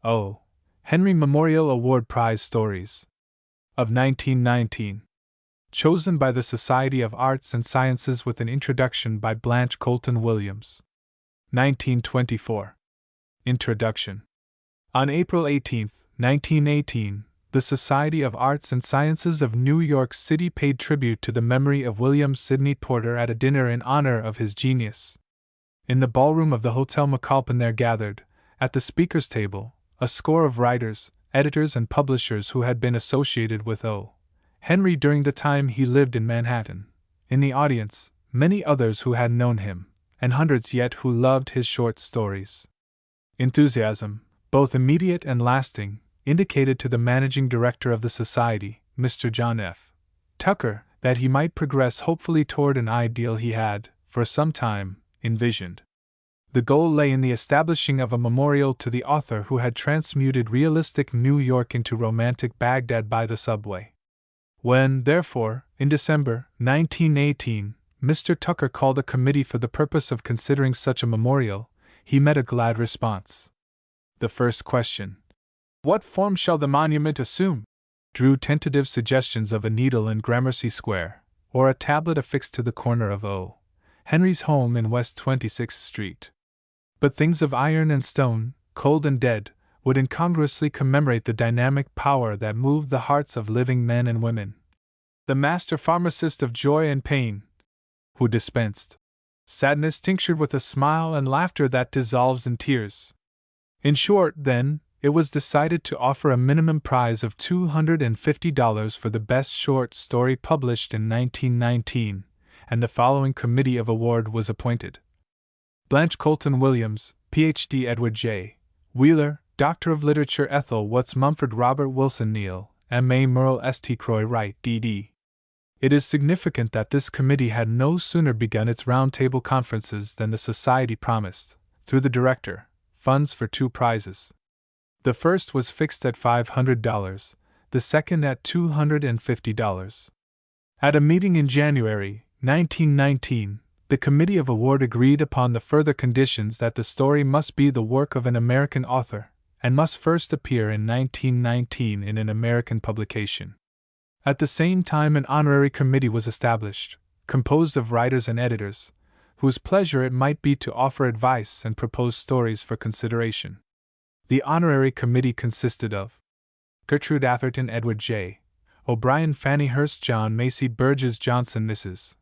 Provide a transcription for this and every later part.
O. Henry Memorial Award Prize Stories of 1919. Chosen by the Society of Arts and Sciences with an introduction by Blanche Colton Williams. 1924. Introduction. On April 18, 1918, the Society of Arts and Sciences of New York City paid tribute to the memory of William Sidney Porter at a dinner in honor of his genius. In the ballroom of the Hotel McAlpin there gathered, at the speaker's table, a score of writers, editors, and publishers who had been associated with O. Henry during the time he lived in Manhattan. In the audience, many others who had known him, and hundreds yet who loved his short stories. Enthusiasm, both immediate and lasting, indicated to the managing director of the society, Mr. John F. Tucker, that he might progress hopefully toward an ideal he had, for some time, envisioned. The goal lay in the establishing of a memorial to the author who had transmuted realistic New York into romantic Baghdad by the subway. When, therefore, in December 1918, Mr. Tucker called a committee for the purpose of considering such a memorial, he met a glad response. The first question, "What form shall the monument assume?" drew tentative suggestions of a needle in Gramercy Square, or a tablet affixed to the corner of O. Henry's home in West 26th Street. But things of iron and stone, cold and dead, would incongruously commemorate the dynamic power that moved the hearts of living men and women. The master pharmacist of joy and pain, who dispensed sadness tinctured with a smile and laughter that dissolves in tears. In short, then, it was decided to offer a minimum prize of $250 for the best short story published in 1919, and the following committee of award was appointed: Blanche Colton Williams, Ph.D. Edward J. Wheeler, Doctor of Literature Ethel Watts Mumford Robert Wilson Neal, M.A. Merle St. Croix Wright, D.D. It is significant that this committee had no sooner begun its roundtable conferences than the Society promised, through the director, funds for two prizes. The first was fixed at $500, the second at $250. At a meeting in January 1919, the Committee of Award agreed upon the further conditions that the story must be the work of an American author, and must first appear in 1919 in an American publication. At the same time, an honorary committee was established, composed of writers and editors, whose pleasure it might be to offer advice and propose stories for consideration. The honorary committee consisted of Gertrude Atherton, Edward J. O'Brien, Fanny Hurst, John Macy, Burgess Johnson, Mrs.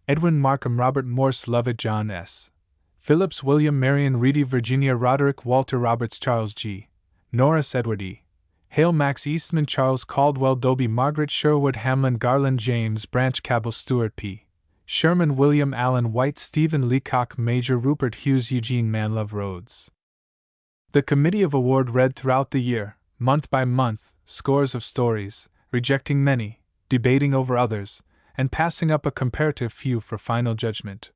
Edwin Markham, Robert Morse, Lovett, John S. Phillips, William Marion Reedy, Virginia Roderick, Walter Roberts, Charles G. Norris, Edward E. Hale, Max Eastman, Charles Caldwell, Doby, Margaret Sherwood, Hamlin, Garland, James Branch, Cabell, Stuart P. Sherman, William Allen White, Stephen Leacock, Major Rupert Hughes, Eugene Manlove Rhodes. The Committee of Award read throughout the year, month by month, scores of stories, rejecting many, debating over others, and passing up a comparative few for final judgment.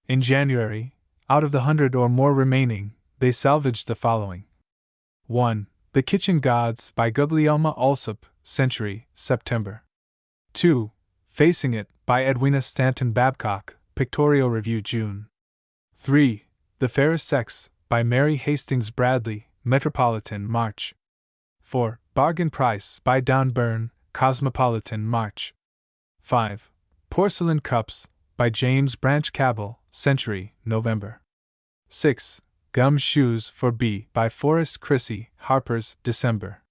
In January, out of the 100 or more remaining, they salvaged the following: 1. The Kitchen Gods, by Guglielma Alsop, Century, September. 2. Facing It, by Edwina Stanton Babcock, Pictorial Review, June. 3. The Fairest Sex, by Mary Hastings Bradley, Metropolitan, March. 4. Bargain Price, by Don Byrne, Cosmopolitan, March. 5. Porcelain Cups, by James Branch Cabell, Century, November. 6. Gum Shoes for B, by Forrest Chrissy, Harper's, December.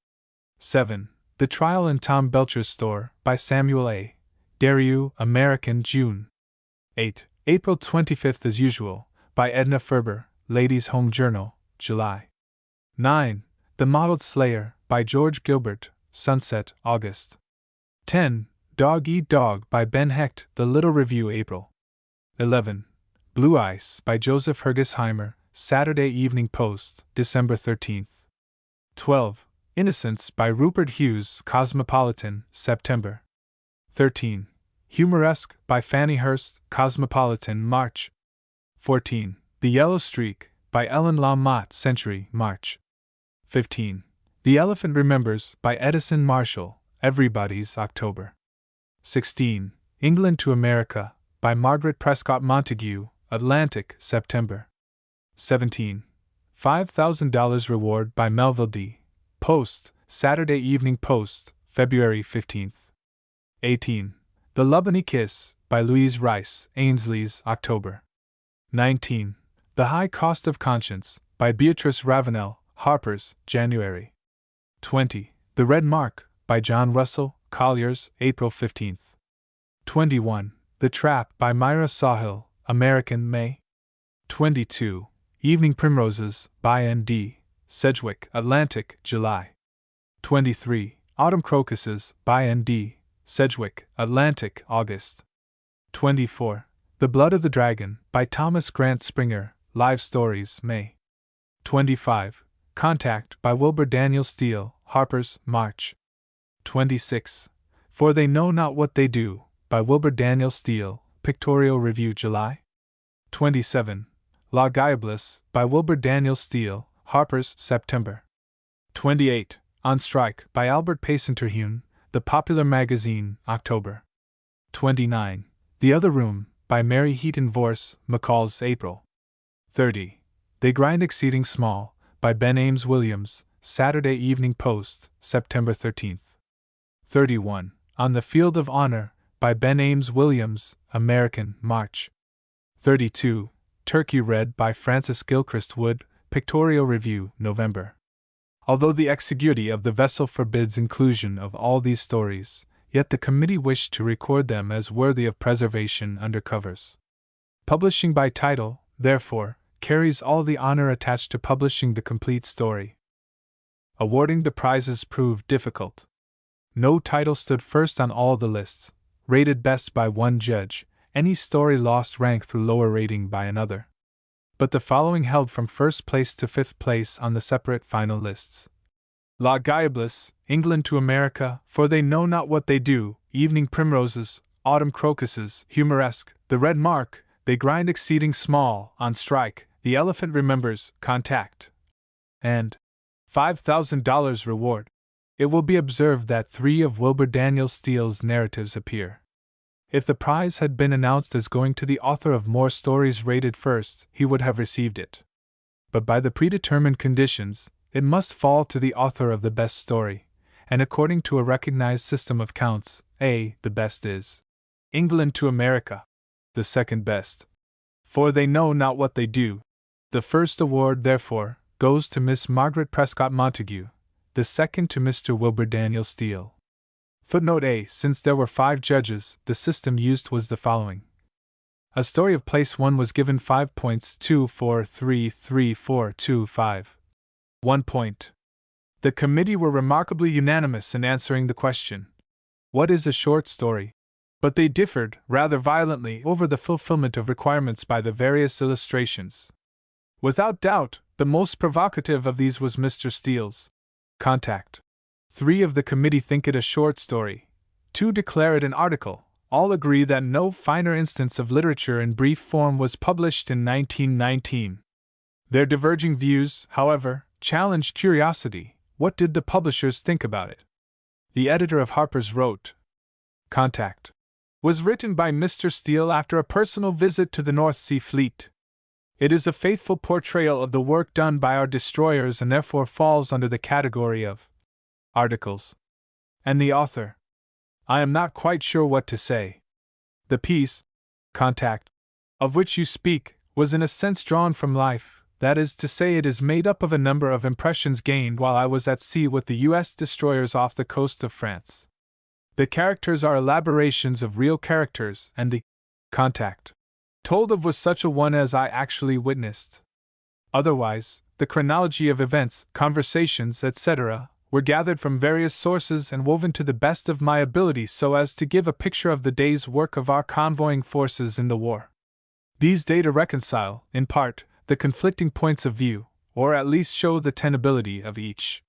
7. The Trial in Tom Belcher's Store, by Samuel A. Derieux, American, June. 8. April 25th as Usual, by Edna Ferber, Ladies' Home Journal, July. 9. The Mottled Slayer, by George Gilbert, Sunset, August. 10. Dog Eat Dog, by Ben Hecht, The Little Review, April. 11. Blue Ice, by Joseph Hergesheimer, Saturday Evening Post, December 13th. 12. Innocence, by Rupert Hughes, Cosmopolitan, September. 13. Humoresque, by Fanny Hurst, Cosmopolitan, March. 14. The Yellow Streak, by Ellen La Motte, Century, March. 15. The Elephant Remembers, by Edison Marshall, Everybody's, October. 16. England to America, by Margaret Prescott Montague, Atlantic, September. 17. $5,000 reward by Melville D. Post, Saturday Evening Post, February 15. 18. The Lubbock Kiss, by Louise Rice, Ainsley's, October. 19. The High Cost of Conscience, by Beatrice Ravenel, Harper's, January. 20. The Red Mark, by John Russell, Collier's, April 15. 21. The Trap, by Myra Sawhill, American, May. 22. Evening Primroses, by N.D. Sedgwick, Atlantic, July. 23. Autumn Crocuses, by N.D. Sedgwick, Atlantic, August. 24. The Blood of the Dragon, by Thomas Grant Springer, Live Stories, May. 25. Contact, by Wilbur Daniel Steele, Harper's, March. 26. For They Know Not What They Do, by Wilbur Daniel Steele, Pictorial Review, July. 27. La Diablesse, by Wilbur Daniel Steele, Harper's, September. 28. On Strike, by Albert Payson Terhune, The Popular Magazine, October. 29. The Other Room, by Mary Heaton Vorse, McCall's, April. 30. They Grind Exceeding Small, by Ben Ames Williams, Saturday Evening Post, September 13. 31. On the Field of Honor, by Ben Ames Williams, American, March. 32. Turkey Red, by Francis Gilchrist Wood, Pictorial Review, November. Although the exiguity of the vessel forbids inclusion of all these stories, yet the committee wished to record them as worthy of preservation under covers. Publishing by title, therefore, carries all the honor attached to publishing the complete story. Awarding the prizes proved difficult. No title stood first on all the lists. Rated best by one judge, any story lost rank through lower rating by another. But the following held from first place to fifth place on the separate final lists. La Diablesse, England to America, For They Know Not What They Do, Evening Primroses, Autumn Crocuses, Humoresque, The Red Mark, They Grind Exceeding Small, On Strike, The Elephant Remembers, Contact, and $5,000 reward. It will be observed that 3 of Wilbur Daniel Steele's narratives appear. If the prize had been announced as going to the author of more stories rated first, he would have received it. But by the predetermined conditions, it must fall to the author of the best story, and according to a recognized system of counts, A, the best is England to America, the second best. For They Know Not What They Do. The first award, therefore, goes to Miss Margaret Prescott Montague, the second to Mr. Wilbur Daniel Steele. Footnote A. Since there were 5 judges, the system used was the following. A story of place 1 was given 5 points, 2, 4, 3, 3, 4, 2, 5. 1 point. The committee were remarkably unanimous in answering the question, what is a short story? But they differed, rather violently, over the fulfillment of requirements by the various illustrations. Without doubt, the most provocative of these was Mr. Steele's Contact. 3 of the committee think it a short story, 2 declare it an article, all agree that no finer instance of literature in brief form was published in 1919. Their diverging views, however, challenged curiosity. What did the publishers think about it? The editor of Harper's wrote, Contact was written by Mr. Steele after a personal visit to the North Sea Fleet. It is a faithful portrayal of the work done by our destroyers and therefore falls under the category of articles. And the author? I am not quite sure what to say. The piece, Contact, of which you speak, was in a sense drawn from life, that is to say, it is made up of a number of impressions gained while I was at sea with the U.S. destroyers off the coast of France. The characters are elaborations of real characters, and the contact told of was such a one as I actually witnessed. Otherwise, the chronology of events, conversations, etc., were gathered from various sources and woven to the best of my ability so as to give a picture of the day's work of our convoying forces in the war. These data reconcile, in part, the conflicting points of view, or at least show the tenability of each.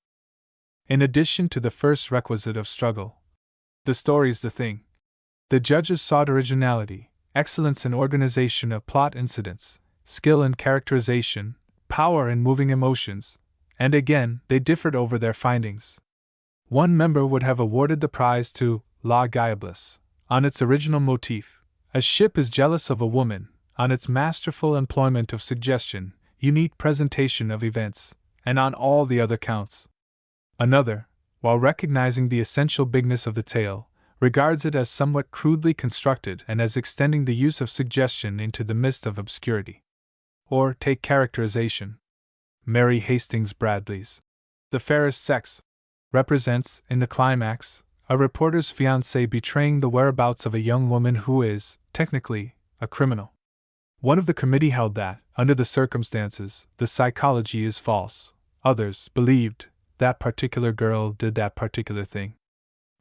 In addition to the first requisite of struggle, the story's the thing. The judges sought originality, excellence in organization of plot incidents, skill in characterization, power in moving emotions, and again, they differed over their findings. One member would have awarded the prize to La Diablesse, on its original motif. A ship is jealous of a woman, on its masterful employment of suggestion, unique presentation of events, and on all the other counts. Another, while recognizing the essential bigness of the tale, regards it as somewhat crudely constructed and as extending the use of suggestion into the midst of obscurity. Or take characterization. Mary Hastings Bradley's The Fairest Sex represents, in the climax, a reporter's fiancé betraying the whereabouts of a young woman who is, technically, a criminal. One of the committee held that, under the circumstances, the psychology is false. Others believed that particular girl did that particular thing.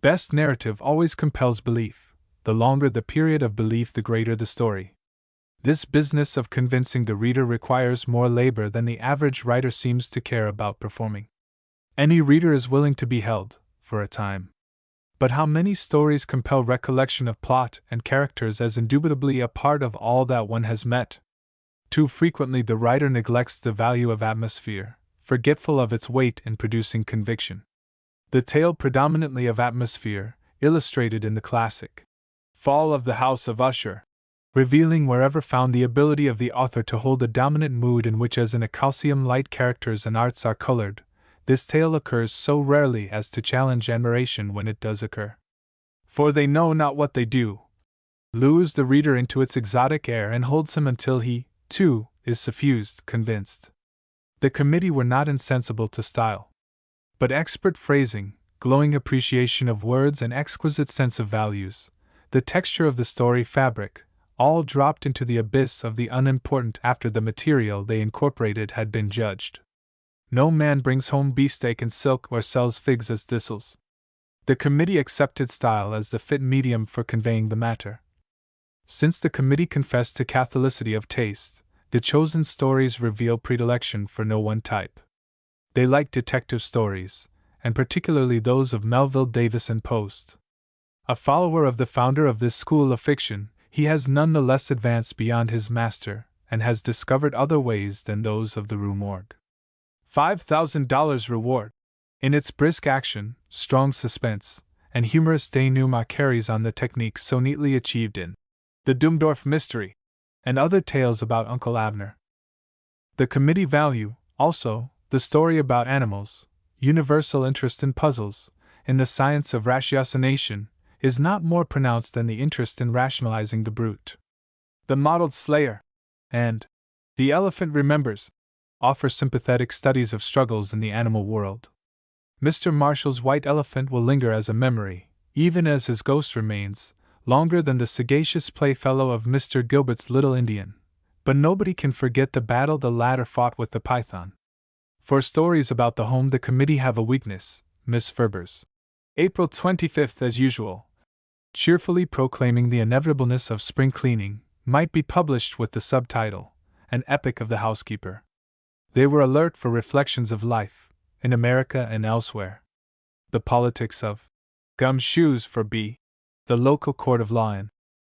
Best narrative always compels belief. The longer the period of belief, the greater the story. This business of convincing the reader requires more labor than the average writer seems to care about performing. Any reader is willing to be held, for a time. But how many stories compel recollection of plot and characters as indubitably a part of all that one has met? Too frequently the writer neglects the value of atmosphere, forgetful of its weight in producing conviction. The tale predominantly of atmosphere, illustrated in the classic Fall of the House of Usher, revealing wherever found the ability of the author to hold a dominant mood in which, as in a Calcium light, characters and arts are colored, this tale occurs so rarely as to challenge admiration when it does occur. For they know not what they do, lures the reader into its exotic air and holds him until he, too, is suffused, convinced. The committee were not insensible to style. But expert phrasing, glowing appreciation of words and exquisite sense of values, the texture of the story fabric, all dropped into the abyss of the unimportant after the material they incorporated had been judged. No man brings home beefsteak and silk or sells figs as thistles. The committee accepted style as the fit medium for conveying the matter. Since the committee confessed to catholicity of taste, the chosen stories reveal predilection for no one type. They like detective stories, and particularly those of Melville Davis and Post. A follower of the founder of this school of fiction, he has none the less advanced beyond his master, and has discovered other ways than those of the Rue Morgue. $5,000 reward. In its brisk action, strong suspense, and humorous denouement carries on the technique so neatly achieved in The Dümdorf Mystery, and other tales about Uncle Abner. The committee value, also, the story about animals, universal interest in puzzles, in the science of ratiocination, is not more pronounced than the interest in rationalizing the brute. The Mottled Slayer and The Elephant Remembers offer sympathetic studies of struggles in the animal world. Mr. Marshall's white elephant will linger as a memory, even as his ghost remains, longer than the sagacious playfellow of Mr. Gilbert's little Indian, but nobody can forget the battle the latter fought with the python. For stories about the home, the committee have a weakness. Miss Ferber's April 25th, as usual, cheerfully proclaiming the inevitableness of spring cleaning, might be published with the subtitle, An Epic of the Housekeeper. They were alert for reflections of life, in America and elsewhere. The politics of gum shoes for B, the local court of law in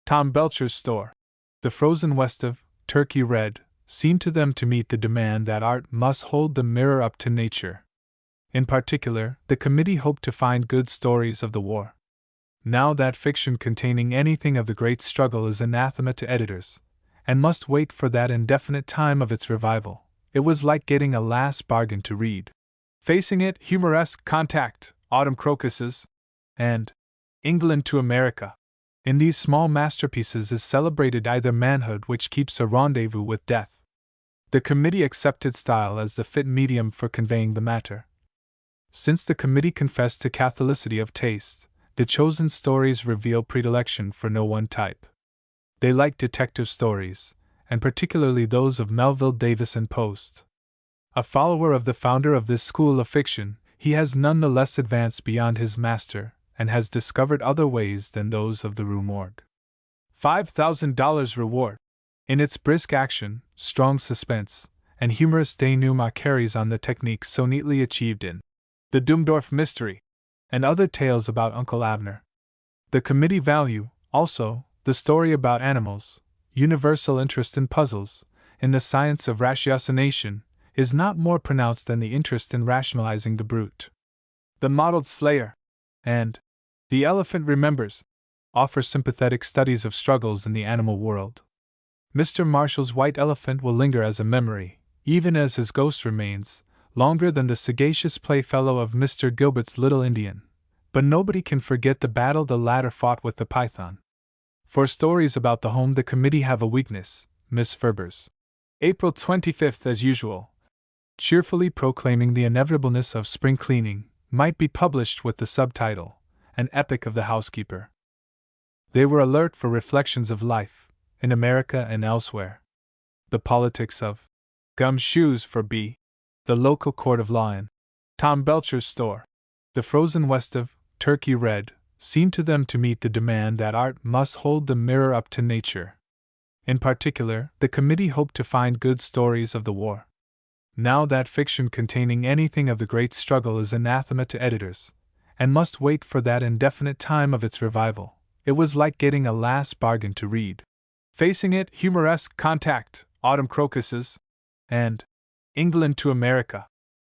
Tom Belcher's store, the frozen west of Turkey Red, seemed to them to meet the demand that art must hold the mirror up to nature. In particular, the committee hoped to find good stories of the war. Now that fiction containing anything of the great struggle is anathema to editors, and must wait for that indefinite time of its revival, it was like getting a last bargain to read. Facing it, humoresque Contact, Autumn Crocuses, and England to America. In these small masterpieces is celebrated either manhood which keeps a rendezvous with death. The committee accepted style as the fit medium for conveying the matter. Since the committee confessed to catholicity of taste, the chosen stories reveal predilection for no one type. They like detective stories, and particularly those of Melville Davis and Post. A follower of the founder of this school of fiction, he has none the less advanced beyond his master, and has discovered other ways than those of the Rue Morgue. $5,000 reward. In its brisk action, strong suspense, and humorous denouement carries on the technique so neatly achieved in The Dümdorf Mystery, and other tales about Uncle Abner. The committee value, also, the story about animals, universal interest in puzzles, in the science of ratiocination, is not more pronounced than the interest in rationalizing the brute. The Mottled Slayer and The Elephant Remembers offer sympathetic studies of struggles in the animal world. Mr. Marshall's white elephant will linger as a memory, even as his ghost remains, longer than the sagacious playfellow of Mr. Gilbert's little Indian. But nobody can forget the battle the latter fought with the python. For stories about the home the committee have a weakness, Miss Ferber's April 25th, as usual, cheerfully proclaiming the inevitableness of spring cleaning, might be published with the subtitle, An Epic of the Housekeeper. They were alert for reflections of life, in America and elsewhere. The politics of gum shoes for B, the local court of law in Tom Belcher's store, the frozen west of Turkey Red, seemed to them to meet the demand that art must hold the mirror up to nature. In particular, the committee hoped to find good stories of the war. Now that fiction containing anything of the great struggle is anathema to editors, and must wait for that indefinite time of its revival, it was like getting a last bargain to read. Facing it, humoresque Contact, Autumn Crocuses, and England to America.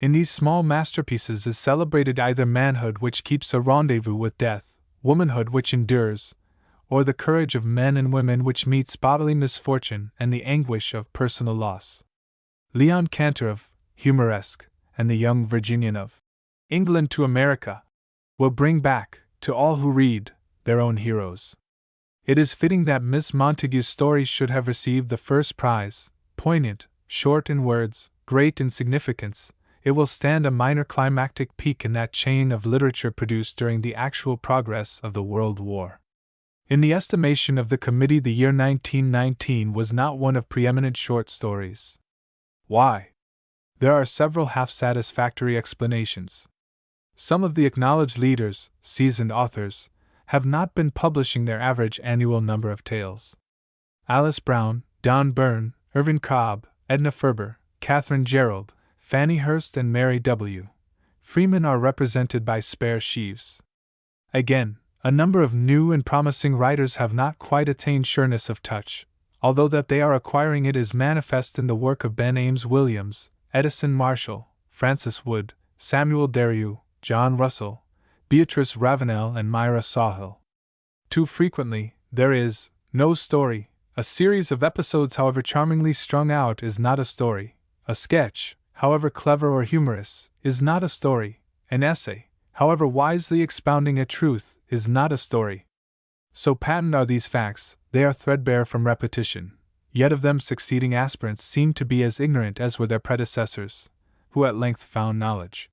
In these small masterpieces is celebrated either manhood which keeps a rendezvous with death, womanhood which endures, or the courage of men and women which meets bodily misfortune and the anguish of personal loss. Leon Cantor of Humoresque and the young Virginian of England to America will bring back, to all who read, their own heroes. It is fitting that Miss Montague's stories should have received the first prize, poignant, short in words, great in significance. It will stand a minor climactic peak in that chain of literature produced during the actual progress of the World War. In the estimation of the committee, the year 1919 was not one of preeminent short stories. Why? There are several half-satisfactory explanations. Some of the acknowledged leaders, seasoned authors, have not been publishing their average annual number of tales. Alice Brown, Don Byrne, Irvin Cobb, Edna Ferber, Catherine Gerald, Fanny Hurst and Mary W. Freeman are represented by spare sheaves. Again, a number of new and promising writers have not quite attained sureness of touch, although that they are acquiring it is manifest in the work of Ben Ames Williams, Edison Marshall, Francis Wood, Samuel Dareau, John Russell, Beatrice Ravenel and Myra Sawhill. Too frequently, there is no story. A series of episodes, however charmingly strung out, is not a story. A sketch, however clever or humorous, is not a story. An essay, however wisely expounding a truth, is not a story. So patent are these facts, they are threadbare from repetition, yet of them succeeding aspirants seem to be as ignorant as were their predecessors, who at length found knowledge.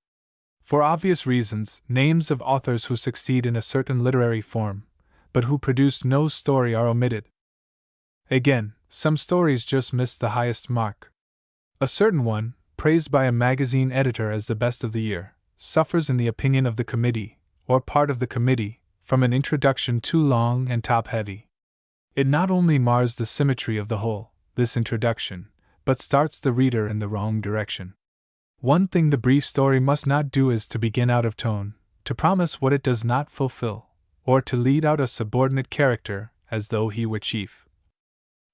For obvious reasons, names of authors who succeed in a certain literary form, but who produce no story, are omitted. Again, some stories just miss the highest mark. A certain one, praised by a magazine editor as the best of the year, suffers in the opinion of the committee, or part of the committee, from an introduction too long and top-heavy. It not only mars the symmetry of the whole, this introduction, but starts the reader in the wrong direction. One thing the brief story must not do is to begin out of tone, to promise what it does not fulfill, or to lead out a subordinate character as though he were chief.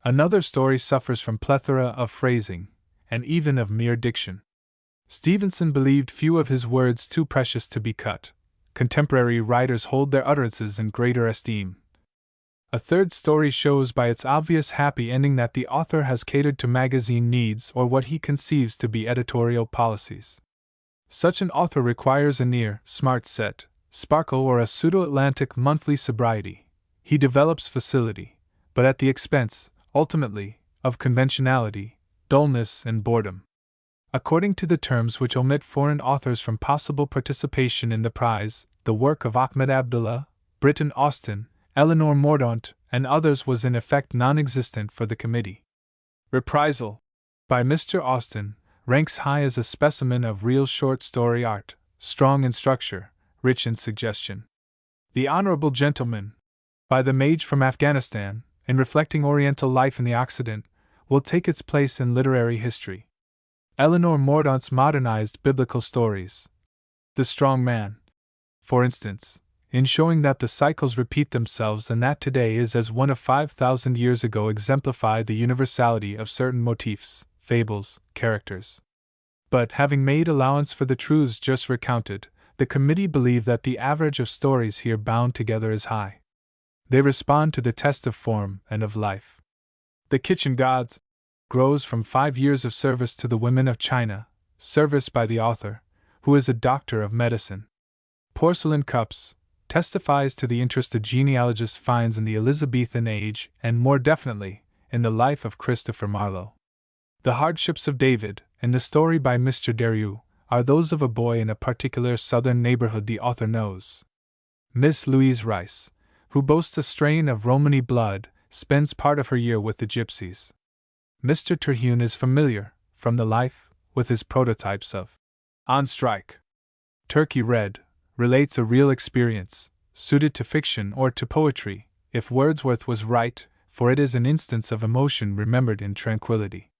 Another story suffers from plethora of phrasing, and even of mere diction. Stevenson believed few of his words too precious to be cut. Contemporary writers hold their utterances in greater esteem. A third story shows by its obvious happy ending that the author has catered to magazine needs or what he conceives to be editorial policies. Such an author requires a near, smart set, sparkle or a pseudo-Atlantic monthly sobriety. He develops facility, but at the expense, ultimately, of conventionality, dullness and boredom. According to the terms which omit foreign authors from possible participation in the prize, the work of Ahmed Abdullah, Britton Austin, Eleanor Mordaunt, and others was in effect non-existent for the committee. Reprisal, by Mr. Austin, ranks high as a specimen of real short story art, strong in structure, rich in suggestion. The Honorable Gentleman, by the Mage from Afghanistan, in reflecting Oriental life in the Occident, will take its place in literary history. Eleanor Mordaunt's modernized biblical stories, The Strong Man, for instance, in showing that the cycles repeat themselves and that today is as one of 5,000 years ago, exemplify the universality of certain motifs, fables, characters. But, having made allowance for the truths just recounted, the committee believe that the average of stories here bound together is high. They respond to the test of form and of life. The Kitchen Gods, grows from 5 years of service to the women of China, service by the author, who is a doctor of medicine. Porcelain Cups testifies to the interest a genealogist finds in the Elizabethan age and, more definitely, in the life of Christopher Marlowe. The Hardships of David and the story by Mr. Derues are those of a boy in a particular southern neighborhood the author knows. Miss Louise Rice, who boasts a strain of Romany blood, spends part of her year with the gypsies. Mr. Terhune is familiar, from the life, with his prototypes of On Strike. Turkey Red relates a real experience, suited to fiction or to poetry, if Wordsworth was right, for it is an instance of emotion remembered in tranquility.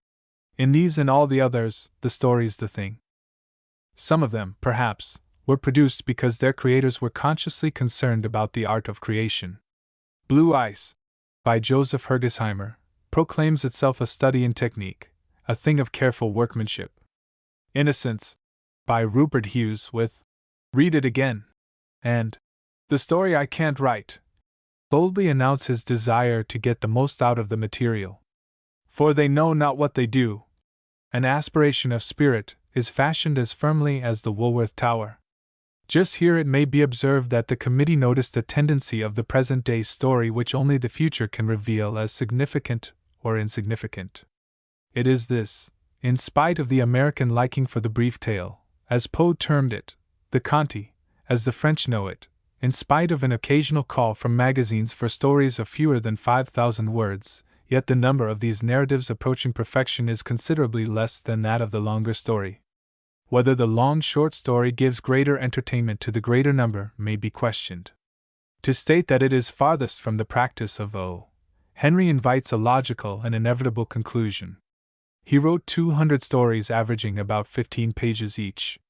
In these and all the others, the story's the thing. Some of them, perhaps, were produced because their creators were consciously concerned about the art of creation. Blue Ice, by Joseph Hergesheimer, proclaims itself a study in technique, a thing of careful workmanship. Innocence, by Rupert Hughes, with Read It Again, and The Story I Can't Write, boldly announce his desire to get the most out of the material. For they know not what they do. An aspiration of spirit is fashioned as firmly as the Woolworth Tower. Just here it may be observed that the committee noticed a tendency of the present-day story which only the future can reveal as significant or insignificant. It is this, in spite of the American liking for the brief tale, as Poe termed it, the Conte, as the French know it, in spite of an occasional call from magazines for stories of fewer than 5,000 words, yet the number of these narratives approaching perfection is considerably less than that of the longer story. Whether the long short story gives greater entertainment to the greater number may be questioned. To state that it is farthest from the practice of O. Henry invites a logical and inevitable conclusion. He wrote 200 stories averaging about 15 pages each.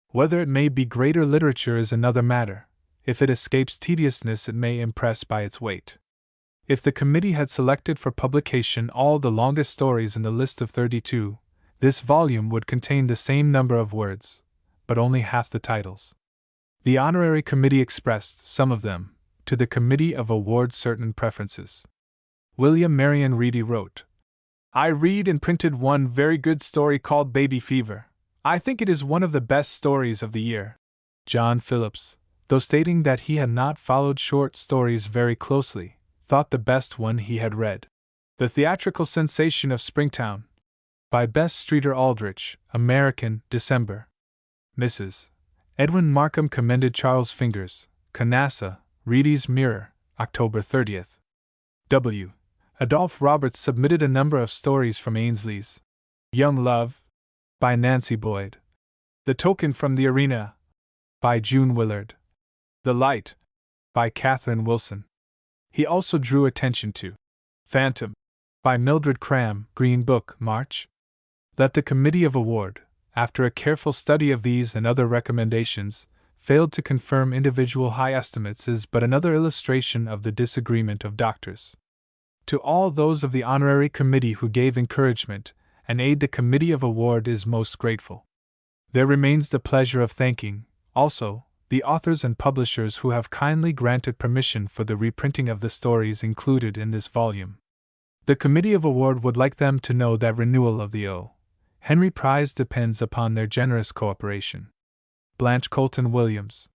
Whether it may be greater literature is another matter. If it escapes tediousness, it may impress by its weight. If the committee had selected for publication all the longest stories in the list of 32, this volume would contain the same number of words, but only half the titles. The honorary committee expressed, some of them, to the committee of award certain preferences. William Marion Reedy wrote, I read and printed one very good story called Baby Fever. I think it is one of the best stories of the year. John Phillips, though stating that he had not followed short stories very closely, thought the best one he had read, The Theatrical Sensation of Springtown, by Bess Streeter Aldrich, American, December. Mrs. Edwin Markham commended Charles Fingers, Canassa, Reedy's Mirror, October 30th. W. Adolph Roberts submitted a number of stories from Ainsley's Young Love, by Nancy Boyd. The Token from the Arena, by June Willard. The Light, by Catherine Wilson. He also drew attention to Phantom, by Mildred Cram, Green Book, March. That the Committee of Award, after a careful study of these and other recommendations, failed to confirm individual high estimates is but another illustration of the disagreement of doctors. To all those of the honorary committee who gave encouragement and aid the Committee of Award is most grateful. There remains the pleasure of thanking, also, the authors and publishers who have kindly granted permission for the reprinting of the stories included in this volume. The Committee of Award would like them to know that renewal of the O. Henry Prize depends upon their generous cooperation. Blanche Colton Williams.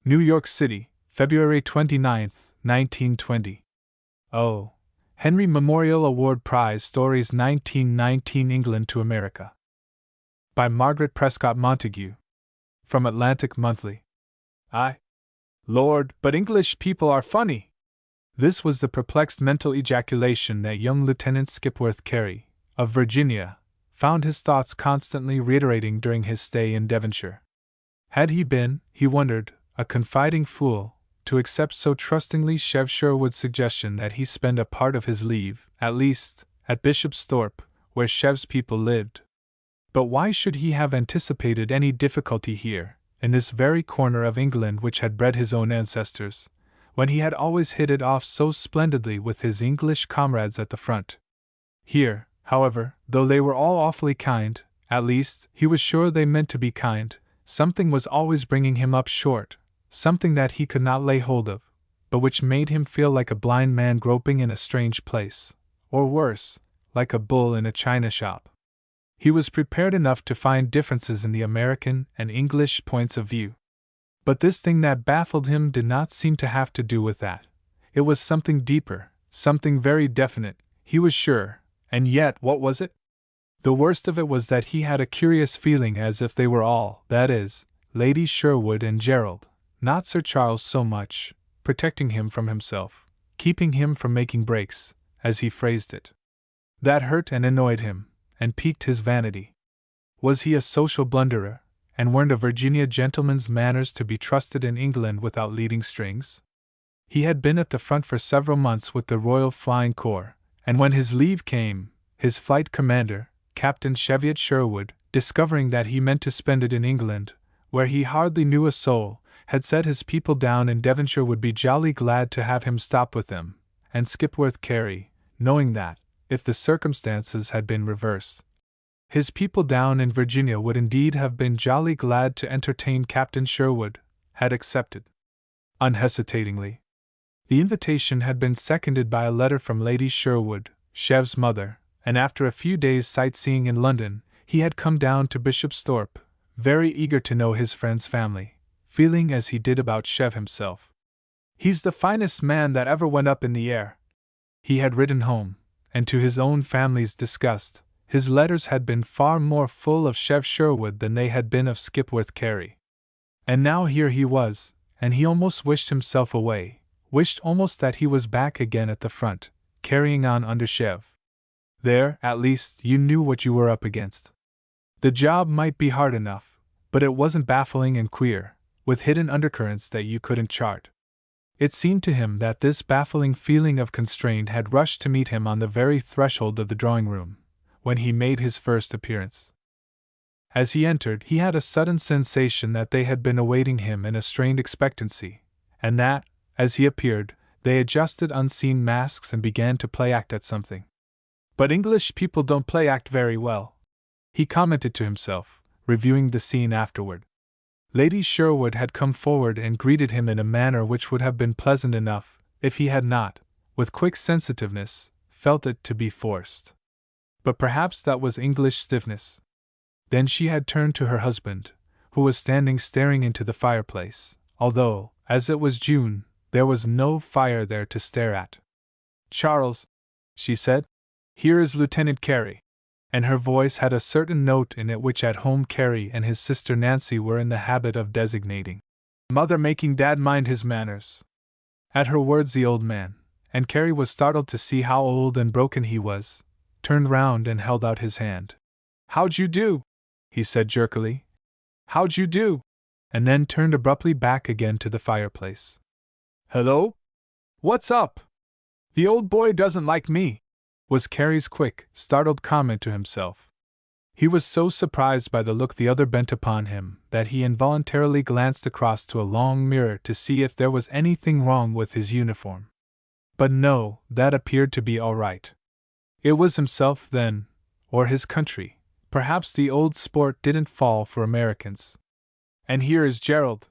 New York City, February 29, 1920. O. Henry Memorial Award Prize Stories 1919 England to America. By Margaret Prescott Montague. From Atlantic Monthly. Lord, but English people are funny! This was the perplexed mental ejaculation that young Lieutenant Skipworth Cary, of Virginia, found his thoughts constantly reiterating during his stay in Devonshire. Had he been, he wondered, a confiding fool, to accept so trustingly Chev Sherwood's suggestion that he spend a part of his leave, at least, at Bishop's Thorpe, where Chev's people lived. But why should he have anticipated any difficulty here, in this very corner of England which had bred his own ancestors, when he had always hit it off so splendidly with his English comrades at the front? Here, however, though they were all awfully kind, at least, he was sure they meant to be kind, something was always bringing him up short, something that he could not lay hold of, but which made him feel like a blind man groping in a strange place, or worse, like a bull in a china shop. He was prepared enough to find differences in the American and English points of view. But this thing that baffled him did not seem to have to do with that. It was something deeper, something very definite, he was sure, and yet what was it? The worst of it was that he had a curious feeling as if they were all, that is, Lady Sherwood and Gerald, not Sir Charles so much, protecting him from himself, keeping him from making breaks, as he phrased it. That hurt and annoyed him, and piqued his vanity. Was he a social blunderer, and weren't a Virginia gentleman's manners to be trusted in England without leading strings? He had been at the front for several months with the Royal Flying Corps, and when his leave came, his flight commander, Captain Cheviot Sherwood, discovering that he meant to spend it in England, where he hardly knew a soul, had said his people down in Devonshire would be jolly glad to have him stop with them, and Skipworth Cary, knowing that, if the circumstances had been reversed, his people down in Virginia would indeed have been jolly glad to entertain Captain Sherwood, had accepted. Unhesitatingly. The invitation had been seconded by a letter from Lady Sherwood, Chev's mother, and after a few days' sightseeing in London, he had come down to Bishopsthorpe, very eager to know his friend's family, feeling as he did about Chev himself. "He's the finest man that ever went up in the air," he had written home, and to his own family's disgust, his letters had been far more full of Chev Sherwood than they had been of Skipworth Cary. And now here he was, and he almost wished himself away, wished almost that he was back again at the front, carrying on under Chev. There, at least, you knew what you were up against. The job might be hard enough, but it wasn't baffling and queer, with hidden undercurrents that you couldn't chart. It seemed to him that this baffling feeling of constraint had rushed to meet him on the very threshold of the drawing-room, when he made his first appearance. As he entered, he had a sudden sensation that they had been awaiting him in a strained expectancy, and that, as he appeared, they adjusted unseen masks and began to play act at something. "But English people don't play act very well," he commented to himself, reviewing the scene afterward. Lady Sherwood had come forward and greeted him in a manner which would have been pleasant enough, if he had not, with quick sensitiveness, felt it to be forced. But perhaps that was English stiffness. Then she had turned to her husband, who was standing staring into the fireplace, although, as it was June, there was no fire there to stare at. "Charles," she said, "here is Lieutenant Cary." And her voice had a certain note in it which at home Cary and his sister Nancy were in the habit of designating "Mother making Dad mind his manners." At her words the old man, and Cary was startled to see how old and broken he was, turned round and held out his hand. "How'd you do?" he said jerkily. "How'd you do?" and then turned abruptly back again to the fireplace. "Hello? What's up? The old boy doesn't like me," was Cary's quick, startled comment to himself. He was so surprised by the look the other bent upon him that he involuntarily glanced across to a long mirror to see if there was anything wrong with his uniform. But no, that appeared to be all right. It was himself then, or his country. Perhaps the old sport didn't fall for Americans. "And here is Gerald,"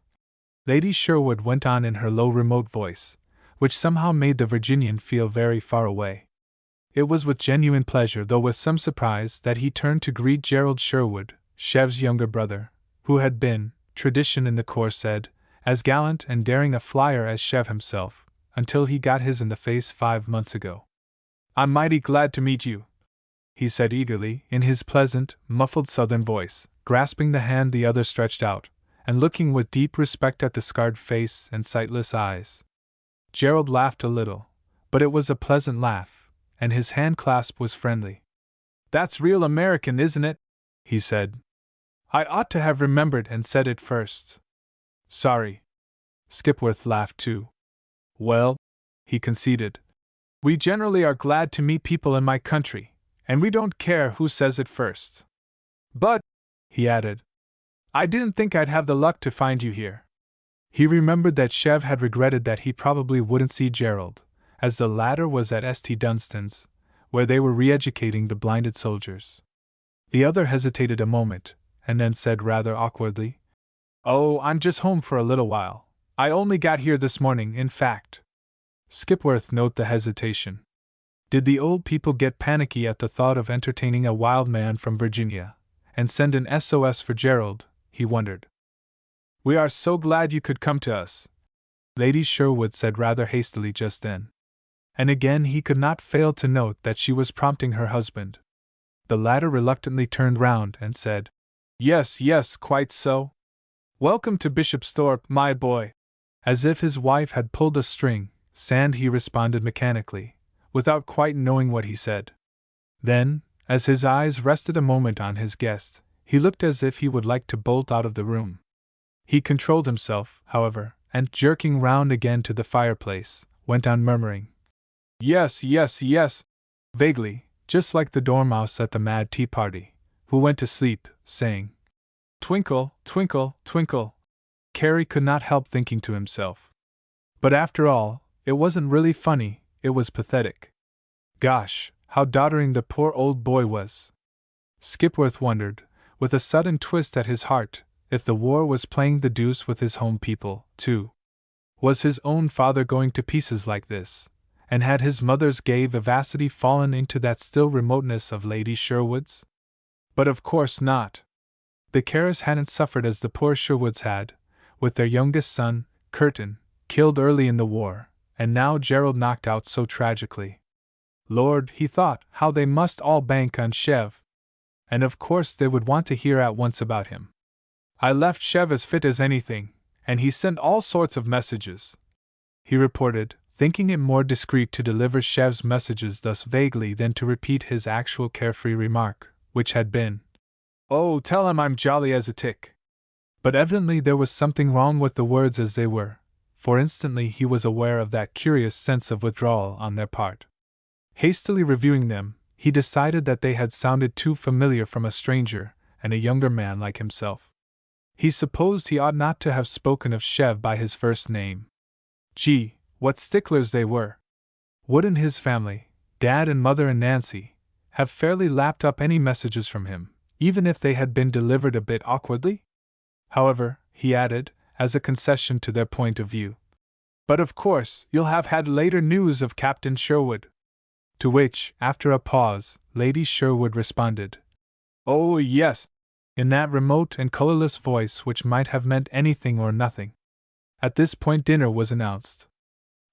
Lady Sherwood went on in her low remote voice, which somehow made the Virginian feel very far away. It was with genuine pleasure, though with some surprise, that he turned to greet Gerald Sherwood, Chev's younger brother, who had been, tradition in the Corps said, as gallant and daring a flyer as Chev himself, until he got his in the face 5 months ago. "I'm mighty glad to meet you," he said eagerly, in his pleasant, muffled southern voice, grasping the hand the other stretched out, and looking with deep respect at the scarred face and sightless eyes. Gerald laughed a little, but it was a pleasant laugh, and his hand-clasp was friendly. "That's real American, isn't it?" he said. "I ought to have remembered and said it first." "Sorry." Skipworth laughed too. "Well," he conceded, "we generally are glad to meet people in my country, and we don't care who says it first. But," he added, "I didn't think I'd have the luck to find you here." He remembered that Chev had regretted that he probably wouldn't see Gerald, as the latter was at St. Dunstan's, where they were re-educating the blinded soldiers. The other hesitated a moment, and then said rather awkwardly, "Oh, I'm just home for a little while. I only got here this morning, in fact." Skipworth noted the hesitation. Did the old people get panicky at the thought of entertaining a wild man from Virginia, and send an SOS for Gerald, he wondered. "We are so glad you could come to us," Lady Sherwood said rather hastily just then. And again he could not fail to note that she was prompting her husband. The latter reluctantly turned round and said, "Yes, yes, quite so. Welcome to Bishopsthorpe, my boy." As if his wife had pulled a string, Sand he responded mechanically, without quite knowing what he said. Then, as his eyes rested a moment on his guest, he looked as if he would like to bolt out of the room. He controlled himself, however, and jerking round again to the fireplace, went on murmuring, "Yes, yes, yes," vaguely, just like the dormouse at the Mad Tea Party, who went to sleep, saying, "Twinkle, twinkle, twinkle." Carrie could not help thinking to himself, but after all, it wasn't really funny, it was pathetic. Gosh, how doddering the poor old boy was. Skipworth wondered, with a sudden twist at his heart, if the war was playing the deuce with his home people, too. Was his own father going to pieces like this, and had his mother's gay vivacity fallen into that still remoteness of Lady Sherwood's? But of course not. The Careys hadn't suffered as the poor Sherwoods had, with their youngest son, Curtin, killed early in the war, and now Gerald knocked out so tragically. Lord, he thought, how they must all bank on Chev. And of course they would want to hear at once about him. "I left Chev as fit as anything, and he sent all sorts of messages," he reported, thinking it more discreet to deliver Chev's messages thus vaguely than to repeat his actual carefree remark, which had been, "Oh, tell him I'm jolly as a tick." But evidently there was something wrong with the words as they were, for instantly he was aware of that curious sense of withdrawal on their part. Hastily reviewing them, he decided that they had sounded too familiar from a stranger, and a younger man like himself. He supposed he ought not to have spoken of Chev by his first name. Gee, what sticklers they were! Wouldn't his family, Dad and Mother and Nancy, have fairly lapped up any messages from him, even if they had been delivered a bit awkwardly? However, he added, as a concession to their point of view, "But of course, you'll have had later news of Captain Sherwood." To which, after a pause, Lady Sherwood responded, "Oh, yes," in that remote and colorless voice which might have meant anything or nothing. At this point dinner was announced.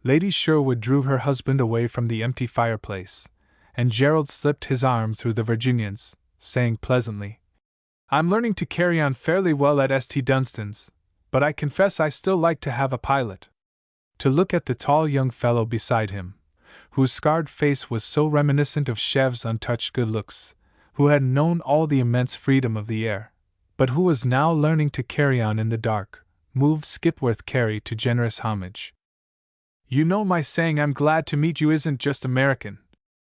Lady Sherwood drew her husband away from the empty fireplace, and Gerald slipped his arm through the Virginian's, saying pleasantly, "I'm learning to carry on fairly well at St. Dunstan's, but I confess I still like to have a pilot." To look at the tall young fellow beside him, whose scarred face was so reminiscent of Chev's untouched good looks, who had known all the immense freedom of the air, but who was now learning to carry on in the dark, moved Skipworth Carey to generous homage. "You know my saying I'm glad to meet you isn't just American,"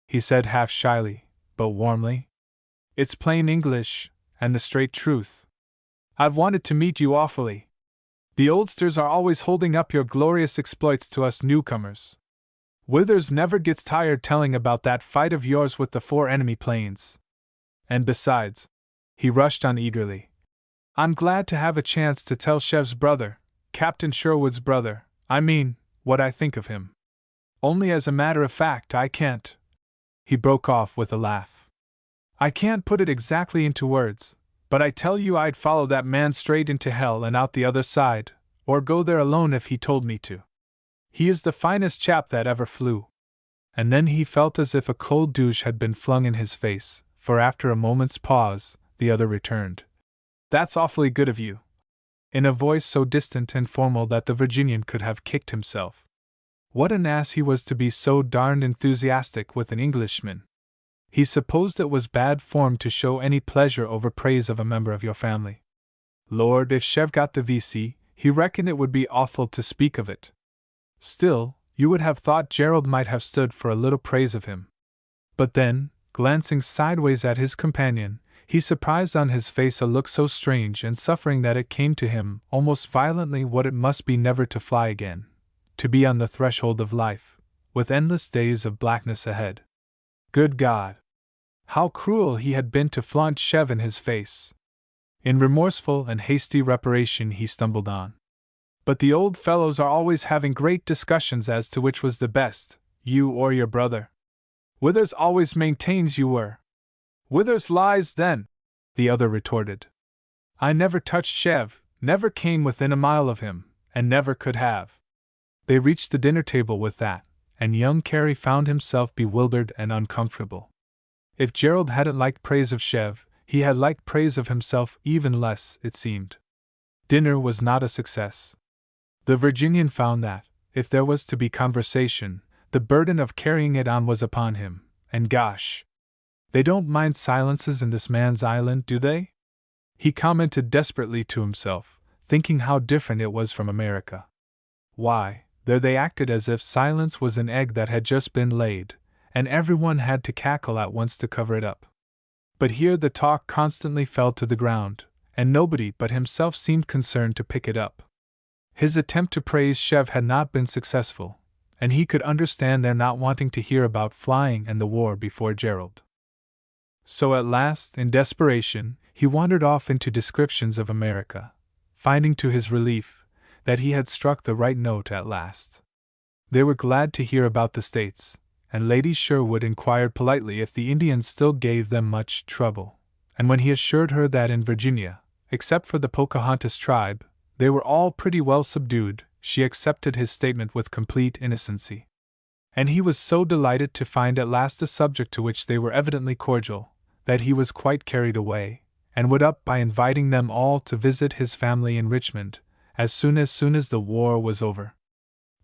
he said half shyly, but warmly. "It's plain English, and the straight truth. I've wanted to meet you awfully. The oldsters are always holding up your glorious exploits to us newcomers. Withers never gets tired telling about that fight of yours with the 4 enemy planes. And besides," he rushed on eagerly, "I'm glad to have a chance to tell Chev's brother, Captain Sherwood's brother, I mean, what I think of him. Only as a matter of fact I can't," he broke off with a laugh. "I can't put it exactly into words, but I tell you I'd follow that man straight into hell and out the other side, or go there alone if he told me to. He is the finest chap that ever flew." And then he felt as if a cold douche had been flung in his face, for after a moment's pause, the other returned, "That's awfully good of you," in a voice so distant and formal that the Virginian could have kicked himself. What an ass he was to be so darned enthusiastic with an Englishman. He supposed it was bad form to show any pleasure over praise of a member of your family. Lord, if Chev got the VC, he reckoned it would be awful to speak of it. Still, you would have thought Gerald might have stood for a little praise of him. But then, glancing sideways at his companion, he surprised on his face a look so strange and suffering that it came to him almost violently what it must be never to fly again, to be on the threshold of life, with endless days of blackness ahead. Good God! How cruel he had been to flaunt Chev in his face! In remorseful and hasty reparation he stumbled on. "But the old fellows are always having great discussions as to which was the best, you or your brother." Withers always maintains you were. Withers lies, then, the other retorted. I never touched Chev, never came within a mile of him, and never could have. They reached the dinner table with that, and young Carey found himself bewildered and uncomfortable. If Gerald hadn't liked praise of Chev, he had liked praise of himself even less, it seemed. Dinner was not a success. The Virginian found that, if there was to be conversation, the burden of carrying it on was upon him, and gosh! They don't mind silences in this man's island, do they? He commented desperately to himself, thinking how different it was from America. Why, there they acted as if silence was an egg that had just been laid, and everyone had to cackle at once to cover it up. But here the talk constantly fell to the ground, and nobody but himself seemed concerned to pick it up. His attempt to praise Chev had not been successful, and he could understand their not wanting to hear about flying and the war before Gerald. So at last, in desperation, he wandered off into descriptions of America, finding to his relief that he had struck the right note at last. They were glad to hear about the States, and Lady Sherwood inquired politely if the Indians still gave them much trouble, and when he assured her that in Virginia, except for the Pocahontas tribe, they were all pretty well subdued, she accepted his statement with complete innocency. And he was so delighted to find at last a subject to which they were evidently cordial, that he was quite carried away, and would up by inviting them all to visit his family in Richmond, as soon as the war was over.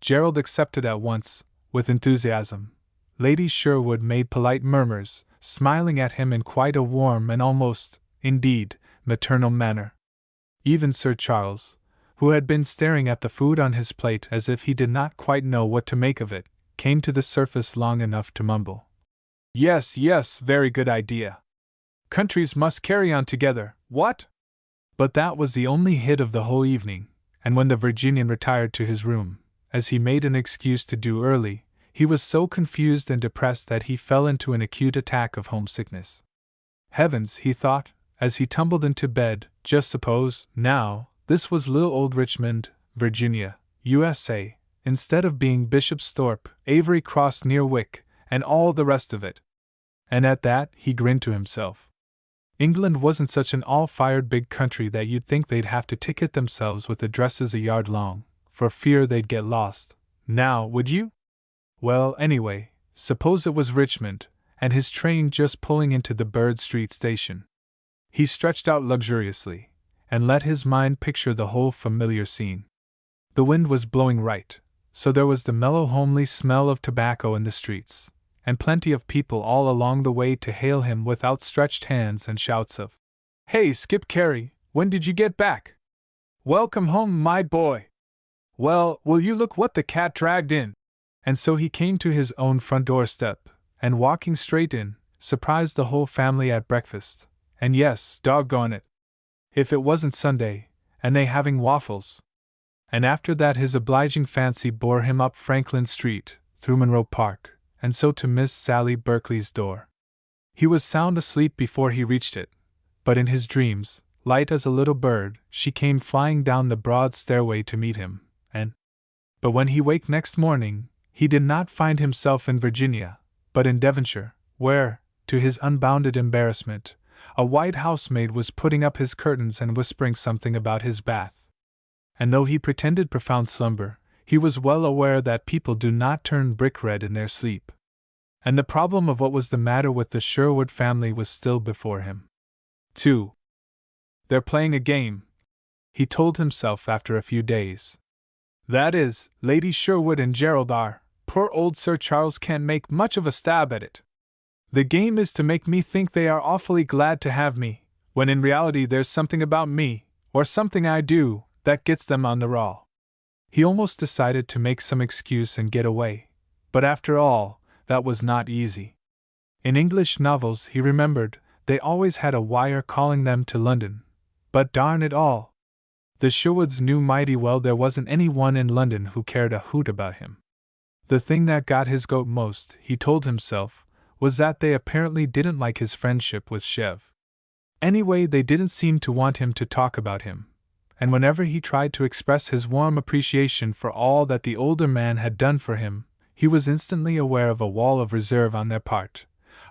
Gerald accepted at once, with enthusiasm. Lady Sherwood made polite murmurs, smiling at him in quite a warm and almost, indeed, maternal manner. Even Sir Charles, who had been staring at the food on his plate as if he did not quite know what to make of it, came to the surface long enough to mumble, Yes, very good idea. Countries must carry on together, what?" But that was the only hit of the whole evening, and when the Virginian retired to his room, as he made an excuse to do early, he was so confused and depressed that he fell into an acute attack of homesickness. Heavens, he thought, as he tumbled into bed, just suppose, now, this was little old Richmond, Virginia, USA, instead of being Bishop's Thorpe, Avery Cross near Wick, and all the rest of it. And at that, he grinned to himself. England wasn't such an all-fired big country that you'd think they'd have to ticket themselves with addresses a yard long, for fear they'd get lost. Now, would you? Well, anyway, suppose it was Richmond, and his train just pulling into the Bird Street station. He stretched out luxuriously, and let his mind picture the whole familiar scene. The wind was blowing right, so there was the mellow homely smell of tobacco in the streets, and plenty of people all along the way to hail him with outstretched hands and shouts of, "Hey, Skip Carey, when did you get back? Welcome home, my boy! Well, will you look what the cat dragged in?" And so he came to his own front doorstep, and walking straight in, surprised the whole family at breakfast. And yes, doggone it, if it wasn't Sunday, and they having waffles. And after that his obliging fancy bore him up Franklin Street, through Monroe Park, and so to Miss Sally Berkeley's door. He was sound asleep before he reached it, but in his dreams, light as a little bird, she came flying down the broad stairway to meet him, but when he waked next morning, he did not find himself in Virginia, but in Devonshire, where, to his unbounded embarrassment, a white housemaid was putting up his curtains and whispering something about his bath. And though he pretended profound slumber, he was well aware that people do not turn brick-red in their sleep. And the problem of what was the matter with the Sherwood family was still before him. 2. They're playing a game, he told himself after a few days. That is, Lady Sherwood and Gerald are. Poor old Sir Charles can't make much of a stab at it. The game is to make me think they are awfully glad to have me, when in reality there's something about me, or something I do, that gets them on the raw. He almost decided to make some excuse and get away, but after all, that was not easy. In English novels, he remembered, they always had a wire calling them to London. But darn it all! The Sherwoods knew mighty well there wasn't any one in London who cared a hoot about him. The thing that got his goat most, he told himself, was that they apparently didn't like his friendship with Chev. Anyway, they didn't seem to want him to talk about him, and whenever he tried to express his warm appreciation for all that the older man had done for him, he was instantly aware of a wall of reserve on their part,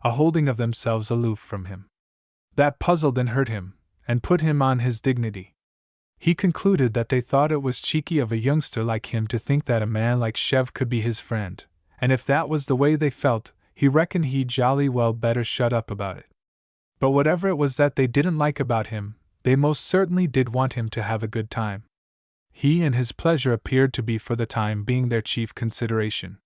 a holding of themselves aloof from him. That puzzled and hurt him, and put him on his dignity. He concluded that they thought it was cheeky of a youngster like him to think that a man like Chev could be his friend, and if that was the way they felt, he reckoned he'd jolly well better shut up about it. But whatever it was that they didn't like about him, they most certainly did want him to have a good time. He and his pleasure appeared to be for the time being their chief consideration.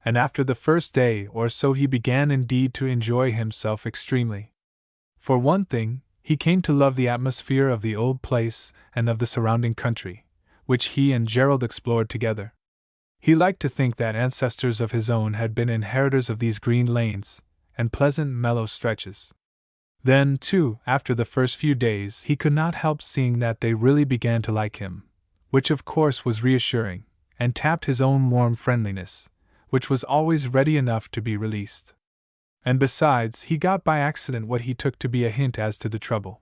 And after the first day or so he began indeed to enjoy himself extremely. For one thing, he came to love the atmosphere of the old place and of the surrounding country, which he and Gerald explored together. He liked to think that ancestors of his own had been inheritors of these green lanes and pleasant mellow stretches. Then, too, after the first few days, he could not help seeing that they really began to like him, which of course was reassuring, and tapped his own warm friendliness, which was always ready enough to be released. And besides, he got by accident what he took to be a hint as to the trouble.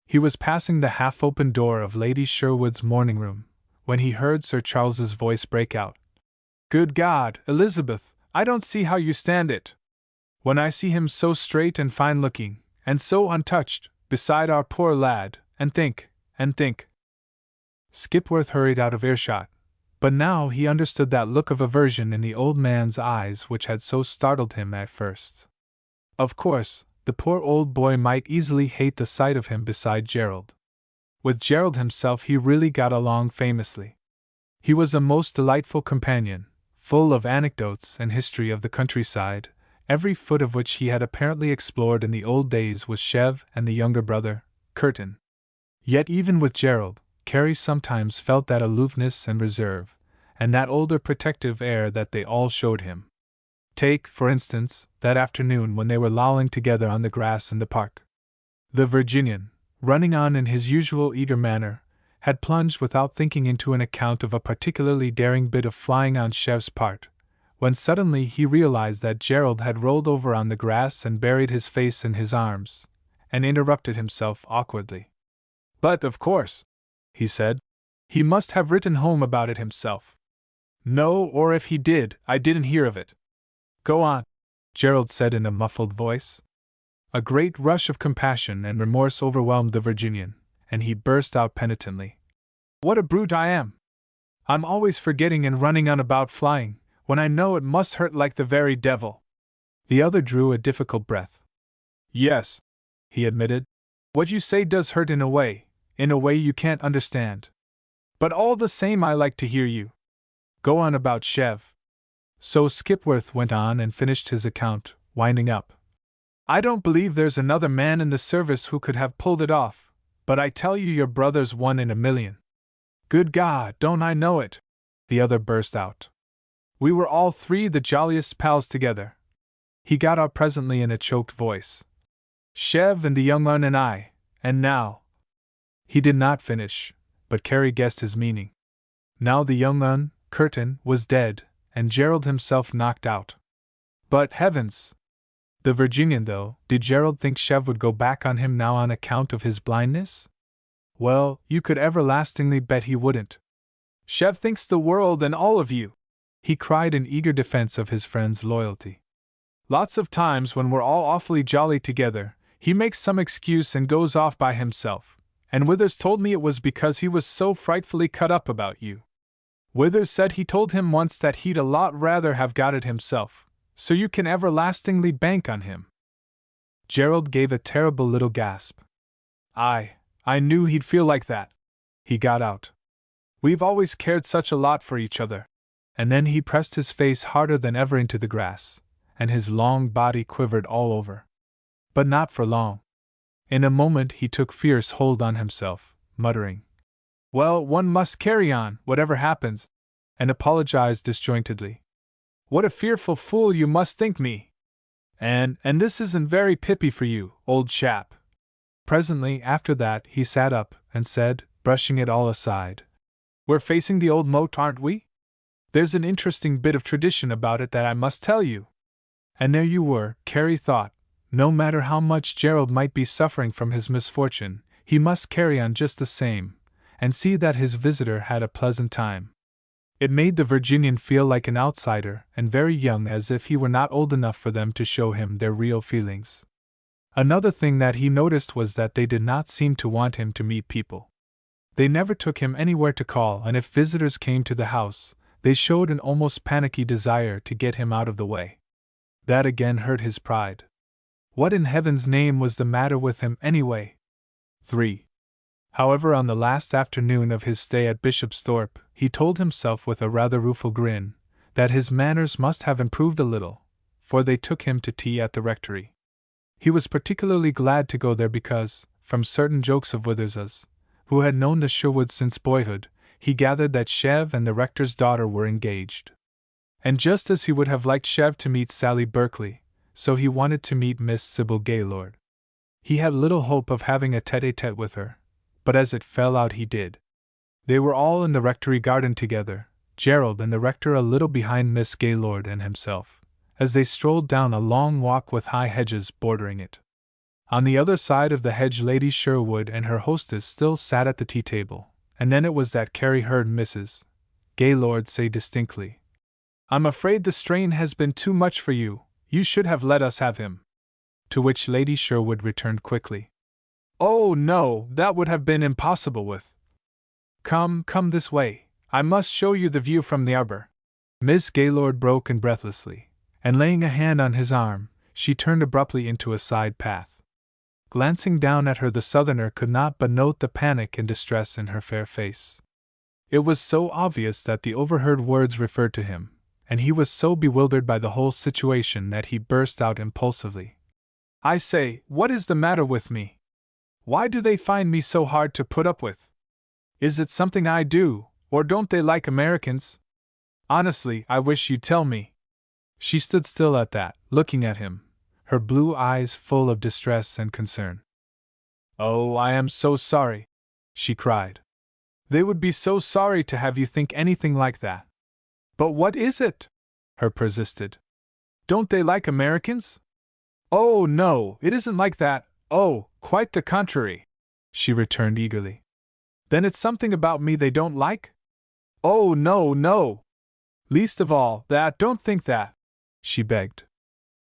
He was passing the half-open door of Lady Sherwood's morning room, when he heard Sir Charles's voice break out. "Good God, Elizabeth, I don't see how you stand it. When I see him so straight and fine-looking, and so untouched, beside our poor lad, and think. Skipworth hurried out of earshot, but now he understood that look of aversion in the old man's eyes which had so startled him at first. Of course, the poor old boy might easily hate the sight of him beside Gerald. With Gerald himself he really got along famously. He was a most delightful companion, full of anecdotes and history of the countryside, every foot of which he had apparently explored in the old days with Chev and the younger brother, Curtin. Yet even with Gerald, Carrie sometimes felt that aloofness and reserve, and that older protective air that they all showed him. Take, for instance, that afternoon when they were lolling together on the grass in the park. The Virginian, running on in his usual eager manner, had plunged without thinking into an account of a particularly daring bit of flying on Chev's part, when suddenly he realized that Gerald had rolled over on the grass and buried his face in his arms, and interrupted himself awkwardly. "But, of course," he said, "he must have written home about it himself." "No, or if he did, I didn't hear of it." "Go on," Gerald said in a muffled voice. A great rush of compassion and remorse overwhelmed the Virginian, and he burst out penitently. "What a brute I am! I'm always forgetting and running on about flying, when I know it must hurt like the very devil." The other drew a difficult breath. "Yes," he admitted, "what you say does hurt in a way you can't understand. But all the same I like to hear you. Go on about Chev." So Skipworth went on and finished his account, winding up. "I don't believe there's another man in the service who could have pulled it off, but I tell you your brother's one in a million." "Good God, don't I know it!" the other burst out. "We were all three the jolliest pals together," he got out presently in a choked voice. "Chev and the young un and I, and now—" He did not finish, but Carrie guessed his meaning. Now the young un, Curtin, was dead, and Gerald himself knocked out. But heavens! The Virginian, though, did Gerald think Chev would go back on him now on account of his blindness? Well, you could everlastingly bet he wouldn't. "Chev thinks the world and all of you," he cried in eager defense of his friend's loyalty. "Lots of times when we're all awfully jolly together, he makes some excuse and goes off by himself, and Withers told me it was because he was so frightfully cut up about you. Withers said he told him once that he'd a lot rather have got it himself, so you can everlastingly bank on him." Gerald gave a terrible little gasp. I knew he'd feel like that," he got out. "We've always cared such a lot for each other." And then he pressed his face harder than ever into the grass, and his long body quivered all over. But not for long. In a moment he took fierce hold on himself, muttering, "Well, one must carry on, whatever happens," and apologized disjointedly. "What a fearful fool you must think me! And this isn't very pippy for you, old chap." Presently after that he sat up and said, brushing it all aside, "We're facing the old moat, aren't we? There's an interesting bit of tradition about it that I must tell you." And there you were, Carrie thought. No matter how much Gerald might be suffering from his misfortune, he must carry on just the same, and see that his visitor had a pleasant time. It made the Virginian feel like an outsider and very young, as if he were not old enough for them to show him their real feelings. Another thing that he noticed was that they did not seem to want him to meet people. They never took him anywhere to call, and if visitors came to the house, they showed an almost panicky desire to get him out of the way. That again hurt his pride. What in heaven's name was the matter with him anyway? 3. However, on the last afternoon of his stay at Bishopsthorpe, he told himself with a rather rueful grin that his manners must have improved a little, for they took him to tea at the rectory. He was particularly glad to go there because, from certain jokes of Withers's, who had known the Sherwoods since boyhood, he gathered that Chev and the rector's daughter were engaged. And just as he would have liked Chev to meet Sally Berkeley, so he wanted to meet Miss Sybil Gaylord. He had little hope of having a tete-a-tete with her, but as it fell out he did. They were all in the rectory garden together, Gerald and the rector a little behind Miss Gaylord and himself, as they strolled down a long walk with high hedges bordering it. On the other side of the hedge Lady Sherwood and her hostess still sat at the tea-table, and then it was that Carrie heard Mrs. Gaylord say distinctly, "I'm afraid the strain has been too much for you. You should have let us have him." To which Lady Sherwood returned quickly, "Oh, no, that would have been impossible with. Come this way. I must show you the view from the arbor." Miss Gaylord broke in breathlessly, and laying a hand on his arm, she turned abruptly into a side path. Glancing down at her, the Southerner could not but note the panic and distress in her fair face. It was so obvious that the overheard words referred to him, and he was so bewildered by the whole situation that he burst out impulsively, "I say, what is the matter with me? Why do they find me so hard to put up with? Is it something I do, or don't they like Americans? Honestly, I wish you'd tell me." She stood still at that, looking at him, her blue eyes full of distress and concern. "Oh, I am so sorry," she cried. "They would be so sorry to have you think anything like that." "But what is it?" Her persisted. "Don't they like Americans?" "Oh, no, it isn't like that. Oh, quite the contrary," she returned eagerly. "Then it's something about me they don't like?" "Oh, no. Least of all that, don't think that," she begged.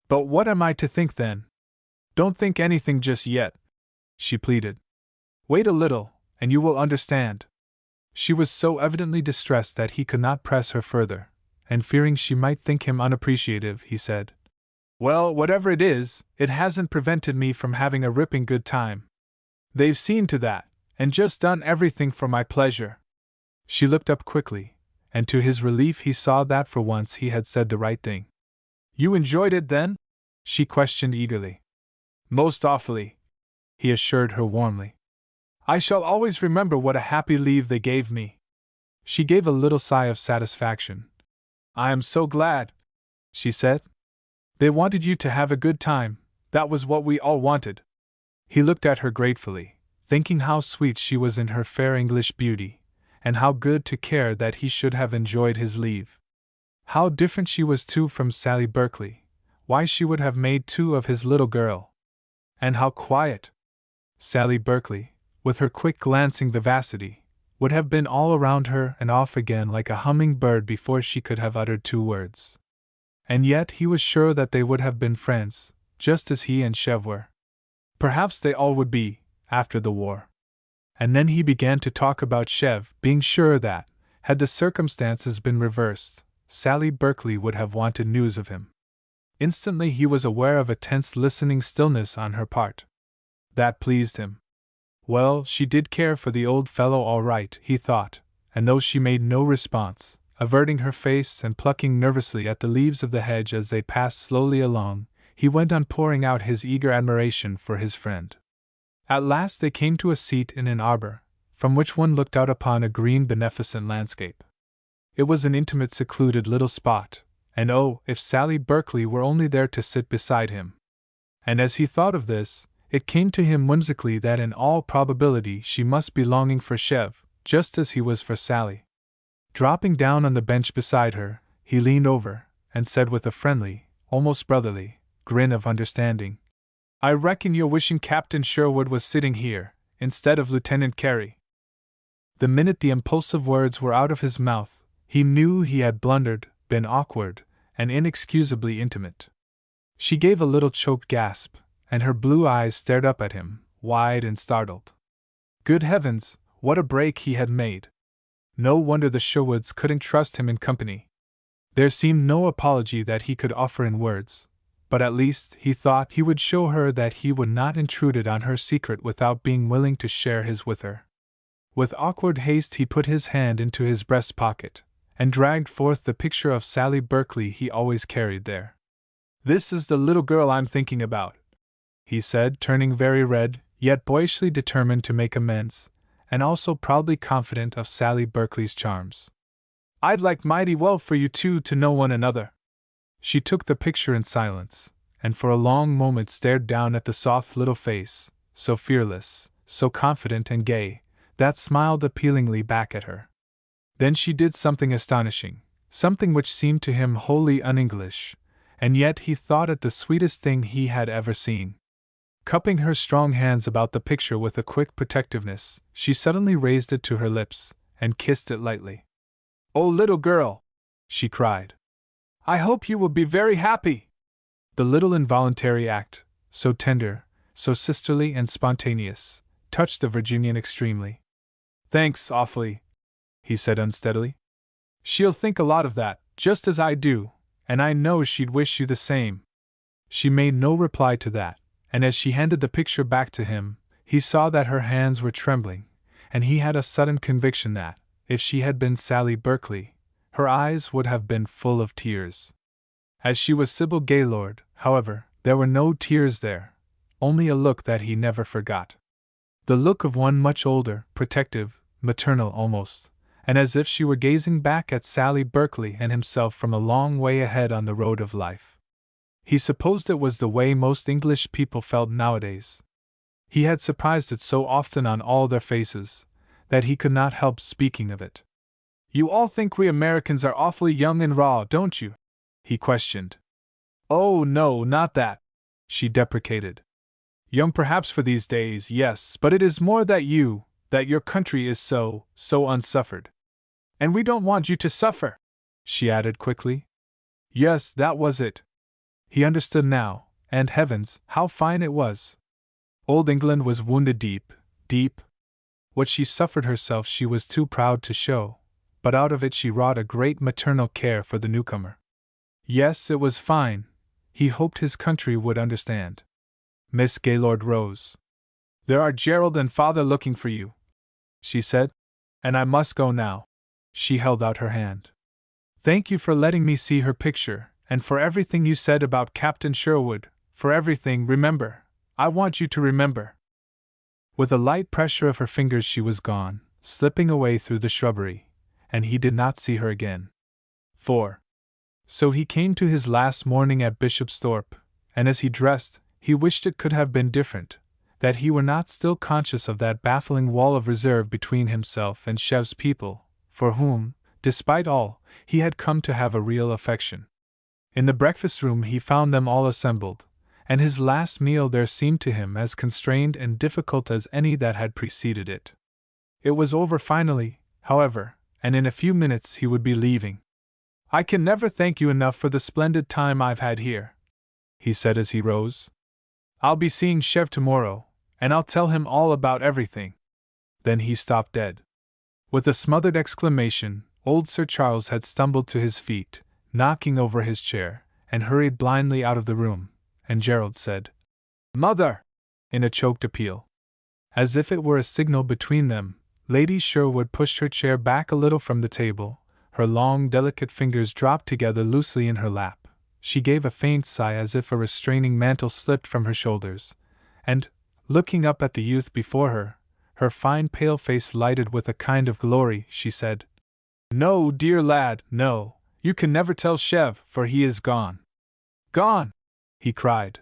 "But what am I to think then?" "Don't think anything just yet," she pleaded. "Wait a little, and you will understand." She was so evidently distressed that he could not press her further, and fearing she might think him unappreciative, he said, "Well, whatever it is, it hasn't prevented me from having a ripping good time. They've seen to that, and just done everything for my pleasure." She looked up quickly, and to his relief he saw that for once he had said the right thing. "You enjoyed it, then?" she questioned eagerly. "Most awfully," he assured her warmly. "I shall always remember what a happy leave they gave me." She gave a little sigh of satisfaction. "I am so glad," she said. "They wanted you to have a good time, that was what we all wanted." He looked at her gratefully, thinking how sweet she was in her fair English beauty, and how good to care that he should have enjoyed his leave. How different she was too from Sally Berkeley, why she would have made two of his little girl. And how quiet! Sally Berkeley, with her quick glancing vivacity, would have been all around her and off again like a humming bird before she could have uttered two words. And yet he was sure that they would have been friends, just as he and Chev were. Perhaps they all would be, after the war. And then he began to talk about Chev, being sure that, had the circumstances been reversed, Sally Berkeley would have wanted news of him. Instantly he was aware of a tense listening stillness on her part. That pleased him. Well, she did care for the old fellow all right, he thought, and though she made no response, averting her face and plucking nervously at the leaves of the hedge as they passed slowly along, he went on pouring out his eager admiration for his friend. At last they came to a seat in an arbor, from which one looked out upon a green beneficent landscape. It was an intimate secluded little spot, and oh, if Sally Berkeley were only there to sit beside him! And as he thought of this, it came to him whimsically that in all probability she must be longing for Chev, just as he was for Sally. Dropping down on the bench beside her, he leaned over, and said with a friendly, almost brotherly, grin of understanding, "I reckon you're wishing Captain Sherwood was sitting here, instead of Lieutenant Carey." The minute the impulsive words were out of his mouth, He knew he had blundered, been awkward, and inexcusably intimate. She gave a little choked gasp, and her blue eyes stared up at him, wide and startled. Good heavens, what a break he had made! No wonder the Sherwoods couldn't trust him in company. There seemed no apology that he could offer in words, but at least he thought he would show her that he would not intrude on her secret without being willing to share his with her. With awkward haste he put his hand into his breast pocket, and dragged forth the picture of Sally Berkeley he always carried there. "This is the little girl I'm thinking about," he said, turning very red, yet boyishly determined to make amends, and also proudly confident of Sally Berkeley's charms. "I'd like mighty well for you two to know one another." She took the picture in silence, and for a long moment stared down at the soft little face, so fearless, so confident and gay, that smiled appealingly back at her. Then she did something astonishing, something which seemed to him wholly un-English, and yet he thought it the sweetest thing he had ever seen. Cupping her strong hands about the picture with a quick protectiveness, she suddenly raised it to her lips, and kissed it lightly. "Oh, little girl!" she cried. "I hope you will be very happy!" The little involuntary act, so tender, so sisterly and spontaneous, touched the Virginian extremely. "Thanks, awfully," he said unsteadily. "She'll think a lot of that, just as I do, and I know she'd wish you the same." She made no reply to that, and as she handed the picture back to him, he saw that her hands were trembling, and he had a sudden conviction that, if she had been Sally Berkeley, her eyes would have been full of tears. As she was Sybil Gaylord, however, there were no tears there, only a look that he never forgot. The look of one much older, protective, maternal almost, and as if she were gazing back at Sally Berkeley and himself from a long way ahead on the road of life. He supposed it was the way most English people felt nowadays. He had surprised it so often on all their faces, that he could not help speaking of it. "You all think we Americans are awfully young and raw, don't you?" he questioned. "Oh, no, not that," she deprecated. "Young perhaps for these days, yes, but it is more that your country is so unsuffered. And we don't want you to suffer," she added quickly. Yes, that was it. He understood now, and heavens, how fine it was. Old England was wounded deep, deep. What she suffered herself she was too proud to show, but out of it she wrought a great maternal care for the newcomer. Yes, it was fine. He hoped his country would understand. Miss Gaylord rose. "There are Gerald and Father looking for you," she said, "and I must go now." She held out her hand. "Thank you for letting me see her picture, and for everything you said about Captain Sherwood, for everything, remember. I want you to remember." With a light pressure of her fingers she was gone, slipping away through the shrubbery, and he did not see her again. 4. So he came to his last morning at Bishopsthorpe, and as he dressed, he wished it could have been different, that he were not still conscious of that baffling wall of reserve between himself and Chev's people, for whom, despite all, he had come to have a real affection. In the breakfast room he found them all assembled, and his last meal there seemed to him as constrained and difficult as any that had preceded it. It was over finally, however, and in a few minutes he would be leaving. "I can never thank you enough for the splendid time I've had here," he said as he rose. "I'll be seeing Chev tomorrow, and I'll tell him all about everything." Then he stopped dead. With a smothered exclamation, old Sir Charles had stumbled to his feet, knocking over his chair, and hurried blindly out of the room, and Gerald said, "Mother!" in a choked appeal. As if it were a signal between them, Lady Sherwood pushed her chair back a little from the table, her long delicate fingers dropped together loosely in her lap, she gave a faint sigh as if a restraining mantle slipped from her shoulders, and, looking up at the youth before her, her fine pale face lighted with a kind of glory, she said, "No, dear lad, no, you can never tell Chev, for he is gone." "Gone!" he cried.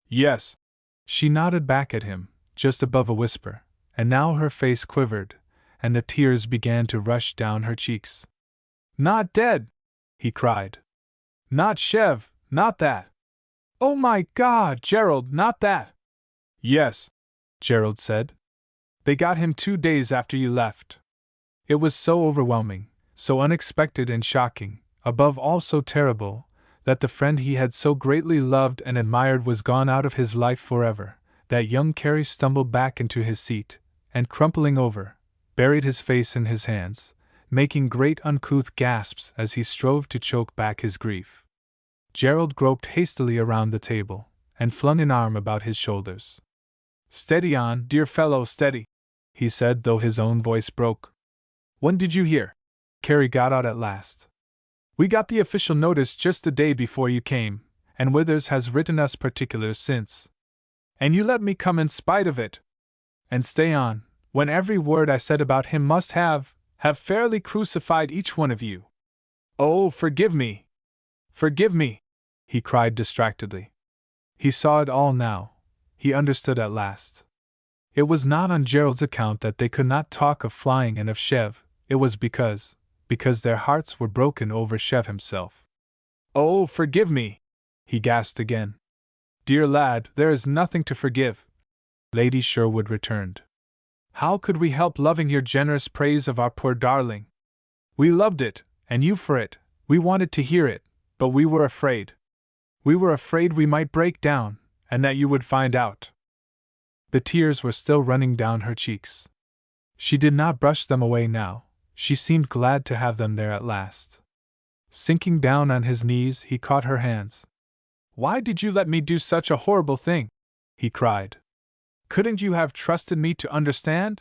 "Yes." She nodded back at him, just above a whisper, and now her face quivered, and the tears began to rush down her cheeks. "Not dead!" he cried. "Not Chev, not that! Oh my God, Gerald, not that!" "Yes," Gerald said. "They got him 2 days after you left. It was so overwhelming, so unexpected and shocking, above all so terrible, that the friend he had so greatly loved and admired was gone out of his life forever, that young Carey stumbled back into his seat, and crumpling over, buried his face in his hands, making great uncouth gasps as he strove to choke back his grief. Gerald groped hastily around the table, and flung an arm about his shoulders. "Steady on, dear fellow, steady," he said, though his own voice broke. "When did you hear?" Carey got out at last. "We got the official notice just the day before you came, and Withers has written us particulars since. And you let me come in spite of it. And stay on, when every word I said about him must have fairly crucified each one of you. Oh, forgive me! Forgive me!" he cried distractedly. He saw it all now. He understood at last. It was not on Gerald's account that they could not talk of flying and of Chev, it was because their hearts were broken over Chev himself. "Oh, forgive me!" he gasped again. "Dear lad, there is nothing to forgive," Lady Sherwood returned. "How could we help loving your generous praise of our poor darling? We loved it, and you for it, we wanted to hear it, but we were afraid. We were afraid we might break down, and that you would find out." The tears were still running down her cheeks. She did not brush them away now, she seemed glad to have them there at last. Sinking down on his knees, he caught her hands. "Why did you let me do such a horrible thing?" he cried. "Couldn't you have trusted me to understand?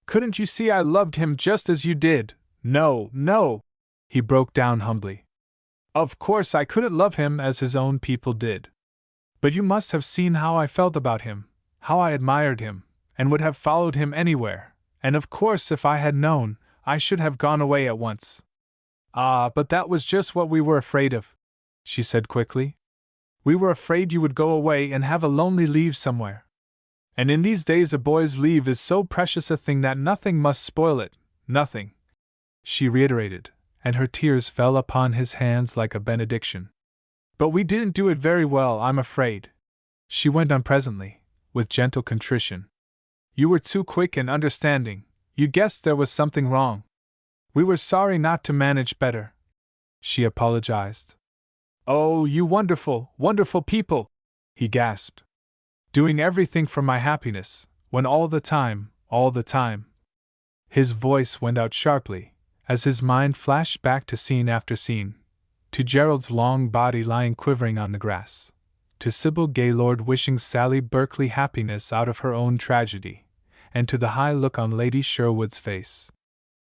Couldn't you see I loved him just as you did?" "No, no!" he broke down humbly. "Of course I couldn't love him as his own people did. But you must have seen how I felt about him, how I admired him, and would have followed him anywhere, and of course if I had known, I should have gone away at once." "Ah, but that was just what we were afraid of," she said quickly. "We were afraid you would go away and have a lonely leave somewhere. And in these days a boy's leave is so precious a thing that nothing must spoil it, nothing," she reiterated, and her tears fell upon his hands like a benediction. "But we didn't do it very well, I'm afraid," she went on presently, with gentle contrition. "You were too quick and understanding, you guessed there was something wrong. We were sorry not to manage better," she apologized. "Oh, you wonderful, wonderful people!" he gasped. "Doing everything for my happiness, when all the time. His voice went out sharply, as his mind flashed back to scene after scene, to Gerald's long body lying quivering on the grass, to Sybil Gaylord wishing Sally Berkeley happiness out of her own tragedy, and to the high look on Lady Sherwood's face.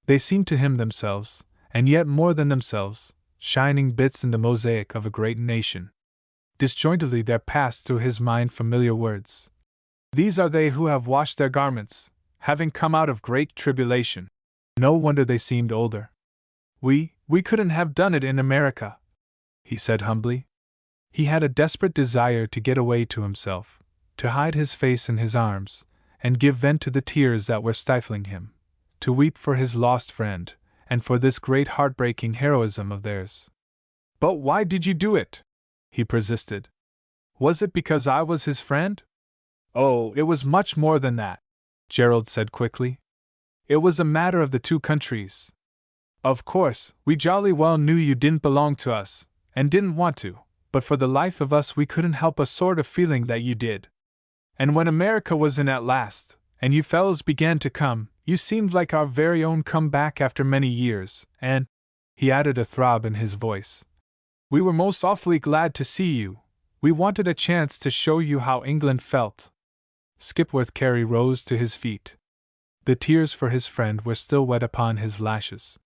They seemed to him themselves, and yet more than themselves, shining bits in the mosaic of a great nation. Disjointedly there passed through his mind familiar words. "These are they who have washed their garments, having come out of great tribulation." No wonder they seemed older. We couldn't have done it in America," he said humbly. He had a desperate desire to get away to himself, to hide his face in his arms, and give vent to the tears that were stifling him, to weep for his lost friend, and for this great heartbreaking heroism of theirs. "But why did you do it?" he persisted. "Was it because I was his friend?" "Oh, it was much more than that," Gerald said quickly. "It was a matter of the two countries. Of course, we jolly well knew you didn't belong to us, and didn't want to, but for the life of us we couldn't help a sort of feeling that you did. And when America was in at last, and you fellows began to come, you seemed like our very own come back after many years, and," he added, a throb in his voice, "we were most awfully glad to see you. We wanted a chance to show you how England felt." Skipworth Carey rose to his feet. The tears for his friend were still wet upon his lashes.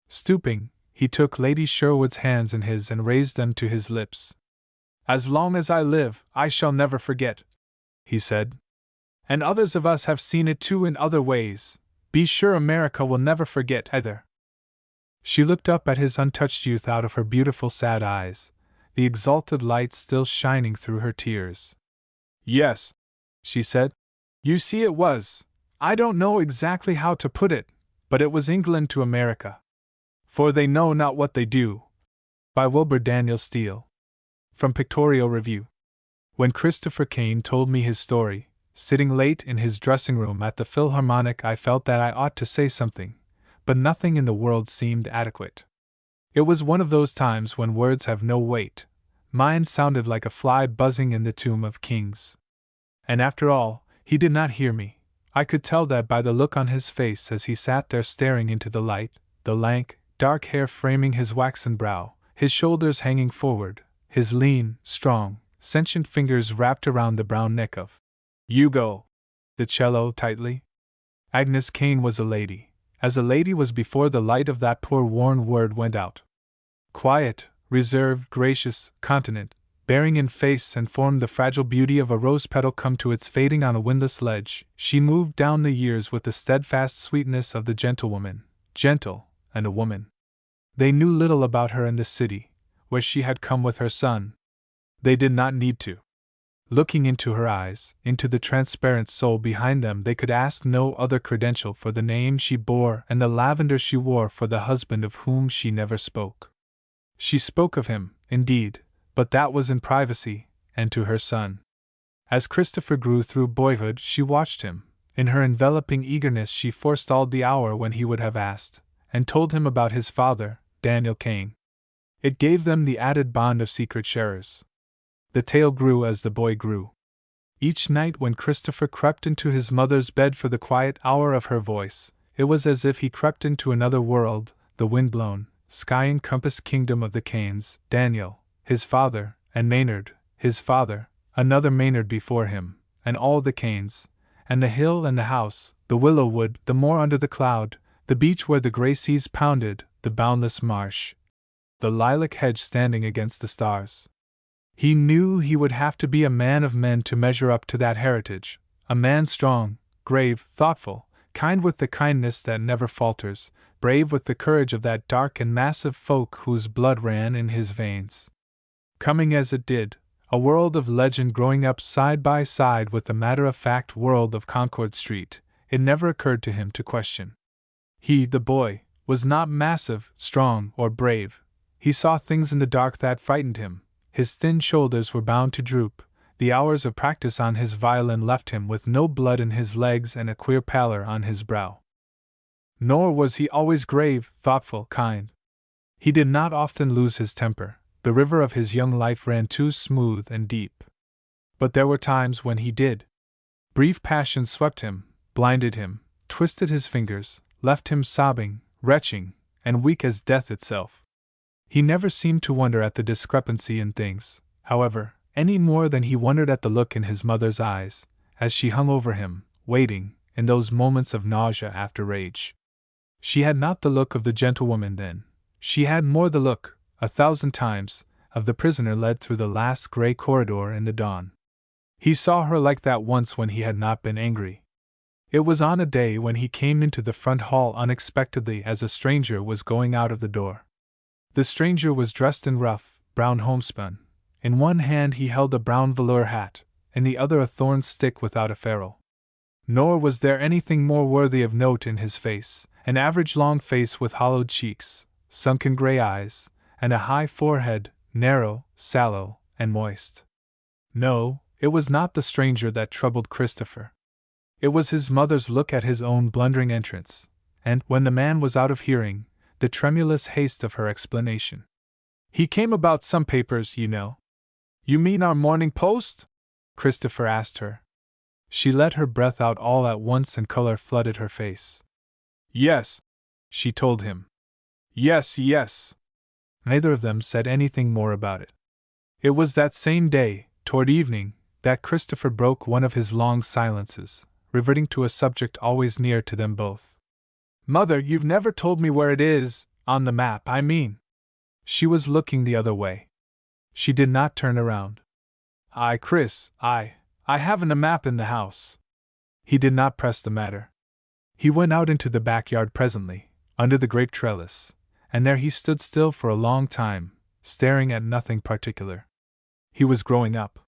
Stooping, he took Lady Sherwood's hands in his and raised them to his lips. "As long as I live, I shall never forget," he said. "And others of us have seen it too in other ways. Be sure America will never forget either." She looked up at his untouched youth out of her beautiful sad eyes, the exalted light still shining through her tears. "Yes," she said. "You see it was, I don't know exactly how to put it, but it was England to America. For they know not what they do." By Wilbur Daniel Steele. From Pictorial Review. When Christopher Kane told me his story, sitting late in his dressing room at the Philharmonic, I felt that I ought to say something, but nothing in the world seemed adequate. It was one of those times when words have no weight. Mine sounded like a fly buzzing in the tomb of kings. And after all, he did not hear me. I could tell that by the look on his face as he sat there staring into the light, the lank, dark hair framing his waxen brow, his shoulders hanging forward, his lean, strong, sentient fingers wrapped around the brown neck of Hugo, the cello tightly. Agnes Kane was a lady, as a lady was before the light of that poor worn word went out. Quiet, reserved, gracious, continent, bearing in face and form the fragile beauty of a rose petal come to its fading on a windless ledge, she moved down the years with the steadfast sweetness of the gentlewoman, gentle, and a woman. They knew little about her in the city, where she had come with her son. They did not need to. Looking into her eyes, into the transparent soul behind them, they could ask no other credential for the name she bore and the lavender she wore for the husband of whom she never spoke. She spoke of him, indeed, but that was in privacy, and to her son. As Christopher grew through boyhood, she watched him. In her enveloping eagerness, she forestalled the hour when he would have asked, and told him about his father, Daniel Kane. It gave them the added bond of secret sharers. The tale grew as the boy grew. Each night when Christopher crept into his mother's bed for the quiet hour of her voice, it was as if he crept into another world, the wind-blown, sky-encompassed kingdom of the Kanes, Daniel, his father, and Maynard, his father, another Maynard before him, and all the Kanes, and the hill and the house, the willow wood, the moor under the cloud, the beach where the grey seas pounded, the boundless marsh, the lilac hedge standing against the stars. He knew he would have to be a man of men to measure up to that heritage, a man strong, grave, thoughtful, kind with the kindness that never falters, brave with the courage of that dark and massive folk whose blood ran in his veins. Coming as it did, a world of legend growing up side by side with the matter-of-fact world of Concord Street, it never occurred to him to question. He, the boy, was not massive, strong, or brave. He saw things in the dark that frightened him. His thin shoulders were bound to droop, the hours of practice on his violin left him with no blood in his legs and a queer pallor on his brow. Nor was he always grave, thoughtful, kind. He did not often lose his temper, the river of his young life ran too smooth and deep. But there were times when he did. Brief passions swept him, blinded him, twisted his fingers, left him sobbing, retching, and weak as death itself. He never seemed to wonder at the discrepancy in things, however, any more than he wondered at the look in his mother's eyes, as she hung over him, waiting, in those moments of nausea after rage. She had not the look of the gentlewoman then. She had more the look, 1,000 times, of the prisoner led through the last grey corridor in the dawn. He saw her like that once when he had not been angry. It was on a day when he came into the front hall unexpectedly as a stranger was going out of the door. The stranger was dressed in rough, brown homespun. In one hand he held a brown velour hat, in the other a thorn stick without a ferrule. Nor was there anything more worthy of note in his face, an average long face with hollowed cheeks, sunken grey eyes, and a high forehead, narrow, sallow, and moist. No, it was not the stranger that troubled Christopher. It was his mother's look at his own blundering entrance, and, when the man was out of hearing, the tremulous haste of her explanation. "He came about some papers, you know." "You mean our Morning Post?" Christopher asked her. She let her breath out all at once and color flooded her face. "Yes," she told him. "Yes, yes." Neither of them said anything more about it. It was that same day, toward evening, that Christopher broke one of his long silences, reverting to a subject always near to them both. "Mother, you've never told me where it is, on the map, I mean." She was looking the other way. She did not turn around. Chris, I haven't a map in the house." He did not press the matter. He went out into the backyard presently, under the grape trellis, and there he stood still for a long time, staring at nothing particular. He was growing up.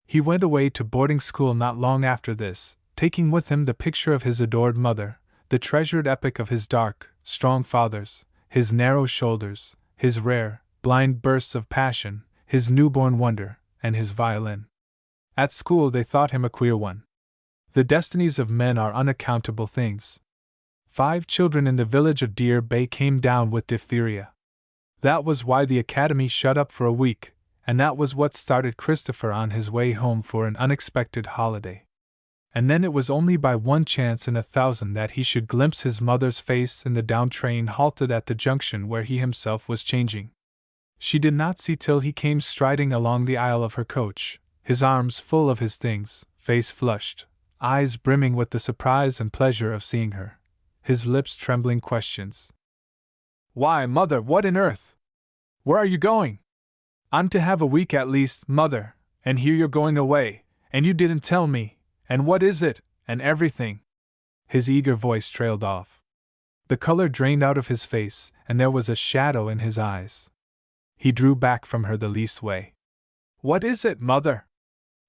He went away to boarding school not long after this, taking with him the picture of his adored mother, the treasured epic of his dark, strong fathers, his narrow shoulders, his rare, blind bursts of passion, his newborn wonder, and his violin. At school they thought him a queer one. The destinies of men are unaccountable things. 5 children in the village of Deer Bay came down with diphtheria. That was why the academy shut up for a week, and that was what started Christopher on his way home for an unexpected holiday. And then it was only by one chance in 1,000 that he should glimpse his mother's face in the down train halted at the junction where he himself was changing. She did not see till he came striding along the aisle of her coach, his arms full of his things, face flushed, eyes brimming with the surprise and pleasure of seeing her, his lips trembling questions. "Why, Mother, what on earth? Where are you going?" "I'm to have a week at least, Mother, and here you're going away, and you didn't tell me, and what is it, and everything?" His eager voice trailed off. The color drained out of his face, and there was a shadow in his eyes. He drew back from her the least way. "What is it, Mother?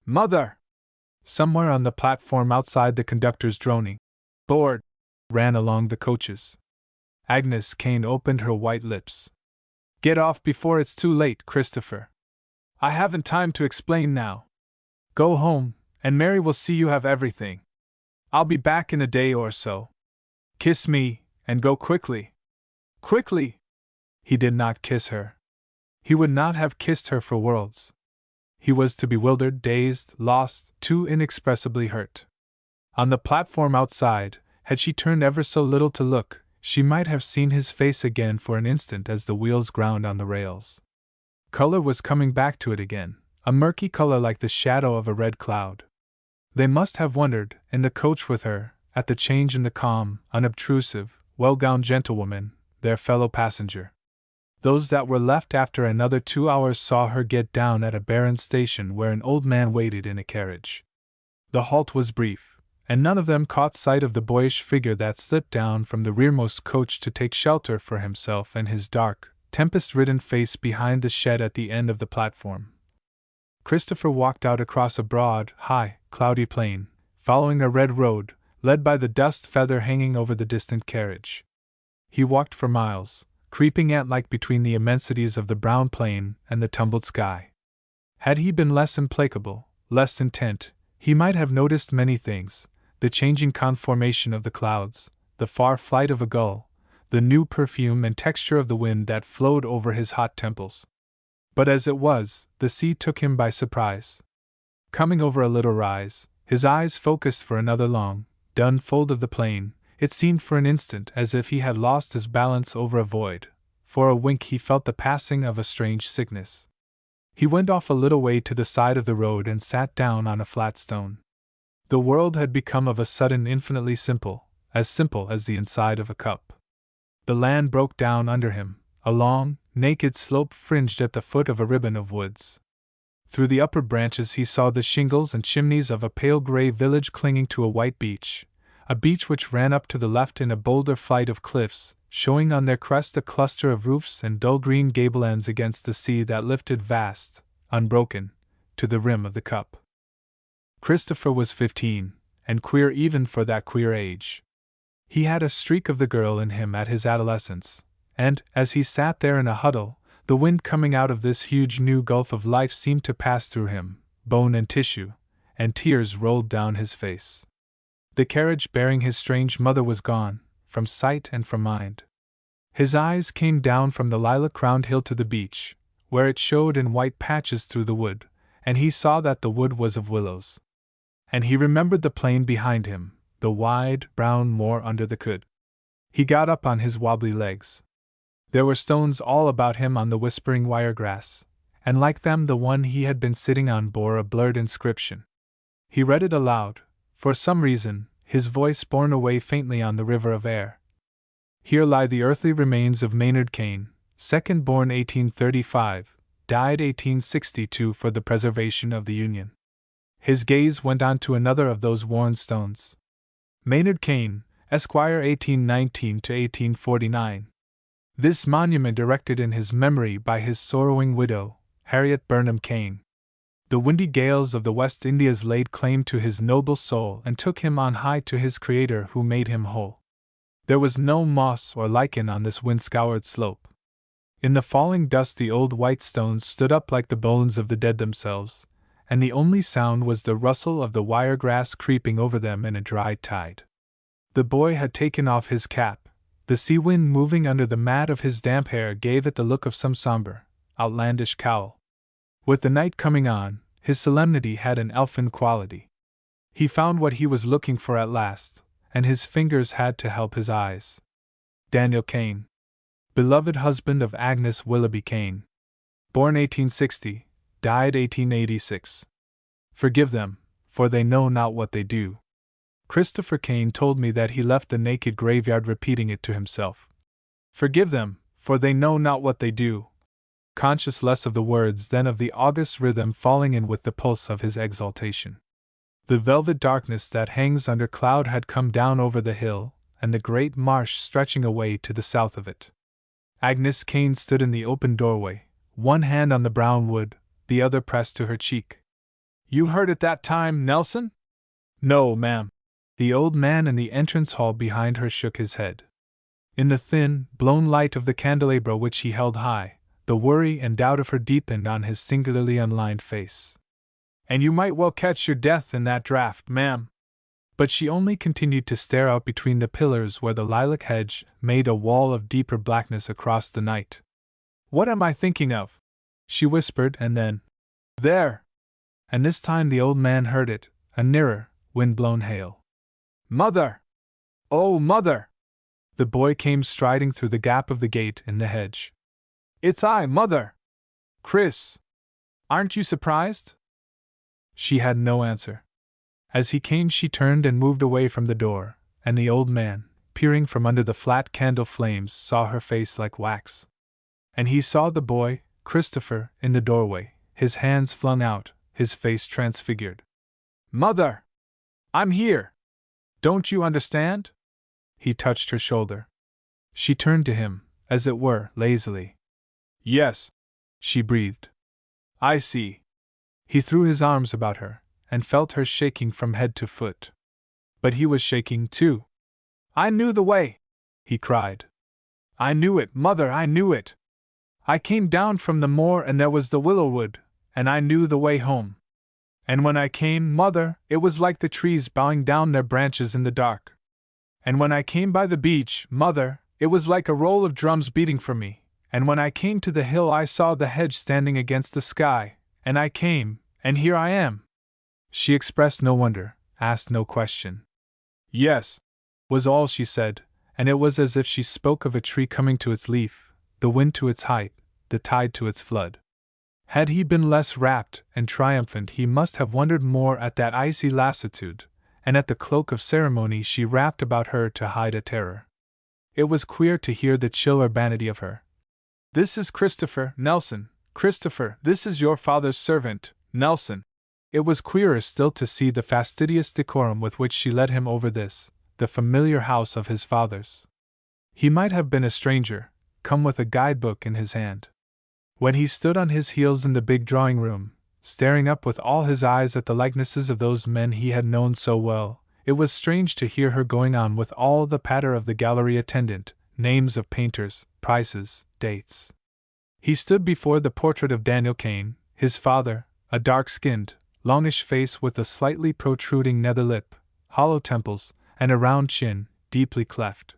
Mother!" Somewhere on the platform outside the conductor's droning board ran along the coaches. Agnes Kane opened her white lips. "Get off before it's too late, Christopher. I haven't time to explain now. Go home, and Mary will see you have everything. I'll be back in a day or so. Kiss me, and go quickly. Quickly!" He did not kiss her. He would not have kissed her for worlds. He was too bewildered, dazed, lost, too inexpressibly hurt. On the platform outside, had she turned ever so little to look, she might have seen his face again for an instant as the wheels ground on the rails. Color was coming back to it again, a murky color like the shadow of a red cloud. They must have wondered, in the coach with her, at the change in the calm, unobtrusive, well-gowned gentlewoman, their fellow passenger. Those that were left after another 2 hours saw her get down at a barren station where an old man waited in a carriage. The halt was brief, and none of them caught sight of the boyish figure that slipped down from the rearmost coach to take shelter for himself and his dark, tempest-ridden face behind the shed at the end of the platform. Christopher walked out across a broad, high, cloudy plain, following a red road, led by the dust feather hanging over the distant carriage. He walked for miles, creeping ant-like between the immensities of the brown plain and the tumbled sky. Had he been less implacable, less intent, he might have noticed many things: the changing conformation of the clouds, the far flight of a gull, the new perfume and texture of the wind that flowed over his hot temples. But as it was, the sea took him by surprise. Coming over a little rise, his eyes focused for another long, dun fold of the plain, it seemed for an instant as if he had lost his balance over a void. For a wink he felt the passing of a strange sickness. He went off a little way to the side of the road and sat down on a flat stone. The world had become of a sudden infinitely simple as the inside of a cup. The land broke down under him, a long, naked slope fringed at the foot of a ribbon of woods. Through the upper branches he saw the shingles and chimneys of a pale gray village clinging to a white beach, a beach which ran up to the left in a bolder flight of cliffs, showing on their crest a cluster of roofs and dull green gable ends against the sea that lifted vast, unbroken, to the rim of the cup. Christopher was 15, and queer even for that queer age. He had a streak of the girl in him at his adolescence, and, as he sat there in a huddle, the wind coming out of this huge new gulf of life seemed to pass through him, bone and tissue, and tears rolled down his face. The carriage bearing his strange mother was gone, from sight and from mind. His eyes came down from the lilac-crowned hill to the beach, where it showed in white patches through the wood, and he saw that the wood was of willows. And he remembered the plain behind him, the wide, brown moor under the could. He got up on his wobbly legs. There were stones all about him on the whispering wiregrass, and like them the one he had been sitting on bore a blurred inscription. He read it aloud, for some reason, his voice borne away faintly on the river of air. Here lie the earthly remains of Maynard Kane, second born 1835, died 1862 for the preservation of the Union. His gaze went on to another of those worn stones. Maynard Kane, Esquire 1819 to 1849. This monument erected in his memory by his sorrowing widow, Harriet Burnham Kane. The windy gales of the West Indies laid claim to his noble soul and took him on high to his Creator who made him whole. There was no moss or lichen on this wind-scoured slope. In the falling dust the old white stones stood up like the bones of the dead themselves, and the only sound was the rustle of the wiregrass creeping over them in a dry tide. The boy had taken off his cap. The sea wind moving under the mat of his damp hair gave it the look of some somber, outlandish cowl. With the night coming on, his solemnity had an elfin quality. He found what he was looking for at last, and his fingers had to help his eyes. Daniel Kane. Beloved husband of Agnes Willoughby Kane. Born 1860, died 1886. Forgive them, for they know not what they do. Christopher Kane told me that he left the naked graveyard repeating it to himself. Forgive them, for they know not what they do, conscious less of the words than of the august rhythm falling in with the pulse of his exaltation. The velvet darkness that hangs under cloud had come down over the hill, and the great marsh stretching away to the south of it. Agnes Kane stood in the open doorway, one hand on the brown wood, the other pressed to her cheek. You heard it that time, Nelson? No, ma'am. The old man in the entrance hall behind her shook his head. In the thin, blown light of the candelabra which he held high, the worry and doubt of her deepened on his singularly unlined face. And you might well catch your death in that draught, ma'am. But she only continued to stare out between the pillars where the lilac hedge made a wall of deeper blackness across the night. What am I thinking of? She whispered, and then, there! And this time the old man heard it, a nearer, wind-blown hail. Mother! Oh, mother! The boy came striding through the gap of the gate in the hedge. It's I, mother! Chris! Aren't you surprised? She had no answer. As he came, she turned and moved away from the door, and the old man, peering from under the flat candle flames, saw her face like wax. And he saw the boy, Christopher, in the doorway, his hands flung out, his face transfigured. Mother! I'm here! Don't you understand? He touched her shoulder. She turned to him, as it were, lazily. Yes, she breathed. I see. He threw his arms about her, and felt her shaking from head to foot. But he was shaking too. I knew the way, he cried. I knew it, mother, I knew it. I came down from the moor and there was the willow wood, and I knew the way home. And when I came, mother, it was like the trees bowing down their branches in the dark. And when I came by the beach, mother, it was like a roll of drums beating for me. And when I came to the hill, I saw the hedge standing against the sky, and I came, and here I am. She expressed no wonder, asked no question. Yes, was all she said, and it was as if she spoke of a tree coming to its leaf, the wind to its height, the tide to its flood. Had he been less rapt and triumphant, he must have wondered more at that icy lassitude, and at the cloak of ceremony she wrapped about her to hide a terror. It was queer to hear the chill urbanity of her. This is Christopher, Nelson. Christopher, this is your father's servant, Nelson. It was queerer still to see the fastidious decorum with which she led him over this, the familiar house of his fathers. He might have been a stranger, come with a guidebook in his hand. When he stood on his heels in the big drawing-room, staring up with all his eyes at the likenesses of those men he had known so well, it was strange to hear her going on with all the patter of the gallery attendant, names of painters, prices, dates. He stood before the portrait of Daniel Kane, his father, a dark-skinned, longish face with a slightly protruding nether lip, hollow temples, and a round chin, deeply cleft.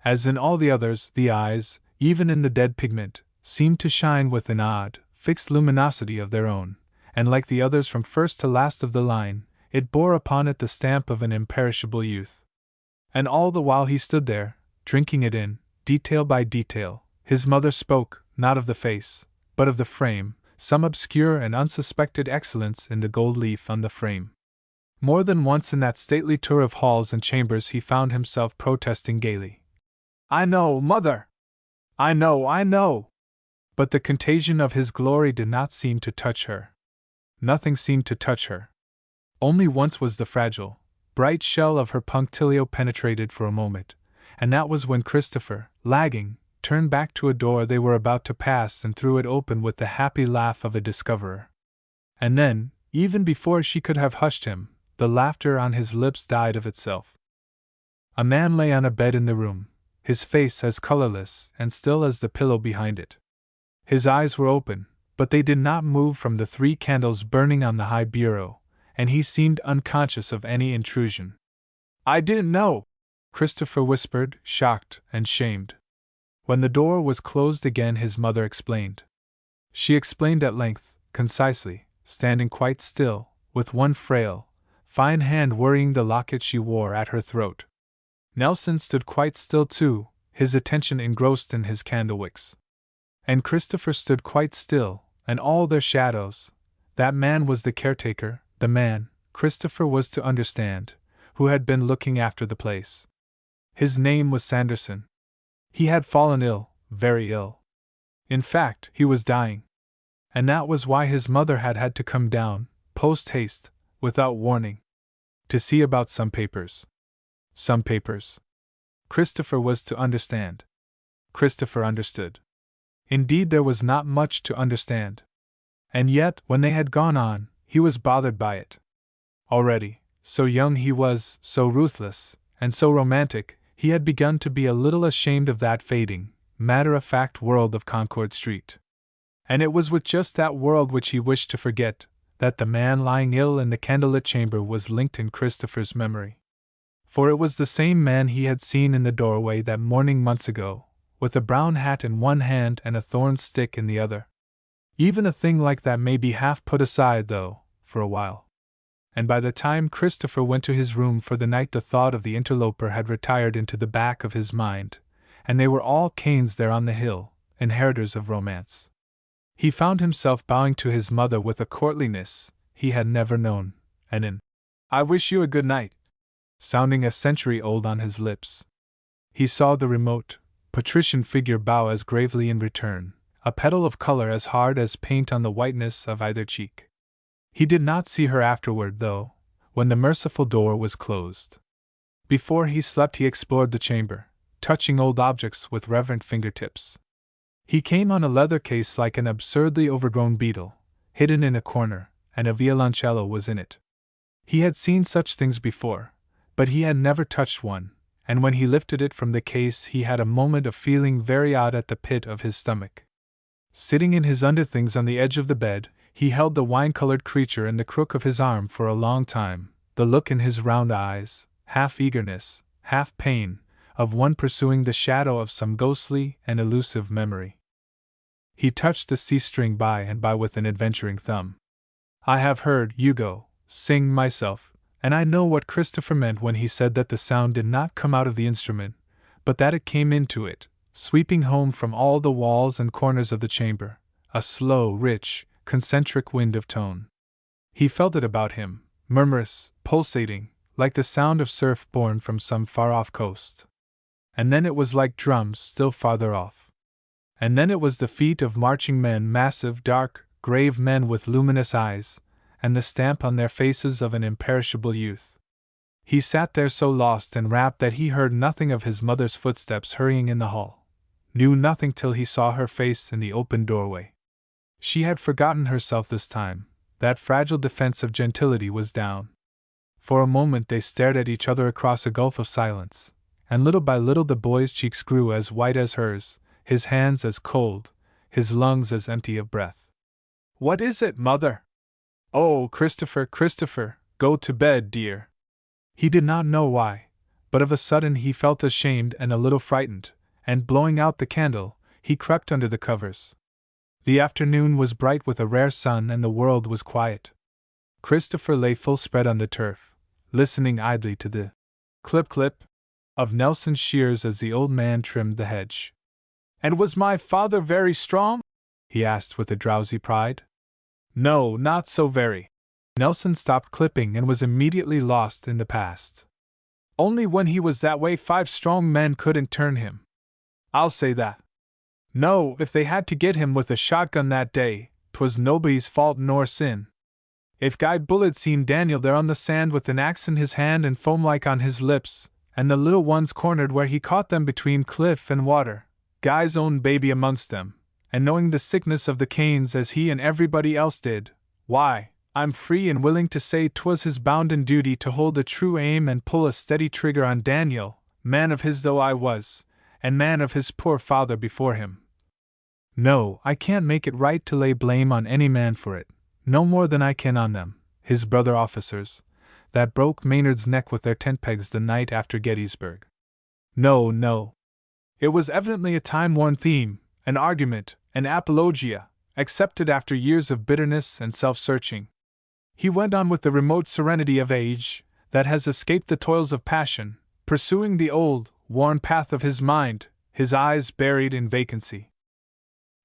As in all the others, the eyes, even in the dead pigment, seemed to shine with an odd, fixed luminosity of their own, and like the others from first to last of the line, it bore upon it the stamp of an imperishable youth. And all the while he stood there, drinking it in, detail by detail, his mother spoke, not of the face, but of the frame, some obscure and unsuspected excellence in the gold leaf on the frame. More than once in that stately tour of halls and chambers he found himself protesting gaily. I know, mother! I know! But the contagion of his glory did not seem to touch her. Nothing seemed to touch her. Only once was the fragile, bright shell of her punctilio penetrated for a moment, and that was when Christopher, lagging, turned back to a door they were about to pass and threw it open with the happy laugh of a discoverer. And then, even before she could have hushed him, the laughter on his lips died of itself. A man lay on a bed in the room, his face as colorless and still as the pillow behind it. His eyes were open, but they did not move from the 3 candles burning on the high bureau, and he seemed unconscious of any intrusion. I didn't know, Christopher whispered, shocked and shamed. When the door was closed again, his mother explained. She explained at length, concisely, standing quite still, with one frail, fine hand worrying the locket she wore at her throat. Nelson stood quite still too, his attention engrossed in his candle wicks. And Christopher stood quite still, and all their shadows. That man was the caretaker, the man, Christopher was to understand, who had been looking after the place. His name was Sanderson. He had fallen ill, very ill. In fact, he was dying. And that was why his mother had had to come down, post-haste, without warning, to see about some papers. Some papers. Christopher was to understand. Christopher understood. Indeed, there was not much to understand. And yet, when they had gone on, he was bothered by it. Already, so young he was, so ruthless, and so romantic, he had begun to be a little ashamed of that fading, matter-of-fact world of Concord Street. And it was with just that world which he wished to forget, that the man lying ill in the candlelit chamber was linked in Christopher's memory. For it was the same man he had seen in the doorway that morning months ago, with a brown hat in one hand and a thorn stick in the other. Even a thing like that may be half put aside, though, for a while. And by the time Christopher went to his room for the night, the thought of the interloper had retired into the back of his mind, and they were all Cains there on the hill, inheritors of romance. He found himself bowing to his mother with a courtliness he had never known, and an "I wish you a good night," sounding a century old on his lips. He saw the remote, patrician figure bow as gravely in return, a petal of color as hard as paint on the whiteness of either cheek. He did not see her afterward, though, when the merciful door was closed. Before he slept, he explored the chamber, touching old objects with reverent fingertips. He came on a leather case like an absurdly overgrown beetle, hidden in a corner, and a violoncello was in it. He had seen such things before, but he had never touched one, and when he lifted it from the case he had a moment of feeling very odd at the pit of his stomach. Sitting in his underthings on the edge of the bed, he held the wine-colored creature in the crook of his arm for a long time, the look in his round eyes, half eagerness, half pain, of one pursuing the shadow of some ghostly and elusive memory. He touched the C-string by and by with an adventuring thumb. I have heard Hugo sing myself, and I know what Christopher meant when he said that the sound did not come out of the instrument, but that it came into it, sweeping home from all the walls and corners of the chamber, a slow, rich, concentric wind of tone. He felt it about him, murmurous, pulsating, like the sound of surf borne from some far-off coast. And then it was like drums still farther off. And then it was the feet of marching men, massive, dark, grave men with luminous eyes, and the stamp on their faces of an imperishable youth. He sat there so lost and rapt that he heard nothing of his mother's footsteps hurrying in the hall, knew nothing till he saw her face in the open doorway. She had forgotten herself this time, that fragile defense of gentility was down. For a moment they stared at each other across a gulf of silence, and little by little the boy's cheeks grew as white as hers, his hands as cold, his lungs as empty of breath. "What is it, mother?" "Oh, Christopher, Christopher, go to bed, dear." He did not know why, but of a sudden he felt ashamed and a little frightened, and blowing out the candle, he crept under the covers. The afternoon was bright with a rare sun and the world was quiet. Christopher lay full spread on the turf, listening idly to the clip-clip of Nelson's shears as the old man trimmed the hedge. "And was my father very strong?" he asked with a drowsy pride. "No, not so very." Nelson stopped clipping and was immediately lost in the past. "Only when he was that way 5 strong men couldn't turn him. I'll say that. No, if they had to get him with a shotgun that day, 'twas nobody's fault nor sin. If Guy Bullard'd seen Daniel there on the sand with an axe in his hand and foam like on his lips, and the little ones cornered where he caught them between cliff and water, Guy's own baby amongst them, and knowing the sickness of the Cains as he and everybody else did, why, I'm free and willing to say 'twas his bounden duty to hold a true aim and pull a steady trigger on Daniel, man of his though I was, and man of his poor father before him. No, I can't make it right to lay blame on any man for it, no more than I can on them, his brother officers, that broke Maynard's neck with their tent pegs the night after Gettysburg. No, no. It was evidently a time-worn theme, an argument, an apologia, accepted after years of bitterness and self-searching. He went on with the remote serenity of age that has escaped the toils of passion, pursuing the old, worn path of his mind, his eyes buried in vacancy.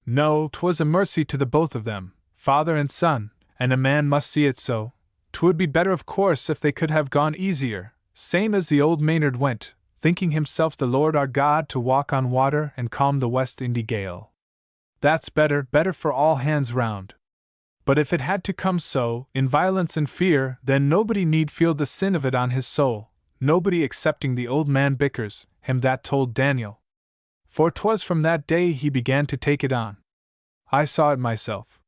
No, 'twas a mercy to the both of them, father and son, and a man must see it so. 'Twould be better, of course, if they could have gone easier, same as the old Maynard went, thinking himself the Lord our God to walk on water and calm the West Indy gale. That's better for all hands round. But if it had to come so, in violence and fear, then nobody need feel the sin of it on his soul, nobody excepting the old man Bickers, him that told Daniel. For 'twas from that day he began to take it on. I saw it myself.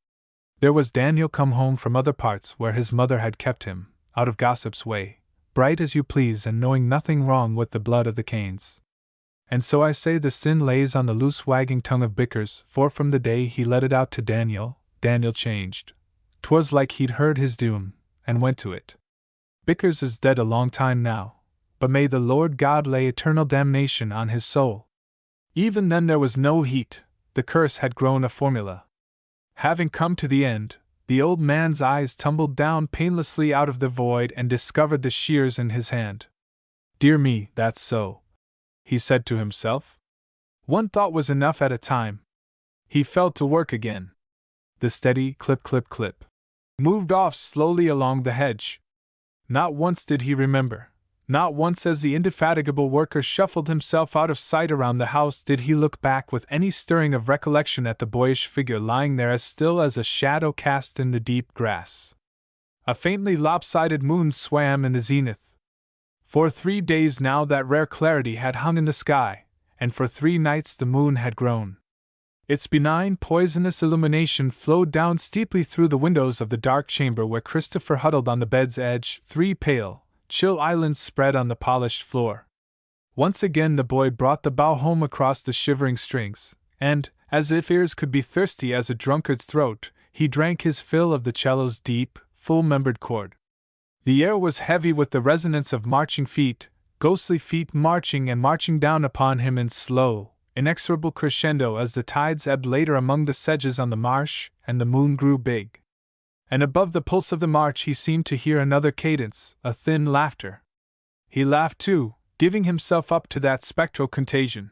There was Daniel come home from other parts where his mother had kept him, out of gossip's way, bright as you please and knowing nothing wrong with the blood of the Cains. And so I say the sin lays on the loose wagging tongue of Bickers, for from the day he let it out to Daniel, Daniel changed. 'Twas like he'd heard his doom, and went to it. Bickers is dead a long time now, but may the Lord God lay eternal damnation on his soul. Even then there was no heat, the curse had grown a formula. Having come to the end, the old man's eyes tumbled down painlessly out of the void and discovered the shears in his hand. Dear me, that's so, he said to himself. One thought was enough at a time. He fell to work again. The steady clip clip clip moved off slowly along the hedge. Not once did he remember, not once as the indefatigable worker shuffled himself out of sight around the house did he look back with any stirring of recollection at the boyish figure lying there as still as a shadow cast in the deep grass. A faintly lopsided moon swam in the zenith. For 3 days now that rare clarity had hung in the sky, and for 3 nights the moon had grown. Its benign, poisonous illumination flowed down steeply through the windows of the dark chamber where Christopher huddled on the bed's edge, 3 pale, chill islands spread on the polished floor. Once again the boy brought the bow home across the shivering strings, and, as if ears could be thirsty as a drunkard's throat, he drank his fill of the cello's deep, full-membered chord. The air was heavy with the resonance of marching feet, ghostly feet marching and marching down upon him in slow, inexorable crescendo as the tides ebbed later among the sedges on the marsh, and the moon grew big. And above the pulse of the march he seemed to hear another cadence, a thin laughter. He laughed too, giving himself up to that spectral contagion.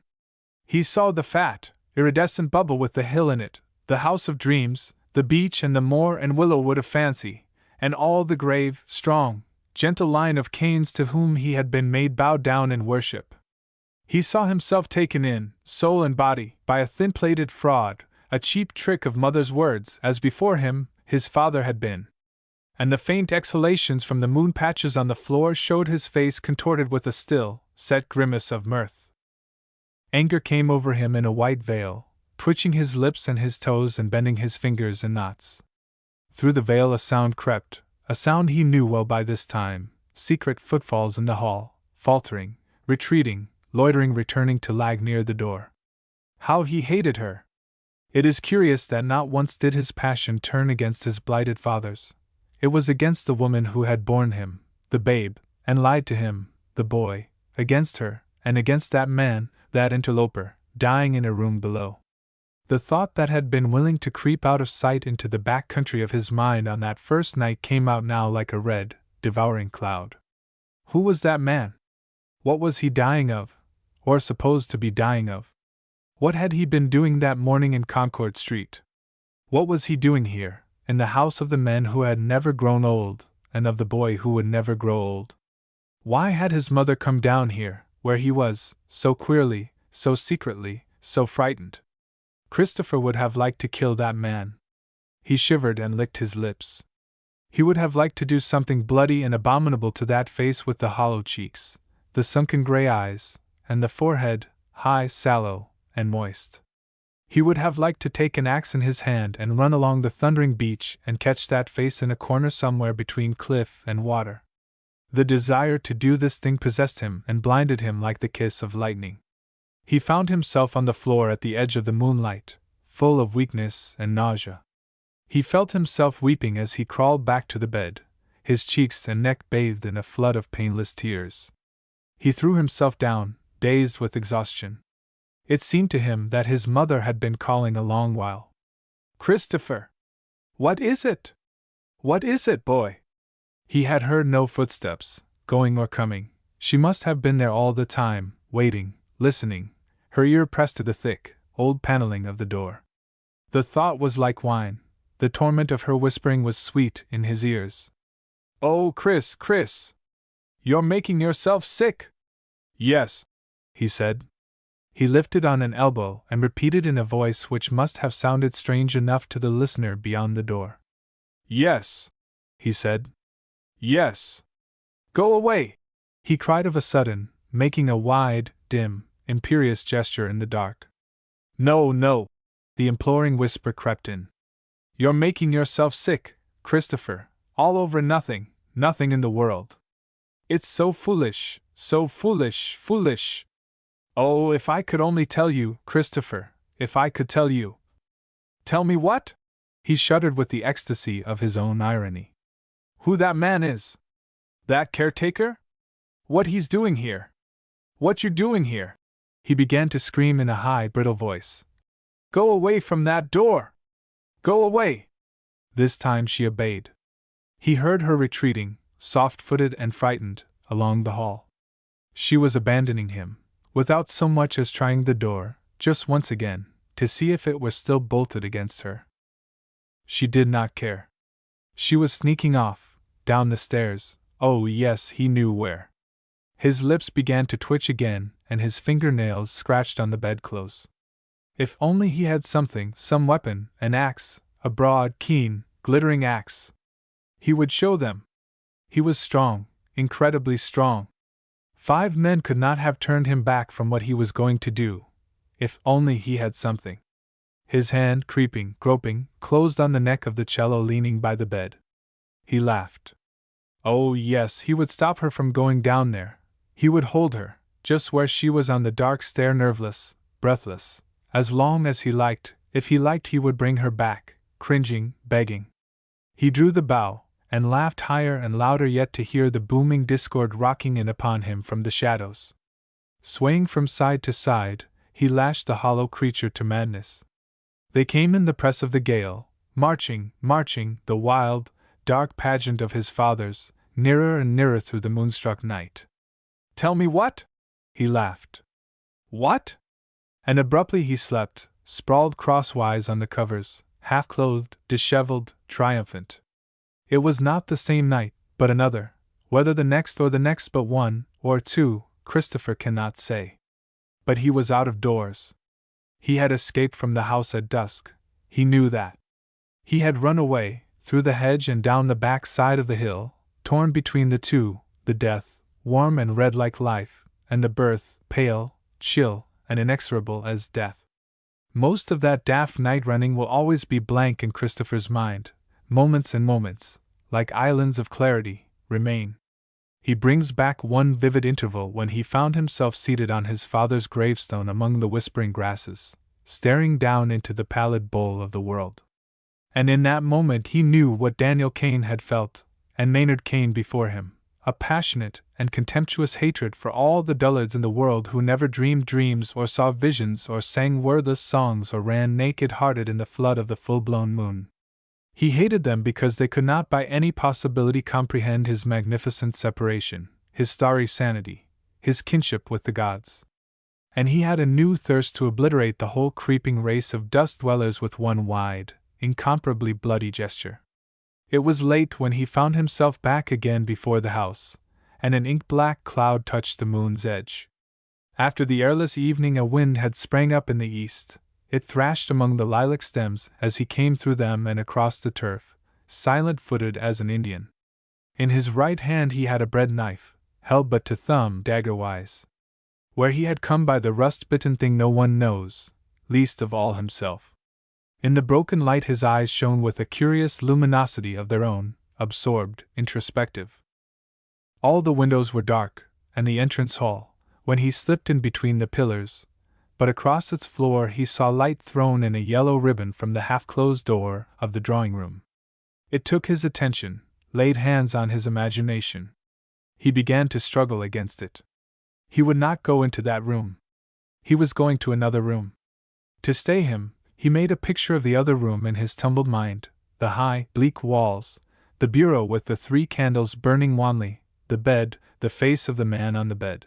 He saw the fat, iridescent bubble with the hill in it, the house of dreams, the beech and the moor and willow wood of fancy, and all the grave, strong, gentle line of Cains to whom he had been made bow down in worship. He saw himself taken in, soul and body, by a thin-plated fraud, a cheap trick of mother's words, as before him, his father had been. And the faint exhalations from the moon patches on the floor showed his face contorted with a still, set grimace of mirth. Anger came over him in a white veil, twitching his lips and his toes and bending his fingers in knots. Through the veil a sound crept, a sound he knew well by this time, secret footfalls in the hall, faltering, retreating, loitering, returning to lag near the door. How he hated her! It is curious that not once did his passion turn against his blighted fathers. It was against the woman who had borne him, the babe, and lied to him, the boy, against her, and against that man, that interloper, dying in a room below. The thought that had been willing to creep out of sight into the back country of his mind on that first night came out now like a red, devouring cloud. Who was that man? What was he dying of, or supposed to be dying of? What had he been doing that morning in Concord Street? What was he doing here, in the house of the men who had never grown old, and of the boy who would never grow old? Why had his mother come down here, where he was, so queerly, so secretly, so frightened? Christopher would have liked to kill that man. He shivered and licked his lips. He would have liked to do something bloody and abominable to that face with the hollow cheeks, the sunken gray eyes, and the forehead, high, sallow, and moist. He would have liked to take an axe in his hand and run along the thundering beach and catch that face in a corner somewhere between cliff and water. The desire to do this thing possessed him and blinded him like the kiss of lightning. He found himself on the floor at the edge of the moonlight, full of weakness and nausea. He felt himself weeping as he crawled back to the bed, his cheeks and neck bathed in a flood of painless tears. He threw himself down, dazed with exhaustion. It seemed to him that his mother had been calling a long while. "Christopher! What is it? What is it, boy?" He had heard no footsteps, going or coming. She must have been there all the time, waiting, listening, her ear pressed to the thick, old paneling of the door. The thought was like wine. The torment of her whispering was sweet in his ears. "Oh, Chris! You're making yourself sick!" "Yes," he said. He lifted on an elbow and repeated in a voice which must have sounded strange enough to the listener beyond the door. "Yes," he said. "Yes." "Go away!" he cried of a sudden, making a wide, dim, imperious gesture in the dark. "No, no!" the imploring whisper crept in. "You're making yourself sick, Christopher, all over nothing in the world. It's so foolish, foolish! Oh, if I could only tell you, Christopher, if I could tell you." "Tell me what?" He shuddered with the ecstasy of his own irony. "Who that man is? That caretaker? What he's doing here? What you're doing here?" He began to scream in a high, brittle voice. "Go away from that door! Go away!" This time she obeyed. He heard her retreating, soft-footed and frightened, along the hall. She was abandoning him, without so much as trying the door, just once again, to see if it were still bolted against her. She did not care. She was sneaking off, down the stairs, oh yes, he knew where. His lips began to twitch again, and his fingernails scratched on the bedclothes. If only he had something, some weapon, an axe, a broad, keen, glittering axe. He would show them. He was strong, incredibly strong. 5 men could not have turned him back from what he was going to do, if only he had something. His hand, creeping, groping, closed on the neck of the cello leaning by the bed. He laughed. Oh yes, he would stop her from going down there. He would hold her, just where she was on the dark stair, nerveless, breathless, as long as he liked. If he liked, he would bring her back, cringing, begging. He drew the bow, and laughed higher and louder yet to hear the booming discord rocking in upon him from the shadows. Swaying from side to side, he lashed the hollow creature to madness. They came in the press of the gale, marching, the wild, dark pageant of his fathers, nearer and nearer through the moonstruck night. "Tell me what?" he laughed. "What?" And abruptly he slept, sprawled crosswise on the covers, half-clothed, disheveled, triumphant. It was not the same night, but another, whether the next or the next but one, or two, Christopher cannot say. But he was out of doors. He had escaped from the house at dusk, he knew that. He had run away, through the hedge and down the back side of the hill, torn between the two, the death, warm and red like life, and the birth, pale, chill, and inexorable as death. Most of that daft night running will always be blank in Christopher's mind. Moments and moments, like islands of clarity, remain. He brings back one vivid interval when he found himself seated on his father's gravestone among the whispering grasses, staring down into the pallid bowl of the world. And in that moment he knew what Daniel Cain had felt, and Maynard Cain before him, a passionate and contemptuous hatred for all the dullards in the world who never dreamed dreams or saw visions or sang wordless songs or ran naked-hearted in the flood of the full-blown moon. He hated them because they could not by any possibility comprehend his magnificent separation, his starry sanity, his kinship with the gods. And he had a new thirst to obliterate the whole creeping race of dust-dwellers with one wide, incomparably bloody gesture. It was late when he found himself back again before the house, and an ink-black cloud touched the moon's edge. After the airless evening a wind had sprang up in the east. It thrashed among the lilac stems as he came through them and across the turf, silent-footed as an Indian. In his right hand he had a bread knife, held but to thumb dagger-wise. Where he had come by the rust-bitten thing no one knows, least of all himself. In the broken light his eyes shone with a curious luminosity of their own, absorbed, introspective. All the windows were dark, and the entrance hall, when he slipped in between the pillars, but across its floor he saw light thrown in a yellow ribbon from the half-closed door of the drawing-room. It took his attention, laid hands on his imagination. He began to struggle against it. He would not go into that room. He was going to another room. To stay him, he made a picture of the other room in his tumbled mind: the high, bleak walls, the bureau with the 3 candles burning wanly, the bed, the face of the man on the bed.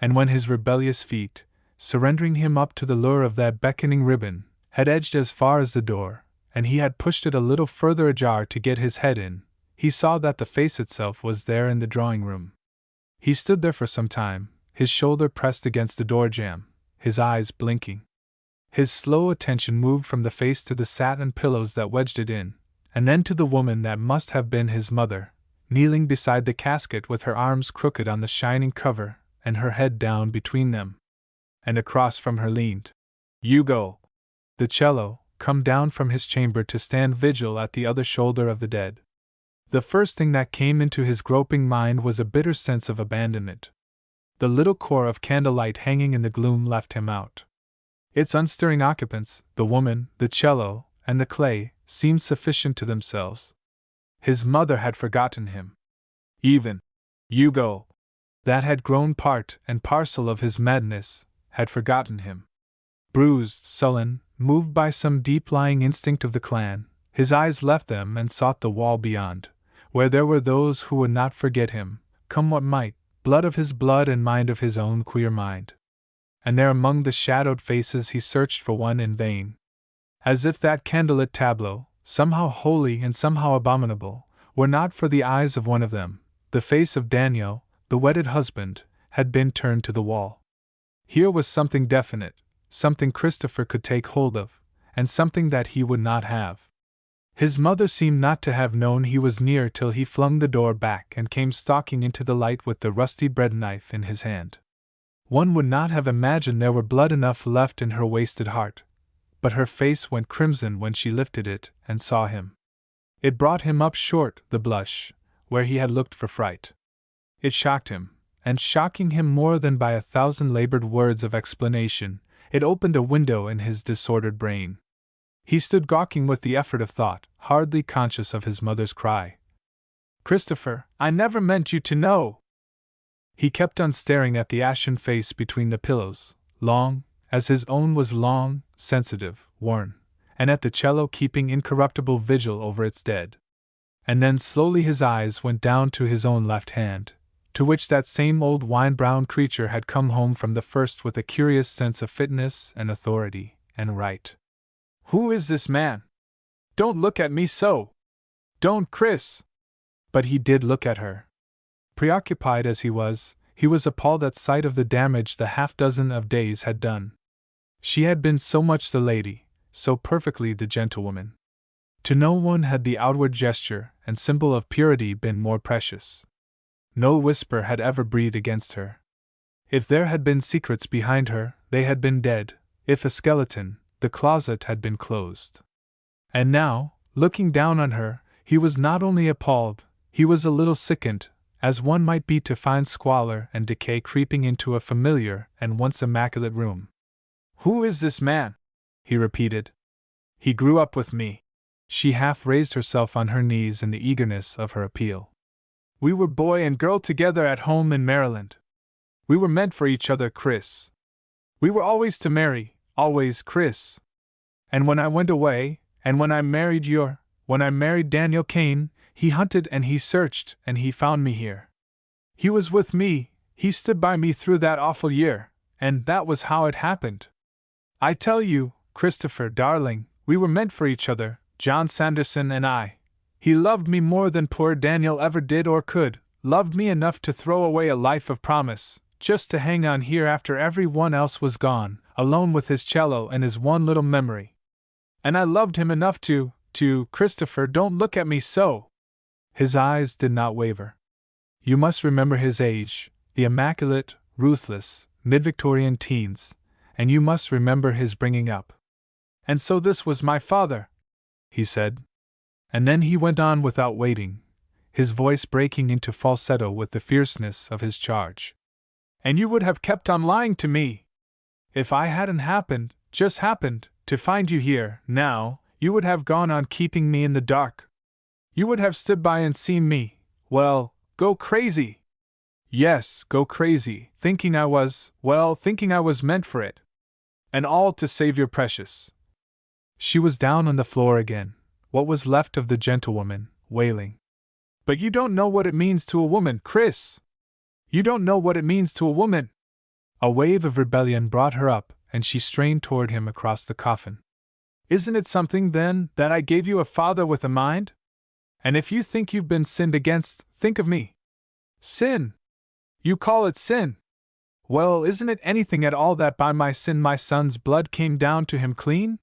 And when his rebellious feet, surrendering him up to the lure of that beckoning ribbon, had edged as far as the door, and he had pushed it a little further ajar to get his head in, he saw that the face itself was there in the drawing-room. He stood there for some time, his shoulder pressed against the door jamb, his eyes blinking. His slow attention moved from the face to the satin pillows that wedged it in, and then to the woman that must have been his mother, kneeling beside the casket with her arms crooked on the shining cover, and her head down between them. And across from her leaned Hugo, the cello, come down from his chamber to stand vigil at the other shoulder of the dead. The first thing that came into his groping mind was a bitter sense of abandonment. The little core of candlelight hanging in the gloom left him out. Its unstirring occupants, the woman, the cello, and the clay, seemed sufficient to themselves. His mother had forgotten him. Even Hugo, that had grown part and parcel of his madness, had forgotten him. Bruised, sullen, moved by some deep-lying instinct of the clan, his eyes left them and sought the wall beyond, where there were those who would not forget him, come what might, blood of his blood and mind of his own queer mind. And there among the shadowed faces he searched for one in vain. As if that candlelit tableau, somehow holy and somehow abominable, were not for the eyes of one of them, the face of Daniel, the wedded husband, had been turned to the wall. Here was something definite, something Christopher could take hold of, and something that he would not have. His mother seemed not to have known he was near till he flung the door back and came stalking into the light with the rusty bread knife in his hand. One would not have imagined there were blood enough left in her wasted heart, but her face went crimson when she lifted it and saw him. It brought him up short, the blush, where he had looked for fright. It shocked him, and shocking him more than by 1,000 labored words of explanation, it opened a window in his disordered brain. He stood gawking with the effort of thought, hardly conscious of his mother's cry. "Christopher, I never meant you to know!" He kept on staring at the ashen face between the pillows, long, as his own was long, sensitive, worn, and at the cello keeping incorruptible vigil over its dead. And then slowly his eyes went down to his own left hand, to which that same old wine-brown creature had come home from the first with a curious sense of fitness and authority and right. "Who is this man? Don't look at me so! Don't, Chris!" But he did look at her. Preoccupied as he was appalled at sight of the damage the half-dozen of days had done. She had been so much the lady, so perfectly the gentlewoman. To no one had the outward gesture and symbol of purity been more precious. No whisper had ever breathed against her. If there had been secrets behind her, they had been dead; if a skeleton, the closet had been closed. And now, looking down on her, he was not only appalled, he was a little sickened, as one might be to find squalor and decay creeping into a familiar and once immaculate room. "Who is this man?" he repeated. "He grew up with me." She half raised herself on her knees in the eagerness of her appeal. "We were boy and girl together at home in Maryland. We were meant for each other, Chris. We were always to marry, always, Chris. And when I went away, and when I married Daniel Kane, he hunted and he searched and he found me here. He was with me, he stood by me through that awful year, and that was how it happened. I tell you, Christopher, darling, we were meant for each other, John Sanderson and I. He loved me more than poor Daniel ever did or could, loved me enough to throw away a life of promise, just to hang on here after every one else was gone, alone with his cello and his one little memory. And I loved him enough to, Christopher, don't look at me so!" His eyes did not waver. "You must remember his age, the immaculate, ruthless, mid-Victorian teens, and you must remember his bringing up. And so this was my father," he said. And then he went on without waiting, his voice breaking into falsetto with the fierceness of his charge. "And you would have kept on lying to me. If I hadn't just happened, to find you here, now, you would have gone on keeping me in the dark. You would have stood by and seen me, well, go crazy. Yes, go crazy, thinking I was meant for it. And all to save your precious. She was down on the floor again, what was left of the gentlewoman, wailing. But you don't know what it means to a woman, Chris! You don't know what it means to a woman! A wave of rebellion brought her up, and she strained toward him across the coffin. Isn't it something, then, that I gave you a father with a mind? And if you think you've been sinned against, think of me. Sin! You call it sin? Well, isn't it anything at all that by my sin my son's blood came down to him clean?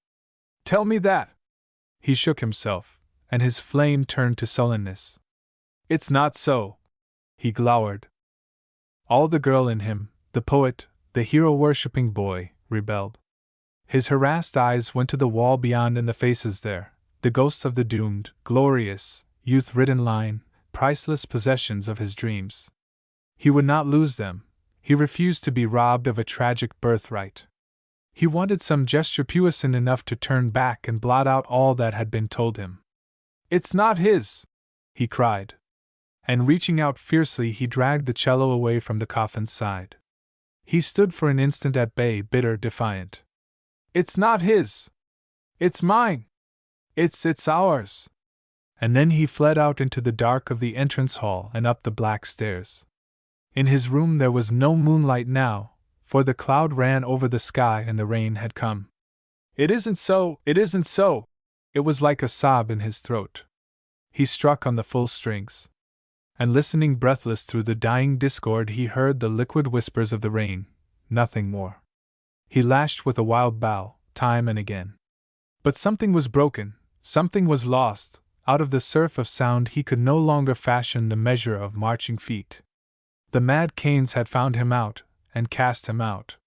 Tell me that! He shook himself, and his flame turned to sullenness. It's not so, he glowered. All the girl in him, the poet, the hero-worshipping boy, rebelled. His harassed eyes went to the wall beyond and the faces there, the ghosts of the doomed, glorious, youth-ridden line, priceless possessions of his dreams. He would not lose them. He refused to be robbed of a tragic birthright. He wanted some gesture puissant enough to turn back and blot out all that had been told him. It's not his! He cried. And reaching out fiercely, he dragged the cello away from the coffin's side. He stood for an instant at bay, bitter, defiant. It's not his! It's mine! It's ours! And then he fled out into the dark of the entrance hall and up the black stairs. In his room there was no moonlight now, for the cloud ran over the sky and the rain had come. It isn't so! It isn't so! It was like a sob in his throat. He struck on the full strings. And listening breathless through the dying discord, he heard the liquid whispers of the rain, nothing more. He lashed with a wild bow, time and again. But something was broken, something was lost. Out of the surf of sound he could no longer fashion the measure of marching feet. The mad canes had found him out, and cast him out.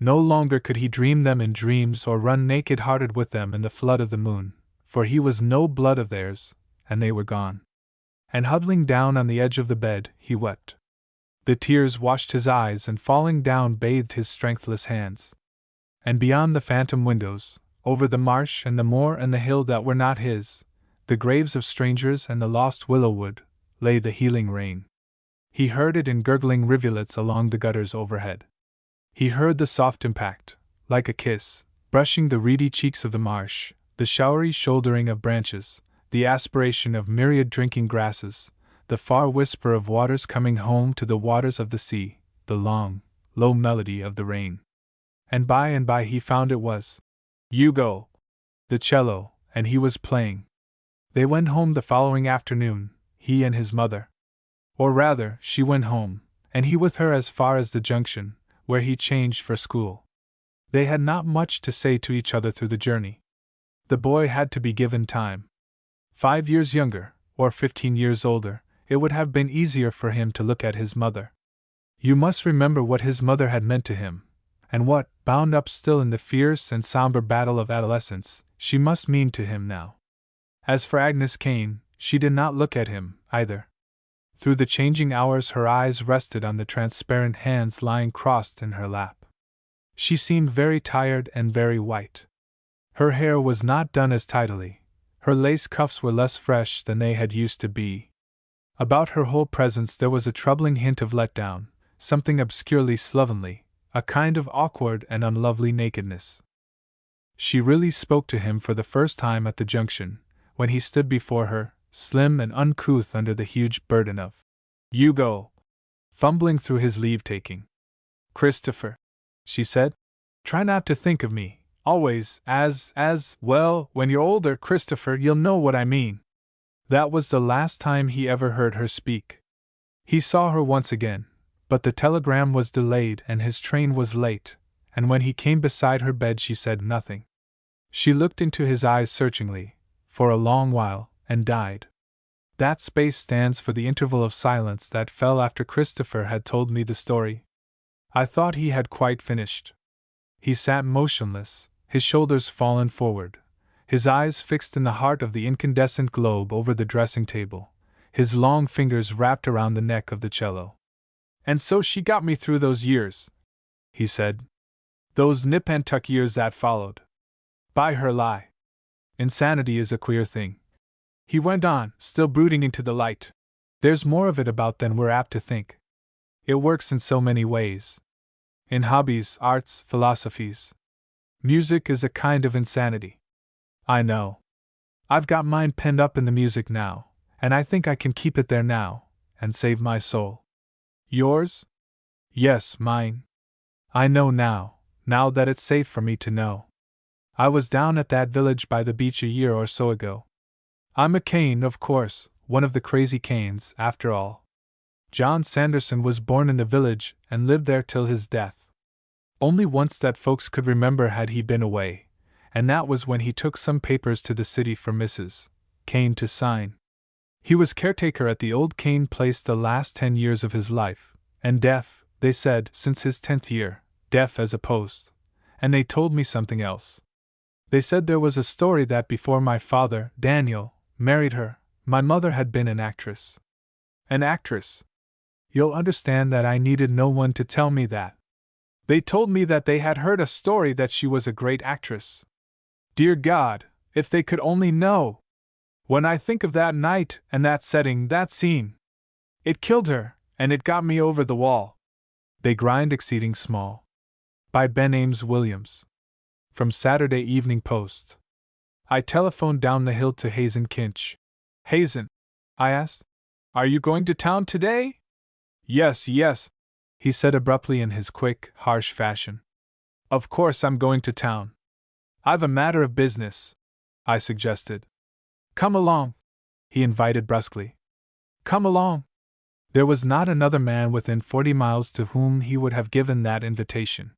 No longer could he dream them in dreams or run naked-hearted with them in the flood of the moon, for he was no blood of theirs, and they were gone. And huddling down on the edge of the bed, he wept. The tears washed his eyes and falling down bathed his strengthless hands. And beyond the phantom windows, over the marsh and the moor and the hill that were not his, the graves of strangers and the lost willow wood, lay the healing rain. He heard it in gurgling rivulets along the gutters overhead. He heard the soft impact, like a kiss, brushing the reedy cheeks of the marsh, the showery shouldering of branches, the aspiration of myriad drinking grasses, the far whisper of waters coming home to the waters of the sea, the long, low melody of the rain. And by he found it was Hugo, the cello, and he was playing. They went home the following afternoon, he and his mother. Or rather, she went home, and he with her as far as the junction, where he changed for school. They had not much to say to each other through the journey. The boy had to be given time. 5 years younger, or 15 years older, it would have been easier for him to look at his mother. You must remember what his mother had meant to him, and what, bound up still in the fierce and somber battle of adolescence, she must mean to him now. As for Agnes Kane, she did not look at him, either. Through the changing hours her eyes rested on the transparent hands lying crossed in her lap. She seemed very tired and very white. Her hair was not done as tidily. Her lace cuffs were less fresh than they had used to be. About her whole presence there was a troubling hint of letdown, something obscurely slovenly, a kind of awkward and unlovely nakedness. She really spoke to him for the first time at the junction, when he stood before her, slim and uncouth under the huge burden of Hugo, fumbling through his leave-taking. Christopher, she said, try not to think of me, always, well, when you're older, Christopher, you'll know what I mean. That was the last time he ever heard her speak. He saw her once again, but the telegram was delayed and his train was late, and when he came beside her bed she said nothing. She looked into his eyes searchingly, for a long while, and died. That space stands for the interval of silence that fell after Christopher had told me the story. I thought he had quite finished. He sat motionless, his shoulders fallen forward, his eyes fixed in the heart of the incandescent globe over the dressing table, his long fingers wrapped around the neck of the cello. And so she got me through those years, he said. Those nip-and-tuck years that followed. By her lie. Insanity is a queer thing. He went on, still brooding into the light. There's more of it about than we're apt to think. It works in so many ways. In hobbies, arts, philosophies. Music is a kind of insanity. I know. I've got mine penned up in the music now, and I think I can keep it there now, and save my soul. Yours? Yes, mine. I know now that it's safe for me to know. I was down at that village by the beach a year or so ago. I'm a Kane, of course, one of the crazy Kanes, after all. John Sanderson was born in the village and lived there till his death. Only once that folks could remember had he been away, and that was when he took some papers to the city for Mrs. Kane to sign. He was caretaker at the old Kane place the last 10 years of his life, and deaf, they said, since his 10th year, deaf as a post, and they told me something else. They said there was a story that before my father, Daniel, married her, my mother had been an actress. An actress? You'll understand that I needed no one to tell me that. They told me that they had heard a story that she was a great actress. Dear God, if they could only know! When I think of that night and that setting, that scene, it killed her, and it got me over the wall. They grind exceeding small. By Ben Ames Williams. From Saturday Evening Post. I telephoned down the hill to Hazen Kinch. Hazen, I asked, are you going to town today? Yes, he said abruptly in his quick, harsh fashion. Of course I'm going to town. I've a matter of business, I suggested. Come along, he invited brusquely. Come along. There was not another man within 40 miles to whom he would have given that invitation.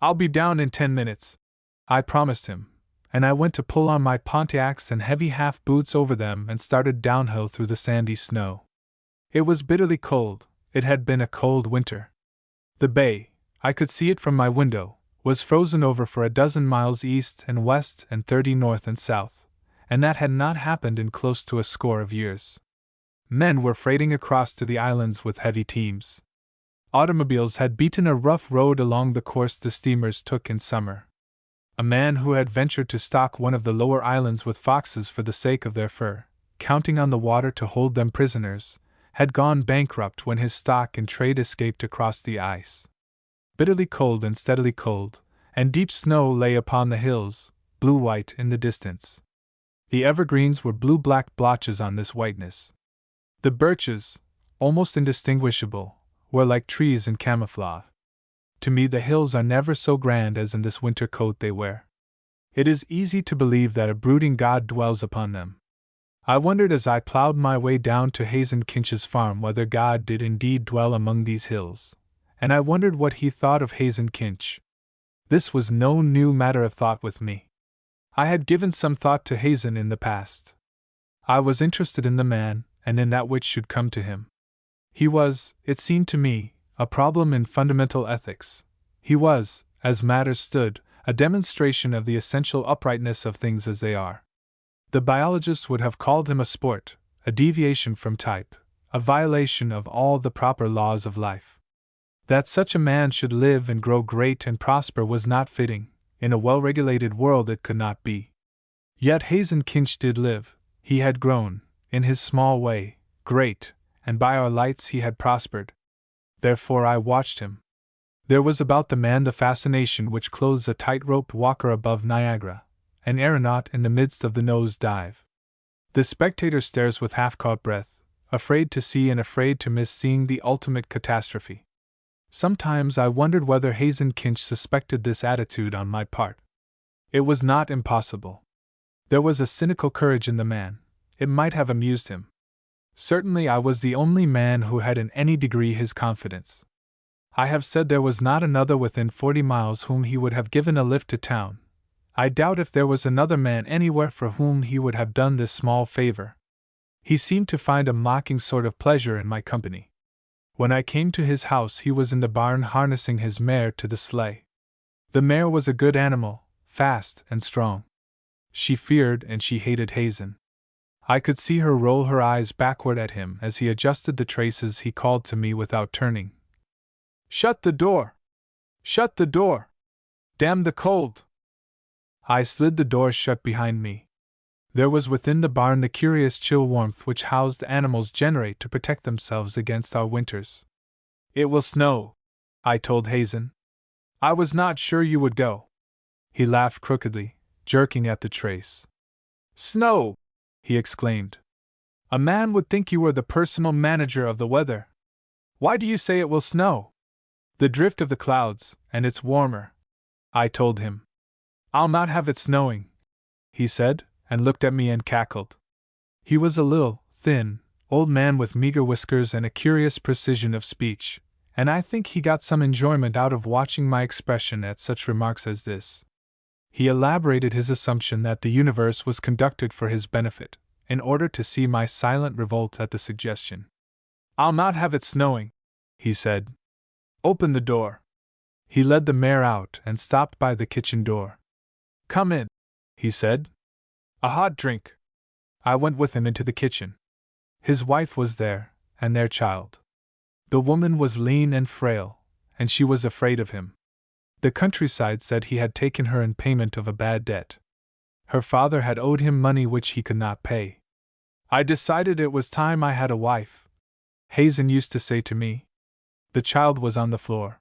I'll be down in 10 minutes, I promised him, and I went to pull on my Pontiacs and heavy half boots over them and started downhill through the sandy snow. It was bitterly cold. It had been a cold winter. The bay, I could see it from my window, was frozen over for a dozen miles east and west and 30 north and south, and that had not happened in close to a score of years. Men were freighting across to the islands with heavy teams. Automobiles had beaten a rough road along the course the steamers took in summer. A man who had ventured to stock one of the lower islands with foxes for the sake of their fur, counting on the water to hold them prisoners, had gone bankrupt when his stock in trade escaped across the ice. Bitterly cold and steadily cold, and deep snow lay upon the hills, blue-white in the distance. The evergreens were blue-black blotches on this whiteness. The birches, almost indistinguishable, were like trees in camouflage. To me the hills are never so grand as in this winter coat they wear. It is easy to believe that a brooding God dwells upon them. I wondered as I plowed my way down to Hazen Kinch's farm whether God did indeed dwell among these hills, and I wondered what he thought of Hazen Kinch. This was no new matter of thought with me. I had given some thought to Hazen in the past. I was interested in the man, and in that which should come to him. He was, it seemed to me, a problem in fundamental ethics. He was, as matters stood, a demonstration of the essential uprightness of things as they are. The biologists would have called him a sport, a deviation from type, a violation of all the proper laws of life. That such a man should live and grow great and prosper was not fitting. In a well-regulated world it could not be. Yet Hazen Kinch did live. He had grown, in his small way, great, and by our lights he had prospered. Therefore I watched him. There was about the man the fascination which clothes a tight-roped walker above Niagara, an aeronaut in the midst of the nose-dive. The spectator stares with half-caught breath, afraid to see and afraid to miss seeing the ultimate catastrophe. Sometimes I wondered whether Hazen Kinch suspected this attitude on my part. It was not impossible. There was a cynical courage in the man. It might have amused him. Certainly I was the only man who had in any degree his confidence. I have said there was not another within 40 miles whom he would have given a lift to town. I doubt if there was another man anywhere for whom he would have done this small favor. He seemed to find a mocking sort of pleasure in my company. When I came to his house he was in the barn harnessing his mare to the sleigh. The mare was a good animal, fast and strong. She feared and she hated Hazen. I could see her roll her eyes backward at him as he adjusted the traces. He called to me without turning. "Shut the door! Shut the door! Damn the cold!" I slid the door shut behind me. There was within the barn the curious chill warmth which housed animals generate to protect themselves against our winters. It will snow, I told Hazen. I was not sure you would go. He laughed crookedly, jerking at the trace. Snow! He exclaimed. A man would think you were the personal manager of the weather. Why do you say it will snow? The drift of the clouds, and it's warmer, I told him. I'll not have it snowing, he said, and looked at me and cackled. He was a little, thin, old man with meager whiskers and a curious precision of speech, and I think he got some enjoyment out of watching my expression at such remarks as this. He elaborated his assumption that the universe was conducted for his benefit, in order to see my silent revolt at the suggestion. I'll not have it snowing, he said. Open the door. He led the mare out and stopped by the kitchen door. Come in, he said. A hot drink. I went with him into the kitchen. His wife was there, and their child. The woman was lean and frail, and she was afraid of him. The countryside said he had taken her in payment of a bad debt. Her father had owed him money which he could not pay. I decided it was time I had a wife, Hazen used to say to me. The child was on the floor.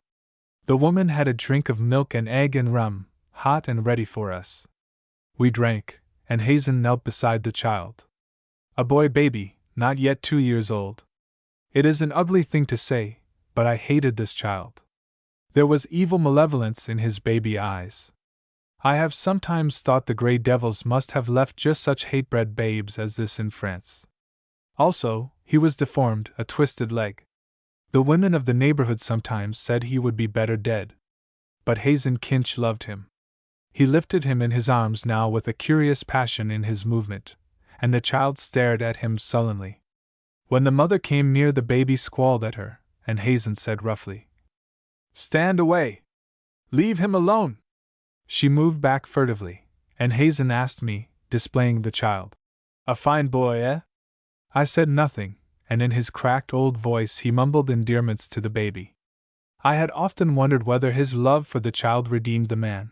The woman had a drink of milk and egg and rum, hot and ready for us. We drank, and Hazen knelt beside the child. A boy baby, not yet 2 years old. It is an ugly thing to say, but I hated this child. There was evil malevolence in his baby eyes. I have sometimes thought the grey devils must have left just such hate-bred babes as this in France. Also, he was deformed, a twisted leg. The women of the neighborhood sometimes said he would be better dead. But Hazen Kinch loved him. He lifted him in his arms now with a curious passion in his movement, and the child stared at him sullenly. When the mother came near, the baby squalled at her, and Hazen said roughly, Stand away! Leave him alone! She moved back furtively, and Hazen asked me, displaying the child, A fine boy, eh? I said nothing, and in his cracked old voice he mumbled endearments to the baby. I had often wondered whether his love for the child redeemed the man,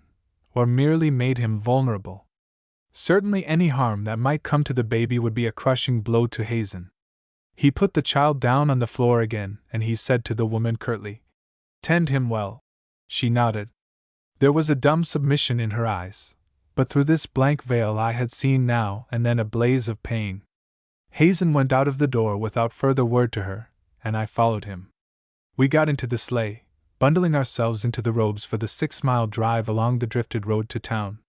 or merely made him vulnerable. Certainly any harm that might come to the baby would be a crushing blow to Hazen. He put the child down on the floor again, and he said to the woman curtly, Tend him well. She nodded. There was a dumb submission in her eyes, but through this blank veil I had seen now and then a blaze of pain. Hazen went out of the door without further word to her, and I followed him. We got into the sleigh, bundling ourselves into the robes for the 6-mile drive along the drifted road to town.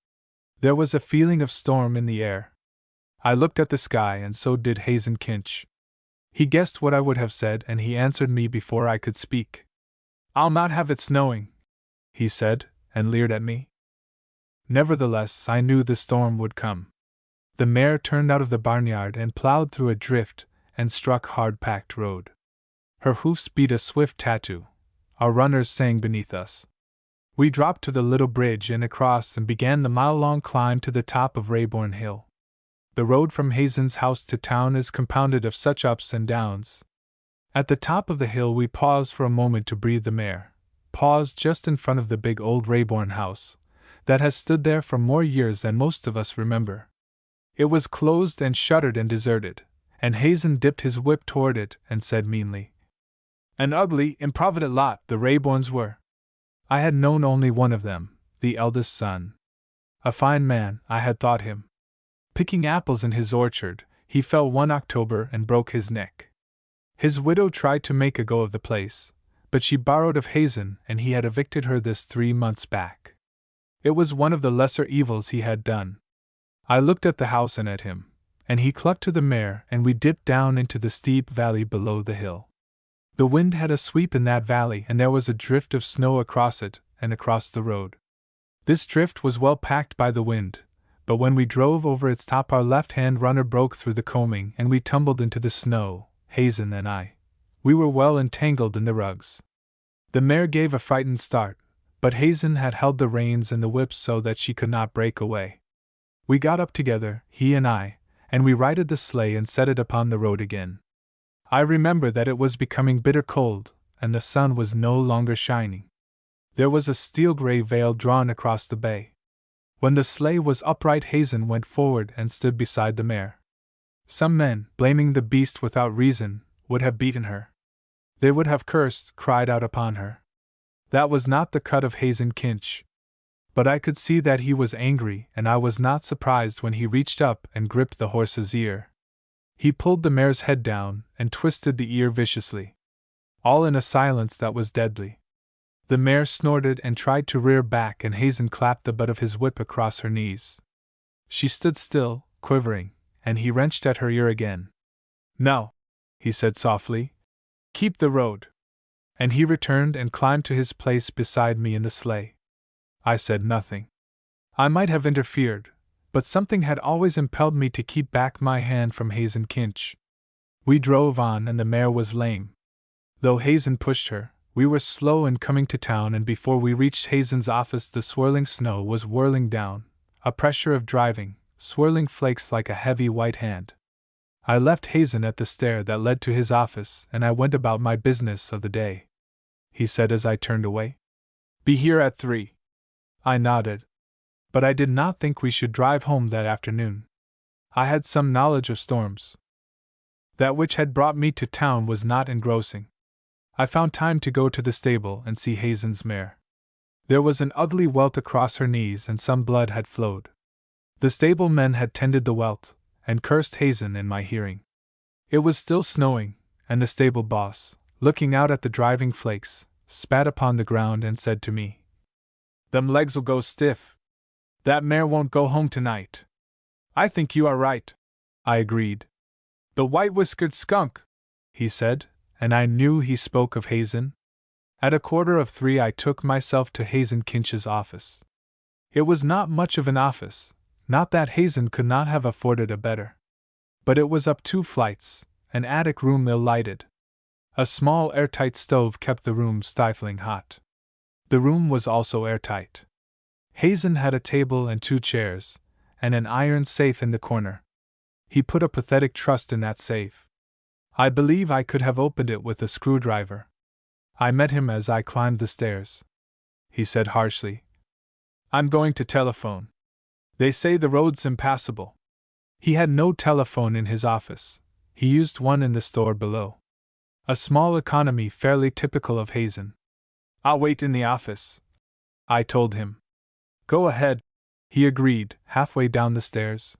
There was a feeling of storm in the air. I looked at the sky, and so did Hazen Kinch. He guessed what I would have said, and he answered me before I could speak. I'll not have it snowing, he said, and leered at me. Nevertheless, I knew the storm would come. The mare turned out of the barnyard and plowed through a drift and struck hard-packed road. Her hoofs beat a swift tattoo. Our runners sang beneath us. We dropped to the little bridge and across and began the mile-long climb to the top of Rayborn Hill. The road from Hazen's house to town is compounded of such ups and downs. At the top of the hill we paused for a moment to breathe the mare, paused just in front of the big old Rayborn house, that has stood there for more years than most of us remember. It was closed and shuttered and deserted, and Hazen dipped his whip toward it and said meanly, An ugly, improvident lot the Rayborns were. I had known only one of them, the eldest son. A fine man, I had thought him. Picking apples in his orchard, he fell one October and broke his neck. His widow tried to make a go of the place, but she borrowed of Hazen, and he had evicted her this 3 months back. It was one of the lesser evils he had done. I looked at the house and at him, and he clucked to the mare, and we dipped down into the steep valley below the hill. The wind had a sweep in that valley, and there was a drift of snow across it and across the road. This drift was well packed by the wind, but when we drove over its top our left-hand runner broke through the combing and we tumbled into the snow, Hazen and I. We were well entangled in the rugs. The mare gave a frightened start, but Hazen had held the reins and the whip so that she could not break away. We got up together, he and I, and we righted the sleigh and set it upon the road again. I remember that it was becoming bitter cold, and the sun was no longer shining. There was a steel-gray veil drawn across the bay. When the sleigh was upright, Hazen went forward and stood beside the mare. Some men, blaming the beast without reason, would have beaten her. They would have cursed, cried out upon her. That was not the cut of Hazen Kinch. But I could see that he was angry, and I was not surprised when he reached up and gripped the horse's ear. He pulled the mare's head down and twisted the ear viciously. All in a silence that was deadly. The mare snorted and tried to rear back, and Hazen clapped the butt of his whip across her knees. She stood still, quivering, and he wrenched at her ear again. "No," he said softly. "Keep the road." And he returned and climbed to his place beside me in the sleigh. I said nothing. I might have interfered, but something had always impelled me to keep back my hand from Hazen Kinch. We drove on, and the mare was lame. Though Hazen pushed her, we were slow in coming to town, and before we reached Hazen's office the swirling snow was whirling down, a pressure of driving, swirling flakes like a heavy white hand. I left Hazen at the stair that led to his office, and I went about my business of the day. He said as I turned away, "Be here at 3." I nodded. But I did not think we should drive home that afternoon. I had some knowledge of storms. That which had brought me to town was not engrossing. I found time to go to the stable and see Hazen's mare. There was an ugly welt across her knees, and some blood had flowed. The stable men had tended the welt, and cursed Hazen in my hearing. It was still snowing, and the stable boss, looking out at the driving flakes, spat upon the ground and said to me, "Them legs'll go stiff. That mare won't go home tonight." "I think you are right," I agreed. "The white-whiskered skunk," he said, and I knew he spoke of Hazen. At 2:45 I took myself to Hazen Kinch's office. It was not much of an office, not that Hazen could not have afforded a better. But it was up 2 flights, an attic room ill-lighted. A small airtight stove kept the room stifling hot. The room was also airtight. Hazen had a table and 2 chairs, and an iron safe in the corner. He put a pathetic trust in that safe. I believe I could have opened it with a screwdriver. I met him as I climbed the stairs. He said harshly, "I'm going to telephone. They say the road's impassable." He had no telephone in his office. He used one in the store below. A small economy fairly typical of Hazen. "I'll wait in the office," I told him. "Go ahead," he agreed, halfway down the stairs.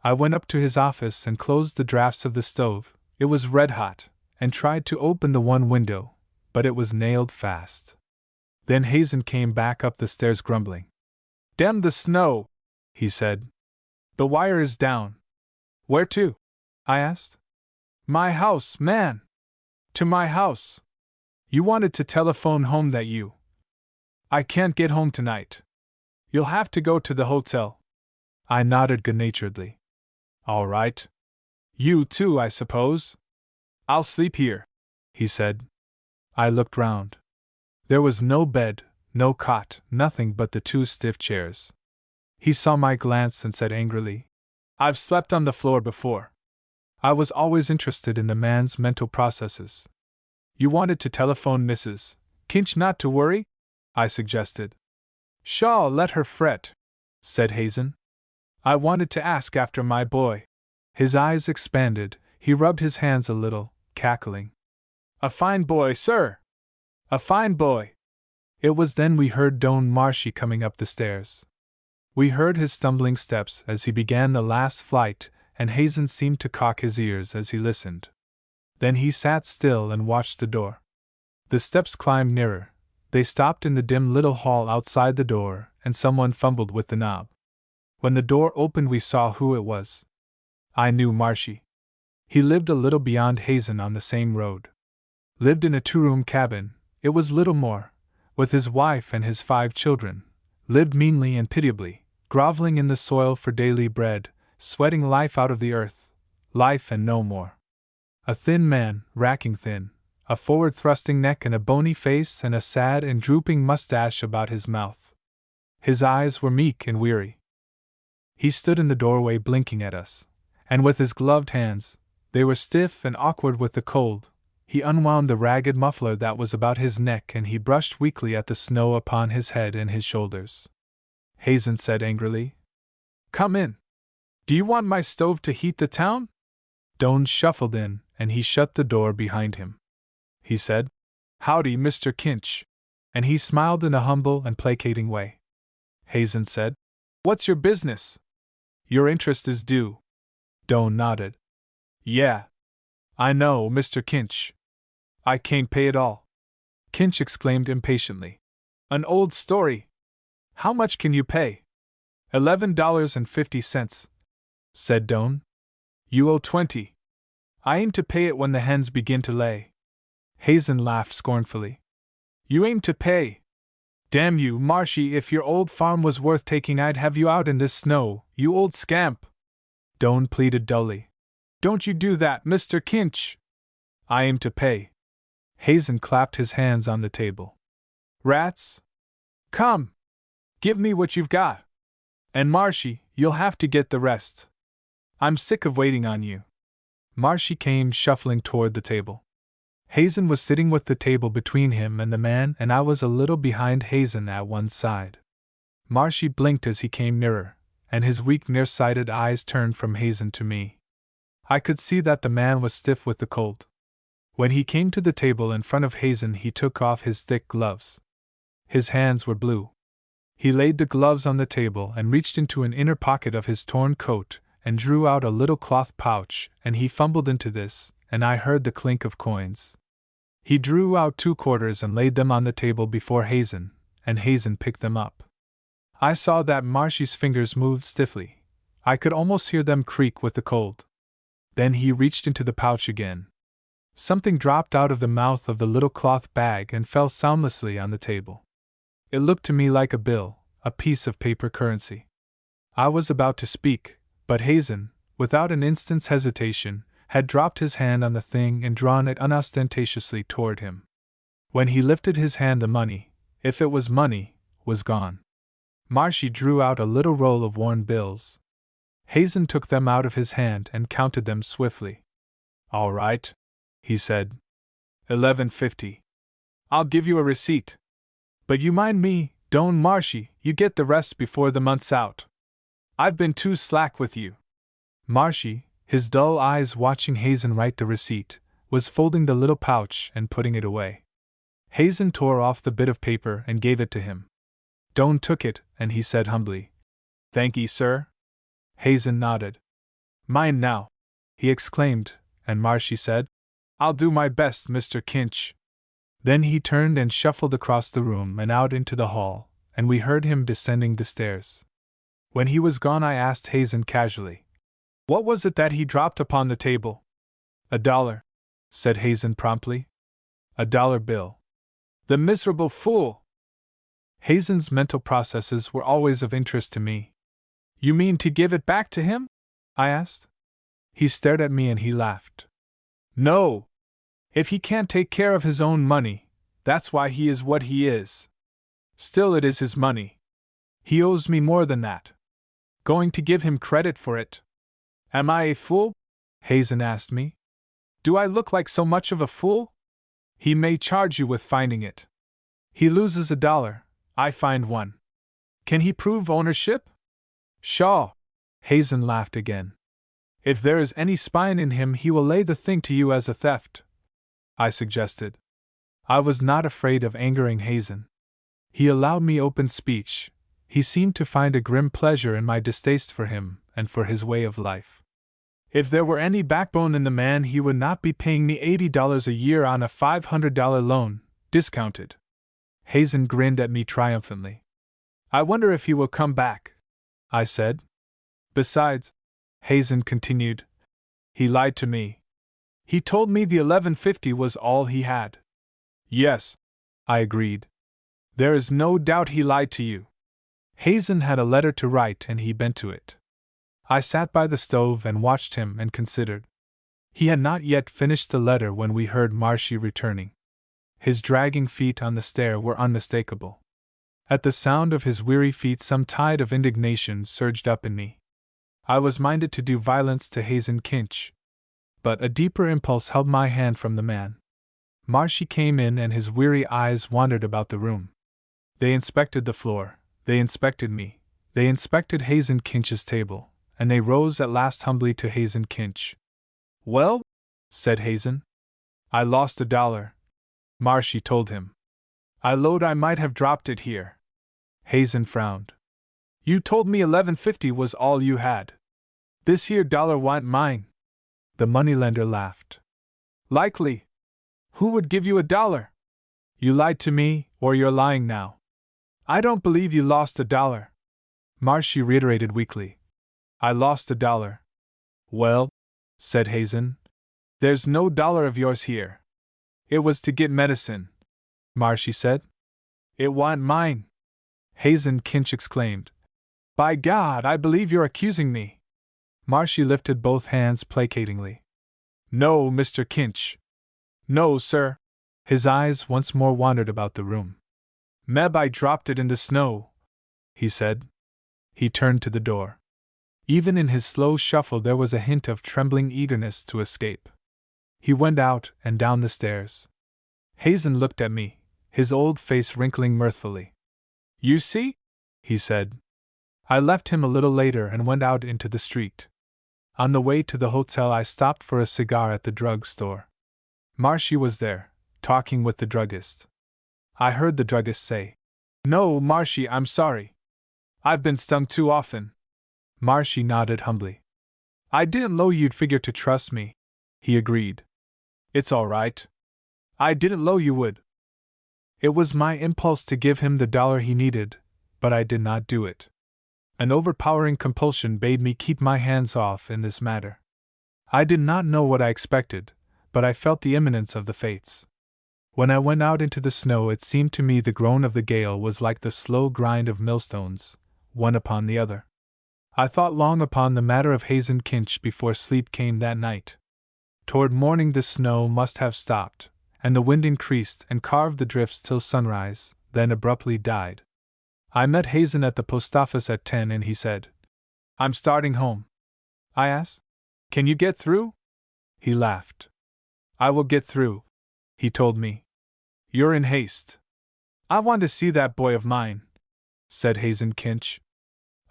I went up to his office and closed the drafts of the stove. It was red hot, and tried to open the one window, but it was nailed fast. Then Hazen came back up the stairs grumbling. "Damn the snow," he said. "The wire is down." "Where to?" I asked. "My house, man. To my house. You wanted to telephone home that you." "I can't get home tonight. You'll have to go to the hotel." I nodded good-naturedly. "All right. You too, I suppose?" "I'll sleep here," he said. I looked round. There was no bed, no cot, nothing but the 2 stiff chairs. He saw my glance and said angrily, "I've slept on the floor before." I was always interested in the man's mental processes. "You wanted to telephone Mrs. Kinch not to worry?" I suggested. "Shaw, let her fret," said Hazen. "I wanted to ask after my boy." His eyes expanded, he rubbed his hands a little, cackling. "A fine boy, sir! A fine boy!" It was then we heard Don Marshy coming up the stairs. We heard his stumbling steps as he began the last flight, and Hazen seemed to cock his ears as he listened. Then he sat still and watched the door. The steps climbed nearer. They stopped in the dim little hall outside the door, and someone fumbled with the knob. When the door opened we saw who it was. I knew Marshy. He lived a little beyond Hazen on the same road. Lived in a 2-room cabin, it was little more, with his wife and his 5 children. Lived meanly and pitiably, groveling in the soil for daily bread, sweating life out of the earth, life and no more. A thin man, racking thin, a forward-thrusting neck and a bony face and a sad and drooping mustache about his mouth. His eyes were meek and weary. He stood in the doorway blinking at us, and with his gloved hands, they were stiff and awkward with the cold, he unwound the ragged muffler that was about his neck and he brushed weakly at the snow upon his head and his shoulders. Hazen said angrily, "Come in. Do you want my stove to heat the town?" Don shuffled in, and he shut the door behind him. he said. Howdy, Mr. Kinch. And he smiled in a humble and placating way. Hazen said, What's your business? Your interest is due. Doan nodded. Yeah. I know, Mr. Kinch. I can't pay it all. Kinch exclaimed impatiently. An old story. How much can you pay? $11.50, said Doan. You owe 20. I aim to pay it when the hens begin to lay. Hazen laughed scornfully. You aim to pay? Damn you, Marshy, if your old farm was worth taking, I'd have you out in this snow, you old scamp. Doan pleaded dully. Don't you do that, Mr. Kinch. I aim to pay. Hazen clapped his hands on the table. Rats? Come! Give me what you've got. And Marshy, you'll have to get the rest. I'm sick of waiting on you. Marshy came shuffling toward the table. Hazen was sitting with the table between him and the man, and I was a little behind Hazen at one side. Marshy blinked as he came nearer, and his weak, nearsighted eyes turned from Hazen to me. I could see that the man was stiff with the cold. When he came to the table in front of Hazen, he took off his thick gloves. His hands were blue. He laid the gloves on the table and reached into an inner pocket of his torn coat and drew out a little cloth pouch, and he fumbled into this, and I heard the clink of coins. He drew out 2 quarters and laid them on the table before Hazen, and Hazen picked them up. I saw that Marshy's fingers moved stiffly. I could almost hear them creak with the cold. Then he reached into the pouch again. Something dropped out of the mouth of the little cloth bag and fell soundlessly on the table. It looked to me like a bill, a piece of paper currency. I was about to speak, but Hazen, without an instant's hesitation, had dropped his hand on the thing and drawn it unostentatiously toward him. When he lifted his hand, the money, if it was money, was gone. Marshy drew out a little roll of worn bills. Hazen took them out of his hand and counted them swiftly. All right, he said. $11.50. I'll give you a receipt. But you mind me, don't Marshy, you get the rest before the month's out. I've been too slack with you. Marshy, his dull eyes watching Hazen write the receipt, was folding the little pouch and putting it away. Hazen tore off the bit of paper and gave it to him. Doan took it, and he said humbly, Thank ye, sir. Hazen nodded. Mine now, he exclaimed, and Marshy said, I'll do my best, Mr. Kinch. Then he turned and shuffled across the room and out into the hall, and we heard him descending the stairs. When he was gone, I asked Hazen casually, What was it that he dropped upon the table? $1, said Hazen promptly. $1 bill. The miserable fool! Hazen's mental processes were always of interest to me. You mean to give it back to him? I asked. He stared at me and he laughed. No! If he can't take care of his own money, that's why he is what he is. Still, it is his money. He owes me more than that. Going to give him credit for it. Am I a fool? Hazen asked me. Do I look like so much of a fool? He may charge you with finding it. He loses $1, I find $1. Can he prove ownership? Pshaw! Hazen laughed again. If there is any spine in him, he will lay the thing to you as a theft, I suggested. I was not afraid of angering Hazen. He allowed me open speech. He seemed to find a grim pleasure in my distaste for him and for his way of life. If there were any backbone in the man, he would not be paying me $80 a year on a $500 loan, discounted. Hazen grinned at me triumphantly. I wonder if he will come back, I said. Besides, Hazen continued, he lied to me. He told me the $11.50 was all he had. Yes, I agreed. There is no doubt he lied to you. Hazen had a letter to write and he bent to it. I sat by the stove and watched him and considered. He had not yet finished the letter when we heard Marshy returning. His dragging feet on the stair were unmistakable. At the sound of his weary feet, some tide of indignation surged up in me. I was minded to do violence to Hazen Kinch, but a deeper impulse held my hand from the man. Marshy came in and his weary eyes wandered about the room. They inspected the floor, they inspected me, they inspected Hazen Kinch's table, and they rose at last humbly to Hazen Kinch. Well, said Hazen, I lost $1. Marshy told him. I load I might have dropped it here. Hazen frowned. You told me $11.50 was all you had. This here dollar wa'n't mine. The moneylender laughed. Likely. Who would give you $1? You lied to me, or you're lying now. I don't believe you lost $1. Marshy reiterated weakly. I lost $1. Well, said Hazen, there's no dollar of yours here. It was to get medicine, Marshy said. It wa'n't mine, Hazen Kinch exclaimed. By God, I believe you're accusing me. Marshy lifted both hands placatingly. No, Mr. Kinch. No, sir. His eyes once more wandered about the room. Meb, I dropped it in the snow, he said. He turned to the door. Even in his slow shuffle there was a hint of trembling eagerness to escape. He went out and down the stairs. Hazen looked at me, his old face wrinkling mirthfully. You see? He said. I left him a little later and went out into the street. On the way to the hotel I stopped for a cigar at the drug store. Marshy was there, talking with the druggist. I heard the druggist say, No, Marshy, I'm sorry. I've been stung too often. Marshy nodded humbly. I didn't know you'd figure to trust me, he agreed. It's all right. I didn't know you would. It was my impulse to give him the dollar he needed, but I did not do it. An overpowering compulsion bade me keep my hands off in this matter. I did not know what I expected, but I felt the imminence of the fates. When I went out into the snow, it seemed to me the groan of the gale was like the slow grind of millstones, one upon the other. I thought long upon the matter of Hazen Kinch before sleep came that night. Toward morning the snow must have stopped, and the wind increased and carved the drifts till sunrise, then abruptly died. I met Hazen at the post office at 10 and he said, I'm starting home. I asked, Can you get through? He laughed. I will get through, he told me. You're in haste. I want to see that boy of mine, said Hazen Kinch.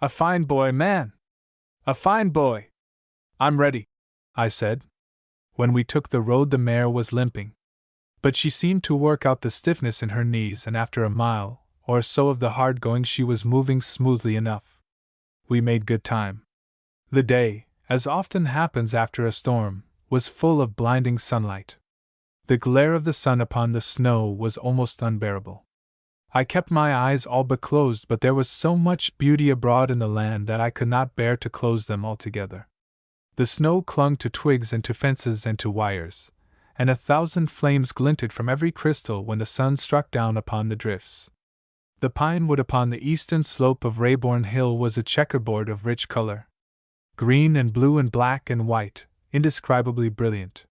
A fine boy, man. A fine boy. I'm ready, I said. When we took the road the mare was limping. But she seemed to work out the stiffness in her knees, and after a mile or so of the hard going she was moving smoothly enough. We made good time. The day, as often happens after a storm, was full of blinding sunlight. The glare of the sun upon the snow was almost unbearable. I kept my eyes all but closed, but there was so much beauty abroad in the land that I could not bear to close them altogether. The snow clung to twigs and to fences and to wires, and 1,000 flames glinted from every crystal when the sun struck down upon the drifts. The pine wood upon the eastern slope of Rayborn Hill was a checkerboard of rich color. Green and blue and black and white, indescribably brilliant.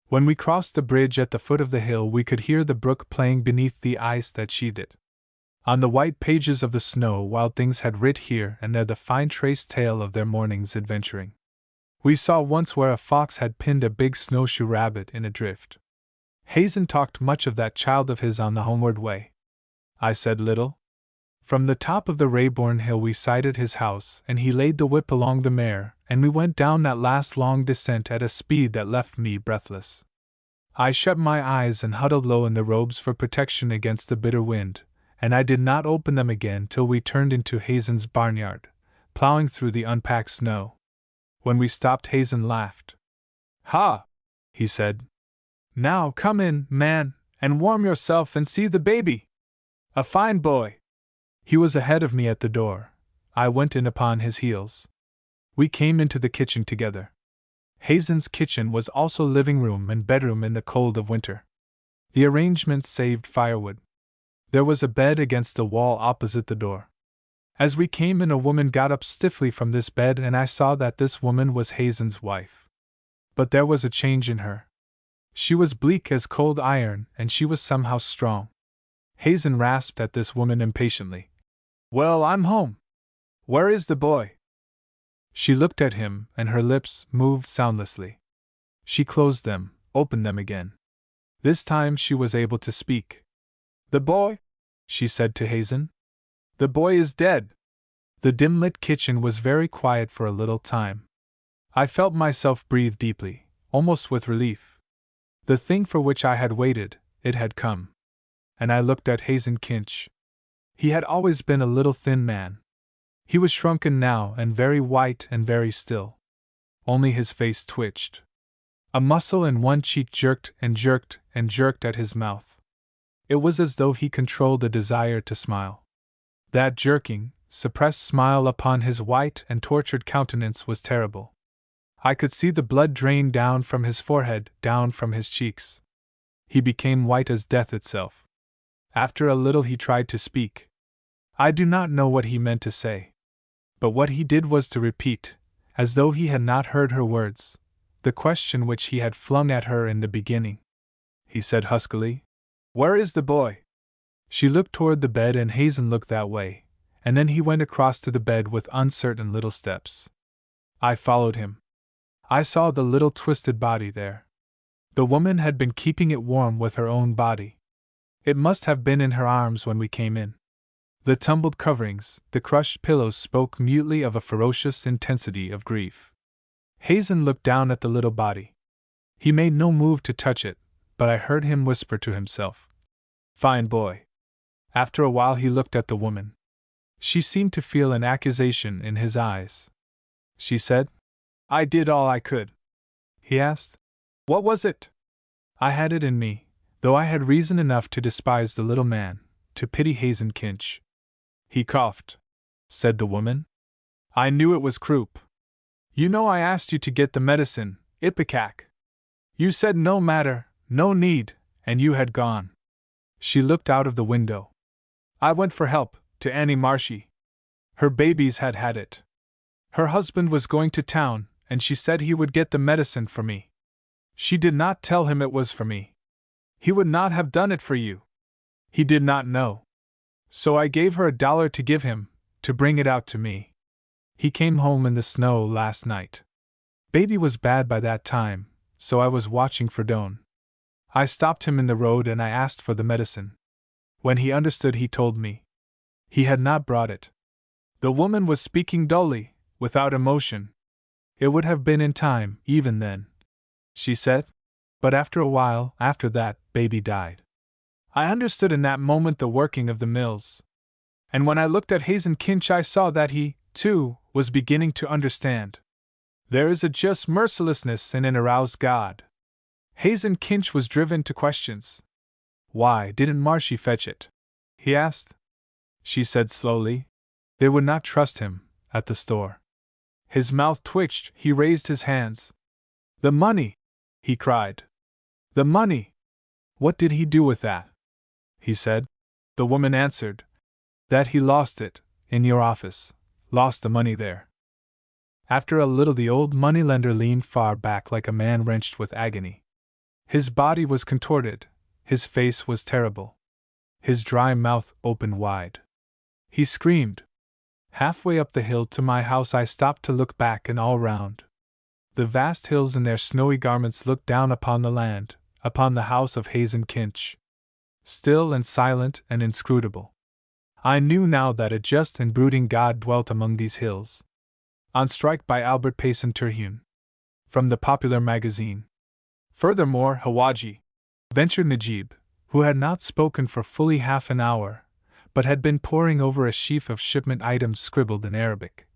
When we crossed the bridge at the foot of the hill we could hear the brook playing beneath the ice that sheathed it. On the white pages of the snow wild things had writ here and there the fine traced tale of their morning's adventuring. We saw once where a fox had pinned a big snowshoe rabbit in a drift. Hazen talked much of that child of his on the homeward way. I said little. From the top of the Rayborn Hill we sighted his house, and he laid the whip along the mare, and we went down that last long descent at a speed that left me breathless. I shut my eyes and huddled low in the robes for protection against the bitter wind, and I did not open them again till we turned into Hazen's barnyard, plowing through the unpacked snow. When we stopped Hazen laughed. Ha! He said. Now come in, man, and warm yourself and see the baby. A fine boy. He was ahead of me at the door. I went in upon his heels. We came into the kitchen together. Hazen's kitchen was also living room and bedroom in the cold of winter. The arrangements saved firewood. There was a bed against the wall opposite the door. As we came in a woman got up stiffly from this bed and I saw that this woman was Hazen's wife. But there was a change in her. She was bleak as cold iron and she was somehow strong. Hazen rasped at this woman impatiently. Well, I'm home. Where is the boy? She looked at him and her lips moved soundlessly. She closed them, opened them again. This time she was able to speak. The boy? She said to Hazen. The boy is dead. The dim-lit kitchen was very quiet for a little time. I felt myself breathe deeply, almost with relief. The thing for which I had waited, it had come. And I looked at Hazen Kinch. He had always been a little thin man. He was shrunken now and very white and very still. Only his face twitched. A muscle in one cheek jerked and jerked and jerked at his mouth. It was as though he controlled a desire to smile. That jerking, suppressed smile upon his white and tortured countenance was terrible. I could see the blood drain down from his forehead, down from his cheeks. He became white as death itself. After a little he tried to speak. I do not know what he meant to say. But what he did was to repeat, as though he had not heard her words, the question which he had flung at her in the beginning. He said huskily, "Where is the boy?" She looked toward the bed and Hazen looked that way, and then he went across to the bed with uncertain little steps. I followed him. I saw the little twisted body there. The woman had been keeping it warm with her own body. It must have been in her arms when we came in. The tumbled coverings, the crushed pillows spoke mutely of a ferocious intensity of grief. Hazen looked down at the little body. He made no move to touch it, but I heard him whisper to himself, "Fine boy." After a while he looked at the woman. She seemed to feel an accusation in his eyes. She said, "I did all I could." He asked, "What was it?" I had it in me, though I had reason enough to despise the little man, to pity Hazen Kinch. "He coughed," said the woman. "I knew it was croup. You know I asked you to get the medicine, ipecac. You said no matter, no need, and you had gone." She looked out of the window. "I went for help, to Annie Marshy. Her babies had had it. Her husband was going to town, and she said he would get the medicine for me. She did not tell him it was for me. He would not have done it for you. He did not know. So I gave her $1 to give him, to bring it out to me. He came home in the snow last night. Baby was bad by that time, so I was watching for Doan. I stopped him in the road and I asked for the medicine. When he understood, he told me. He had not brought it." The woman was speaking dully, without emotion. "It would have been in time, even then," she said. "But after a while, after that, baby died." I understood in that moment the working of the mills. And when I looked at Hazen Kinch, I saw that he, too, was beginning to understand. There is a just mercilessness in an aroused God. Hazen Kinch was driven to questions. "Why didn't Marshy fetch it?" he asked. She said slowly, "They would not trust him, at the store." His mouth twitched, he raised his hands. "The money!" he cried. "The money! What did he do with that?" he said. The woman answered, "That he lost it, in your office, lost the money there." After a little the old moneylender leaned far back like a man wrenched with agony. His body was contorted, his face was terrible. His dry mouth opened wide. He screamed. Halfway up the hill to my house I stopped to look back and all round. The vast hills in their snowy garments looked down upon the land, upon the house of Hazen Kinch. Still and silent and inscrutable. I knew now that a just and brooding God dwelt among these hills. On strike by Albert Payson Terhune. From the Popular Magazine. Furthermore, Hawaji, ventured Najib, who had not spoken for fully half an hour, but had been poring over a sheaf of shipment items scribbled in Arabic.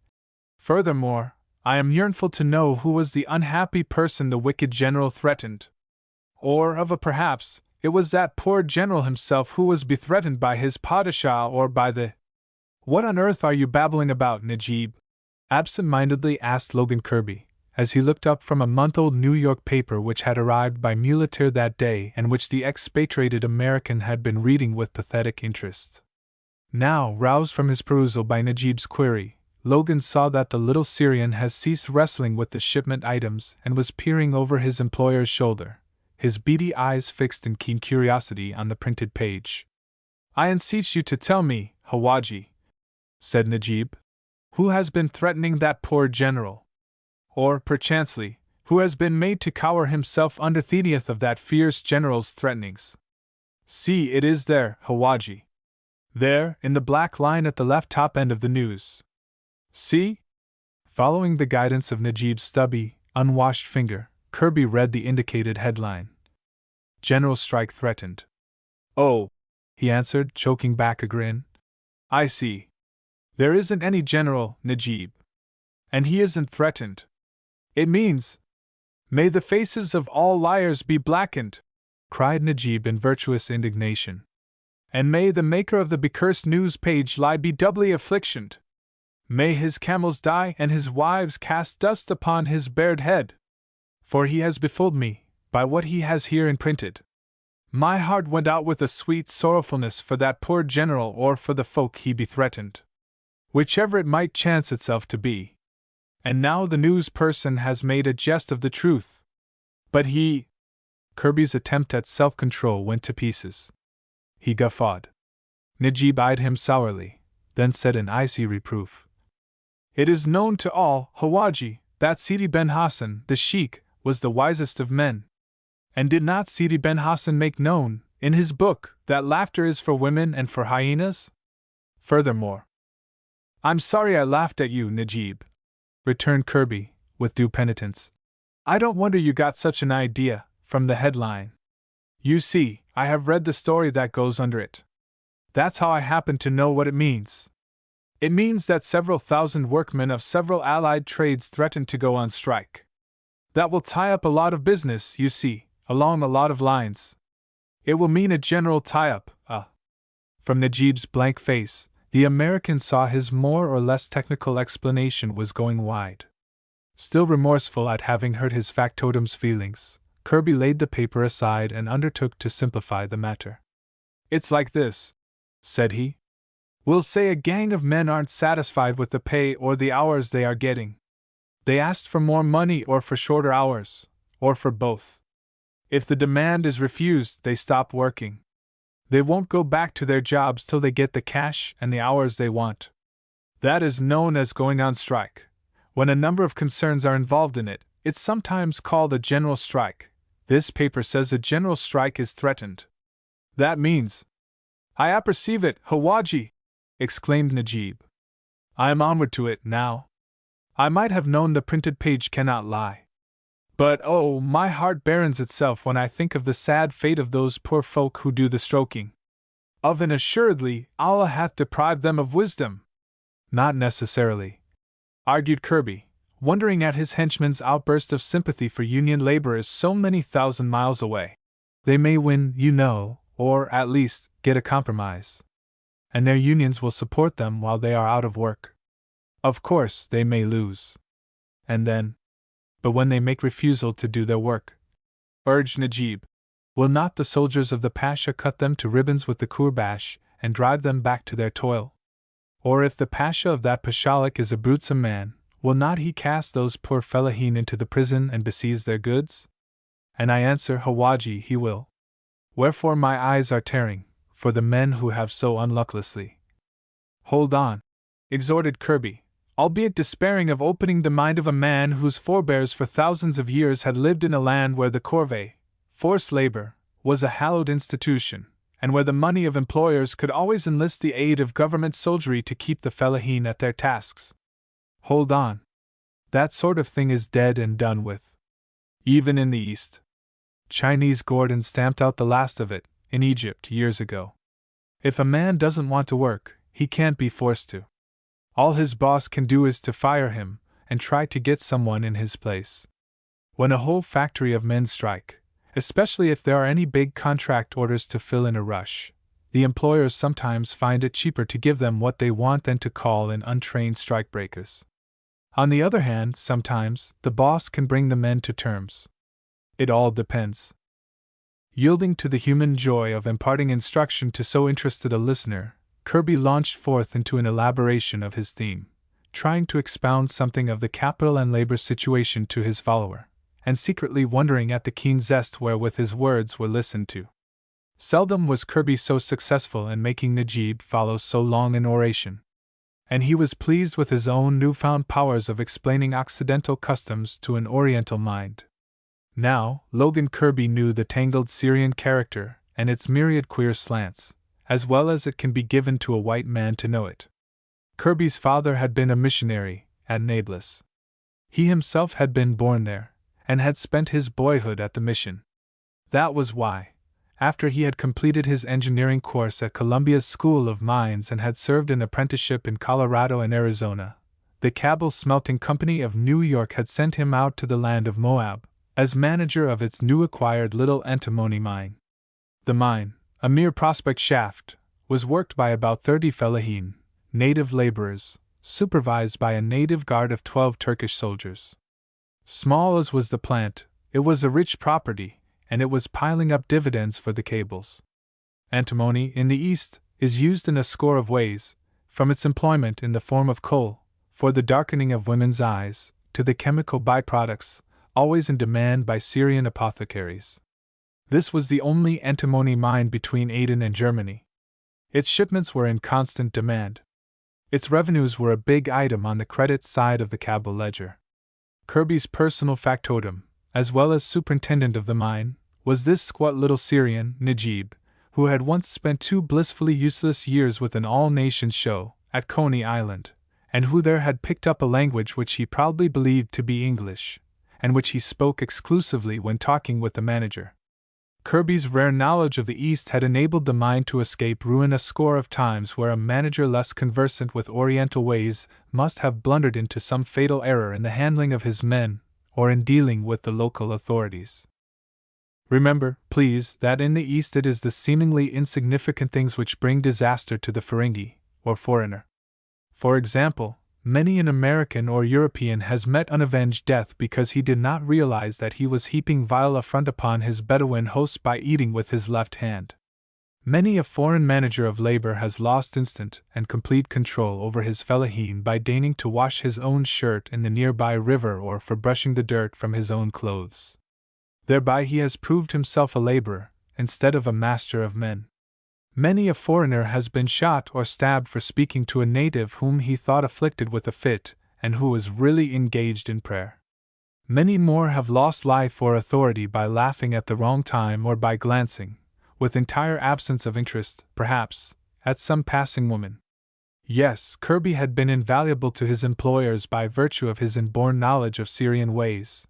Furthermore, I am yearnful to know who was the unhappy person the wicked general threatened. Or, of a perhaps, it was that poor general himself who was bethreatened by his Padishah or by the— "What on earth are you babbling about, Najib?" absent-mindedly asked Logan Kirby, as he looked up from a month-old New York paper which had arrived by muleteer that day and which the expatriated American had been reading with pathetic interest. Now, roused from his perusal by Najib's query, Logan saw that the little Syrian had ceased wrestling with the shipment items and was peering over his employer's shoulder, his beady eyes fixed in keen curiosity on the printed page. "I entreat you to tell me, Hawaji," said Najib, "who has been threatening that poor general? Or, perchancely, who has been made to cower himself under the of that fierce general's threatenings? See, it is there, Hawaji. There, in the black line at the left top end of the news. See?" Following the guidance of Najib's stubby, unwashed finger, Kirby read the indicated headline. General strike threatened. Oh, he answered, choking back a grin. I see. There isn't any general, Najib. And he isn't threatened. It means, may the faces of all liars be blackened, cried Najib in virtuous indignation. And may the maker of the becursed news page lie be doubly afflictioned. May his camels die and his wives cast dust upon his bared head. For he has befooled me, by what he has here imprinted. My heart went out with a sweet sorrowfulness for that poor general or for the folk he bethreatened. Whichever it might chance itself to be. And now the news person has made a jest of the truth. But he... Kirby's attempt at self-control went to pieces. He guffawed. Najib eyed him sourly, then said in icy reproof. It is known to all, Hawaji, that Sidi Ben Hassan, the sheikh, was the wisest of men. And did not Sidi Ben Hassan make known, in his book, that laughter is for women and for hyenas? Furthermore, I'm sorry I laughed at you, Najib, returned Kirby, with due penitence. I don't wonder you got such an idea, from the headline. You see, I have read the story that goes under it. That's how I happen to know what it means. It means that several thousand workmen of several allied trades threaten to go on strike. That will tie up a lot of business, you see, along a lot of lines. It will mean a general tie-up, From Najib's blank face, the American saw his more or less technical explanation was going wide. Still remorseful at having hurt his factotum's feelings, Kirby laid the paper aside and undertook to simplify the matter. It's like this, said he. We'll say a gang of men aren't satisfied with the pay or the hours they are getting. They asked for more money or for shorter hours, or for both. If the demand is refused, they stop working. They won't go back to their jobs till they get the cash and the hours they want. That is known as going on strike. When a number of concerns are involved in it, it's sometimes called a general strike. This paper says a general strike is threatened. That means... I apperceive it, Hawaji! Exclaimed Najib. I am onward to it, now. I might have known the printed page cannot lie. But oh, my heart burdens itself when I think of the sad fate of those poor folk who do the stroking. Of and assuredly, Allah hath deprived them of wisdom. Not necessarily, argued Kirby, wondering at his henchman's outburst of sympathy for union laborers so many thousand miles away. They may win, you know, or, at least, get a compromise. And their unions will support them while they are out of work. Of course, they may lose. And then? But when they make refusal to do their work, urged Najib, will not the soldiers of the Pasha cut them to ribbons with the courbash and drive them back to their toil? Or if the Pasha of that Pashalik is a brutesome man, will not he cast those poor fellahin into the prison and beseize their goods? And I answer, Hawaji, he will. Wherefore my eyes are tearing, for the men who have so unlucklessly. Hold on, exhorted Kirby, albeit despairing of opening the mind of a man whose forebears for thousands of years had lived in a land where the corvée, forced labor, was a hallowed institution, and where the money of employers could always enlist the aid of government soldiery to keep the fellahin at their tasks. Hold on. That sort of thing is dead and done with. Even in the East. Chinese Gordon stamped out the last of it, in Egypt, years ago. If a man doesn't want to work, he can't be forced to. All his boss can do is to fire him, and try to get someone in his place. When a whole factory of men strike, especially if there are any big contract orders to fill in a rush, the employers sometimes find it cheaper to give them what they want than to call in untrained strikebreakers. On the other hand, sometimes, the boss can bring the men to terms. It all depends. Yielding to the human joy of imparting instruction to so interested a listener, Kirby launched forth into an elaboration of his theme, trying to expound something of the capital and labor situation to his follower, and secretly wondering at the keen zest wherewith his words were listened to. Seldom was Kirby so successful in making Najib follow so long an oration, and he was pleased with his own newfound powers of explaining Occidental customs to an Oriental mind. Now, Logan Kirby knew the tangled Syrian character and its myriad queer slants, as well as it can be given to a white man to know it. Kirby's father had been a missionary at Nablus. He himself had been born there, and had spent his boyhood at the mission. That was why, after he had completed his engineering course at Columbia's School of Mines and had served an apprenticeship in Colorado and Arizona, the Cabell Smelting Company of New York had sent him out to the land of Moab, as manager of its new acquired Little Antimony mine. The mine, a mere prospect shaft, was worked by about 30 fellahin, native laborers, supervised by a native guard of 12 Turkish soldiers. Small as was the plant, it was a rich property, and it was piling up dividends for the Cabells. Antimony, in the East, is used in a score of ways, from its employment in the form of coal, for the darkening of women's eyes, to the chemical byproducts, always in demand by Syrian apothecaries. This was the only antimony mine between Aden and Germany. Its shipments were in constant demand. Its revenues were a big item on the credit side of the Cabell ledger. Kirby's personal factotum, as well as superintendent of the mine, was this squat little Syrian, Najib, who had once spent 2 blissfully useless years with an all-nations show at Coney Island, and who there had picked up a language which he proudly believed to be English, and which he spoke exclusively when talking with the manager. Kirby's rare knowledge of the East had enabled the mine to escape ruin a score of times where a manager less conversant with Oriental ways must have blundered into some fatal error in the handling of his men, or in dealing with the local authorities. Remember, please, that in the East it is the seemingly insignificant things which bring disaster to the Ferengi, or foreigner. For example, many an American or European has met unavenged death because he did not realize that he was heaping vile affront upon his Bedouin host by eating with his left hand. Many a foreign manager of labor has lost instant and complete control over his fellahin by deigning to wash his own shirt in the nearby river or for brushing the dirt from his own clothes. Thereby he has proved himself a laborer, instead of a master of men. Many a foreigner has been shot or stabbed for speaking to a native whom he thought afflicted with a fit, and who was really engaged in prayer. Many more have lost life or authority by laughing at the wrong time or by glancing, with entire absence of interest, perhaps, at some passing woman. Yes, Kirby had been invaluable to his employers by virtue of his inborn knowledge of Syrian ways.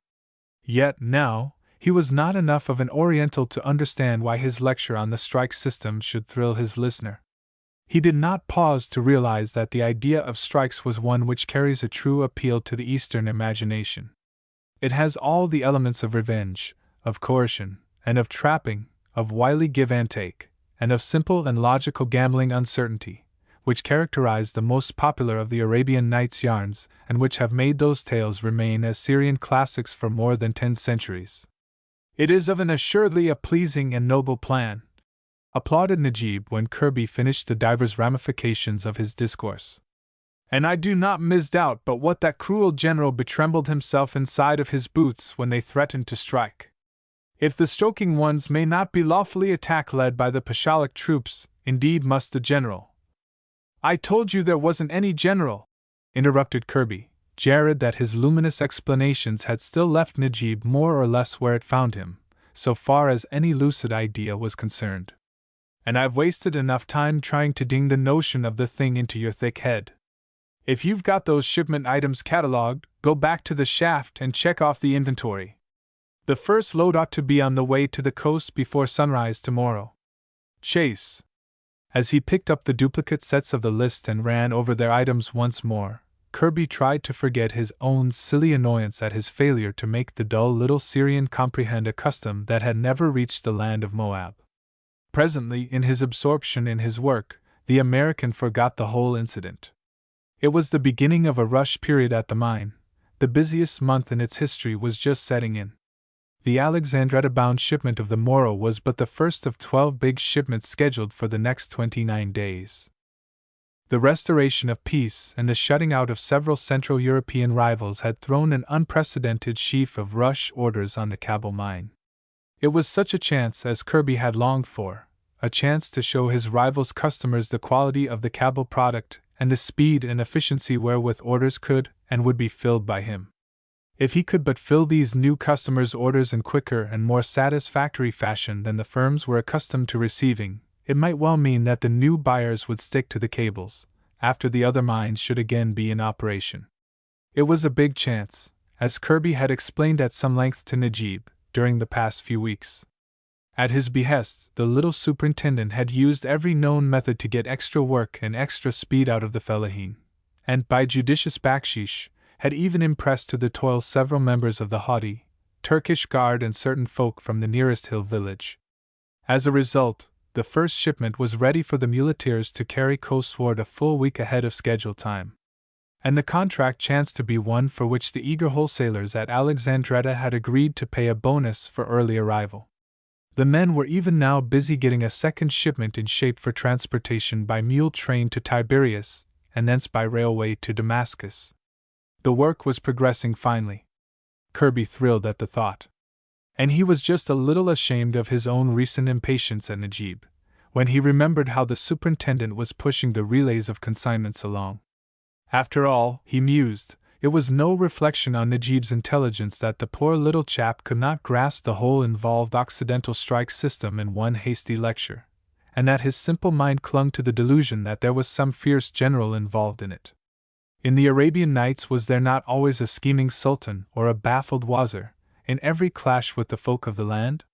Yet, now, he was not enough of an Oriental to understand why his lecture on the strike system should thrill his listener. He did not pause to realize that the idea of strikes was one which carries a true appeal to the Eastern imagination. It has all the elements of revenge, of coercion, and of trapping, of wily give and take, and of simple and logical gambling uncertainty, which characterize the most popular of the Arabian Nights yarns, and which have made those tales remain as Syrian classics for more than 10 centuries. It is of an assuredly a pleasing and noble plan, applauded Najib when Kirby finished the divers ramifications of his discourse. And I do not misdoubt but what that cruel general betrembled himself inside of his boots when they threatened to strike. If the stroking ones may not be lawfully attack led by the Pashalik troops, indeed must the general. I told you there wasn't any general, interrupted Kirby, jarred that his luminous explanations had still left Najib more or less where it found him, so far as any lucid idea was concerned. And I've wasted enough time trying to ding the notion of the thing into your thick head. If you've got those shipment items catalogued, go back to the shaft and check off the inventory. The first load ought to be on the way to the coast before sunrise tomorrow. Chase. As he picked up the duplicate sets of the list and ran over their items once more, Kirby tried to forget his own silly annoyance at his failure to make the dull little Syrian comprehend a custom that had never reached the land of Moab. Presently, in his absorption in his work, the American forgot the whole incident. It was the beginning of a rush period at the mine. The busiest month in its history was just setting in. The Alexandretta-bound shipment of the morrow was but the first of 12 big shipments scheduled for the next 29 days. The restoration of peace and the shutting out of several Central European rivals had thrown an unprecedented sheaf of rush orders on the Cabell mine. It was such a chance as Kirby had longed for, a chance to show his rivals' customers the quality of the Cabell product and the speed and efficiency wherewith orders could and would be filled by him. If he could but fill these new customers' orders in quicker and more satisfactory fashion than the firms were accustomed to receiving, it might well mean that the new buyers would stick to the cables, after the other mines should again be in operation. It was a big chance, as Kirby had explained at some length to Najib, during the past few weeks. At his behest, the little superintendent had used every known method to get extra work and extra speed out of the fellahin, and by judicious baksheesh, had even impressed to the toil several members of the haughty Turkish Guard and certain folk from the nearest hill village. As a result, the first shipment was ready for the muleteers to carry coastward a full week ahead of schedule time. And the contract chanced to be one for which the eager wholesalers at Alexandretta had agreed to pay a bonus for early arrival. The men were even now busy getting a second shipment in shape for transportation by mule train to Tiberias, and thence by railway to Damascus. The work was progressing finely. Kirby thrilled at the thought. And he was just a little ashamed of his own recent impatience at Najib, when he remembered how the superintendent was pushing the relays of consignments along. After all, he mused, it was no reflection on Najib's intelligence that the poor little chap could not grasp the whole involved Occidental strike system in one hasty lecture, and that his simple mind clung to the delusion that there was some fierce general involved in it. In the Arabian Nights, was there not always a scheming sultan or a baffled wazir, in every clash with the folk of the land?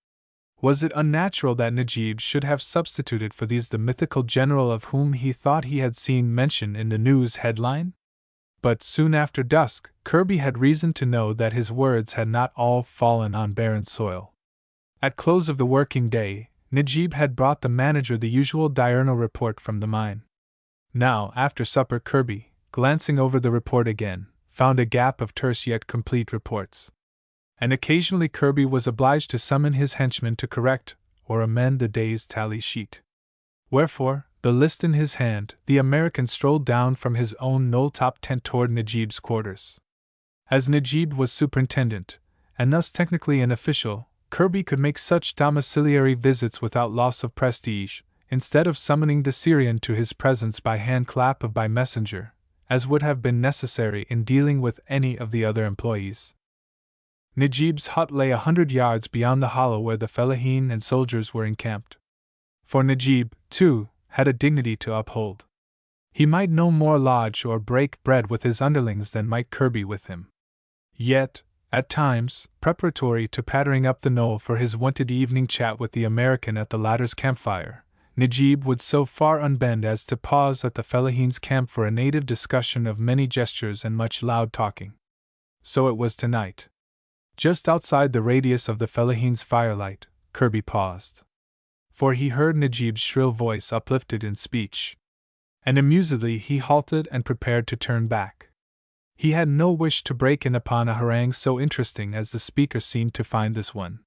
Was it unnatural that Najib should have substituted for these the mythical general of whom he thought he had seen mention in the news headline? But soon after dusk, Kirby had reason to know that his words had not all fallen on barren soil. At close of the working day, Najib had brought the manager the usual diurnal report from the mine. Now, after supper, Kirby, glancing over the report again, found a gap of terse yet complete reports. And occasionally Kirby was obliged to summon his henchmen to correct or amend the day's tally sheet. Wherefore, the list in his hand, the American strolled down from his own knoll-top tent toward Najib's quarters. As Najib was superintendent, and thus technically an official, Kirby could make such domiciliary visits without loss of prestige, instead of summoning the Syrian to his presence by handclap or by messenger, as would have been necessary in dealing with any of the other employees. Najib's hut lay 100 yards beyond the hollow where the fellahin and soldiers were encamped. For Najib, too, had a dignity to uphold. He might no more lodge or break bread with his underlings than might Kirby with him. Yet, at times, preparatory to pattering up the knoll for his wonted evening chat with the American at the latter's campfire, Najib would so far unbend as to pause at the fellahin's camp for a native discussion of many gestures and much loud talking. So it was tonight. Just outside the radius of the fellahin's firelight, Kirby paused. For he heard Najib's shrill voice uplifted in speech. And amusedly he halted and prepared to turn back. He had no wish to break in upon a harangue so interesting as the speaker seemed to find this one.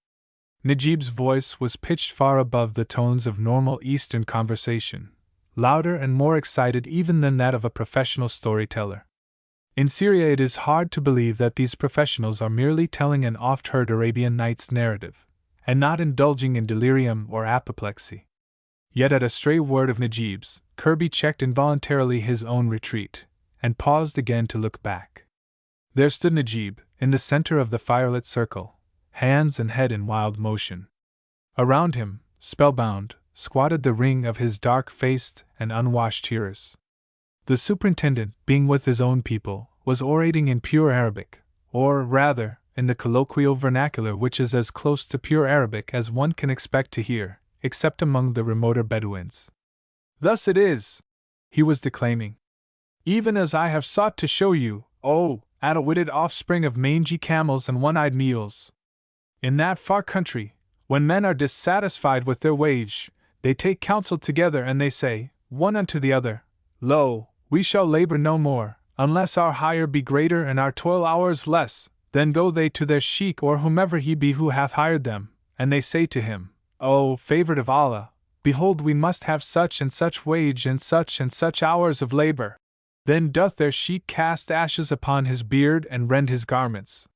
Najib's voice was pitched far above the tones of normal Eastern conversation, louder and more excited even than that of a professional storyteller. In Syria it is hard to believe that these professionals are merely telling an oft-heard Arabian Nights narrative, and not indulging in delirium or apoplexy. Yet at a stray word of Najib's, Kirby checked involuntarily his own retreat, and paused again to look back. There stood Najib, in the center of the firelit circle, hands and head in wild motion. Around him, spellbound, squatted the ring of his dark-faced and unwashed hearers. The superintendent, being with his own people, was orating in pure Arabic, or, rather, in the colloquial vernacular which is as close to pure Arabic as one can expect to hear, except among the remoter Bedouins. Thus it is, he was declaiming, even as I have sought to show you, O addle-witted offspring of mangy camels and one-eyed mules. In that far country, when men are dissatisfied with their wage, they take counsel together and they say, one unto the other, Lo, we shall labor no more, unless our hire be greater and our toil hours less. Then go they to their sheikh or whomever he be who hath hired them, and they say to him, O favored of Allah, behold we must have such and such wage and such hours of labor. Then doth their sheikh cast ashes upon his beard and rend his garments.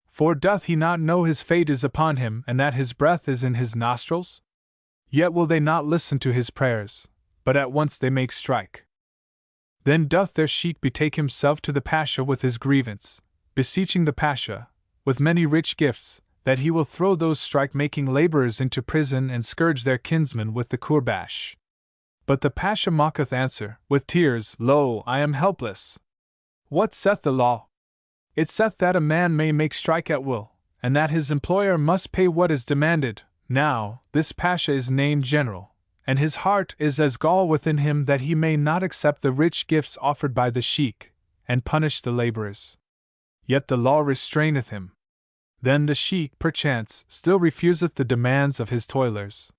For doth he not know his fate is upon him and that his breath is in his nostrils? Yet will they not listen to his prayers, but at once they make strike. Then doth their sheikh betake himself to the Pasha with his grievance, beseeching the Pasha, with many rich gifts, that he will throw those strike-making laborers into prison and scourge their kinsmen with the courbash. But the Pasha mocketh answer, with tears, Lo, I am helpless. What saith the law? It saith that a man may make strike at will, and that his employer must pay what is demanded, Now, this Pasha is named General, and his heart is as gall within him that he may not accept the rich gifts offered by the sheik, and punish the laborers. Yet the law restraineth him. Then the sheik, perchance, still refuseth the demands of his toilers.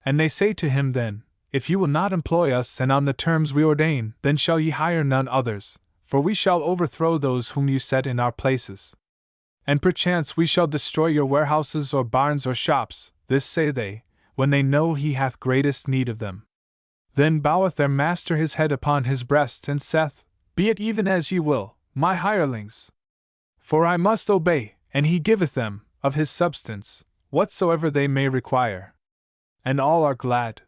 And they say to him then, If you will not employ us and on the terms we ordain, then shall ye hire none others, for we shall overthrow those whom you set in our places. And perchance we shall destroy your warehouses or barns or shops, this say they, when they know he hath greatest need of them. Then boweth their master his head upon his breast, and saith, Be it even as ye will, my hirelings. For I must obey, and he giveth them, of his substance, whatsoever they may require. And all are glad.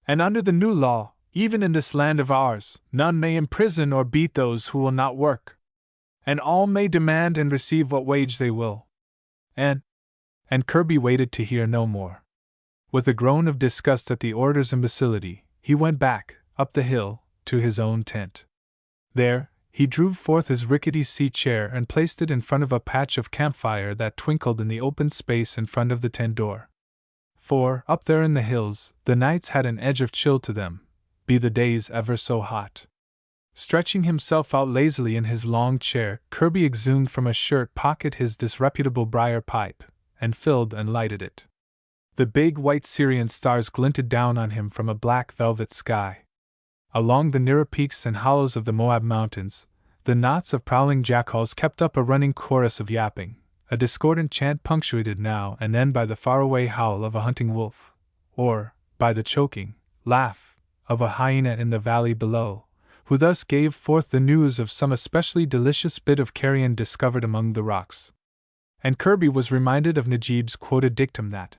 And under the new law, even in this land of ours, none may imprison or beat those who will not work. And all may demand and receive what wage they will. And Kirby waited to hear no more. With a groan of disgust at the orator's imbecility, he went back, up the hill, to his own tent. There, he drew forth his rickety sea-chair and placed it in front of a patch of campfire that twinkled in the open space in front of the tent door. For, up there in the hills, the nights had an edge of chill to them, be the days ever so hot. Stretching himself out lazily in his long chair, Kirby exhumed from a shirt pocket his disreputable briar pipe, and filled and lighted it. The big white Syrian stars glinted down on him from a black velvet sky. Along the nearer peaks and hollows of the Moab mountains, the knots of prowling jackals kept up a running chorus of yapping, a discordant chant punctuated now and then by the faraway howl of a hunting wolf, or by the choking laugh of a hyena in the valley below, who thus gave forth the news of some especially delicious bit of carrion discovered among the rocks. And Kirby was reminded of Najib's quoted dictum that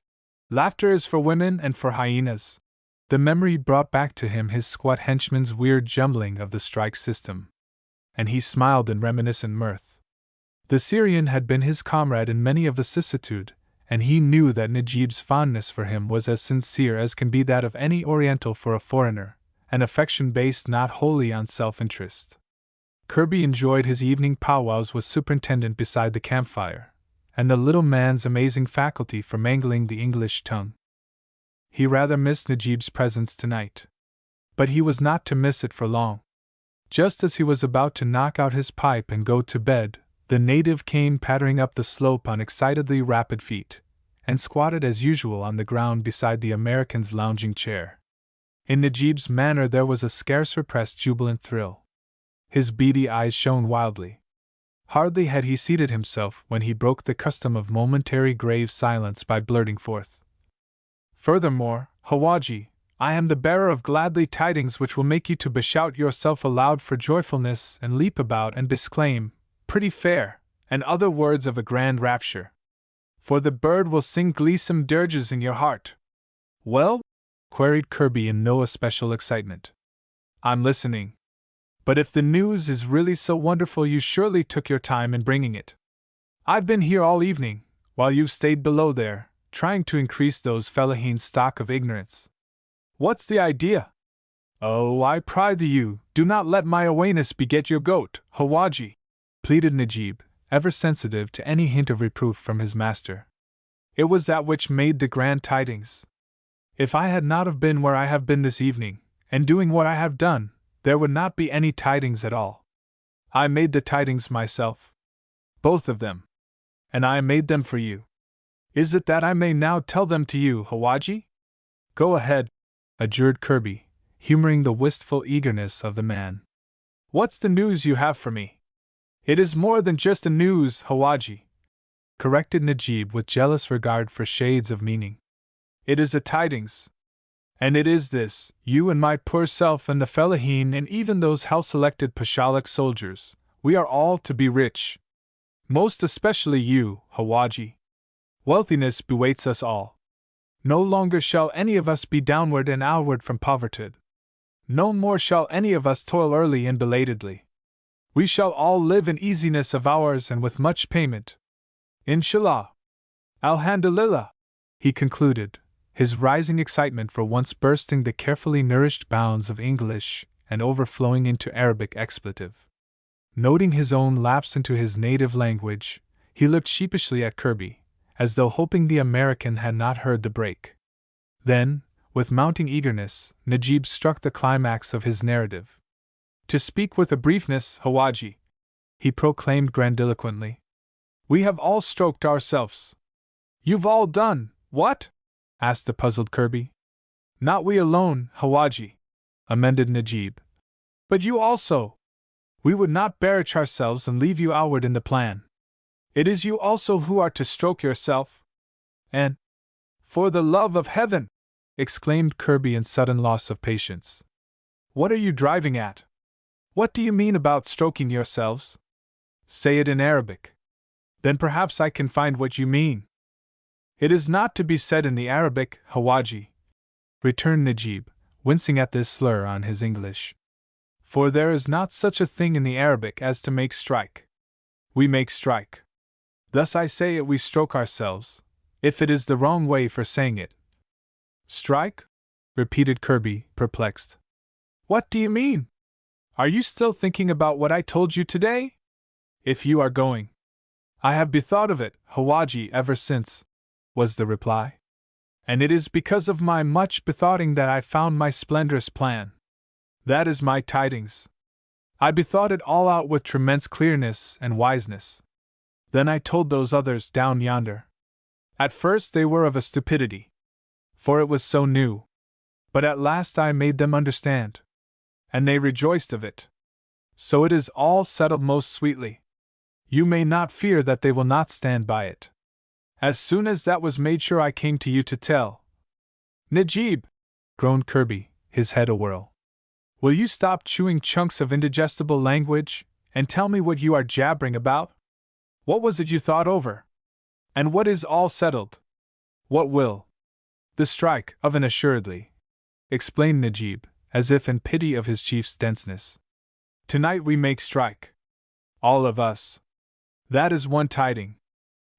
laughter is for women and for hyenas. The memory brought back to him his squat henchman's weird jumbling of the strike system. And he smiled in reminiscent mirth. The Syrian had been his comrade in many a vicissitude, and he knew that Najib's fondness for him was as sincere as can be that of any Oriental for a foreigner, an affection based not wholly on self-interest. Kirby enjoyed his evening powwows with Superintendent beside the campfire, and the little man's amazing faculty for mangling the English tongue. He rather missed Najib's presence tonight. But he was not to miss it for long. Just as he was about to knock out his pipe and go to bed, the native came pattering up the slope on excitedly rapid feet, and squatted as usual on the ground beside the American's lounging chair. In Najib's manner there was a scarce repressed jubilant thrill. His beady eyes shone wildly. Hardly had he seated himself when he broke the custom of momentary grave silence by blurting forth, Furthermore, Hawaji, I am the bearer of gladly tidings which will make you to beshout yourself aloud for joyfulness and leap about and disclaim, pretty fair, and other words of a grand rapture. For the bird will sing gleesome dirges in your heart. Well? Queried Kirby in no especial excitement. I'm listening. But if the news is really so wonderful you surely took your time in bringing it. I've been here all evening, while you've stayed below there, trying to increase those fellaheens' stock of ignorance. What's the idea? Oh, I pry thee you, do not let my awareness beget your goat, Hawaji, pleaded Najib, ever sensitive to any hint of reproof from his master. It was that which made the grand tidings. If I had not have been where I have been this evening, and doing what I have done, there would not be any tidings at all. I made the tidings myself. Both of them. And I made them for you. Is it that I may now tell them to you, Hawaji? Go ahead, adjured Kirby, humoring the wistful eagerness of the man. What's the news you have for me? It is more than just a news, Hawaji, corrected Najib with jealous regard for shades of meaning. It is a tidings. And it is this, you and my poor self and the fellaheen and even those hell-selected Pashalik soldiers, we are all to be rich. Most especially you, Hawaji. Wealthiness bewaits us all. No longer shall any of us be downward and outward from poverty. No more shall any of us toil early and belatedly. We shall all live in easiness of ours and with much payment. Inshallah. Alhamdulillah, he concluded, his rising excitement for once bursting the carefully nourished bounds of English and overflowing into Arabic expletive. Noting his own lapse into his native language, he looked sheepishly at Kirby, as though hoping the American had not heard the break. Then, with mounting eagerness, Najib struck the climax of his narrative. To speak with a briefness, Hawaji, he proclaimed grandiloquently, we have all stroked ourselves. You've all done, what? Asked the puzzled Kirby. Not we alone, Hawaji, amended Najib. But you also. We would not barrage ourselves and leave you outward in the plan. It is you also who are to stroke yourself. And, for the love of heaven, exclaimed Kirby in sudden loss of patience. What are you driving at? What do you mean about stroking yourselves? Say it in Arabic. Then perhaps I can find what you mean. It is not to be said in the Arabic, Hawaji, returned Najib, wincing at this slur on his English. For there is not such a thing in the Arabic as to make strike. We make strike. Thus I say it, we stroke ourselves, if it is the wrong way for saying it. Strike? Repeated Kirby, perplexed. What do you mean? Are you still thinking about what I told you today? If you are going. I have bethought of it, Hawaji, ever since, was the reply. And it is because of my much bethoughting that I found my splendorous plan. That is my tidings. I bethought it all out with tremendous clearness and wiseness. Then I told those others down yonder. At first they were of a stupidity, for it was so new. But at last I made them understand. And they rejoiced of it. So it is all settled most sweetly. You may not fear that they will not stand by it. As soon as that was made sure, I came to you to tell. Najib, groaned Kirby, his head awhirl. Will you stop chewing chunks of indigestible language, and tell me what you are jabbering about? What was it you thought over? And what is all settled? What will? The strike, of an assuredly, explained Najib, as if in pity of his chief's denseness. Tonight we make strike. All of us. That is one tiding.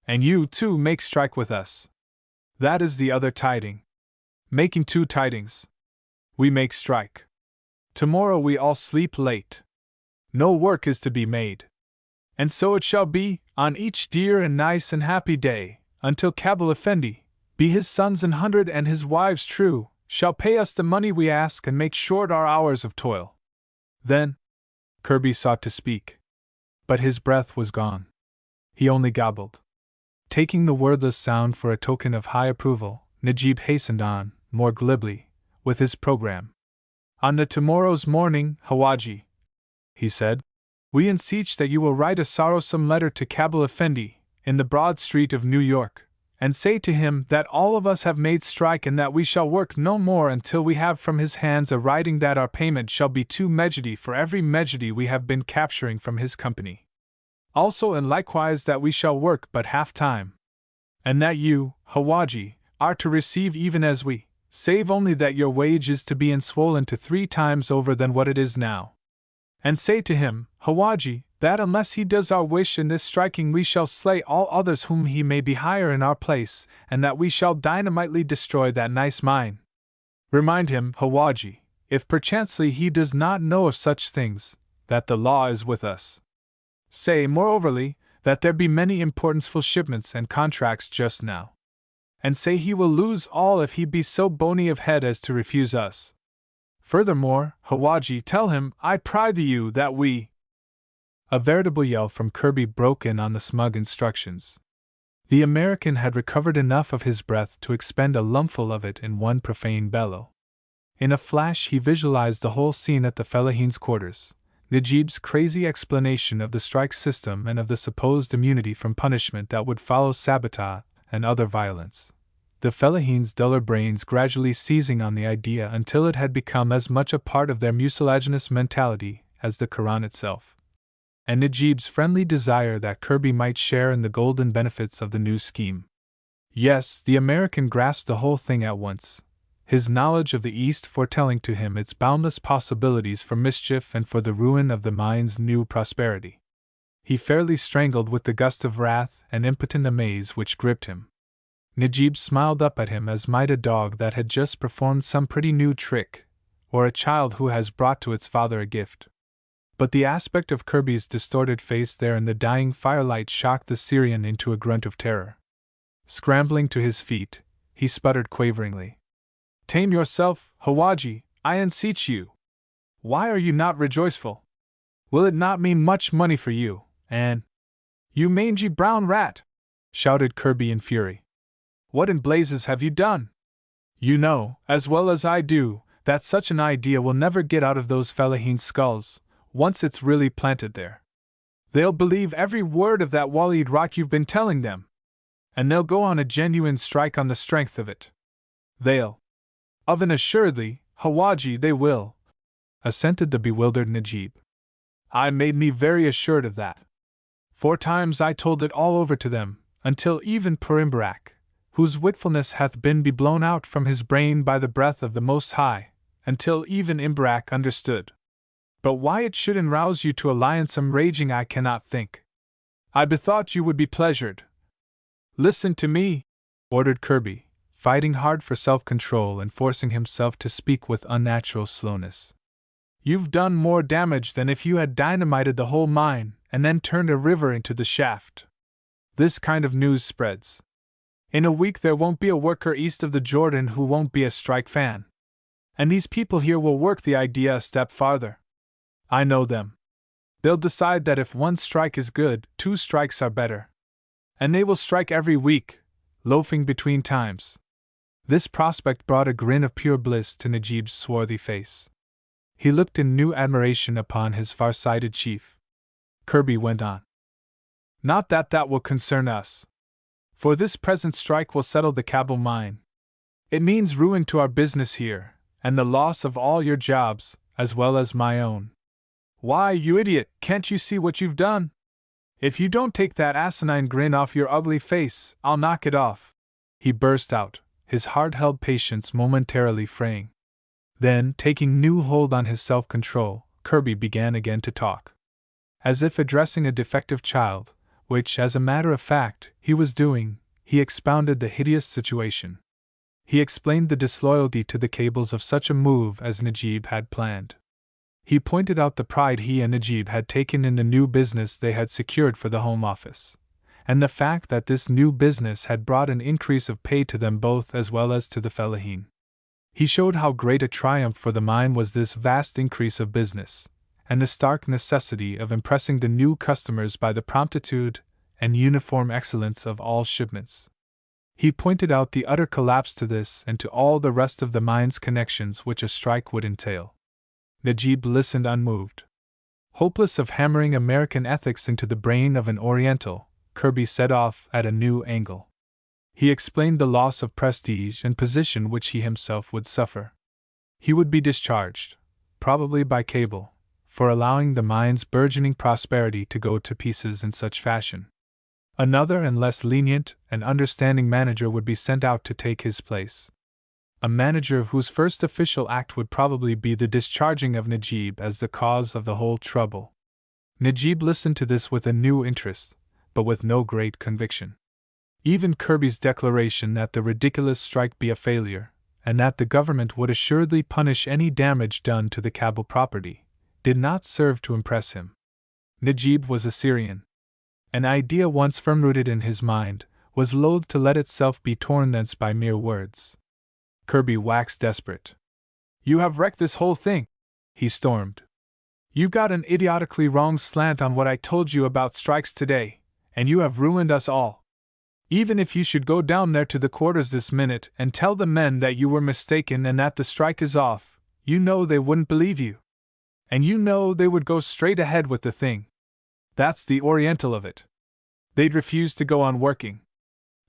And you, too, make strike with us. That is the other tiding. Making two tidings. We make strike. Tomorrow we all sleep late. No work is to be made. And so it shall be, on each dear and nice and happy day, until Kabul Effendi, be his sons 100 and his wives true, shall pay us the money we ask and make short our hours of toil. Then, Kirby sought to speak. But his breath was gone. He only gobbled. Taking the wordless sound for a token of high approval, Najib hastened on, more glibly, with his program. On the tomorrow's morning, Hawaji, he said, we enseech that you will write a sorrowsome letter to Kabul Effendi, in the Broad Street of New York, and say to him that all of us have made strike and that we shall work no more until we have from his hands a writing that our payment shall be 2 mejidi for every mejidi we have been capturing from his company. Also and likewise that we shall work but half time. And that you, Hawaji, are to receive even as we, save only that your wage is to be enswollen to 3 times over than what it is now. And say to him, Hawaji, that unless he does our wish in this striking we shall slay all others whom he may be hire in our place, and that we shall dynamitely destroy that nice mine. Remind him, Hawaji, if perchancely he does not know of such things, that the law is with us. Say, moreoverly, that there be many importanceful shipments and contracts just now. And say he will lose all if he be so bony of head as to refuse us. Furthermore, Hawaji, tell him, I pry thee you, that we— A veritable yell from Kirby broke in on the smug instructions. The American had recovered enough of his breath to expend a lumful of it in one profane bellow. In a flash he visualized the whole scene at the Fellahin's quarters, Najib's crazy explanation of the strike system and of the supposed immunity from punishment that would follow sabotage and other violence. The Fellahin's duller brains gradually seizing on the idea until it had become as much a part of their mucilaginous mentality as the Quran itself. And Najib's friendly desire that Kirby might share in the golden benefits of the new scheme. Yes, the American grasped the whole thing at once, his knowledge of the East foretelling to him its boundless possibilities for mischief and for the ruin of the mine's new prosperity. He fairly strangled with the gust of wrath and impotent amaze which gripped him. Najib smiled up at him as might a dog that had just performed some pretty new trick, or a child who has brought to its father a gift. But the aspect of Kirby's distorted face there in the dying firelight shocked the Syrian into a grunt of terror. Scrambling to his feet, he sputtered quaveringly. Tame yourself, Hawaji, I enseech you. Why are you not rejoiceful? Will it not mean much money for you, and— You mangy brown rat! Shouted Kirby in fury. What in blazes have you done? You know, as well as I do, that such an idea will never get out of those fellaheens' skulls, once it's really planted there. They'll believe every word of that wall-eyed rot you've been telling them. And they'll go on a genuine strike on the strength of it. They'll— Of an assuredly, Hawaji, they will, assented the bewildered Najib. I made me very assured of that. 4 times I told it all over to them, until even Purimbarak, whose witfulness hath been blown out from his brain by the breath of the Most High, until even Imbarak understood. But why it should enrouse you to alliancem raging I cannot think. I bethought you would be pleasured. Listen to me, ordered Kirby, fighting hard for self-control and forcing himself to speak with unnatural slowness. You've done more damage than if you had dynamited the whole mine and then turned a river into the shaft. This kind of news spreads. In a week there won't be a worker east of the Jordan who won't be a strike fan. And these people here will work the idea a step farther. I know them. They'll decide that if 1 strike is good, 2 strikes are better. And they will strike every week, loafing between times. This prospect brought a grin of pure bliss to Najib's swarthy face. He looked in new admiration upon his far-sighted chief. Kirby went on. Not that that will concern us. For this present strike will settle the Kabul mine. It means ruin to our business here, and the loss of all your jobs, as well as my own. Why, you idiot, can't you see what you've done? If you don't take that asinine grin off your ugly face, I'll knock it off, he burst out, his hard-held patience momentarily fraying. Then, taking new hold on his self-control, Kirby began again to talk. As if addressing a defective child, which, as a matter of fact, he was doing, he expounded the hideous situation. He explained the disloyalty to the cables of such a move as Najib had planned. He pointed out the pride he and Najib had taken in the new business they had secured for the Home Office, and the fact that this new business had brought an increase of pay to them both as well as to the fellaheen. He showed how great a triumph for the mine was this vast increase of business, and the stark necessity of impressing the new customers by the promptitude and uniform excellence of all shipments. He pointed out the utter collapse to this and to all the rest of the mine's connections which a strike would entail. Najib listened unmoved. Hopeless of hammering American ethics into the brain of an Oriental, Kirby set off at a new angle. He explained the loss of prestige and position which he himself would suffer. He would be discharged, probably by cable, for allowing the mine's burgeoning prosperity to go to pieces in such fashion. Another and less lenient and understanding manager would be sent out to take his place. A manager whose first official act would probably be the discharging of Najib as the cause of the whole trouble. Najib listened to this with a new interest, but with no great conviction. Even Kirby's declaration that the ridiculous strike be a failure, and that the government would assuredly punish any damage done to the Kabul property, did not serve to impress him. Najib was a Syrian. An idea once firm-rooted in his mind was loath to let itself be torn thence by mere words. Kirby waxed desperate. You have wrecked this whole thing, he stormed. You got an idiotically wrong slant on what I told you about strikes today, and you have ruined us all. Even if you should go down there to the quarters this minute and tell the men that you were mistaken and that the strike is off, you know they wouldn't believe you. And you know they would go straight ahead with the thing. That's the Oriental of it. They'd refuse to go on working.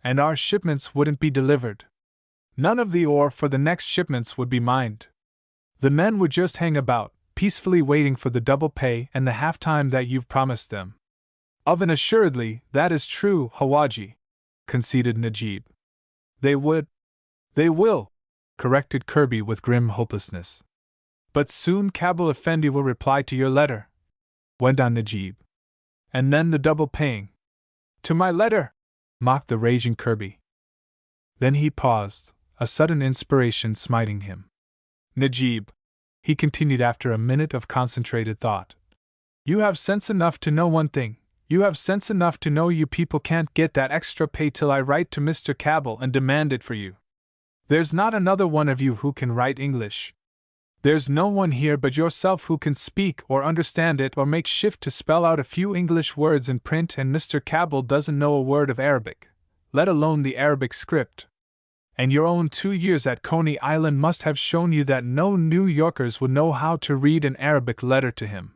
And our shipments wouldn't be delivered. None of the ore for the next shipments would be mined. The men would just hang about, peacefully waiting for the double pay and the half-time that you've promised them. Of an assuredly, that is true, Hawaji, conceded Najib. They would. They will, corrected Kirby with grim hopelessness. But soon Kabul Effendi will reply to your letter, went on Najib. And then the double paying. To my letter, mocked the raging Kirby. Then he paused, a sudden inspiration smiting him. Najib, he continued after a minute of concentrated thought. You have sense enough to know one thing. You have sense enough to know you people can't get that extra pay till I write to Mr. Cabell and demand it for you. There's not another one of you who can write English. There's no one here but yourself who can speak or understand it or make shift to spell out a few English words in print, and Mr. Cabell doesn't know a word of Arabic, let alone the Arabic script. And your own 2 years at Coney Island must have shown you that no New Yorkers would know how to read an Arabic letter to him.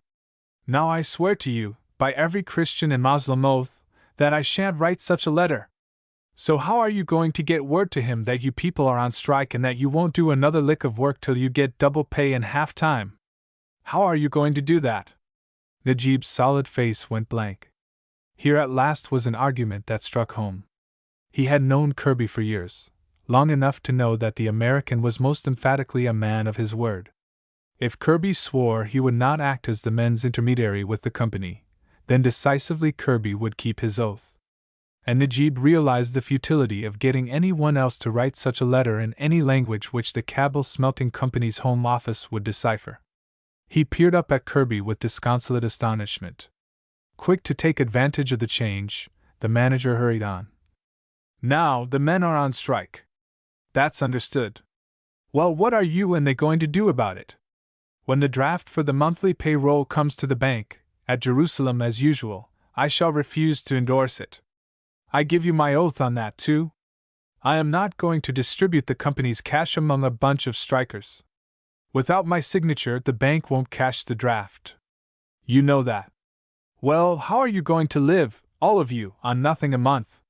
Now I swear to you, by every Christian and Moslem oath, that I shan't write such a letter. So how are you going to get word to him that you people are on strike and that you won't do another lick of work till you get double pay and half time? How are you going to do that? Najib's solid face went blank. Here at last was an argument that struck home. He had known Kirby for years, long enough to know that the American was most emphatically a man of his word. If Kirby swore he would not act as the men's intermediary with the company, then decisively Kirby would keep his oath. And Najib realized the futility of getting anyone else to write such a letter in any language which the Cabell Smelting Company's home office would decipher. He peered up at Kirby with disconsolate astonishment. Quick to take advantage of the change, the manager hurried on. Now, the men are on strike. That's understood. Well, what are you and they going to do about it? When the draft for the monthly payroll comes to the bank, at Jerusalem as usual, I shall refuse to endorse it. I give you my oath on that, too. I am not going to distribute the company's cash among a bunch of strikers. Without my signature, the bank won't cash the draft. You know that. Well, how are you going to live, all of you, on nothing a month?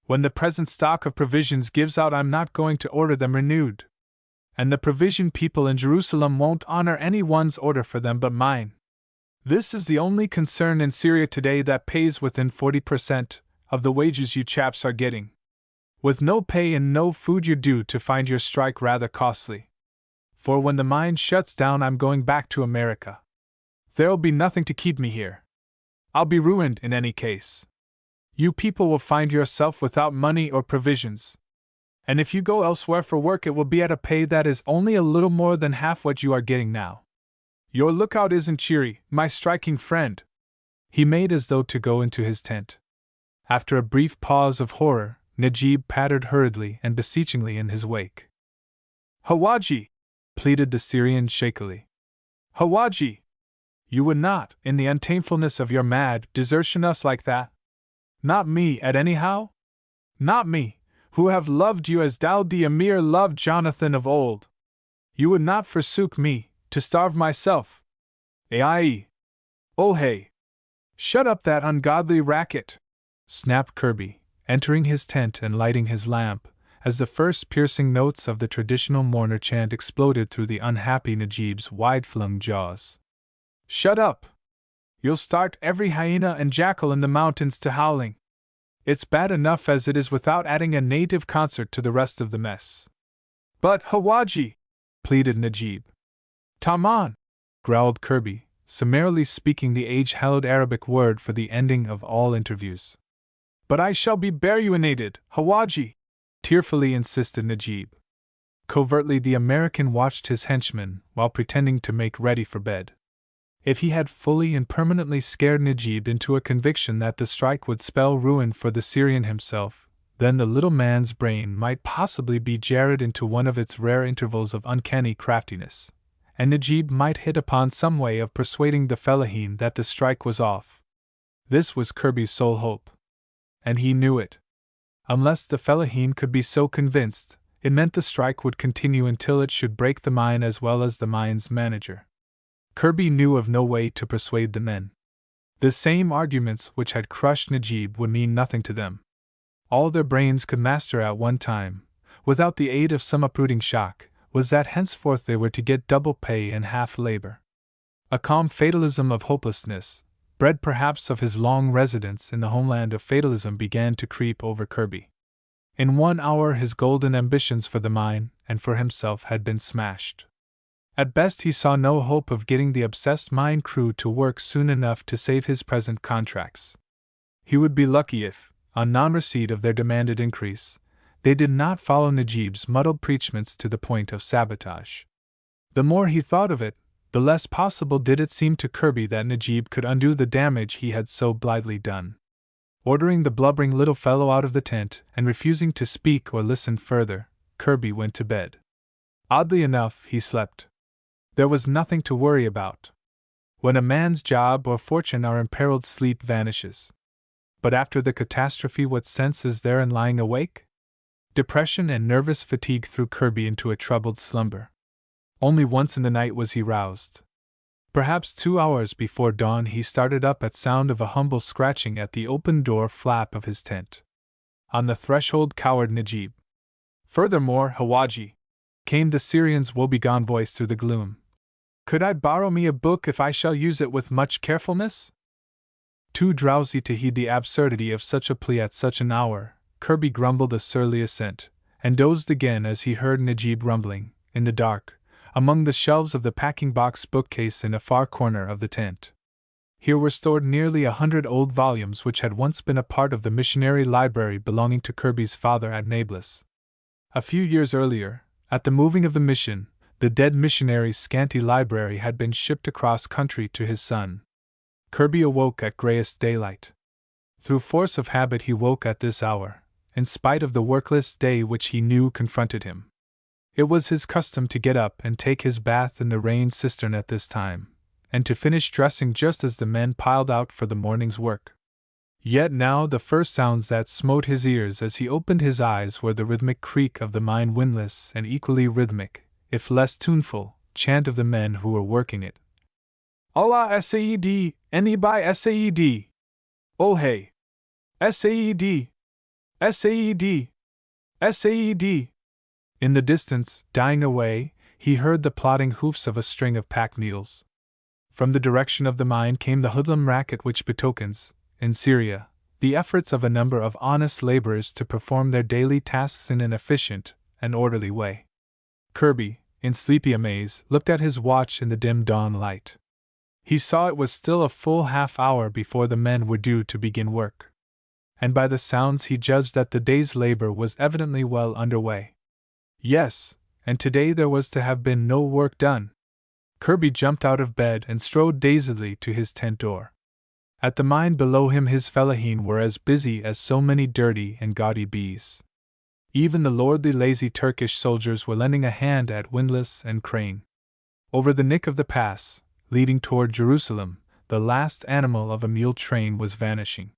When the present stock of provisions gives out, I'm not going to order them renewed. And the provision people in Jerusalem won't honor anyone's order for them but mine. This is the only concern in Syria today that pays within 40% of the wages you chaps are getting. With no pay and no food, you're due to find your strike rather costly. For when the mine shuts down, I'm going back to America. There'll be nothing to keep me here. I'll be ruined in any case. You people will find yourself without money or provisions. And if you go elsewhere for work, it will be at a pay that is only a little more than half what you are getting now. Your lookout isn't cheery, my striking friend. He made as though to go into his tent. After a brief pause of horror, Najib pattered hurriedly and beseechingly in his wake. Hawaji! Pleaded the Syrian shakily. Hawaji! You would not, in the untamefulness of your mad desertion, us like that? Not me, at anyhow? Not me, who have loved you as Daud the Emir loved Jonathan of old. You would not forsook me, to starve myself. Ai! Oh hey! Shut up that ungodly racket! Snapped Kirby, entering his tent and lighting his lamp, as the first piercing notes of the traditional mourner chant exploded through the unhappy Najib's wide-flung jaws. Shut up! You'll start every hyena and jackal in the mountains to howling. It's bad enough as it is without adding a native concert to the rest of the mess. But Hawaji! Pleaded Najib. Taman! Growled Kirby, summarily speaking the age-hallowed Arabic word for the ending of all interviews. But I shall be baruinated, Hawaji! Tearfully insisted Najib. Covertly the American watched his henchman while pretending to make ready for bed. If he had fully and permanently scared Najib into a conviction that the strike would spell ruin for the Syrian himself, then the little man's brain might possibly be jarred into one of its rare intervals of uncanny craftiness, and Najib might hit upon some way of persuading the fellahin that the strike was off. This was Kirby's sole hope. And he knew it. Unless the fellahin could be so convinced, it meant the strike would continue until it should break the mine as well as the mine's manager. Kirby knew of no way to persuade the men. The same arguments which had crushed Najib would mean nothing to them. All their brains could master at one time, without the aid of some uprooting shock, was that henceforth they were to get double pay and half labor. A calm fatalism of hopelessness, bred perhaps of his long residence in the homeland of fatalism, began to creep over Kirby. In 1 hour his golden ambitions for the mine and for himself had been smashed. At best he saw no hope of getting the obsessed mine crew to work soon enough to save his present contracts. He would be lucky if, on non-receipt of their demanded increase, they did not follow Najib's muddled preachments to the point of sabotage. The more he thought of it, the less possible did it seem to Kirby that Najib could undo the damage he had so blithely done. Ordering the blubbering little fellow out of the tent and refusing to speak or listen further, Kirby went to bed. Oddly enough, he slept. There was nothing to worry about. When a man's job or fortune are imperiled, sleep vanishes. But after the catastrophe, what sense is there in lying awake? Depression and nervous fatigue threw Kirby into a troubled slumber. Only once in the night was he roused. Perhaps 2 hours before dawn he started up at sound of a humble scratching at the open door flap of his tent. On the threshold cowered Najib. "Furthermore, Hawaji," came the Syrian's woebegone voice through the gloom, "could I borrow me a book if I shall use it with much carefulness?" Too drowsy to heed the absurdity of such a plea at such an hour, Kirby grumbled a surly assent, and dozed again as he heard Najib rumbling, in the dark, among the shelves of the packing-box bookcase in a far corner of the tent. Here were stored nearly 100 old volumes which had once been a part of the missionary library belonging to Kirby's father at Nablus. A few years earlier, at the moving of the mission, the dead missionary's scanty library had been shipped across country to his son. Kirby awoke at greyest daylight. Through force of habit he woke at this hour, in spite of the workless day which he knew confronted him. It was his custom to get up and take his bath in the rain cistern at this time, and to finish dressing just as the men piled out for the morning's work. Yet now the first sounds that smote his ears as he opened his eyes were the rhythmic creak of the mine windlass and equally rhythmic, if less tuneful, chant of the men who were working it. "Allah Saed, any by Saed! Oh hey! Saed! Saed! Saed!" In the distance, dying away, he heard the plodding hoofs of a string of pack mules. From the direction of the mine came the hoodlum racket which betokens, in Syria, the efforts of a number of honest laborers to perform their daily tasks in an efficient and orderly way. Kirby, in sleepy amaze, looked at his watch in the dim dawn light. He saw it was still a full half-hour before the men were due to begin work. And by the sounds he judged that the day's labor was evidently well underway. Yes, and today there was to have been no work done. Kirby jumped out of bed and strode dazedly to his tent door. At the mine below him his fellaheen were as busy as so many dirty and gaudy bees. Even the lordly lazy Turkish soldiers were lending a hand at windlass and crane. Over the nick of the pass, leading toward Jerusalem, the last animal of a mule train was vanishing.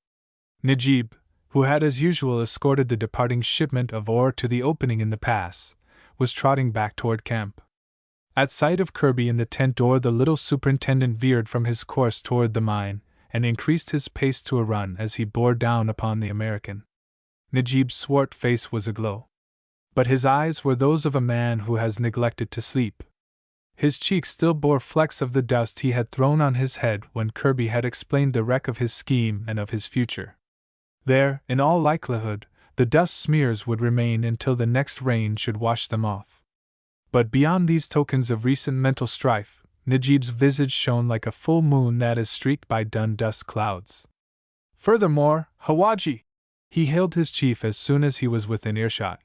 Najib, who had as usual escorted the departing shipment of ore to the opening in the pass, was trotting back toward camp. At sight of Kirby in the tent door, the little superintendent veered from his course toward the mine, and increased his pace to a run as he bore down upon the American. Najib's swart face was aglow. But his eyes were those of a man who has neglected to sleep. His cheeks still bore flecks of the dust he had thrown on his head when Kirby had explained the wreck of his scheme and of his future. There, in all likelihood, the dust smears would remain until the next rain should wash them off. But beyond these tokens of recent mental strife, Najib's visage shone like a full moon that is streaked by dun dust clouds. "Furthermore, Hawaji," he hailed his chief as soon as he was within earshot,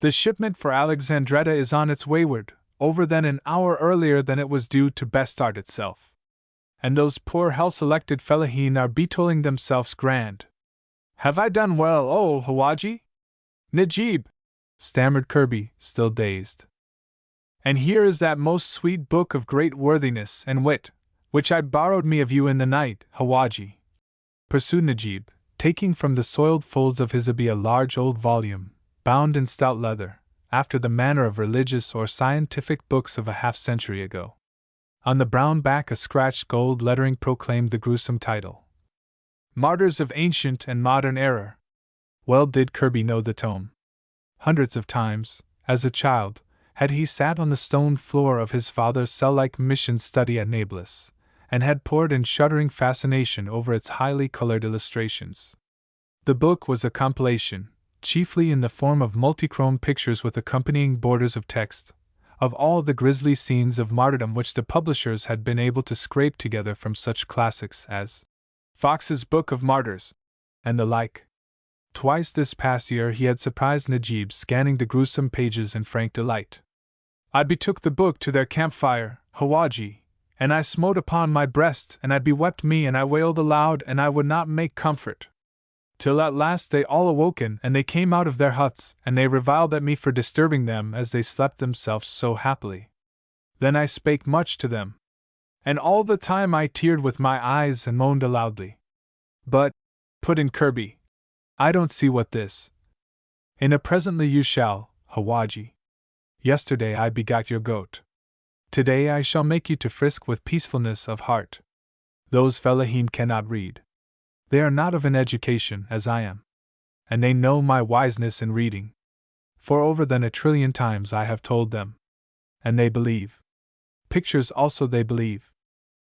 "the shipment for Alexandretta is on its wayward, over then an hour earlier than it was due to bestart itself. And those poor hell-selected fellaheen are betolling themselves grand. Have I done well, oh Hawaji?" "Najib," stammered Kirby, still dazed. "And here is that most sweet book of great worthiness and wit, which I borrowed me of you in the night, Hawaji," pursued Najib, taking from the soiled folds of his abi a large old volume, bound in stout leather, after the manner of religious or scientific books of a half-century ago. On the brown back a scratched gold lettering proclaimed the gruesome title: "Martyrs of Ancient and Modern Error." Well did Kirby know the tome. Hundreds of times, as a child, had he sat on the stone floor of his father's cell-like mission study at Nablus, and had pored in shuddering fascination over its highly colored illustrations. The book was a compilation, chiefly in the form of multichrome pictures with accompanying borders of text, of all the grisly scenes of martyrdom which the publishers had been able to scrape together from such classics as Fox's Book of Martyrs, and the like. Twice this past year he had surprised Najib scanning the gruesome pages in frank delight. "I betook the book to their campfire, Hawaji," And I smote upon my breast, and I bewept me, and I wailed aloud, and I would not make comfort. Till at last they all awoken, and they came out of their huts, and they reviled at me for disturbing them as they slept themselves so happily. Then I spake much to them. And all the time I teared with my eyes and moaned aloudly. But, put in Kirby, I don't see what this. In a presently you shall, Hawaji. Yesterday I begot your goat. Today I shall make you to frisk with peacefulness of heart. Those fellaheen cannot read. They are not of an education, as I am. And they know my wiseness in reading. For over than 1,000,000,000,000 times I have told them. And they believe. Pictures also they believe.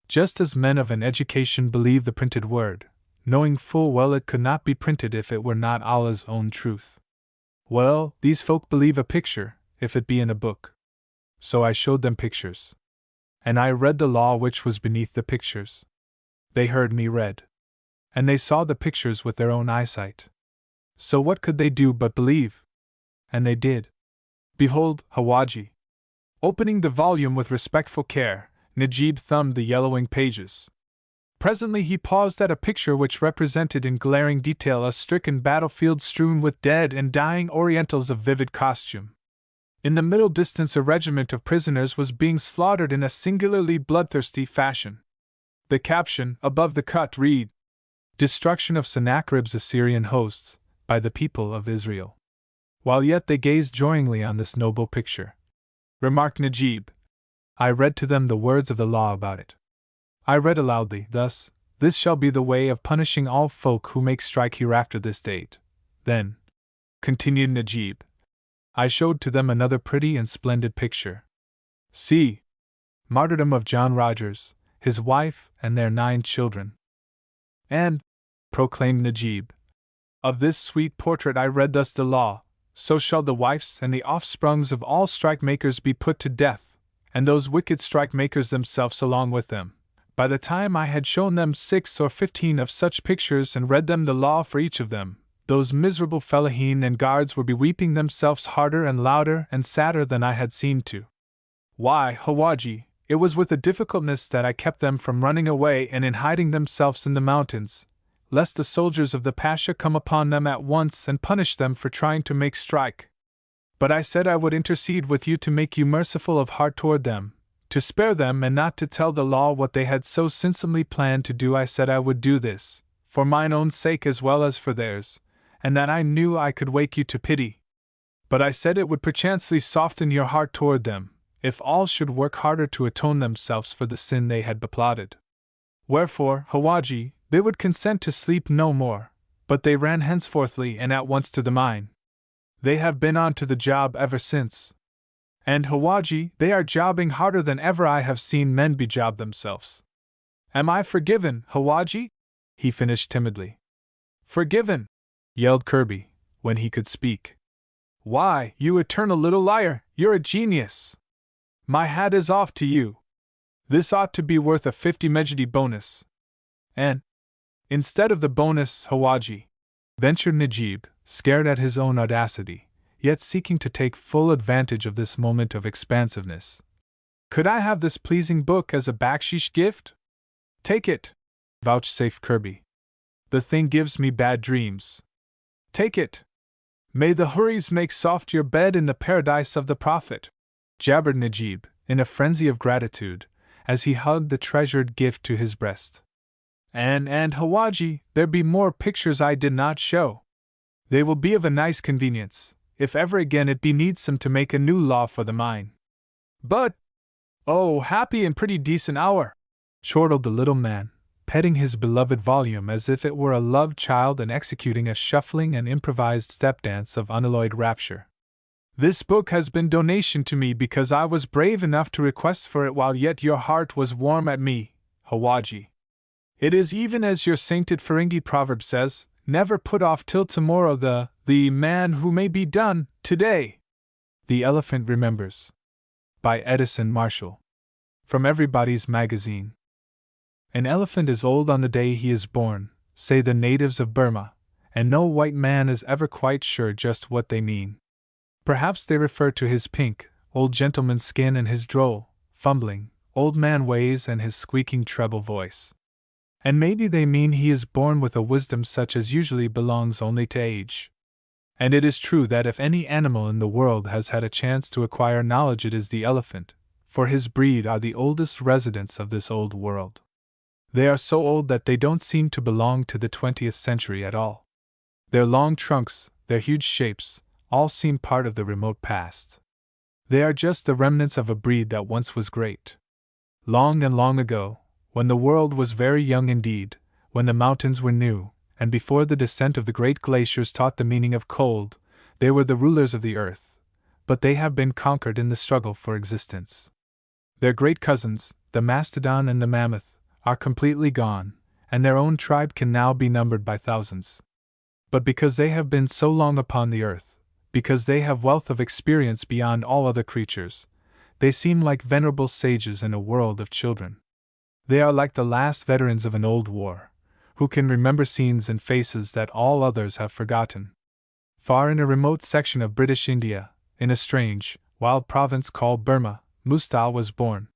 Just as men of an education believe the printed word, knowing full well it could not be printed if it were not Allah's own truth. Well, these folk believe a picture, if it be in a book. So I showed them pictures. And I read the law which was beneath the pictures. They heard me read. And they saw the pictures with their own eyesight. So what could they do but believe? And they did. Behold, Hawaji. Opening the volume with respectful care, Najib thumbed the yellowing pages. Presently he paused at a picture which represented in glaring detail a stricken battlefield strewn with dead and dying Orientals of vivid costume. In the middle distance a regiment of prisoners was being slaughtered in a singularly bloodthirsty fashion. The caption, above the cut, read, Destruction of Sennacherib's Assyrian hosts, by the people of Israel. While yet they gazed joyingly on this noble picture, remarked Najib, I read to them the words of the law about it. I read aloudly, thus, This shall be the way of punishing all folk who make strike hereafter this date. Then, continued Najib, I showed to them another pretty and splendid picture. See, martyrdom of John Rogers, his wife, and their 9 children. And, proclaimed Najib, of this sweet portrait I read thus the law, so shall the wives and the offsprungs of all strike-makers be put to death, and those wicked strike-makers themselves along with them. By the time I had shown them 6 or 15 of such pictures and read them the law for each of them, those miserable fellaheen and guards were beweeping themselves harder and louder and sadder than I had seemed to. Why, Hawaji, it was with a difficultness that I kept them from running away and in hiding themselves in the mountains, lest the soldiers of the Pasha come upon them at once and punish them for trying to make strike. But I said I would intercede with you to make you merciful of heart toward them, to spare them and not to tell the law what they had so sinsomely planned to do. I said I would do this, for mine own sake as well as for theirs, and that I knew I could wake you to pity. But I said it would perchancely soften your heart toward them, if all should work harder to atone themselves for the sin they had beplotted. Wherefore, Hawaji, they would consent to sleep no more, but they ran henceforthly and at once to the mine. They have been on to the job ever since. And Hawaji, they are jobbing harder than ever I have seen men bejob themselves. Am I forgiven, Hawaji? He finished timidly. Forgiven! Yelled Kirby, when he could speak. Why, you eternal little liar, you're a genius! My hat is off to you. This ought to be worth a 50 Mejidi bonus. And, instead of the bonus, Hawaji, ventured Najib, scared at his own audacity, yet seeking to take full advantage of this moment of expansiveness. Could I have this pleasing book as a baksheesh gift? Take it, vouchsafed Kirby. The thing gives me bad dreams. Take it. May the Hurries make soft your bed in the paradise of the Prophet, jabbered Najib, in a frenzy of gratitude, as he hugged the treasured gift to his breast. And Hawaji, there be more pictures I did not show. They will be of a nice convenience, if ever again it be needsome to make a new law for the mine. But, oh, happy and pretty decent hour, chortled the little man, petting his beloved volume as if it were a loved child and executing a shuffling and improvised step dance of unalloyed rapture. This book has been donation to me because I was brave enough to request for it while yet your heart was warm at me, Hawaji. It is even as your sainted Ferengi proverb says, never put off till tomorrow the man who may be done today. The Elephant Remembers. By Edison Marshall. From Everybody's Magazine. An elephant is old on the day he is born, say the natives of Burma, and no white man is ever quite sure just what they mean. Perhaps they refer to his pink, old gentleman's skin and his droll, fumbling, old man ways and his squeaking treble voice. And maybe they mean he is born with a wisdom such as usually belongs only to age. And it is true that if any animal in the world has had a chance to acquire knowledge, it is the elephant, for his breed are the oldest residents of this old world. They are so old that they don't seem to belong to the 20th century at all. Their long trunks, their huge shapes, all seem part of the remote past. They are just the remnants of a breed that once was great. Long and long ago, when the world was very young indeed, when the mountains were new, and before the descent of the great glaciers taught the meaning of cold, they were the rulers of the earth, but they have been conquered in the struggle for existence. Their great cousins, the mastodon and the mammoth, are completely gone, and their own tribe can now be numbered by thousands. But because they have been so long upon the earth, because they have wealth of experience beyond all other creatures, they seem like venerable sages in a world of children. They are like the last veterans of an old war, who can remember scenes and faces that all others have forgotten. Far in a remote section of British India, in a strange, wild province called Burma, Mustapha was born.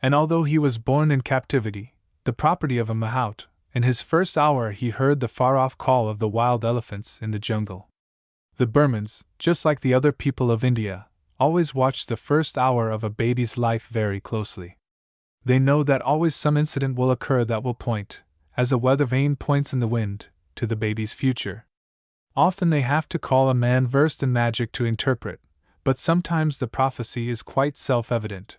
And although he was born in captivity, the property of a mahout, in his first hour he heard the far-off call of the wild elephants in the jungle. The Burmans, just like the other people of India, always watch the first hour of a baby's life very closely. They know that always some incident will occur that will point, as a weather vane points in the wind, to the baby's future. Often they have to call a man versed in magic to interpret, but sometimes the prophecy is quite self-evident.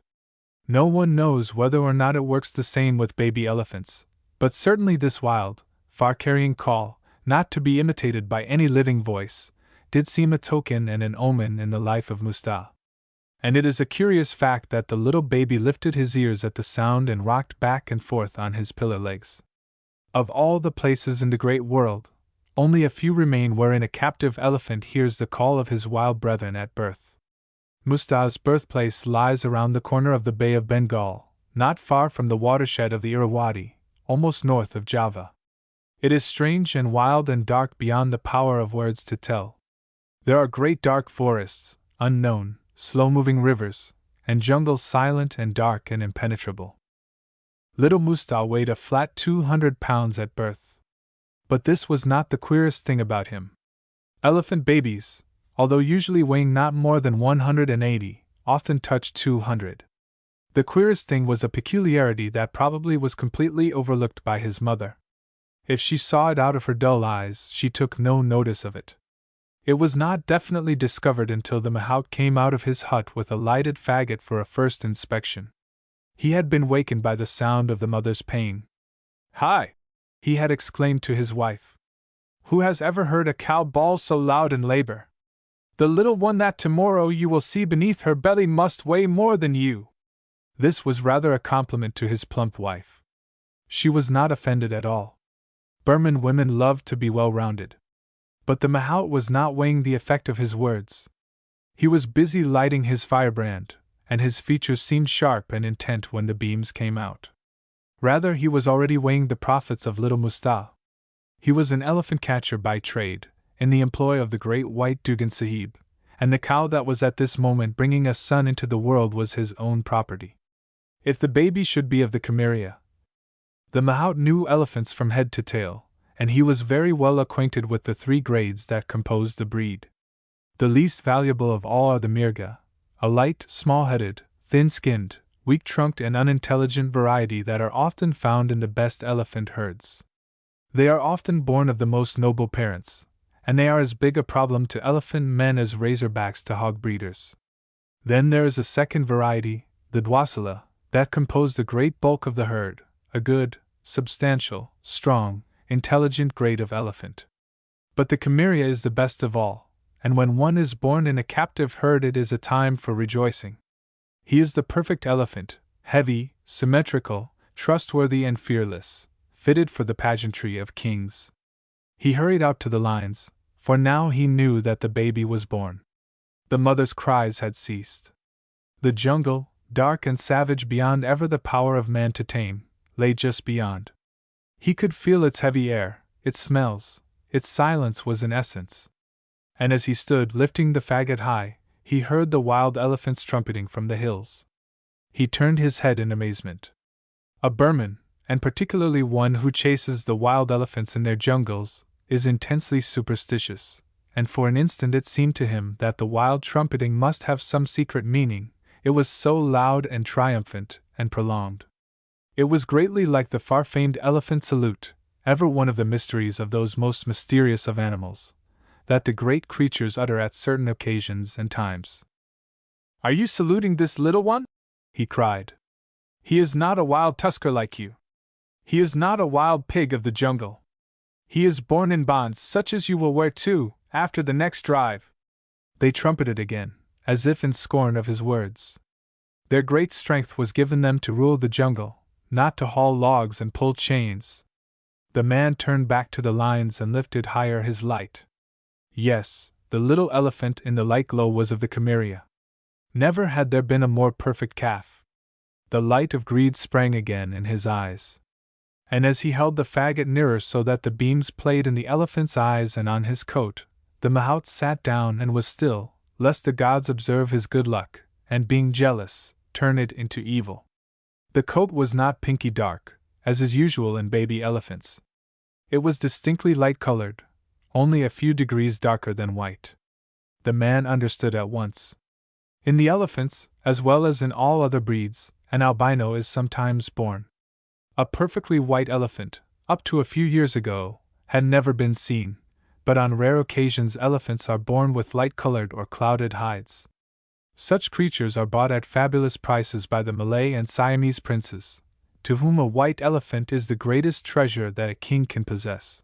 No one knows whether or not it works the same with baby elephants, but certainly this wild, far-carrying call, not to be imitated by any living voice, did seem a token and an omen in the life of Mustapha. And it is a curious fact that the little baby lifted his ears at the sound and rocked back and forth on his pillar legs. Of all the places in the great world, only a few remain wherein a captive elephant hears the call of his wild brethren at birth. Mustapha's birthplace lies around the corner of the Bay of Bengal, not far from the watershed of the Irrawaddy, almost north of Java. It is strange and wild and dark beyond the power of words to tell. There are great dark forests, unknown, slow-moving rivers, and jungles silent and dark and impenetrable. Little Mustapha weighed a flat 200 pounds at birth. But this was not the queerest thing about him. Elephant babies, although usually weighing not more than 180, often touched 200. The queerest thing was a peculiarity that probably was completely overlooked by his mother. If she saw it out of her dull eyes, she took no notice of it. It was not definitely discovered until the mahout came out of his hut with a lighted faggot for a first inspection. He had been wakened by the sound of the mother's pain. "Hi!" he had exclaimed to his wife. "Who has ever heard a cow bawl so loud in labor? The little one that tomorrow you will see beneath her belly must weigh more than you." This was rather a compliment to his plump wife. She was not offended at all. Burman women loved to be well-rounded. But the mahout was not weighing the effect of his words. He was busy lighting his firebrand, and his features seemed sharp and intent when the beams came out. Rather, he was already weighing the profits of little Mustapha. He was an elephant catcher by trade, in the employ of the great white Dugan Sahib, and the cow that was at this moment bringing a son into the world was his own property. If the baby should be of the Cameria. The mahout knew elephants from head to tail, and he was very well acquainted with the 3 grades that compose the breed. The least valuable of all are the Mirga, a light, small-headed, thin-skinned, weak-trunked and unintelligent variety that are often found in the best elephant herds. They are often born of the most noble parents, and they are as big a problem to elephant men as razorbacks to hog breeders. Then there is a second variety, the Dwasala, that compose the great bulk of the herd, a good, substantial, strong, intelligent grade of elephant. But the Cameria is the best of all, and when one is born in a captive herd it is a time for rejoicing. He is the perfect elephant, heavy, symmetrical, trustworthy and fearless, fitted for the pageantry of kings. He hurried out to the lines, for now he knew that the baby was born. The mother's cries had ceased. The jungle, dark and savage beyond ever the power of man to tame, lay just beyond. He could feel its heavy air, its smells, its silence was in essence. And as he stood lifting the faggot high, he heard the wild elephants trumpeting from the hills. He turned his head in amazement. A Burman, and particularly one who chases the wild elephants in their jungles, is intensely superstitious, and for an instant it seemed to him that the wild trumpeting must have some secret meaning, it was so loud and triumphant and prolonged. It was greatly like the far-famed elephant salute, ever one of the mysteries of those most mysterious of animals, that the great creatures utter at certain occasions and times. "Are you saluting this little one?" he cried. "He is not a wild tusker like you. He is not a wild pig of the jungle. He is born in bonds such as you will wear too, after the next drive." They trumpeted again, as if in scorn of his words. Their great strength was given them to rule the jungle, not to haul logs and pull chains. The man turned back to the lines and lifted higher his light. Yes, the little elephant in the light glow was of the Chimeria. Never had there been a more perfect calf. The light of greed sprang again in his eyes. And as he held the faggot nearer so that the beams played in the elephant's eyes and on his coat, the mahout sat down and was still, lest the gods observe his good luck, and being jealous, turn it into evil. The coat was not pinky dark, as is usual in baby elephants. It was distinctly light-colored, only a few degrees darker than white. The man understood at once. In the elephants, as well as in all other breeds, an albino is sometimes born. A perfectly white elephant, up to a few years ago, had never been seen, but on rare occasions elephants are born with light-colored or clouded hides. Such creatures are bought at fabulous prices by the Malay and Siamese princes, to whom a white elephant is the greatest treasure that a king can possess.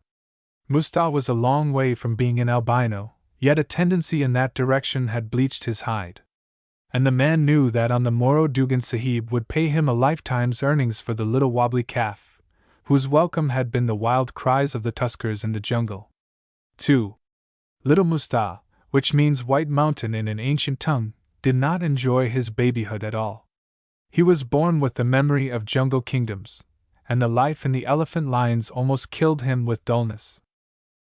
Mustapha was a long way from being an albino, yet a tendency in that direction had bleached his hide. And the man knew that on the morrow Dugan Sahib would pay him a lifetime's earnings for the little wobbly calf, whose welcome had been the wild cries of the tuskers in the jungle. 2. Little Mustapha, which means White Mountain in an ancient tongue, did not enjoy his babyhood at all. He was born with the memory of jungle kingdoms, and the life in the elephant lines almost killed him with dullness.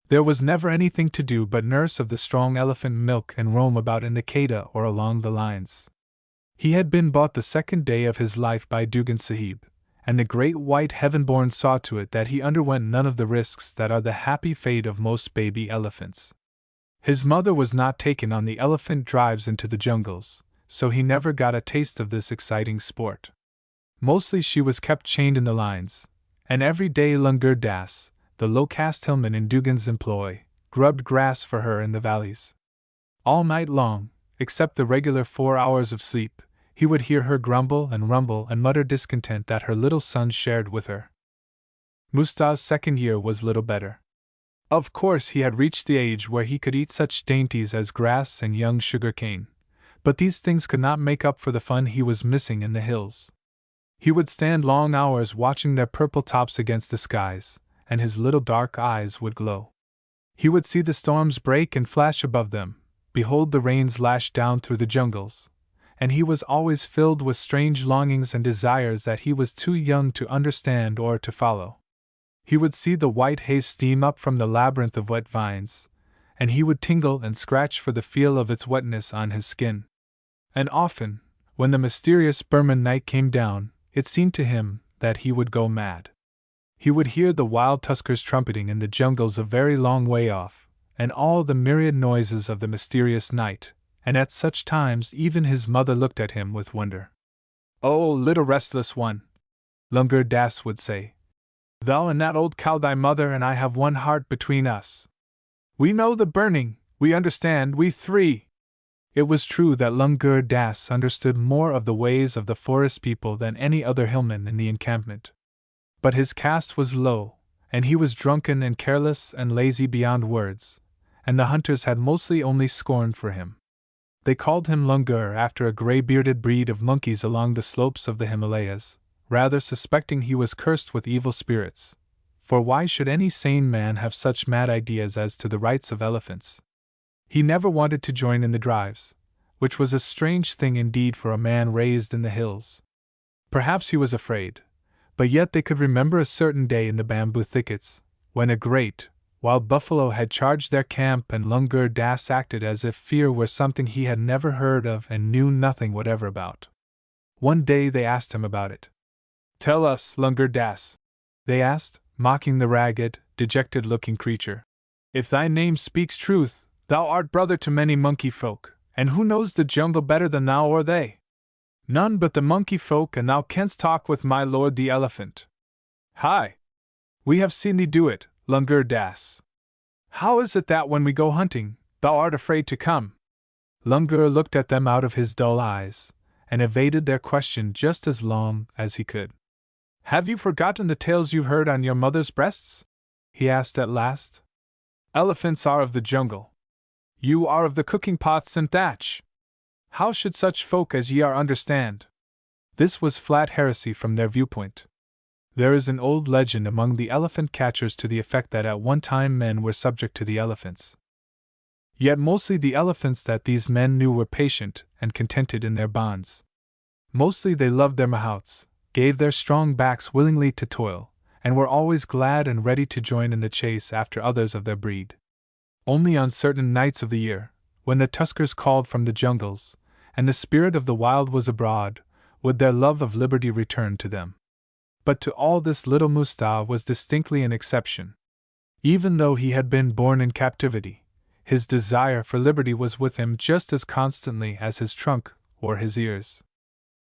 There was never anything to do but nurse of the strong elephant milk and roam about in the Quetta or along the lines. He had been bought the second day of his life by Dugan Sahib, and the great white heaven-born saw to it that he underwent none of the risks that are the happy fate of most baby elephants. His mother was not taken on the elephant drives into the jungles, so he never got a taste of this exciting sport. Mostly she was kept chained in the lines, and every day Langur Das, the low-caste hillman in Dugan's employ, grubbed grass for her in the valleys. All night long, except the regular 4 hours of sleep, he would hear her grumble and rumble and mutter discontent that her little son shared with her. Mustapha's second year was little better. Of course he had reached the age where he could eat such dainties as grass and young sugar cane, but these things could not make up for the fun he was missing in the hills. He would stand long hours watching their purple tops against the skies, and his little dark eyes would glow. He would see the storms break and flash above them, behold the rains lash down through the jungles, and he was always filled with strange longings and desires that he was too young to understand or to follow. He would see the white haze steam up from the labyrinth of wet vines, and he would tingle and scratch for the feel of its wetness on his skin. And often, when the mysterious Burman night came down, it seemed to him that he would go mad. He would hear the wild tuskers trumpeting in the jungles a very long way off, and all the myriad noises of the mysterious night, and at such times even his mother looked at him with wonder. "Oh, little restless one," Langur Das would say, "thou and that old cow thy mother and I have one heart between us. We know the burning, we understand, we three." It was true that Langur Das understood more of the ways of the forest people than any other hillman in the encampment. But his caste was low, and he was drunken and careless and lazy beyond words, and the hunters had mostly only scorn for him. They called him Langur after a gray-bearded breed of monkeys along the slopes of the Himalayas, rather suspecting he was cursed with evil spirits, for why should any sane man have such mad ideas as to the rights of elephants? He never wanted to join in the drives, which was a strange thing indeed for a man raised in the hills. Perhaps he was afraid, but yet they could remember a certain day in the bamboo thickets, when a great, wild buffalo had charged their camp and Langur Das acted as if fear were something he had never heard of and knew nothing whatever about. One day they asked him about it. "Tell us, Lungur Das," they asked, mocking the ragged, dejected-looking creature. "If thy name speaks truth, thou art brother to many monkey folk, and who knows the jungle better than thou or they?" "None but the monkey folk, and thou canst talk with my lord the elephant." "Hi! We have seen thee do it, Lungur Das. How is it that when we go hunting, thou art afraid to come?" Lungur looked at them out of his dull eyes, and evaded their question just as long as he could. "Have you forgotten the tales you heard on your mother's breasts?" he asked at last. "Elephants are of the jungle. You are of the cooking pots and thatch. How should such folk as ye are understand?" This was flat heresy from their viewpoint. There is an old legend among the elephant catchers to the effect that at one time men were subject to the elephants. Yet mostly the elephants that these men knew were patient and contented in their bonds. Mostly they loved their mahouts, gave their strong backs willingly to toil, and were always glad and ready to join in the chase after others of their breed. Only on certain nights of the year, when the tuskers called from the jungles, and the spirit of the wild was abroad, would their love of liberty return to them. But to all this little Mustapha was distinctly an exception. Even though he had been born in captivity, his desire for liberty was with him just as constantly as his trunk or his ears.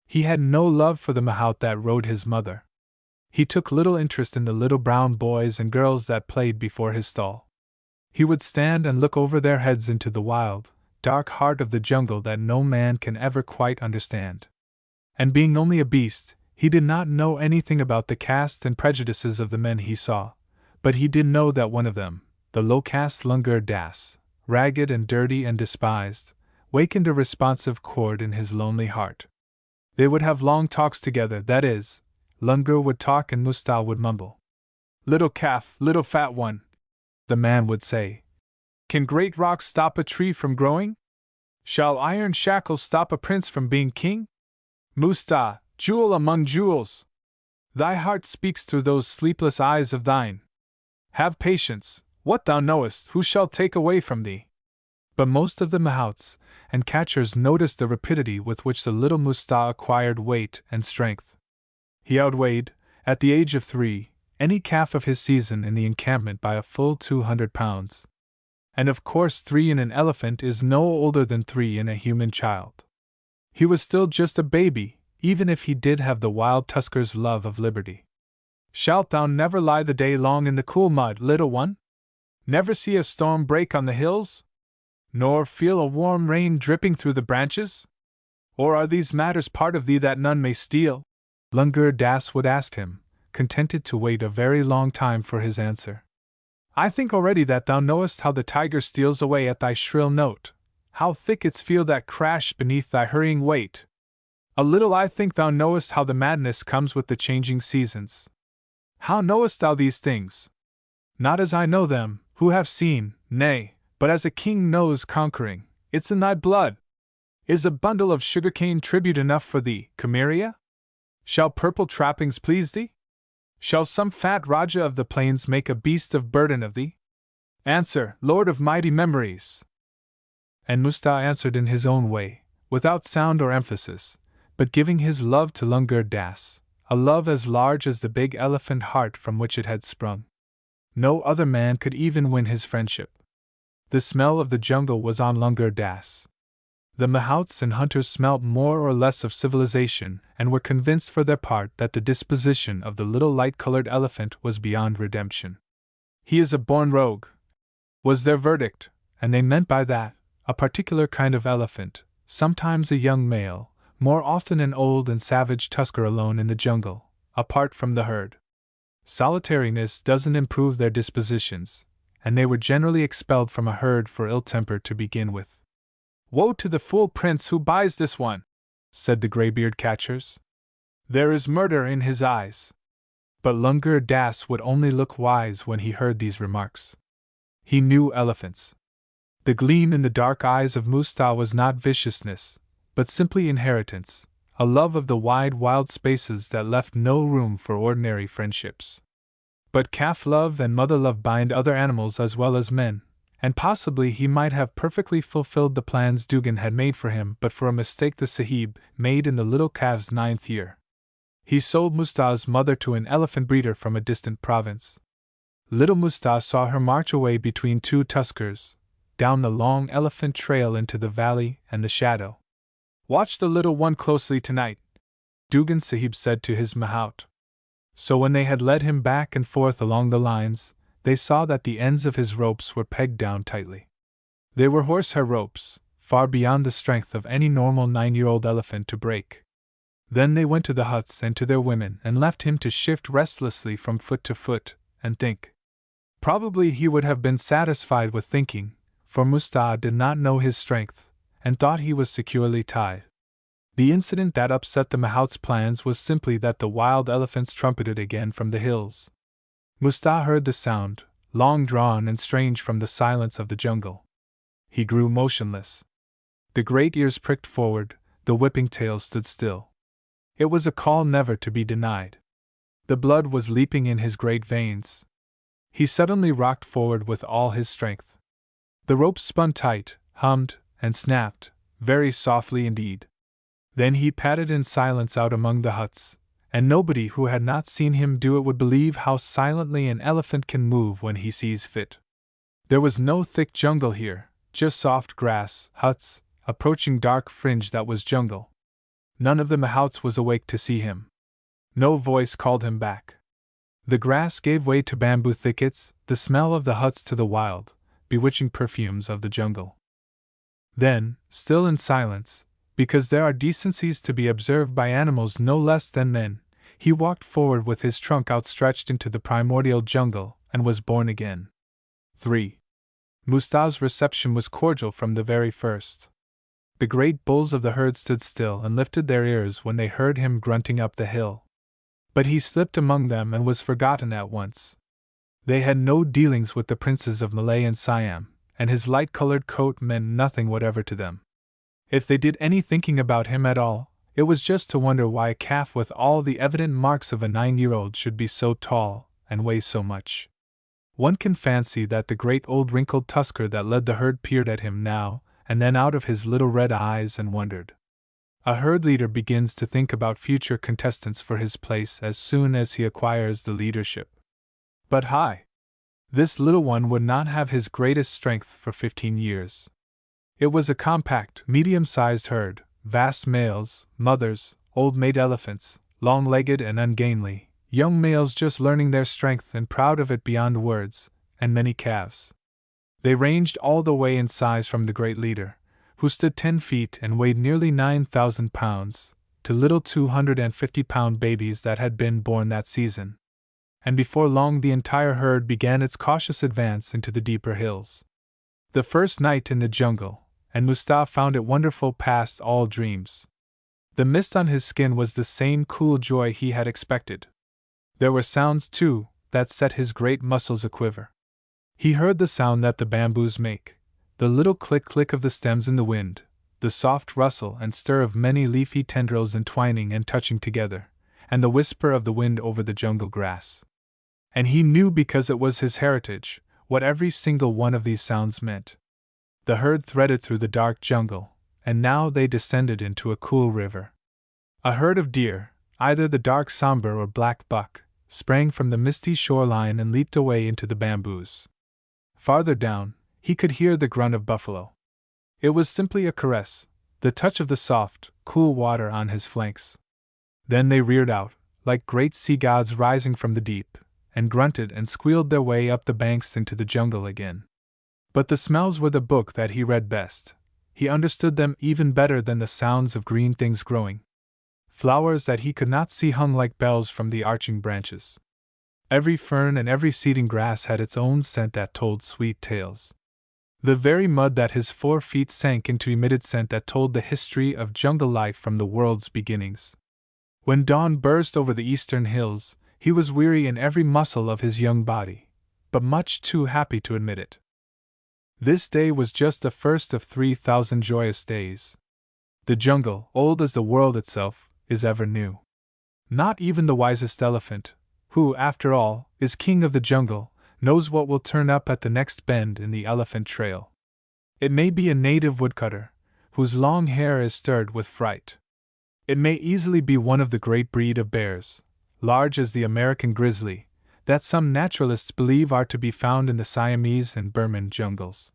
He had no love for the mahout that rode his mother. He took little interest in the little brown boys and girls that played before his stall. He would stand and look over their heads into the wild, dark heart of the jungle that no man can ever quite understand. And being only a beast, he did not know anything about the caste and prejudices of the men he saw, but he did know that one of them, the low-caste Lungur Das, ragged and dirty and despised, wakened a responsive chord in his lonely heart. They would have long talks together, that is, Lungur would talk and Mustapha would mumble. "Little calf, little fat one," the man would say. "Can great rocks stop a tree from growing? Shall iron shackles stop a prince from being king? Mustapha, jewel among jewels! Thy heart speaks through those sleepless eyes of thine. Have patience, what thou knowest, who shall take away from thee?" But most of the mahouts and catchers noticed the rapidity with which the little Mustapha acquired weight and strength. He outweighed, at the age of 3, any calf of his season in the encampment by a full 200 pounds. And of course 3 in an elephant is no older than 3 in a human child. He was still just a baby, even if he did have the wild tusker's love of liberty. "Shalt thou never lie the day long in the cool mud, little one? Never see a storm break on the hills? Nor feel a warm rain dripping through the branches? Or are these matters part of thee that none may steal?" Lungur Das would ask him, contented to wait a very long time for his answer. "I think already that thou knowest how the tiger steals away at thy shrill note, how thickets feel that crash beneath thy hurrying weight. A little I think thou knowest how the madness comes with the changing seasons. How knowest thou these things? Not as I know them, who have seen, nay, but as a king knows conquering. It's in thy blood. Is a bundle of sugarcane tribute enough for thee, Kamiria? Shall purple trappings please thee? Shall some fat Raja of the plains make a beast of burden of thee? Answer, Lord of mighty memories!" And Mustapha answered in his own way, without sound or emphasis, but giving his love to Lungur Das, a love as large as the big elephant heart from which it had sprung. No other man could even win his friendship. The smell of the jungle was on Lungur Das. The mahouts and hunters smelt more or less of civilization and were convinced for their part that the disposition of the little light-colored elephant was beyond redemption. "He is a born rogue," was their verdict, and they meant by that a particular kind of elephant, sometimes a young male, more often an old and savage tusker alone in the jungle, apart from the herd. Solitariness doesn't improve their dispositions, and they were generally expelled from a herd for ill temper to begin with. "Woe to the fool prince who buys this one," said the graybeard catchers. "There is murder in his eyes." But Lungur Das would only look wise when he heard these remarks. He knew elephants. The gleam in the dark eyes of Mustapha was not viciousness, but simply inheritance, a love of the wide wild spaces that left no room for ordinary friendships. But calf love and mother love bind other animals as well as men, and possibly he might have perfectly fulfilled the plans Dugan had made for him but for a mistake the Sahib made in the little calf's 9th year. He sold Mustah's mother to an elephant breeder from a distant province. Little Mustah saw her march away between two tuskers, down the long elephant trail into the valley and the shadow. "Watch the little one closely tonight," Dugan Sahib said to his mahout. So when they had led him back and forth along the lines, they saw that the ends of his ropes were pegged down tightly. They were horsehair ropes, far beyond the strength of any normal 9-year-old elephant to break. Then they went to the huts and to their women and left him to shift restlessly from foot to foot, and think. Probably he would have been satisfied with thinking, for Mustah did not know his strength, and thought he was securely tied. The incident that upset the mahout's plans was simply that the wild elephants trumpeted again from the hills. Mustah heard the sound, long drawn and strange from the silence of the jungle. He grew motionless. The great ears pricked forward, the whipping tail stood still. It was a call never to be denied. The blood was leaping in his great veins. He suddenly rocked forward with all his strength. The ropes spun tight, hummed, and snapped, very softly indeed. Then he padded in silence out among the huts, and nobody who had not seen him do it would believe how silently an elephant can move when he sees fit. There was no thick jungle here, just soft grass, huts, approaching dark fringe that was jungle. None of the mahouts was awake to see him. No voice called him back. The grass gave way to bamboo thickets, the smell of the huts to the wild, bewitching perfumes of the jungle. Then, still in silence, because there are decencies to be observed by animals no less than men, he walked forward with his trunk outstretched into the primordial jungle, and was born again. 3. Mustah's reception was cordial from the very first. The great bulls of the herd stood still and lifted their ears when they heard him grunting up the hill. But he slipped among them and was forgotten at once. They had no dealings with the princes of Malay and Siam, and his light-colored coat meant nothing whatever to them. If they did any thinking about him at all, it was just to wonder why a calf with all the evident marks of a 9-year-old should be so tall and weigh so much. One can fancy that the great old wrinkled tusker that led the herd peered at him now and then out of his little red eyes and wondered. A herd leader begins to think about future contestants for his place as soon as he acquires the leadership. But this little one would not have his greatest strength for 15 years. It was a compact, medium-sized herd, vast males, mothers, old maid elephants, long-legged and ungainly, young males just learning their strength and proud of it beyond words, and many calves. They ranged all the way in size from the great leader, who stood 10 feet and weighed nearly 9,000 pounds, to little 250-pound babies that had been born that season. And before long the entire herd began its cautious advance into the deeper hills. The first night in the jungle, and Mustah found it wonderful past all dreams. The mist on his skin was the same cool joy he had expected. There were sounds, too, that set his great muscles a-quiver. He heard the sound that the bamboos make, the little click-click of the stems in the wind, the soft rustle and stir of many leafy tendrils entwining and touching together, and the whisper of the wind over the jungle grass. And he knew, because it was his heritage, what every single one of these sounds meant. The herd threaded through the dark jungle, and now they descended into a cool river. A herd of deer, either the dark sambar or black buck, sprang from the misty shoreline and leaped away into the bamboos. Farther down, he could hear the grunt of buffalo. It was simply a caress, the touch of the soft, cool water on his flanks. Then they reared out, like great sea gods rising from the deep, and grunted and squealed their way up the banks into the jungle again. But the smells were the book that he read best. He understood them even better than the sounds of green things growing. Flowers that he could not see hung like bells from the arching branches. Every fern and every seeding grass had its own scent that told sweet tales. The very mud that his 4 feet sank into emitted scent that told the history of jungle life from the world's beginnings. When dawn burst over the eastern hills, he was weary in every muscle of his young body, but much too happy to admit it. This day was just the first of 3,000 joyous days. The jungle, old as the world itself, is ever new. Not even the wisest elephant, who, after all, is king of the jungle, knows what will turn up at the next bend in the elephant trail. It may be a native woodcutter, whose long hair is stirred with fright. It may easily be one of the great breed of bears, large as the American grizzly, that some naturalists believe are to be found in the Siamese and Burman jungles.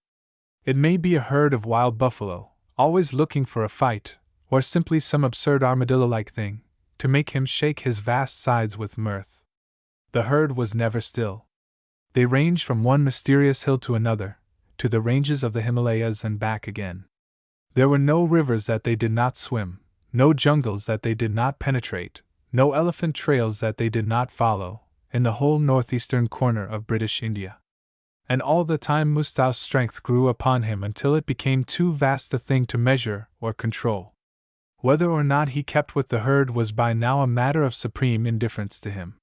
It may be a herd of wild buffalo, always looking for a fight, or simply some absurd armadillo-like thing, to make him shake his vast sides with mirth. The herd was never still. They ranged from one mysterious hill to another, to the ranges of the Himalayas and back again. There were no rivers that they did not swim, no jungles that they did not penetrate, no elephant trails that they did not follow, in the whole northeastern corner of British India. And all the time Mustapha's strength grew upon him until it became too vast a thing to measure or control. Whether or not he kept with the herd was by now a matter of supreme indifference to him.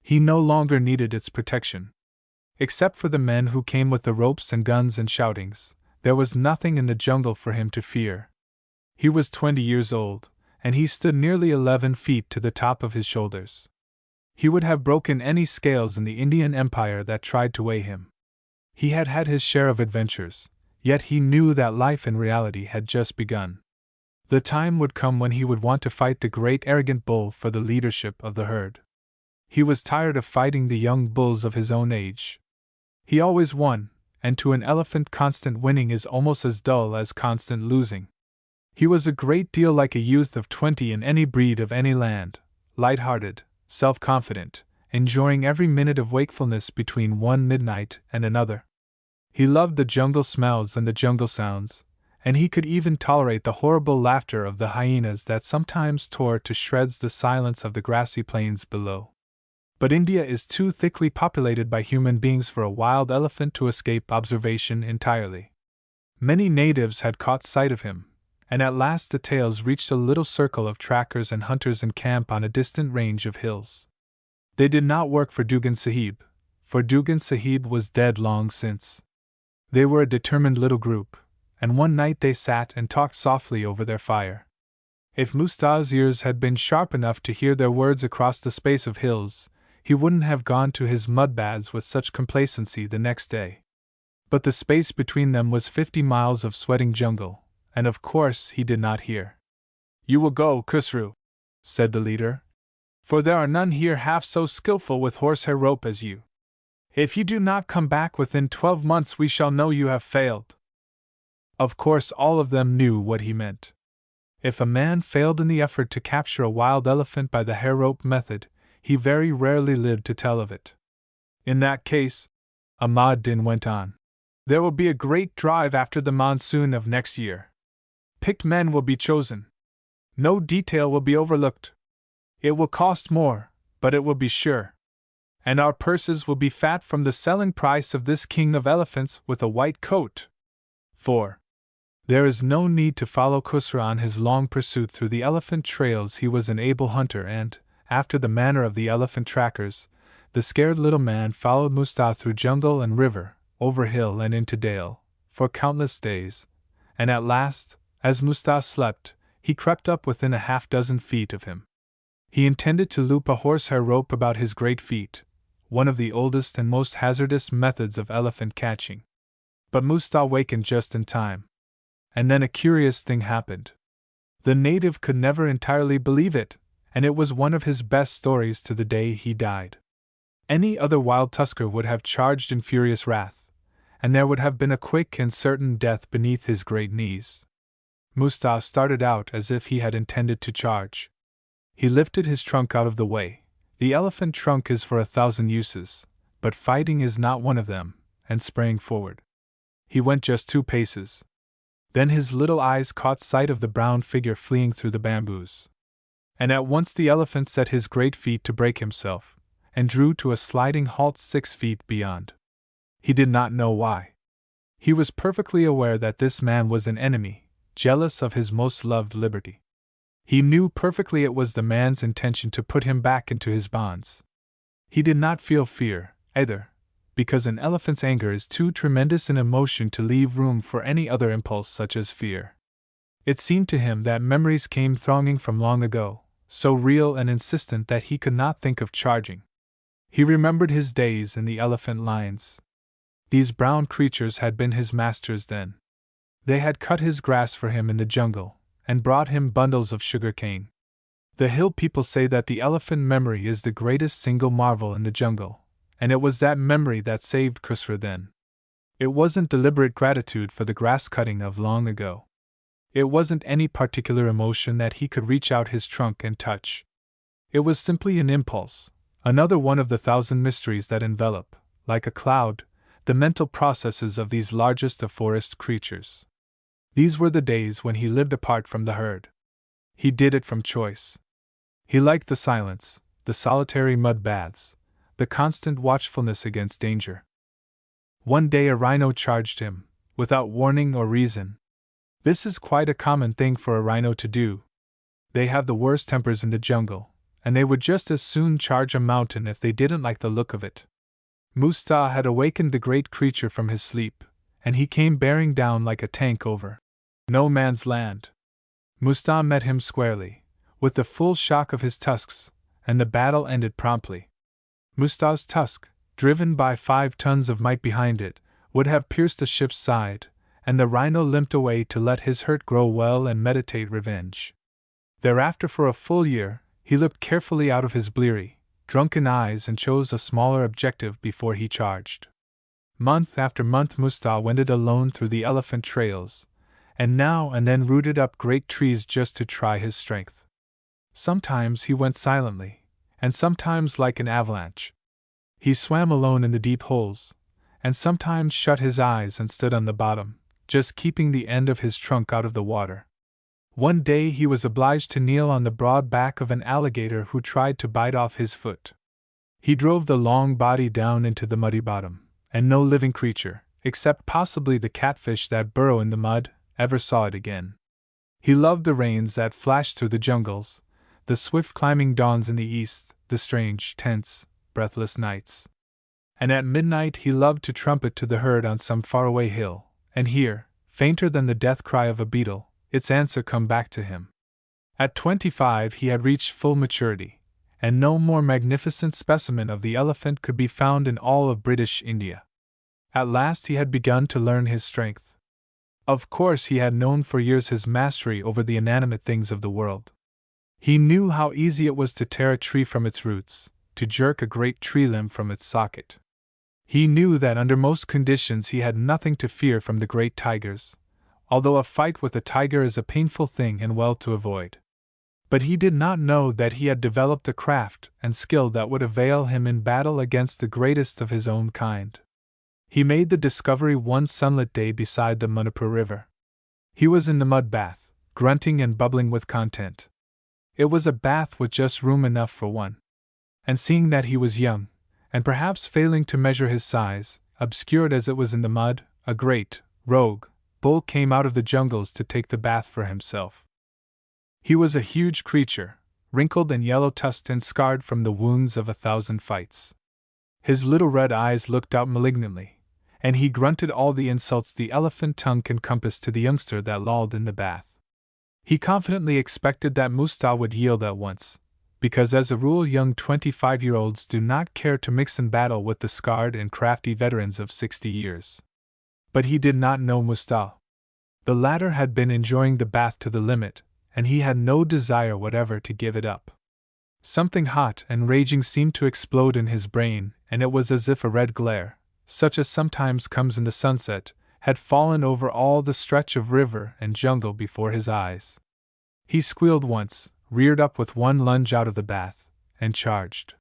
He no longer needed its protection. Except for the men who came with the ropes and guns and shoutings, there was nothing in the jungle for him to fear. He was 20 years old, and he stood nearly 11 feet to the top of his shoulders. He would have broken any scales in the Indian Empire that tried to weigh him. He had had his share of adventures, yet he knew that life in reality had just begun. The time would come when he would want to fight the great arrogant bull for the leadership of the herd. He was tired of fighting the young bulls of his own age. He always won, and to an elephant constant winning is almost as dull as constant losing. He was a great deal like a youth of 20 in any breed of any land, light-hearted, self-confident, enjoying every minute of wakefulness between one midnight and another. He loved the jungle smells and the jungle sounds, and he could even tolerate the horrible laughter of the hyenas that sometimes tore to shreds the silence of the grassy plains below. But India is too thickly populated by human beings for a wild elephant to escape observation entirely. Many natives had caught sight of him, and at last the tales reached a little circle of trackers and hunters in camp on a distant range of hills. They did not work for Dugan Sahib, for Dugan Sahib was dead long since. They were a determined little group, and one night they sat and talked softly over their fire. If Mustapha's ears had been sharp enough to hear their words across the space of hills, he wouldn't have gone to his mud baths with such complacency the next day. But the space between them was 50 miles of sweating jungle, and of course he did not hear. "You will go, Khusru," said the leader, "for there are none here half so skillful with horsehair rope as you. If you do not come back within 12 months we shall know you have failed." Of course all of them knew what he meant. If a man failed in the effort to capture a wild elephant by the hair rope method, he very rarely lived to tell of it. "In that case," Ahmad Din went on, "there will be a great drive after the monsoon of next year. Picked men will be chosen. No detail will be overlooked. It will cost more, but it will be sure. And our purses will be fat from the selling price of this king of elephants with a white coat. 4. There is no need to follow Khusra on his long pursuit through the elephant trails. He was an able hunter and, after the manner of the elephant trackers, the scared little man followed Mustapha through jungle and river, over hill and into dale, for countless days, and at last, as Mustapha slept, he crept up within a half-dozen feet of him. He intended to loop a horsehair rope about his great feet, one of the oldest and most hazardous methods of elephant catching. But Mustapha wakened just in time. And then a curious thing happened. The native could never entirely believe it, and it was one of his best stories to the day he died. Any other wild tusker would have charged in furious wrath, and there would have been a quick and certain death beneath his great knees. Mustapha started out as if he had intended to charge. He lifted his trunk out of the way. The elephant trunk is for 1,000 uses, but fighting is not one of them, and sprang forward. He went just 2 paces. Then his little eyes caught sight of the brown figure fleeing through the bamboos. And at once the elephant set his great feet to break himself, and drew to a sliding halt 6 feet beyond. He did not know why. He was perfectly aware that this man was an enemy, jealous of his most loved liberty. He knew perfectly it was the man's intention to put him back into his bonds. He did not feel fear, either, because an elephant's anger is too tremendous an emotion to leave room for any other impulse such as fear. It seemed to him that memories came thronging from long ago, so real and insistent that he could not think of charging. He remembered his days in the elephant lines. These brown creatures had been his masters then. They had cut his grass for him in the jungle, and brought him bundles of sugar cane. The hill people say that the elephant memory is the greatest single marvel in the jungle, and it was that memory that saved Khusra then. It wasn't deliberate gratitude for the grass cutting of long ago. It wasn't any particular emotion that he could reach out his trunk and touch. It was simply an impulse, another one of the thousand mysteries that envelop, like a cloud, the mental processes of these largest of forest creatures. These were the days when he lived apart from the herd. He did it from choice. He liked the silence, the solitary mud baths, the constant watchfulness against danger. One day a rhino charged him, without warning or reason. This is quite a common thing for a rhino to do. They have the worst tempers in the jungle, and they would just as soon charge a mountain if they didn't like the look of it. Mustah had awakened the great creature from his sleep, and he came bearing down like a tank over no man's land. Mustah met him squarely, with the full shock of his tusks, and the battle ended promptly. Mustah's tusk, driven by 5 tons of might behind it, would have pierced the ship's side, and the rhino limped away to let his hurt grow well and meditate revenge. Thereafter for a full year, he looked carefully out of his bleary, drunken eyes and chose a smaller objective before he charged. Month after month Mustah wended alone through the elephant trails, and now and then rooted up great trees just to try his strength. Sometimes he went silently, and sometimes like an avalanche. He swam alone in the deep holes, and sometimes shut his eyes and stood on the bottom, just keeping the end of his trunk out of the water. One day he was obliged to kneel on the broad back of an alligator who tried to bite off his foot. He drove the long body down into the muddy bottom, and no living creature, except possibly the catfish that burrow in the mud, ever saw it again. He loved the rains that flashed through the jungles, the swift climbing dawns in the east, the strange, tense, breathless nights. And at midnight he loved to trumpet to the herd on some faraway hill, and hear, fainter than the death cry of a beetle, its answer come back to him. At 25 he had reached full maturity, and no more magnificent specimen of the elephant could be found in all of British India. At last he had begun to learn his strength. Of course he had known for years his mastery over the inanimate things of the world. He knew how easy it was to tear a tree from its roots, to jerk a great tree limb from its socket. He knew that under most conditions he had nothing to fear from the great tigers, although a fight with a tiger is a painful thing and well to avoid. But he did not know that he had developed a craft and skill that would avail him in battle against the greatest of his own kind. He made the discovery one sunlit day beside the Manipur River. He was in the mud bath, grunting and bubbling with content. It was a bath with just room enough for one. And seeing that he was young, and perhaps failing to measure his size, obscured as it was in the mud, a great, rogue, bull came out of the jungles to take the bath for himself. He was a huge creature, wrinkled and yellow-tusked and scarred from the wounds of 1,000 fights. His little red eyes looked out malignantly, and he grunted all the insults the elephant tongue can compass to the youngster that lolled in the bath. He confidently expected that Mustah would yield at once, because as a rule young 25-year-olds do not care to mix in battle with the scarred and crafty veterans of 60 years. But he did not know Mustah. The latter had been enjoying the bath to the limit, and he had no desire whatever to give it up. Something hot and raging seemed to explode in his brain, and it was as if a red glare, such as sometimes comes in the sunset, had fallen over all the stretch of river and jungle before his eyes. He squealed once, reared up with one lunge out of the bath, and charged.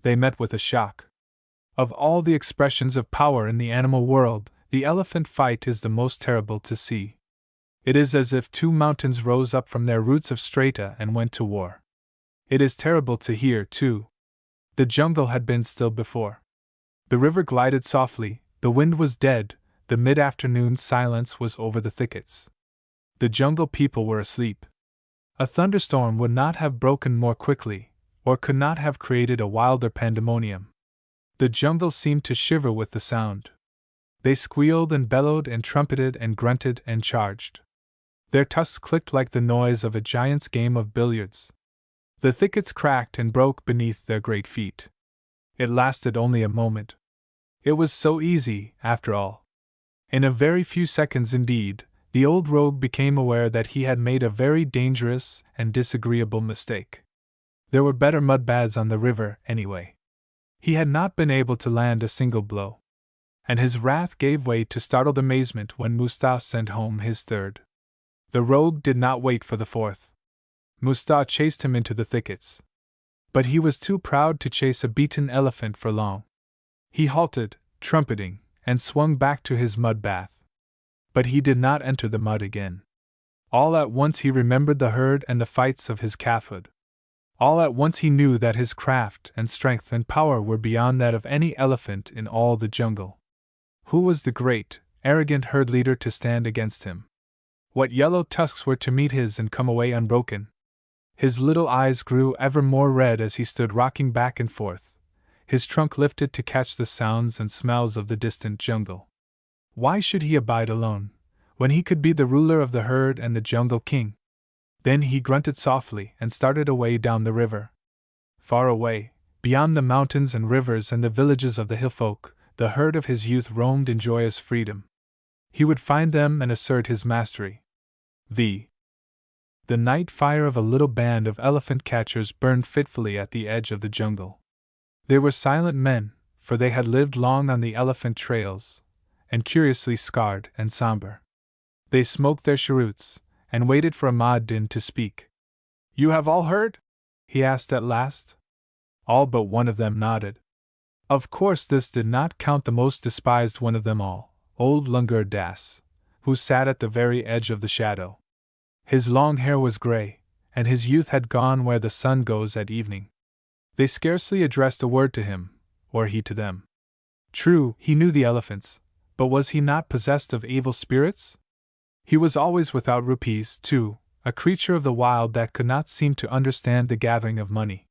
They met with a shock. Of all the expressions of power in the animal world, the elephant fight is the most terrible to see. It is as if 2 mountains rose up from their roots of strata and went to war. It is terrible to hear, too. The jungle had been still before. The river glided softly, the wind was dead, the mid-afternoon silence was over the thickets. The jungle people were asleep. A thunderstorm would not have broken more quickly, or could not have created a wilder pandemonium. The jungle seemed to shiver with the sound. They squealed and bellowed and trumpeted and grunted and charged. Their tusks clicked like the noise of a giant's game of billiards. The thickets cracked and broke beneath their great feet. It lasted only a moment. It was so easy, after all. In a very few seconds indeed, the old rogue became aware that he had made a very dangerous and disagreeable mistake. There were better mud baths on the river, anyway. He had not been able to land a single blow. And his wrath gave way to startled amazement when Mustapha sent home his third. The rogue did not wait for the fourth. Mustapha chased him into the thickets. But he was too proud to chase a beaten elephant for long. He halted, trumpeting, and swung back to his mud bath. But he did not enter the mud again. All at once he remembered the herd and the fights of his calfhood. All at once he knew that his craft and strength and power were beyond that of any elephant in all the jungle. Who was the great, arrogant herd leader to stand against him? What yellow tusks were to meet his and come away unbroken? His little eyes grew ever more red as he stood rocking back and forth, his trunk lifted to catch the sounds and smells of the distant jungle. Why should he abide alone, when he could be the ruler of the herd and the jungle king? Then he grunted softly and started away down the river. Far away, beyond the mountains and rivers and the villages of the hillfolk, the herd of his youth roamed in joyous freedom. He would find them and assert his mastery. The night fire of a little band of elephant catchers burned fitfully at the edge of the jungle. They were silent men, for they had lived long on the elephant trails, and curiously scarred and somber. They smoked their cheroots, and waited for Ahmad Din to speak. "You have all heard?" he asked at last. All but one of them nodded. Of course this did not count the most despised one of them all, old Lungur Das, who sat at the very edge of the shadow. His long hair was gray, and his youth had gone where the sun goes at evening. They scarcely addressed a word to him, or he to them. True, he knew the elephants, but was he not possessed of evil spirits? He was always without rupees, too, a creature of the wild that could not seem to understand the gathering of money.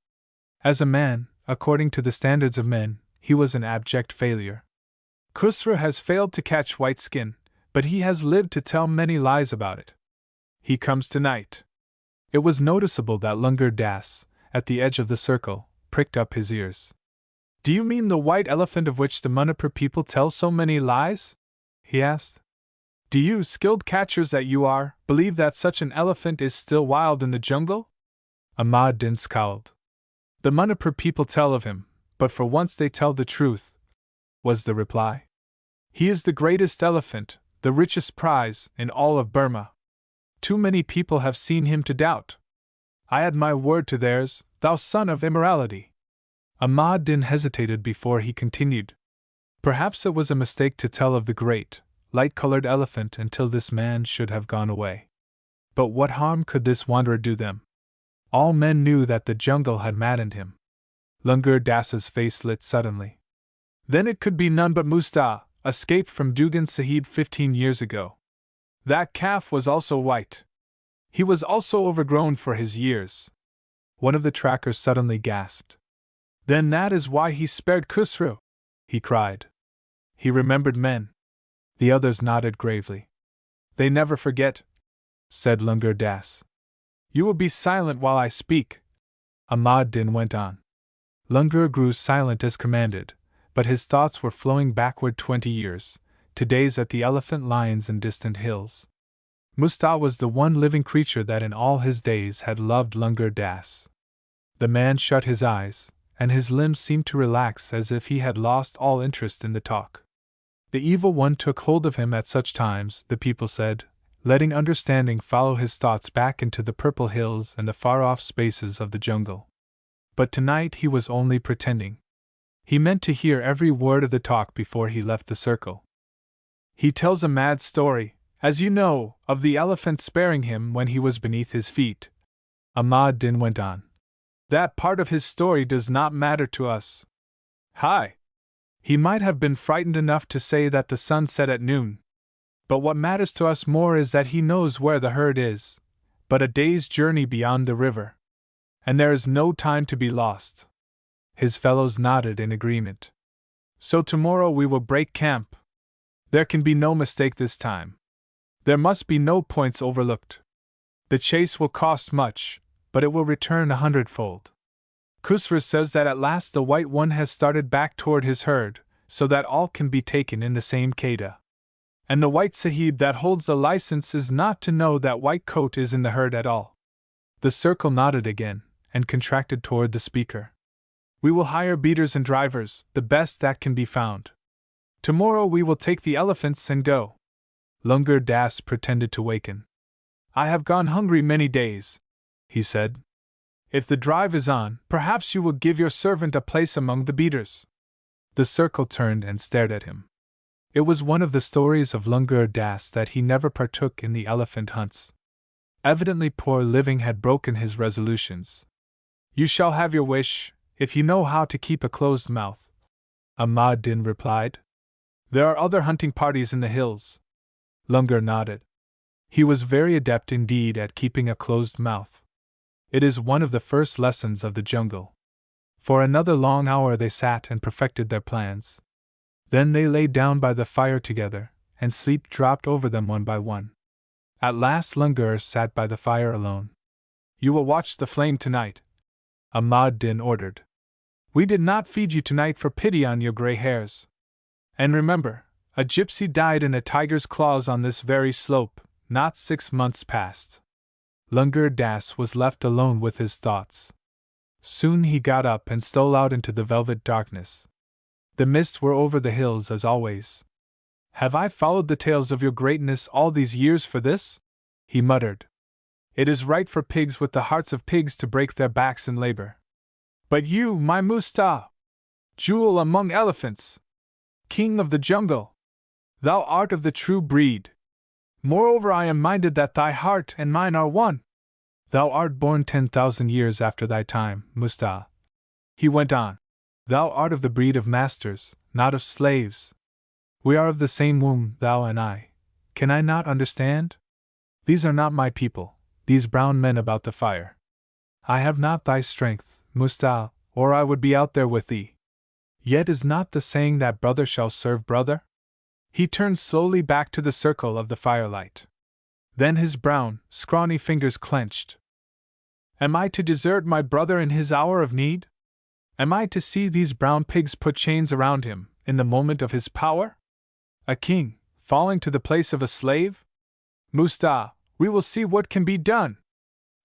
As a man, according to the standards of men, he was an abject failure. Khusra has failed to catch white skin, but he has lived to tell many lies about it. He comes tonight. It was noticeable that Lungur Das, at the edge of the circle, pricked up his ears. "Do you mean the white elephant of which the Manipur people tell so many lies?" he asked. "Do you, skilled catchers that you are, believe that such an elephant is still wild in the jungle?" Ahmad Din scowled. "The Manipur people tell of him, but for once they tell the truth," was the reply. "He is the greatest elephant, the richest prize, in all of Burma. Too many people have seen him to doubt. I add my word to theirs, thou son of immorality." Ahmad Din hesitated before he continued. Perhaps it was a mistake to tell of the great, light-colored elephant until this man should have gone away. But what harm could this wanderer do them? All men knew that the jungle had maddened him. Lungur Das's face lit suddenly. Then it could be none but Mustapha, escaped from Dugan Sahib 15 years ago. That calf was also white. He was also overgrown for his years. One of the trackers suddenly gasped. "Then that is why he spared Khusru!" he cried. "He remembered men." The others nodded gravely. "They never forget," said Lungur Das. "You will be silent while I speak," Ahmad Din went on. Lungur grew silent as commanded, but his thoughts were flowing backward 20 years, to days at the elephant lions and distant hills. Mustapha was the one living creature that in all his days had loved Lungur Das. The man shut his eyes, and his limbs seemed to relax as if he had lost all interest in the talk. The evil one took hold of him at such times, the people said, letting understanding follow his thoughts back into the purple hills and the far-off spaces of the jungle. But tonight he was only pretending. He meant to hear every word of the talk before he left the circle. "He tells a mad story, as you know, of the elephant sparing him when he was beneath his feet," Ahmad Din went on. "That part of his story does not matter to us. Hi! He might have been frightened enough to say that the sun set at noon. But what matters to us more is that he knows where the herd is, but a day's journey beyond the river. And there is no time to be lost." His fellows nodded in agreement. "So tomorrow we will break camp. There can be no mistake this time. There must be no points overlooked. The chase will cost much, but it will return 100-fold. Khusra says that at last the White One has started back toward his herd, so that all can be taken in the same Qaeda. And the White Sahib that holds the license is not to know that White Coat is in the herd at all. The circle nodded again, and contracted toward the speaker. We will hire beaters and drivers, the best that can be found. Tomorrow we will take the elephants and go. Lungar Das pretended to waken. I have gone hungry many days, he said. If the drive is on, perhaps you will give your servant a place among the beaters. The circle turned and stared at him. It was one of the stories of Lungar Das that he never partook in the elephant hunts. Evidently poor living had broken his resolutions. You shall have your wish, if you know how to keep a closed mouth, Ahmad Din replied. There are other hunting parties in the hills. Lungar nodded. He was very adept indeed at keeping a closed mouth. It is one of the first lessons of the jungle. For another long hour they sat and perfected their plans. Then they lay down by the fire together, and sleep dropped over them one by one. At last Lungar sat by the fire alone. You will watch the flame tonight, Ahmad Din ordered. We did not feed you tonight for pity on your gray hairs. And remember, a gypsy died in a tiger's claws on this very slope, not 6 months past. Lungar Das was left alone with his thoughts. Soon he got up and stole out into the velvet darkness. The mists were over the hills as always. Have I followed the tales of your greatness all these years for this? He muttered. It is right for pigs with the hearts of pigs to break their backs in labor. But you, my Musta, jewel among elephants, king of the jungle, thou art of the true breed. Moreover, I am minded that thy heart and mine are one. Thou art born 10,000 years after thy time, Musta. He went on. Thou art of the breed of masters, not of slaves. We are of the same womb, thou and I. Can I not understand? These are not my people, these brown men about the fire. I have not thy strength, Musta, or I would be out there with thee. Yet is not the saying that brother shall serve brother? He turned slowly back to the circle of the firelight. Then his brown, scrawny fingers clenched. Am I to desert my brother in his hour of need? Am I to see these brown pigs put chains around him, in the moment of his power? A king, falling to the place of a slave? Musta, we will see what can be done.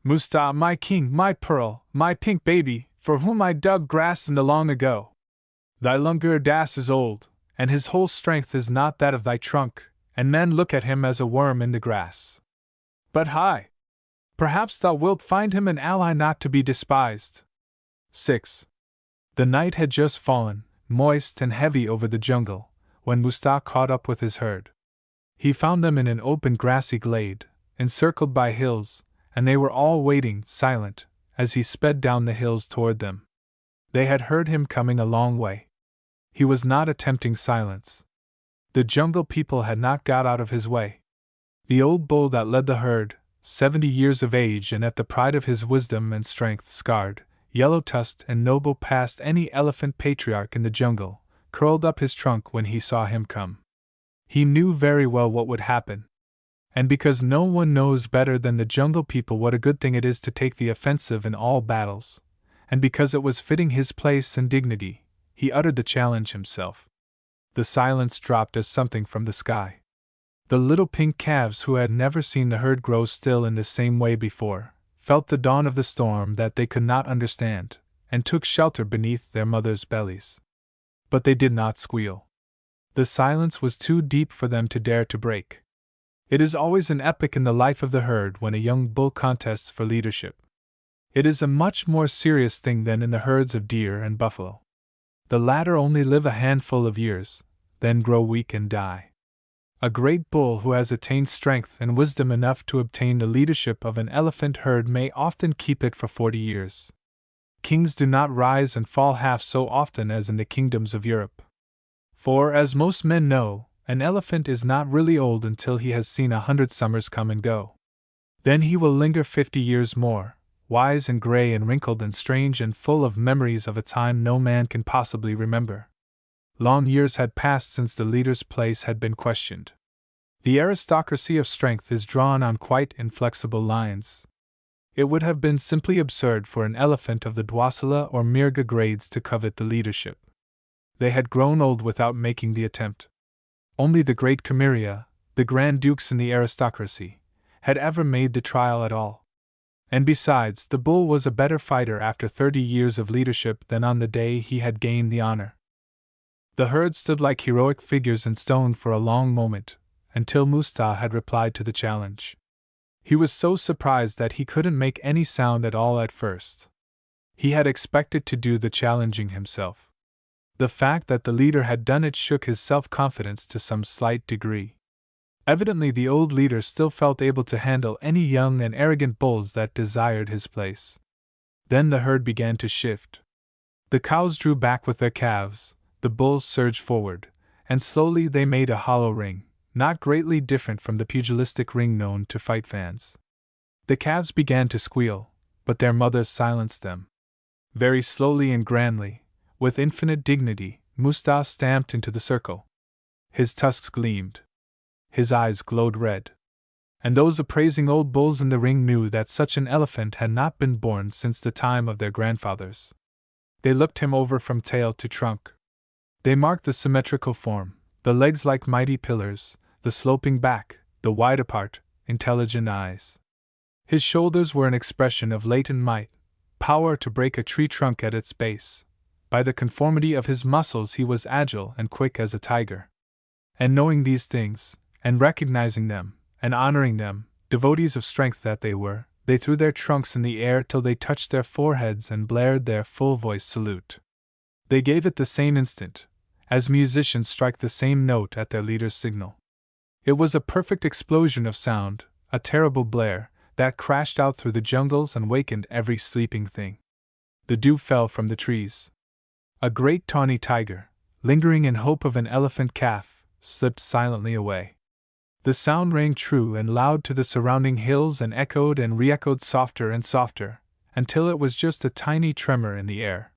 Musta, my king, my pearl, my pink baby, for whom I dug grass in the long ago. Thy Lungar Das is old, and his whole strength is not that of thy trunk, and men look at him as a worm in the grass. But hi! Perhaps thou wilt find him an ally not to be despised. 6. The night had just fallen, moist and heavy over the jungle, when Musta caught up with his herd. He found them in an open grassy glade, encircled by hills, and they were all waiting, silent, as he sped down the hills toward them. They had heard him coming a long way. He was not attempting silence. The jungle people had not got out of his way. The old bull that led the herd, 70 years of age and at the pride of his wisdom and strength, scarred, yellow-tusked and noble past any elephant patriarch in the jungle, curled up his trunk when he saw him come. He knew very well what would happen. And because no one knows better than the jungle people what a good thing it is to take the offensive in all battles, and because it was fitting his place and dignity, he uttered the challenge himself. The silence dropped as something from the sky. The little pink calves who had never seen the herd grow still in the same way before, felt the dawn of the storm that they could not understand, and took shelter beneath their mothers' bellies. But they did not squeal. The silence was too deep for them to dare to break. It is always an epoch in the life of the herd when a young bull contests for leadership. It is a much more serious thing than in the herds of deer and buffalo. The latter only live a handful of years, then grow weak and die. A great bull who has attained strength and wisdom enough to obtain the leadership of an elephant herd may often keep it for 40 years. Kings do not rise and fall half so often as in the kingdoms of Europe. For, as most men know, an elephant is not really old until he has seen 100 summers come and go. Then he will linger 50 years more, wise and gray and wrinkled and strange and full of memories of a time no man can possibly remember. Long years had passed since the leader's place had been questioned. The aristocracy of strength is drawn on quite inflexible lines. It would have been simply absurd for an elephant of the Dwasala or Mirga grades to covet the leadership. They had grown old without making the attempt. Only the great Kamiria, the Grand Dukes in the aristocracy, had ever made the trial at all. And besides, the bull was a better fighter after 30 years of leadership than on the day he had gained the honor. The herd stood like heroic figures in stone for a long moment, until Mustapha had replied to the challenge. He was so surprised that he couldn't make any sound at all at first. He had expected to do the challenging himself. The fact that the leader had done it shook his self-confidence to some slight degree. Evidently the old leader still felt able to handle any young and arrogant bulls that desired his place. Then the herd began to shift. The cows drew back with their calves, the bulls surged forward, and slowly they made a hollow ring, not greatly different from the pugilistic ring known to fight fans. The calves began to squeal, but their mothers silenced them. Very slowly and grandly, with infinite dignity, Mustapha stamped into the circle. His tusks gleamed. His eyes glowed red. And those appraising old bulls in the ring knew that such an elephant had not been born since the time of their grandfathers. They looked him over from tail to trunk. They marked the symmetrical form, the legs like mighty pillars, the sloping back, the wide-apart, intelligent eyes. His shoulders were an expression of latent might, power to break a tree trunk at its base. By the conformity of his muscles he was agile and quick as a tiger. And knowing these things, and recognizing them, and honoring them, devotees of strength that they were, they threw their trunks in the air till they touched their foreheads and blared their full-voiced salute. They gave it the same instant, as musicians strike the same note at their leader's signal. It was a perfect explosion of sound, a terrible blare, that crashed out through the jungles and wakened every sleeping thing. The dew fell from the trees. A great tawny tiger, lingering in hope of an elephant calf, slipped silently away. The sound rang true and loud to the surrounding hills and echoed and re-echoed softer and softer, until it was just a tiny tremor in the air.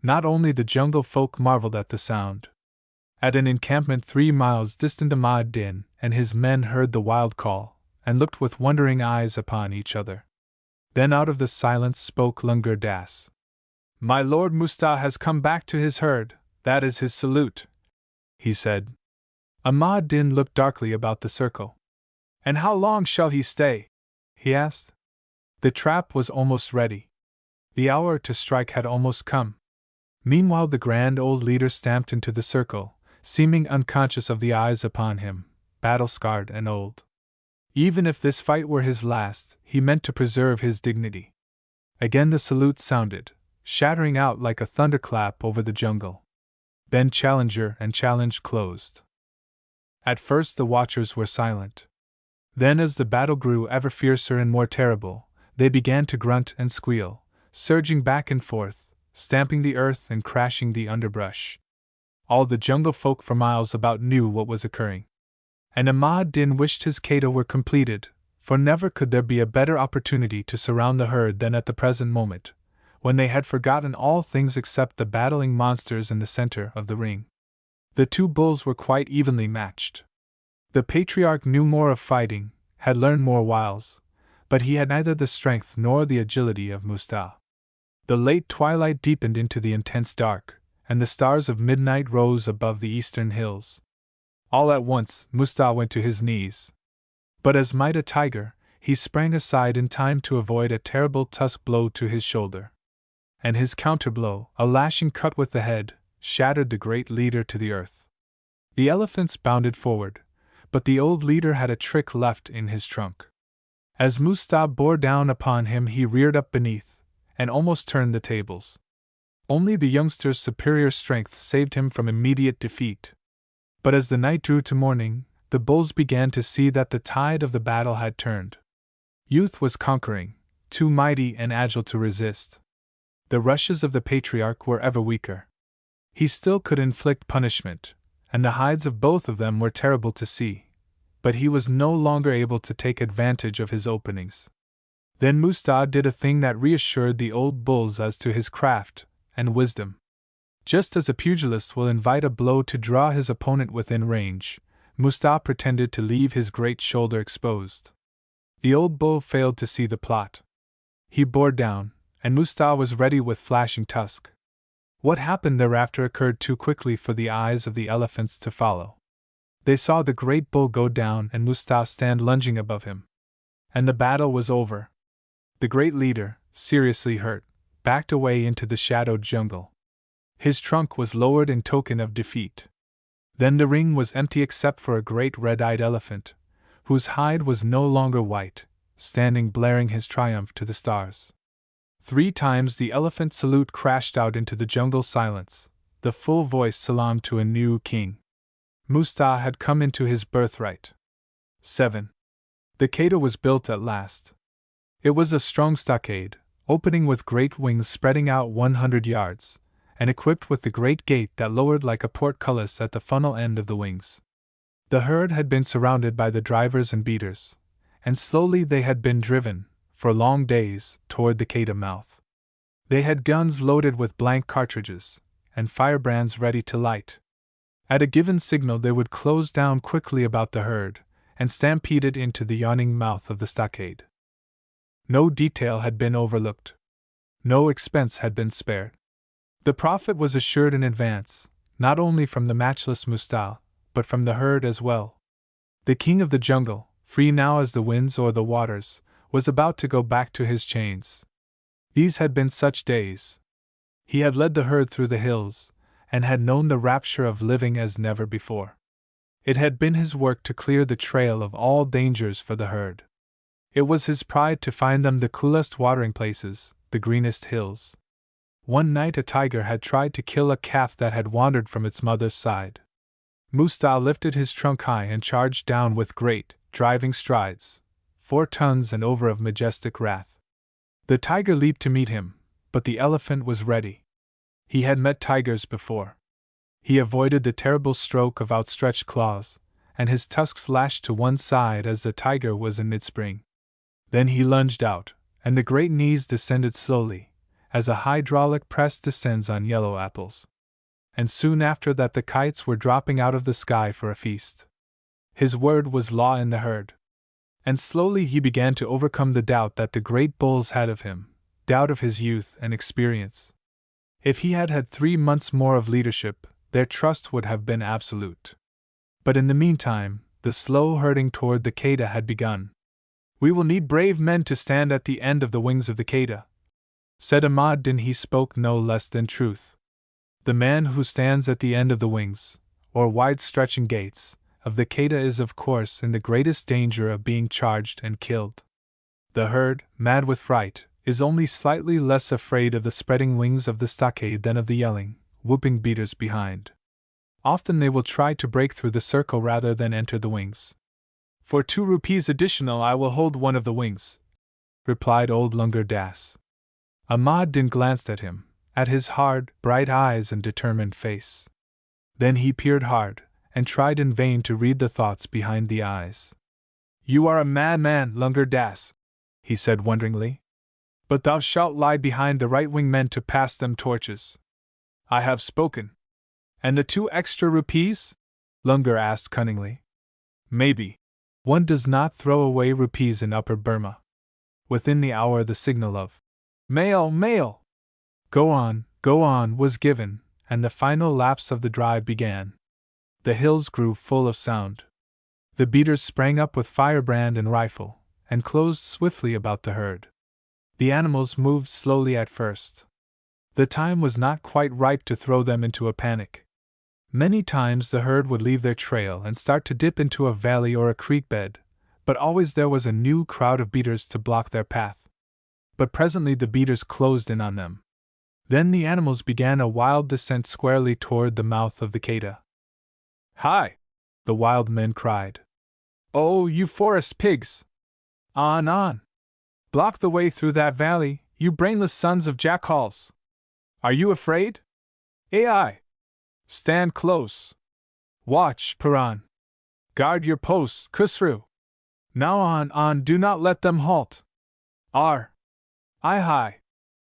Not only the jungle folk marveled at the sound. At an encampment 3 miles distant Ahmad Din and his men heard the wild call, and looked with wondering eyes upon each other. Then out of the silence spoke Lungur Das. "My lord Mustapha has come back to his herd, that is his salute," he said. Ahmad Din looked darkly about the circle. "And how long shall he stay?" he asked. The trap was almost ready. The hour to strike had almost come. Meanwhile the grand old leader stamped into the circle, seeming unconscious of the eyes upon him, battle-scarred and old. Even if this fight were his last, he meant to preserve his dignity. Again the salute sounded, shattering out like a thunderclap over the jungle. Then challenger and challenge closed. At first the watchers were silent. Then as the battle grew ever fiercer and more terrible, they began to grunt and squeal, surging back and forth, stamping the earth and crashing the underbrush. All the jungle folk for miles about knew what was occurring. And Ahmad Din wished his Cato were completed, for never could there be a better opportunity to surround the herd than at the present moment, when they had forgotten all things except the battling monsters in the center of the ring. The two bulls were quite evenly matched. The patriarch knew more of fighting, had learned more wiles, but he had neither the strength nor the agility of Mustapha. The late twilight deepened into the intense dark, and the stars of midnight rose above the eastern hills. All at once, Mustapha went to his knees. But as might a tiger, he sprang aside in time to avoid a terrible tusk blow to his shoulder. And his counterblow, a lashing cut with the head, shattered the great leader to the earth. The elephants bounded forward, but the old leader had a trick left in his trunk. As Mustapha bore down upon him, he reared up beneath, and almost turned the tables. Only the youngster's superior strength saved him from immediate defeat. But as the night drew to morning, the bulls began to see that the tide of the battle had turned. Youth was conquering, too mighty and agile to resist. The rushes of the patriarch were ever weaker. He still could inflict punishment, and the hides of both of them were terrible to see, but he was no longer able to take advantage of his openings. Then Mustapha did a thing that reassured the old bulls as to his craft and wisdom. Just as a pugilist will invite a blow to draw his opponent within range, Mustapha pretended to leave his great shoulder exposed. The old bull failed to see the plot. He bore down, and Mustapha was ready with flashing tusk. What happened thereafter occurred too quickly for the eyes of the elephants to follow. They saw the great bull go down and Mustapha stand lunging above him. And the battle was over. The great leader, seriously hurt, backed away into the shadowed jungle. His trunk was lowered in token of defeat. Then the ring was empty except for a great red-eyed elephant, whose hide was no longer white, standing blaring his triumph to the stars. 3 times the elephant salute crashed out into the jungle silence, the full voice salaam to a new king. Mustapha had come into his birthright. 7. The Qaeda was built at last. It was a strong stockade, opening with great wings spreading out 100 yards, and equipped with the great gate that lowered like a portcullis at the funnel end of the wings. The herd had been surrounded by the drivers and beaters, and slowly they had been driven, for long days, toward the Qaeda mouth. They had guns loaded with blank cartridges, and firebrands ready to light. At a given signal they would close down quickly about the herd, and stampede it into the yawning mouth of the stockade. No detail had been overlooked. No expense had been spared. The profit was assured in advance, not only from the matchless Mustapha, but from the herd as well. The king of the jungle, free now as the winds or the waters, was about to go back to his chains. These had been such days. He had led the herd through the hills, and had known the rapture of living as never before. It had been his work to clear the trail of all dangers for the herd. It was his pride to find them the coolest watering places, the greenest hills. One night a tiger had tried to kill a calf that had wandered from its mother's side. Mustapha lifted his trunk high and charged down with great, driving strides, 4 tons and over of majestic wrath. The tiger leaped to meet him, but the elephant was ready. He had met tigers before. He avoided the terrible stroke of outstretched claws, and his tusks lashed to one side as the tiger was in mid-spring. Then he lunged out, and the great knees descended slowly, as a hydraulic press descends on yellow apples. And soon after that the kites were dropping out of the sky for a feast. His word was law in the herd. And slowly he began to overcome the doubt that the great bulls had of him, doubt of his youth and experience. If he had had 3 months more of leadership, their trust would have been absolute. But in the meantime, the slow herding toward the Qaeda had begun. "We will need brave men to stand at the end of the wings of the Qaeda," said Ahmad Din. He spoke no less than truth. The man who stands at the end of the wings, or wide-stretching gates, of the Qaeda is of course in the greatest danger of being charged and killed. The herd, mad with fright, is only slightly less afraid of the spreading wings of the stockade than of the yelling, whooping beaters behind. Often they will try to break through the circle rather than enter the wings. "For 2 rupees additional I will hold one of the wings," replied old Lungar Das. Ahmad Din glanced at him, at his hard, bright eyes and determined face. Then he peered hard, and tried in vain to read the thoughts behind the eyes. "You are a madman, Lungar Das," he said wonderingly. "But thou shalt lie behind the right-wing men to pass them torches." "I have spoken." "And the 2 extra rupees?" Lungar asked cunningly. "Maybe. One does not throw away rupees in Upper Burma." Within the hour the signal of "Mail, mail! Go on," was given, and the final lapse of the drive began. The hills grew full of sound. The beaters sprang up with firebrand and rifle, and closed swiftly about the herd. The animals moved slowly at first. The time was not quite ripe to throw them into a panic. Many times the herd would leave their trail and start to dip into a valley or a creek bed, but always there was a new crowd of beaters to block their path. But presently the beaters closed in on them. Then the animals began a wild descent squarely toward the mouth of the Qaeda. "Hi!" the wild men cried. "Oh, you forest pigs! On, on! Block the way through that valley, you brainless sons of jackals! Are you afraid? Ai! Stand close! Watch, Paran! Guard your posts, Khusru! Now on, do not let them halt! Ar! I hi!"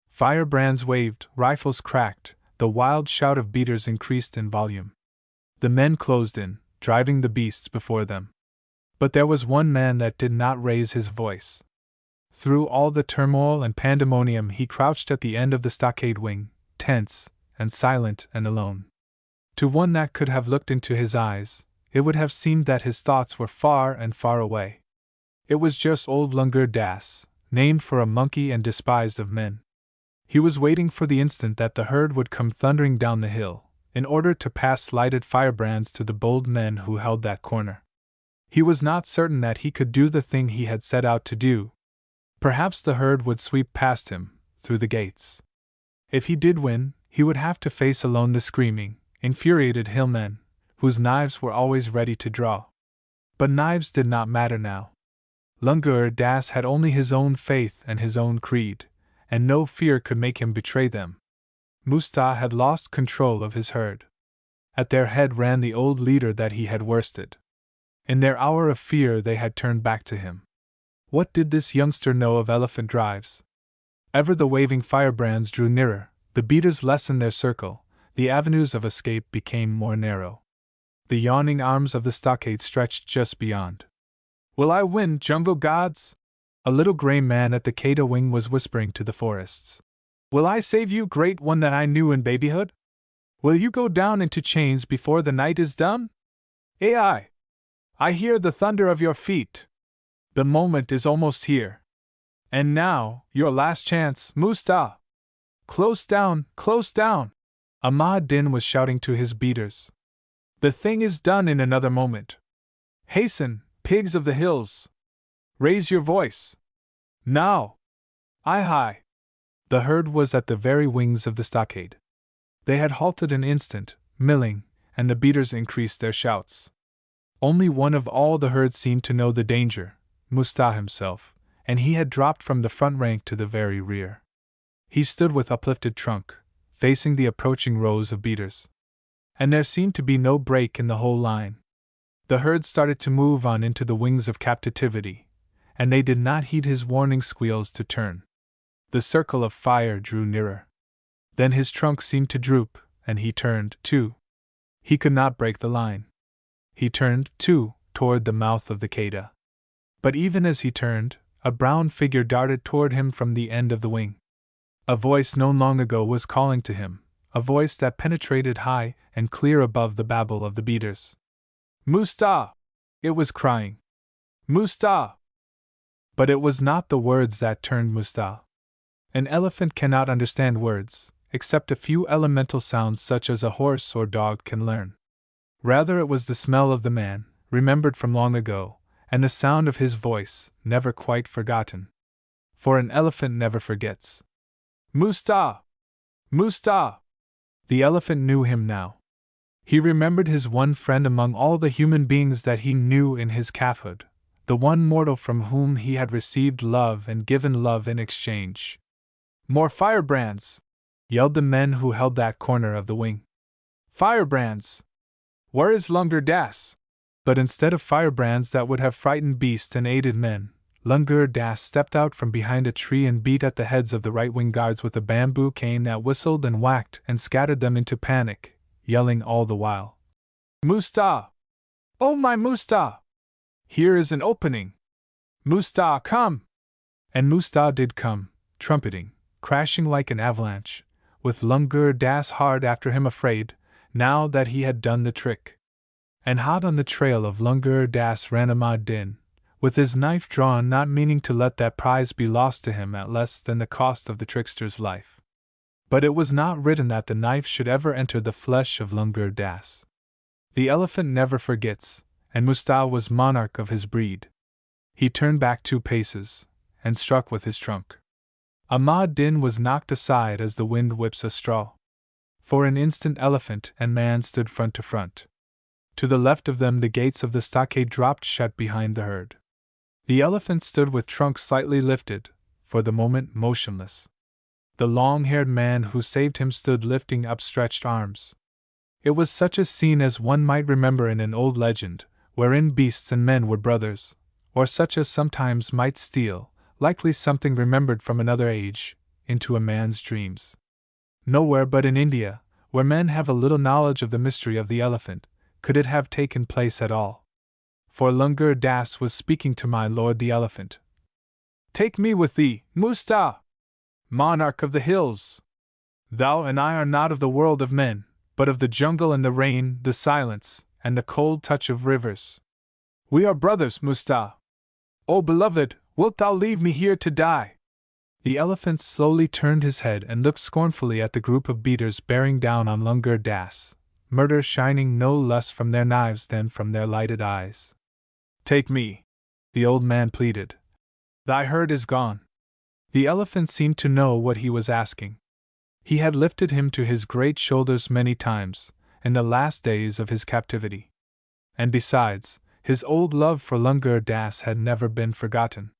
Firebrands waved, rifles cracked, the wild shout of beaters increased in volume. The men closed in, driving the beasts before them. But there was one man that did not raise his voice. Through all the turmoil and pandemonium he crouched at the end of the stockade wing, tense, and silent and alone. To one that could have looked into his eyes, it would have seemed that his thoughts were far and far away. It was just old Lungur Das, named for a monkey and despised of men. He was waiting for the instant that the herd would come thundering down the hill, in order to pass lighted firebrands to the bold men who held that corner. He was not certain that he could do the thing he had set out to do. Perhaps the herd would sweep past him, through the gates. If he did win, he would have to face alone the screaming, infuriated hillmen, whose knives were always ready to draw. But knives did not matter now. Lungur Das had only his own faith and his own creed, and no fear could make him betray them. Musta had lost control of his herd. At their head ran the old leader that he had worsted. In their hour of fear they had turned back to him. What did this youngster know of elephant drives? Ever the waving firebrands drew nearer, the beaters lessened their circle, the avenues of escape became more narrow. The yawning arms of the stockade stretched just beyond. "Will I win, jungle gods?" A little gray man at the Keda wing was whispering to the forests. "Will I save you, great one that I knew in babyhood? Will you go down into chains before the night is done? Ai! I hear the thunder of your feet. The moment is almost here. And now, your last chance, Musta! Close down, close down!" Ahmad Din was shouting to his beaters. "The thing is done in another moment. Hasten, pigs of the hills! Raise your voice! Now! Hi! The herd was at the very wings of the stockade. They had halted an instant, milling, and the beaters increased their shouts. Only one of all the herd seemed to know the danger, Musta himself, and he had dropped from the front rank to the very rear. He stood with uplifted trunk, facing the approaching rows of beaters. And there seemed to be no break in the whole line. The herd started to move on into the wings of captivity, and they did not heed his warning squeals to turn. The circle of fire drew nearer. Then his trunk seemed to droop, and he turned, too. He could not break the line. He turned, too, toward the mouth of the Keda. But even as he turned, a brown figure darted toward him from the end of the wing. A voice known long ago was calling to him, a voice that penetrated high and clear above the babble of the beaters. "Musta!" it was crying. "Musta!" But it was not the words that turned Musta. An elephant cannot understand words, except a few elemental sounds such as a horse or dog can learn. Rather, it was the smell of the man, remembered from long ago, and the sound of his voice, never quite forgotten. For an elephant never forgets. "Musta! Musta!" The elephant knew him now. He remembered his one friend among all the human beings that he knew in his calfhood, the one mortal from whom he had received love and given love in exchange. "More firebrands!" yelled the men who held that corner of the wing. "Firebrands! Where is Lungur Das?" But instead of firebrands that would have frightened beasts and aided men, Lungur Das stepped out from behind a tree and beat at the heads of the right-wing guards with a bamboo cane that whistled and whacked and scattered them into panic, yelling all the while, "Musta! Oh my Musta! Here is an opening! Musta, come!" And Musta did come, trumpeting, crashing like an avalanche, with Lungur Das hard after him, afraid, now that he had done the trick. And hot on the trail of Lungur Das ran Ahmad Din, with his knife drawn, not meaning to let that prize be lost to him at less than the cost of the trickster's life. But it was not written that the knife should ever enter the flesh of Lungur Das. The elephant never forgets, and Musta was monarch of his breed. He turned back 2 paces, and struck with his trunk. Ahmad Din was knocked aside as the wind whips a straw. For an instant elephant and man stood front to front. To the left of them the gates of the stockade dropped shut behind the herd. The elephant stood with trunk slightly lifted, for the moment motionless. The long-haired man who saved him stood lifting upstretched arms. It was such a scene as one might remember in an old legend, wherein beasts and men were brothers, or such as sometimes might steal, likely something remembered from another age, into a man's dreams. Nowhere but in India, where men have a little knowledge of the mystery of the elephant, could it have taken place at all. For Lungur Das was speaking to my lord the elephant. Take me with thee, Musta! Monarch of the hills! Thou and I are not of the world of men, but of the jungle and the rain, the silence, and the cold touch of rivers. We are brothers, Musta! O beloved, wilt thou leave me here to die? The elephant slowly turned his head and looked scornfully at the group of beaters bearing down on Lungur Das, murder shining no less from their knives than from their lighted eyes. Take me, the old man pleaded. Thy herd is gone. The elephant seemed to know what he was asking. He had lifted him to his great shoulders many times, in the last days of his captivity. And besides, his old love for Lungur Das had never been forgotten.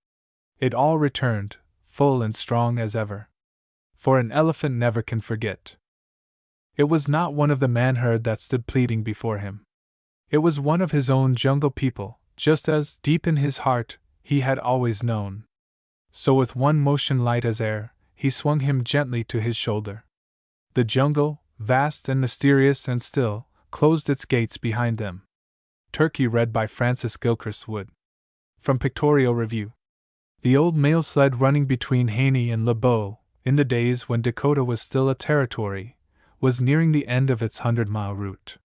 It all returned, full and strong as ever. For an elephant never can forget. It was not one of the man-herd that stood pleading before him. It was one of his own jungle people, just as, deep in his heart, he had always known. So with one motion light as air, he swung him gently to his shoulder. The jungle, vast and mysterious and still, closed its gates behind them. Turkey read by Francis Gilchrist Wood. From Pictorial Review. The old mail sled running between Haney and Le Beau, in the days when Dakota was still a territory, was nearing the end of its 100-mile route.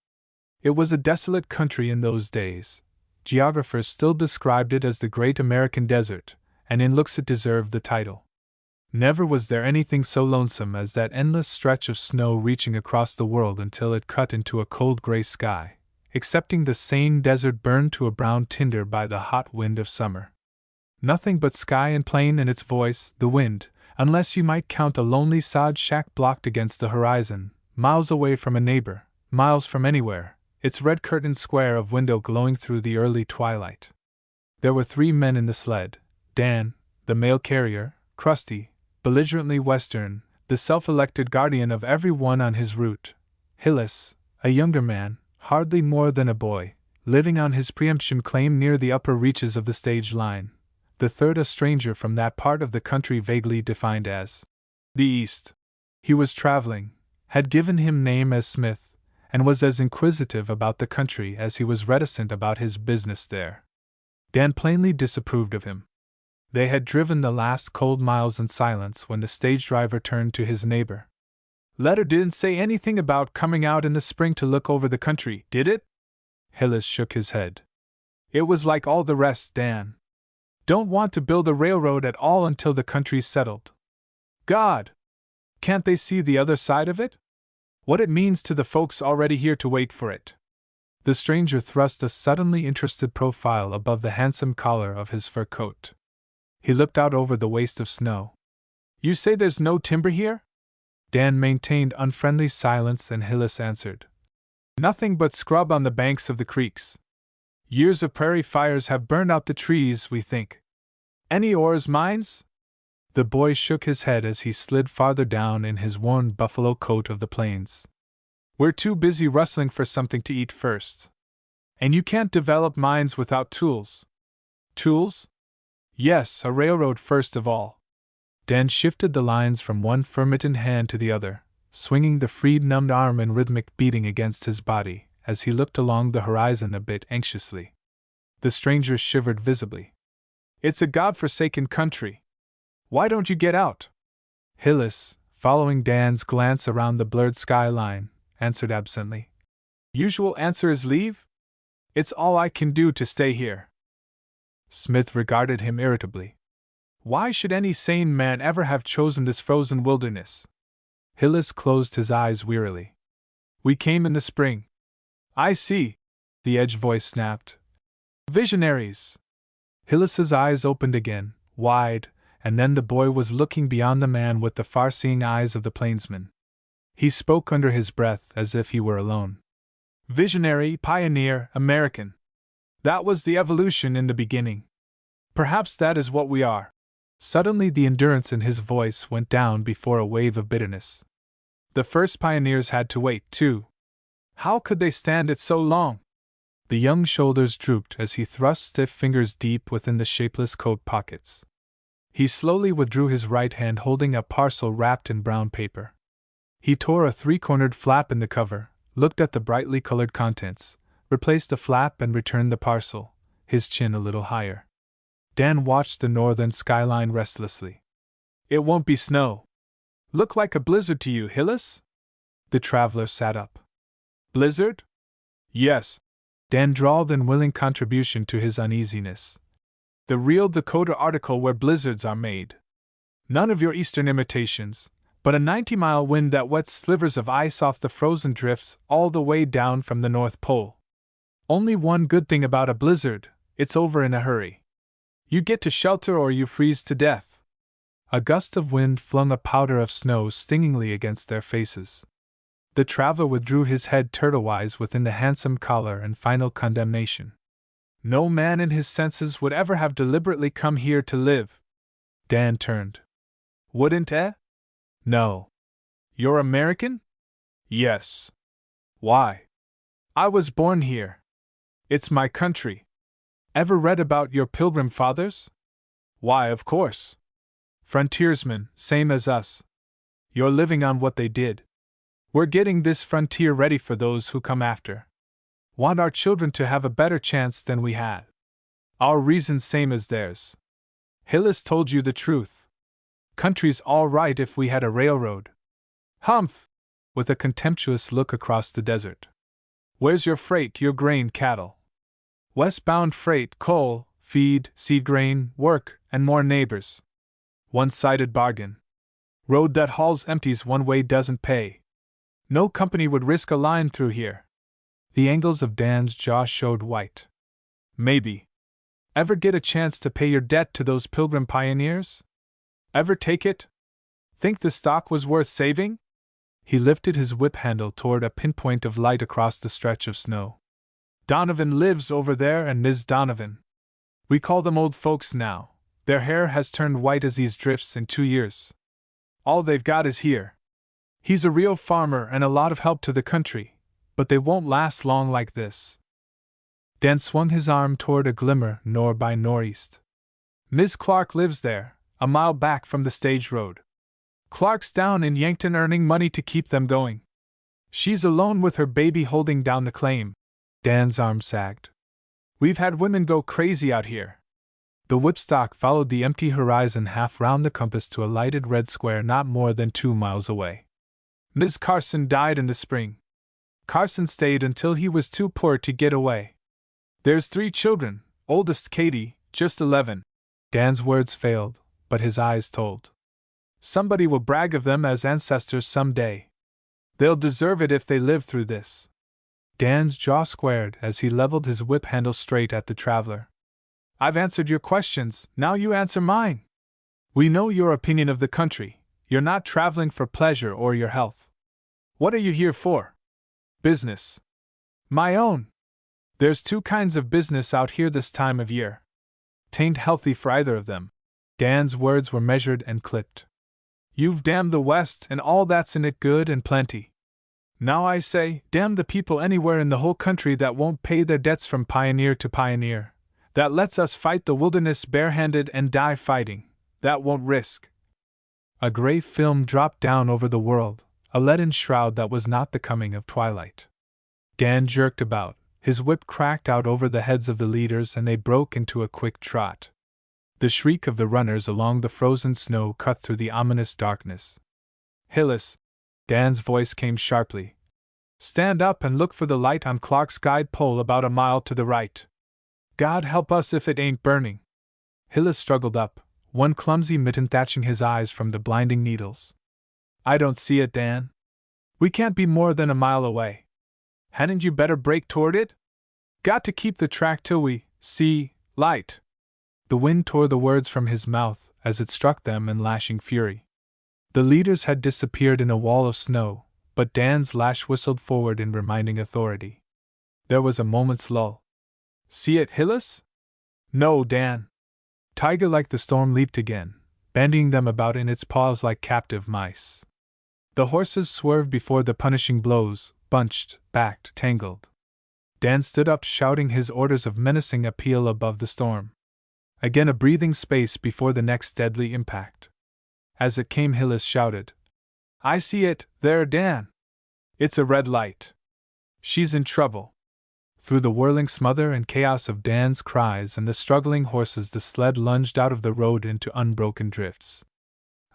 It was a desolate country in those days. Geographers still described it as the Great American Desert, and in looks it deserved the title. Never was there anything so lonesome as that endless stretch of snow reaching across the world until it cut into a cold gray sky, excepting the sane desert burned to a brown tinder by the hot wind of summer. Nothing but sky and plain and its voice, the wind, unless you might count a lonely sod shack blocked against the horizon, miles away from a neighbor, miles from anywhere, its red-curtained square of window glowing through the early twilight. There were 3 men in the sled: Dan, the mail carrier, crusty, belligerently Western, the self-elected guardian of every one on his route; Hillis, a younger man, hardly more than a boy, living on his preemption claim near the upper reaches of the stage line; the third a stranger from that part of the country vaguely defined as the East. He was traveling, had given him name as Smith, and was as inquisitive about the country as he was reticent about his business there. Dan plainly disapproved of him. They had driven the last cold miles in silence when the stage driver turned to his neighbor. Letter didn't say anything about coming out in the spring to look over the country, did it? Hillis shook his head. It was like all the rest, Dan. Don't want to build a railroad at all until the country's settled. God! Can't they see the other side of it? What it means to the folks already here to wait for it. The stranger thrust a suddenly interested profile above the handsome collar of his fur coat. He looked out over the waste of snow. You say there's no timber here? Dan maintained unfriendly silence and Hillis answered. Nothing but scrub on the banks of the creeks. Years of prairie fires have burned out the trees, we think. Any ores mines? The boy shook his head as he slid farther down in his worn buffalo coat of the plains. We're too busy rustling for something to eat first. And you can't develop mines without tools. Tools? Yes, a railroad first of all. Dan shifted the lines from one firm-mittened hand to the other, swinging the freed numbed arm in rhythmic beating against his body, as he looked along the horizon a bit anxiously. The stranger shivered visibly. It's a god-forsaken country. Why don't you get out? Hillis, following Dan's glance around the blurred skyline, answered absently. Usual answer is leave? It's all I can do to stay here. Smith regarded him irritably. Why should any sane man ever have chosen this frozen wilderness? Hillis closed his eyes wearily. We came in the spring. I see, the edge voice snapped. Visionaries! Hillis's eyes opened again, wide, and then the boy was looking beyond the man with the far-seeing eyes of the plainsman. He spoke under his breath as if he were alone. Visionary, pioneer, American. That was the evolution in the beginning. Perhaps that is what we are. Suddenly the endurance in his voice went down before a wave of bitterness. The first pioneers had to wait, too. How could they stand it so long? The young shoulders drooped as he thrust stiff fingers deep within the shapeless coat pockets. He slowly withdrew his right hand holding a parcel wrapped in brown paper. He tore a 3-cornered flap in the cover, looked at the brightly colored contents, replaced the flap and returned the parcel, his chin a little higher. Dan watched the northern skyline restlessly. It won't be snow. Look like a blizzard to you, Hillis? The traveler sat up. Blizzard? Yes. Dan drawled in willing contribution to his uneasiness. The real Dakota article where blizzards are made. None of your eastern imitations, but a 90-mile wind that wets slivers of ice off the frozen drifts all the way down from the North Pole. Only one good thing about a blizzard, it's over in a hurry. You get to shelter or you freeze to death. A gust of wind flung a powder of snow stingingly against their faces. The traveler withdrew his head turtle-wise within the handsome collar and final condemnation. No man in his senses would ever have deliberately come here to live. Dan turned. Wouldn't, eh? No. You're American? Yes. Why? I was born here. It's my country. Ever read about your Pilgrim Fathers? Why, of course. Frontiersmen, same as us. You're living on what they did. We're getting this frontier ready for those who come after. Want our children to have a better chance than we had. Our reason's same as theirs. Hillis told you the truth. Country's all right if we had a railroad. Humph! With a contemptuous look across the desert. Where's your freight, your grain, cattle? Westbound freight, coal, feed, seed grain, work, and more neighbors. One-sided bargain. Road that hauls empties one way doesn't pay. No company would risk a line through here. The angles of Dan's jaw showed white. Maybe. Ever get a chance to pay your debt to those Pilgrim pioneers? Ever take it? Think the stock was worth saving? He lifted his whip handle toward a pinpoint of light across the stretch of snow. Donovan lives over there and Ms. Donovan. We call them old folks now. Their hair has turned white as these drifts in 2 years. All they've got is here. He's a real farmer and a lot of help to the country, but they won't last long like this. Dan swung his arm toward a glimmer nor by northeast. Ms. Clark lives there, a mile back from the stage road. Clark's down in Yankton earning money to keep them going. She's alone with her baby holding down the claim. Dan's arm sagged. We've had women go crazy out here. The whipstock followed the empty horizon half round the compass to a lighted red square not more than 2 miles away. Ms. Carson died in the spring. Carson stayed until he was too poor to get away. There's 3 children, oldest Katie, just 11. Dan's words failed, but his eyes told. Somebody will brag of them as ancestors someday. They'll deserve it if they live through this. Dan's jaw squared as he leveled his whip handle straight at the traveler. I've answered your questions, now you answer mine. We know your opinion of the country. You're not traveling for pleasure or your health. What are you here for? Business. My own. There's 2 kinds of business out here this time of year. Tain't healthy for either of them. Dan's words were measured and clipped. You've damned the West and all that's in it good and plenty. Now I say, damn the people anywhere in the whole country that won't pay their debts from pioneer to pioneer, that lets us fight the wilderness barehanded and die fighting, that won't risk. A gray film dropped down over the world, a leaden shroud that was not the coming of twilight. Dan jerked about, his whip cracked out over the heads of the leaders and they broke into a quick trot. The shriek of the runners along the frozen snow cut through the ominous darkness. Hillis, Dan's voice came sharply. Stand up and look for the light on Clark's guide pole about a mile to the right. God help us if it ain't burning. Hillis struggled up, one clumsy mitten thatching his eyes from the blinding needles. I don't see it, Dan. We can't be more than a mile away. Hadn't you better break toward it? Got to keep the track till we see light. The wind tore the words from his mouth as it struck them in lashing fury. The leaders had disappeared in a wall of snow, but Dan's lash whistled forward in reminding authority. There was a moment's lull. See it, Hillis? No, Dan. Tiger-like the storm leaped again, bandying them about in its paws like captive mice. The horses swerved before the punishing blows, bunched, backed, tangled. Dan stood up shouting his orders of menacing appeal above the storm. Again a breathing space before the next deadly impact. As it came, Hillis shouted, I see it, there, Dan. It's a red light. She's in trouble. Through the whirling smother and chaos of Dan's cries and the struggling horses, the sled lunged out of the road into unbroken drifts.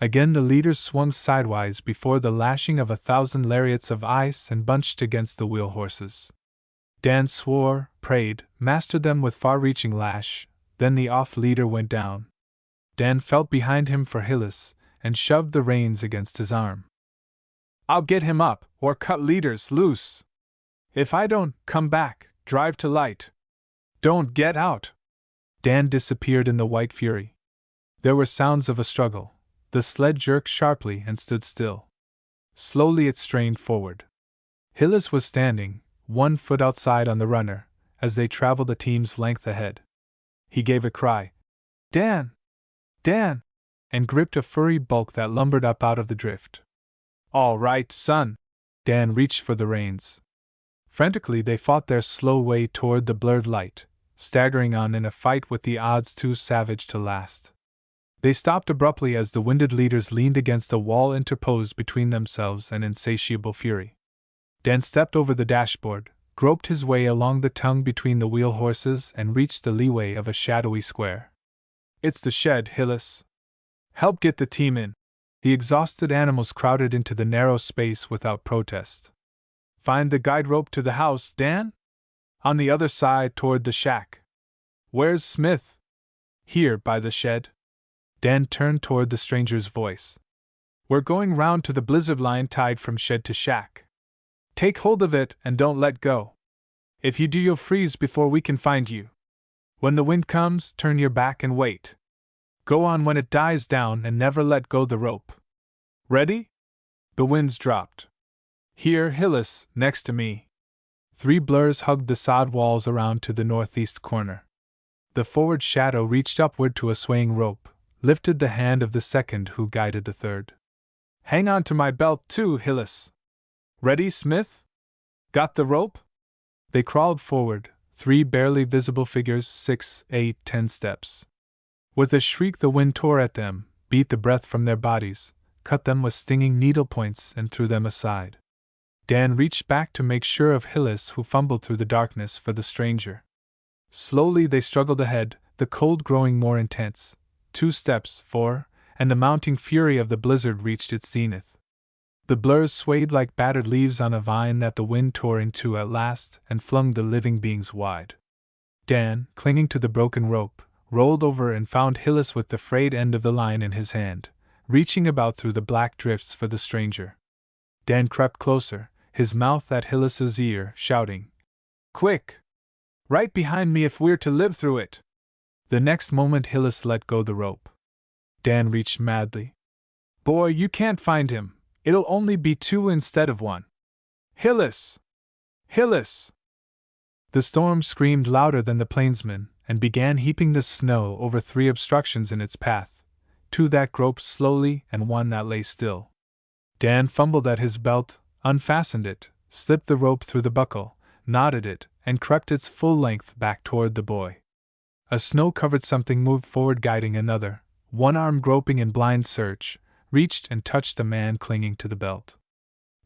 Again the leaders swung sidewise before the lashing of 1,000 lariats of ice and bunched against the wheel horses. Dan swore, prayed, mastered them with far-reaching lash, then the off-leader went down. Dan felt behind him for Hillis, and shoved the reins against his arm. "I'll get him up, or cut leaders loose! If I don't, come back, drive to light! Don't get out!" Dan disappeared in the white fury. There were sounds of a struggle. The sled jerked sharply and stood still. Slowly it strained forward. Hillis was standing, one foot outside on the runner, as they traveled a team's length ahead. He gave a cry, "Dan! Dan!" and gripped a furry bulk that lumbered up out of the drift. "All right, son!" Dan reached for the reins. Frantically they fought their slow way toward the blurred light, staggering on in a fight with the odds too savage to last. They stopped abruptly as the winded leaders leaned against a wall interposed between themselves and insatiable fury. Dan stepped over the dashboard, groped his way along the tongue between the wheel horses, and reached the leeway of a shadowy square. "It's the shed, Hillis. Help get the team in." The exhausted animals crowded into the narrow space without protest. "Find the guide rope to the house, Dan?" "On the other side toward the shack." "Where's Smith?" "Here, by the shed." Dan turned toward the stranger's voice. "We're going round to the blizzard line tied from shed to shack. Take hold of it and don't let go. If you do, you'll freeze before we can find you. When the wind comes, turn your back and wait. Go on when it dies down and never let go the rope. Ready?" The winds dropped. "Here, Hillis, next to me." 3 blurs hugged the sod walls around to the northeast corner. The forward shadow reached upward to a swaying rope, lifted the hand of the second who guided the third. "Hang on to my belt too, Hillis." "Ready, Smith? Got the rope?" They crawled forward, 3 barely visible figures, 6, 8, 10 steps. With a shriek the wind tore at them, beat the breath from their bodies, cut them with stinging needle points and threw them aside. Dan reached back to make sure of Hillis, who fumbled through the darkness for the stranger. Slowly they struggled ahead, the cold growing more intense. 2 steps, 4, and the mounting fury of the blizzard reached its zenith. The blurs swayed like battered leaves on a vine that the wind tore into at last and flung the living beings wide. Dan, clinging to the broken rope, rolled over and found Hillis with the frayed end of the line in his hand, reaching about through the black drifts for the stranger. Dan crept closer, his mouth at Hillis's ear, shouting, "Quick! Right behind me if we're to live through it!" The next moment Hillis let go the rope. Dan reached madly. "Boy, you can't find him. It'll only be 2 instead of 1. Hillis! Hillis!" The storm screamed louder than the plainsmen, and began heaping the snow over 3 obstructions in its path, 2 that groped slowly and 1 that lay still. Dan fumbled at his belt, unfastened it, slipped the rope through the buckle, knotted it, and crept its full length back toward the boy. A snow-covered something moved forward, guiding another, one arm groping in blind search, reached and touched the man clinging to the belt.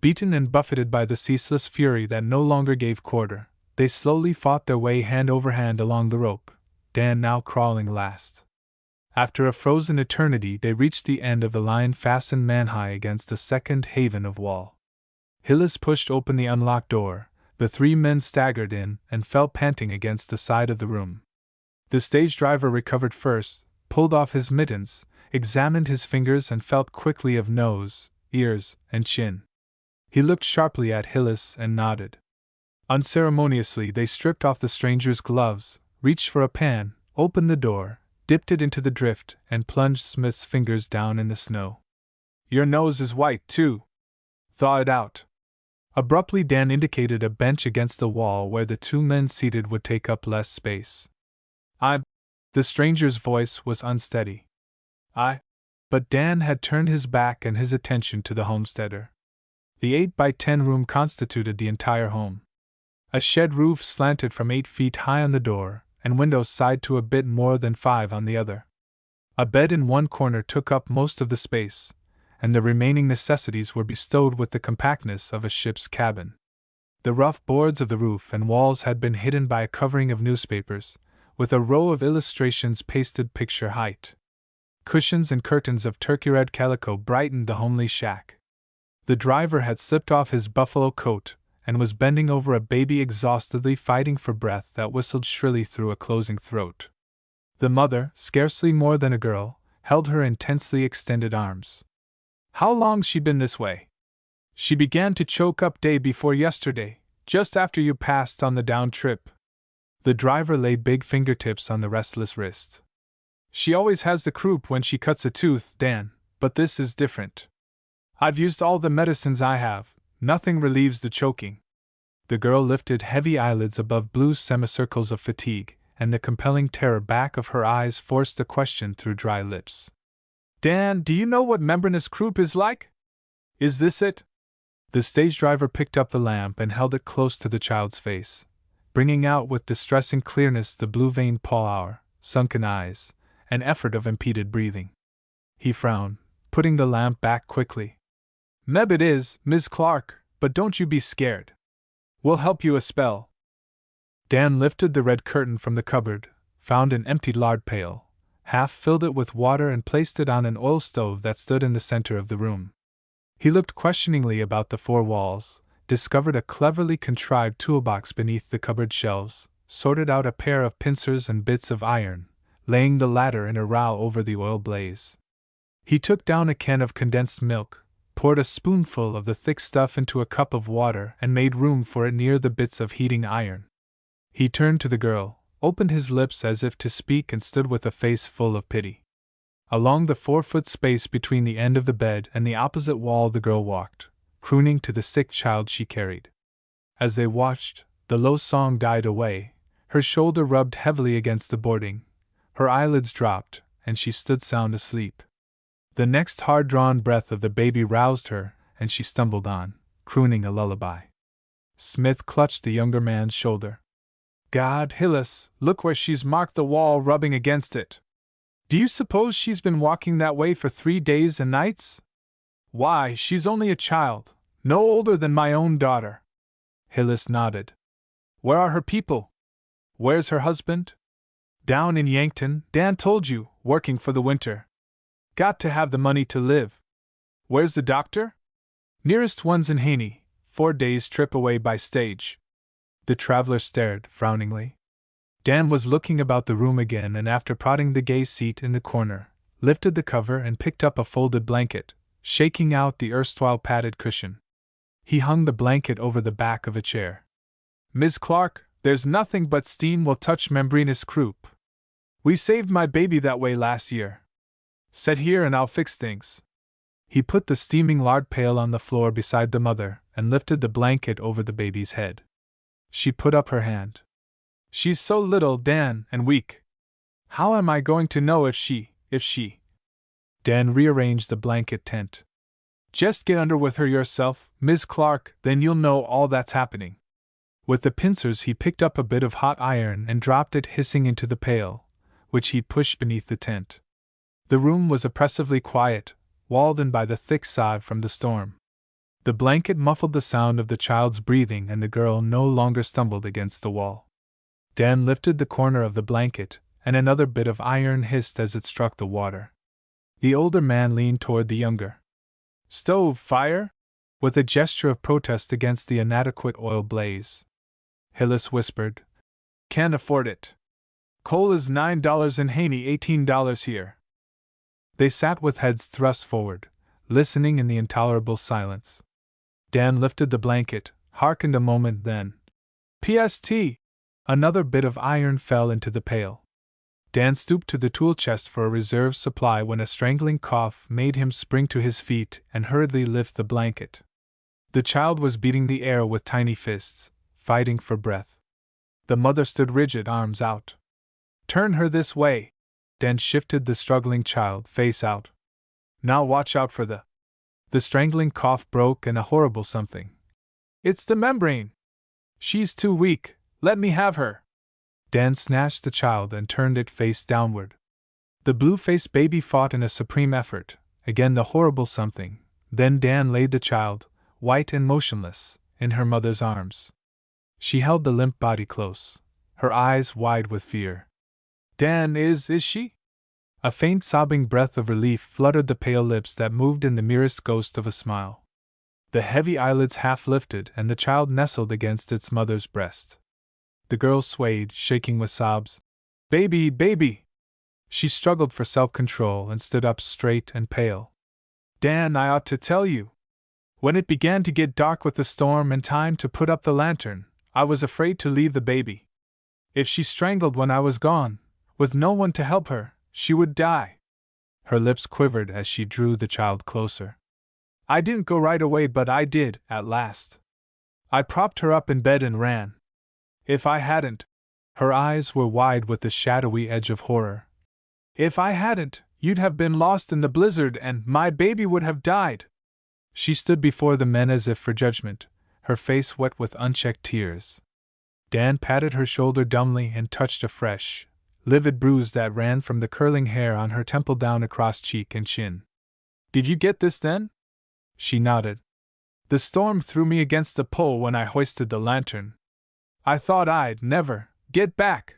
Beaten and buffeted by the ceaseless fury that no longer gave quarter, they slowly fought their way hand over hand along the rope, Dan now crawling last. After a frozen eternity they reached the end of the line, fastened man-high against a second haven of wall. Hillis pushed open the unlocked door, the 3 men staggered in and fell panting against the side of the room. The stage driver recovered first, pulled off his mittens, examined his fingers and felt quickly of nose, ears, and chin. He looked sharply at Hillis and nodded. Unceremoniously they stripped off the stranger's gloves, reached for a pan, opened the door, dipped it into the drift, and plunged Smith's fingers down in the snow. "Your nose is white, too. Thaw it out." Abruptly Dan indicated a bench against the wall where the 2 men seated would take up less space. The stranger's voice was unsteady. But Dan had turned his back and his attention to the homesteader. The 8-by-10 room constituted the entire home. A shed roof slanted from 8 feet high on the door, and windows side to a bit more than 5 on the other. A bed in one corner took up most of the space, and the remaining necessities were bestowed with the compactness of a ship's cabin. The rough boards of the roof and walls had been hidden by a covering of newspapers, with a row of illustrations pasted picture height. Cushions and curtains of turkey-red calico brightened the homely shack. The driver had slipped off his buffalo coat and was bending over a baby exhaustedly fighting for breath that whistled shrilly through a closing throat. The mother, scarcely more than a girl, held her in tensely extended arms. "How long's she been this way?" "She began to choke up day before yesterday, just after you passed on the down trip." The driver laid big fingertips on the restless wrist. "She always has the croup when she cuts a tooth, Dan, but this is different. I've used all the medicines I have, nothing relieves the choking." The girl lifted heavy eyelids above blue semicircles of fatigue, and the compelling terror back of her eyes forced a question through dry lips. "Dan, do you know what membranous croup is like? Is this it?" The stage driver picked up the lamp and held it close to the child's face, bringing out with distressing clearness the blue-veined pallor, sunken eyes, an effort of impeded breathing. He frowned, putting the lamp back quickly. "Meb it is, Miss Clark, but don't you be scared. We'll help you a spell." Dan lifted the red curtain from the cupboard, found an empty lard pail, half filled it with water and placed it on an oil stove that stood in the center of the room. He looked questioningly about the four walls, discovered a cleverly contrived toolbox beneath the cupboard shelves, sorted out a pair of pincers and bits of iron, laying the latter in a row over the oil blaze. He took down a can of condensed milk, poured a spoonful of the thick stuff into a cup of water and made room for it near the bits of heating iron. He turned to the girl, opened his lips as if to speak and stood with a face full of pity. Along the 4-foot space between the end of the bed and the opposite wall the girl walked, crooning to the sick child she carried. As they watched, the low song died away, her shoulder rubbed heavily against the boarding, her eyelids dropped, and she stood sound asleep. The next hard-drawn breath of the baby roused her, and she stumbled on, crooning a lullaby. Smith clutched the younger man's shoulder. "God, Hillis, look where she's marked the wall rubbing against it. Do you suppose she's been walking that way for 3 days and nights? Why, she's only a child, no older than my own daughter." Hillis nodded. "Where are her people? Where's her husband?" "Down in Yankton, Dan told you, working for the winter. Got to have the money to live." "Where's the doctor?" "Nearest one's in Haney, 4 days' trip away by stage." The traveler stared, frowningly. Dan was looking about the room again and after prodding the gay seat in the corner, lifted the cover and picked up a folded blanket, shaking out the erstwhile padded cushion. He hung the blanket over the back of a chair. "Miss Clark, there's nothing but steam will touch membranous croup. We saved my baby that way last year. Sit here and I'll fix things." He put the steaming lard pail on the floor beside the mother and lifted the blanket over the baby's head. She put up her hand. "She's so little, Dan, and weak. How am I going to know if she... Dan rearranged the blanket tent. "Just get under with her yourself, Miss Clark, then you'll know all that's happening." With the pincers he picked up a bit of hot iron and dropped it hissing into the pail, which he pushed beneath the tent. The room was oppressively quiet, walled in by the thick sod from the storm. The blanket muffled the sound of the child's breathing and the girl no longer stumbled against the wall. Dan lifted the corner of the blanket, and another bit of iron hissed as it struck the water. The older man leaned toward the younger. "Stove fire?" with a gesture of protest against the inadequate oil blaze. Hillis whispered, "Can't afford it. Coal is $9 in Haney, $18 here." They sat with heads thrust forward, listening in the intolerable silence. Dan lifted the blanket, hearkened a moment, then, "PST!" Another bit of iron fell into the pail. Dan stooped to the tool chest for a reserve supply when a strangling cough made him spring to his feet and hurriedly lift the blanket. The child was beating the air with tiny fists, fighting for breath. The mother stood rigid, arms out. "Turn her this way." Dan shifted the struggling child, face out. "Now watch out for the..." The strangling cough broke and a horrible something. "It's the membrane. She's too weak. Let me have her." Dan snatched the child and turned it face downward. The blue-faced baby fought in a supreme effort, again the horrible something. Then Dan laid the child, white and motionless, in her mother's arms. She held the limp body close, her eyes wide with fear. Dan, is she? A faint sobbing breath of relief fluttered the pale lips that moved in the merest ghost of a smile. The heavy eyelids half lifted and the child nestled against its mother's breast. The girl swayed, shaking with sobs. Baby, baby! She struggled for self-control and stood up straight and pale. Dan, I ought to tell you. When it began to get dark with the storm and time to put up the lantern, I was afraid to leave the baby. If she strangled when I was gone, with no one to help her, she would die. Her lips quivered as she drew the child closer. I didn't go right away, but I did, at last. I propped her up in bed and ran. If I hadn't— her eyes were wide with the shadowy edge of horror. If I hadn't, you'd have been lost in the blizzard and my baby would have died. She stood before the men as if for judgment, her face wet with unchecked tears. Dan patted her shoulder dumbly and touched a fresh, livid bruise that ran from the curling hair on her temple down across cheek and chin. Did you get this then? She nodded. The storm threw me against the pole when I hoisted the lantern. I thought I'd never get back.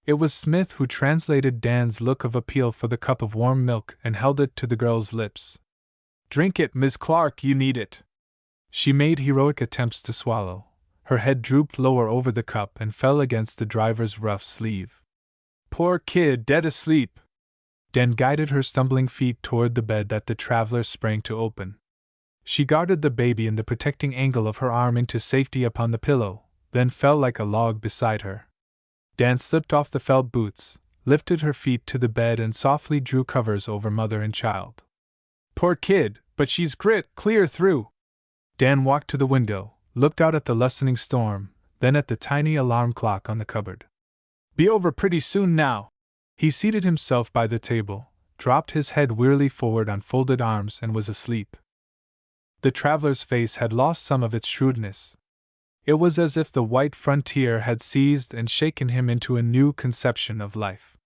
It was Smith who translated Dan's look of appeal for the cup of warm milk and held it to the girl's lips. Drink it, Miss Clark, you need it. She made heroic attempts to swallow. Her head drooped lower over the cup and fell against the driver's rough sleeve. Poor kid, dead asleep. Dan guided her stumbling feet toward the bed that the traveler sprang to open. She guarded the baby in the protecting angle of her arm into safety upon the pillow, then fell like a log beside her. Dan slipped off the felt boots, lifted her feet to the bed and softly drew covers over mother and child. Poor kid, but she's grit clear through. Dan walked to the window, looked out at the lessening storm, then at the tiny alarm clock on the cupboard. Be over pretty soon now. He seated himself by the table, dropped his head wearily forward on folded arms and was asleep. The traveler's face had lost some of its shrewdness. It was as if the white frontier had seized and shaken him into a new conception of life.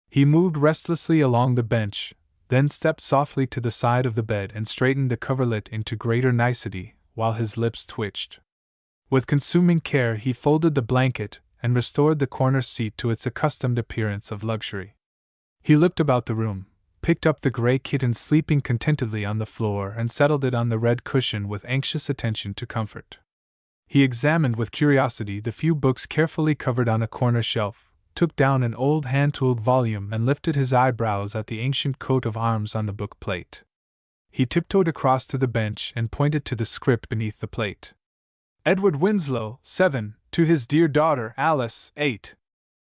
He moved restlessly along the bench, then stepped softly to the side of the bed and straightened the coverlet into greater nicety, while his lips twitched. With consuming care he folded the blanket and restored the corner seat to its accustomed appearance of luxury. He looked about the room, picked up the gray kitten sleeping contentedly on the floor and settled it on the red cushion with anxious attention to comfort. He examined with curiosity the few books carefully covered on a corner shelf, took down an old hand-tooled volume and lifted his eyebrows at the ancient coat of arms on the book plate. He tiptoed across to the bench and pointed to the script beneath the plate. Edward Winslow, 7, to his dear daughter, Alice, 8.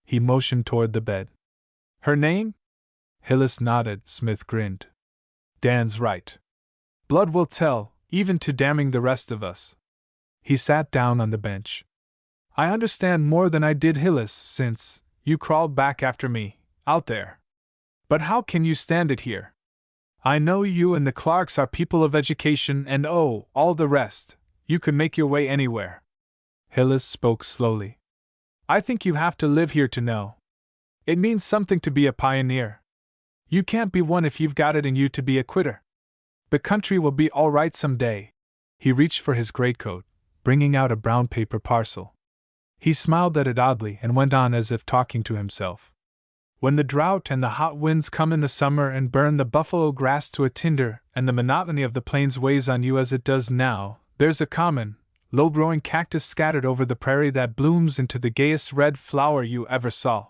He motioned toward the bed. Her name? Hillis nodded. Smith grinned. Dan's right. Blood will tell, even to damning the rest of us. He sat down on the bench. I understand more than I did, Hillis, since you crawled back after me, out there. But how can you stand it here? I know you and the Clarks are people of education and oh, all the rest. You could make your way anywhere. Hillis spoke slowly. I think you have to live here to know. It means something to be a pioneer. You can't be one if you've got it in you to be a quitter. The country will be all right someday. He reached for his greatcoat, bringing out a brown paper parcel. He smiled at it oddly and went on as if talking to himself. When the drought and the hot winds come in the summer and burn the buffalo grass to a tinder and the monotony of the plains weighs on you as it does now, there's a common, low-growing cactus scattered over the prairie that blooms into the gayest red flower you ever saw.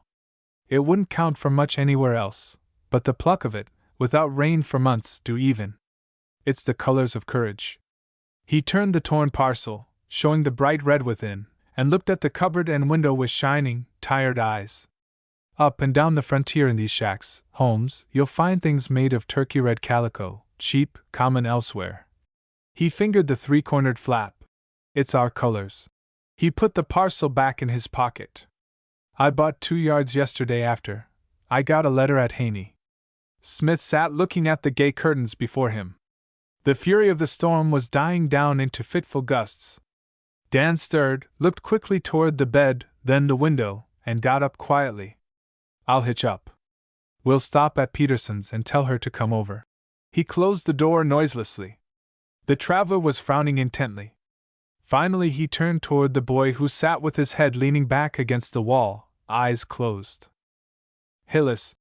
It wouldn't count for much anywhere else, but the pluck of it, without rain for months, do even. It's the colors of courage. He turned the torn parcel, showing the bright red within, and looked at the cupboard and window with shining, tired eyes. Up and down the frontier in these shacks, homes, you'll find things made of turkey red calico, cheap, common elsewhere. He fingered the three-cornered flap. It's our colors. He put the parcel back in his pocket. I bought 2 yards yesterday after. I got a letter at Haney. Smith sat looking at the gay curtains before him. The fury of the storm was dying down into fitful gusts. Dan stirred, looked quickly toward the bed, then the window, and got up quietly. I'll hitch up. We'll stop at Peterson's and tell her to come over. He closed the door noiselessly. The traveler was frowning intently. Finally, he turned toward the boy who sat with his head leaning back against the wall, eyes closed. Hillis.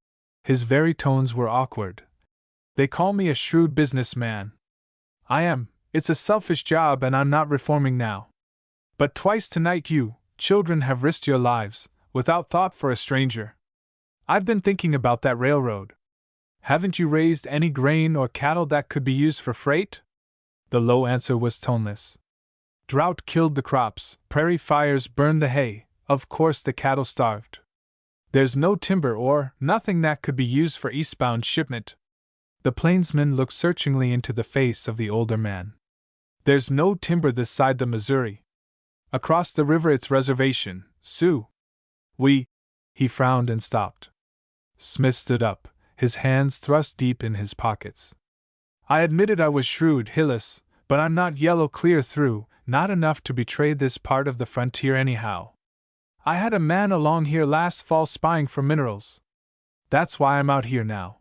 His very tones were awkward. They call me a shrewd businessman. I am. It's a selfish job and I'm not reforming now. But twice tonight you, children, have risked your lives, without thought for a stranger. I've been thinking about that railroad. Haven't you raised any grain or cattle that could be used for freight? The low answer was toneless. Drought killed the crops, prairie fires burned the hay, of course the cattle starved. There's no timber or nothing that could be used for eastbound shipment. The plainsman looked searchingly into the face of the older man. There's no timber this side the Missouri. Across the river it's reservation, Sioux. He frowned and stopped. Smith stood up, his hands thrust deep in his pockets. I admitted I was shrewd, Hillis, but I'm not yellow clear through, not enough to betray this part of the frontier anyhow. I had a man along here last fall spying for minerals. That's why I'm out here now.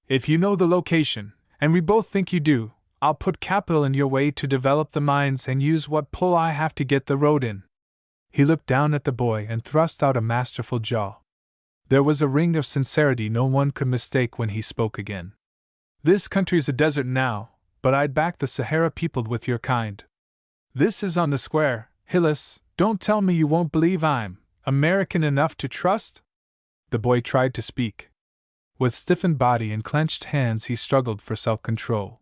If you know the location, and we both think you do, I'll put capital in your way to develop the mines and use what pull I have to get the road in. He looked down at the boy and thrust out a masterful jaw. There was a ring of sincerity no one could mistake when he spoke again. This country's a desert now, but I'd back the Sahara peopled with your kind. This is on the square, Hillis. Don't tell me you won't believe I'm American enough to trust? The boy tried to speak. With stiffened body and clenched hands he struggled for self-control.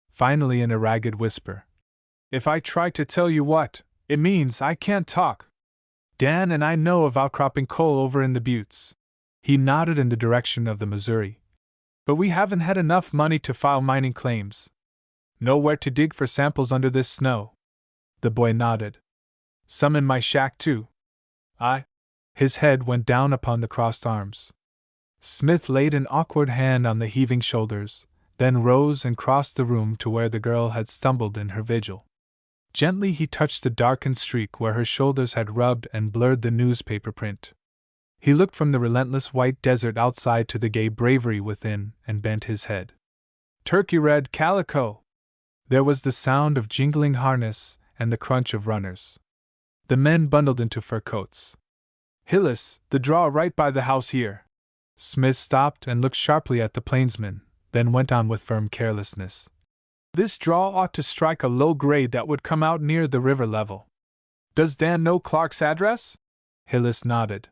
Finally, in a ragged whisper, if I try to tell you what it means, I can't talk. Dan and I know of outcropping coal over in the buttes. He nodded in the direction of the Missouri. But we haven't had enough money to file mining claims. Nowhere to dig for samples under this snow. The boy nodded. Some in my shack, too. His head went down upon the crossed arms. Smith laid an awkward hand on the heaving shoulders, then rose and crossed the room to where the girl had stumbled in her vigil. Gently he touched the darkened streak where her shoulders had rubbed and blurred the newspaper print. He looked from the relentless white desert outside to the gay bravery within and bent his head. Turkey red calico! There was the sound of jingling harness and the crunch of runners. The men bundled into fur coats. Hillis, the draw right by the house here. Smith stopped and looked sharply at the plainsman, then went on with firm carelessness. This draw ought to strike a low grade that would come out near the river level. Does Dan know Clark's address? Hillis nodded.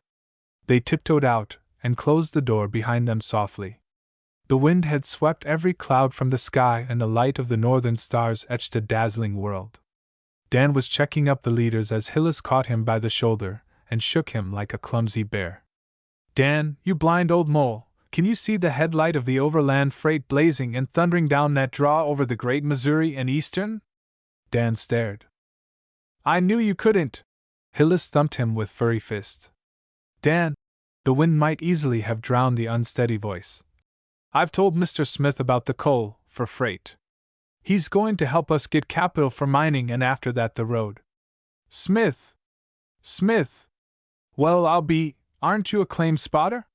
They tiptoed out and closed the door behind them softly. The wind had swept every cloud from the sky and the light of the northern stars etched a dazzling world. Dan was checking up the leaders as Hillis caught him by the shoulder and shook him like a clumsy bear. Dan, you blind old mole, can you see the headlight of the overland freight blazing and thundering down that draw over the great Missouri and Eastern? Dan stared. I knew you couldn't. Hillis thumped him with furry fist. Dan, the wind might easily have drowned the unsteady voice. I've told Mr. Smith about the coal, for freight. He's going to help us get capital for mining and after that the road. Smith! Well, aren't you a claim spotter?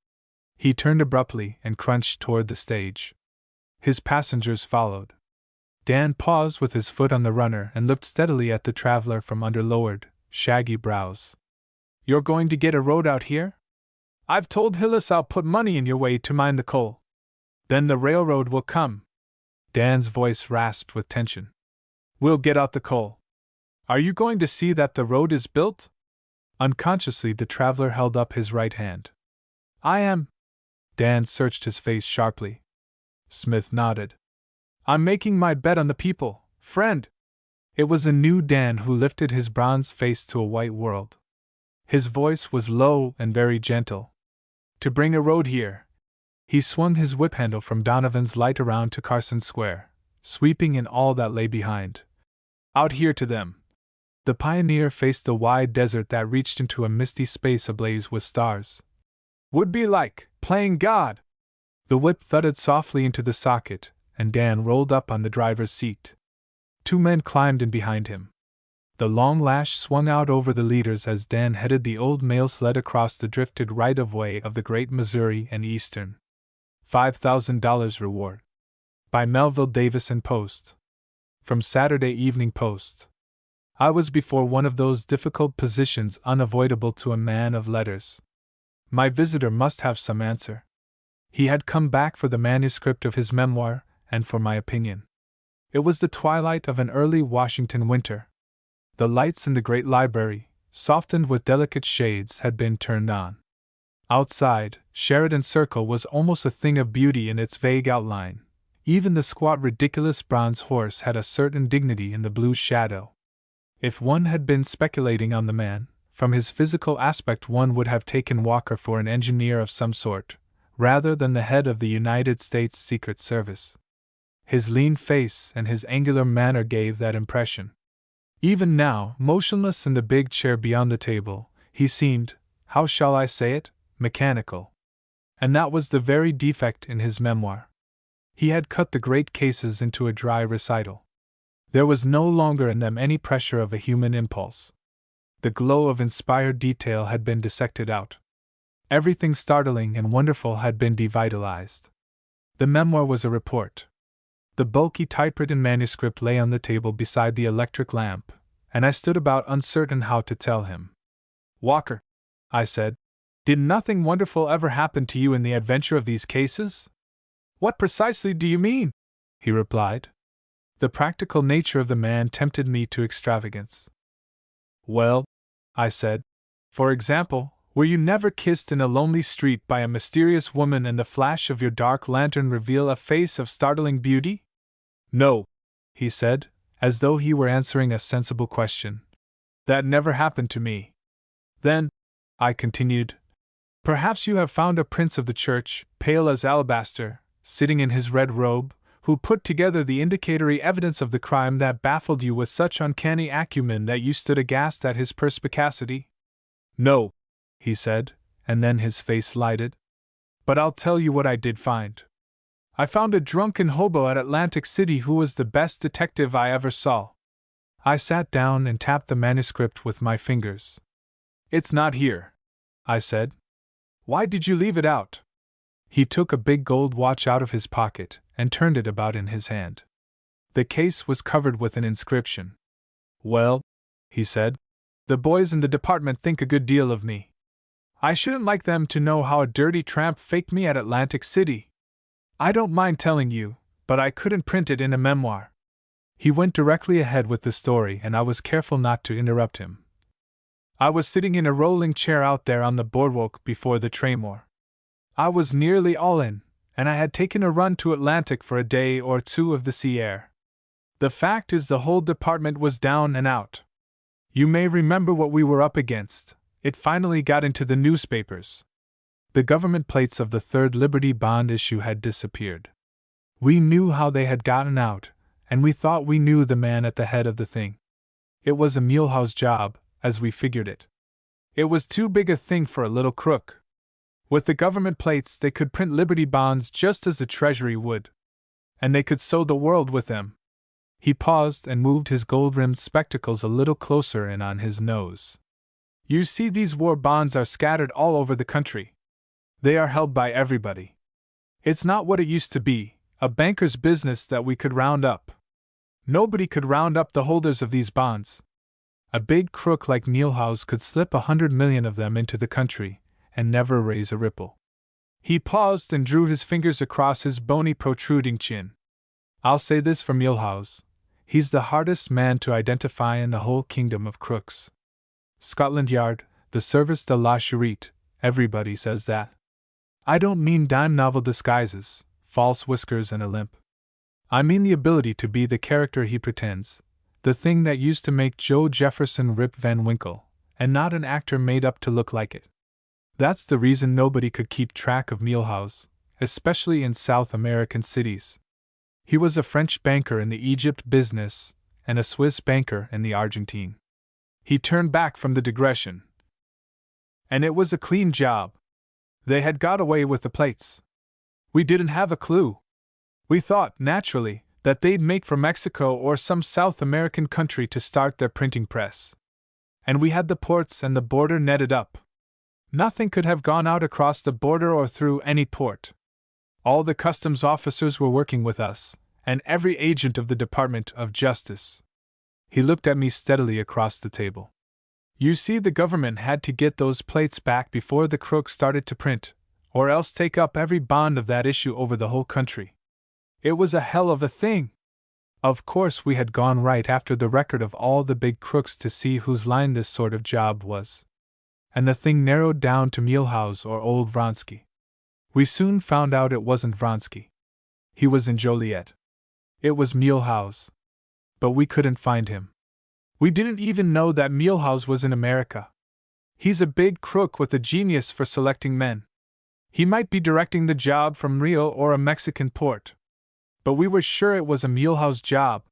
He turned abruptly and crunched toward the stage. His passengers followed. Dan paused with his foot on the runner and looked steadily at the traveler from under lowered, shaggy brows. You're going to get a road out here? I've told Hillis I'll put money in your way to mine the coal. Then the railroad will come. Dan's voice rasped with tension. We'll get out the coal. Are you going to see that the road is built? Unconsciously, the traveler held up his right hand. I am. Dan searched his face sharply. Smith nodded. I'm making my bet on the people, friend. It was a new Dan who lifted his bronze face to a white world. His voice was low and very gentle. To bring a road here. He swung his whip handle from Donovan's light around to Carson Square, sweeping in all that lay behind. Out here to them. The pioneer faced the wide desert that reached into a misty space ablaze with stars. Would be like playing God. The whip thudded softly into the socket, and Dan rolled up on the driver's seat. Two men climbed in behind him. The long lash swung out over the leaders as Dan headed the old mail sled across the drifted right-of-way of the great Missouri and Eastern. $5,000 reward. By Melville Davis and Post. From Saturday Evening Post. I was before one of those difficult positions unavoidable to a man of letters. My visitor must have some answer. He had come back for the manuscript of his memoir, and for my opinion. It was the twilight of an early Washington winter. The lights in the great library, softened with delicate shades, had been turned on. Outside, Sheridan Circle was almost a thing of beauty in its vague outline. Even the squat, ridiculous bronze horse had a certain dignity in the blue shadow. If one had been speculating on the man, from his physical aspect one would have taken Walker for an engineer of some sort, rather than the head of the United States Secret Service. His lean face and his angular manner gave that impression. Even now, motionless in the big chair beyond the table, he seemed, how shall I say it, mechanical. And that was the very defect in his memoir. He had cut the great cases into a dry recital. There was no longer in them any pressure of a human impulse. The glow of inspired detail had been dissected out. Everything startling and wonderful had been devitalized. The memoir was a report. The bulky typewritten manuscript lay on the table beside the electric lamp, and I stood about uncertain how to tell him. "Walker," I said, "did nothing wonderful ever happen to you in the adventure of these cases?" "What precisely do you mean?" he replied. The practical nature of the man tempted me to extravagance. "Well," I said, "for example, were you never kissed in a lonely street by a mysterious woman and the flash of your dark lantern reveal a face of startling beauty?" "No," he said, as though he were answering a sensible question. "That never happened to me." "Then," I continued, "perhaps you have found a prince of the church, pale as alabaster, sitting in his red robe, who put together the indicatory evidence of the crime that baffled you with such uncanny acumen that you stood aghast at his perspicacity?" "No," he said, and then his face lighted. "But I'll tell you what I did find. I found a drunken hobo at Atlantic City who was the best detective I ever saw." I sat down and tapped the manuscript with my fingers. "It's not here," I said. "Why did you leave it out?" He took a big gold watch out of his pocket and turned it about in his hand. The case was covered with an inscription. "Well," he said, "the boys in the department think a good deal of me. I shouldn't like them to know how a dirty tramp faked me at Atlantic City. I don't mind telling you, but I couldn't print it in a memoir." He went directly ahead with the story, and I was careful not to interrupt him. "I was sitting in a rolling chair out there on the boardwalk before the Traymore. I was nearly all in, and I had taken a run to Atlantic for a day or two of the sea air. The fact is, the whole department was down and out. You may remember what we were up against. It finally got into the newspapers. The government plates of the third Liberty Bond issue had disappeared. We knew how they had gotten out, and we thought we knew the man at the head of the thing. It was a Mulehaus job, as we figured it. It was too big a thing for a little crook. With the government plates they could print Liberty Bonds just as the Treasury would. And they could sow the world with them." He paused and moved his gold-rimmed spectacles a little closer in on his nose. "You see, these war bonds are scattered all over the country. They are held by everybody. It's not what it used to be, a banker's business that we could round up. Nobody could round up the holders of these bonds. A big crook like Mulehaus could slip 100 million of them into the country, and never raise a ripple." He paused and drew his fingers across his bony, protruding chin. "I'll say this for Mulehaus. He's the hardest man to identify in the whole kingdom of crooks. Scotland Yard, the Service de la Charite, everybody says that. I don't mean dime novel disguises, false whiskers and a limp. I mean the ability to be the character he pretends, the thing that used to make Joe Jefferson Rip Van Winkle, and not an actor made up to look like it. That's the reason nobody could keep track of Mulehaus, especially in South American cities. He was a French banker in the Egypt business, and a Swiss banker in the Argentine." He turned back from the digression. "And it was a clean job. They had got away with the plates. We didn't have a clue. We thought, naturally, that they'd make for Mexico or some South American country to start their printing press. And we had the ports and the border netted up. Nothing could have gone out across the border or through any port. All the customs officers were working with us, and every agent of the Department of Justice." He looked at me steadily across the table. You see, the government had to get those plates back before the crooks started to print, or else take up every bond of that issue over the whole country. It was a hell of a thing. Of course, we had gone right after the record of all the big crooks to see whose line this sort of job was. And the thing narrowed down to Mielhaus or old Vronsky. We soon found out it wasn't Vronsky. He was in Joliet. It was Mielhaus. But we couldn't find him. We didn't even know that Mielhaus was in America. He's a big crook with a genius for selecting men. He might be directing the job from Rio or a Mexican port. But we were sure it was a Mielhaus job.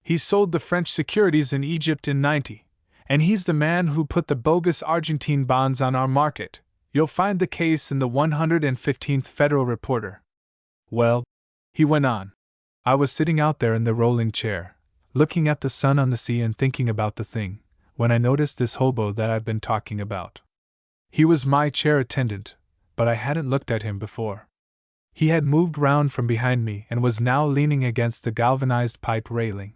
He sold the French securities in Egypt in '90, and he's the man who put the bogus Argentine bonds on our market. You'll find the case in the 115th Federal Reporter. Well, he went on. I was sitting out there in the rolling chair, looking at the sun on the sea and thinking about the thing, when I noticed this hobo that I've been talking about. He was my chair attendant, but I hadn't looked at him before. He had moved round from behind me and was now leaning against the galvanized pipe railing.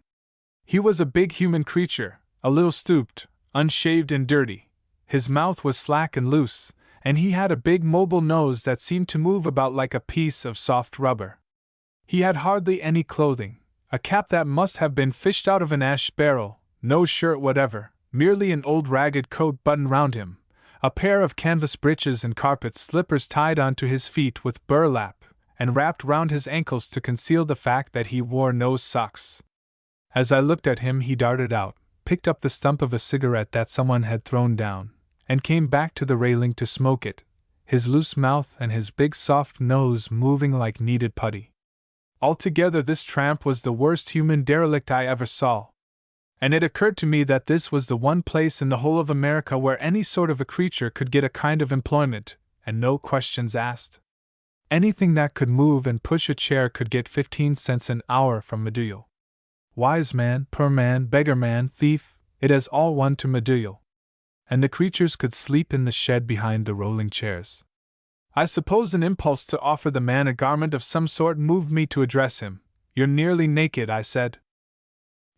He was a big human creature, a little stooped, unshaved and dirty. His mouth was slack and loose, and he had a big mobile nose that seemed to move about like a piece of soft rubber. He had hardly any clothing, a cap that must have been fished out of an ash barrel, no shirt whatever, merely an old ragged coat buttoned round him, a pair of canvas breeches and carpet slippers tied onto his feet with burlap, and wrapped round his ankles to conceal the fact that he wore no socks. As I looked at him, he darted out, picked up the stump of a cigarette that someone had thrown down, and came back to the railing to smoke it, his loose mouth and his big soft nose moving like kneaded putty. Altogether, this tramp was the worst human derelict I ever saw. And it occurred to me that this was the one place in the whole of America where any sort of a creature could get a kind of employment, and no questions asked. Anything that could move and push a chair could get 15 cents an hour from Medullio. Wise man, poor man, beggar man, thief, it is all one to Medullio. And the creatures could sleep in the shed behind the rolling chairs. I suppose an impulse to offer the man a garment of some sort moved me to address him. You're nearly naked, I said.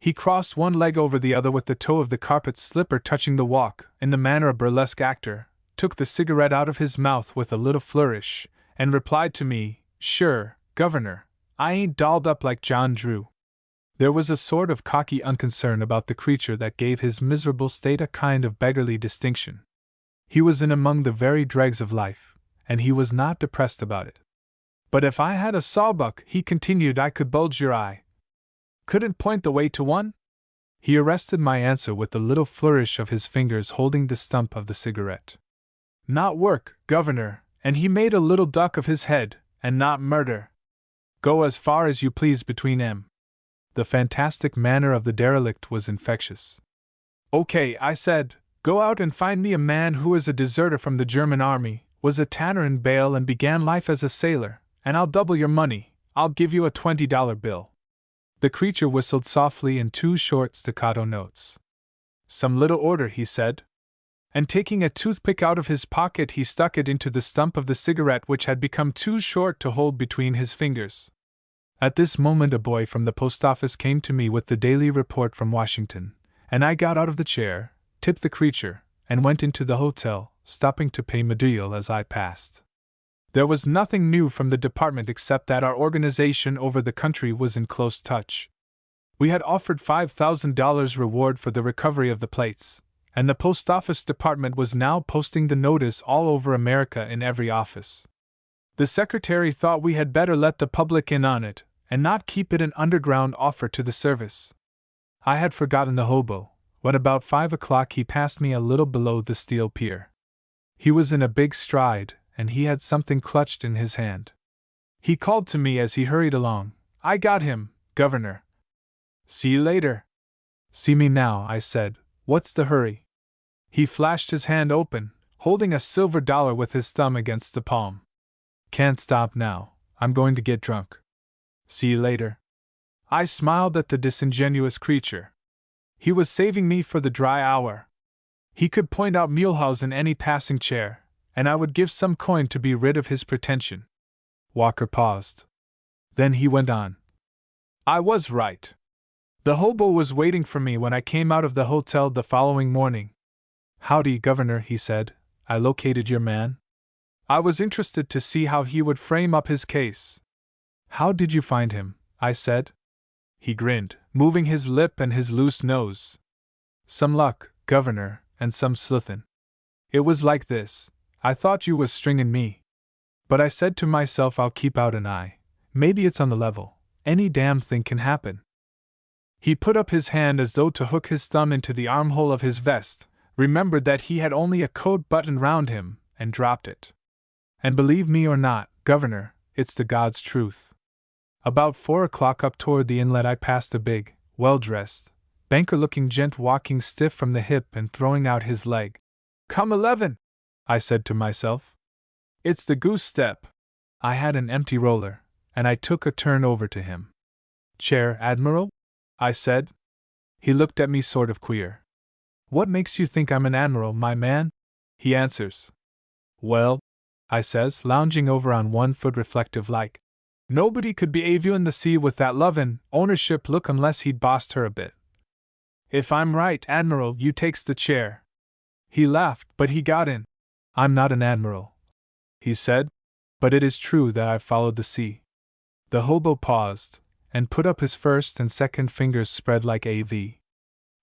He crossed one leg over the other with the toe of the carpet slipper touching the walk, in the manner of a burlesque actor, took the cigarette out of his mouth with a little flourish, and replied to me, Sure, Governor, I ain't dolled up like John Drew. There was a sort of cocky unconcern about the creature that gave his miserable state a kind of beggarly distinction. He was in among the very dregs of life, and he was not depressed about it. But if I had a sawbuck, he continued, I could bulge your eye. Couldn't point the way to one? He arrested my answer with a little flourish of his fingers holding the stump of the cigarette. Not work, Governor, and he made a little duck of his head, and not murder. Go as far as you please between 'em. The fantastic manner of the derelict was infectious. Okay, I said, go out and find me a man who is a deserter from the German army, was a tanner in Bale and began life as a sailor, and I'll double your money, I'll give you a $20 bill. The creature whistled softly in 2 short staccato notes. Some little order, he said. And taking a toothpick out of his pocket, he stuck it into the stump of the cigarette which had become too short to hold between his fingers. At this moment a boy from the post office came to me with the daily report from Washington, and I got out of the chair, tipped the creature, and went into the hotel, stopping to pay Medullio as I passed. There was nothing new from the department except that our organization over the country was in close touch. We had offered $5,000 reward for the recovery of the plates, and the post office department was now posting the notice all over America in every office. The secretary thought we had better let the public in on it, and not keep it an underground offer to the service. I had forgotten the hobo, when about 5 o'clock he passed me a little below the steel pier. He was in a big stride, and he had something clutched in his hand. He called to me as he hurried along, I got him, Governor. See you later. See me now, I said, what's the hurry? He flashed his hand open, holding a silver dollar with his thumb against the palm. Can't stop now, I'm going to get drunk. See you later. I smiled at the disingenuous creature. He was saving me for the dry hour. He could point out Mielhaus in any passing chair, and I would give some coin to be rid of his pretension. Walker paused. Then he went on. I was right. The hobo was waiting for me when I came out of the hotel the following morning. "Howdy, Governor," he said. "I located your man." I was interested to see how he would frame up his case. "How did you find him?" I said. He grinned, moving his lip and his loose nose. "Some luck, Governor, and some sleuthin'. It was like this. I thought you was stringin' me. But I said to myself I'll keep out an eye. Maybe it's on the level. Any damn thing can happen." He put up his hand as though to hook his thumb into the armhole of his vest, remembered that he had only a coat button round him, and dropped it. "And believe me or not, Governor, it's the God's truth. About 4 o'clock up toward the inlet I passed a big, well-dressed, banker-looking gent walking stiff from the hip and throwing out his leg. 'Come 11!' I said to myself. 'It's the goose step.' I had an empty roller, and I took a turn over to him. 'Chair, Admiral?' I said. He looked at me sort of queer. 'What makes you think I'm an admiral, my man?' he answers. 'Well,' I says, lounging over on one foot reflective like, 'nobody could be aviewin' the sea with that lovin' ownership look unless he'd bossed her a bit. If I'm right, Admiral, you takes the chair.' He laughed, but he got in. 'I'm not an admiral,' he said, 'but it is true that I've followed the sea.' The hobo paused, and put up his first and second fingers spread like A.V.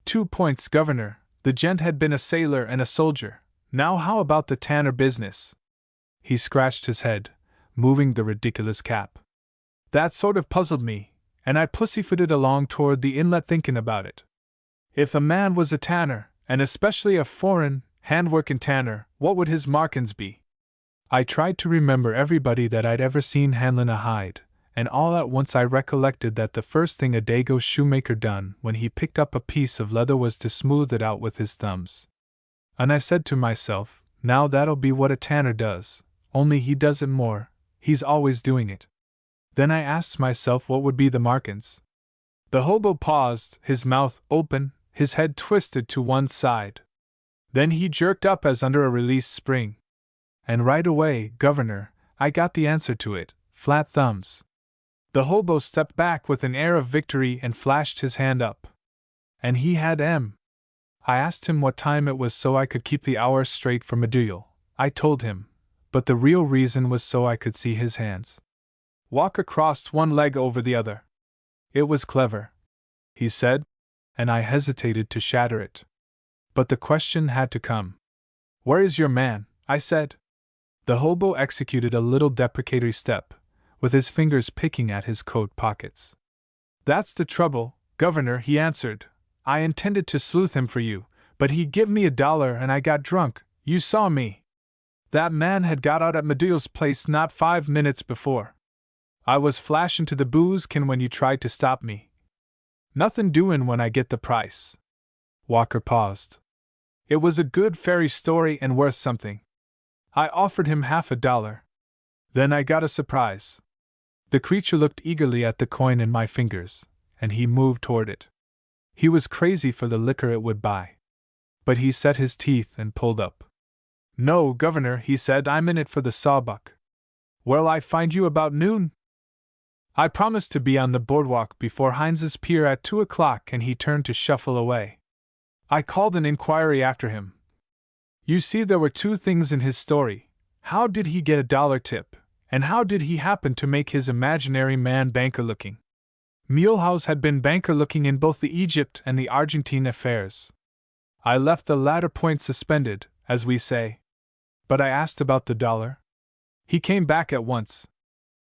2 points, Governor. The gent had been a sailor and a soldier. Now how about the tanner business?" He scratched his head, moving the ridiculous cap. "That sort of puzzled me, and I pussyfooted along toward the inlet thinking about it. If a man was a tanner, and especially a foreign, hand-workin' tanner, what would his markins be? I tried to remember everybody that I'd ever seen handlin' a hide, and all at once I recollected that the first thing a Dago shoemaker done when he picked up a piece of leather was to smooth it out with his thumbs. And I said to myself, now that'll be what a tanner does, only he does it more, he's always doing it. Then I asked myself what would be the markins. The hobo paused, his mouth open, his head twisted to one side. Then he jerked up as under a released spring. And right away, Governor, I got the answer to it, flat thumbs. The hobo stepped back with an air of victory and flashed his hand up. And he had M. I asked him what time it was so I could keep the hours straight for Medulle. I told him, but the real reason was so I could see his hands. Walker crossed one leg over the other. It was clever, he said, and I hesitated to shatter it. But the question had to come. Where is your man? I said. The hobo executed a little deprecatory step, with his fingers picking at his coat pockets. That's the trouble, Governor, he answered. I intended to sleuth him for you, but he give me $1 and I got drunk, you saw me. That man had got out at Medulle's place not 5 minutes before. I was flashin' to the booze can when you tried to stop me. Nothin' doin' when I get the price. Walker paused. It was a good fairy story and worth something. I offered him $50. Then I got a surprise. The creature looked eagerly at the coin in my fingers, and he moved toward it. He was crazy for the liquor it would buy. But he set his teeth and pulled up. No, Governor, he said, I'm in it for the sawbuck. Where'll I find you about noon? I promised to be on the boardwalk before Heinz's Pier at 2 o'clock, and he turned to shuffle away. I called an inquiry after him. You see, there were 2 things in his story. How did he get $1 tip? And how did he happen to make his imaginary man banker-looking? Muehlhaus had been banker-looking in both the Egypt and the Argentine affairs. I left the latter point suspended, as we say. But I asked about the $1. He came back at once.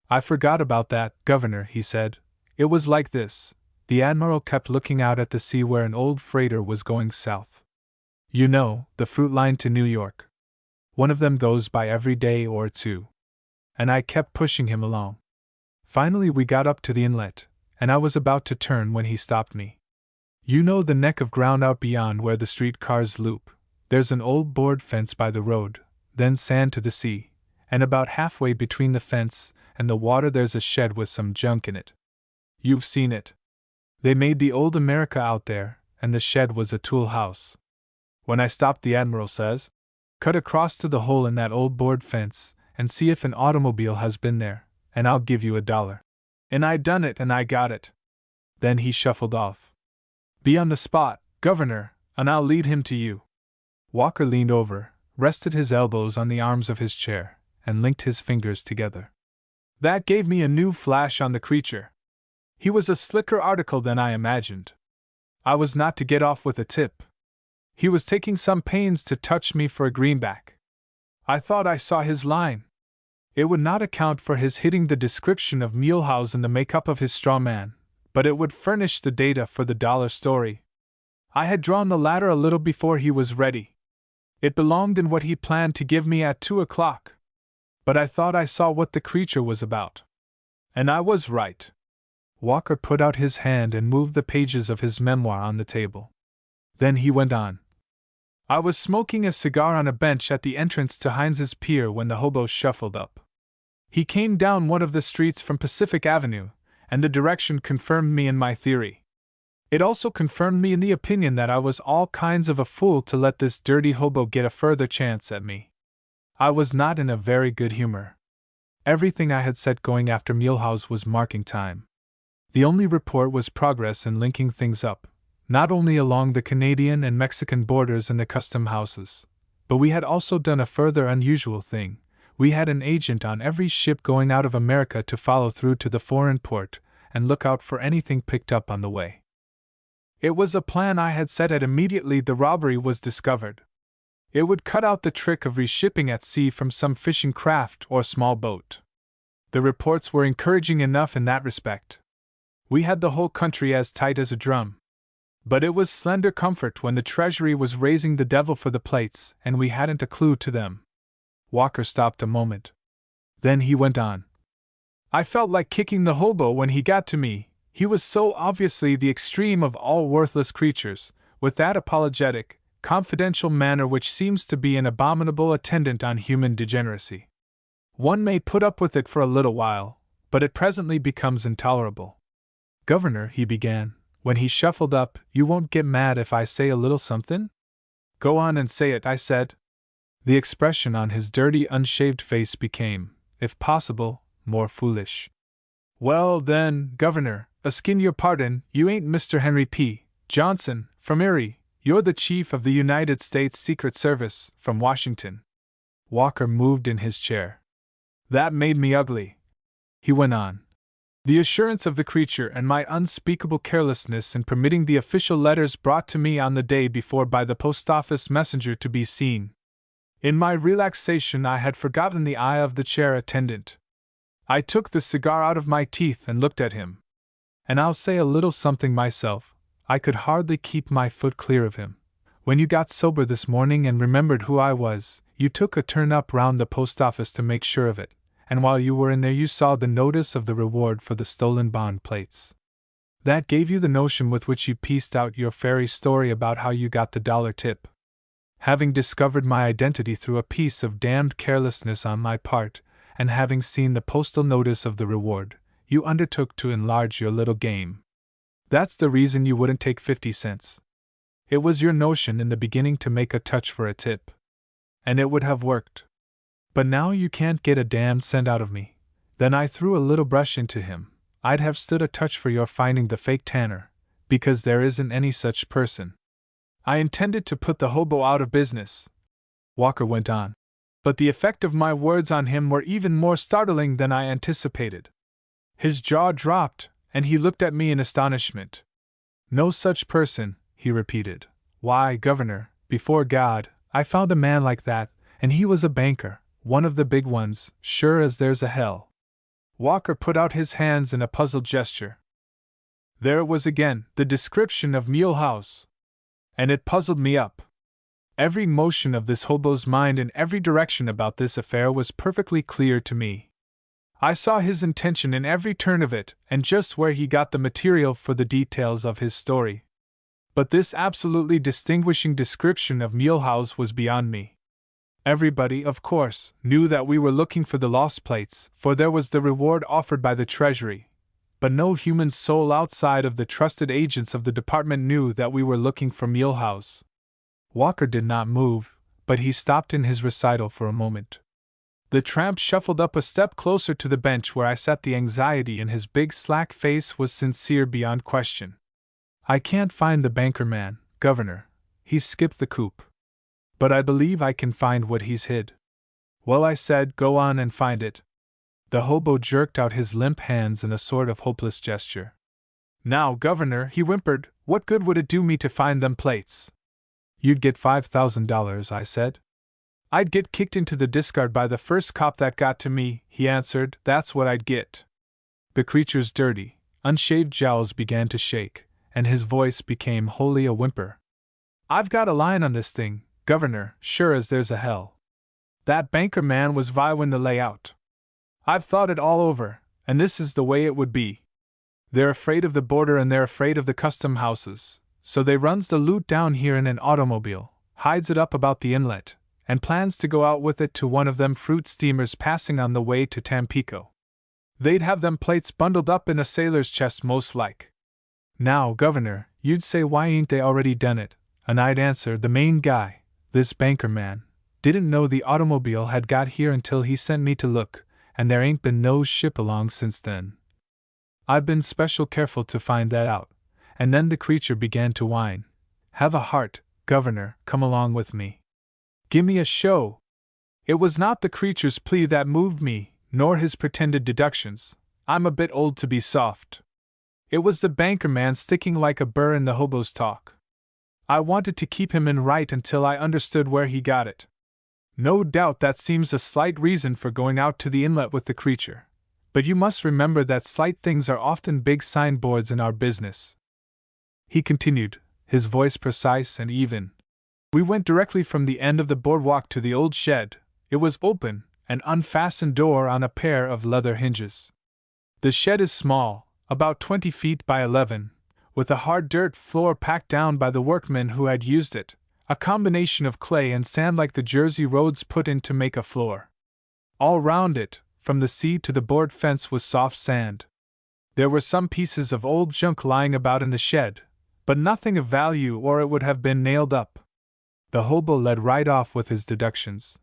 I forgot about that, Governor, he said. It was like this. The Admiral kept looking out at the sea where an old freighter was going south. You know, the fruit line to New York. One of them goes by every day or 2. And I kept pushing him along. Finally we got up to the inlet, and I was about to turn when he stopped me. You know the neck of ground out beyond where the street cars loop. There's an old board fence by the road, then sand to the sea, and about halfway between the fence and the water there's a shed with some junk in it. You've seen it. They made the old America out there, and the shed was a tool house. When I stopped, the Admiral says, cut across to the hole in that old board fence, and see if an automobile has been there, and I'll give you $1. And I done it and I got it. Then he shuffled off. Be on the spot, Governor, and I'll lead him to you. Walker leaned over, rested his elbows on the arms of his chair, and linked his fingers together. That gave me a new flash on the creature. He was a slicker article than I imagined. I was not to get off with a tip. He was taking some pains to touch me for a greenback. I thought I saw his line. It would not account for his hitting the description of Muehlhaus in the makeup of his straw man, but it would furnish the data for the dollar story. I had drawn the latter a little before he was ready. It belonged in what he planned to give me at 2 o'clock. But I thought I saw what the creature was about. And I was right. Walker put out his hand and moved the pages of his memoir on the table. Then he went on. I was smoking a cigar on a bench at the entrance to Heinz's Pier when the hobo shuffled up. He came down one of the streets from Pacific Avenue, and the direction confirmed me in my theory. It also confirmed me in the opinion that I was all kinds of a fool to let this dirty hobo get a further chance at me. I was not in a very good humor. Everything I had set going after Muehlhaus was marking time. The only report was progress in linking things up, not only along the Canadian and Mexican borders and the custom houses, but we had also done a further unusual thing. We had an agent on every ship going out of America to follow through to the foreign port and look out for anything picked up on the way. It was a plan I had set at immediately the robbery was discovered. It would cut out the trick of reshipping at sea from some fishing craft or small boat. The reports were encouraging enough in that respect. We had the whole country as tight as a drum. But it was slender comfort when the Treasury was raising the devil for the plates and we hadn't a clue to them. Walker stopped a moment. Then he went on. I felt like kicking the hobo when he got to me. He was so obviously the extreme of all worthless creatures, with that apologetic, confidential manner which seems to be an abominable attendant on human degeneracy. One may put up with it for a little while, but it presently becomes intolerable. Governor, he began, when he shuffled up, you won't get mad if I say a little something? Go on and say it, I said. The expression on his dirty, unshaved face became, if possible, more foolish. Well then, Governor, askin your pardon, you ain't Mr. Henry P. Johnson, from Erie, you're the Chief of the United States Secret Service, from Washington. Walker moved in his chair. That made me ugly. He went on. The assurance of the creature and my unspeakable carelessness in permitting the official letters brought to me on the day before by the post office messenger to be seen. In my relaxation I had forgotten the eye of the chair attendant. I took the cigar out of my teeth and looked at him. And I'll say a little something myself, I could hardly keep my foot clear of him. When you got sober this morning and remembered who I was, you took a turn up round the post office to make sure of it, and while you were in there you saw the notice of the reward for the stolen bond plates. That gave you the notion with which you pieced out your fairy story about how you got the dollar tip. Having discovered my identity through a piece of damned carelessness on my part, and having seen the postal notice of the reward, you undertook to enlarge your little game. That's the reason you wouldn't take 50 cents. It was your notion in the beginning to make a touch for a tip. And it would have worked. But now you can't get a damned cent out of me. Then I threw a little brush into him. I'd have stood a touch for your finding the fake tanner, because there isn't any such person. I intended to put the hobo out of business, Walker went on. But the effect of my words on him were even more startling than I anticipated. His jaw dropped, and he looked at me in astonishment. No such person, he repeated. Why, Governor, before God, I found a man like that, and he was a banker, one of the big ones, sure as there's a hell. Walker put out his hands in a puzzled gesture. There it was again, the description of Muehlhaus. And it puzzled me up. Every motion of this hobo's mind in every direction about this affair was perfectly clear to me. I saw his intention in every turn of it, and just where he got the material for the details of his story. But this absolutely distinguishing description of Muehlhaus was beyond me. Everybody, of course, knew that we were looking for the lost plates, for there was the reward offered by the Treasury. But no human soul outside of the trusted agents of the department knew that we were looking for Muehlhaus. Walker did not move, but he stopped in his recital for a moment. The tramp shuffled up a step closer to the bench where I sat. The anxiety in his big slack face was sincere beyond question. I can't find the banker man, Governor. He's skipped the coop. But I believe I can find what he's hid. Well, I said, go on and find it. The hobo jerked out his limp hands in a sort of hopeless gesture. Now, Governor, he whimpered, what good would it do me to find them plates? You'd get $5,000, I said. I'd get kicked into the discard by the first cop that got to me, he answered, that's what I'd get. The creature's dirty, unshaved jowls began to shake, and his voice became wholly a whimper. I've got a line on this thing, Governor, sure as there's a hell. That banker man was viewing the layout. I've thought it all over, and this is the way it would be. They're afraid of the border and they're afraid of the custom houses, so they runs the loot down here in an automobile, hides it up about the inlet, and plans to go out with it to one of them fruit steamers passing on the way to Tampico. They'd have them plates bundled up in a sailor's chest most like. Now, Governor, you'd say why ain't they already done it, and I'd answer the main guy, this banker man, didn't know the automobile had got here until he sent me to look, and there ain't been no ship along since then. I've been special careful to find that out. And then the creature began to whine. Have a heart, Governor, come along with me. Gimme a show. It was not the creature's plea that moved me, nor his pretended deductions. I'm a bit old to be soft. It was the banker man sticking like a burr in the hobo's talk. I wanted to keep him in right until I understood where he got it. No doubt that seems a slight reason for going out to the inlet with the creature. But you must remember that slight things are often big signboards in our business. He continued, his voice precise and even. We went directly from the end of the boardwalk to the old shed. It was open, an unfastened door on a pair of leather hinges. The shed is small, about 20 feet by 11, with a hard dirt floor packed down by the workmen who had used it, a combination of clay and sand like the Jersey roads put in to make a floor. All round it, from the sea to the board fence, was soft sand. There were some pieces of old junk lying about in the shed, but nothing of value or it would have been nailed up. The hobo led right off with his deductions.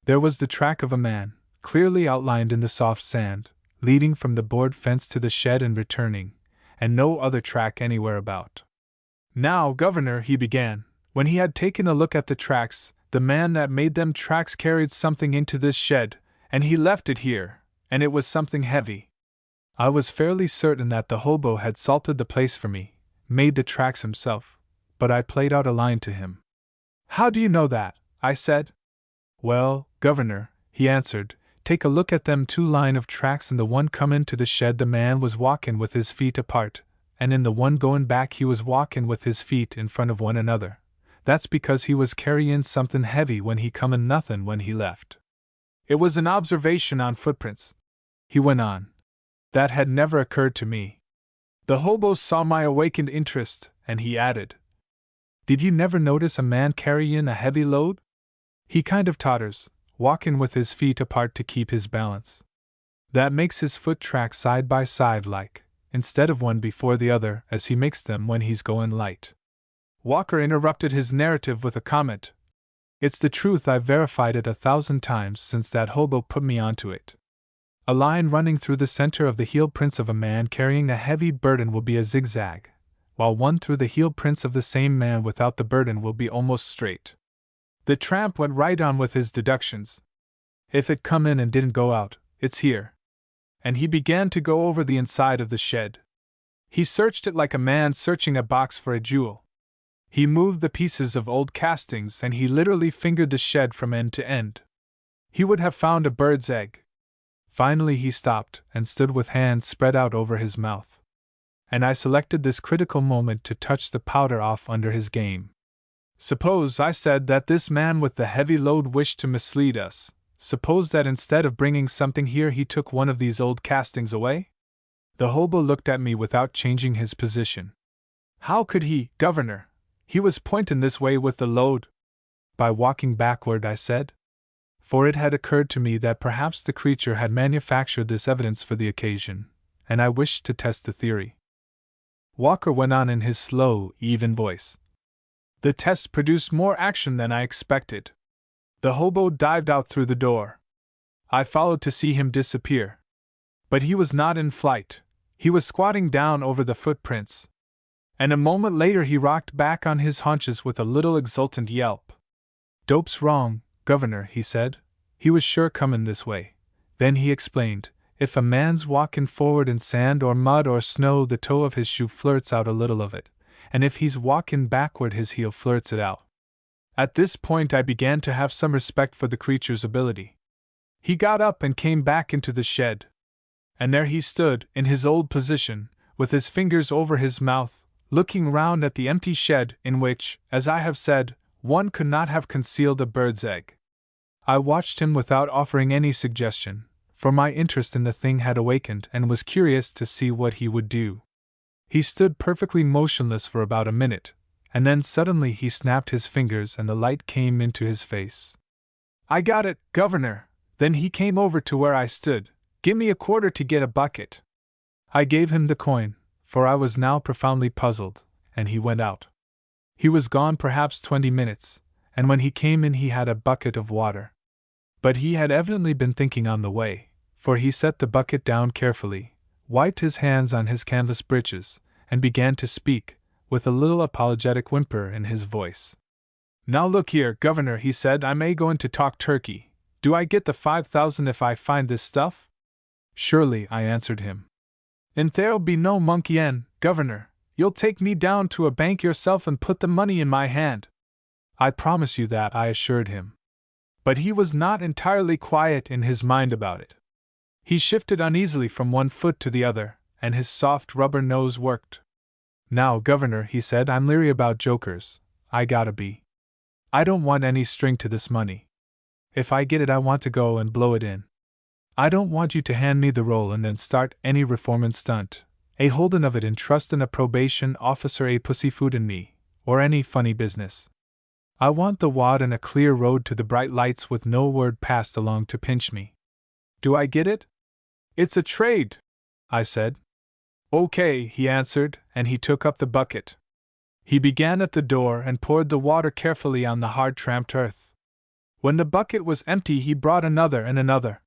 There was the track of a man, clearly outlined in the soft sand, leading from the board fence to the shed and returning, and no other track anywhere about. Now, Governor, he began, when he had taken a look at the tracks, the man that made them tracks carried something into this shed, and he left it here, and it was something heavy. I was fairly certain that the hobo had salted the place for me, made the tracks himself, but I played out a line to him. How do you know that? I said. Well, Governor, he answered, take a look at them 2 line of tracks. In the one comin' to the shed the man was walkin' with his feet apart, and in the one goin' back he was walkin' with his feet in front of one another. That's because he was carryin' somethin' heavy when he come and nothin' when he left. It was an observation on footprints, he went on. That had never occurred to me. The hobo saw my awakened interest, and he added, did you never notice a man carryin' a heavy load? He kind of totters, walkin' with his feet apart to keep his balance. That makes his foot track side by side like, instead of one before the other as he makes them when he's goin' light. Walker interrupted his narrative with a comment. It's the truth, I've verified it 1,000 times since that hobo put me onto it. A line running through the center of the heel prints of a man carrying a heavy burden will be a zigzag, while one through the heel prints of the same man without the burden will be almost straight. The tramp went right on with his deductions. If it come in and didn't go out, it's here. And he began to go over the inside of the shed. He searched it like a man searching a box for a jewel. He moved the pieces of old castings and he literally fingered the shed from end to end. He would have found a bird's egg. Finally he stopped and stood with hands spread out over his mouth. And I selected this critical moment to touch the powder off under his game. Suppose, I said, that this man with the heavy load wished to mislead us. Suppose that instead of bringing something here he took one of these old castings away? The hobo looked at me without changing his position. How could he, Governor? He was pointing this way with the load. By walking backward, I said. For it had occurred to me that perhaps the creature had manufactured this evidence for the occasion, and I wished to test the theory. Walker went on in his slow, even voice. The test produced more action than I expected. The hobo dived out through the door. I followed to see him disappear. But he was not in flight. He was squatting down over the footprints. And a moment later he rocked back on his haunches with a little exultant yelp. "Dope's wrong, Governor," he said. "He was sure comin' this way." Then he explained, "If a man's walkin' forward in sand or mud or snow, the toe of his shoe flirts out a little of it, and if he's walkin' backward, his heel flirts it out." At this point I began to have some respect for the creature's ability. He got up and came back into the shed. And there he stood, in his old position, with his fingers over his mouth, looking round at the empty shed in which, as I have said, one could not have concealed a bird's egg. I watched him without offering any suggestion, for my interest in the thing had awakened and was curious to see what he would do. He stood perfectly motionless for about a minute, and then suddenly he snapped his fingers and the light came into his face. "I got it, Governor!" Then he came over to where I stood. "Give me a quarter to get a bucket." I gave him the coin, for I was now profoundly puzzled, and he went out. He was gone perhaps 20 minutes, and when he came in he had a bucket of water. But he had evidently been thinking on the way, for he set the bucket down carefully, wiped his hands on his canvas breeches, and began to speak, with a little apologetic whimper in his voice. "Now look here, Governor," he said, "I may go in to talk turkey. Do I get the 5,000 if I find this stuff?" "Surely," I answered him. "And there'll be no monkeying, Governor. You'll take me down to a bank yourself and put the money in my hand." "I promise you that," I assured him. But he was not entirely quiet in his mind about it. He shifted uneasily from one foot to the other, and his soft rubber nose worked. "Now, Governor," he said, "I'm leery about jokers. I gotta be. I don't want any string to this money. If I get it, I want to go and blow it in. I don't want you to hand me the roll and then start any reformin' stunt, a holdin' of it in trust in a probation officer, a pussyfootin' me, or any funny business. I want the wad and a clear road to the bright lights with no word passed along to pinch me. Do I get it?" "It's a trade," I said. "Okay," he answered, and he took up the bucket. He began at the door and poured the water carefully on the hard tramped earth. When the bucket was empty, he brought another and another.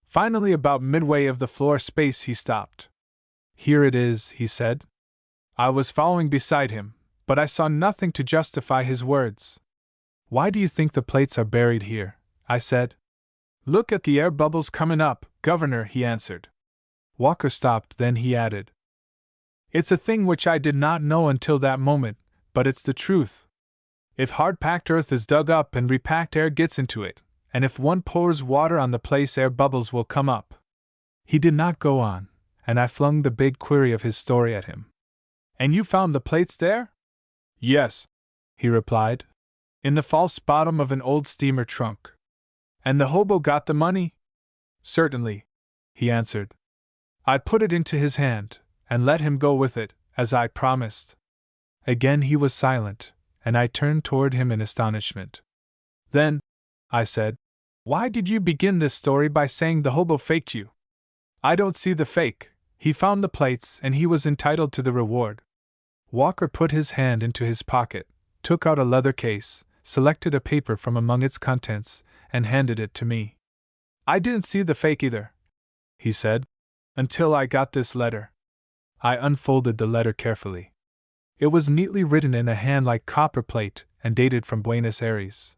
Finally, about midway of the floor space, he stopped. "Here it is," he said. I was following beside him, but I saw nothing to justify his words. "Why do you think the plates are buried here?" I said. "Look at the air bubbles comin' up, Governor," he answered. Walker stopped, then he added, "It's a thing which I did not know until that moment, but it's the truth. If hard-packed earth is dug up and repacked, air gets into it, and if one pours water on the place, air bubbles will come up." He did not go on, and I flung the big query of his story at him. "And you found the plates there?" "Yes," he replied, "in the false bottom of an old steamer trunk." "And the hobo got the money?" "Certainly," he answered. I put it into his hand, and let him go with it, as I promised. Again he was silent, and I turned toward him in astonishment. "Then," I said, "why did you begin this story by saying the hobo faked you?" "I don't see the fake. He found the plates, and he was entitled to the reward." Walker put his hand into his pocket, took out a leather case, selected a paper from among its contents, and handed it to me. "I didn't see the fake either," he said, "until I got this letter." I unfolded the letter carefully. It was neatly written in a hand like copperplate and dated from Buenos Aires.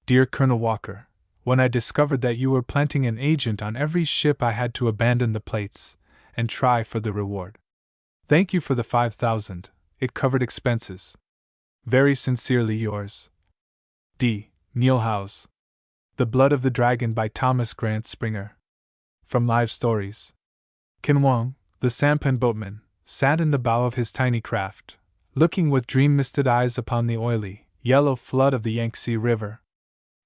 "Dear Colonel Walker, when I discovered that you were planting an agent on every ship, I had to abandon the plates and try for the reward. Thank you for the 5,000, it covered expenses. Very sincerely yours, D. Neil Howes. The Blood of the Dragon by Thomas Grant Springer." From Live Stories. Kin Wong, the sampan boatman, sat in the bow of his tiny craft, looking with dream-misted eyes upon the oily, yellow flood of the Yangtze River.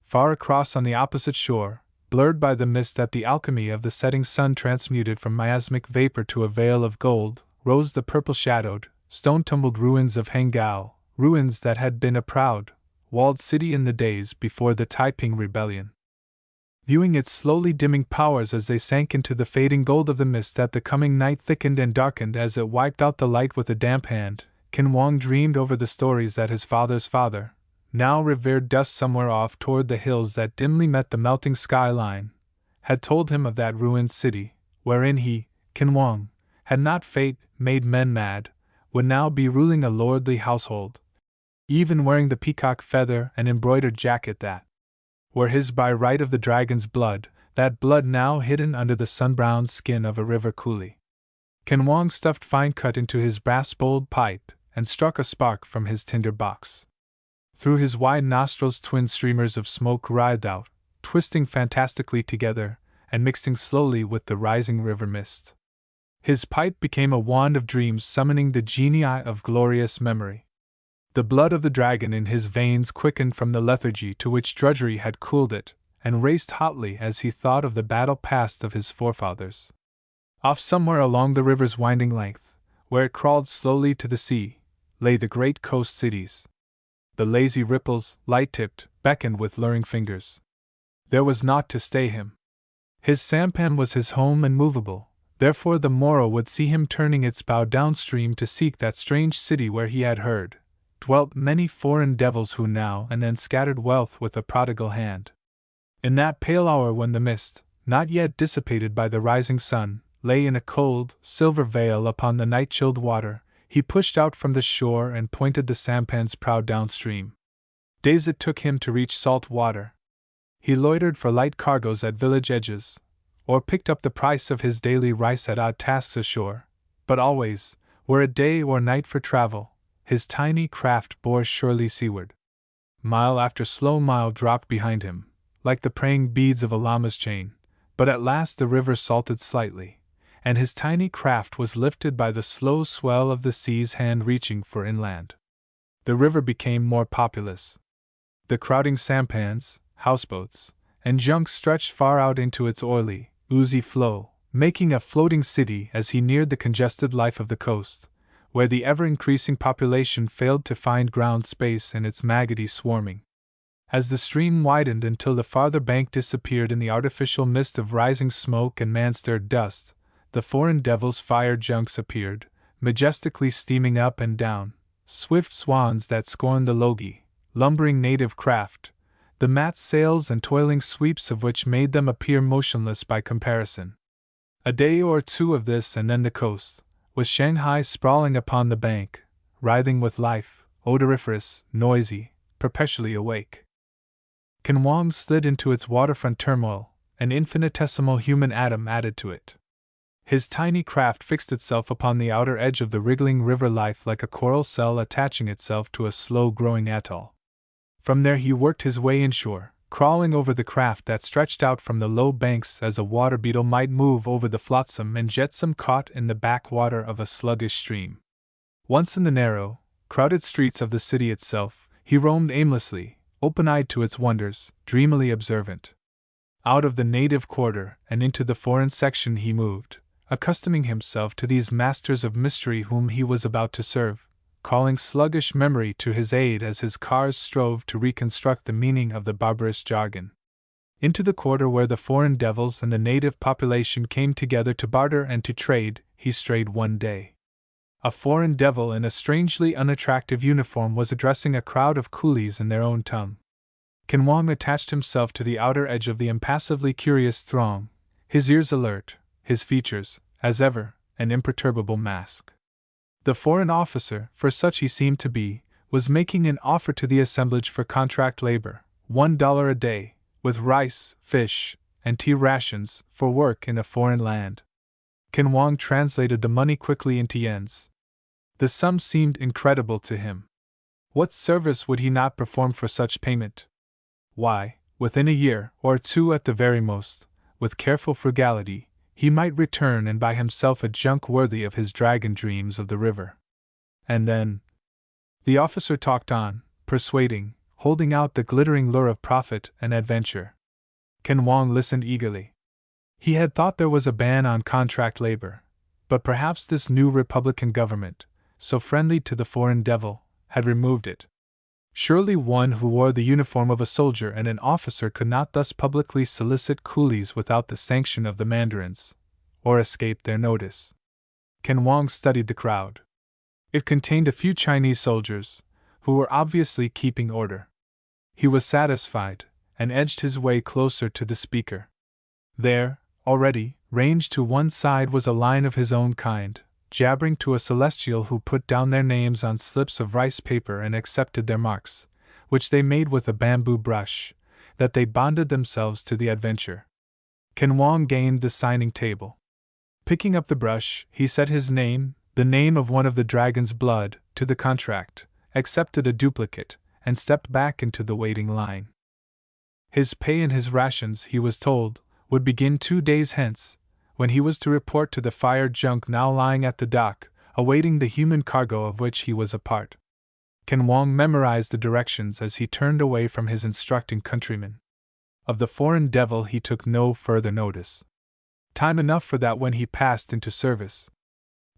Far across on the opposite shore, blurred by the mist that the alchemy of the setting sun transmuted from miasmic vapor to a veil of gold, rose the purple-shadowed, stone-tumbled ruins of Hangzhou, ruins that had been a proud, walled city in the days before the Taiping Rebellion. Viewing its slowly dimming powers as they sank into the fading gold of the mist that the coming night thickened and darkened as it wiped out the light with a damp hand, Kin Wong dreamed over the stories that his father's father, now revered dust somewhere off toward the hills that dimly met the melting skyline, had told him of that ruined city, wherein he, Kin Wong, had not fate made men mad, would now be ruling a lordly household, even wearing the peacock feather and embroidered jacket that were his by right of the dragon's blood, that blood now hidden under the sun-browned skin of a river coolie. Kan Wong stuffed fine cut into his brass-bowled pipe and struck a spark from his tinder box. Through his wide nostrils twin streamers of smoke writhed out, twisting fantastically together and mixing slowly with the rising river mist. His pipe became a wand of dreams summoning the genii of glorious memory. The blood of the dragon in his veins quickened from the lethargy to which drudgery had cooled it, and raced hotly as he thought of the battle past of his forefathers. Off somewhere along the river's winding length, where it crawled slowly to the sea, lay the great coast cities. The lazy ripples, light-tipped, beckoned with luring fingers. There was naught to stay him. His sampan was his home and movable, therefore the morrow would see him turning its bow downstream to seek that strange city where he had heard dwelt many foreign devils who now and then scattered wealth with a prodigal hand. In that pale hour when the mist, not yet dissipated by the rising sun, lay in a cold, silver veil upon the night-chilled water, he pushed out from the shore and pointed the sampan's prow downstream. Days it took him to reach salt water. He loitered for light cargoes at village edges, or picked up the price of his daily rice at odd tasks ashore, but always, were it day or night for travel, his tiny craft bore surely seaward. Mile after slow mile dropped behind him, like the praying beads of a llama's chain, but at last the river salted slightly, and his tiny craft was lifted by the slow swell of the sea's hand reaching for inland. The river became more populous. The crowding sampans, houseboats, and junks stretched far out into its oily, oozy flow, making a floating city as he neared the congested life of the coast, where the ever-increasing population failed to find ground space in its maggoty swarming. As the stream widened until the farther bank disappeared in the artificial mist of rising smoke and man-stirred dust, the foreign devils' fire junks appeared, majestically steaming up and down, swift swans that scorned the logy, lumbering native craft, the mat sails and toiling sweeps of which made them appear motionless by comparison. A day or two of this and then the coast, with Shanghai sprawling upon the bank, writhing with life, odoriferous, noisy, perpetually awake. Kan Wong slid into its waterfront turmoil, an infinitesimal human atom added to it. His tiny craft fixed itself upon the outer edge of the wriggling river life like a coral cell attaching itself to a slow-growing atoll. From there he worked his way inshore, crawling over the craft that stretched out from the low banks as a water beetle might move over the flotsam and jetsam caught in the backwater of a sluggish stream. Once in the narrow, crowded streets of the city itself, he roamed aimlessly, open-eyed to its wonders, dreamily observant. Out of the native quarter and into the foreign section he moved, accustoming himself to these masters of mystery whom he was about to serve, calling sluggish memory to his aid as his cars strove to reconstruct the meaning of the barbarous jargon. Into the quarter where the foreign devils and the native population came together to barter and to trade, he strayed one day. A foreign devil in a strangely unattractive uniform was addressing a crowd of coolies in their own tongue. Kan Wong attached himself to the outer edge of the impassively curious throng, his ears alert, his features, as ever, an imperturbable mask. The foreign officer, for such he seemed to be, was making an offer to the assemblage for contract labor, $1 a day, with rice, fish, and tea rations, for work in a foreign land. Kan Wong translated the money quickly into yens. The sum seemed incredible to him. What service would he not perform for such payment? Why, within a year, or two at the very most, with careful frugality, he might return and buy himself a junk worthy of his dragon dreams of the river. And then... The officer talked on, persuading, holding out the glittering lure of profit and adventure. Kan Wong listened eagerly. He had thought there was a ban on contract labor, but perhaps this new Republican government, so friendly to the foreign devil, had removed it. Surely one who wore the uniform of a soldier and an officer could not thus publicly solicit coolies without the sanction of the mandarins, or escape their notice. Kan Wong studied the crowd. It contained a few Chinese soldiers, who were obviously keeping order. He was satisfied, and edged his way closer to the speaker. There, already, ranged to one side was a line of his own kind, jabbering to a celestial who put down their names on slips of rice paper and accepted their marks, which they made with a bamboo brush, that they bonded themselves to the adventure. Ken Wong gained the signing table. Picking up the brush, he set his name, the name of one of the dragon's blood, to the contract, accepted a duplicate, and stepped back into the waiting line. His pay and his rations, he was told, would begin 2 days hence, when he was to report to the fire junk now lying at the dock, awaiting the human cargo of which he was a part. Ken Wong memorized the directions as he turned away from his instructing countrymen. Of the foreign devil he took no further notice. Time enough for that when he passed into service.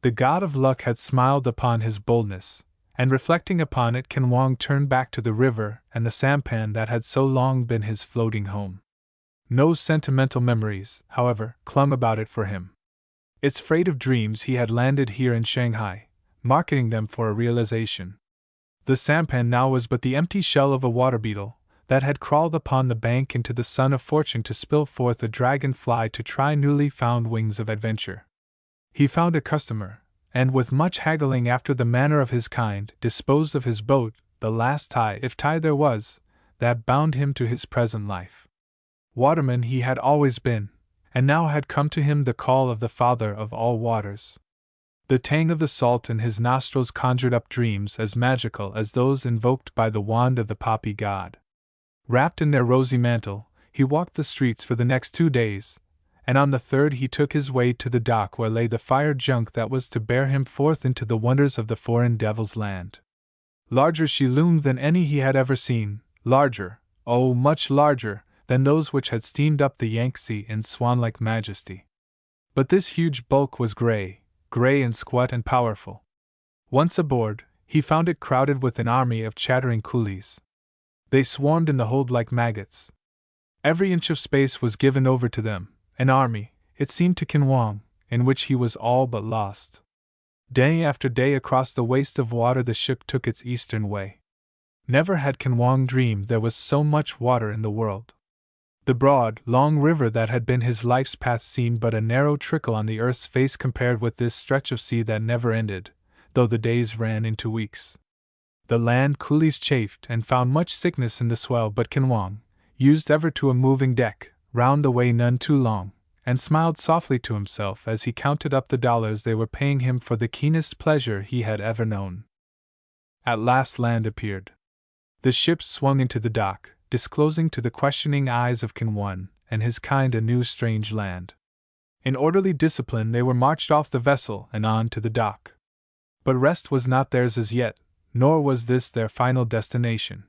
The god of luck had smiled upon his boldness, and reflecting upon it, Ken Wong turned back to the river and the sampan that had so long been his floating home. No sentimental memories, however, clung about it for him. Its freight of dreams he had landed here in Shanghai, marketing them for a realization. The sampan now was but the empty shell of a water beetle that had crawled upon the bank into the sun of fortune to spill forth a dragonfly to try newly found wings of adventure. He found a customer, and with much haggling after the manner of his kind, disposed of his boat, the last tie, if tie there was, that bound him to his present life. Waterman he had always been, and now had come to him the call of the Father of all waters. The tang of the salt in his nostrils conjured up dreams as magical as those invoked by the wand of the poppy god. Wrapped in their rosy mantle, he walked the streets for the next 2 days, and on the third he took his way to the dock where lay the fire junk that was to bear him forth into the wonders of the foreign devil's land. Larger she loomed than any he had ever seen, larger, oh, much larger, than those which had steamed up the Yangtze in swan-like majesty. But this huge bulk was gray and squat and powerful. Once aboard, he found it crowded with an army of chattering coolies. They swarmed in the hold like maggots. Every inch of space was given over to them, an army, it seemed to Ken Wong, in which he was all but lost. Day after day across the waste of water the ship took its eastern way. Never had Ken Wong dreamed there was so much water in the world. The broad, long river that had been his life's path seemed but a narrow trickle on the earth's face compared with this stretch of sea that never ended, though the days ran into weeks. The land coolies chafed and found much sickness in the swell, but Ken Wong, used ever to a moving deck, round the way none too long, and smiled softly to himself as he counted up the dollars they were paying him for the keenest pleasure he had ever known. At last land appeared. The ship swung into the dock, disclosing to the questioning eyes of Ken Wong and his kind a new strange land. In orderly discipline they were marched off the vessel and on to the dock. But rest was not theirs as yet, nor was this their final destination.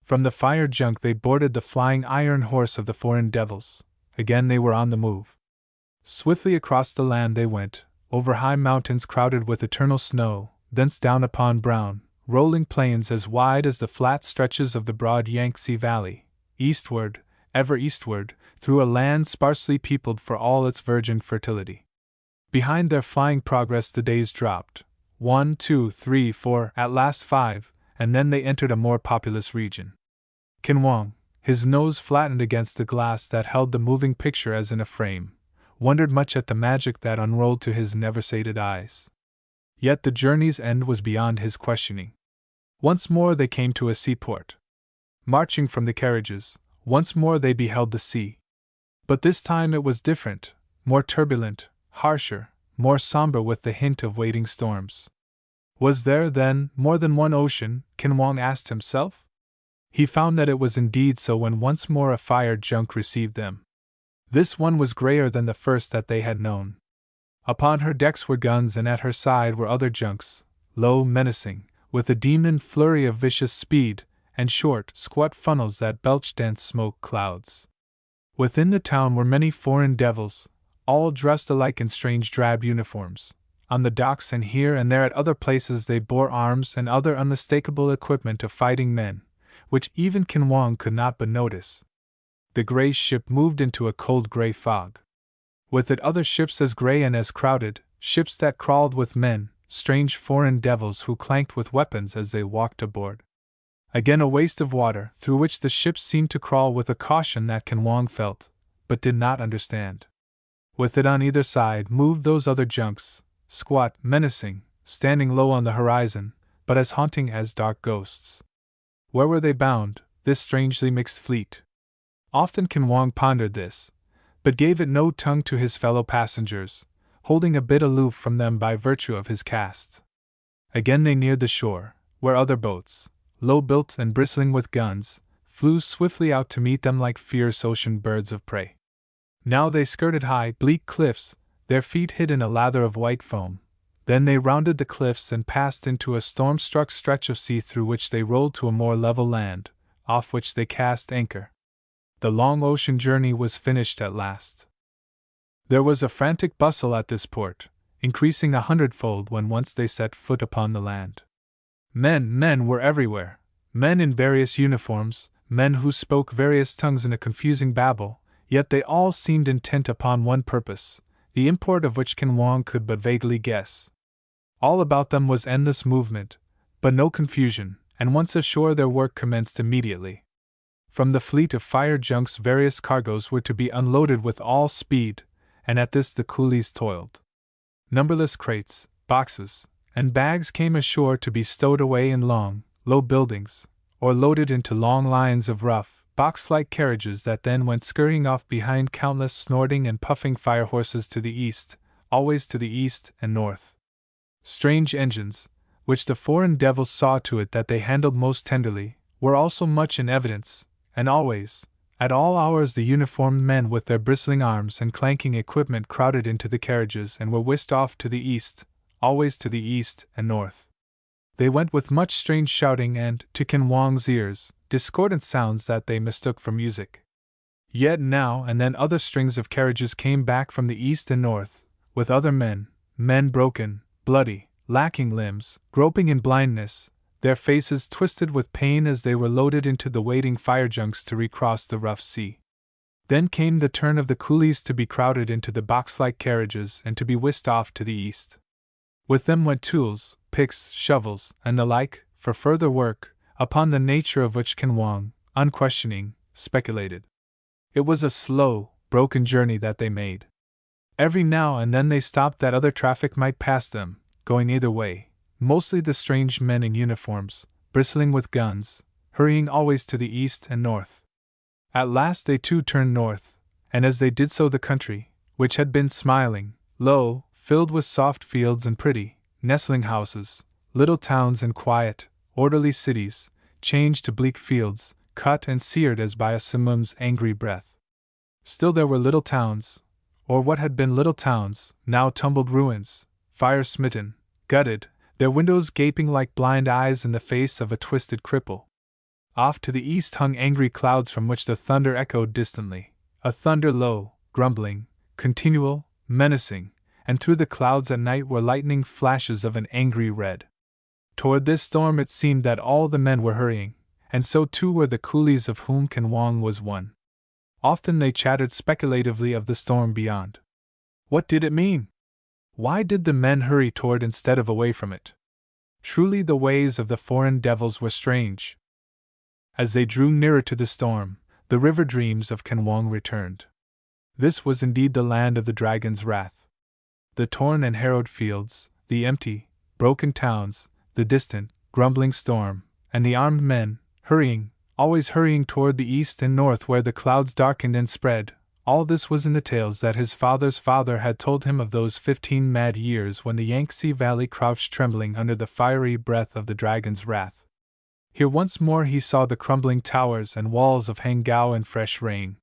From the fire junk they boarded the flying iron horse of the foreign devils. Again they were on the move. Swiftly across the land they went, over high mountains crowded with eternal snow, thence down upon brown, rolling plains as wide as the flat stretches of the broad Yangtze Valley, eastward, ever eastward, through a land sparsely peopled for all its virgin fertility. Behind their flying progress the days dropped, 1, 2, 3, 4, at last 5, and then they entered a more populous region. Ken Wong, his nose flattened against the glass that held the moving picture as in a frame, wondered much at the magic that unrolled to his never-sated eyes. Yet the journey's end was beyond his questioning. Once more they came to a seaport. Marching from the carriages, once more they beheld the sea. But this time it was different, more turbulent, harsher, more somber with the hint of waiting storms. Was there, then, more than one ocean? Ken Wong asked himself. He found that it was indeed so when once more a fire junk received them. This one was grayer than the first that they had known. Upon her decks were guns, and at her side were other junks, low, menacing, with a demon flurry of vicious speed, and short, squat funnels that belched dense smoke clouds. Within the town were many foreign devils, all dressed alike in strange drab uniforms. On the docks and here and there at other places they bore arms and other unmistakable equipment of fighting men, which even Ken Wong could not but notice. The gray ship moved into a cold gray fog. With it other ships as gray and as crowded, ships that crawled with men, strange foreign devils who clanked with weapons as they walked aboard. Again a waste of water, through which the ships seemed to crawl with a caution that Ken Wong felt, but did not understand. With it on either side moved those other junks, squat, menacing, standing low on the horizon, but as haunting as dark ghosts. Where were they bound, this strangely mixed fleet? Often Kan Wong pondered this, but gave it no tongue to his fellow passengers, holding a bit aloof from them by virtue of his caste. Again they neared the shore, where other boats, low-built and bristling with guns, flew swiftly out to meet them like fierce ocean birds of prey. Now they skirted high, bleak cliffs, their feet hid in a lather of white foam. Then they rounded the cliffs and passed into a storm-struck stretch of sea through which they rolled to a more level land, off which they cast anchor. The long ocean journey was finished at last. There was a frantic bustle at this port, increasing 100-fold when once they set foot upon the land. Men were everywhere, men in various uniforms, men who spoke various tongues in a confusing babel, yet they all seemed intent upon one purpose, the import of which Kan Wong could but vaguely guess. All about them was endless movement, but no confusion, and once ashore their work commenced immediately. From the fleet of fire junks various cargoes were to be unloaded with all speed, and at this the coolies toiled. Numberless crates, boxes, and bags came ashore to be stowed away in long, low buildings, or loaded into long lines of rough, box-like carriages that then went scurrying off behind countless snorting and puffing fire horses to the east, always to the east and north. Strange engines, which the foreign devils saw to it that they handled most tenderly, were also much in evidence, and always, at all hours, the uniformed men with their bristling arms and clanking equipment crowded into the carriages and were whisked off to the east, always to the east and north. They went with much strange shouting and, to Kan Wong's ears, discordant sounds that they mistook for music. Yet now and then other strings of carriages came back from the east and north, with other men broken, bloody, lacking limbs, groping in blindness, their faces twisted with pain as they were loaded into the waiting fire junks to recross the rough sea. Then came the turn of the coolies to be crowded into the box-like carriages and to be whisked off to the east. With them went tools, picks, shovels, and the like, for further work, upon the nature of which Kan Wong, unquestioning, speculated. It was a slow, broken journey that they made. Every now and then they stopped that other traffic might pass them, going either way, mostly the strange men in uniforms, bristling with guns, hurrying always to the east and north. At last they too turned north, and as they did so the country, which had been smiling, low, filled with soft fields and pretty, nestling houses, little towns and quiet, orderly cities, changed to bleak fields, cut and seared as by a Simum's angry breath. Still there were little towns, or what had been little towns, now tumbled ruins, fire-smitten, gutted, their windows gaping like blind eyes in the face of a twisted cripple. Off to the east hung angry clouds from which the thunder echoed distantly, a thunder low, grumbling, continual, menacing, and through the clouds at night were lightning flashes of an angry red. Toward this storm it seemed that all the men were hurrying, and so too were the coolies of whom Kan Wong was one. Often they chattered speculatively of the storm beyond. What did it mean? Why did the men hurry toward instead of away from it? Truly the ways of the foreign devils were strange. As they drew nearer to the storm, the river dreams of Kan Wong returned. This was indeed the land of the dragon's wrath. The torn and harrowed fields, the empty, broken towns, the distant, grumbling storm, and the armed men, hurrying, always hurrying toward the east and north where the clouds darkened and spread, all this was in the tales that his father's father had told him of those 15 mad years when the Yangtze Valley crouched trembling under the fiery breath of the dragon's wrath. Here once more he saw the crumbling towers and walls of Hangao in fresh rain.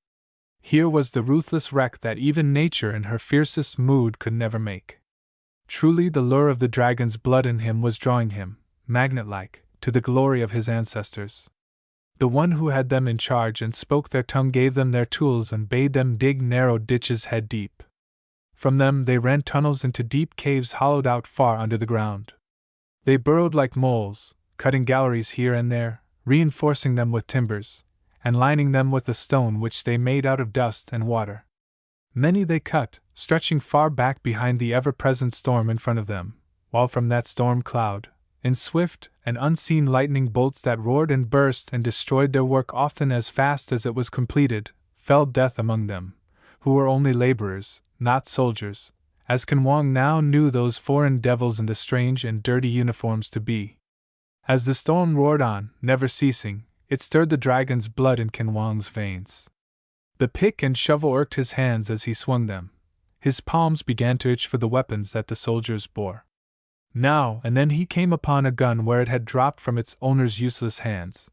Here was the ruthless wreck that even nature in her fiercest mood could never make. Truly the lure of the dragon's blood in him was drawing him, magnet-like, to the glory of his ancestors. The one who had them in charge and spoke their tongue gave them their tools and bade them dig narrow ditches head deep. From them they ran tunnels into deep caves hollowed out far under the ground. They burrowed like moles, cutting galleries here and there, reinforcing them with timbers, and lining them with the stone which they made out of dust and water. Many they cut, stretching far back behind the ever-present storm in front of them, while from that storm cloud, in swift and unseen lightning bolts that roared and burst and destroyed their work often as fast as it was completed, fell death among them, who were only laborers, not soldiers, as Kan Wong now knew those foreign devils in the strange and dirty uniforms to be. As the storm roared on, never ceasing, it stirred the dragon's blood in Kan Wong's veins. The pick and shovel irked his hands as he swung them. His palms began to itch for the weapons that the soldiers bore. Now and then he came upon a gun where it had dropped from its owner's useless hands.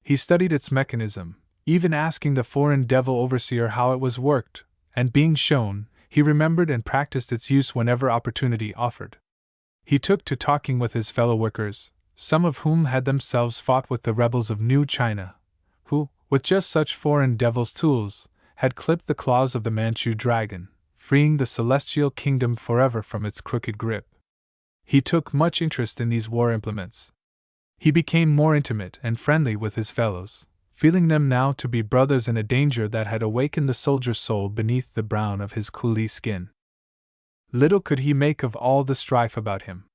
He studied its mechanism, even asking the foreign devil overseer how it was worked, and being shown, he remembered and practiced its use whenever opportunity offered. He took to talking with his fellow workers, some of whom had themselves fought with the rebels of New China, who, with just such foreign devil's tools, had clipped the claws of the Manchu dragon, freeing the celestial kingdom forever from its crooked grip. He took much interest in these war implements. He became more intimate and friendly with his fellows, feeling them now to be brothers in a danger that had awakened the soldier's soul beneath the brown of his coolie skin. Little could he make of all the strife about him.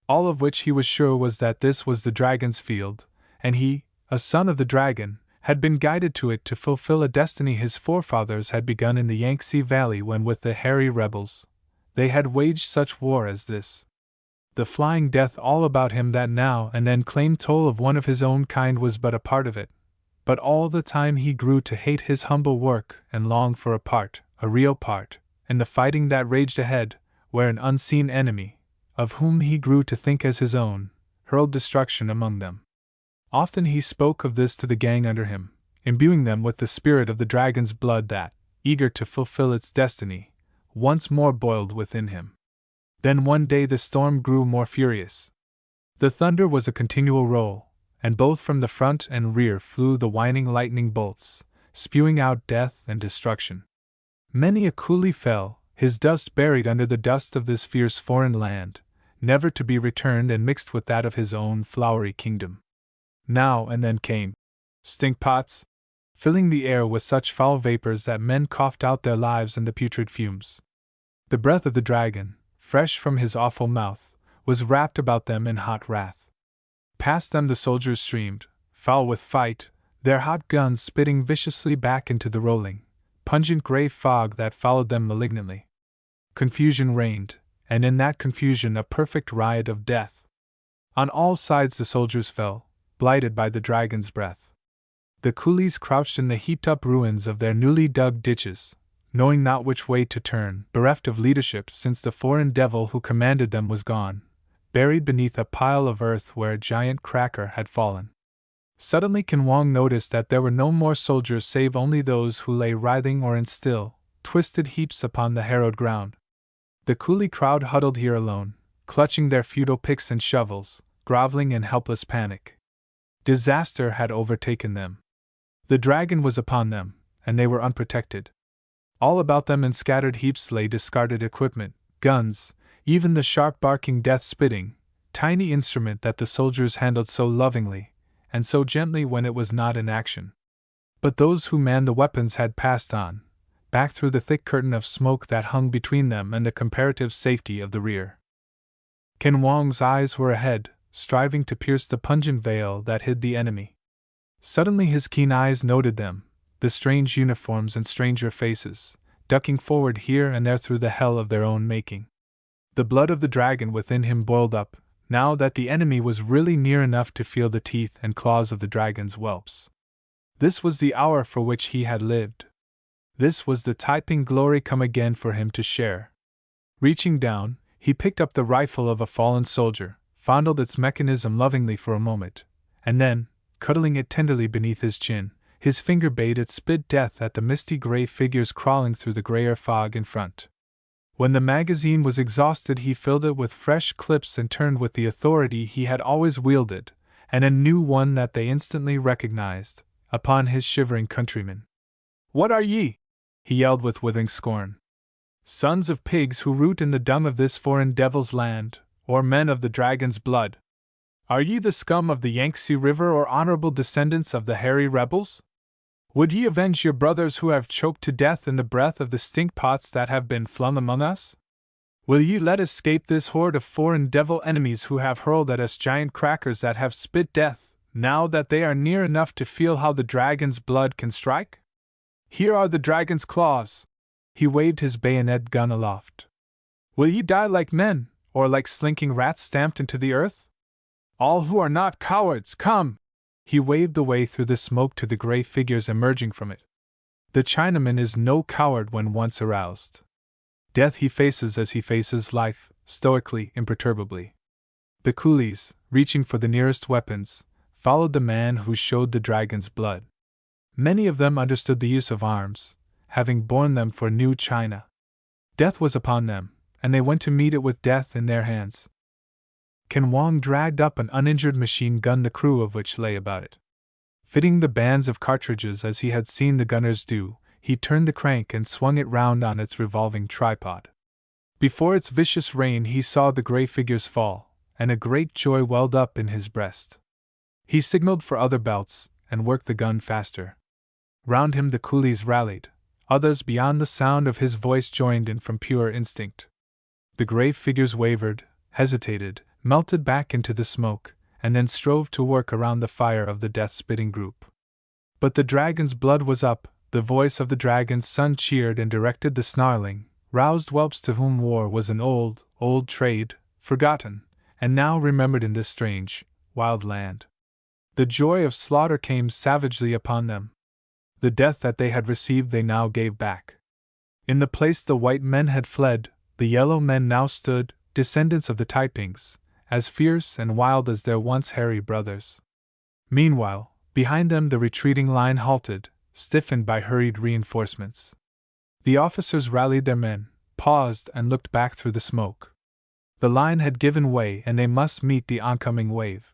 All of which he was sure was that this was the dragon's field, and he, a son of the dragon, had been guided to it to fulfill a destiny his forefathers had begun in the Yangtze Valley when with the hairy rebels they had waged such war as this. The flying death all about him that now and then claimed toll of one of his own kind was but a part of it, but all the time he grew to hate his humble work and long for a real part, in the fighting that raged ahead, where an unseen enemy, of whom he grew to think as his own, hurled destruction among them. Often he spoke of this to the gang under him, imbuing them with the spirit of the dragon's blood that, eager to fulfill its destiny, once more boiled within him. Then one day the storm grew more furious. The thunder was a continual roll, and both from the front and rear flew the whining lightning bolts, spewing out death and destruction. Many a coolie fell, his dust buried under the dust of this fierce foreign land, never to be returned and mixed with that of his own flowery kingdom. Now and then came stinkpots, filling the air with such foul vapors that men coughed out their lives in the putrid fumes. The breath of the dragon, fresh from his awful mouth, was wrapped about them in hot wrath. Past them the soldiers streamed, foul with fight, their hot guns spitting viciously back into the rolling, pungent gray fog that followed them malignantly. Confusion reigned, and in that confusion a perfect riot of death. On all sides the soldiers fell, blighted by the dragon's breath. The coolies crouched in the heaped-up ruins of their newly dug ditches, knowing not which way to turn, bereft of leadership since the foreign devil who commanded them was gone, buried beneath a pile of earth where a giant cracker had fallen. Suddenly Kan Wong noticed that there were no more soldiers save only those who lay writhing or in still, twisted heaps upon the harrowed ground. The coolie crowd huddled here alone, clutching their futile picks and shovels, groveling in helpless panic. Disaster had overtaken them. The dragon was upon them, and they were unprotected. All about them in scattered heaps lay discarded equipment, guns, even the sharp barking death-spitting, tiny instrument that the soldiers handled so lovingly, and so gently when it was not in action. But those who manned the weapons had passed on, back through the thick curtain of smoke that hung between them and the comparative safety of the rear. Kan Wong's eyes were ahead, striving to pierce the pungent veil that hid the enemy. Suddenly his keen eyes noted them, the strange uniforms and stranger faces, ducking forward here and there through the hell of their own making. The blood of the dragon within him boiled up, now that the enemy was really near enough to feel the teeth and claws of the dragon's whelps. This was the hour for which he had lived. This was the typing glory come again for him to share. Reaching down, he picked up the rifle of a fallen soldier, fondled its mechanism lovingly for a moment, and then, cuddling it tenderly beneath his chin, his finger bade it spit death at the misty gray figures crawling through the grayer fog in front. When the magazine was exhausted, he filled it with fresh clips and turned with the authority he had always wielded, and a new one that they instantly recognized, upon his shivering countrymen. "What are ye?" he yelled with withering scorn. "Sons of pigs who root in the dung of this foreign devil's land, or men of the dragon's blood? Are ye the scum of the Yangtze River or honorable descendants of the hairy rebels? Would ye avenge your brothers who have choked to death in the breath of the stinkpots that have been flung among us? Will ye let escape this horde of foreign devil enemies who have hurled at us giant crackers that have spit death, now that they are near enough to feel how the dragon's blood can strike? Here are the dragon's claws!" He waved his bayonet gun aloft. Will ye die like men, or like slinking rats stamped into the earth? All who are not cowards, come! He waved the way through the smoke to the gray figures emerging from it. The Chinaman is no coward when once aroused. Death he faces as he faces life, stoically, imperturbably. The coolies, reaching for the nearest weapons, followed the man who showed the dragon's blood. Many of them understood the use of arms, having borne them for New China. Death was upon them, and they went to meet it with death in their hands. Ken Wong dragged up an uninjured machine gun, the crew of which lay about it. Fitting the bands of cartridges as he had seen the gunners do, he turned the crank and swung it round on its revolving tripod. Before its vicious rain he saw the gray figures fall, and a great joy welled up in his breast. He signaled for other belts, and worked the gun faster. Round him the coolies rallied, others beyond the sound of his voice joined in from pure instinct. The gray figures wavered, hesitated, melted back into the smoke, and then strove to work around the fire of the death-spitting group. But the dragon's blood was up, the voice of the dragon's son cheered and directed the snarling, roused whelps to whom war was an old, old trade, forgotten, and now remembered in this strange, wild land. The joy of slaughter came savagely upon them. The death that they had received they now gave back. In the place the white men had fled, the yellow men now stood, descendants of the Taipings, as fierce and wild as their once hairy brothers. Meanwhile, behind them the retreating line halted, stiffened by hurried reinforcements. The officers rallied their men, paused and looked back through the smoke. The line had given way and they must meet the oncoming wave.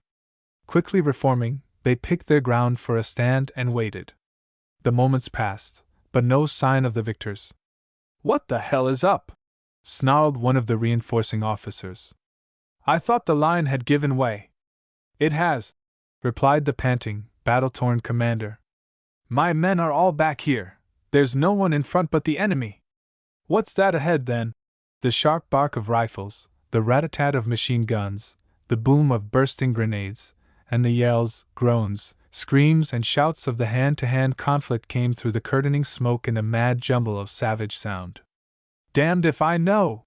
Quickly reforming, they picked their ground for a stand and waited. The moments passed, but no sign of the victors. "What the hell is up?" snarled one of the reinforcing officers. "I thought the line had given way." "It has," replied the panting, battle-torn commander. "My men are all back here. There's no one in front but the enemy." "What's that ahead, then?" The sharp bark of rifles, the rat-a-tat of machine guns, the boom of bursting grenades, and the yells, groans, screams, and shouts of the hand-to-hand conflict came through the curtaining smoke in a mad jumble of savage sound. "Damned if I know!"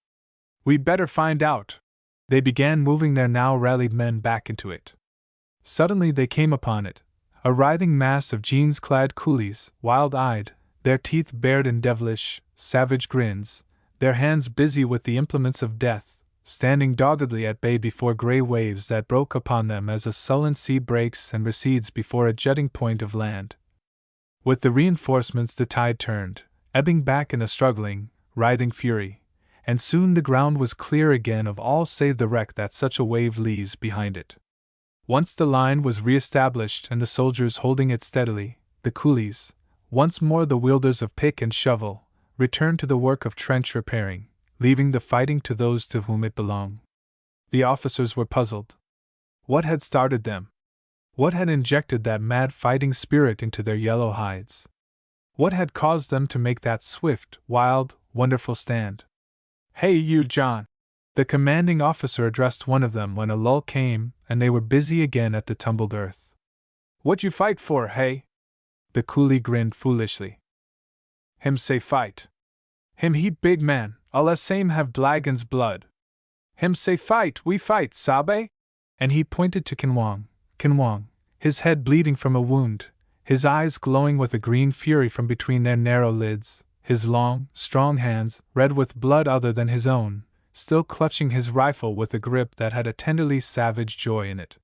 "We'd better find out." They began moving their now rallied men back into it. Suddenly they came upon it, a writhing mass of jeans-clad coolies, wild-eyed, their teeth bared in devilish, savage grins, their hands busy with the implements of death, standing doggedly at bay before gray waves that broke upon them as a sullen sea breaks and recedes before a jutting point of land. With the reinforcements the tide turned, ebbing back in a struggling, writhing fury, and soon the ground was clear again of all save the wreck that such a wave leaves behind it. Once the line was re-established and the soldiers holding it steadily, the coolies, once more the wielders of pick and shovel, returned to the work of trench repairing, leaving the fighting to those to whom it belonged. The officers were puzzled. What had started them? What had injected that mad fighting spirit into their yellow hides? What had caused them to make that swift, wild, wonderful stand? "Hey, you, John!" The commanding officer addressed one of them when a lull came and they were busy again at the tumbled earth. "What you fight for, hey?" The coolie grinned foolishly. "Him say fight. Him heap big man, all same have dragon's blood. Him say fight, we fight, sabe?" And he pointed to Ken Wong, his head bleeding from a wound, his eyes glowing with a green fury from between their narrow lids, his long, strong hands, red with blood other than his own, still clutching his rifle with a grip that had a tenderly savage joy in it.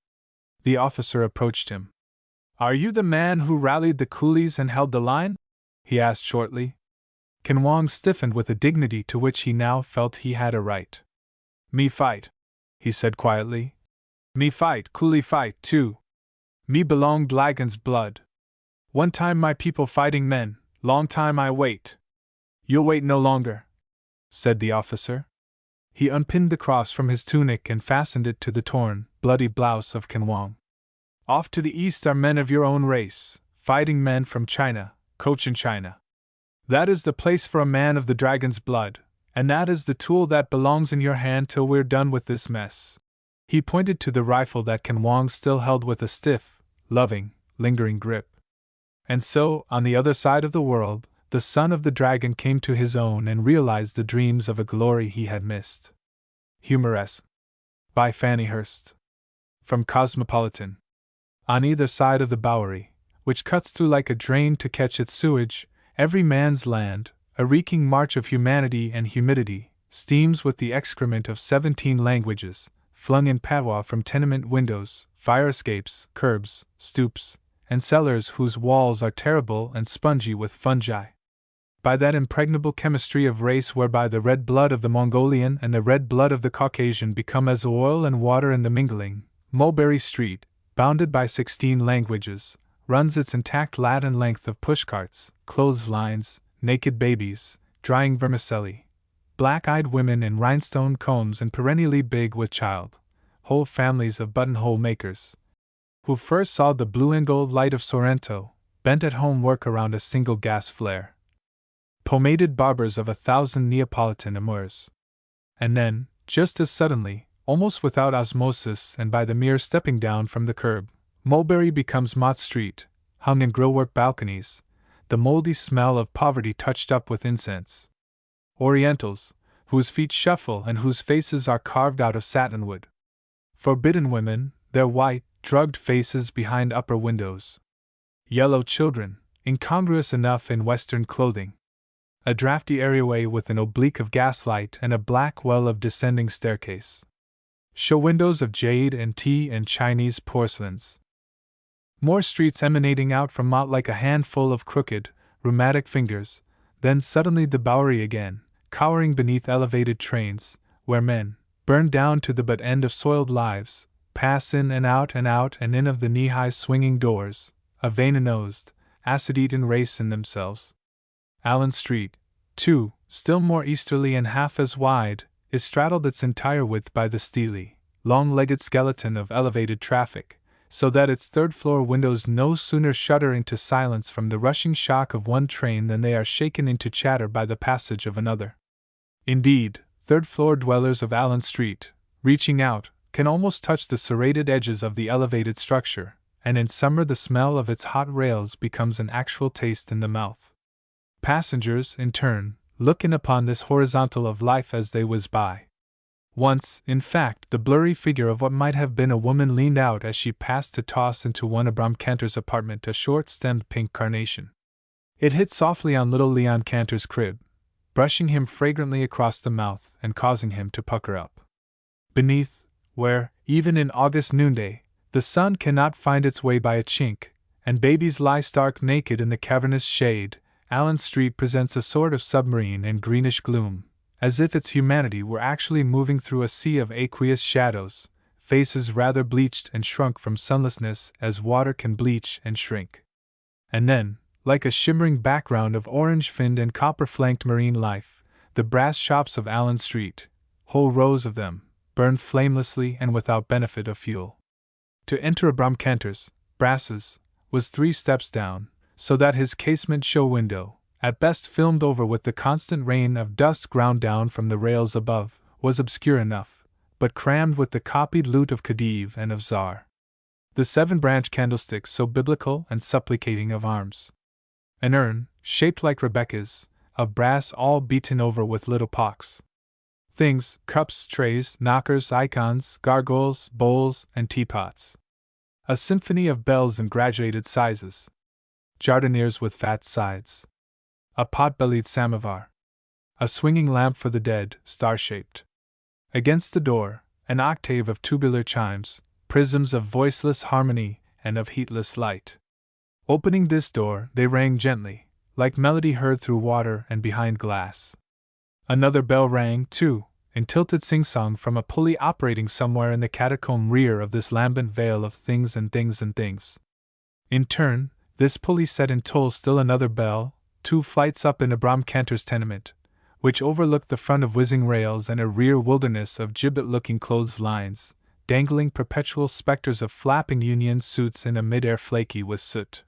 The officer approached him. "Are you the man who rallied the coolies and held the line?" he asked shortly. Ken Wong stiffened with a dignity to which he now felt he had a right. "Me fight," he said quietly. "Me fight, coolie fight, too. Me belong dragon's blood. One time my people fighting men, long time I wait." "You'll wait no longer," said the officer. He unpinned the cross from his tunic and fastened it to the torn, bloody blouse of Ken Wong. "Off to the east are men of your own race, fighting men from China, Cochin China. That is the place for a man of the dragon's blood, and that is the tool that belongs in your hand till we're done with this mess." He pointed to the rifle that Ken Wong still held with a stiff, loving, lingering grip. "And so, on the other side of the world, the son of the dragon came to his own and realized the dreams of a glory he had missed. Humoresque. By Fanny Hurst. From Cosmopolitan. On either side of the Bowery, which cuts through like a drain to catch its sewage, every man's land, a reeking march of humanity and humidity, steams with the excrement of 17 languages, flung in patois from tenement windows, fire escapes, curbs, stoops, and cellars whose walls are terrible and spongy with fungi. By that impregnable chemistry of race whereby the red blood of the Mongolian and the red blood of the Caucasian become as oil and water in the mingling, Mulberry Street, bounded by 16 languages, runs its intact Latin length of pushcarts, clotheslines, naked babies, drying vermicelli, black-eyed women in rhinestone combs and perennially big with child, whole families of buttonhole makers, who first saw the blue and gold light of Sorrento, bent at home work around a single gas flare. Pomaded barbers of 1,000 Neapolitan amours. And then, just as suddenly, almost without osmosis and by the mere stepping down from the curb, Mulberry becomes Mott Street, hung in grillwork balconies, the moldy smell of poverty touched up with incense. Orientals, whose feet shuffle and whose faces are carved out of satinwood. Forbidden women, their white, drugged faces behind upper windows. Yellow children, incongruous enough in Western clothing. A drafty areaway with an oblique of gaslight and a black well of descending staircase. Show windows of jade and tea and Chinese porcelains. More streets emanating out from Mott like a handful of crooked, rheumatic fingers, then suddenly the Bowery again, cowering beneath elevated trains, where men, burned down to the butt end of soiled lives, pass in and out and in of the knee-high swinging doors, a vein-nosed, acid-eaten race in themselves. Allen Street, too, still more easterly and half as wide, is straddled its entire width by the steely, long-legged skeleton of elevated traffic, so that its third-floor windows no sooner shudder into silence from the rushing shock of one train than they are shaken into chatter by the passage of another. Indeed, third-floor dwellers of Allen Street, reaching out, can almost touch the serrated edges of the elevated structure, and in summer the smell of its hot rails becomes an actual taste in the mouth. Passengers, in turn, look in upon this horizontal of life as they whiz by. Once, in fact, the blurry figure of what might have been a woman leaned out as she passed to toss into one of Bram Cantor's apartment a short-stemmed pink carnation. It hit softly on little Leon Cantor's crib, brushing him fragrantly across the mouth and causing him to pucker up. Beneath, where, even in August noonday, the sun cannot find its way by a chink, and babies lie stark naked in the cavernous shade, Allen Street presents a sort of submarine and greenish gloom, as if its humanity were actually moving through a sea of aqueous shadows, faces rather bleached and shrunk from sunlessness as water can bleach and shrink. And then, like a shimmering background of orange-finned and copper-flanked marine life, the brass shops of Allen Street, whole rows of them, burn flamelessly and without benefit of fuel. To enter a Bram Cantor's, brasses, was 3 steps down, so that his casement show window, at best filmed over with the constant rain of dust ground down from the rails above, was obscure enough, but crammed with the copied loot of Khedive and of Tsar. The 7-branch candlesticks so biblical and supplicating of arms. An urn, shaped like Rebecca's, of brass all beaten over with little pocks. Things, cups, trays, knockers, icons, gargoyles, bowls, and teapots. A symphony of bells in graduated sizes. Jardinières with fat sides. A pot-bellied samovar. A swinging lamp for the dead, star-shaped. Against the door, an octave of tubular chimes, prisms of voiceless harmony and of heatless light. Opening this door, they rang gently, like melody heard through water and behind glass. Another bell rang, too, in tilted sing-song from a pulley operating somewhere in the catacomb rear of this lambent veil of things and things and things. In turn, this pulley set in toll still another bell, 2 flights up in a Bram Cantor's tenement, which overlooked the front of whizzing rails and a rear wilderness of gibbet-looking clotheslines, dangling perpetual specters of flapping union suits in a mid-air flaky with soot.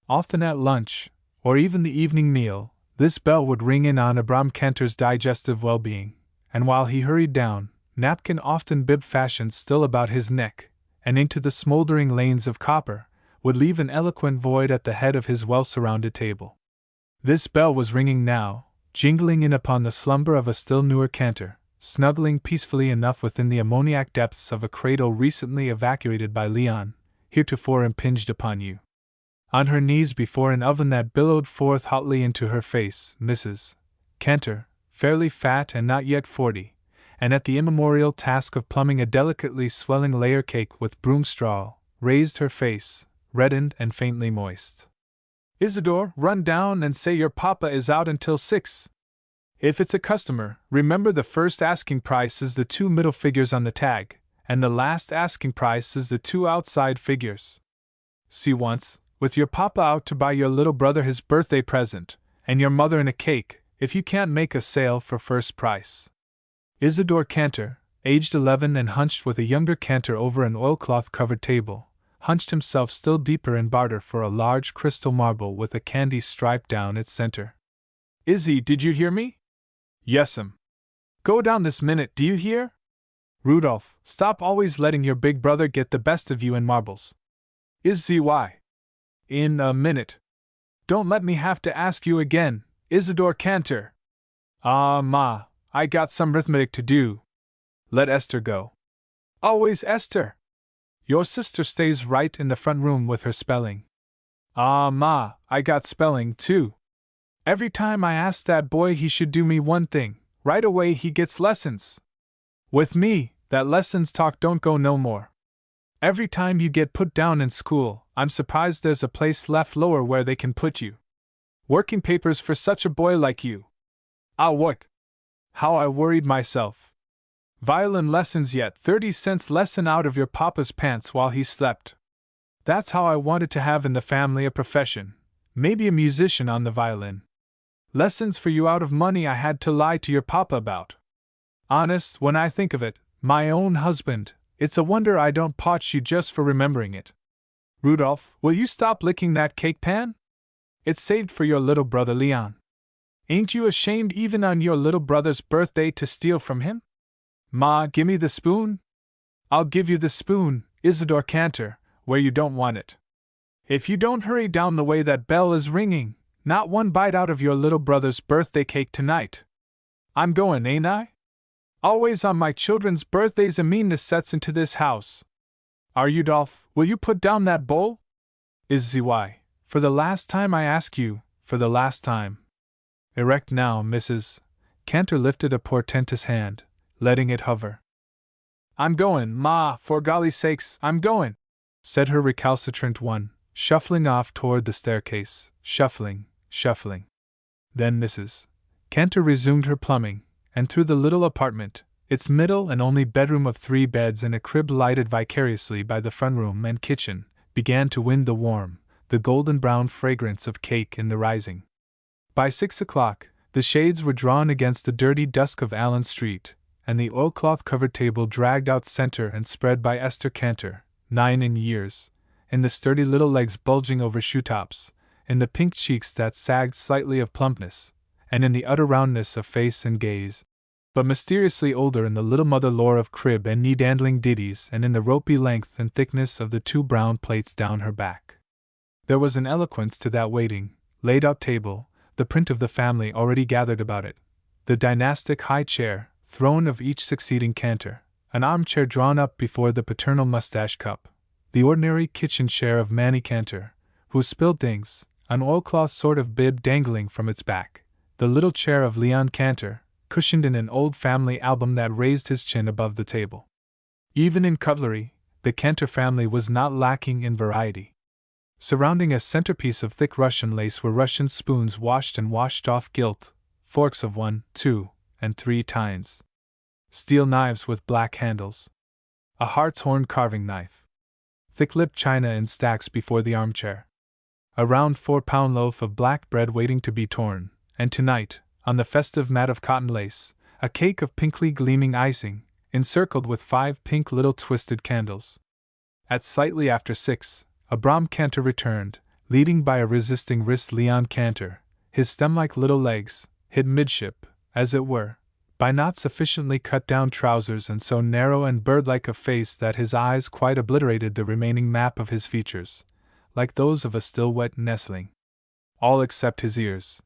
Often at lunch, or even the evening meal, this bell would ring in on a Bram Cantor's digestive well-being, and while he hurried down, napkin often bib-fashioned still about his neck, and into the smoldering lanes of copper, would leave an eloquent void at the head of his well-surrounded table. This bell was ringing now, jingling in upon the slumber of a still newer cantor, snuggling peacefully enough within the ammoniac depths of a cradle recently evacuated by Leon, heretofore impinged upon you. On her knees before an oven that billowed forth hotly into her face, Mrs. Cantor, fairly fat and not yet 40, and at the immemorial task of plumbing a delicately swelling layer cake with broom straw, raised her face, reddened and faintly moist. Isidore, run down and say your papa is out until 6. If it's a customer, remember the first asking price is the 2 middle figures on the tag, and the last asking price is the 2 outside figures. See once, with your papa out to buy your little brother his birthday present, and your mother in a cake, if you can't make a sale for first price. Isidore Cantor, aged 11 and hunched with a younger Cantor over an oilcloth-covered table, hunched himself still deeper in barter for a large crystal marble with a candy stripe down its center. Izzy, did you hear me? Yes'm. Go down this minute, do you hear? Rudolph, stop always letting your big brother get the best of you in marbles. Izzy, why? In a minute. Don't let me have to ask you again, Isidore Cantor. Ah, Ma, I got some arithmetic to do. Let Esther go. Always Esther. Your sister stays right in the front room with her spelling. Ah, Ma, I got spelling too. Every time I ask that boy he should do me one thing, right away he gets lessons. With me, that lessons talk don't go no more. Every time you get put down in school, I'm surprised there's a place left lower where they can put you. Working papers for such a boy like you. I'll work. How I worried myself. Violin lessons yet 30 cents lesson out of your papa's pants while he slept. That's how I wanted to have in the family a profession, maybe a musician on the violin. Lessons for you out of money I had to lie to your papa about. Honest, when I think of it, my own husband, it's a wonder I don't potch you just for remembering it. Rudolph, will you stop licking that cake pan? It's saved for your little brother Leon. Ain't you ashamed even on your little brother's birthday to steal from him? Ma, gimme the spoon? I'll give you the spoon, Isidore Cantor, where you don't want it. If you don't hurry down the way that bell is ringing, not one bite out of your little brother's birthday cake tonight. I'm going, ain't I? Always on my children's birthdays a meanness sets into this house. Are you, Dolph? Will you put down that bowl? Izzy, why? For the last time I ask you, for the last time. Erect now, Mrs. Cantor lifted a portentous hand, letting it hover. I'm going, Ma, for golly sakes, I'm going, said her recalcitrant one, shuffling off toward the staircase, shuffling. Then Mrs. Cantor resumed her plumbing, and through the little apartment, its middle and only bedroom of 3 beds and a crib lighted vicariously by the front room and kitchen, began to wind the warm, the golden-brown fragrance of cake in the rising. By 6 o'clock, the shades were drawn against the dirty dusk of Allen Street, and the oilcloth-covered table dragged out center and spread by Esther Cantor, 9 in years, in the sturdy little legs bulging over shoe-tops, in the pink cheeks that sagged slightly of plumpness, and in the utter roundness of face and gaze, but mysteriously older in the little mother lore of crib and knee-dandling ditties and in the ropey length and thickness of the 2 brown plates down her back. There was an eloquence to that waiting, laid-out table, the print of the family already gathered about it, the dynastic high chair, throne of each succeeding Cantor, an armchair drawn up before the paternal mustache cup, the ordinary kitchen chair of Manny Cantor, who spilled things, an oilcloth sort of bib dangling from its back, the little chair of Leon Cantor, cushioned in an old family album that raised his chin above the table. Even in cutlery, the Cantor family was not lacking in variety. Surrounding a centerpiece of thick Russian lace were Russian spoons washed and washed off gilt, forks of 1, 2, and 3 tines, steel knives with black handles, a hartshorn carving knife, thick-lipped china in stacks before the armchair, a round 4-pound loaf of black bread waiting to be torn, and tonight, on the festive mat of cotton lace, a cake of pinkly gleaming icing, encircled with 5 pink little twisted candles. At slightly after 6, a Braham Cantor returned, leading by a resisting wrist Leon Cantor, his stem-like little legs, hid midship, as it were, by not sufficiently cut-down trousers and so narrow and bird-like a face that his eyes quite obliterated the remaining map of his features, like those of a still-wet nestling. All except his ears.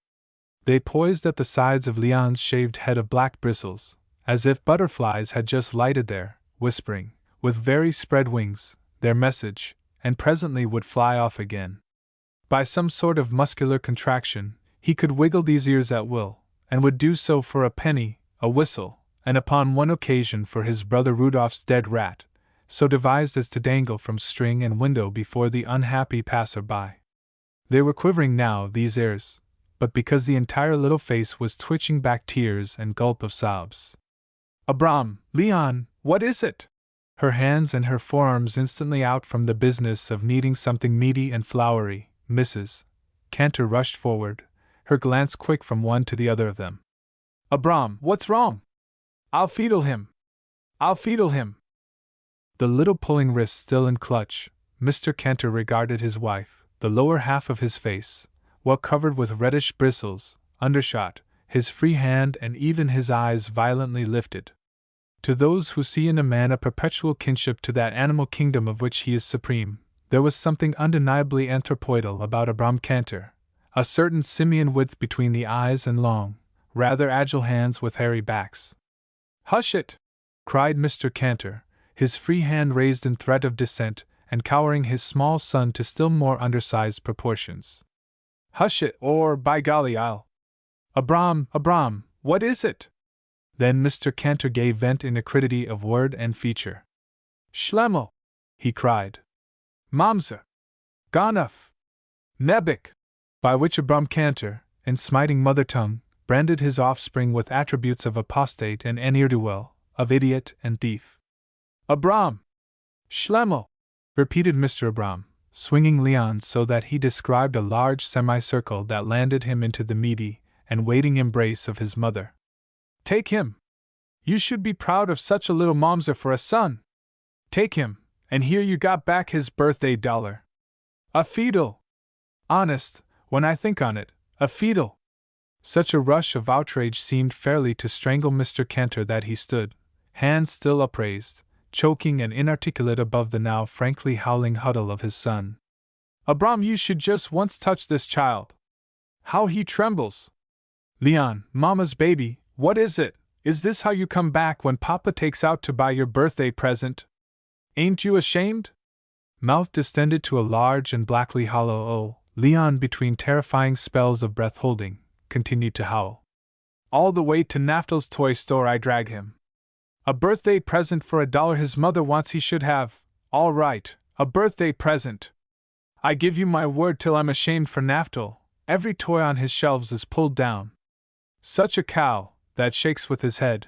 They poised at the sides of Leon's shaved head of black bristles, as if butterflies had just lighted there, whispering, with very spread wings, their message, and presently would fly off again. By some sort of muscular contraction, he could wiggle these ears at will, and would do so for a penny, a whistle, and upon one occasion for his brother Rudolph's dead rat, so devised as to dangle from string and window before the unhappy passer-by. They were quivering now, these ears, but because the entire little face was twitching back tears and gulp of sobs. Abram, Leon, what is it? Her hands and her forearms instantly out from the business of kneading something meaty and floury, Mrs. Cantor rushed forward, her glance quick from one to the other of them. Abram, what's wrong? I'll feedle him. I'll feedle him. The little pulling wrist still in clutch, Mr. Cantor regarded his wife, the lower half of his face, well covered with reddish bristles, undershot, his free hand and even his eyes violently lifted. To those who see in a man a perpetual kinship to that animal kingdom of which he is supreme, there was something undeniably anthropoidal about Abram Cantor, a certain simian width between the eyes and long, rather agile hands with hairy backs. Hush it! Cried Mr. Cantor, his free hand raised in threat of dissent, and cowering his small son to still more undersized proportions. Hush it, or by golly I'll… Abram, what is it? Then Mr. Cantor gave vent in acridity of word and feature. Schlemmel! He cried. Mamse! Ganef! Nebbik! By which Abram Cantor, in smiting mother tongue, branded his offspring with attributes of apostate and ne'er-do-well, of idiot and thief. Abram! Schlemmel! Repeated Mr. Abram, swinging Leon so that he described a large semicircle that landed him into the meaty and waiting embrace of his mother. Take him! You should be proud of such a little momser for a son! Take him, and here you got back his birthday dollar. A feedle! Honest, when I think on it, a feedle! Such a rush of outrage seemed fairly to strangle Mr. Cantor that he stood, hands still upraised, choking and inarticulate above the now frankly howling huddle of his son. Abram, you should just once touch this child. How he trembles! Leon, Mama's baby, what is it? Is this how you come back when Papa takes out to buy your birthday present? Ain't you ashamed? Mouth distended to a large and blackly hollow O, Leon, between terrifying spells of breath holding, continued to howl. All the way to Naftal's toy store I drag him. A birthday present for $1 his mother wants he should have. All right, a birthday present. I give you my word till I'm ashamed for Naftal, every toy on his shelves is pulled down. Such a cow, that shakes with his head.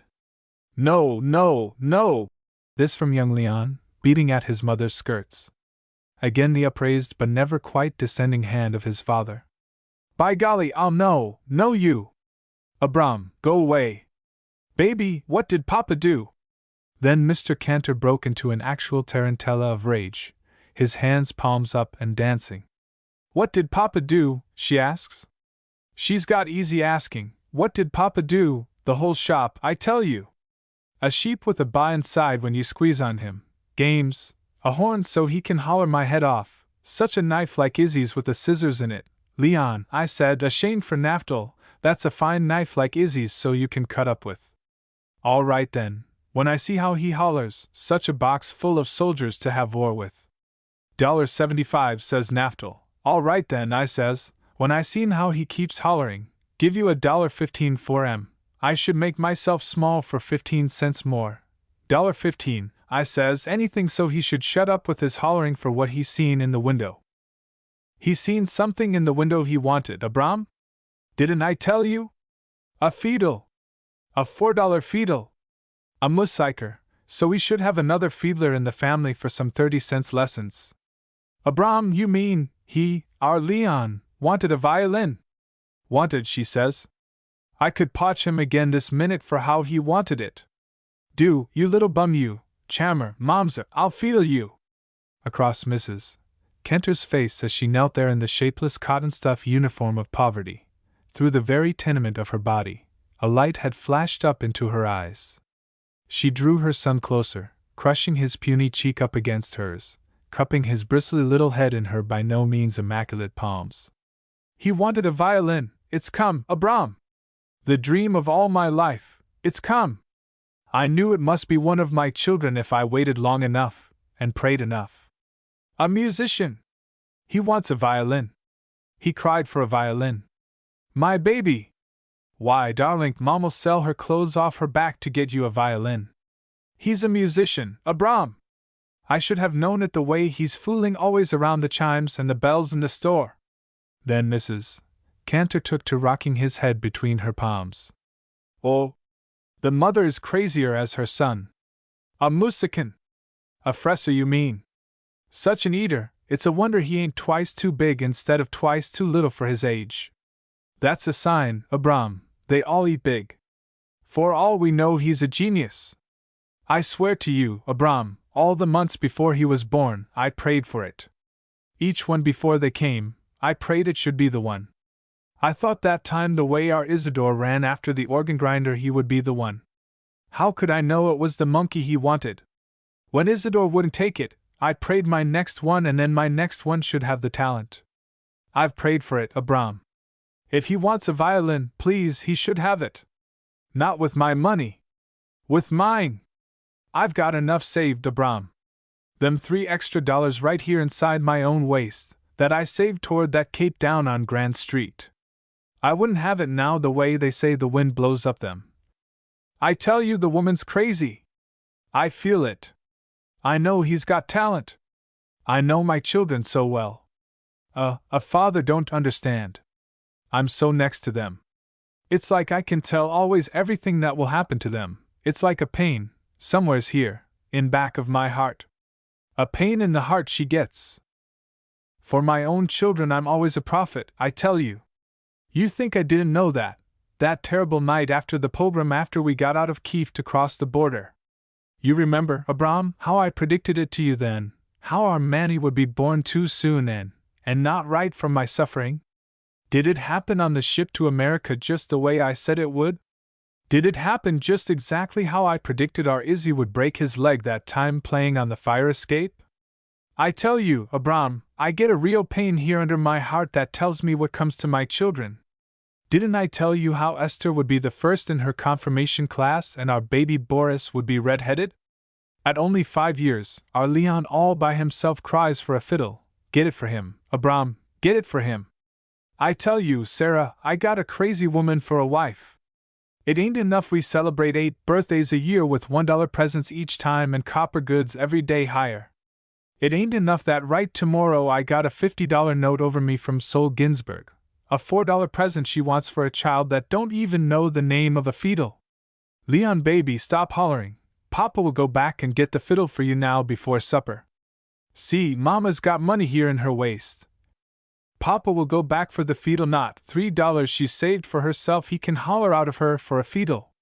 No, no, no! This from young Leon, beating at his mother's skirts. Again the upraised but never quite descending hand of his father. By golly, I'll no you! Abram, go away! Baby, what did Papa do? Then Mr. Cantor broke into an actual tarantella of rage, his hands palms up and dancing. What did Papa do, she asks? She's got easy asking. What did Papa do? The whole shop, I tell you. A sheep with a baa inside when you squeeze on him. Games. A horn so he can holler my head off. Such a knife like Izzy's with the scissors in it. Leon, I said, ashamed for Naftal, that's a fine knife like Izzy's so you can cut up with. All right then, when I see how he hollers, such a box full of soldiers to have war with. $75, says Naftal. All right then, I says, when I seen how he keeps hollering, give you $1.15 for him. I should make myself small for 15 cents more. $1.15, I says, anything so he should shut up with his hollering for what he seen in the window. He seen something in the window he wanted, Abram? Didn't I tell you? A feedle. A $4 feedle. A musiker, so we should have another fiedler in the family for some 30-cent lessons. Abram, you mean, our Leon, wanted a violin? Wanted, she says. I could potch him again this minute for how he wanted it. Do, you little bum you, chammer, momser, I'll feel you. Across Mrs. Cantor's face as she knelt there in the shapeless cotton stuff uniform of poverty, through the very tenement of her body, a light had flashed up into her eyes. She drew her son closer, crushing his puny cheek up against hers, cupping his bristly little head in her by no means immaculate palms. He wanted a violin, it's come, Abram! The dream of all my life, it's come! I knew it must be one of my children if I waited long enough, and prayed enough. A musician! He wants a violin. He cried for a violin. My baby! Why, darling, Mom'll sell her clothes off her back to get you a violin. He's a musician, Abram! I should have known it the way he's fooling always around the chimes and the bells in the store. Then Mrs. Cantor took to rocking his head between her palms. Oh, the mother is crazier as her son. A musican. A fresser, you mean? Such an eater, it's a wonder he ain't twice too big instead of twice too little for his age. That's a sign, Abram, they all eat big. For all we know, he's a genius. I swear to you, Abram, all the months before he was born, I prayed for it. Each one before they came, I prayed it should be the one. I thought that time the way our Isidore ran after the organ grinder he would be the one. How could I know it was the monkey he wanted? When Isidore wouldn't take it, I prayed my next one and then my next one should have the talent. I've prayed for it, Abram. If he wants a violin, please, he should have it. Not with my money. With mine. I've got enough saved, Abram. Them $3 extra right here inside my own waist, that I saved toward that cape down on Grand Street. I wouldn't have it now the way they say the wind blows up them. I tell you the woman's crazy. I feel it. I know he's got talent. I know my children so well. A father don't understand. I'm so next to them. It's like I can tell always everything that will happen to them. It's like a pain, somewheres here, in back of my heart. A pain in the heart she gets. For my own children I'm always a prophet, I tell you. You think I didn't know that terrible night after the pogrom after we got out of Kiev to cross the border. You remember, Abram, how I predicted it to you then, how our Manny would be born too soon and not right from my suffering? Did it happen on the ship to America just the way I said it would? Did it happen just exactly how I predicted our Izzy would break his leg that time playing on the fire escape? I tell you, Abram, I get a real pain here under my heart that tells me what comes to my children. Didn't I tell you how Esther would be the first in her confirmation class and our baby Boris would be red-headed? At only 5 years, our Leon all by himself cries for a fiddle. Get it for him, Abram, get it for him. I tell you, Sarah, I got a crazy woman for a wife. It ain't enough we celebrate 8 birthdays a year with $1 presents each time and copper goods every day higher. It ain't enough that right tomorrow I got a $50 note over me from Sol Ginsburg, a $4 present she wants for a child that don't even know the name of a fiddle. Leon baby, stop hollering. Papa will go back and get the fiddle for you now before supper. See, Mama's got money here in her waist. Papa will go back for the fiddle, not $3 she saved for herself he can holler out of her for a fiddle.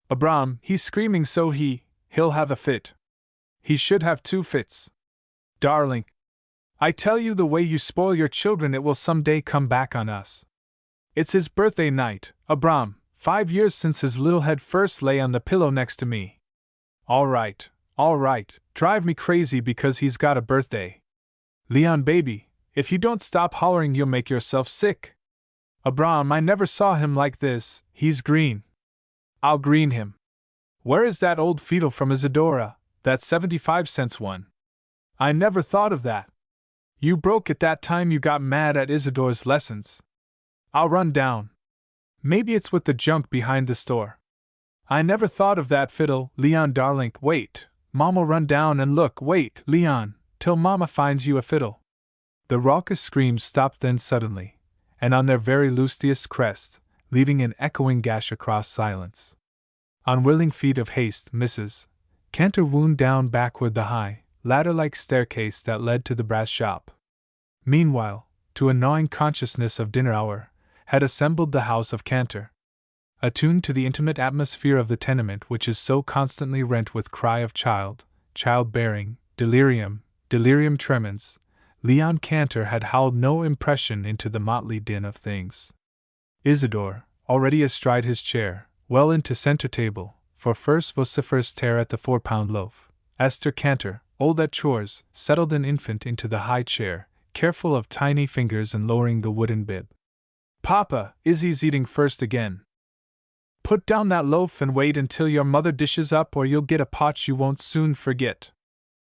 Abram, he's screaming so he'll have a fit. He should have 2 fits. Darling, I tell you the way you spoil your children it will someday come back on us. It's his birthday night, Abram, 5 years since his little head first lay on the pillow next to me. All right, drive me crazy because he's got a birthday. Leon baby, if you don't stop hollering you'll make yourself sick. Abram, I never saw him like this, he's green. I'll green him. Where is that old fiddle from Isadora, that 75-cent one? I never thought of that. You broke it that time you got mad at Isadora's lessons. I'll run down. Maybe it's with the junk behind the store. I never thought of that fiddle, Leon darling. Wait, Mom'll run down and look. Wait, Leon, till Mama finds you a fiddle. The raucous screams stopped then suddenly, and on their very lustiest crest, leaving an echoing gash across silence. Unwilling feet of haste, Mrs. Cantor wound down backward the high, ladder-like staircase that led to the brass shop. Meanwhile, to a gnawing consciousness of dinner hour, had assembled the house of Cantor. Attuned to the intimate atmosphere of the tenement which is so constantly rent with cry of childbearing, delirium tremens, Leon Cantor had howled no impression into the motley din of things. Isidore, already astride his chair, well into center table, for first vociferous tear at the 4-pound loaf. Esther Cantor, old at chores, settled an infant into the high chair, careful of tiny fingers and lowering the wooden bib. Papa, Izzy's eating first again. Put down that loaf and wait until your mother dishes up, or you'll get a potch you won't soon forget.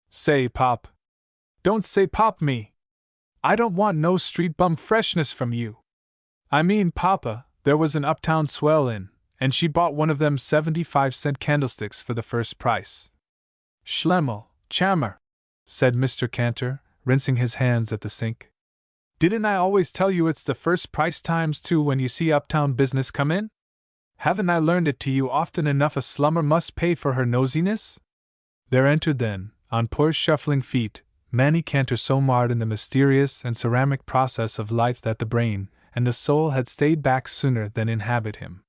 Say, Pop. Don't say Pop me. I don't want no street bum freshness from you. I mean, Papa, there was an uptown swell in, and she bought one of them 75-cent candlesticks for the first price. Schlemmel, chammer, said Mr. Cantor, rinsing his hands at the sink. Didn't I always tell you it's the first price times two when you see uptown business come in? Haven't I learned it to you often enough? A slummer must pay for her nosiness? There entered then, on poor shuffling feet, Manny Cantor, so marred in the mysterious and ceramic process of life that the brain and the soul had stayed back sooner than inhabit him.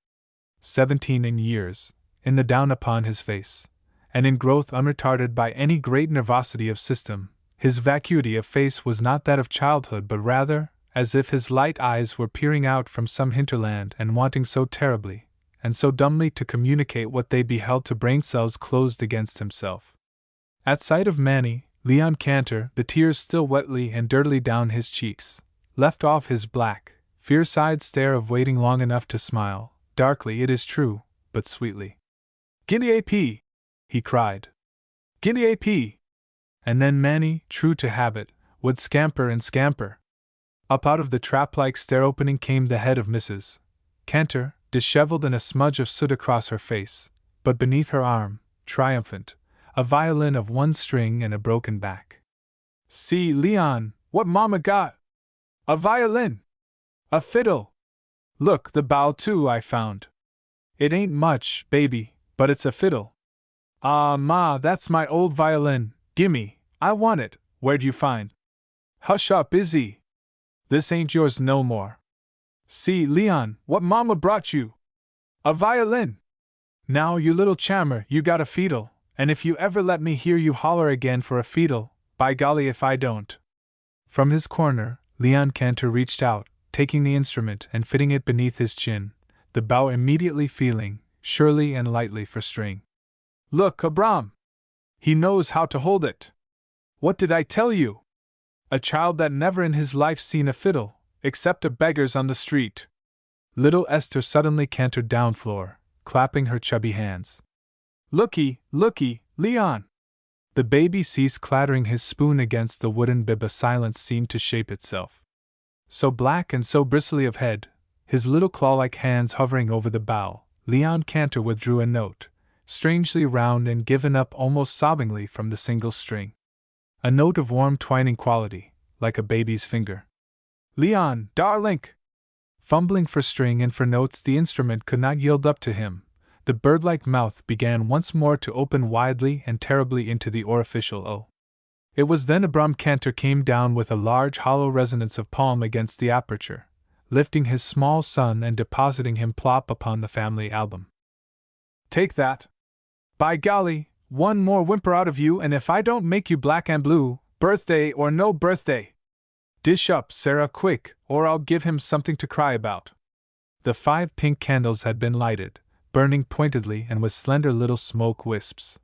17 in years, in the down upon his face, and in growth unretarded by any great nervosity of system, his vacuity of face was not that of childhood, but rather as if his light eyes were peering out from some hinterland and wanting so terribly and so dumbly to communicate what they beheld to brain cells closed against himself. At sight of Manny, Leon Cantor, the tears still wetly and dirtily down his cheeks, left off his black, fierce-eyed stare of waiting long enough to smile, darkly it is true, but sweetly. "Guinea AP!" he cried. "Guinea AP!" And then Manny, true to habit, would scamper and scamper. Up out of the trap-like stair-opening came the head of Mrs. Cantor, disheveled and a smudge of soot across her face, but beneath her arm, triumphant, a violin of one string and a broken back. "See, Leon, what Mama got! A violin! A fiddle! Look, the bow too I found. It ain't much, baby, but it's a fiddle. Ah, Ma, that's my old violin, gimme, I want it, where'd you find? Hush up, Izzy! This ain't yours no more. See, Leon, what Mama brought you! A violin! Now, you little chammer, you got a fiddle, and if you ever let me hear you holler again for a fiddle, by golly if I don't." From his corner, Leon Cantor reached out, taking the instrument and fitting it beneath his chin, the bow immediately feeling, surely and lightly for string. "Look, Abram! He knows how to hold it! What did I tell you? A child that never in his life seen a fiddle, except a beggar's on the street." Little Esther suddenly cantered down floor, clapping her chubby hands. "Looky, looky, Leon!" The baby ceased clattering his spoon against the wooden bib. A silence seemed to shape itself. So black and so bristly of head, his little claw-like hands hovering over the bow, Leon Cantor withdrew a note, strangely round and given up almost sobbingly from the single string. A note of warm twining quality, like a baby's finger. "Leon, darlink!" Fumbling for string and for notes the instrument could not yield up to him, the bird-like mouth began once more to open widely and terribly into the orificial O. It was then Abram Cantor came down with a large hollow resonance of palm against the aperture, lifting his small son and depositing him plop upon the family album. "Take that! By golly, one more whimper out of you and if I don't make you black and blue, birthday or no birthday! Dish up, Sarah, quick, or I'll give him something to cry about." The 5 pink candles had been lighted, burning pointedly and with slender little smoke wisps.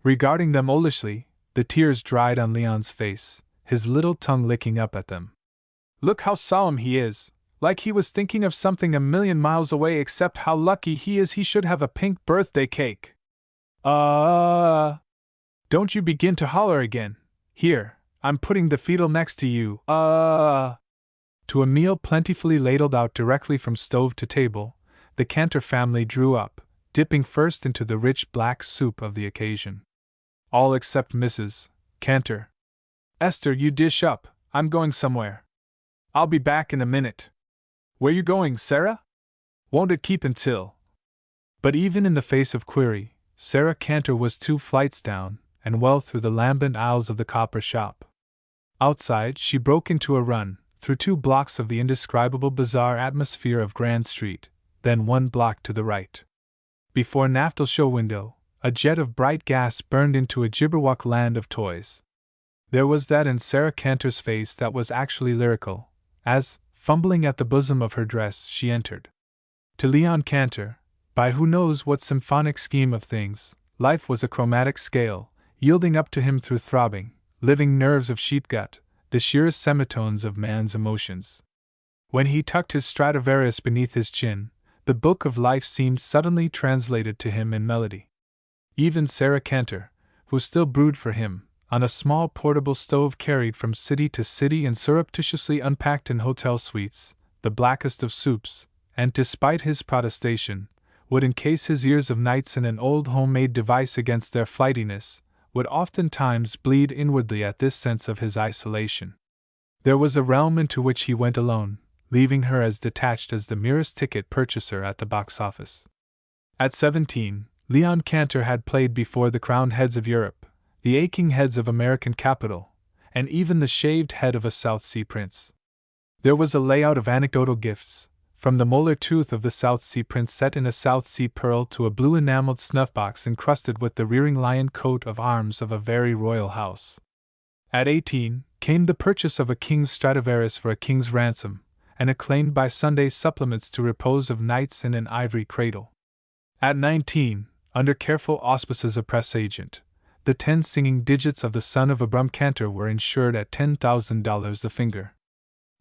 Regarding them olishly, the tears dried on Leon's face, his little tongue licking up at them. "Look how solemn he is, like he was thinking of something a million miles away, except how lucky he is he should have a pink birthday cake. Don't you begin to holler again. Here, I'm putting the fiddle next to you. To a meal plentifully ladled out directly from stove to table, the Cantor family drew up, dipping first into the rich black soup of the occasion. All except Mrs. Cantor. "Esther, you dish up, I'm going somewhere. I'll be back in a minute." "Where you going, Sarah? Won't it keep until?" But even in the face of query, Sarah Cantor was 2 flights down, and well through the lambent aisles of the copper shop. Outside, she broke into a run, through 2 blocks of the indescribable bizarre atmosphere of Grand Street, then 1 block to the right. Before Naftal's show window, a jet of bright gas burned into a Jibberwock land of toys. There was that in Sarah Cantor's face that was actually lyrical, as, fumbling at the bosom of her dress, she entered. To Leon Cantor, by who knows what symphonic scheme of things, life was a chromatic scale, yielding up to him through throbbing, living nerves of sheep gut, the sheerest semitones of man's emotions. When he tucked his Stradivarius beneath his chin, the book of life seemed suddenly translated to him in melody. Even Sarah Cantor, who still brewed for him, on a small portable stove carried from city to city and surreptitiously unpacked in hotel suites, the blackest of soups, and despite his protestation, would encase his ears of nights in an old homemade device against their flightiness, would oftentimes bleed inwardly at this sense of his isolation. There was a realm into which he went alone, leaving her as detached as the merest ticket purchaser at the box office. At 17, Leon Cantor had played before the crowned heads of Europe, the aching heads of American capital, and even the shaved head of a South Sea prince. There was a layout of anecdotal gifts, from the molar tooth of the South Sea prince set in a South Sea pearl to a blue enameled snuff-box encrusted with the rearing lion coat of arms of a very royal house. At 18, came the purchase of a king's Stradivarius for a king's ransom, and acclaimed by Sunday supplements to repose of nights in an ivory cradle. At 19, under careful auspices of press agent, the 10 singing digits of the son of Abram Cantor were insured at $10,000 a finger.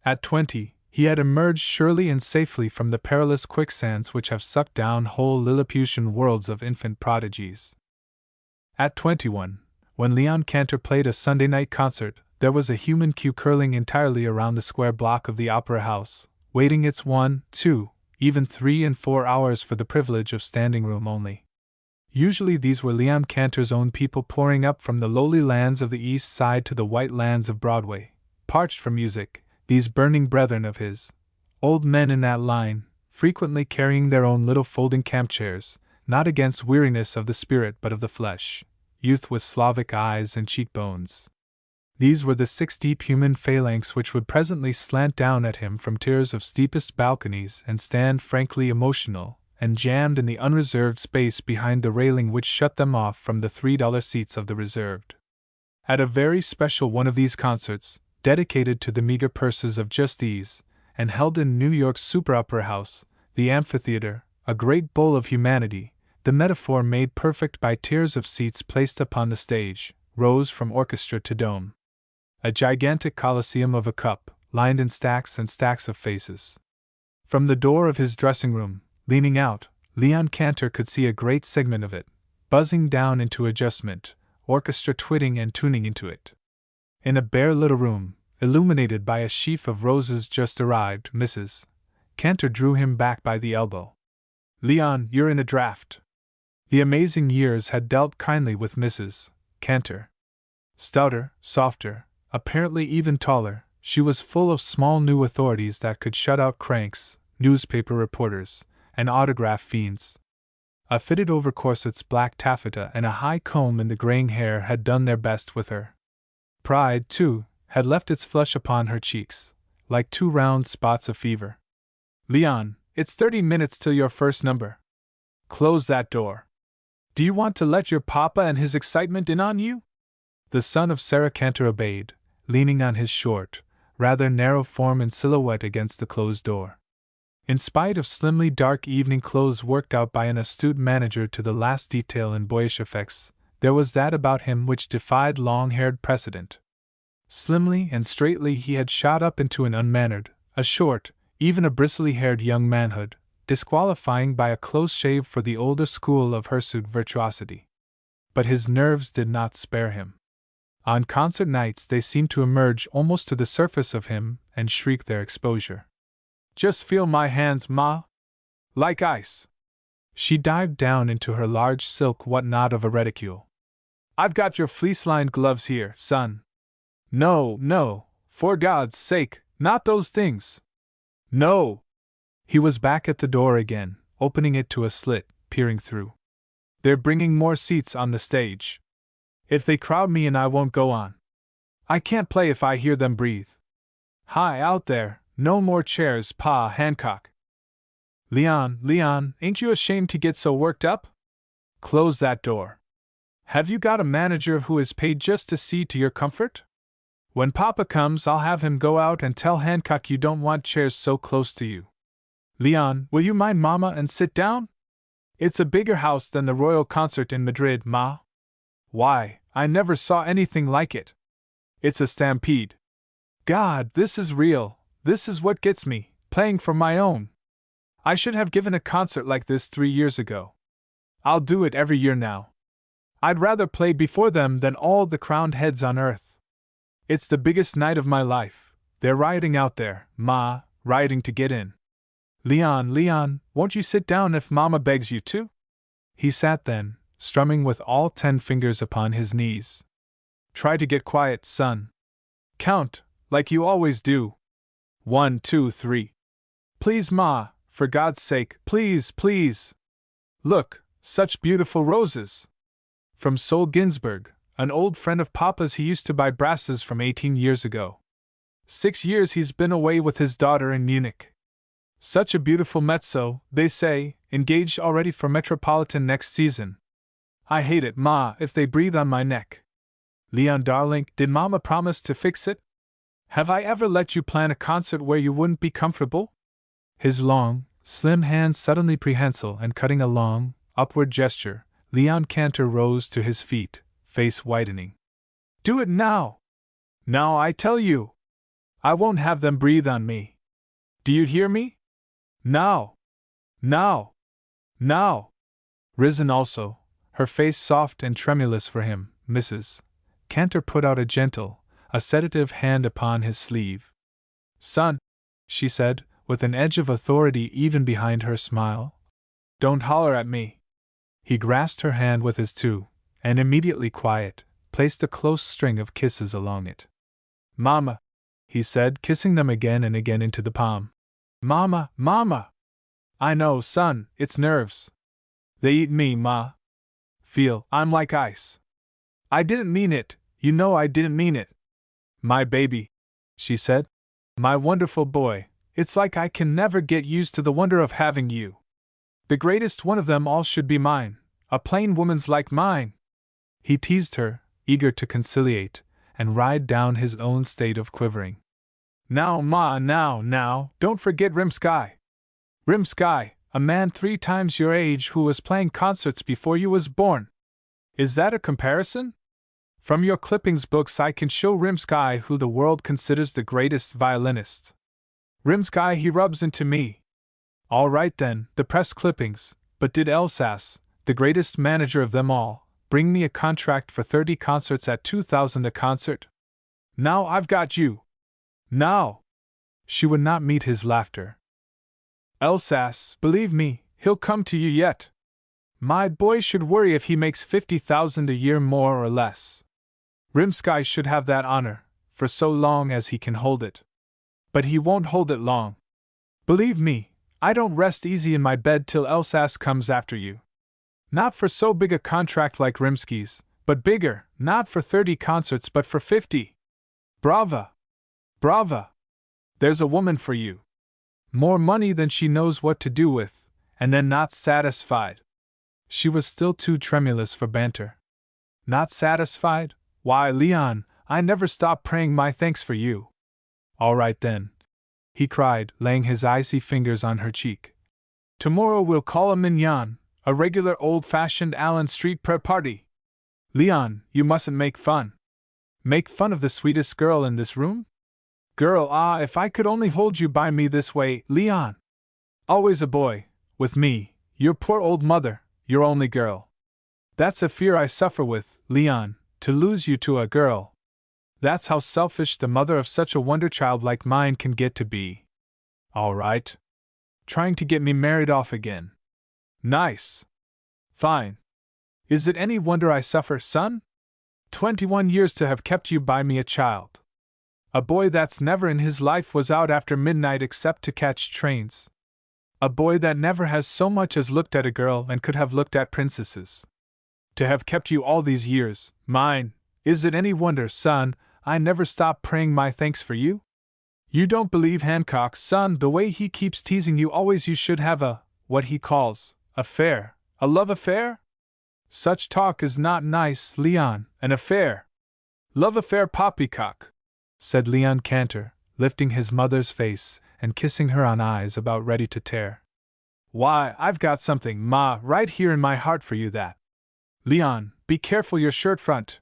At 20, he had emerged surely and safely from the perilous quicksands which have sucked down whole Lilliputian worlds of infant prodigies. At 21, when Leon Cantor played a Sunday night concert, there was a human queue curling entirely around the square block of the Opera House, waiting its 1, 2, even 3 and 4 hours for the privilege of standing room only. Usually these were Leon Cantor's own people pouring up from the lowly lands of the East Side to the white lands of Broadway, parched for music, these burning brethren of his, old men in that line, frequently carrying their own little folding camp chairs, not against weariness of the spirit but of the flesh, youth with Slavic eyes and cheekbones. These were the 6 deep human phalanx which would presently slant down at him from tiers of steepest balconies and stand frankly emotional, and jammed in the unreserved space behind the railing which shut them off from the $3 seats of the reserved. At a very special one of these concerts, dedicated to the meager purses of just these, and held in New York's Super Opera House, the amphitheater, a great bowl of humanity, the metaphor made perfect by tiers of seats placed upon the stage, rose from orchestra to dome. A gigantic coliseum of a cup, lined in stacks and stacks of faces. From the door of his dressing room, leaning out, Leon Cantor could see a great segment of it, buzzing down into adjustment, orchestra twitting and tuning into it. In a bare little room, illuminated by a sheaf of roses just arrived, Mrs. Cantor drew him back by the elbow. "Leon, you're in a draught." The amazing years had dealt kindly with Mrs. Cantor. Stouter, softer, apparently even taller, she was full of small new authorities that could shut out cranks, newspaper reporters, and autograph fiends. A fitted over corset's black taffeta and a high comb in the graying hair had done their best with her. Pride, too, had left its flush upon her cheeks, like 2 round spots of fever. "Leon, it's 30 minutes till your first number. Close that door. Do you want to let your papa and his excitement in on you?" The son of Sarah Cantor obeyed, leaning on his short, rather narrow form in silhouette against the closed door. In spite of slimly dark evening clothes worked out by an astute manager to the last detail in boyish effects, there was that about him which defied long-haired precedent. Slimly and straightly he had shot up into an unmannered, a short, even a bristly-haired young manhood, disqualifying by a close shave for the older school of hirsute virtuosity. But his nerves did not spare him. On concert nights they seemed to emerge almost to the surface of him and shriek their exposure. "Just feel my hands, Ma. Like ice." She dived down into her large silk whatnot of a reticule. "I've got your fleece-lined gloves here, son." "No, no, for God's sake, not those things." "No." He was back at the door again, opening it to a slit, peering through. "They're bringing more seats on the stage. If they crowd me in, I won't go on. I can't play if I hear them breathe. Hi, out there, no more chairs, Pa Hancock." Leon, ain't you ashamed to get so worked up? Close that door. Have you got a manager who is paid just to see to your comfort? When Papa comes, I'll have him go out and tell Hancock you don't want chairs so close to you. Leon, will you mind Mama and sit down? It's a bigger house than the Royal Concert in Madrid, Ma. Why, I never saw anything like it. It's a stampede. God, this is real, this is what gets me, Playing for my own. I should have given a concert like this 3 years ago. I'll do it every year now. I'd rather play before them than all the crowned heads on earth. It's the biggest night of my life. They're rioting out there, Ma, rioting to get in. Leon, won't you sit down if Mama begs you to? He sat then, strumming with all 10 fingers upon his knees. Try to get quiet, son. Count, like you always do. 1, 2, 3. Please, Ma, for God's sake, please, please. Look, such beautiful roses. From Sol Ginsberg, an old friend of Papa's. He used to buy brasses from 18 years ago. 6 years he's been away with his daughter in Munich. Such a beautiful mezzo, they say, engaged already for Metropolitan next season. I hate it, Ma, if they breathe on my neck. Leon darling, did Mama promise to fix it? Have I ever let you plan a concert where you wouldn't be comfortable? His long, slim hands suddenly prehensile and cutting a long, upward gesture, Leon Cantor rose to his feet, face whitening. Do it now! Now I tell you! I won't have them breathe on me. Do you hear me? Now! Now! Now! Risen also, her face soft and tremulous for him, Mrs. Cantor put out a gentle, a sedative hand upon his sleeve. Son, she said, with an edge of authority even behind her smile, don't holler at me. He grasped her hand with his two, and immediately quiet, placed a close string of kisses along it. Mama, he said, kissing them again and again into the palm. Mama, Mama! I know, son, it's nerves. They eat me, Ma. Feel, I'm like ice. I didn't mean it, you know I didn't mean it. My baby, she said. My wonderful boy, it's like I can never get used to the wonder of having you. The greatest one of them all should be mine, a plain woman's like mine. He teased her, eager to conciliate, and ride down his own state of quivering. Now, Ma, now, don't forget Rimsky. Rimsky, a man 3 times your age who was playing concerts before you was born. Is that a comparison? From your clippings books I can show Rimsky who the world considers the greatest violinist. Rimsky he rubs into me. All right then, the press clippings, but did Elsass, the greatest manager of them all, bring me a contract for 30 concerts at 2,000 a concert? Now I've got you. Now! She would not meet his laughter. Elsass, believe me, he'll come to you yet. My boy should worry if he makes 50,000 a year more or less. Rimsky should have that honor, for so long as he can hold it. But he won't hold it long. Believe me, I don't rest easy in my bed till Elsass comes after you. Not for so big a contract like Rimsky's, but bigger, not for 30 concerts but for 50. Brava! Brava! There's a woman for you. More money than she knows what to do with, and then not satisfied. She was still too tremulous for banter. Not satisfied? Why, Leon, I never stop praying my thanks for you. All right then, he cried, laying his icy fingers on her cheek. Tomorrow we'll call a mignon, a regular old-fashioned Allen Street prayer party. Leon, you mustn't make fun. Make fun of the sweetest girl in this room? Girl, ah, if I could only hold you by me this way, Leon! Always a boy, with me, your poor old mother, your only girl. That's a fear I suffer with, Leon, to lose you to a girl. That's how selfish the mother of such a wonder child like mine can get to be. All right. Trying to get me married off again. Nice. Fine. Is it any wonder I suffer, son? 21 years to have kept you by me a child. A boy that's never in his life was out after midnight except to catch trains. A boy that never has so much as looked at a girl and could have looked at princesses. To have kept you all these years, mine, is it any wonder, son, I never stop praying my thanks for you? You don't believe Hancock, son, the way he keeps teasing you always you should have a, what he calls, affair, a love affair? Such talk is not nice, Leon, an affair. Love affair poppycock, said Leon Cantor, lifting his mother's face and kissing her on eyes about ready to tear. Why, I've got something, Ma, right here in my heart for you that. Leon, be careful your shirt front.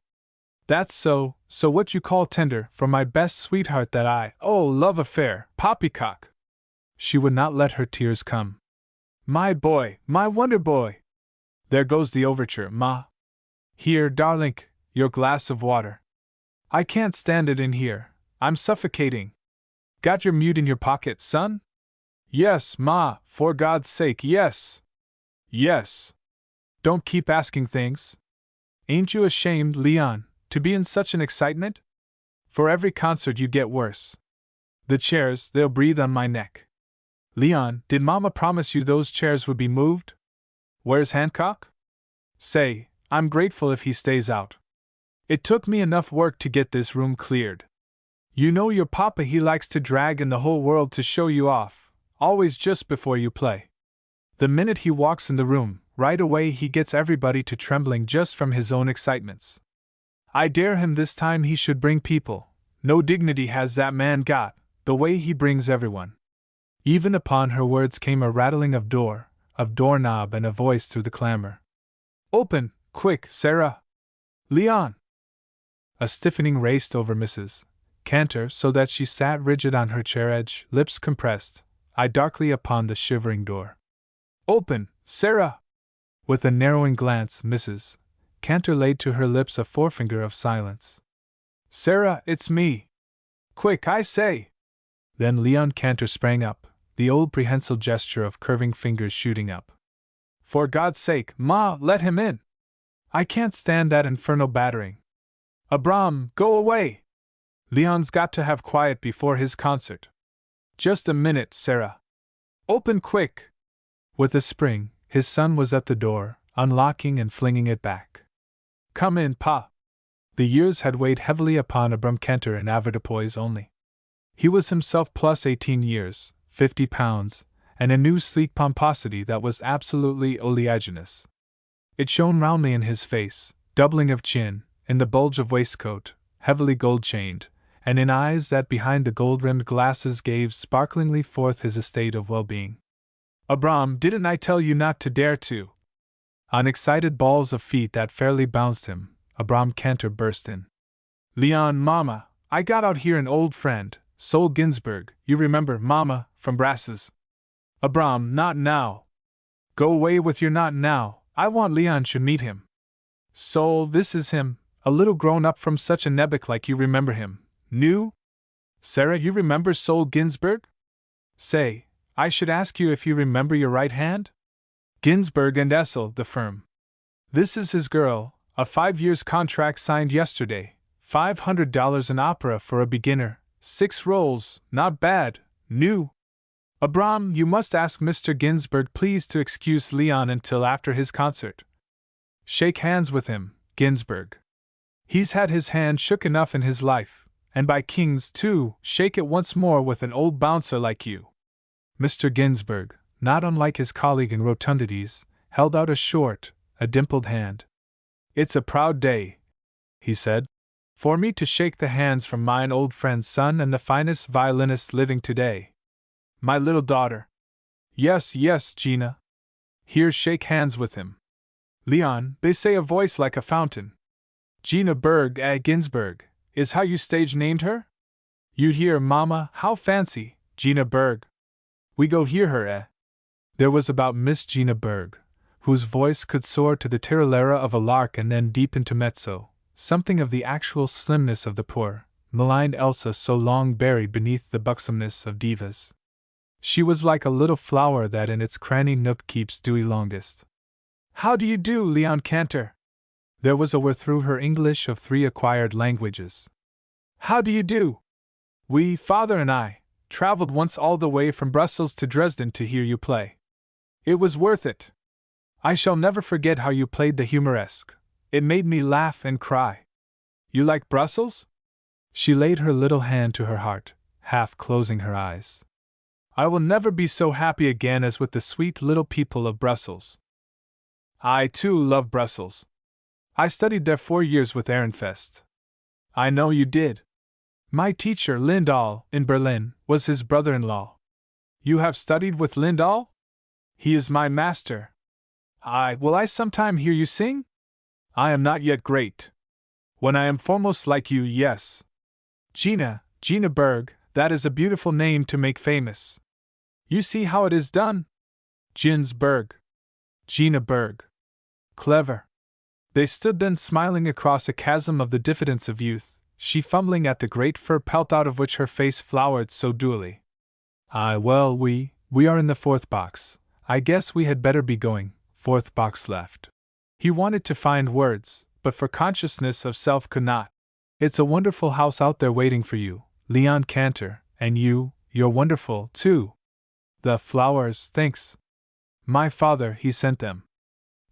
That's so what you call tender, for my best sweetheart that I, oh, love affair, poppycock. She would not let her tears come. My boy, my wonder boy! There goes the overture, Ma. Here, darlink, your glass of water. I can't stand it in here, I'm suffocating. Got your mute in your pocket, son? Yes, Ma, for God's sake, yes. Yes. Don't keep asking things. Ain't you ashamed, Leon, to be in such an excitement? For every concert you get worse. The chairs, they'll breathe on my neck. Leon, did Mama promise you those chairs would be moved? Where's Hancock? Say, I'm grateful if he stays out. It took me enough work to get this room cleared. You know your papa, he likes to drag in the whole world to show you off, always just before you play. The minute he walks in the room, right away he gets everybody to trembling just from his own excitements. I dare him this time he should bring people. No dignity has that man got, the way he brings everyone. Even upon her words came a rattling of doorknob, and a voice through the clamor. Open, quick, Sarah! Leon! A stiffening raced over Mrs. Cantor so that she sat rigid on her chair edge, lips compressed, eye darkly upon the shivering door. Open, Sarah! With a narrowing glance, Mrs. Cantor laid to her lips a forefinger of silence. Sarah, it's me! Quick, I say! Then Leon Cantor sprang up, the old prehensile gesture of curving fingers shooting up. For God's sake, Ma, let him in! I can't stand that infernal battering. Abram, go away! Leon's got to have quiet before his concert. Just a minute, Sarah. Open quick! With a spring, his son was at the door, unlocking and flinging it back. Come in, Pa. The years had weighed heavily upon Abram Cantor in avoirdupois only. He was himself plus 18 years, 50 pounds, and a new sleek pomposity that was absolutely oleaginous. It shone roundly in his face, doubling of chin, in the bulge of waistcoat, heavily gold-chained, and in eyes that behind the gold-rimmed glasses gave sparklingly forth his estate of well-being. Abram, didn't I tell you not to dare to? On excited balls of feet that fairly bounced him, Abram Cantor burst in. Leon, Mama, I got out here an old friend, Sol Ginsberg, you remember, Mama, from Brasses. Abram, not now. Go away with your not now, I want Leon should meet him. Sol, this is him, a little grown up from such a nebuch like you remember him. New? Sarah, you remember Sol Ginsberg? Say, I should ask you if you remember your right hand? Ginsberg and Essel, the firm. This is his girl, a 5 years contract signed yesterday, $500 an opera for a beginner, 6 roles, not bad, new. Abram, you must ask Mr. Ginsberg please to excuse Leon until after his concert. Shake hands with him, Ginsberg. He's had his hand shook enough in his life, and by kings too, shake it once more with an old bouncer like you. Mr. Ginsberg, not unlike his colleague in rotundities, held out a dimpled hand. It's a proud day, he said, for me to shake the hands from mine old friend's son and the finest violinist living today. My little daughter. Yes, yes, Gina. Here, shake hands with him. Leon, they say a voice like a fountain. Gina Berg, Ginsberg, is how you stage named her? You hear, Mama, how fancy, Gina Berg. We go hear her, There was about Miss Gina Berg, whose voice could soar to the tirolera of a lark and then deep into mezzo, something of the actual slimness of the poor, maligned Elsa so long buried beneath the buxomness of divas. She was like a little flower that in its cranny nook keeps dewy longest. How do you do, Leon Cantor? There was a whir through her English of 3 acquired languages. How do you do? We, father and I, traveled once all the way from Brussels to Dresden to hear you play. It was worth it. I shall never forget how you played the humoresque. It made me laugh and cry. You like Brussels? She laid her little hand to her heart, half closing her eyes. I will never be so happy again as with the sweet little people of Brussels. I, too, love Brussels. I studied there 4 years with Ehrenfest. I know you did. My teacher, Lindahl, in Berlin, was his brother-in-law. You have studied with Lindahl? He is my master. Will I sometime hear you sing? I am not yet great. When I am foremost like you, yes. Gina Berg, that is a beautiful name to make famous. You see how it is done? Gina Berg. Clever. They stood then smiling across a chasm of the diffidence of youth, she fumbling at the great fur pelt out of which her face flowered so dewily. Well, we are in the fourth box. I guess we had better be going. Fourth box left. He wanted to find words, but for consciousness of self could not. It's a wonderful house out there waiting for you, Leon Cantor, and you're wonderful, too. The flowers, thanks. My father, he sent them.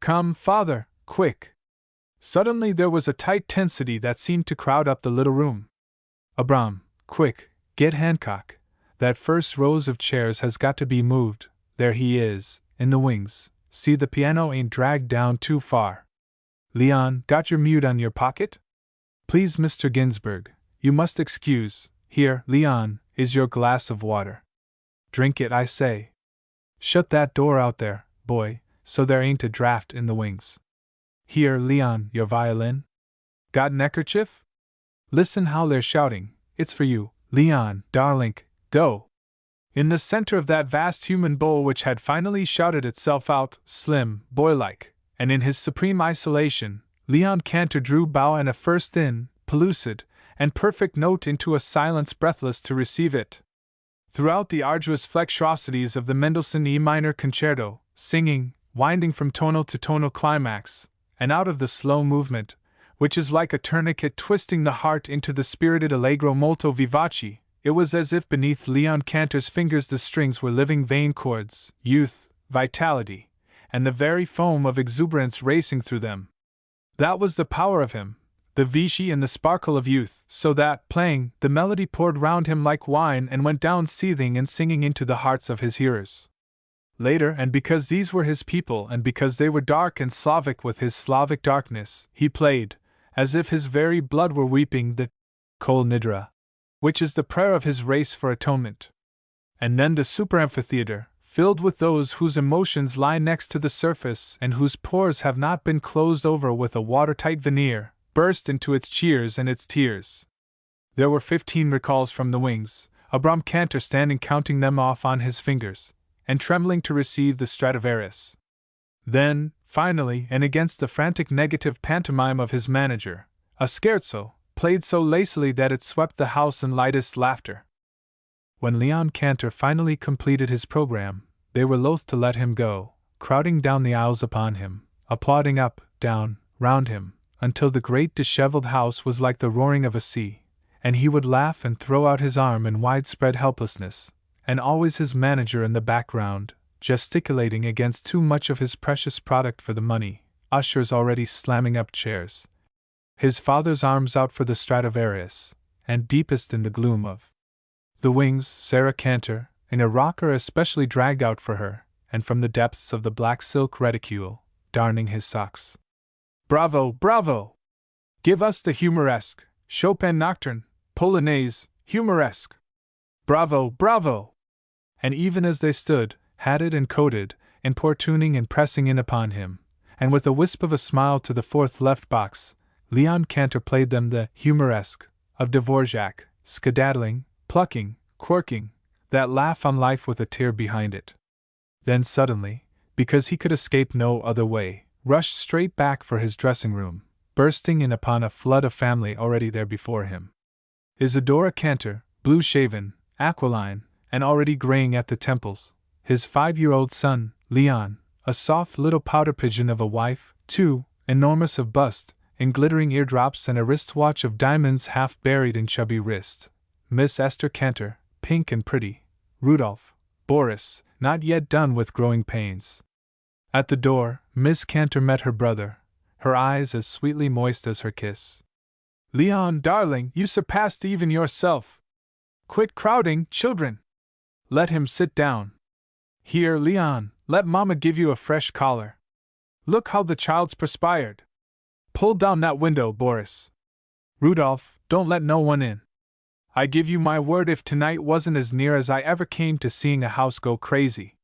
Come, father, quick. Suddenly there was a tight tensity that seemed to crowd up the little room. Abram, quick, get Hancock. That first rows of chairs has got to be moved. There he is, in the wings. See the piano ain't dragged down too far. Leon, got your mute on your pocket? Please, Mr. Ginsberg, you must excuse. Here, Leon, is your glass of water. Drink it, I say. Shut that door out there, boy, so there ain't a draft in the wings. Here, Leon, your violin. Got a neckerchief? Listen how they're shouting. It's for you, Leon, darlink, go. In the center of that vast human bowl which had finally shouted itself out, slim, boylike, and in his supreme isolation, Leon Cantor drew bow and a first thin, pellucid, and perfect note into a silence breathless to receive it. Throughout the arduous flexuosities of the Mendelssohn E minor concerto, singing, winding from tonal to tonal climax, and out of the slow movement, which is like a tourniquet twisting the heart into the spirited allegro molto vivace, it was as if beneath Leon Cantor's fingers the strings were living vein chords, youth, vitality, and the very foam of exuberance racing through them. That was the power of him, the Vichy and the sparkle of youth, so that, playing, the melody poured round him like wine and went down seething and singing into the hearts of his hearers. Later, and because these were his people and because they were dark and Slavic with his Slavic darkness, he played, as if his very blood were weeping, the Kol Nidra, which is the prayer of his race for atonement. And then the superamphitheater, filled with those whose emotions lie next to the surface and whose pores have not been closed over with a watertight veneer, burst into its cheers and its tears. There were 15 recalls from the wings, Abram Cantor standing counting them off on his fingers, and trembling to receive the Stradivarius. Then, finally, and against the frantic negative pantomime of his manager, a scherzo, played so lacily that it swept the house in lightest laughter. When Leon Cantor finally completed his program, they were loath to let him go, crowding down the aisles upon him, applauding up, down, round him, until the great disheveled house was like the roaring of a sea, and he would laugh and throw out his arm in widespread helplessness, and always his manager in the background, gesticulating against too much of his precious product for the money, ushers already slamming up chairs, his father's arms out for the Stradivarius, and deepest in the gloom of the wings, Sarah Cantor, in a rocker especially dragged out for her, and from the depths of the black silk reticule, darning his socks. Bravo, bravo! Give us the humoresque, Chopin Nocturne, Polonaise, humoresque! Bravo, bravo! And even as they stood, hatted and coated, importuning and pressing in upon him, and with a wisp of a smile to the fourth left box, Leon Cantor played them the humoresque of Dvorak, skedaddling, plucking, quirking, that laugh on life with a tear behind it. Then suddenly, because he could escape no other way, rushed straight back for his dressing room, bursting in upon a flood of family already there before him. Isadora Cantor, blue-shaven, aquiline, and already graying at the temples, his 5-year-old son, Leon, a soft little pouter pigeon of a wife, too, enormous of bust, in glittering eardrops and a wristwatch of diamonds half buried in chubby wrist, Miss Esther Cantor, pink and pretty, Rudolph, Boris, not yet done with growing pains. At the door, Miss Cantor met her brother, her eyes as sweetly moist as her kiss. Leon, darling, you surpassed even yourself. Quit crowding, children. Let him sit down. Here, Leon, let Mama give you a fresh collar. Look how the child's perspired. Pull down that window, Boris. Rudolph, don't let no one in. I give you my word if tonight wasn't as near as I ever came to seeing a house go crazy.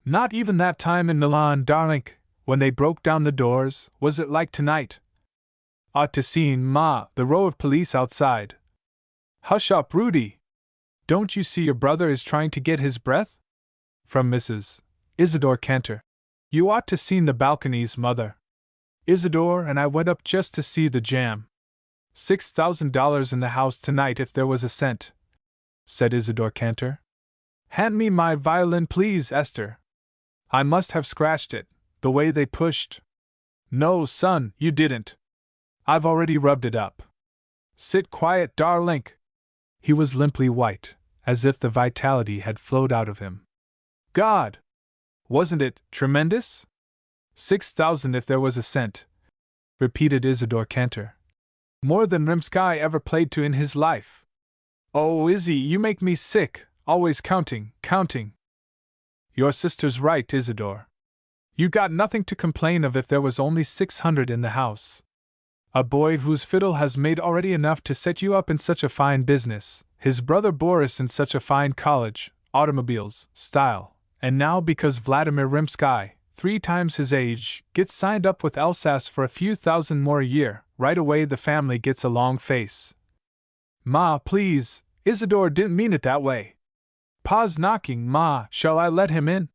Not even that time in Milan, darling, when they broke down the doors, was it like tonight. Ought to seen, Ma, the row of police outside. Hush up, Rudy. Don't you see your brother is trying to get his breath? From Mrs. Isidore Cantor. You ought to seen the balconies, Mother. Isidore and I went up just to see the jam. $6,000 in the house tonight if there was a cent, said Isidore Cantor. Hand me my violin, please, Esther. I must have scratched it, the way they pushed. No, son, you didn't. I've already rubbed it up. Sit quiet, darling. He was limply white, as if the vitality had flowed out of him. God! Wasn't it tremendous? 6,000 if there was a cent, repeated Isidore Cantor. More than Rimsky ever played to in his life. Oh, Izzy, you make me sick, always counting. Your sister's right, Isidore. You got nothing to complain of if there was only 600 in the house. A boy whose fiddle has made already enough to set you up in such a fine business, his brother Boris in such a fine college, automobiles, style, and now because Vladimir Rimsky, 3 times his age, gets signed up with Alsace for a few thousand more a year, right away the family gets a long face. Ma, please, Isidore didn't mean it that way. Pa's knocking, Ma, shall I let him in?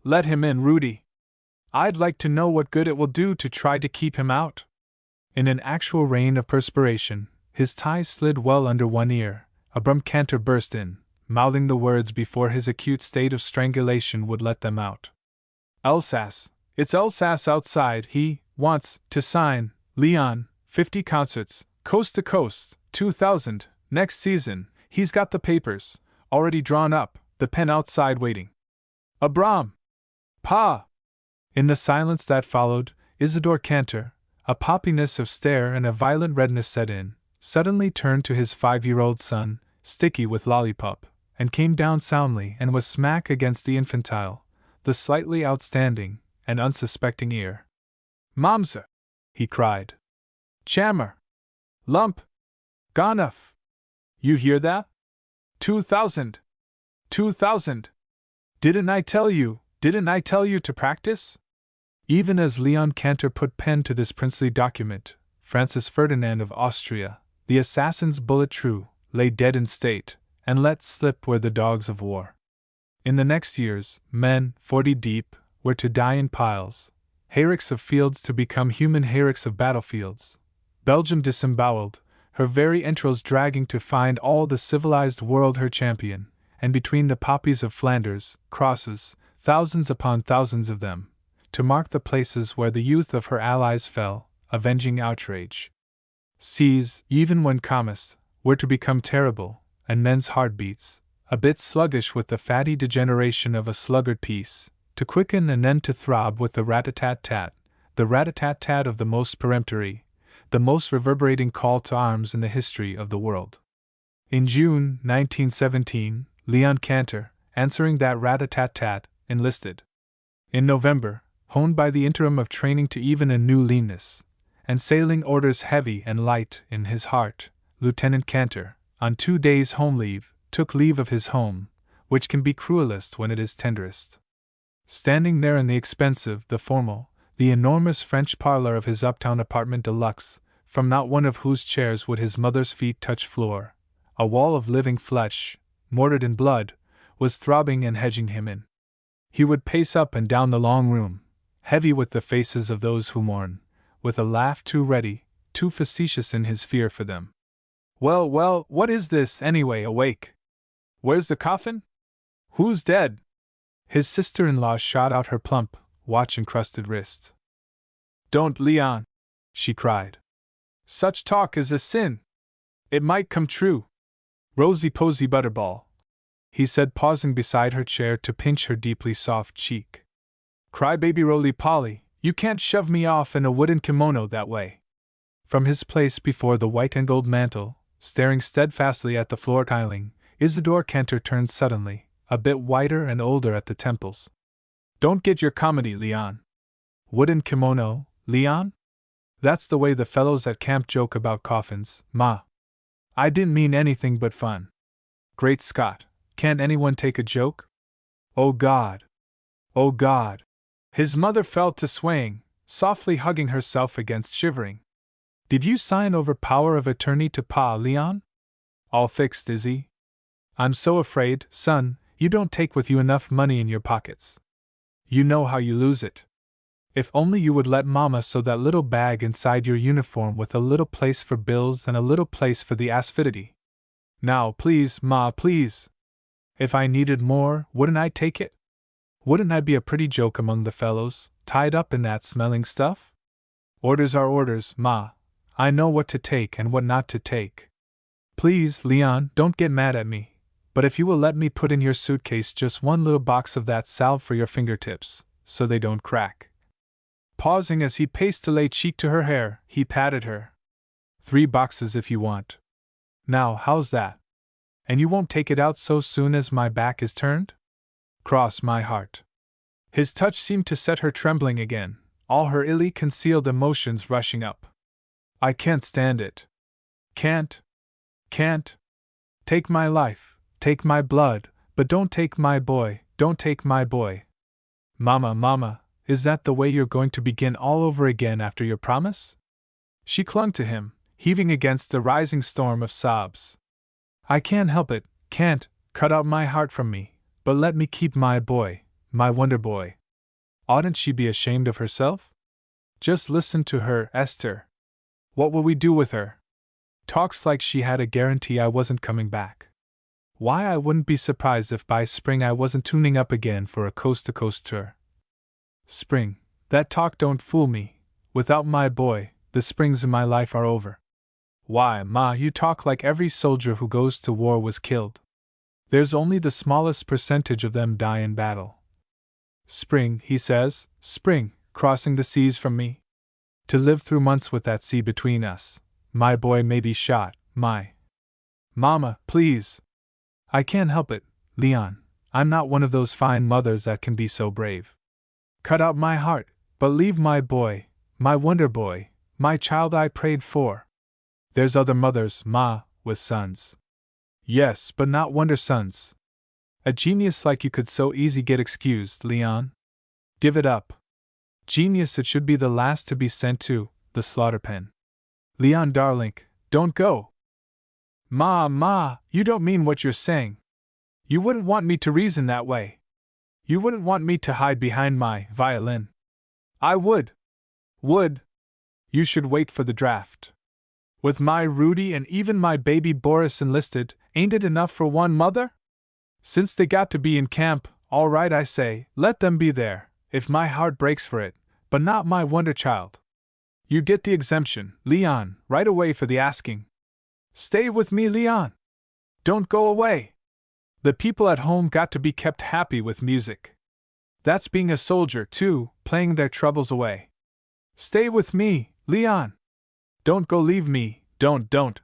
Let him in, Rudy. I'd like to know what good it will do to try to keep him out. In an actual rain of perspiration, his tie slid well under one ear. Abram Cantor burst in, mouthing the words before his acute state of strangulation would let them out. Alsace, it's Alsace outside. He wants to sign, Leon, 50 concerts, coast to coast, 2,000, next season. He's got the papers, already drawn up, the pen outside waiting. Abram! Pa! In the silence that followed, Isidore Cantor, a poppiness of stare and a violent redness set in, suddenly turned to his 5-year-old son, sticky with lollipop, and came down soundly and was smack against the infantile, the slightly outstanding, and unsuspecting ear. Momsa! He cried. Chammer! Lump! Gonuff! You hear that? 2,000! 2,000! Didn't I tell you to practice? Even as Leon Cantor put pen to this princely document, Francis Ferdinand of Austria, the assassin's bullet true, lay dead in state, and let slip were the dogs of war. In the next years, men, 40 deep, were to die in piles, hayricks of fields to become human hayricks of battlefields. Belgium disemboweled, her very entrails dragging to find all the civilized world her champion, and between the poppies of Flanders, crosses, thousands upon thousands of them, to mark the places where the youth of her allies fell, avenging outrage. Seas, even when calmest, were to become terrible, and men's heartbeats, a bit sluggish with the fatty degeneration of a sluggard peace, to quicken and then to throb with the rat-a-tat-tat, the rat-a-tat-tat of the most peremptory, the most reverberating call to arms in the history of the world. In June 1917, Leon Cantor, answering that rat-a-tat-tat, enlisted. In November, honed by the interim of training to even a new leanness, and sailing orders heavy and light in his heart, Lieutenant Cantor, on 2 days' home leave, took leave of his home, which can be cruelest when it is tenderest. Standing there in the expensive, the formal, the enormous French parlor of his uptown apartment de luxe, from not one of whose chairs would his mother's feet touch floor, a wall of living flesh, mortared in blood, was throbbing and hedging him in. He would pace up and down the long room, heavy with the faces of those who mourn, with a laugh too ready, too facetious in his fear for them. Well, what is this, anyway, awake? Where's the coffin? Who's dead? His sister-in-law shot out her plump, watch-encrusted wrist. Don't, Leon, she cried. Such talk is a sin. It might come true. Rosy-posy butterball, he said, pausing beside her chair to pinch her deeply soft cheek. Crybaby roly-poly, you can't shove me off in a wooden kimono that way. From his place before the white and gold mantle, staring steadfastly at the floor tiling, Isidore Cantor turned suddenly, a bit whiter and older at the temples. Don't get your comedy, Leon. Wooden kimono, Leon? That's the way the fellows at camp joke about coffins, Ma. I didn't mean anything but fun. Great Scott, can't anyone take a joke? Oh God! Oh God! His mother fell to swaying, softly hugging herself against shivering. Did you sign over power of attorney to Pa, Leon? All fixed, is he? I'm so afraid, son, you don't take with you enough money in your pockets. You know how you lose it. If only you would let Mama sew that little bag inside your uniform with a little place for bills and a little place for the aspidity. Now, please, Ma, please. If I needed more, wouldn't I take it? Wouldn't I be a pretty joke among the fellows, tied up in that smelling stuff? Orders are orders, Ma. I know what to take and what not to take. Please, Leon, don't get mad at me, but if you will let me put in your suitcase just one little box of that salve for your fingertips, so they don't crack. Pausing as he paced to lay cheek to her hair, he patted her. 3 boxes if you want. Now, how's that? And you won't take it out so soon as my back is turned? Cross my heart. His touch seemed to set her trembling again, all her illy concealed emotions rushing up. I can't stand it. Can't. Take my life, take my blood, but don't take my boy, don't take my boy. Mama, is that the way you're going to begin all over again after your promise? She clung to him, heaving against the rising storm of sobs. I can't help it, can't, cut out my heart from me, but let me keep my boy, my wonder boy. Oughtn't she be ashamed of herself? Just listen to her, Esther. What will we do with her? Talks like she had a guarantee I wasn't coming back. Why, I wouldn't be surprised if by spring I wasn't tuning up again for a coast-to-coast tour. Spring, that talk don't fool me. Without my boy, the springs in my life are over. Why, Ma, you talk like every soldier who goes to war was killed. There's only the smallest percentage of them die in battle. Spring, he says, spring, crossing the seas from me. To live through months with that sea between us. My boy may be shot, my. Mama, please. I can't help it, Leon. I'm not one of those fine mothers that can be so brave. Cut out my heart, but leave my boy, my wonder boy, my child I prayed for. There's other mothers, Ma, with sons. Yes, but not wonder sons. A genius like you could so easy get excused, Leon. Give it up. Genius it should be the last to be sent to the slaughter pen. Leon darling, don't go. Ma, you don't mean what you're saying. You wouldn't want me to reason that way. You wouldn't want me to hide behind my violin. I would. You should wait for the draft. With my Rudy and even my baby Boris enlisted, ain't it enough for one mother? Since they got to be in camp, all right I say, let them be there, if my heart breaks for it, but not my wonder child. You get the exemption, Leon, right away for the asking. Stay with me, Leon. Don't go away. The people at home got to be kept happy with music. That's being a soldier, too, playing their troubles away. Stay with me, Leon. Don't go leave me, don't.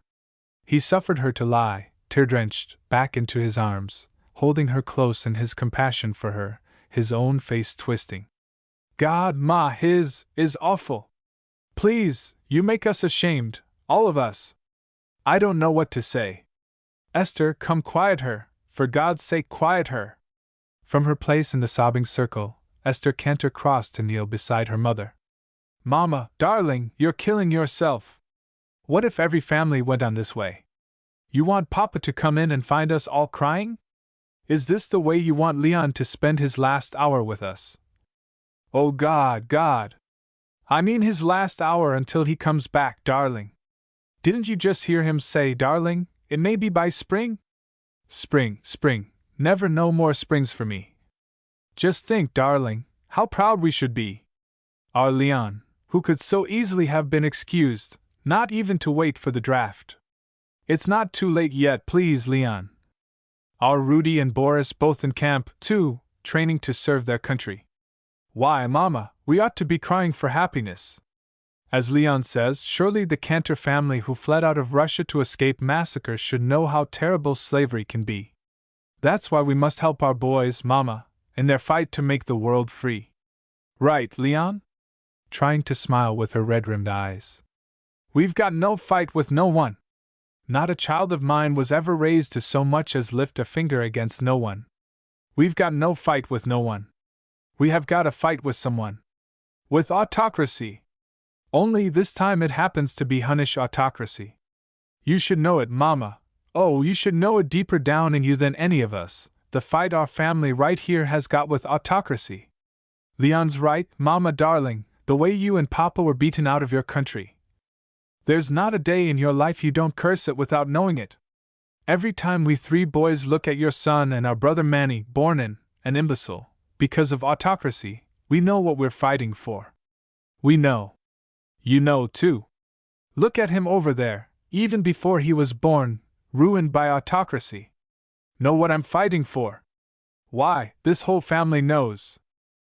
He suffered her to lie, tear-drenched, back into his arms, holding her close in his compassion for her, his own face twisting. God, Ma, his is awful. Please, you make us ashamed, all of us. I don't know what to say. Esther, come quiet her, for God's sake quiet her. From her place in the sobbing circle, Esther Cantor crossed to kneel beside her mother. Mama, darling, you're killing yourself. What if every family went on this way? You want Papa to come in and find us all crying? Is this the way you want Leon to spend his last hour with us? Oh God. I mean his last hour until he comes back, darling. Didn't you just hear him say, darling, it may be by spring? Spring, never no more springs for me. Just think, darling, how proud we should be. Our Leon, who could so easily have been excused, not even to wait for the draft. It's not too late yet, please, Leon. Our Rudy and Boris both in camp, too, training to serve their country. Why, Mama, we ought to be crying for happiness. As Leon says, surely the Cantor family who fled out of Russia to escape massacre should know how terrible slavery can be. That's why we must help our boys, Mama, in their fight to make the world free. Right, Leon? Trying to smile with her red-rimmed eyes. We've got no fight with no one. Not a child of mine was ever raised to so much as lift a finger against no one. We've got no fight with no one. We have got a fight with someone. With autocracy. Only this time it happens to be Hunnish autocracy. You should know it, Mama. Oh, you should know it deeper down in you than any of us, the fight our family right here has got with autocracy. Leon's right, Mama darling, the way you and Papa were beaten out of your country. There's not a day in your life you don't curse it without knowing it. Every time we three boys look at your son and our brother Manny, born an imbecile, because of autocracy, we know what we're fighting for. We know. You know, too. Look at him over there, even before he was born, ruined by autocracy. Know what I'm fighting for? Why, this whole family knows.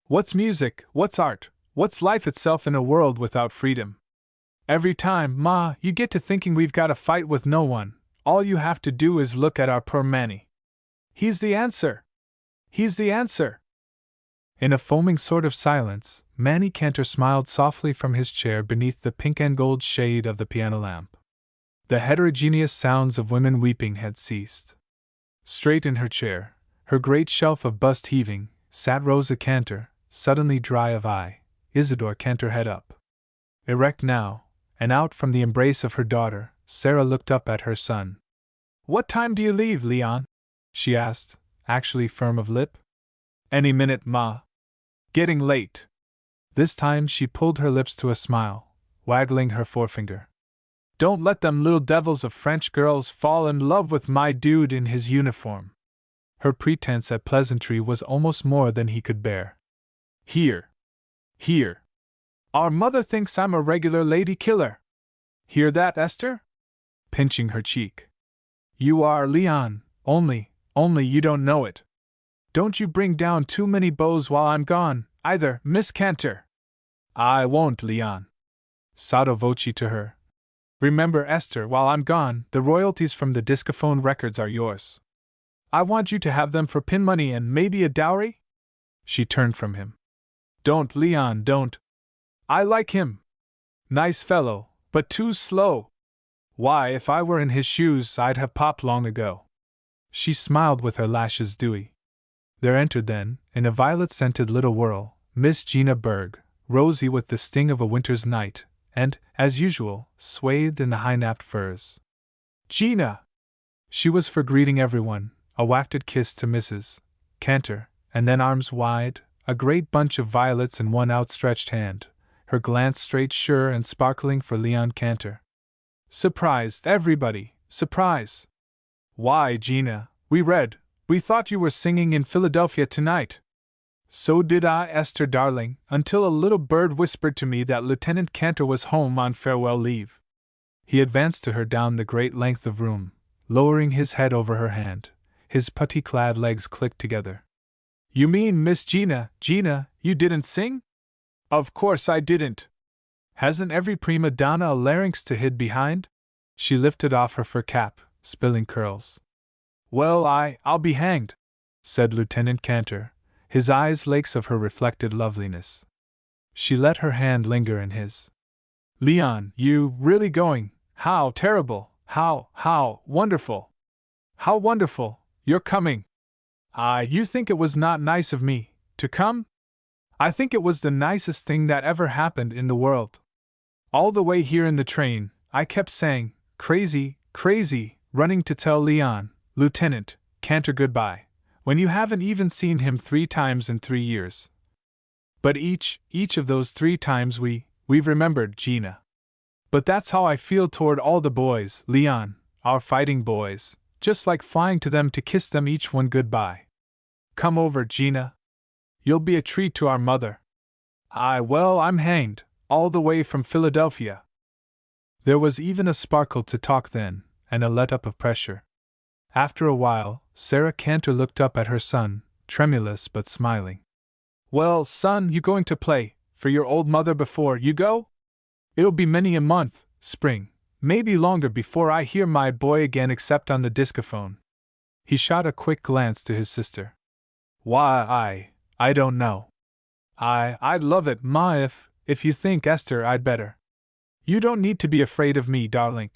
What's music, what's art, what's life itself in a world without freedom? Every time, Ma, you get to thinking we've got a fight with no one, all you have to do is look at our poor Manny. He's the answer. He's the answer. In a foaming sort of silence, Manny Cantor smiled softly from his chair beneath the pink and gold shade of the piano lamp. The heterogeneous sounds of women weeping had ceased. Straight in her chair, her great shelf of bust heaving, sat Rosa Cantor, suddenly dry of eye, Isidore Cantor head up. Erect now, and out from the embrace of her daughter, Sarah looked up at her son. "What time do you leave, Leon?" she asked, actually firm of lip. "Any minute, Ma." "Getting late." This time she pulled her lips to a smile, waggling her forefinger. "Don't let them little devils of French girls fall in love with my dude in his uniform." Her pretense at pleasantry was almost more than he could bear. "Here. Here. Our mother thinks I'm a regular lady killer. Hear that, Esther?" Pinching her cheek. "You are, Leon, only you don't know it. Don't you bring down too many beaux while I'm gone, either, Miss Cantor." "I won't, Leon." Sotto voce to her. "Remember, Esther, while I'm gone, the royalties from the discophone records are yours. I want you to have them for pin money and maybe a dowry?" She turned from him. "Don't, Leon, don't. I like him. Nice fellow, but too slow. Why, if I were in his shoes, I'd have popped long ago." She smiled with her lashes dewy. There entered then, in a violet-scented little whirl, Miss Gina Berg, rosy with the sting of a winter's night, and, as usual, swathed in the high-napped furs. "Gina!" She was for greeting everyone, a wafted kiss to Mrs. Cantor, and then arms wide, a great bunch of violets in one outstretched hand, her glance straight, sure, and sparkling for Leon Cantor. "Surprised, everybody, surprise! Why, Gina, we thought you were singing in Philadelphia tonight." "So did I, Esther darling, until a little bird whispered to me that Lieutenant Cantor was home on farewell leave." He advanced to her down the great length of room, lowering his head over her hand. His putty-clad legs clicked together. "You mean, Miss Gina, you didn't sing?" "Of course I didn't. Hasn't every prima donna a larynx to hide behind?" She lifted off her fur cap, spilling curls. "Well, I'll be hanged," said Lieutenant Cantor, his eyes lakes of her reflected loveliness. She let her hand linger in his. "Leon, you really going? How terrible! How wonderful! How wonderful! You're coming! You think it was not nice of me to come? I think it was the nicest thing that ever happened in the world. All the way here in the train, I kept saying, crazy, running to tell Lieutenant Cantor goodbye, when you haven't even seen him 3 times in 3 years. But each of those 3 times we've remembered, Gina. But that's how I feel toward all the boys, Leon, our fighting boys, just like flying to them to kiss them each one goodbye. Come over, Gina. You'll be a treat to our mother. Well, I'm hanged, all the way from Philadelphia." There was even a sparkle to talk then, and a let-up of pressure. After a while, Sarah Cantor looked up at her son, tremulous but smiling. "Well, son, you going to play for your old mother before you go? It'll be many a month, spring, maybe longer before I hear my boy again except on the discophone." He shot a quick glance to his sister. "Why, I don't know. I'd love it, Ma, if you think, Esther, I'd better. You don't need to be afraid of me, darling.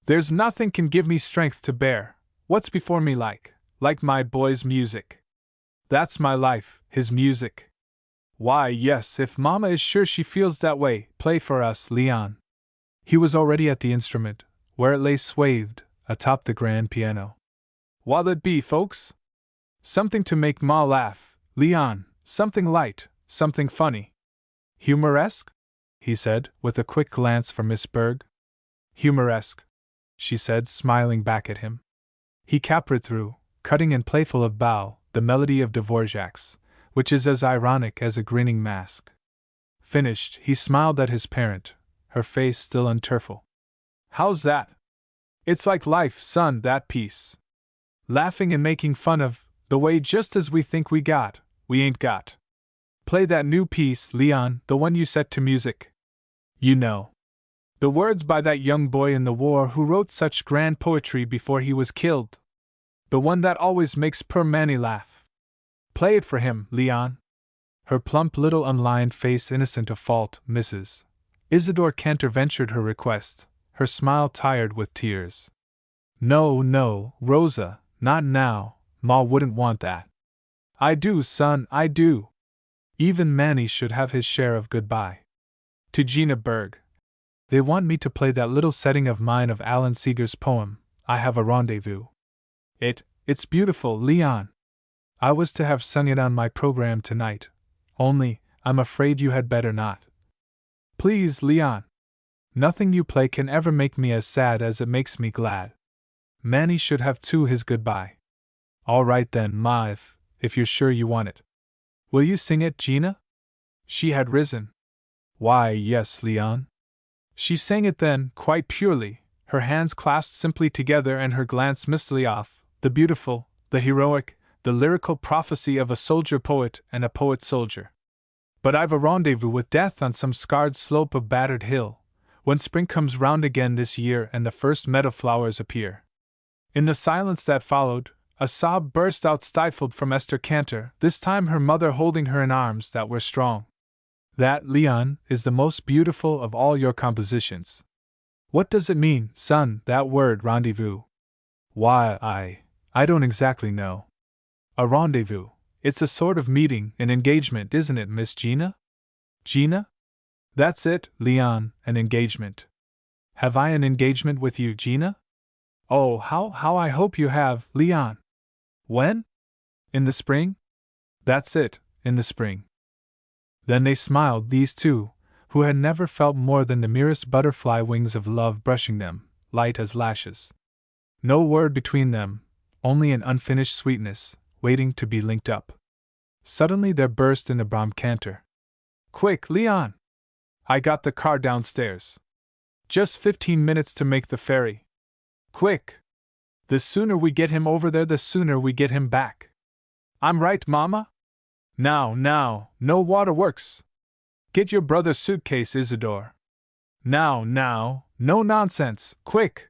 There's nothing can give me strength to bear what's before me like my boy's music. That's my life, his music. Why, yes, if Mama is sure she feels that way, play for us, Leon." He was already at the instrument, where it lay swathed, atop the grand piano. "What'll it be, folks?" Something to make Ma laugh, Leon, something light, something funny. Humoresque? He said, with a quick glance for Miss Berg. Humoresque, she said, smiling back at him. He capered through, cutting and playful of bow, the melody of Dvorak's, which is as ironic as a grinning mask. Finished, he smiled at his parent, her face still untearful. How's that? It's like life, son, that piece. Laughing and making fun of, the way just as we think we ain't got. Play that new piece, Leon, the one you set to music. You know. The words by that young boy in the war who wrote such grand poetry before he was killed. The one that always makes poor Manny laugh. Play it for him, Leon. Her plump little unlined face innocent of fault, Mrs. Isidore Cantor ventured her request, her smile tired with tears. No, no, Rosa, not now, Ma wouldn't want that. I do, son, I do. Even Manny should have his share of goodbye. To Gina Berg. They want me to play that little setting of mine of Alan Seeger's poem, I Have a Rendezvous. It's beautiful, Leon. I was to have sung it on my program tonight, only, I'm afraid you had better not. Please, Leon. Nothing you play can ever make me as sad as it makes me glad. Manny should have too his goodbye. All right then, Ma, if you're sure you want it. Will you sing it, Gina? She had risen. Why, yes, Leon. She sang it then, quite purely, her hands clasped simply together and her glance mistily off, the beautiful, the heroic, the lyrical prophecy of a soldier poet and a poet soldier. But I've a rendezvous with death on some scarred slope of battered hill, when spring comes round again this year and the first meadow flowers appear. In the silence that followed, a sob burst out stifled from Esther Cantor, this time her mother holding her in arms that were strong. That, Leon, is the most beautiful of all your compositions. What does it mean, son, that word rendezvous? Why, I don't exactly know. A rendezvous. It's a sort of meeting, an engagement, isn't it, Miss Gina? Gina? That's it, Leon, an engagement. Have I an engagement with you, Gina? Oh, how I hope you have, Leon. When? In the spring? That's it, in the spring. Then they smiled, these two, who had never felt more than the merest butterfly wings of love brushing them, light as lashes. No word between them, only an unfinished sweetness, waiting to be linked up. Suddenly there burst in Abram Cantor. Quick, Leon! I got the car downstairs. Just 15 minutes to make the ferry. Quick! The sooner we get him over there, the sooner we get him back. I'm right, Mama? Now, no waterworks. Get your brother's suitcase, Isidore. Now, no nonsense, quick!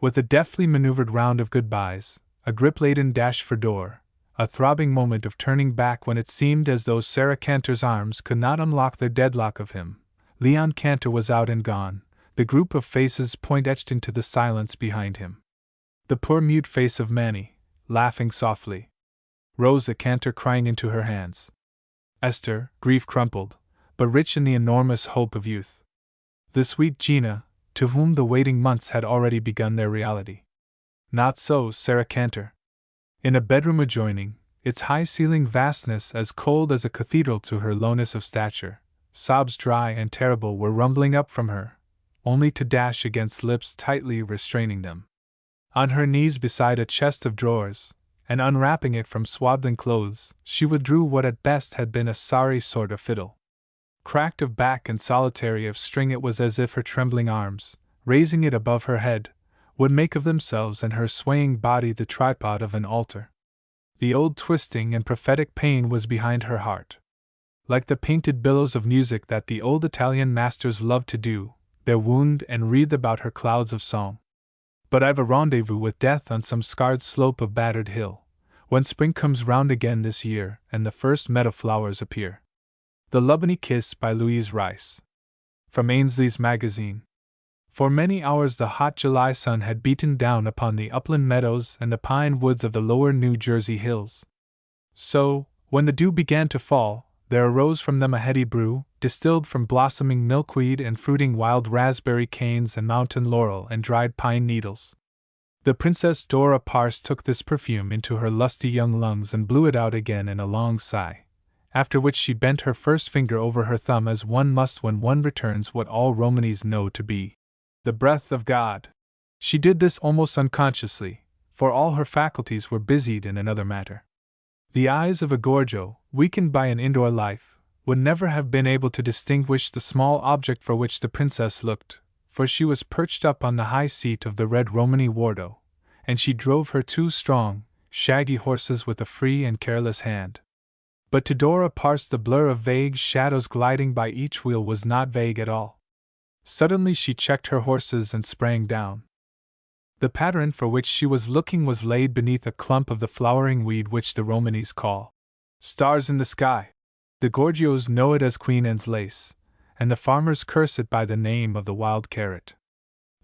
With a deftly maneuvered round of goodbyes, a grip-laden dash for door, a throbbing moment of turning back when it seemed as though Sarah Cantor's arms could not unlock their deadlock of him, Leon Cantor was out and gone, the group of faces point-etched into the silence behind him. The poor mute face of Manny, laughing softly. Rosa Cantor crying into her hands. Esther, grief crumpled, but rich in the enormous hope of youth. The sweet Gina, to whom the waiting months had already begun their reality. Not so Sarah Cantor. In a bedroom adjoining, its high-ceilinged vastness as cold as a cathedral to her lowness of stature, sobs dry and terrible were rumbling up from her, only to dash against lips tightly restraining them. On her knees beside a chest of drawers, and unwrapping it from swaddling clothes, she withdrew what at best had been a sorry sort of fiddle. Cracked of back and solitary of string, it was as if her trembling arms, raising it above her head, would make of themselves and her swaying body the tripod of an altar. The old twisting and prophetic pain was behind her heart. Like the painted billows of music that the old Italian masters loved to do, there wound and wreathed about her clouds of song. But I've a rendezvous with death on some scarred slope of battered hill, when spring comes round again this year and the first meadow flowers appear. The Lubbock Kiss by Louise Rice. From Ainsley's Magazine. For many hours the hot July sun had beaten down upon the upland meadows and the pine woods of the lower New Jersey hills. So, when the dew began to fall, there arose from them a heady brew, distilled from blossoming milkweed and fruiting wild raspberry canes and mountain laurel and dried pine needles. The Princess Dora Pars took this perfume into her lusty young lungs and blew it out again in a long sigh, after which she bent her first finger over her thumb as one must when one returns what all Romanes know to be the breath of God. She did this almost unconsciously, for all her faculties were busied in another matter. The eyes of a Gorgio, weakened by an indoor life, would never have been able to distinguish the small object for which the princess looked, for she was perched up on the high seat of the red Romany Wardo, and she drove her two strong, shaggy horses with a free and careless hand. But to Dora Pars the blur of vague shadows gliding by each wheel was not vague at all. Suddenly she checked her horses and sprang down. The pattern for which she was looking was laid beneath a clump of the flowering weed which the Romanes call stars in the sky. The Gorgios know it as Queen Anne's lace, and the farmers curse it by the name of the wild carrot.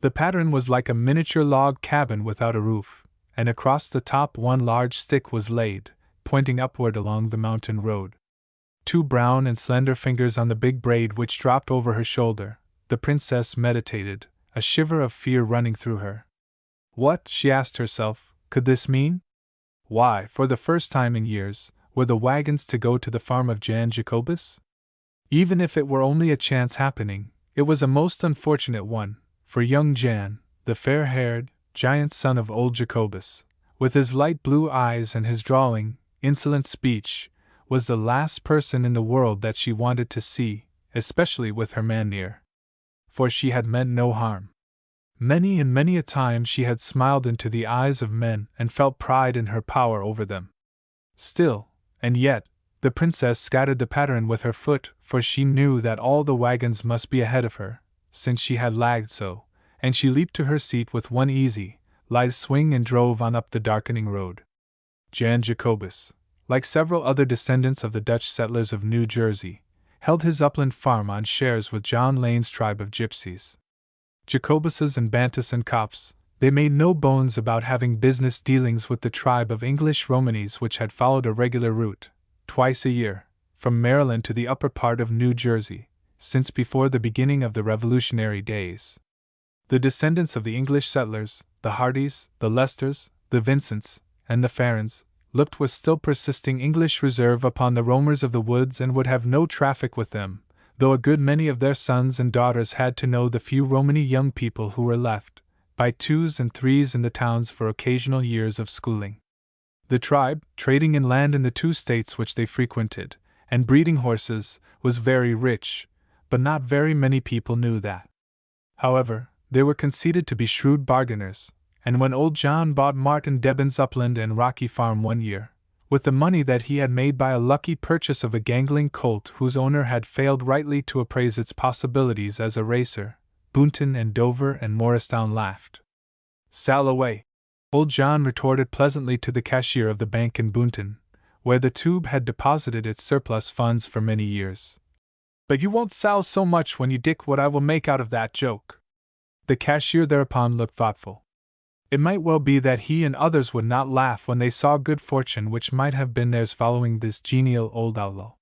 The pattern was like a miniature log cabin without a roof, and across the top one large stick was laid, pointing upward along the mountain road. Two brown and slender fingers on the big braid which dropped over her shoulder, the princess meditated, a shiver of fear running through her. What, she asked herself, could this mean? Why, for the first time in years, were the wagons to go to the farm of Jan Jacobus? Even if it were only a chance happening, it was a most unfortunate one, for young Jan, the fair-haired, giant son of old Jacobus, with his light blue eyes and his drawling, insolent speech, was the last person in the world that she wanted to see, especially with her man near. For she had meant no harm. Many and many a time she had smiled into the eyes of men and felt pride in her power over them. Still, and yet, the princess scattered the pattern with her foot, for she knew that all the wagons must be ahead of her, since she had lagged so, and she leaped to her seat with one easy, lithe swing and drove on up the darkening road. Jan Jacobus, like several other descendants of the Dutch settlers of New Jersey, held his upland farm on shares with John Lane's tribe of gypsies. Jacobuses and Bantus and Copts, they made no bones about having business dealings with the tribe of English Romanes which had followed a regular route, twice a year, from Maryland to the upper part of New Jersey, since before the beginning of the Revolutionary days. The descendants of the English settlers, the Hardys, the Lesters, the Vincents, and the Farrens, looked with still persisting English reserve upon the roamers of the woods and would have no traffic with them, though a good many of their sons and daughters had to know the few Romany young people who were left, by twos and threes in the towns for occasional years of schooling. The tribe, trading in land in the two states which they frequented, and breeding horses, was very rich, but not very many people knew that. However, they were conceded to be shrewd bargainers, and when old John bought Martin Debon's upland and rocky farm one year, with the money that he had made by a lucky purchase of a gangling colt whose owner had failed rightly to appraise its possibilities as a racer, Boonton and Dover and Morristown laughed. "Sell away," old John retorted pleasantly to the cashier of the bank in Boonton, where the Tube had deposited its surplus funds for many years. "But you won't sell so much when you dick what I will make out of that joke." The cashier thereupon looked thoughtful. It might well be that he and others would not laugh when they saw good fortune which might have been theirs following this genial old outlaw.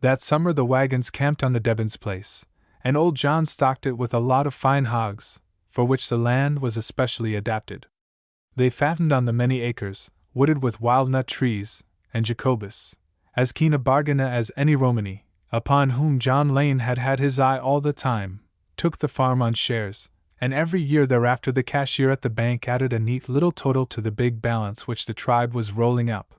That summer the wagons camped on the Debons' place, and old John stocked it with a lot of fine hogs, for which the land was especially adapted. They fattened on the many acres, wooded with walnut trees, and Jacobus, as keen a bargainer as any Romany, upon whom John Lane had had his eye all the time, took the farm on shares, and every year thereafter the cashier at the bank added a neat little total to the big balance which the tribe was rolling up.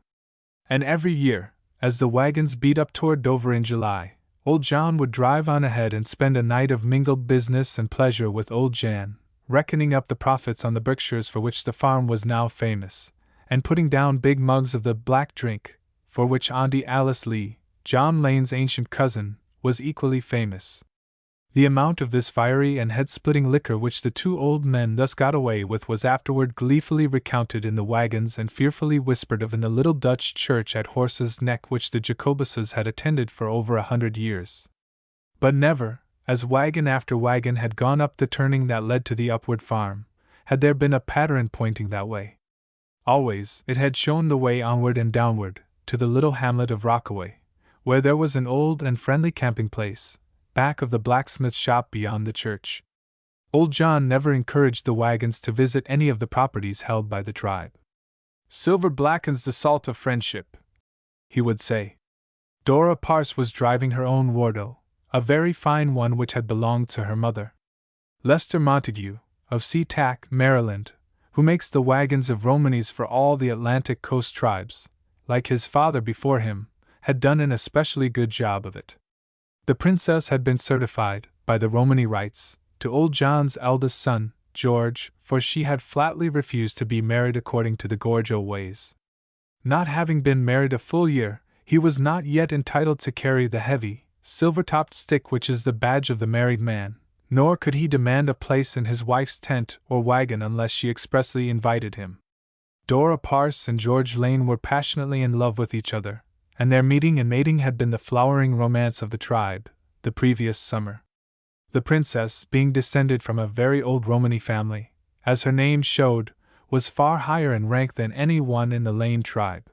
And every year, as the wagons beat up toward Dover in July, old John would drive on ahead and spend a night of mingled business and pleasure with old Jan, reckoning up the profits on the Berkshires for which the farm was now famous, and putting down big mugs of the black drink, for which Auntie Alice Lee, John Lane's ancient cousin, was equally famous. The amount of this fiery and head-splitting liquor which the two old men thus got away with was afterward gleefully recounted in the wagons and fearfully whispered of in the little Dutch church at Horse's Neck which the Jacobuses had attended for over 100 years. But never, as wagon after wagon had gone up the turning that led to the upward farm, had there been a pattern pointing that way. Always it had shown the way onward and downward, to the little hamlet of Rockaway, where there was an old and friendly camping place, back of the blacksmith shop beyond the church. Old John never encouraged the wagons to visit any of the properties held by the tribe. "Silver blackens the salt of friendship," he would say. Dora Parse was driving her own Wardo, a very fine one which had belonged to her mother. Lester Montague, of SeaTac, Maryland, who makes the wagons of Romanies for all the Atlantic coast tribes, like his father before him, had done an especially good job of it. The princess had been certified, by the Romany rights, to old John's eldest son, George, for she had flatly refused to be married according to the Gorgio ways. Not having been married a full year, he was not yet entitled to carry the heavy, silver-topped stick which is the badge of the married man, nor could he demand a place in his wife's tent or wagon unless she expressly invited him. Dora Parse and George Lane were passionately in love with each other, and their meeting and mating had been the flowering romance of the tribe, the previous summer. The princess, being descended from a very old Romany family, as her name showed, was far higher in rank than any one in the Lane tribe.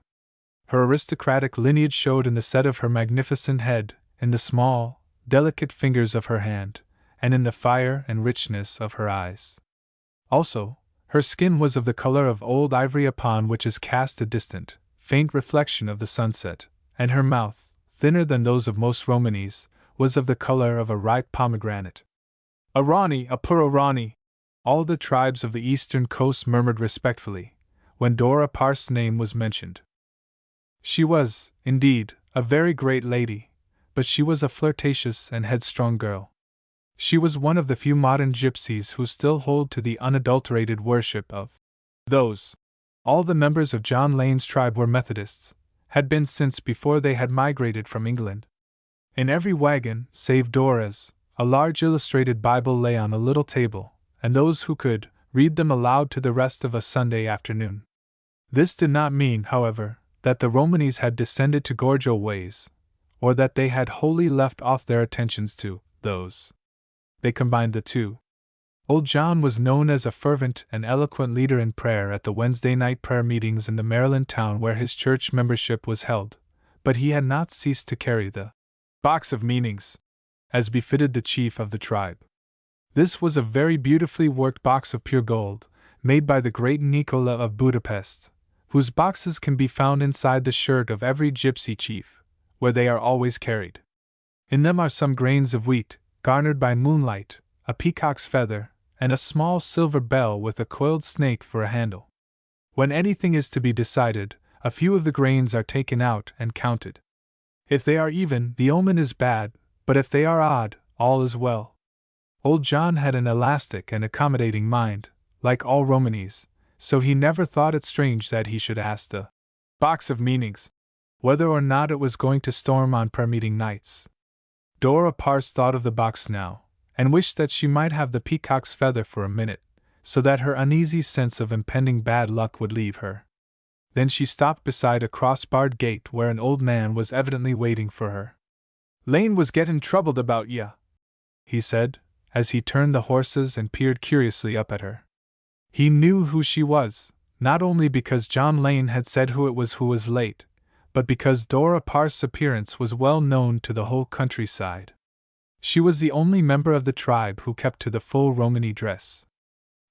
Her aristocratic lineage showed in the set of her magnificent head, in the small, delicate fingers of her hand, and in the fire and richness of her eyes. Also, her skin was of the color of old ivory upon which is cast a distant, faint reflection of the sunset, and her mouth, thinner than those of most Romanese, was of the color of a ripe pomegranate. "A Rani, a puro Rani!" all the tribes of the eastern coast murmured respectfully, when Dora Parse's name was mentioned. She was, indeed, a very great lady, but she was a flirtatious and headstrong girl. She was one of the few modern gypsies who still hold to the unadulterated worship of those. All the members of John Lane's tribe were Methodists, had been since before they had migrated from England. In every wagon, save Dora's, a large illustrated Bible lay on a little table, and those who could, read them aloud to the rest of a Sunday afternoon. This did not mean, however, that the Romanes had descended to Gorgio ways, or that they had wholly left off their attentions to those. They combined the two. Old John was known as a fervent and eloquent leader in prayer at the Wednesday night prayer meetings in the Maryland town where his church membership was held, but he had not ceased to carry the box of meanings, as befitted the chief of the tribe. This was a very beautifully worked box of pure gold, made by the great Nicola of Budapest, whose boxes can be found inside the shirt of every gypsy chief, where they are always carried. In them are some grains of wheat, garnered by moonlight, a peacock's feather, and a small silver bell with a coiled snake for a handle. When anything is to be decided, a few of the grains are taken out and counted. If they are even, the omen is bad, but if they are odd, all is well. Old John had an elastic and accommodating mind, like all Romanes, so he never thought it strange that he should ask the box of meanings whether or not it was going to storm on prayer meeting nights. Dora Parse thought of the box now, and wished that she might have the peacock's feather for a minute, so that her uneasy sense of impending bad luck would leave her. Then she stopped beside a cross-barred gate where an old man was evidently waiting for her. "Lane was gettin' troubled about ya," he said, as he turned the horses and peered curiously up at her. He knew who she was, not only because John Lane had said who it was who was late, but because Dora Parse's appearance was well known to the whole countryside. She was the only member of the tribe who kept to the full Romany dress.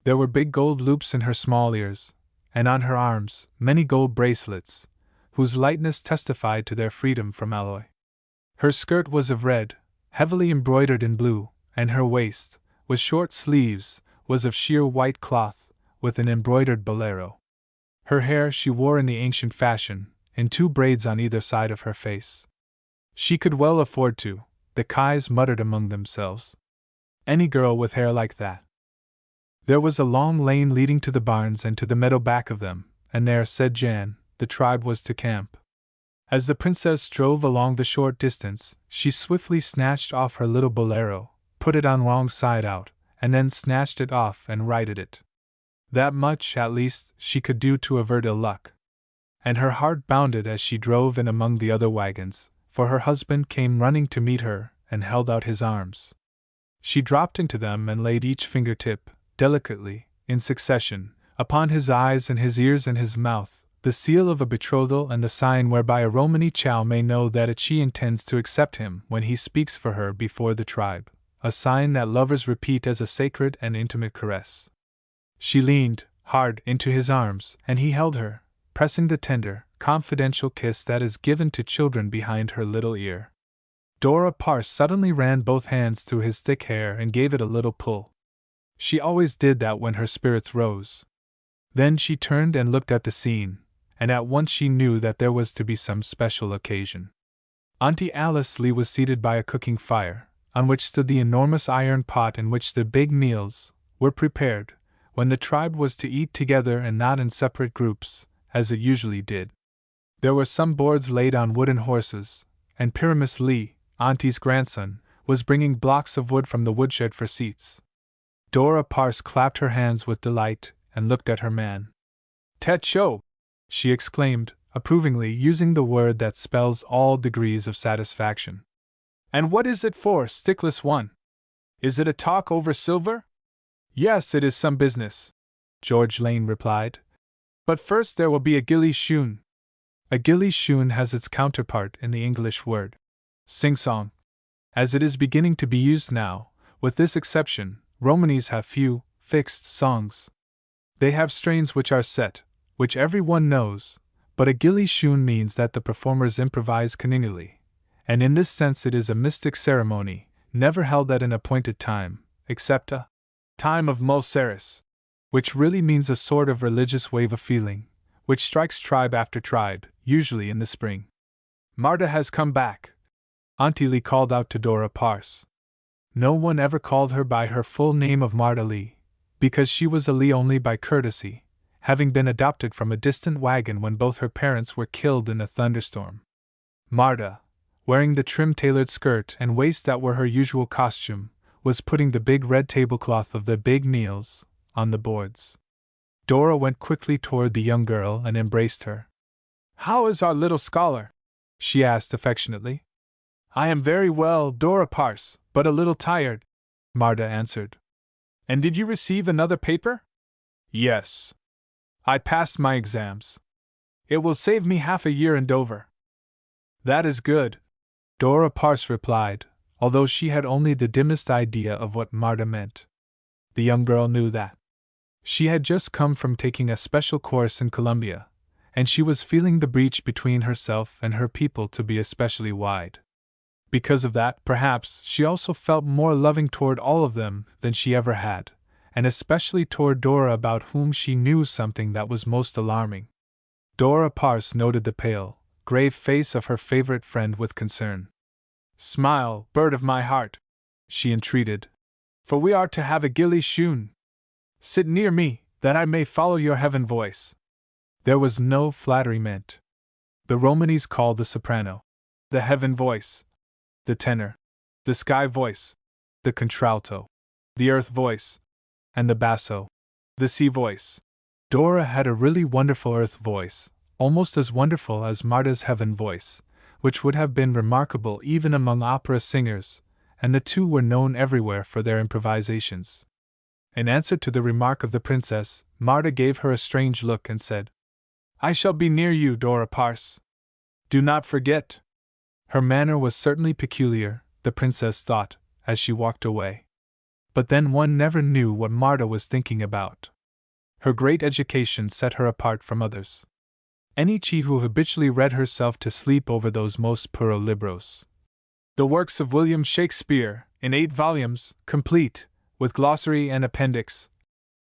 There were big gold loops in her small ears, and on her arms many gold bracelets, whose lightness testified to their freedom from alloy. Her skirt was of red, heavily embroidered in blue, and her waist, with short sleeves, was of sheer white cloth, with an embroidered bolero. Her hair she wore in the ancient fashion, in 2 braids on either side of her face. She could well afford to, the Kais muttered among themselves. Any girl with hair like that. There was a long lane leading to the barns and to the meadow back of them, and there, said Jan, the tribe was to camp. As the princess drove along the short distance, she swiftly snatched off her little bolero, put it on wrong side out, and then snatched it off and righted it. That much, at least, she could do to avert ill luck. And her heart bounded as she drove in among the other wagons, for her husband came running to meet her and held out his arms. She dropped into them and laid each fingertip, delicately, in succession, upon his eyes and his ears and his mouth, the seal of a betrothal and the sign whereby a Romany chow may know that she intends to accept him when he speaks for her before the tribe, a sign that lovers repeat as a sacred and intimate caress. She leaned hard into his arms, and he held her, pressing the tender, confidential kiss that is given to children behind her little ear. Dora Parse suddenly ran both hands through his thick hair and gave it a little pull. She always did that when her spirits rose. Then she turned and looked at the scene, and at once she knew that there was to be some special occasion. Auntie Alice Lee was seated by a cooking fire, on which stood the enormous iron pot in which the big meals were prepared, when the tribe was to eat together and not in separate groups, as it usually did. There were some boards laid on wooden horses, and Pyramus Lee, Auntie's grandson, was bringing blocks of wood from the woodshed for seats. Dora Parse clapped her hands with delight and looked at her man. "Tet cho!" she exclaimed, approvingly, using the word that spells all degrees of satisfaction. "And what is it for, stickless one? Is it a talk over silver?" "Yes, it is some business," George Lane replied. "But first there will be a gillie shoon." A gillie shoon has its counterpart in the English word sing-song. As it is beginning to be used now, with this exception, Romanis have few, fixed songs. They have strains which are set, which every one knows, but a gillie shoon means that the performers improvise continually, and in this sense it is a mystic ceremony, never held at an appointed time, except a time of mulceris, which really means a sort of religious wave of feeling, which strikes tribe after tribe, usually in the spring. "Marta has come back," Auntie Lee called out to Dora Parse. No one ever called her by her full name of Marta Lee, because she was a Lee only by courtesy, having been adopted from a distant wagon when both her parents were killed in a thunderstorm. Marta, wearing the trim tailored skirt and waist that were her usual costume, was putting the big red tablecloth of the big meals on the boards. Dora went quickly toward the young girl and embraced her. "How is our little scholar?" she asked affectionately. "I am very well, Dora Parse, but a little tired," Marta answered. "And did you receive another paper?" "Yes. I passed my exams. It will save me half a year in Dover." "That is good," Dora Parse replied, although she had only the dimmest idea of what Marta meant. The young girl knew that. She had just come from taking a special course in Columbia, and she was feeling the breach between herself and her people to be especially wide. Because of that, perhaps, she also felt more loving toward all of them than she ever had, and especially toward Dora, about whom she knew something that was most alarming. Dora Parse noted the pale, grave face of her favorite friend with concern. "Smile, bird of my heart," she entreated, "for we are to have a gillie shoon. Sit near me, that I may follow your heaven voice." There was no flattery meant. The Romanis called the soprano the heaven voice, the tenor the sky voice, the contralto the earth voice, and the basso the sea voice. Dora had a really wonderful earth voice, almost as wonderful as Marta's heaven voice, which would have been remarkable even among opera singers, and the two were known everywhere for their improvisations. In answer to the remark of the princess, Marta gave her a strange look and said, "I shall be near you, Dora Parse. Do not forget." Her manner was certainly peculiar, the princess thought, as she walked away. But then one never knew what Marta was thinking about. Her great education set her apart from others. Any chief who habitually read herself to sleep over those most puro libros, the works of William Shakespeare, in 8 volumes, complete, with glossary and appendix,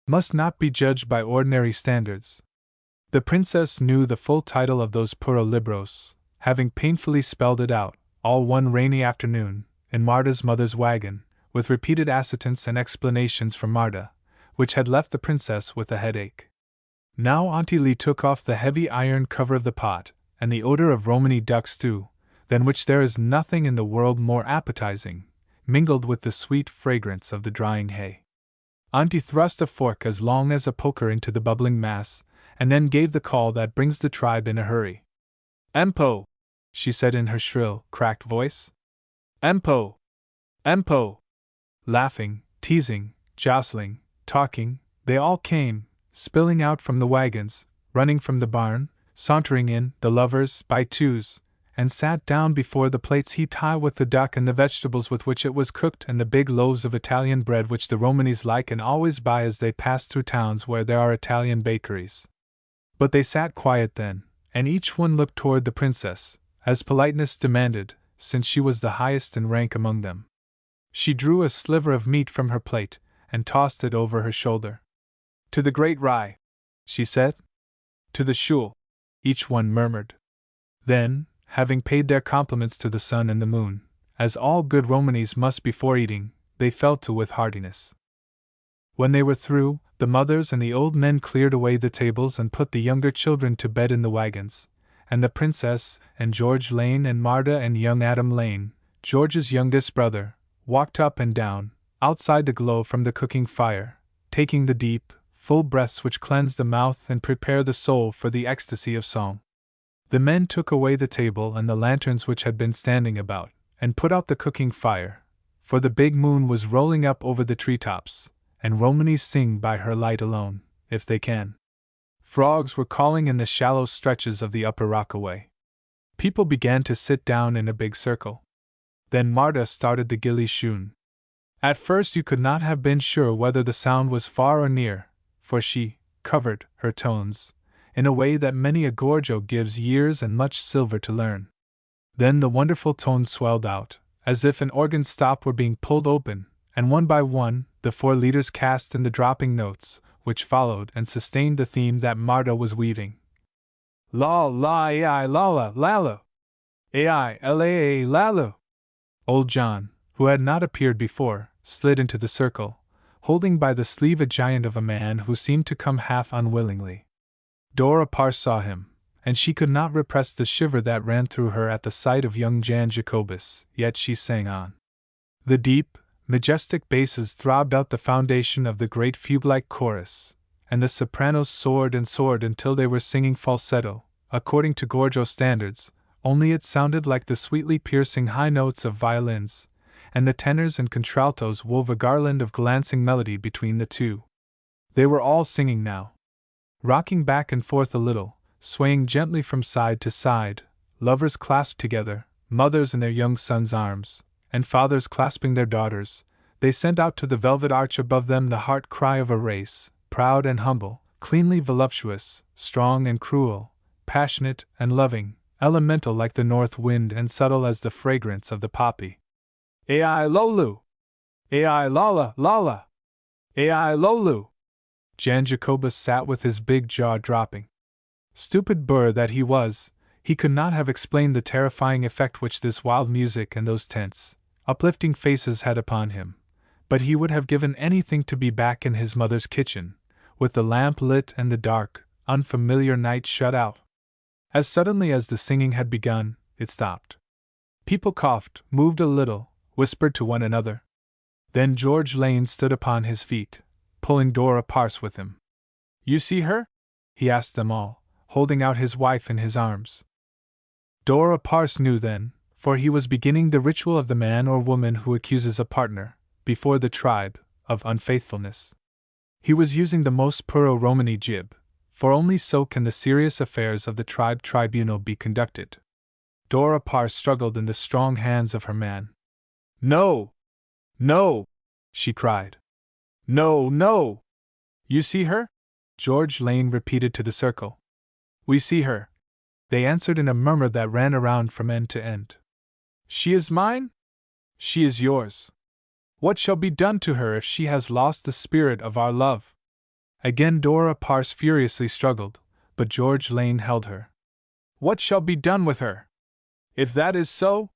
must not be judged by ordinary standards. The princess knew the full title of those puro libros, having painfully spelled it out, all one rainy afternoon, in Marta's mother's wagon, with repeated accidents and explanations from Marta, which had left the princess with a headache. Now Auntie Lee took off the heavy iron cover of the pot, and the odor of Romany duck stew, than which there is nothing in the world more appetizing, mingled with the sweet fragrance of the drying hay. Auntie thrust a fork as long as a poker into the bubbling mass, and then gave the call that brings the tribe in a hurry. "Empo!" she said in her shrill, cracked voice. "Empo! Empo!" Laughing, teasing, jostling, talking, they all came, spilling out from the wagons, running from the barn, sauntering in, the lovers, by twos, and sat down before the plates heaped high with the duck and the vegetables with which it was cooked and the big loaves of Italian bread which the Romanis like and always buy as they pass through towns where there are Italian bakeries. But they sat quiet then, and each one looked toward the princess, as politeness demanded, since she was the highest in rank among them. She drew a sliver of meat from her plate, and tossed it over her shoulder. "To the great rye," she said. "To the shul," each one murmured. Then, having paid their compliments to the sun and the moon, as all good Romanis must before eating, they fell to with heartiness. When they were through, the mothers and the old men cleared away the tables and put the younger children to bed in the wagons, and the princess, and George Lane and Marta and young Adam Lane, George's youngest brother, walked up and down, outside the glow from the cooking fire, taking the deep, full breaths which cleanse the mouth and prepare the soul for the ecstasy of song. The men took away the table and the lanterns which had been standing about, and put out the cooking fire, for the big moon was rolling up over the treetops, and Romanis sing by her light alone, if they can. Frogs were calling in the shallow stretches of the upper Rockaway. People began to sit down in a big circle. Then Marta started the gilly shoon. At first you could not have been sure whether the sound was far or near, for she covered her tones in a way that many a gorgio gives years and much silver to learn. Then the wonderful tones swelled out, as if an organ stop were being pulled open, and one by one, the 4 leaders cast in the dropping notes, which followed and sustained the theme that Marta was weaving. La la ai la la lalo. Ai la lalo. Old John, who had not appeared before, slid into the circle, holding by the sleeve a giant of a man who seemed to come half unwillingly. Dora Parr saw him, and she could not repress the shiver that ran through her at the sight of young Jan Jacobus, yet she sang on. The deep, majestic basses throbbed out the foundation of the great fugue-like chorus, and the sopranos soared and soared until they were singing falsetto, according to gorgio standards, only it sounded like the sweetly piercing high notes of violins, and the tenors and contraltos wove a garland of glancing melody between the two. They were all singing now, rocking back and forth a little, swaying gently from side to side, lovers clasped together, mothers in their young sons' arms, and fathers clasping their daughters. They sent out to the velvet arch above them the heart cry of a race, proud and humble, cleanly voluptuous, strong and cruel, passionate and loving, elemental like the north wind and subtle as the fragrance of the poppy. Ai lolu! Ai lala lala! Ai lolu! Jan Jacobus sat with his big jaw dropping. Stupid burr that he was, he could not have explained the terrifying effect which this wild music and those tense, uplifting faces had upon him, but he would have given anything to be back in his mother's kitchen, with the lamp lit and the dark, unfamiliar night shut out. As suddenly as the singing had begun, it stopped. People coughed, moved a little, whispered to one another. Then George Lane stood upon his feet, pulling Dora Parr with him. "You see her?" he asked them all, holding out his wife in his arms. Dora Parr knew then, for he was beginning the ritual of the man or woman who accuses a partner, before the tribe, of unfaithfulness. He was using the most puro Romani jib, for only so can the serious affairs of the tribe tribunal be conducted. Dora Parr struggled in the strong hands of her man. "No! No!" she cried. "No, no! You see her?" George Lane repeated to the circle. "We see her," they answered in a murmur that ran around from end to end. "She is mine? She is yours. What shall be done to her if she has lost the spirit of our love?" Again Dora Parr furiously struggled, but George Lane held her. "What shall be done with her? If that is so?"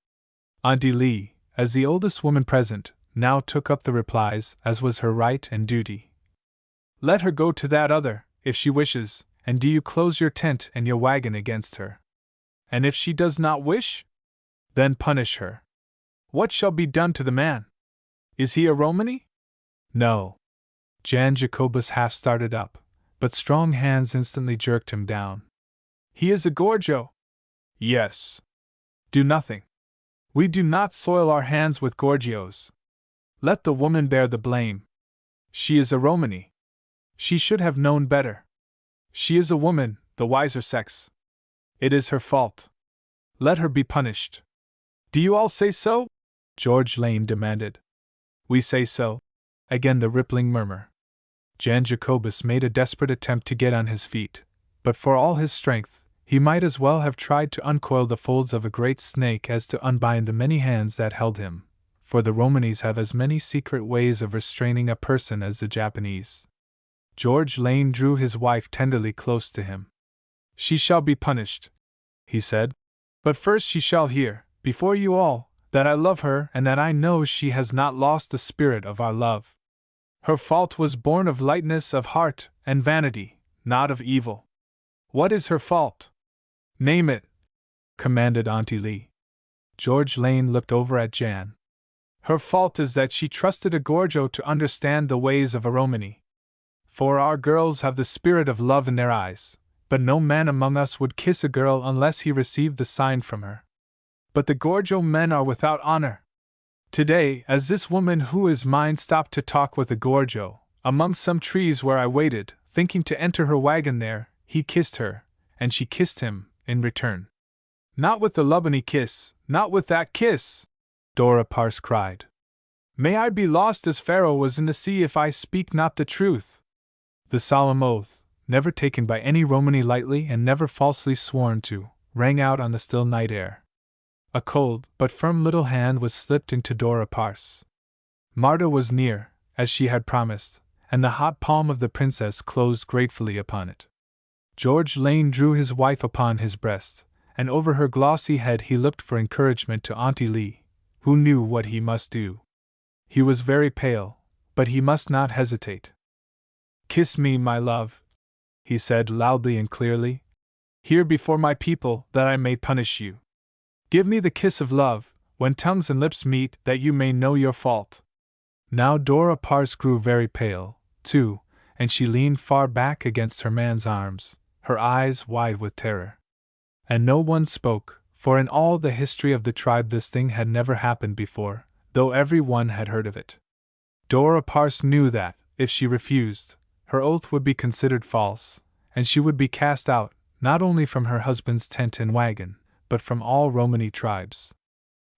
Auntie Lee, as the oldest woman present, now took up the replies, as was her right and duty. "Let her go to that other, if she wishes, and do you close your tent and your wagon against her. And if she does not wish? Then punish her. What shall be done to the man? Is he a Romani?" "No." Jan Jacobus half started up, but strong hands instantly jerked him down. "He is a gorgio." "Yes." "Do nothing. We do not soil our hands with gorgios. Let the woman bear the blame. She is a Romani. She should have known better. She is a woman, the wiser sex. It is her fault. Let her be punished. Do you all say so? George Lane demanded. We say so. Again the rippling murmur. Jan Jacobus made a desperate attempt to get on his feet, but for all his strength, he might as well have tried to uncoil the folds of a great snake as to unbind the many hands that held him, for the Romanis have as many secret ways of restraining a person as the Japanese. George Lane drew his wife tenderly close to him. She shall be punished, he said. But first she shall hear, before you all, that I love her and that I know she has not lost the spirit of our love. Her fault was born of lightness of heart and vanity, not of evil. What is her fault? Name it, commanded Auntie Lee. George Lane looked over at Jan. Her fault is that she trusted a Gorgio to understand the ways of a Romany. For our girls have the spirit of love in their eyes, but no man among us would kiss a girl unless he received the sign from her. But the Gorgio men are without honor. Today, as this woman who is mine stopped to talk with a Gorgio, among some trees where I waited, thinking to enter her wagon there, he kissed her, and she kissed him, in return. Not with the Lubany kiss, not with that kiss! Dora Parse cried. May I be lost as Pharaoh was in the sea if I speak not the truth! The solemn oath, never taken by any Romany lightly and never falsely sworn to, rang out on the still night air. A cold but firm little hand was slipped into Dora Parse. Marta was near, as she had promised, and the hot palm of the princess closed gratefully upon it. George Lane drew his wife upon his breast, and over her glossy head he looked for encouragement to Auntie Lee, who knew what he must do. He was very pale, but he must not hesitate. Kiss me, my love, he said loudly and clearly, here before my people, that I may punish you. Give me the kiss of love, when tongues and lips meet, that you may know your fault. Now Dora Parse grew very pale, too, and she leaned far back against her man's arms, her eyes wide with terror. And no one spoke, for in all the history of the tribe this thing had never happened before, though every one had heard of it. Dora Parse knew that, if she refused, her oath would be considered false, and she would be cast out, not only from her husband's tent and wagon, but from all Romany tribes.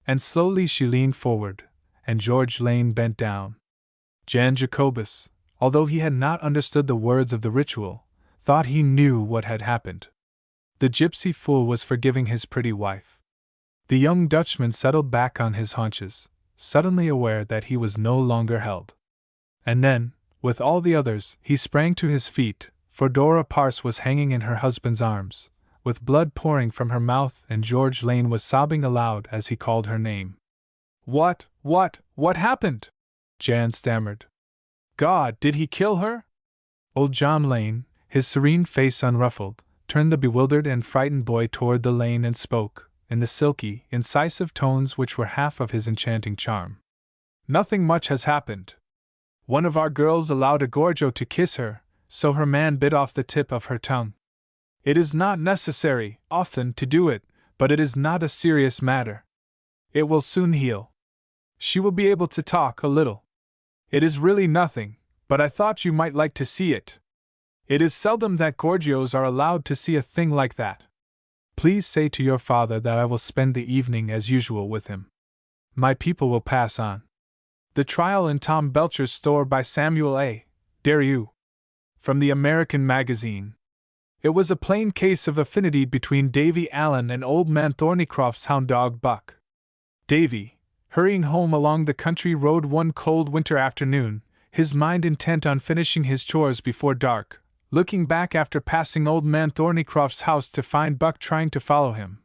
And slowly she leaned forward, and George Lane bent down. Jan Jacobus, although he had not understood the words of the ritual, thought he knew what had happened. The gypsy fool was forgiving his pretty wife. The young Dutchman settled back on his haunches, suddenly aware that he was no longer held. And then, with all the others, he sprang to his feet, for Dora Parse was hanging in her husband's arms, with blood pouring from her mouth, and George Lane was sobbing aloud as he called her name. What happened? Jan stammered. God, did he kill her? Old John Lane, his serene face unruffled, turned the bewildered and frightened boy toward the lane and spoke, in the silky, incisive tones which were half of his enchanting charm. Nothing much has happened. One of our girls allowed a Gorgio to kiss her, so her man bit off the tip of her tongue. It is not necessary, often, to do it, but it is not a serious matter. It will soon heal. She will be able to talk a little. It is really nothing, but I thought you might like to see it. It is seldom that Gorgios are allowed to see a thing like that. Please say to your father that I will spend the evening as usual with him. My people will pass on. The Trial in Tom Belcher's Store by Samuel A. Derieux. From the American Magazine. It was a plain case of affinity between Davy Allen and old man Thornycroft's hound dog Buck. Davy, hurrying home along the country road one cold winter afternoon, his mind intent on finishing his chores before dark, looking back after passing old man Thornycroft's house to find Buck trying to follow him,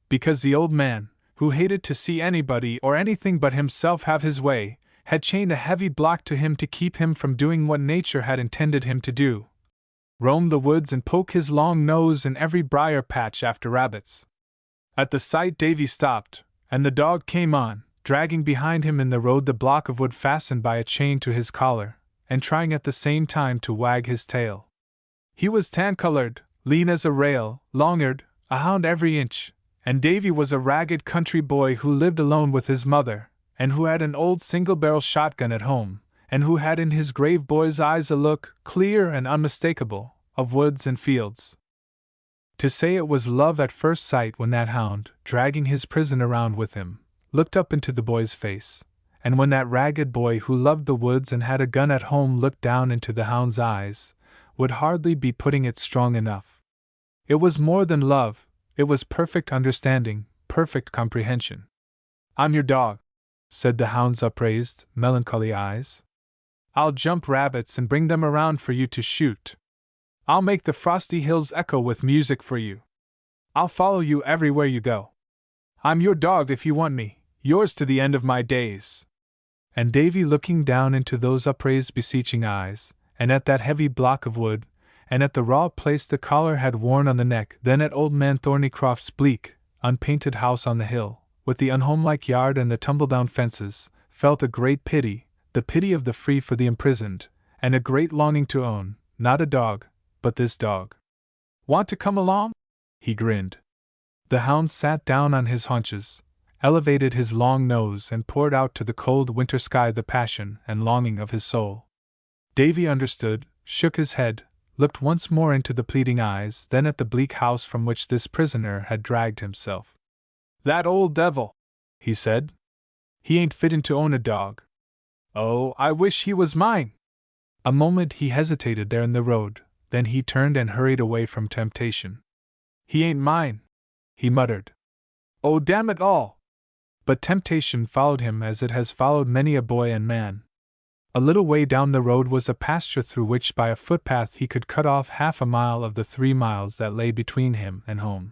because the old man, who hated to see anybody or anything but himself have his way, had chained a heavy block to him to keep him from doing what nature had intended him to do. Roam the woods and poke his long nose in every briar patch after rabbits. At the sight Davy stopped, and the dog came on, dragging behind him in the road the block of wood fastened by a chain to his collar, and trying at the same time to wag his tail. He was tan-colored, lean as a rail, long-eared, a hound every inch, and Davy was a ragged country boy who lived alone with his mother, and who had an old single-barrel shotgun at home, and who had in his grave boy's eyes a look, clear and unmistakable, of woods and fields. To say it was love at first sight when that hound, dragging his prison around with him, looked up into the boy's face, and when that ragged boy who loved the woods and had a gun at home looked down into the hound's eyes, would hardly be putting it strong enough. It was more than love, it was perfect understanding, perfect comprehension. "I'm your dog," said the hound's upraised, melancholy eyes. "I'll jump rabbits and bring them around for you to shoot. I'll make the frosty hills echo with music for you. I'll follow you everywhere you go. I'm your dog if you want me, yours to the end of my days." And Davy, looking down into those upraised beseeching eyes, and at that heavy block of wood, and at the raw place the collar had worn on the neck, then at old man Thornycroft's bleak, unpainted house on the hill, with the unhomelike yard and the tumble-down fences, felt a great pity, the pity of the free for the imprisoned, and a great longing to own, not a dog, but this dog. "Want to come along?" he grinned. The hound sat down on his haunches, elevated his long nose and poured out to the cold winter sky the passion and longing of his soul. Davy understood, shook his head, looked once more into the pleading eyes, then at the bleak house from which this prisoner had dragged himself. "That old devil," he said. "He ain't fittin' to own a dog. Oh, I wish he was mine!" A moment he hesitated there in the road, then he turned and hurried away from temptation. "He ain't mine," he muttered. "Oh, damn it all!" But temptation followed him as it has followed many a boy and man. A little way down the road was a pasture through which by a footpath he could cut off half a mile of the 3 miles that lay between him and home.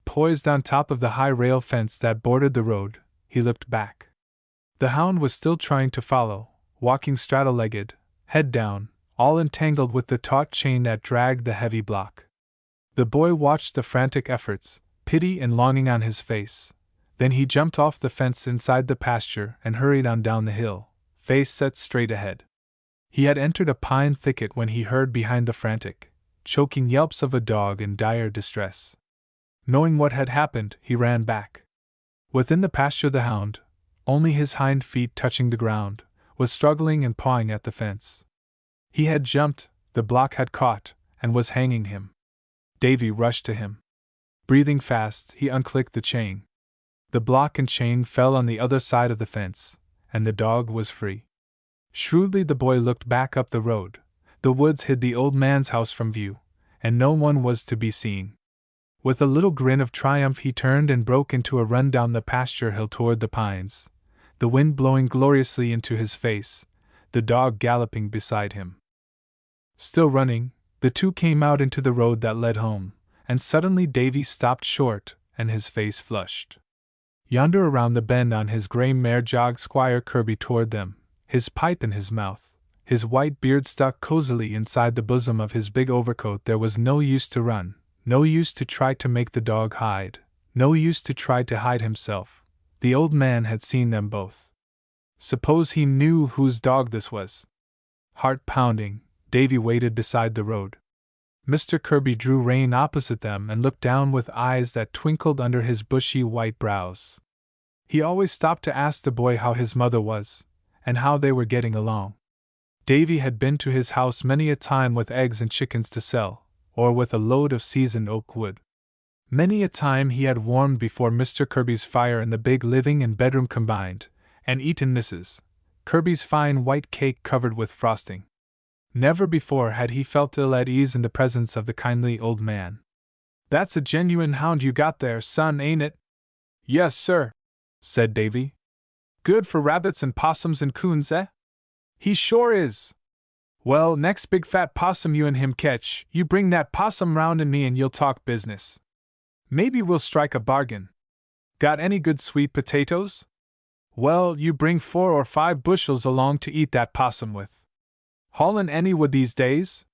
Poised on top of the high rail fence that bordered the road, he looked back. The hound was still trying to follow, walking straddle-legged, head down, all entangled with the taut chain that dragged the heavy block. The boy watched the frantic efforts, pity and longing on his face. Then he jumped off the fence inside the pasture and hurried on down the hill, face set straight ahead. He had entered a pine thicket when he heard behind the frantic, choking yelps of a dog in dire distress. Knowing what had happened, he ran back. Within the pasture the hound, only his hind feet touching the ground, was struggling and pawing at the fence. He had jumped, the block had caught, and was hanging him. Davy rushed to him. Breathing fast, he unclicked the chain. The block and chain fell on the other side of the fence, and the dog was free. Shrewdly the boy looked back up the road. The woods hid the old man's house from view, and no one was to be seen. With a little grin of triumph he turned and broke into a run down the pasture hill toward the pines, the wind blowing gloriously into his face, the dog galloping beside him. Still running, the two came out into the road that led home, and suddenly Davy stopped short, and his face flushed. Yonder around the bend on his gray mare jogged Squire Kirby toward them, his pipe in his mouth, his white beard stuck cozily inside the bosom of his big overcoat. There was no use to run, no use to try to make the dog hide, no use to try to hide himself. The old man had seen them both. Suppose he knew whose dog this was? Heart pounding, Davy waited beside the road. Mr. Kirby drew rein opposite them and looked down with eyes that twinkled under his bushy white brows. He always stopped to ask the boy how his mother was, and how they were getting along. Davy had been to his house many a time with eggs and chickens to sell, or with a load of seasoned oak wood. Many a time he had warmed before Mr. Kirby's fire in the big living and bedroom combined, and eaten Mrs. Kirby's fine white cake covered with frosting. Never before had he felt ill at ease in the presence of the kindly old man. "That's a genuine hound you got there, son, ain't it?" "Yes, sir," said Davy. "Good for rabbits and possums and coons, eh?" "He sure is." "Well, next big fat possum you and him catch, you bring that possum round and me and you'll talk business. Maybe we'll strike a bargain. Got any good sweet potatoes? Well, you bring 4 or 5 bushels along to eat that possum with. Haulin' any wood these days?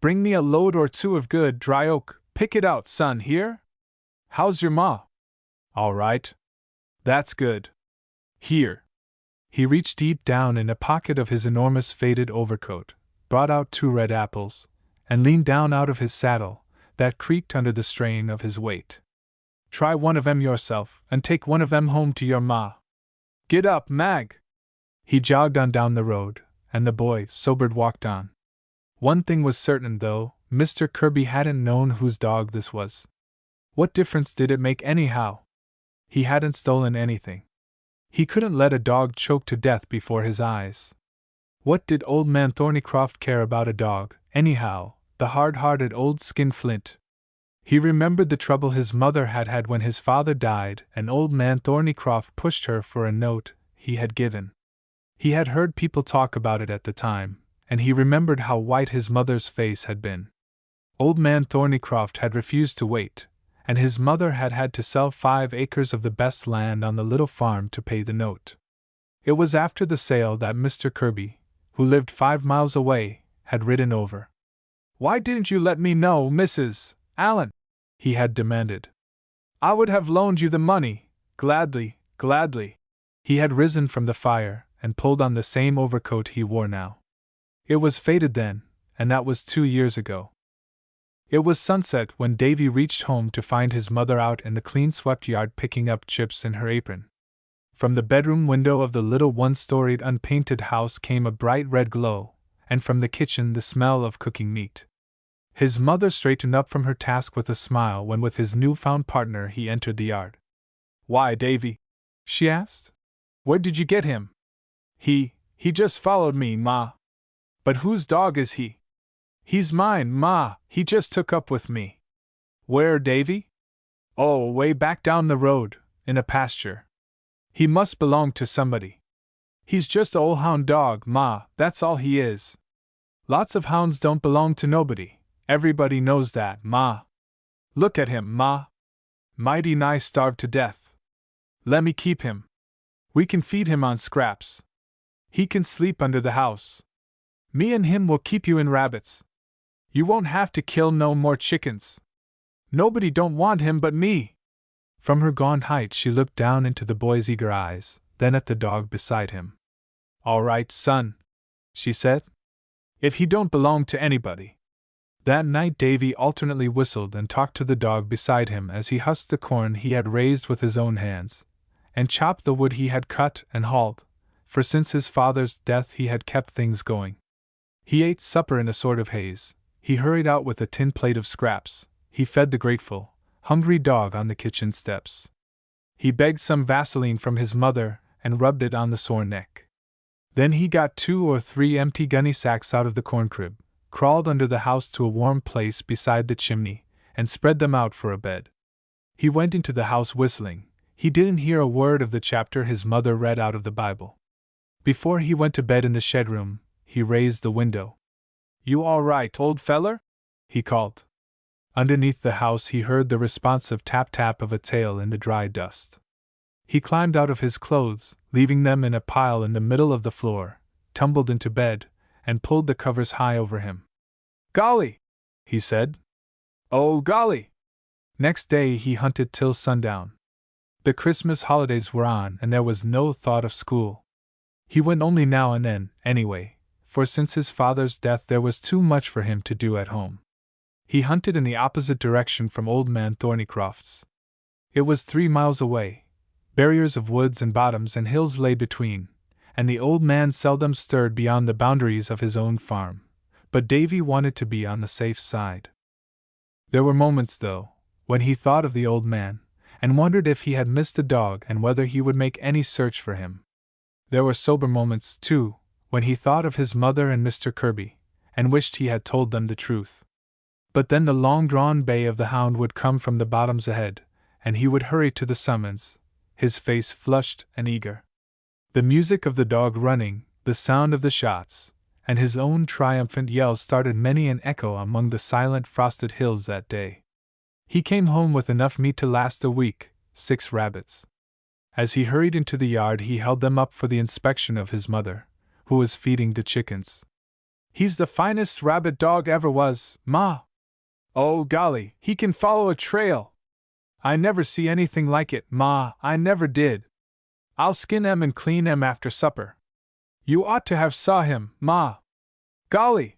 Bring me a load or 2 of good dry oak, pick it out, son, here? How's your ma?" "All right." "That's good. Here." He reached deep down in a pocket of his enormous faded overcoat, brought out 2 red apples, and leaned down out of his saddle, that creaked under the strain of his weight. "Try one of 'em yourself, and take one of 'em home to your ma. Get up, Mag." He jogged on down the road, and the boy, sobered, walked on. One thing was certain, though, Mr. Kirby hadn't known whose dog this was. What difference did it make anyhow? He hadn't stolen anything. He couldn't let a dog choke to death before his eyes. What did Old Man Thornycroft care about a dog, anyhow, the hard-hearted old skinflint? He remembered the trouble his mother had had when his father died, and Old Man Thornycroft pushed her for a note he had given. He had heard people talk about it at the time, and he remembered how white his mother's face had been. Old Man Thornycroft had refused to wait, and his mother had had to sell 5 acres of the best land on the little farm to pay the note. It was after the sale that Mr. Kirby, who lived 5 miles away, had ridden over. "Why didn't you let me know, Mrs. Allen?" he had demanded. "I would have loaned you the money, gladly, gladly." He had risen from the fire and pulled on the same overcoat he wore now. It was faded then, and that was 2 years ago. It was sunset when Davy reached home to find his mother out in the clean-swept yard picking up chips in her apron. From the bedroom window of the little one-storied unpainted house came a bright red glow, and from the kitchen the smell of cooking meat. His mother straightened up from her task with a smile when with his newfound partner he entered the yard. "Why, Davy?" she asked. "Where did you get him?" He just followed me, Ma." "But whose dog is he?" "He's mine, Ma. He just took up with me." "Where, Davy?" "Oh, way back down the road, in a pasture." "He must belong to somebody." "He's just a ol' hound dog, Ma, that's all he is." "Lots of hounds don't belong to nobody. Everybody knows that, Ma." "Look at him, Ma. Mighty nigh starved to death. Lemme keep him. We can feed him on scraps. He can sleep under the house. Me and him will keep you in rabbits. You won't have to kill no more chickens. Nobody don't want him but me." From her gaunt height she looked down into the boy's eager eyes, then at the dog beside him. "All right, son," she said. "If he don't belong to anybody." That night Davy alternately whistled and talked to the dog beside him as he husked the corn he had raised with his own hands, and chopped the wood he had cut and hauled, for since his father's death he had kept things going. He ate supper in a sort of haze. He hurried out with a tin plate of scraps. He fed the grateful, hungry dog on the kitchen steps. He begged some Vaseline from his mother and rubbed it on the sore neck. Then he got 2 or 3 empty gunny sacks out of the corn crib, crawled under the house to a warm place beside the chimney, and spread them out for a bed. He went into the house whistling. He didn't hear a word of the chapter his mother read out of the Bible. Before he went to bed in the shed room, he raised the window. "You all right, old feller?" he called. Underneath the house he heard the responsive tap-tap of a tail in the dry dust. He climbed out of his clothes, leaving them in a pile in the middle of the floor, tumbled into bed, and pulled the covers high over him. "Golly!" he said. "Oh, golly!" Next day he hunted till sundown. The Christmas holidays were on and there was no thought of school. He went only now and then, anyway, for since his father's death there was too much for him to do at home. He hunted in the opposite direction from Old Man Thornycroft's. It was 3 miles away. Barriers of woods and bottoms and hills lay between, and the old man seldom stirred beyond the boundaries of his own farm, but Davy wanted to be on the safe side. There were moments, though, when he thought of the old man, and wondered if he had missed the dog and whether he would make any search for him. There were sober moments, too, when he thought of his mother and Mr. Kirby, and wished he had told them the truth. But then the long-drawn bay of the hound would come from the bottoms ahead, and he would hurry to the summons, his face flushed and eager. The music of the dog running, the sound of the shots, and his own triumphant yells started many an echo among the silent frosted hills that day. He came home with enough meat to last a week, 6 rabbits. As he hurried into the yard he held them up for the inspection of his mother, who was feeding the chickens. "He's the finest rabbit dog ever was, Ma. Oh, golly, he can follow a trail. I never see anything like it, Ma, I never did. I'll skin 'em and clean 'em after supper. You ought to have saw him, Ma. Golly!"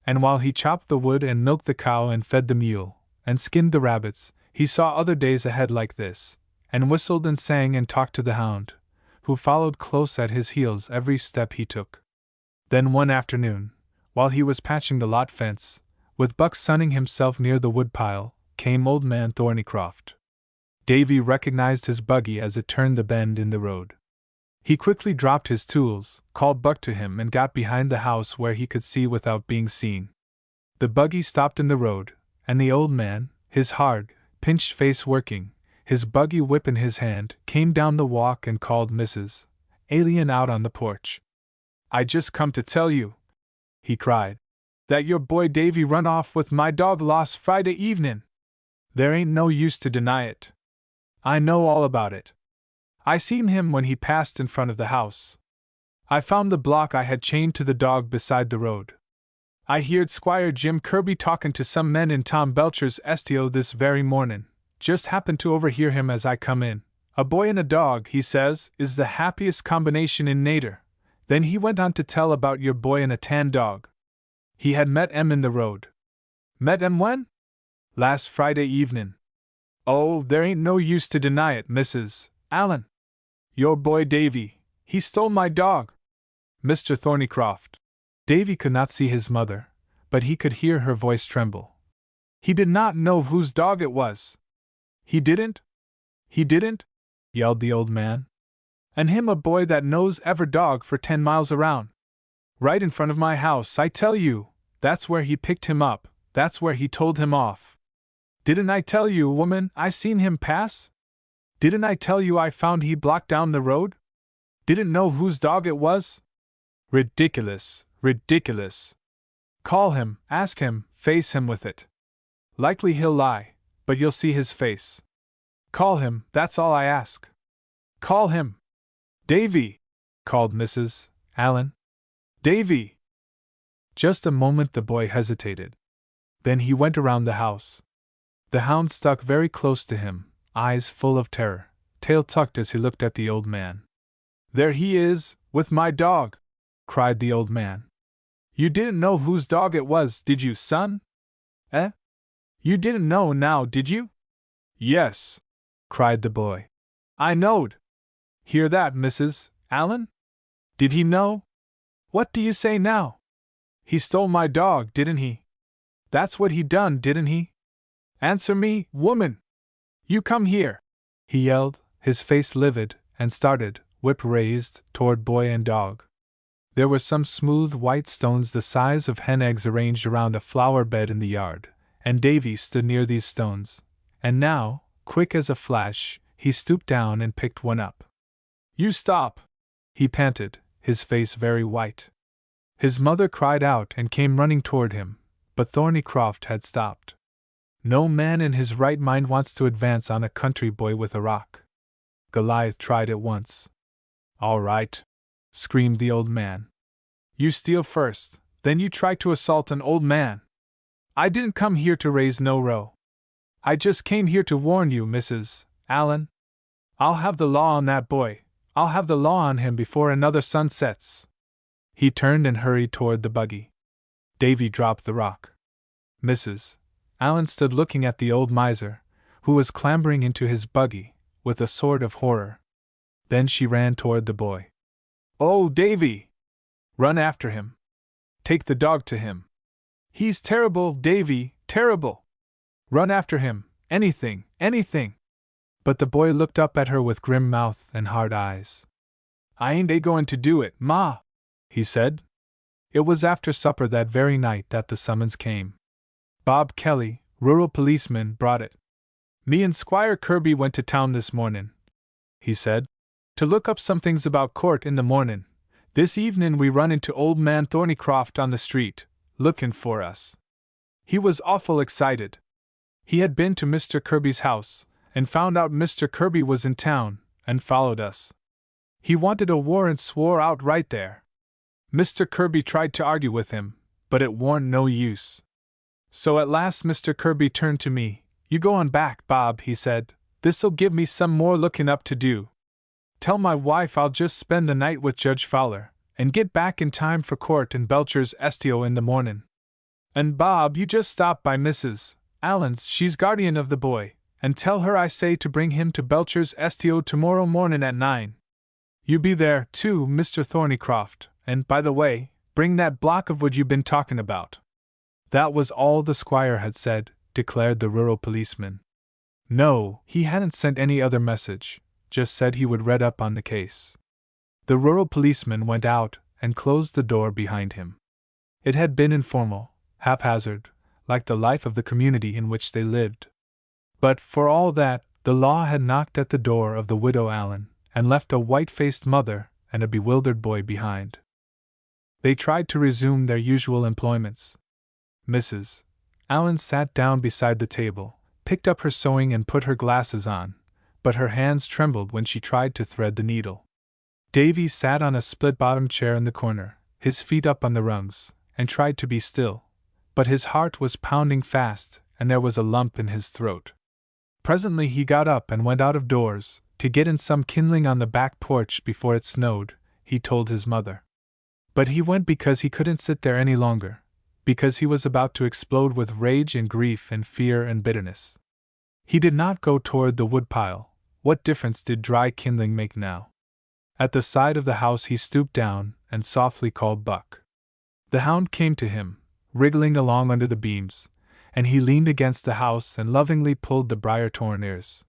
And while he chopped the wood and milked the cow and fed the mule, and skinned the rabbits, he saw other days ahead like this, and whistled and sang and talked to the hound, who followed close at his heels every step he took. Then one afternoon, while he was patching the lot fence, With Buck sunning himself near the woodpile, came Old Man Thornycroft. Davy recognized his buggy as it turned the bend in the road. He quickly dropped his tools, called Buck to him, and got behind the house where he could see without being seen. The buggy stopped in the road, and the old man, his hard, pinched face working, his buggy whip in his hand, came down the walk and called Mrs. Alien out on the porch. "I just come to tell you," he cried, "that your boy Davy run off with my dog lost Friday evening. There ain't no use to deny it. I know all about it. I seen him when he passed in front of the house. I found the block I had chained to the dog beside the road. I heard Squire Jim Kirby talking to some men in Tom Belcher's estio this very morning. Just happened to overhear him as I come in. A boy and a dog, he says, is the happiest combination in nater. Then he went on to tell about your boy and a tan dog. He had met 'em in the road." "Met 'em when?" "Last Friday evening." "Oh, there ain't no use to deny it, Mrs. Allen. Your boy Davy, he stole my dog." "Mr. Thornycroft." Davy could not see his mother, but he could hear her voice tremble. "He did not know whose dog it was." "He didn't? He didn't?" yelled the old man. "And him a boy that knows ever dog for 10 miles around. Right in front of my house, I tell you. That's where he picked him up, that's where he told him off. Didn't I tell you, woman, I seen him pass? Didn't I tell you I found he blocked down the road? Didn't know whose dog it was? Ridiculous, ridiculous. Call him, ask him, face him with it. Likely he'll lie, but you'll see his face. Call him, that's all I ask. Call him." "Davy!" called Mrs. Allen. "Davy!" Just a moment the boy hesitated. Then he went around the house. The hound stuck very close to him, eyes full of terror, tail tucked as he looked at the old man. "There he is, with my dog!" cried the old man. "You didn't know whose dog it was, did you, son? Eh? You didn't know now, did you?" "Yes," cried the boy. "I knowed. Hear that, Mrs. Allen? Did he know? What do you say now? He stole my dog, didn't he? That's what he done, didn't he? Answer me, woman! You come here!" he yelled, his face livid, and started, whip raised, toward boy and dog. There were some smooth white stones the size of hen eggs arranged around a flower bed in the yard, and Davy stood near these stones, and now, quick as a flash, he stooped down and picked one up. "You stop!" he panted, his face very white. His mother cried out and came running toward him, but Thornycroft had stopped. No man in his right mind wants to advance on a country boy with a rock. Goliath tried it once. "All right," screamed the old man. "You steal first, then you try to assault an old man. I didn't come here to raise no row. I just came here to warn you, Mrs. Allen. I'll have the law on that boy. I'll have the law on him before another sun sets." He turned and hurried toward the buggy. Davy dropped the rock. Mrs. Allen stood looking at the old miser, who was clambering into his buggy, with a sort of horror. Then she ran toward the boy. "Oh, Davy! Run after him. Take the dog to him. He's terrible, Davy, terrible. Run after him, anything, anything." But the boy looked up at her with grim mouth and hard eyes. "I ain't a-going to do it, Ma," he said. It was after supper that very night that the summons came. Bob Kelly, rural policeman, brought it. "Me and Squire Kirby went to town this morning," he said, "to look up some things about court in the morning. This evening we run into old man Thornycroft on the street, looking for us. He was awful excited. He had been to Mr. Kirby's house, and found out Mr. Kirby was in town, and followed us. He wanted a warrant swore out right there. Mr. Kirby tried to argue with him, but it warn't no use. So at last Mr. Kirby turned to me. 'You go on back, Bob,' he said. 'This'll give me some more looking up to do. Tell my wife I'll just spend the night with Judge Fowler, and get back in time for court in Belcher's estio in the morning. And Bob, you just stop by Mrs. Allen's, she's guardian of the boy, and tell her I say to bring him to Belcher's estio tomorrow morning at 9. You be there, too, Mr. Thornycroft, and, by the way, bring that block of wood you've been talking about.' That was all the squire had said, declared the rural policeman. No, he hadn't sent any other message, just said he would read up on the case. The rural policeman went out and closed the door behind him. It had been informal, haphazard, like the life of the community in which they lived. But, for all that, the law had knocked at the door of the widow Allen, and left a white-faced mother and a bewildered boy behind. They tried to resume their usual employments. Mrs. Allen sat down beside the table, picked up her sewing and put her glasses on, but her hands trembled when she tried to thread the needle. Davy sat on a split-bottomed chair in the corner, his feet up on the rungs, and tried to be still, but his heart was pounding fast, and there was a lump in his throat. Presently he got up and went out of doors, to get in some kindling on the back porch before it snowed, he told his mother. But he went because he couldn't sit there any longer, because he was about to explode with rage and grief and fear and bitterness. He did not go toward the woodpile. What difference did dry kindling make now? At the side of the house he stooped down and softly called Buck. The hound came to him, wriggling along under the beams, and he leaned against the house and lovingly pulled the briar-torn ears.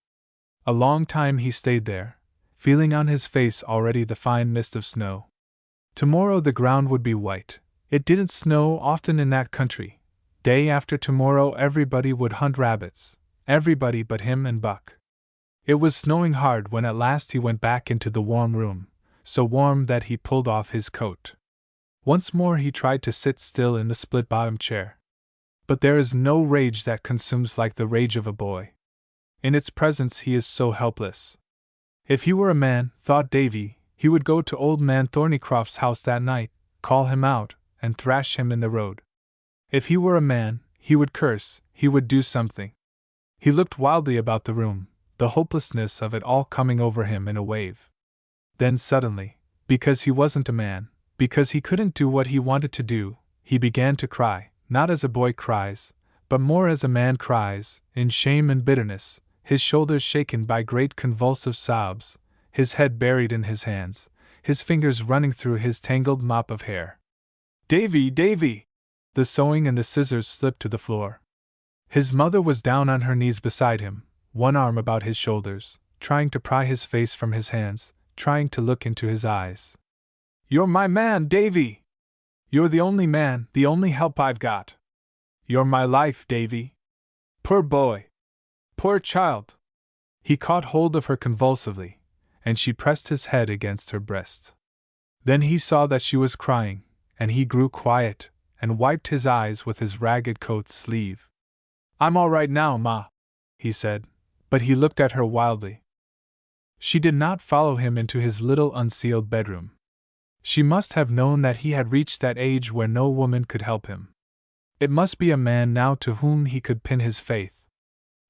A long time he stayed there, feeling on his face already the fine mist of snow. Tomorrow the ground would be white. It didn't snow often in that country. Day after tomorrow everybody would hunt rabbits, everybody but him and Buck. It was snowing hard when at last he went back into the warm room, so warm that he pulled off his coat. Once more he tried to sit still in the split-bottomed chair. But there is no rage that consumes like the rage of a boy. In its presence he is so helpless. If he were a man, thought Davy, he would go to old man Thornycroft's house that night, call him out, and thrash him in the road. If he were a man, he would curse, he would do something. He looked wildly about the room, the hopelessness of it all coming over him in a wave. Then suddenly, because he wasn't a man, because he couldn't do what he wanted to do, he began to cry, not as a boy cries, but more as a man cries, in shame and bitterness, his shoulders shaken by great convulsive sobs, his head buried in his hands, his fingers running through his tangled mop of hair. "Davy, Davy!" The sewing and the scissors slipped to the floor. His mother was down on her knees beside him, one arm about his shoulders, trying to pry his face from his hands, trying to look into his eyes. "You're my man, Davy! You're the only man, the only help I've got. You're my life, Davy. Poor boy! Poor child!" He caught hold of her convulsively, and she pressed his head against her breast. Then he saw that she was crying, and he grew quiet, and wiped his eyes with his ragged coat sleeve. "I'm all right now, Ma," he said, but he looked at her wildly. She did not follow him into his little unceiled bedroom. She must have known that he had reached that age where no woman could help him. It must be a man now to whom he could pin his faith.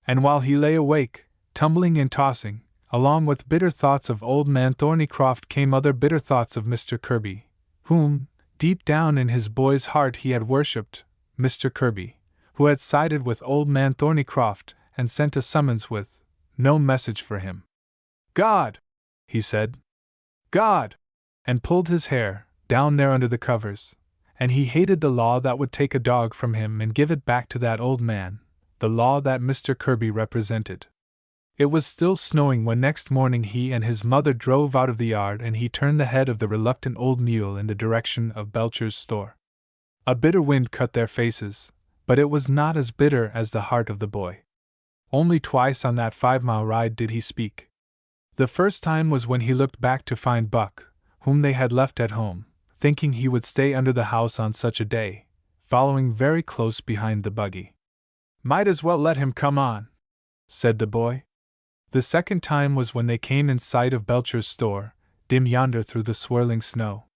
And while he lay awake, tumbling and tossing, along with bitter thoughts of old man Thornycroft came other bitter thoughts of Mr. Kirby, whom, deep down in his boy's heart he had worshipped, Mr. Kirby, who had sided with old man Thornycroft and sent a summons with no message for him. "God!" he said. "God!" and pulled his hair, down there under the covers, and he hated the law that would take a dog from him and give it back to that old man, the law that Mr. Kirby represented. It was still snowing when next morning he and his mother drove out of the yard and he turned the head of the reluctant old mule in the direction of Belcher's store. A bitter wind cut their faces, but it was not as bitter as the heart of the boy. Only twice on that 5-mile ride did he speak. The first time was when he looked back to find Buck, whom they had left at home, thinking he would stay under the house on such a day, following very close behind the buggy. "Might as well let him come on," said the boy. The second time was when they came in sight of Belcher's store, dim yonder through the swirling snow.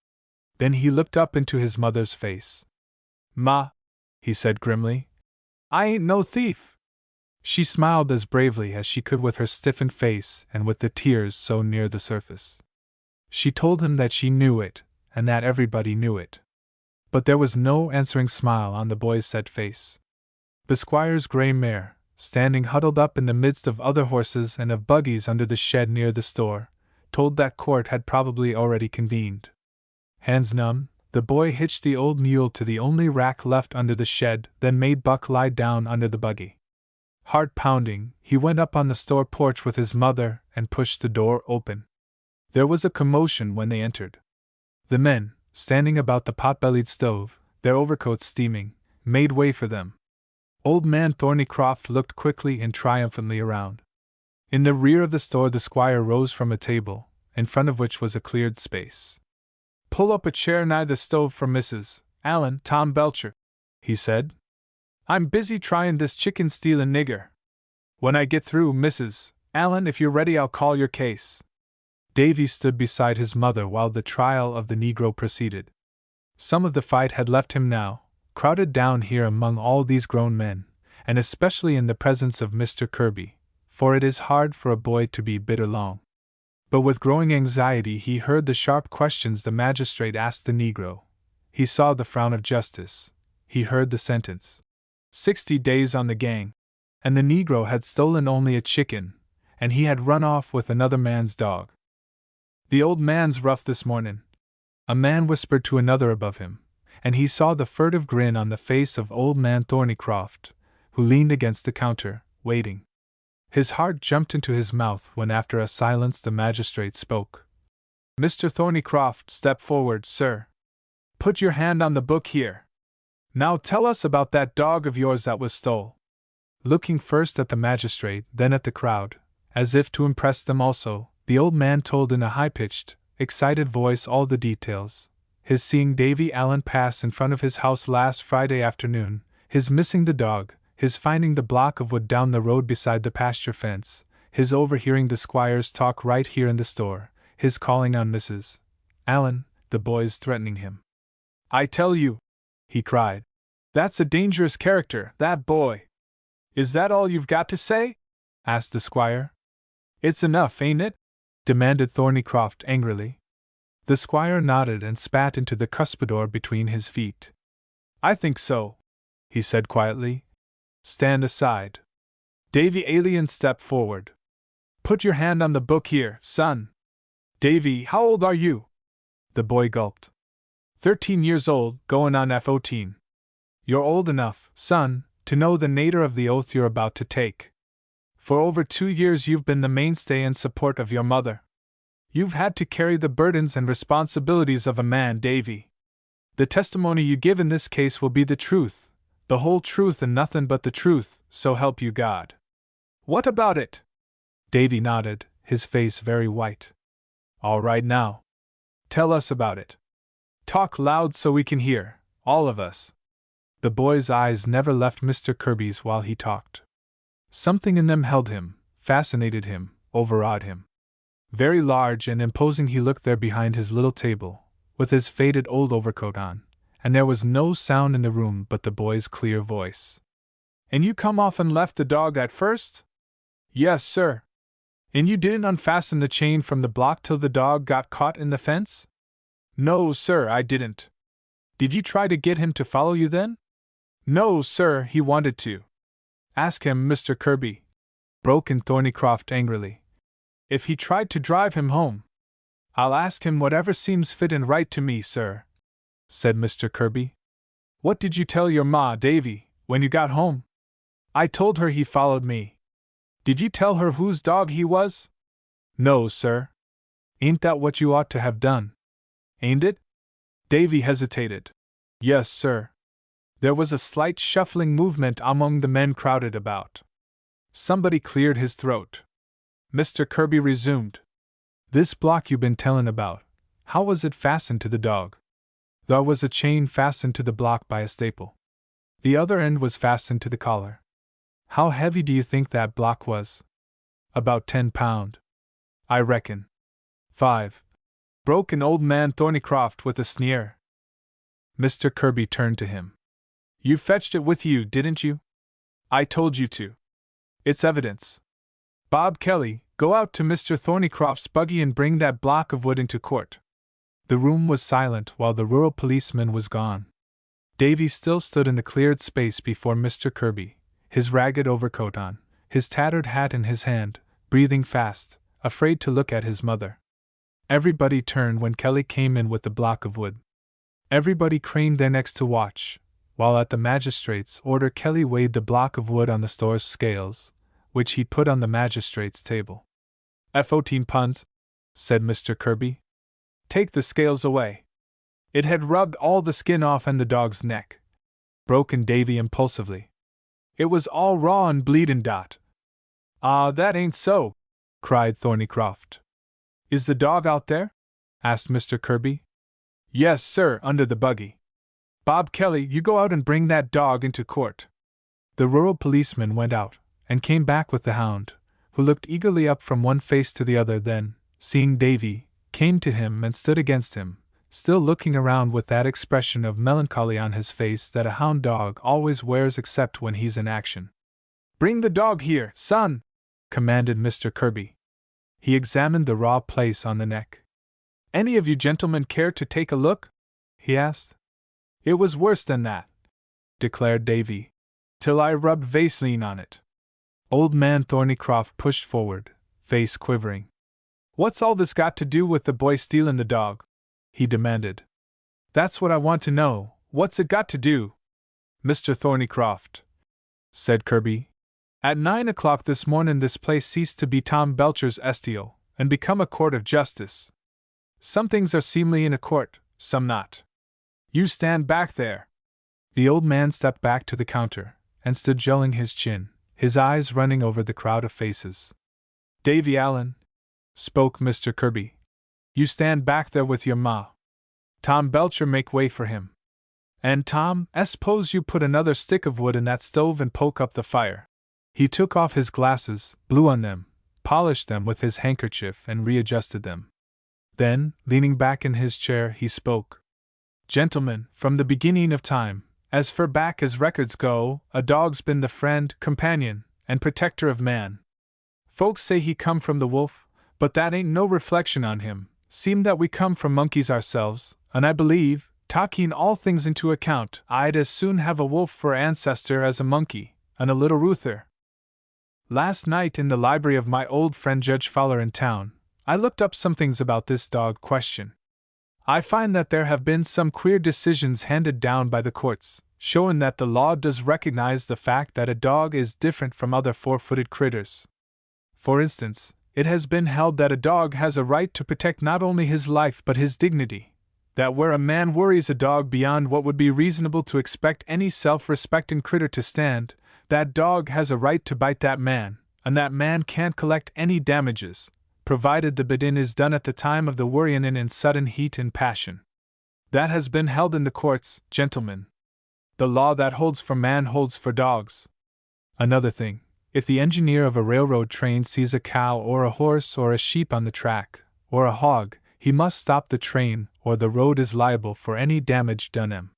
Then he looked up into his mother's face. "Ma," he said grimly, "I ain't no thief." She smiled as bravely as she could with her stiffened face and with the tears so near the surface. She told him that she knew it, and that everybody knew it. But there was no answering smile on the boy's set face. The squire's gray mare, standing huddled up in the midst of other horses and of buggies under the shed near the store, told that court had probably already convened. Hands numb, The boy hitched the old mule to the only rack left under the shed, then made Buck lie down under the buggy. Heart pounding, he went up on the store porch with his mother and pushed the door open. There was a commotion when they entered. The men, standing about the pot-bellied stove, their overcoats steaming, made way for them. Old man Thornycroft looked quickly and triumphantly around. In the rear of the store the squire rose from a table, in front of which was a cleared space. "Pull up a chair nigh the stove for Mrs. Allen, Tom Belcher," he said. "I'm busy trying this chicken-stealin' nigger. When I get through, Mrs. Allen, if you're ready I'll call your case." Davy stood beside his mother while the trial of the Negro proceeded. Some of the fight had left him now, crowded down here among all these grown men, and especially in the presence of Mr. Kirby, for it is hard for a boy to be bitter long. But with growing anxiety he heard the sharp questions the magistrate asked the Negro. He saw the frown of justice. He heard the sentence. 60 days on the gang. And the Negro had stolen only a chicken, and he had run off with another man's dog. "The old man's rough this mornin'," a man whispered to another above him, and he saw the furtive grin on the face of old man Thornycroft, who leaned against the counter, waiting. His heart jumped into his mouth when after a silence the magistrate spoke. "Mr. Thornycroft, step forward, sir. Put your hand on the book here. Now tell us about that dog of yours that was stole." Looking first at the magistrate, then at the crowd, as if to impress them also, the old man told in a high-pitched, excited voice all the details: his seeing Davy Allen pass in front of his house last Friday afternoon, his missing the dog, his finding the block of wood down the road beside the pasture fence, his overhearing the squire's talk right here in the store, his calling on Mrs. Allen, the boys threatening him. "I tell you," he cried, "that's a dangerous character, that boy." "Is that all you've got to say?" asked the squire. "It's enough, ain't it?" demanded Thornycroft angrily. The squire nodded and spat into the cuspidor between his feet. "I think so," he said quietly. "Stand aside." Davy Alien stepped forward. "Put your hand on the book here, son." "Davy, how old are you?" The boy gulped. 13 years old, goin' on 14. "You're old enough, son, to know the natur of the oath you're about to take. For over 2 years you've been the mainstay and support of your mother. You've had to carry the burdens and responsibilities of a man, Davy. The testimony you give in this case will be the truth, the whole truth and nothing but the truth, so help you God." "What about it?" Davy nodded, his face very white. "All right now. Tell us about it. Talk loud so we can hear, all of us." The boy's eyes never left Mr. Kirby's while he talked. Something in them held him, fascinated him, overawed him. Very large and imposing he looked there behind his little table, with his faded old overcoat on, and there was no sound in the room but the boy's clear voice. "And you come off and left the dog at first?" "Yes, sir." "And you didn't unfasten the chain from the block till the dog got caught in the fence?" "No, sir, I didn't." "Did you try to get him to follow you then?" "No, sir, he wanted to." "Ask him, Mr. Kirby," broke in Thornycroft angrily, "if he tried to drive him home." "I'll ask him whatever seems fit and right to me, sir," said Mr. Kirby. "What did you tell your ma, Davy, when you got home?" "I told her he followed me." "Did you tell her whose dog he was?" "No, sir." "Ain't that what you ought to have done?" "Ain't it?" Davy hesitated. "Yes, sir." There was a slight shuffling movement among the men crowded about. Somebody cleared his throat. Mr. Kirby resumed. "This block you been tellin' about, how was it fastened to the dog?" "There was a chain fastened to the block by a staple. The other end was fastened to the collar." "How heavy do you think that block was?" "About 10 pound. I reckon." 5. Broke an old man Thornycroft with a sneer. Mr. Kirby turned to him. "You fetched it with you, didn't you?" "I told you to." "It's evidence. Bob Kelly, go out to Mr. Thornycroft's buggy and bring that block of wood into court." The room was silent while the rural policeman was gone. Davy still stood in the cleared space before Mr. Kirby, his ragged overcoat on, his tattered hat in his hand, breathing fast, afraid to look at his mother. Everybody turned when Kelly came in with the block of wood. Everybody craned their necks to watch, while at the magistrate's order Kelly weighed the block of wood on the store's scales, which he'd put on the magistrate's table. "14 pounds," said Mr. Kirby. "Take the scales away." "It had rubbed all the skin off and the dog's neck," broke in Davy impulsively. "It was all raw and bleedin'. "Ah, that ain't so!" cried Thornycroft. "Is the dog out there?" asked Mr. Kirby. "Yes, sir, under the buggy. Bob Kelly, you go out and bring that dog into court." The rural policeman went out, and came back with the hound, who looked eagerly up from one face to the other, then, seeing Davy, came to him and stood against him, still looking around with that expression of melancholy on his face that a hound dog always wears except when he's in action. "Bring the dog here, son!" commanded Mr. Kirby. He examined the raw place on the neck. "Any of you gentlemen care to take a look?" he asked. "It was worse than that," declared Davy, "till I rubbed Vaseline on it." Old man Thornycroft pushed forward, face quivering. "What's all this got to do with the boy stealin' the dog?" he demanded. "That's what I want to know. What's it got to do?" "Mr. Thornycroft," said Kirby, "at 9 o'clock this mornin' this place ceased to be Tom Belcher's estio, and become a court of justice. Some things are seemly in a court, some not. You stand back there." The old man stepped back to the counter, and stood gelling his chin, his eyes running over the crowd of faces. "Davy Allen," spoke Mr. Kirby, "you stand back there with your ma. Tom Belcher, make way for him. And Tom, suppose you put another stick of wood in that stove and poke up the fire." He took off his glasses, blew on them, polished them with his handkerchief, and readjusted them. Then, leaning back in his chair, he spoke. "Gentlemen, from the beginning of time, as fur back as records go, a dog's been the friend, companion, and protector of man. Folks say he come from the wolf, but that ain't no reflection on him. Seem that we come from monkeys ourselves, and I believe, taking all things into account, I'd as soon have a wolf for ancestor as a monkey, and a little Ruther. Last night in the library of my old friend Judge Fowler in town, I looked up some things about this dog question. I find that there have been some queer decisions handed down by the courts, showing that the law does recognize the fact that a dog is different from other four-footed critters. For instance, it has been held that a dog has a right to protect not only his life but his dignity, that where a man worries a dog beyond what would be reasonable to expect any self-respecting critter to stand, that dog has a right to bite that man, and that man can't collect any damages, provided the bidding is done at the time of the worryin' in sudden heat and passion. That has been held in the courts, gentlemen. The law that holds for man holds for dogs. Another thing, if the engineer of a railroad train sees a cow or a horse or a sheep on the track, or a hog, he must stop the train or the road is liable for any damage done him.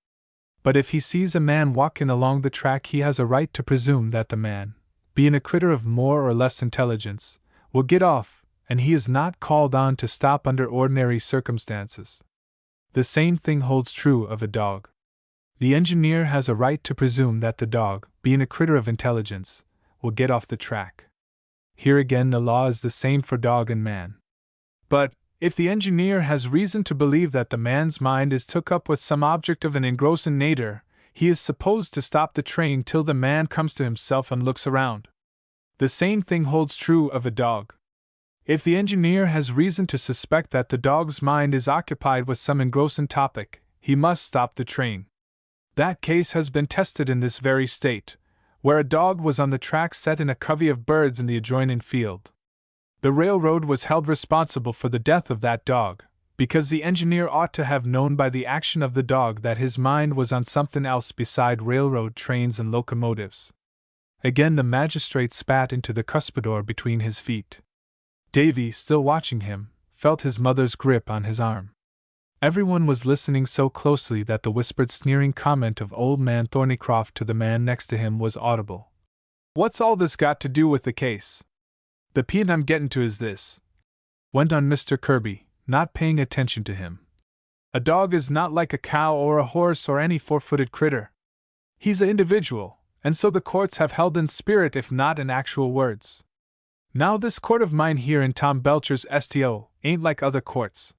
But if he sees a man walking along the track, he has a right to presume that the man, being a critter of more or less intelligence, will get off, and he is not called on to stop under ordinary circumstances. The same thing holds true of a dog. The engineer has a right to presume that the dog, being a critter of intelligence, will get off the track. Here again the law is the same for dog and man. But, if the engineer has reason to believe that the man's mind is took up with some object of an engrossin' natur', he is supposed to stop the train till the man comes to himself and looks around. The same thing holds true of a dog. If the engineer has reason to suspect that the dog's mind is occupied with some engrossin' topic, he must stop the train. That case has been tested in this very state, where a dog was on the track set in a covey of birds in the adjoining field. The railroad was held responsible for the death of that dog, because the engineer ought to have known by the action of the dog that his mind was on something else beside railroad trains and locomotives. Again the magistrate spat into the cuspidor between his feet. Davy, still watching him, felt his mother's grip on his arm. Everyone was listening so closely that the whispered sneering comment of old man Thornycroft to the man next to him was audible. "What's all this got to do with the case? The point I'm gettin' to is this," went on Mr. Kirby, not paying attention to him. "A dog is not like a cow or a horse or any four-footed critter. He's a individual, and so the courts have held in spirit if not in actual words. Now this court of mine here in Tom Belcher's STO ain't like other courts.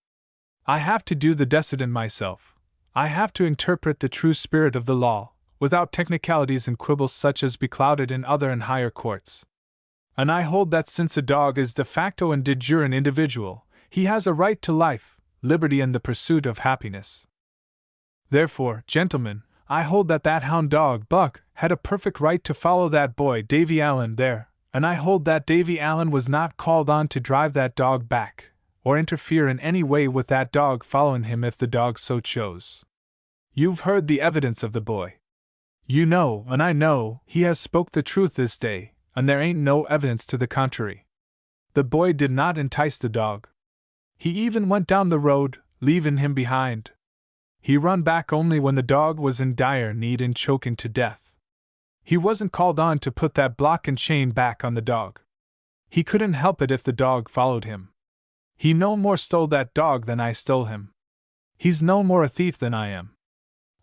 I have to do the decidin' myself. I have to interpret the true spirit of the law, without technicalities and quibbles such as be clouded in other and higher courts. And I hold that since a dog is de facto and de jure an individual, he has a right to life, liberty, and the pursuit of happiness. Therefore, gentlemen, I hold that hound dog, Buck, had a perfect right to follow that boy, Davy Allen, there, and I hold that Davy Allen was not called on to drive that dog back, or interfere in any way with that dog following him if the dog so chose. You've heard the evidence of the boy. You know, and I know, he has spoke the truth this day, and there ain't no evidence to the contrary. The boy did not entice the dog. He even went down the road, leaving him behind. He run back only when the dog was in dire need and choking to death. He wasn't called on to put that block and chain back on the dog. He couldn't help it if the dog followed him. He no more stole that dog than I stole him. He's no more a thief than I am.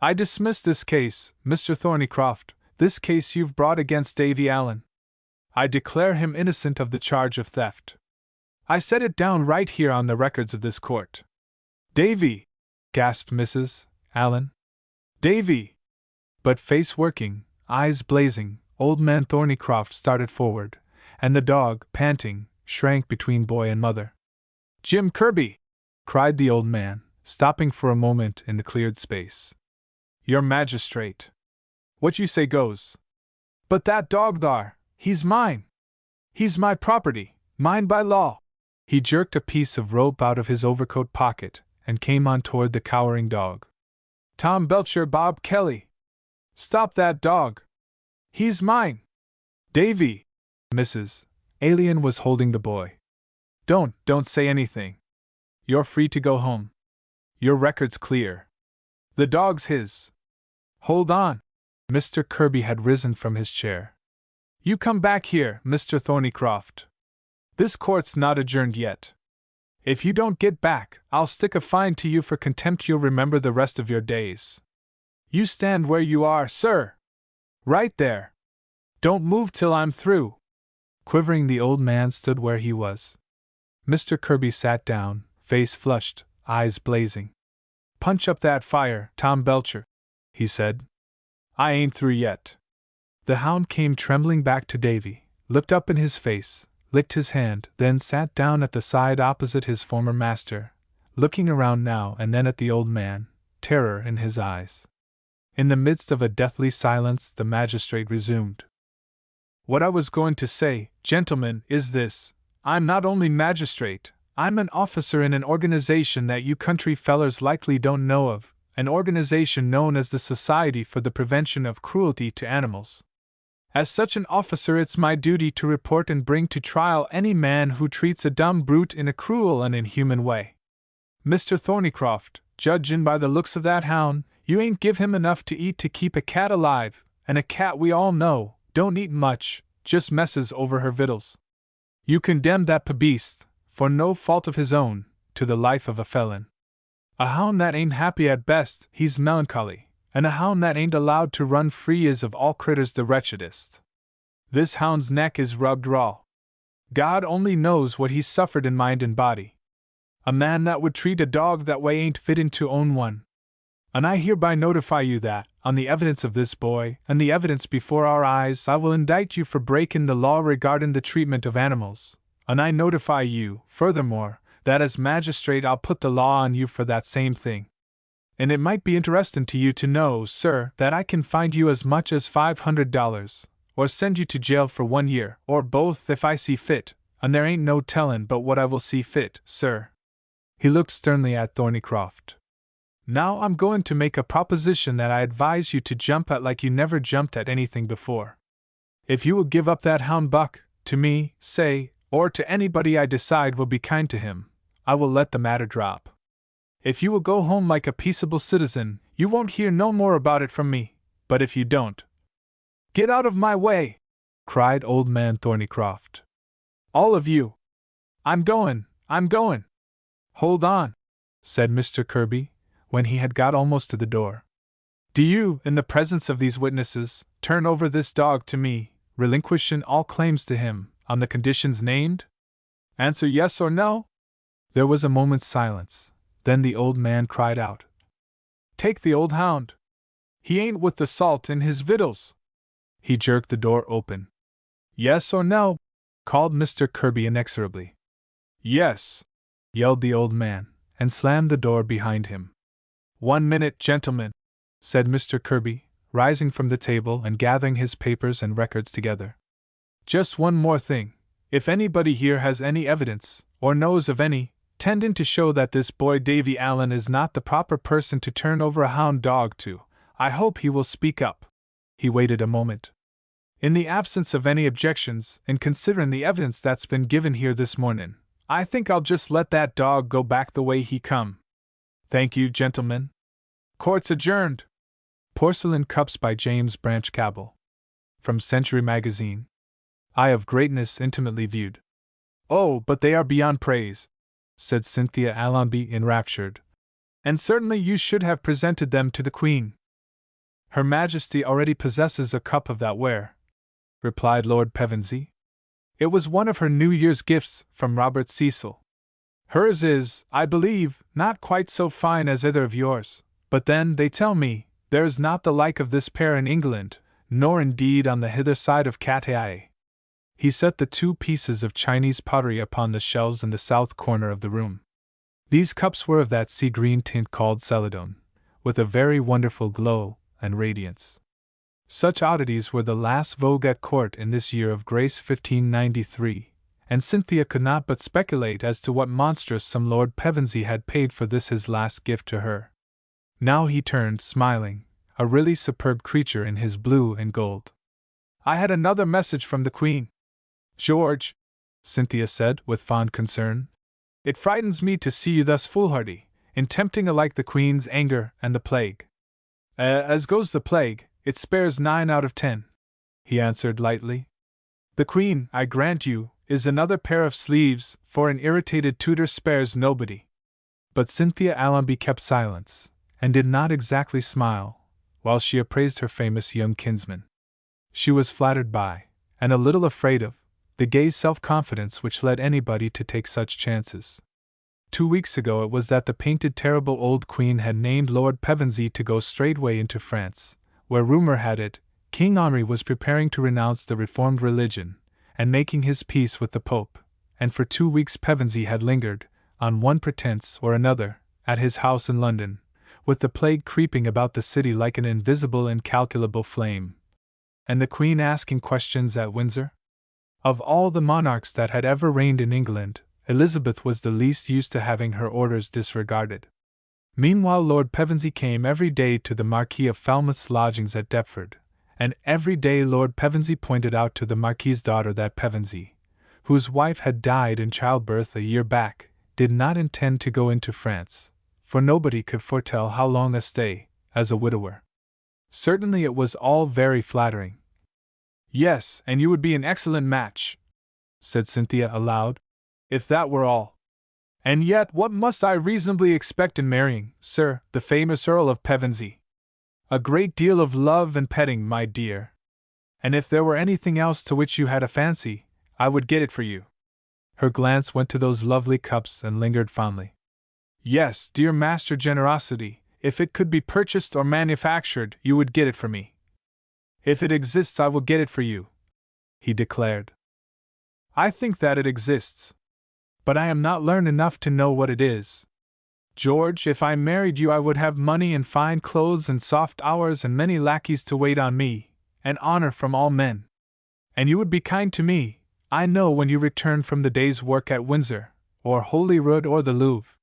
I dismiss this case, Mr. Thornycroft, this case you've brought against Davy Allen. I declare him innocent of the charge of theft. I set it down right here on the records of this court. Davy! Gasped Mrs. Allen. Davy! But face working, eyes blazing, old man Thornycroft started forward, and the dog, panting, shrank between boy and mother. Jim Kirby! Cried the old man, stopping for a moment in the cleared space. Your magistrate. What you say goes. But that dog thar, he's mine. He's my property, mine by law. He jerked a piece of rope out of his overcoat pocket and came on toward the cowering dog. Tom Belcher, Bob Kelly. Stop that dog. He's mine. Davy. Mrs. Alien was holding the boy. Don't say anything. You're free to go home. Your record's clear. The dog's his. Hold on. Mr. Kirby had risen from his chair. You come back here, Mr. Thornycroft. This court's not adjourned yet. If you don't get back, I'll stick a fine to you for contempt you'll remember the rest of your days. You stand where you are, sir. Right there. Don't move till I'm through. Quivering, the old man stood where he was. Mr. Kirby sat down, face flushed, eyes blazing. Punch up that fire, Tom Belcher, he said. I ain't through yet. The hound came trembling back to Davy, looked up in his face, licked his hand, then sat down at the side opposite his former master, looking around now and then at the old man, terror in his eyes. In the midst of a deathly silence, the magistrate resumed. What I was going to say, gentlemen, is this. I'm not only magistrate, I'm an officer in an organization that you country fellers likely don't know of, an organization known as the Society for the Prevention of Cruelty to Animals. As such an officer, it's my duty to report and bring to trial any man who treats a dumb brute in a cruel and inhuman way. Mr. Thornycroft, judgin' by the looks of that hound, you ain't give him enough to eat to keep a cat alive, and a cat, we all know, don't eat much, just messes over her victuals. You condemned that beast, for no fault of his own, to the life of a felon. A hound that ain't happy at best, he's melancholy, and a hound that ain't allowed to run free is of all critters the wretchedest. This hound's neck is rubbed raw. God only knows what he's suffered in mind and body. A man that would treat a dog that way ain't fittin' to own one. And I hereby notify you that, on the evidence of this boy, and the evidence before our eyes, I will indict you for breaking the law regarding the treatment of animals. And I notify you, furthermore, that as magistrate I'll put the law on you for that same thing. And it might be interesting to you to know, sir, that I can fine you as much as $500, or send you to jail for 1 year, or both if I see fit, and there ain't no tellin' but what I will see fit, sir. He looked sternly at Thornycroft. Now I'm going to make a proposition that I advise you to jump at like you never jumped at anything before. If you will give up that hound Buck, to me, say, or to anybody I decide will be kind to him, I will let the matter drop. If you will go home like a peaceable citizen, you won't hear no more about it from me, but if you don't, get out of my way, cried old man Thornycroft. All of you. I'm going. Hold on, said Mr. Kirby, when he had got almost to the door. Do you, in the presence of these witnesses, turn over this dog to me, relinquishing all claims to him, on the conditions named? Answer yes or no? There was a moment's silence. Then the old man cried out, Take the old hound. He ain't with the salt in his victuals. He jerked the door open. Yes or no? Called Mr. Kirby inexorably. Yes, yelled the old man, and slammed the door behind him. 1 minute, gentlemen, said Mr. Kirby, rising from the table and gathering his papers and records together. Just one more thing. If anybody here has any evidence, or knows of any, tending to show that this boy Davy Allen is not the proper person to turn over a hound dog to, I hope he will speak up. He waited a moment. In the absence of any objections, and considering the evidence that's been given here this morning, I think I'll just let that dog go back the way he come. Thank you, gentlemen. Court's adjourned. Porcelain Cups by James Branch Cabell. From Century Magazine. Eye of Greatness intimately viewed. Oh, but they are beyond praise, said Cynthia Allonby enraptured. And certainly you should have presented them to the Queen. Her Majesty already possesses a cup of that ware, replied Lord Pevensey. It was one of her New Year's gifts from Robert Cecil. Hers is, I believe, not quite so fine as either of yours, but then, they tell me, there is not the like of this pair in England, nor indeed on the hither side of Cathay. He set the 2 pieces of Chinese pottery upon the shelves in the south corner of the room. These cups were of that sea-green tint called celadon, with a very wonderful glow and radiance. Such oddities were the last vogue at court in this year of grace 1593, and Cynthia could not but speculate as to what monstrous sum Lord Pevensey had paid for this his last gift to her. Now he turned, smiling, a really superb creature in his blue and gold. I had another message from the Queen. George, Cynthia said with fond concern, it frightens me to see you thus foolhardy, in tempting alike the Queen's anger and the plague. As goes the plague, it spares 9 out of 10, he answered lightly. The Queen, I grant you, is another pair of sleeves, for an irritated tutor spares nobody. But Cynthia Allonby kept silence, and did not exactly smile, while she appraised her famous young kinsman. She was flattered by, and a little afraid of, the gay self-confidence which led anybody to take such chances. 2 weeks ago it was that the painted terrible old Queen had named Lord Pevensey to go straightway into France, where rumor had it, King Henry was preparing to renounce the reformed religion, and making his peace with the Pope, and for 2 weeks Pevensey had lingered, on one pretence or another, at his house in London, with the plague creeping about the city like an invisible incalculable flame. And the Queen asking questions at Windsor? Of all the monarchs that had ever reigned in England, Elizabeth was the least used to having her orders disregarded. Meanwhile Lord Pevensey came every day to the Marquis of Falmouth's lodgings at Deptford, and every day Lord Pevensey pointed out to the Marquis's daughter that Pevensey, whose wife had died in childbirth a year back, did not intend to go into France, for nobody could foretell how long a stay, as a widower. Certainly it was all very flattering. Yes, and you would be an excellent match, said Cynthia aloud, if that were all. And yet what must I reasonably expect in marrying, sir, the famous Earl of Pevensey? A great deal of love and petting, my dear. And if there were anything else to which you had a fancy, I would get it for you. Her glance went to those lovely cups and lingered fondly. Yes, dear Master Generosity, if it could be purchased or manufactured, you would get it for me. If it exists, I will get it for you, he declared. I think that it exists. But I am not learned enough to know what it is. George, if I married you, I would have money and fine clothes and soft hours and many lackeys to wait on me, and honor from all men. And you would be kind to me, I know, when you return from the day's work at Windsor, or Holyrood or the Louvre.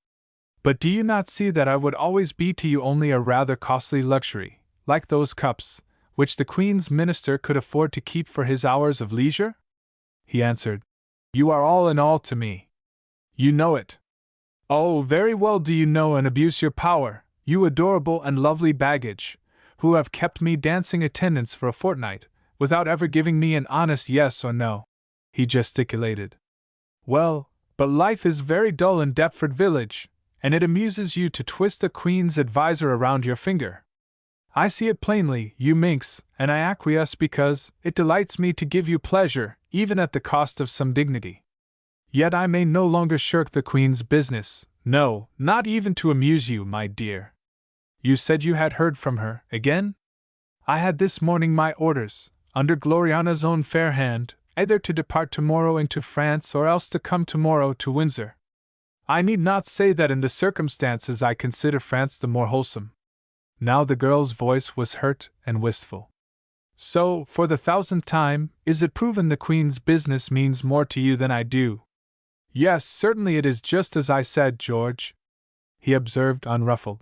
But do you not see that I would always be to you only a rather costly luxury, like those cups, which the Queen's minister could afford to keep for his hours of leisure? He answered, You are all in all to me. You know it. Oh, very well do you know and abuse your power, you adorable and lovely baggage, who have kept me dancing attendance for a fortnight, without ever giving me an honest yes or no. He gesticulated. Well, but life is very dull in Deptford village, and it amuses you to twist a Queen's adviser around your finger. I see it plainly, you minx, and I acquiesce because it delights me to give you pleasure, even at the cost of some dignity. Yet I may no longer shirk the Queen's business, no, not even to amuse you, my dear. You said you had heard from her, again? I had this morning my orders, under Gloriana's own fair hand, either to depart tomorrow into France or else to come tomorrow to Windsor. I need not say that in the circumstances I consider France the more wholesome. Now the girl's voice was hurt and wistful. So, for the 1000th time, is it proven the Queen's business means more to you than I do? Yes, certainly it is just as I said, George, he observed unruffled.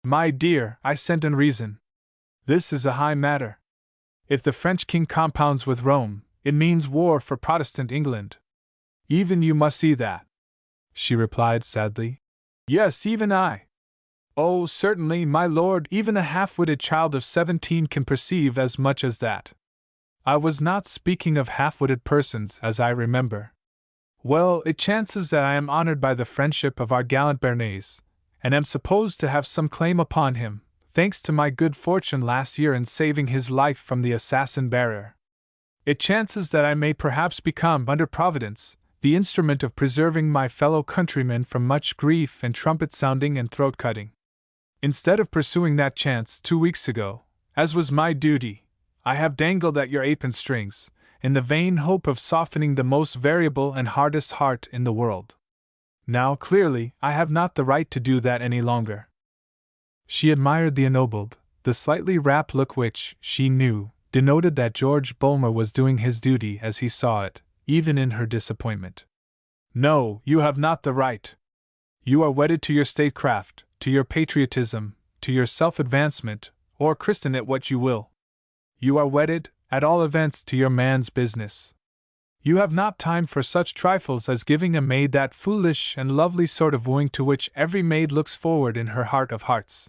My dear, I sent in reason. This is a high matter. If the French king compounds with Rome, it means war for Protestant England. Even you must see that, she replied sadly. Yes, even I. Oh, certainly, my lord, even a half-witted child of 17 can perceive as much as that. I was not speaking of half-witted persons, as I remember. Well, it chances that I am honored by the friendship of our gallant Bernays, and am supposed to have some claim upon him, thanks to my good fortune last year in saving his life from the assassin-bearer. It chances that I may perhaps become, under Providence, the instrument of preserving my fellow countrymen from much grief and trumpet-sounding and throat-cutting. Instead of pursuing that chance 2 weeks ago, as was my duty, I have dangled at your apron strings, in the vain hope of softening the most variable and hardest heart in the world. Now, clearly, I have not the right to do that any longer. She admired the ennobled, the slightly rapt look which, she knew, denoted that George Bulmer was doing his duty as he saw it, even in her disappointment. No, you have not the right. You are wedded to your statecraft, to your patriotism, to your self-advancement, or christen it what you will. You are wedded, at all events, to your man's business. You have not time for such trifles as giving a maid that foolish and lovely sort of wooing to which every maid looks forward in her heart of hearts.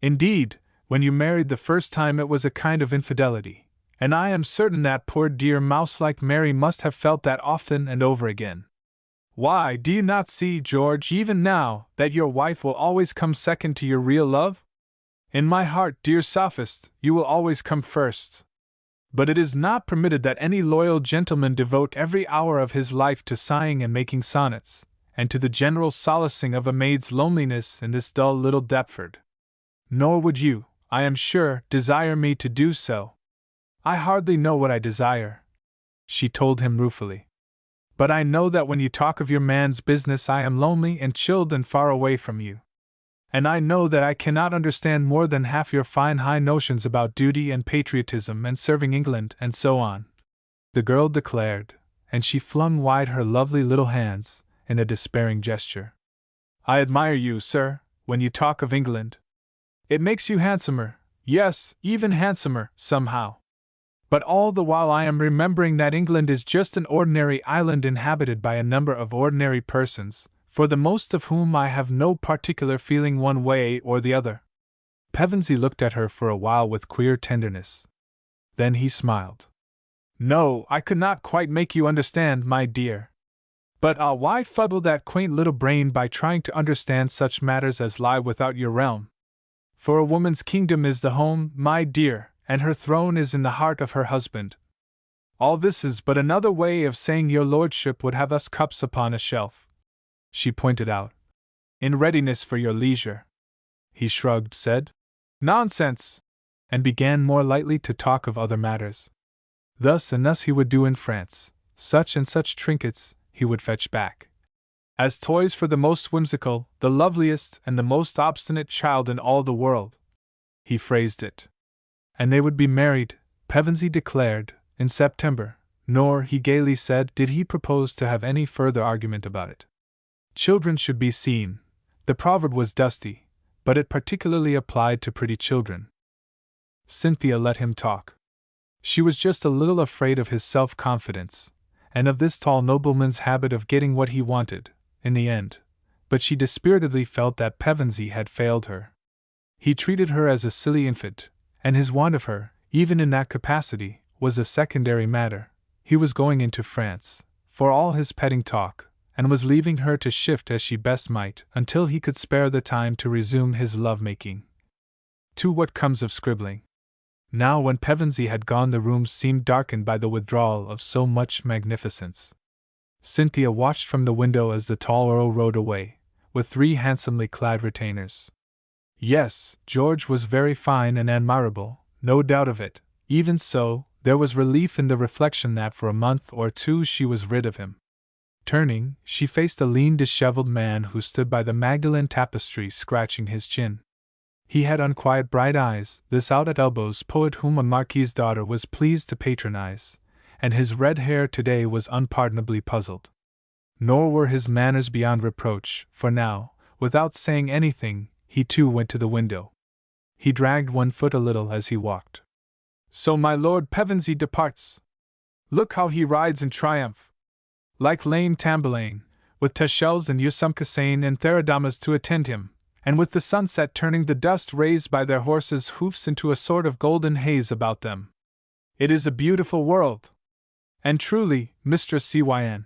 Indeed, when you married the first time it was a kind of infidelity, and I am certain that poor dear mouse-like Mary must have felt that often and over again. Why, do you not see, George, even now, that your wife will always come second to your real love? In my heart, dear sophist, you will always come first. But it is not permitted that any loyal gentleman devote every hour of his life to sighing and making sonnets, and to the general solacing of a maid's loneliness in this dull little Deptford. Nor would you, I am sure, desire me to do so. I hardly know what I desire, she told him ruefully. But I know that when you talk of your man's business I am lonely and chilled and far away from you. And I know that I cannot understand more than half your fine high notions about duty and patriotism and serving England and so on, the girl declared, and she flung wide her lovely little hands in a despairing gesture. I admire you, sir, when you talk of England. It makes you handsomer, yes, even handsomer, somehow. But all the while I am remembering that England is just an ordinary island inhabited by a number of ordinary persons, for the most of whom I have no particular feeling one way or the other. Pevensey looked at her for a while with queer tenderness. Then he smiled. No, I could not quite make you understand, my dear. But why fuddle that quaint little brain by trying to understand such matters as lie without your realm? For a woman's kingdom is the home, my dear, and her throne is in the heart of her husband. All this is but another way of saying your lordship would have us cups upon a shelf, she pointed out, in readiness for your leisure. He shrugged, said, Nonsense, and began more lightly to talk of other matters. Thus and thus he would do in France, such and such trinkets he would fetch back, as toys for the most whimsical, the loveliest, and the most obstinate child in all the world, he phrased it. And they would be married, Pevensey declared, in September, nor, he gaily said, did he propose to have any further argument about it. Children should be seen. The proverb was dusty, but it particularly applied to pretty children. Cynthia let him talk. She was just a little afraid of his self-confidence, and of this tall nobleman's habit of getting what he wanted, in the end, but she dispiritedly felt that Pevensey had failed her. He treated her as a silly infant, and his want of her, even in that capacity, was a secondary matter. He was going into France, for all his petting talk, and was leaving her to shift as she best might, until he could spare the time to resume his love-making. To what comes of scribbling? Now when Pevensey had gone the room seemed darkened by the withdrawal of so much magnificence. Cynthia watched from the window as the tall Earl rode away, with 3 handsomely clad retainers. Yes, George was very fine and admirable, no doubt of it. Even so, there was relief in the reflection that for a month or two she was rid of him. Turning, she faced a lean, disheveled man who stood by the Magdalen tapestry scratching his chin. He had unquiet bright eyes, this out-at-elbows poet whom a marquis's daughter was pleased to patronize, and his red hair today was unpardonably puzzled. Nor were his manners beyond reproach, for now, without saying anything, he too went to the window. He dragged one foot a little as he walked. So my Lord Pevensey departs. Look how he rides in triumph! Like lame Tamburlaine, with Techelles and Usumcasane and Theridamas to attend him, and with the sunset turning the dust raised by their horses' hoofs into a sort of golden haze about them. It is a beautiful world. And truly, Mistress Cyn,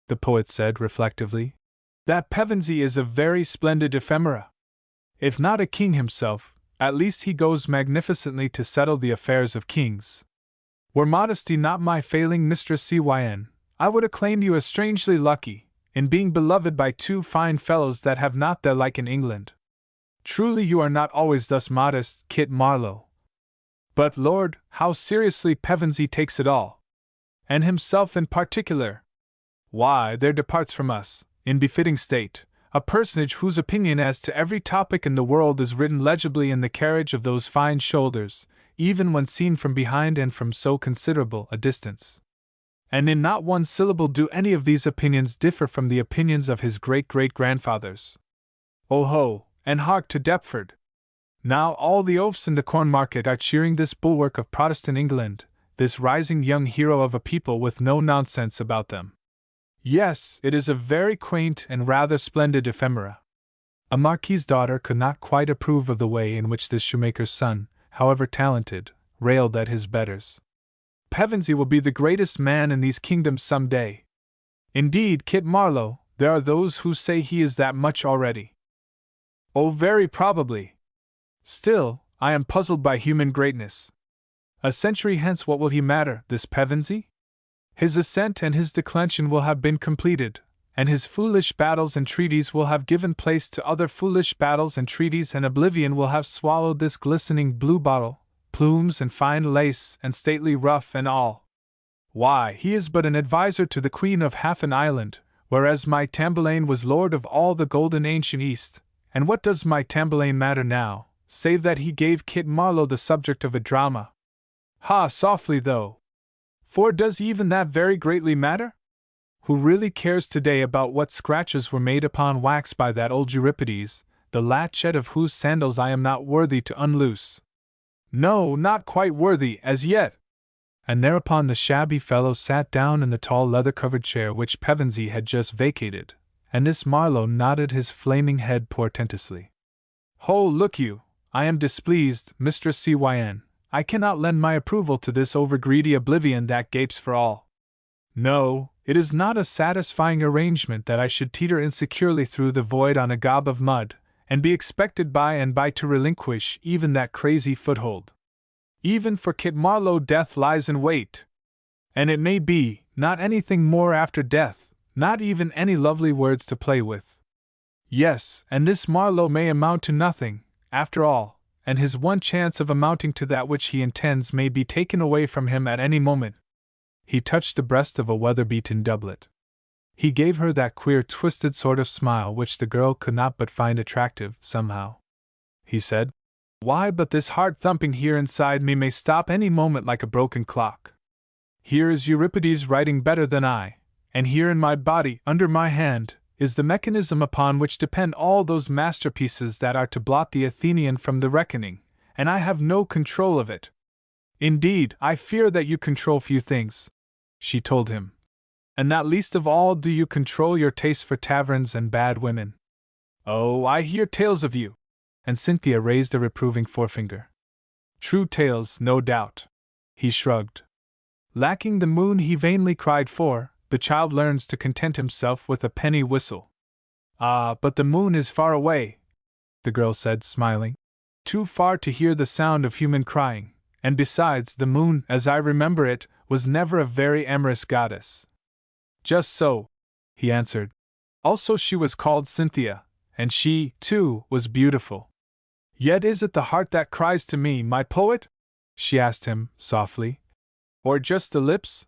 the poet said reflectively, that Pevensey is a very splendid ephemera. If not a king himself, at least he goes magnificently to settle the affairs of kings. Were modesty not my failing, Mistress Cyn, I would acclaim you as strangely lucky, in being beloved by two fine fellows that have not their like in England. Truly you are not always thus modest, Kit Marlowe. But Lord, how seriously Pevensey takes it all! And himself in particular. Why, there departs from us, in befitting state, a personage whose opinion as to every topic in the world is written legibly in the carriage of those fine shoulders, even when seen from behind and from so considerable a distance. And in not one syllable do any of these opinions differ from the opinions of his great-great-grandfathers. Oh ho, and hark to Deptford! Now all the oafs in the corn market are cheering this bulwark of Protestant England, this rising young hero of a people with no nonsense about them. Yes, it is a very quaint and rather splendid ephemera. A marquis's daughter could not quite approve of the way in which this shoemaker's son, however talented, railed at his betters. Pevensey will be the greatest man in these kingdoms some day. Indeed, Kit Marlowe, there are those who say he is that much already. Oh, very probably. Still, I am puzzled by human greatness. A century hence what will he matter, this Pevensey? His ascent and his declension will have been completed, and his foolish battles and treaties will have given place to other foolish battles and treaties, and oblivion will have swallowed this glistening blue bottle, plumes and fine lace and stately ruff and all. Why, he is but an adviser to the queen of half an island, whereas my Tamburlaine was lord of all the golden ancient East, and what does my Tamburlaine matter now, save that he gave Kit Marlowe the subject of a drama? Ha, softly though! For does even that very greatly matter? Who really cares today about what scratches were made upon wax by that old Euripides, the latchet of whose sandals I am not worthy to unloose? No, not quite worthy as yet. And thereupon the shabby fellow sat down in the tall leather-covered chair which Pevensey had just vacated, and this Marlowe nodded his flaming head portentously. Ho, look you, I am displeased, Mistress Cyn. I cannot lend my approval to this over-greedy oblivion that gapes for all. No, it is not a satisfying arrangement that I should teeter insecurely through the void on a gob of mud, and be expected by and by to relinquish even that crazy foothold. Even for Kit Marlowe death lies in wait. And it may be, not anything more after death, not even any lovely words to play with. Yes, and this Marlowe may amount to nothing, after all, and his one chance of amounting to that which he intends may be taken away from him at any moment. He touched the breast of a weather-beaten doublet. He gave her that queer twisted sort of smile which the girl could not but find attractive, somehow. He said, Why, but this heart thumping here inside me may stop any moment like a broken clock. Here is Euripides writing better than I, and here in my body, under my hand, is the mechanism upon which depend all those masterpieces that are to blot the Athenian from the reckoning, and I have no control of it. Indeed, I fear that you control few things, she told him. And not least of all do you control your taste for taverns and bad women. Oh, I hear tales of you. And Cynthia raised a reproving forefinger. True tales, no doubt. He shrugged. Lacking the moon he vainly cried for, the child learns to content himself with a penny whistle. Ah, but the moon is far away, the girl said, smiling. Too far to hear the sound of human crying, and besides, the moon, as I remember it, was never a very amorous goddess. Just so, he answered. Also she was called Cynthia, and she, too, was beautiful. Yet is it the heart that cries to me, my poet? She asked him, softly. Or just the lips?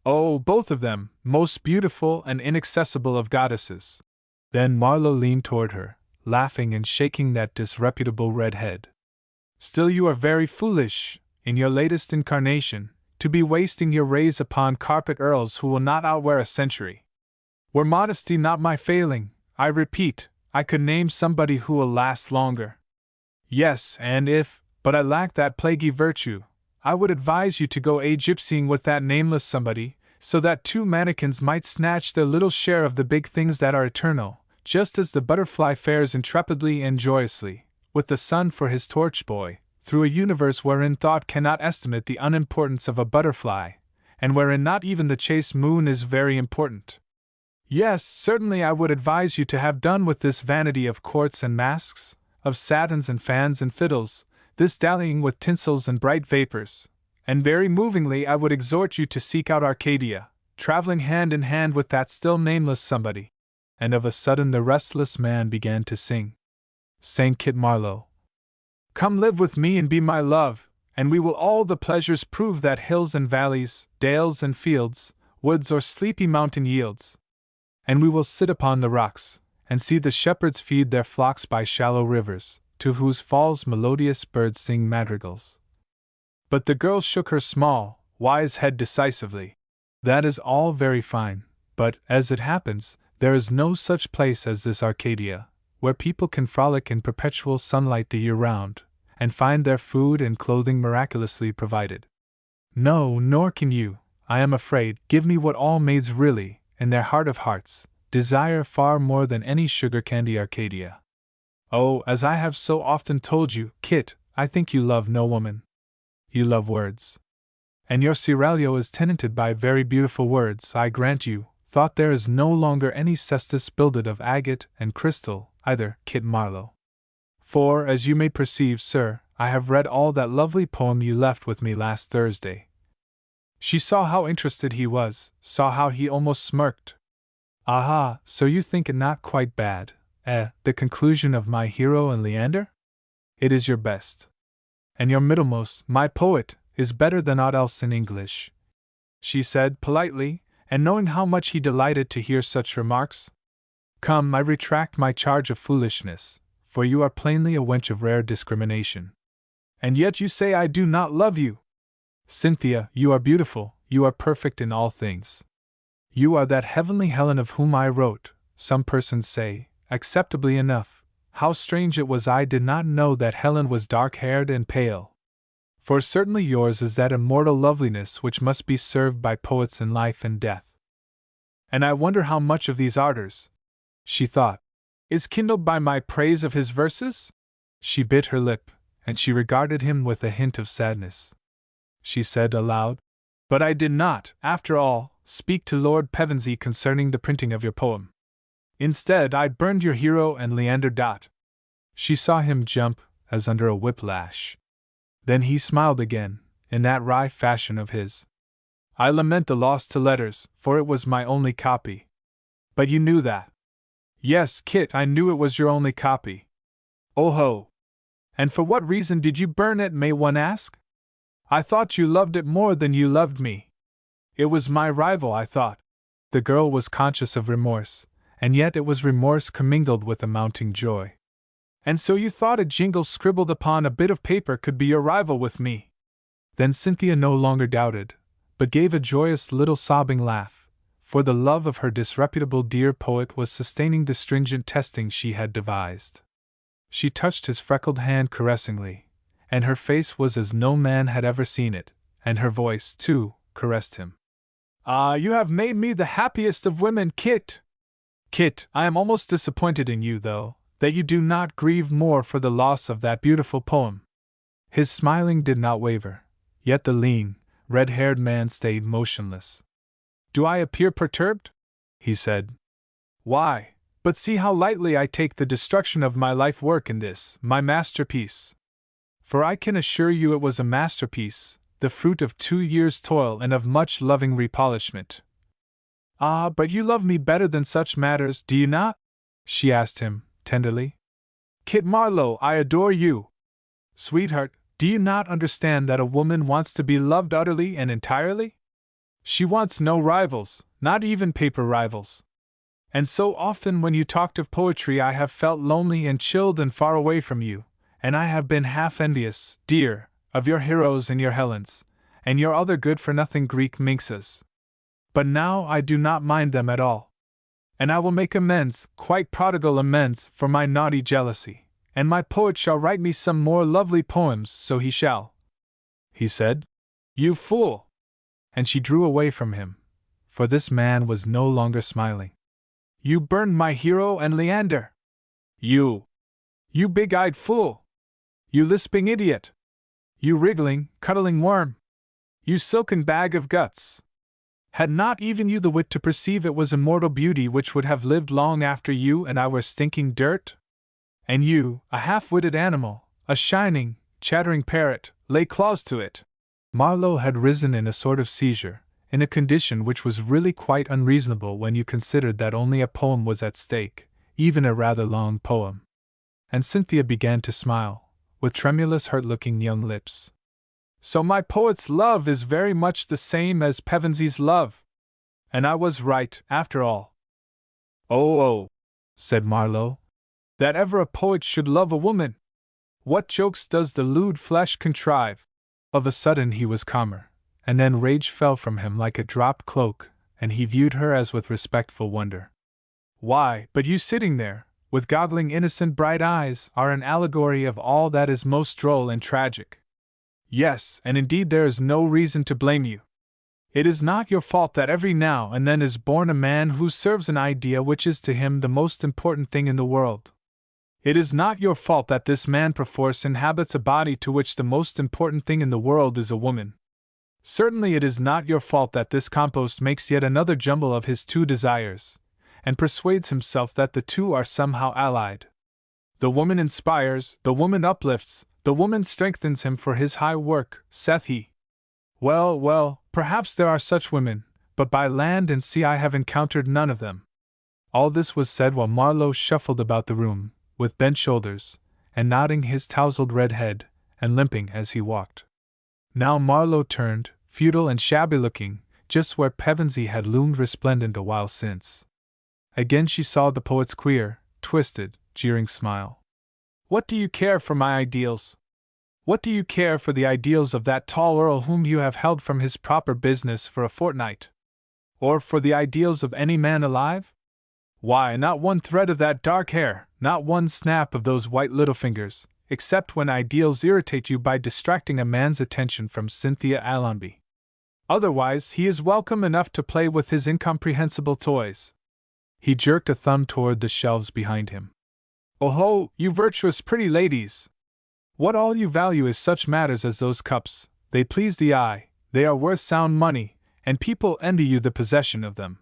Oh, both of them, most beautiful and inaccessible of goddesses. Then Marlowe leaned toward her, laughing and shaking that disreputable red head. Still you are very foolish, in your latest incarnation, to be wasting your rays upon carpet earls who will not outwear a century. Were modesty not my failing, I repeat, I could name somebody who will last longer. Yes, and if, but I lack that plaguey virtue, I would advise you to go a-gypsying with that nameless somebody, so that two mannequins might snatch their little share of the big things that are eternal, just as the butterfly fares intrepidly and joyously, with the sun for his torch-boy, through a universe wherein thought cannot estimate the unimportance of a butterfly, and wherein not even the chaste moon is very important. Yes, certainly I would advise you to have done with this vanity of courts and masks, of satins and fans and fiddles, this dallying with tinsels and bright vapors, and very movingly I would exhort you to seek out Arcadia, traveling hand in hand with that still nameless somebody. And of a sudden the restless man began to sing. Sang Kit Marlowe. Come live with me and be my love, and we will all the pleasures prove that hills and valleys, dales and fields, woods or sleepy mountain yields. And we will sit upon the rocks, and see the shepherds feed their flocks by shallow rivers, to whose falls melodious birds sing madrigals. But the girl shook her small, wise head decisively. That is all very fine, but, as it happens, there is no such place as this Arcadia, where people can frolic in perpetual sunlight the year round, and find their food and clothing miraculously provided. No, nor can you, I am afraid, give me what all maids really, in their heart of hearts, desire far more than any sugar-candy Arcadia. Oh, as I have so often told you, Kit, I think you love no woman. You love words. And your seraglio is tenanted by very beautiful words, I grant you. Thought there is no longer any cestus builded of agate and crystal, either, Kit Marlowe. For, as you may perceive, sir, I have read all that lovely poem you left with me last Thursday. She saw how interested he was, saw how he almost smirked. Aha, so you think it not quite bad, the conclusion of my hero and Leander? It is your best. And your middlemost, my poet, is better than aught else in English, she said politely, and knowing how much he delighted to hear such remarks. Come, I retract my charge of foolishness, for you are plainly a wench of rare discrimination. And yet you say I do not love you! Cynthia, you are beautiful, you are perfect in all things. You are that heavenly Helen of whom I wrote, some persons say, acceptably enough. How strange it was I did not know that Helen was dark-haired and pale. For certainly yours is that immortal loveliness which must be served by poets in life and death. And I wonder how much of these ardors, she thought, is kindled by my praise of his verses? She bit her lip, and she regarded him with a hint of sadness. She said aloud, But I did not, after all, speak to Lord Pevensey concerning the printing of your poem. Instead, I burned your hero and Leander. She saw him jump, as under a whiplash. Then he smiled again, in that wry fashion of his. I lament the loss to letters, for it was my only copy. But you knew that. Yes, Kit, I knew it was your only copy. Oh ho! And for what reason did you burn it, may one ask? I thought you loved it more than you loved me. It was my rival, I thought. The girl was conscious of remorse, and yet it was remorse commingled with a mounting joy. And so you thought a jingle scribbled upon a bit of paper could be your rival with me? Then Cynthia no longer doubted, but gave a joyous little sobbing laugh, for the love of her disreputable dear poet was sustaining the stringent testing she had devised. She touched his freckled hand caressingly, and her face was as no man had ever seen it, and her voice, too, caressed him. Ah, you have made me the happiest of women, Kit! Kit, I am almost disappointed in you, though, that you do not grieve more for the loss of that beautiful poem. His smiling did not waver, yet the lean, red-haired man stayed motionless. Do I appear perturbed? He said. Why, but see how lightly I take the destruction of my life work in this, my masterpiece. For I can assure you it was a masterpiece, the fruit of 2 years' toil and of much loving repolishment. Ah, but you love me better than such matters, do you not? She asked him, tenderly. Kit Marlowe, I adore you. Sweetheart, do you not understand that a woman wants to be loved utterly and entirely? She wants no rivals, not even paper rivals. And so often when you talked of poetry I have felt lonely and chilled and far away from you, and I have been half envious, dear, of your heroes and your Helens, and your other good-for-nothing Greek minxes. But now I do not mind them at all. And I will make amends, quite prodigal amends, for my naughty jealousy, and my poet shall write me some more lovely poems, so he shall. He said, You fool! And she drew away from him, for this man was no longer smiling. You burned my hero and Leander! You big-eyed fool! You lisping idiot! You wriggling, cuddling worm! You silken bag of guts! Had not even you the wit to perceive it was immortal beauty which would have lived long after you and I were stinking dirt? And you, a half-witted animal, a shining, chattering parrot, lay claws to it! Marlowe had risen in a sort of seizure, in a condition which was really quite unreasonable when you considered that only a poem was at stake, even a rather long poem. And Cynthia began to smile, with tremulous hurt-looking young lips. So my poet's love is very much the same as Pevensy's love. And I was right, after all. Oh, said Marlowe, that ever a poet should love a woman! What jokes does the lewd flesh contrive! Of a sudden he was calmer, and then rage fell from him like a dropped cloak, and he viewed her as with respectful wonder. Why, but you sitting there, with goggling innocent bright eyes, are an allegory of all that is most droll and tragic. Yes, and indeed there is no reason to blame you. It is not your fault that every now and then is born a man who serves an idea which is to him the most important thing in the world. It is not your fault that this man perforce inhabits a body to which the most important thing in the world is a woman. Certainly it is not your fault that this compost makes yet another jumble of his two desires, and persuades himself that the two are somehow allied. The woman inspires, the woman uplifts, the woman strengthens him for his high work, saith he. Well, perhaps there are such women, but by land and sea I have encountered none of them. All this was said while Marlowe shuffled about the room, with bent shoulders, and nodding his tousled red head, and limping as he walked. Now Marlowe turned, futile and shabby-looking, just where Pevensey had loomed resplendent a while since. Again she saw the poet's queer, twisted, jeering smile. What do you care for my ideals? What do you care for the ideals of that tall earl whom you have held from his proper business for a fortnight? Or for the ideals of any man alive? Why, not one thread of that dark hair, not one snap of those white little fingers, except when ideals irritate you by distracting a man's attention from Cynthia Allonby. Otherwise, he is welcome enough to play with his incomprehensible toys. He jerked a thumb toward the shelves behind him. Oh-ho, you virtuous pretty ladies! What all you value is such matters as those cups. They please the eye, they are worth sound money, and people envy you the possession of them.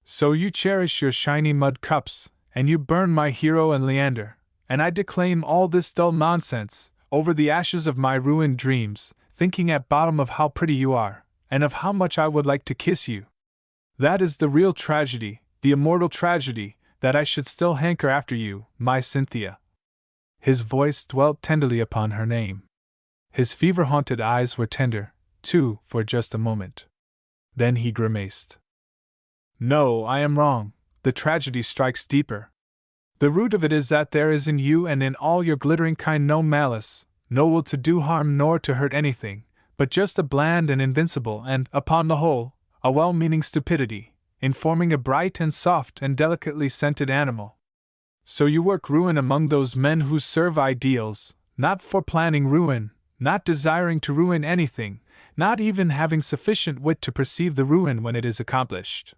So you cherish your shiny mud cups, and you burn my hero and Leander, and I declaim all this dull nonsense, over the ashes of my ruined dreams, thinking at bottom of how pretty you are, and of how much I would like to kiss you. That is the real tragedy, the immortal tragedy, that I should still hanker after you, my Cynthia. His voice dwelt tenderly upon her name. His fever-haunted eyes were tender, too, for just a moment. Then he grimaced. No, I am wrong. The tragedy strikes deeper. The root of it is that there is in you and in all your glittering kind no malice, no will to do harm nor to hurt anything, but just a bland and invincible and, upon the whole, a well-meaning stupidity, in forming a bright and soft and delicately scented animal. So you work ruin among those men who serve ideals, not for planning ruin, not desiring to ruin anything, not even having sufficient wit to perceive the ruin when it is accomplished.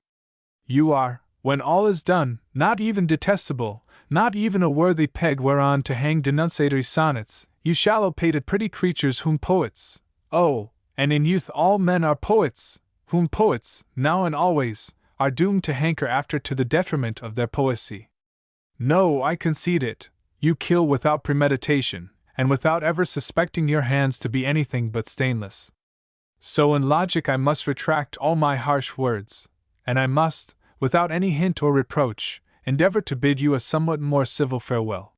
You are, when all is done, not even detestable, not even a worthy peg whereon to hang denunciatory sonnets, you shallow-pated pretty creatures whom poets, oh, and in youth all men are poets, whom poets, now and always, are doomed to hanker after to the detriment of their poesy. No, I concede it, you kill without premeditation, and without ever suspecting your hands to be anything but stainless. So in logic I must retract all my harsh words, and I must, without any hint or reproach, endeavor to bid you a somewhat more civil farewell.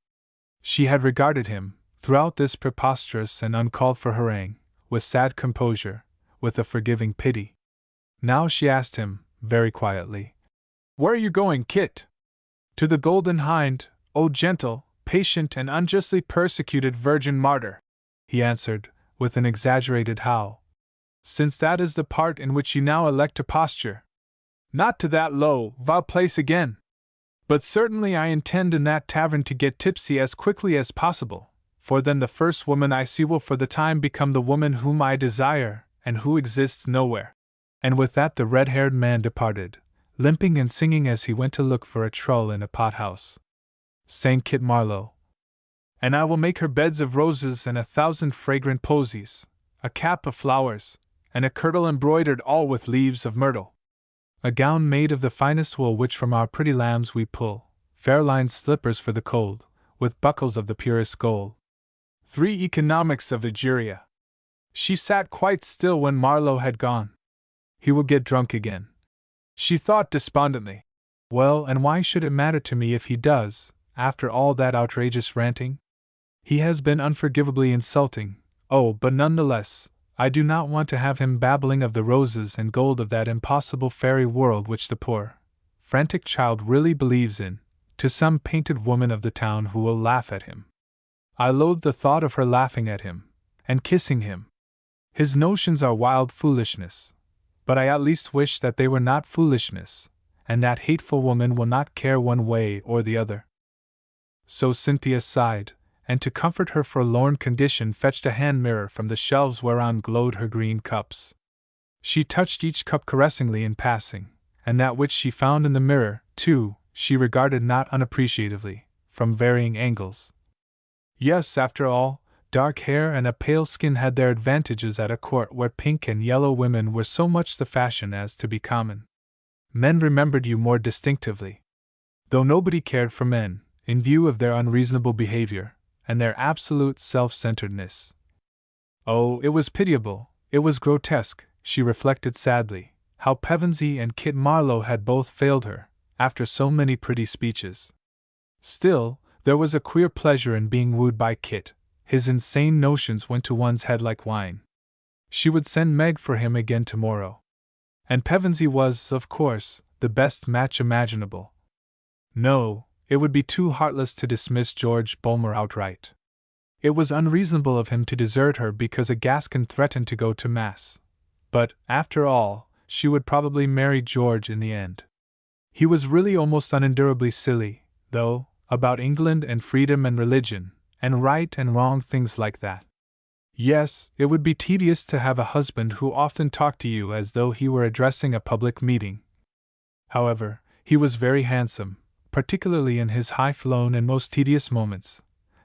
She had regarded him, throughout this preposterous and uncalled-for harangue, with sad composure, with a forgiving pity. Now she asked him, very quietly, "Where are you going, Kit?" "To the Golden Hind, O gentle, patient, and unjustly persecuted Virgin Martyr," he answered, with an exaggerated howl. "Since that is the part in which you now elect to posture. Not to that low, vile place again! But certainly I intend in that tavern to get tipsy as quickly as possible, for then the first woman I see will for the time become the woman whom I desire, and who exists nowhere." And with that the red-haired man departed, limping and singing as he went to look for a trull in a pothouse. Sang Kit Marlowe. "And I will make her beds of roses and 1,000 fragrant posies, a cap of flowers, and a kirtle embroidered all with leaves of myrtle. A gown made of the finest wool which from our pretty lambs we pull, fair-lined slippers for the cold, with buckles of the purest gold. 3 economics of Egeria." She sat quite still when Marlowe had gone. He will get drunk again, she thought despondently. Well, and why should it matter to me if he does, after all that outrageous ranting? He has been unforgivably insulting, but none the less, I do not want to have him babbling of the roses and gold of that impossible fairy world which the poor, frantic child really believes in, to some painted woman of the town who will laugh at him. I loathe the thought of her laughing at him, and kissing him. His notions are wild foolishness, but I at least wish that they were not foolishness, and that hateful woman will not care one way or the other. So Cynthia sighed, and to comfort her forlorn condition fetched a hand mirror from the shelves whereon glowed her green cups. She touched each cup caressingly in passing, and that which she found in the mirror, too, she regarded not unappreciatively, from varying angles. Yes, after all, dark hair and a pale skin had their advantages at a court where pink and yellow women were so much the fashion as to be common. Men remembered you more distinctively. Though nobody cared for men, in view of their unreasonable behavior, and their absolute self-centeredness. Oh, it was pitiable, it was grotesque, she reflected sadly, how Pevensey and Kit Marlowe had both failed her, after so many pretty speeches. Still, there was a queer pleasure in being wooed by Kit. His insane notions went to one's head like wine. She would send Meg for him again tomorrow. And Pevensey was, of course, the best match imaginable. No, it would be too heartless to dismiss George Bulmer outright. It was unreasonable of him to desert her because a Gascon threatened to go to Mass. But, after all, she would probably marry George in the end. He was really almost unendurably silly, though, about England and freedom and religion, and right and wrong things like that. Yes, it would be tedious to have a husband who often talked to you as though he were addressing a public meeting. However, he was very handsome, particularly in his high-flown and most tedious moments.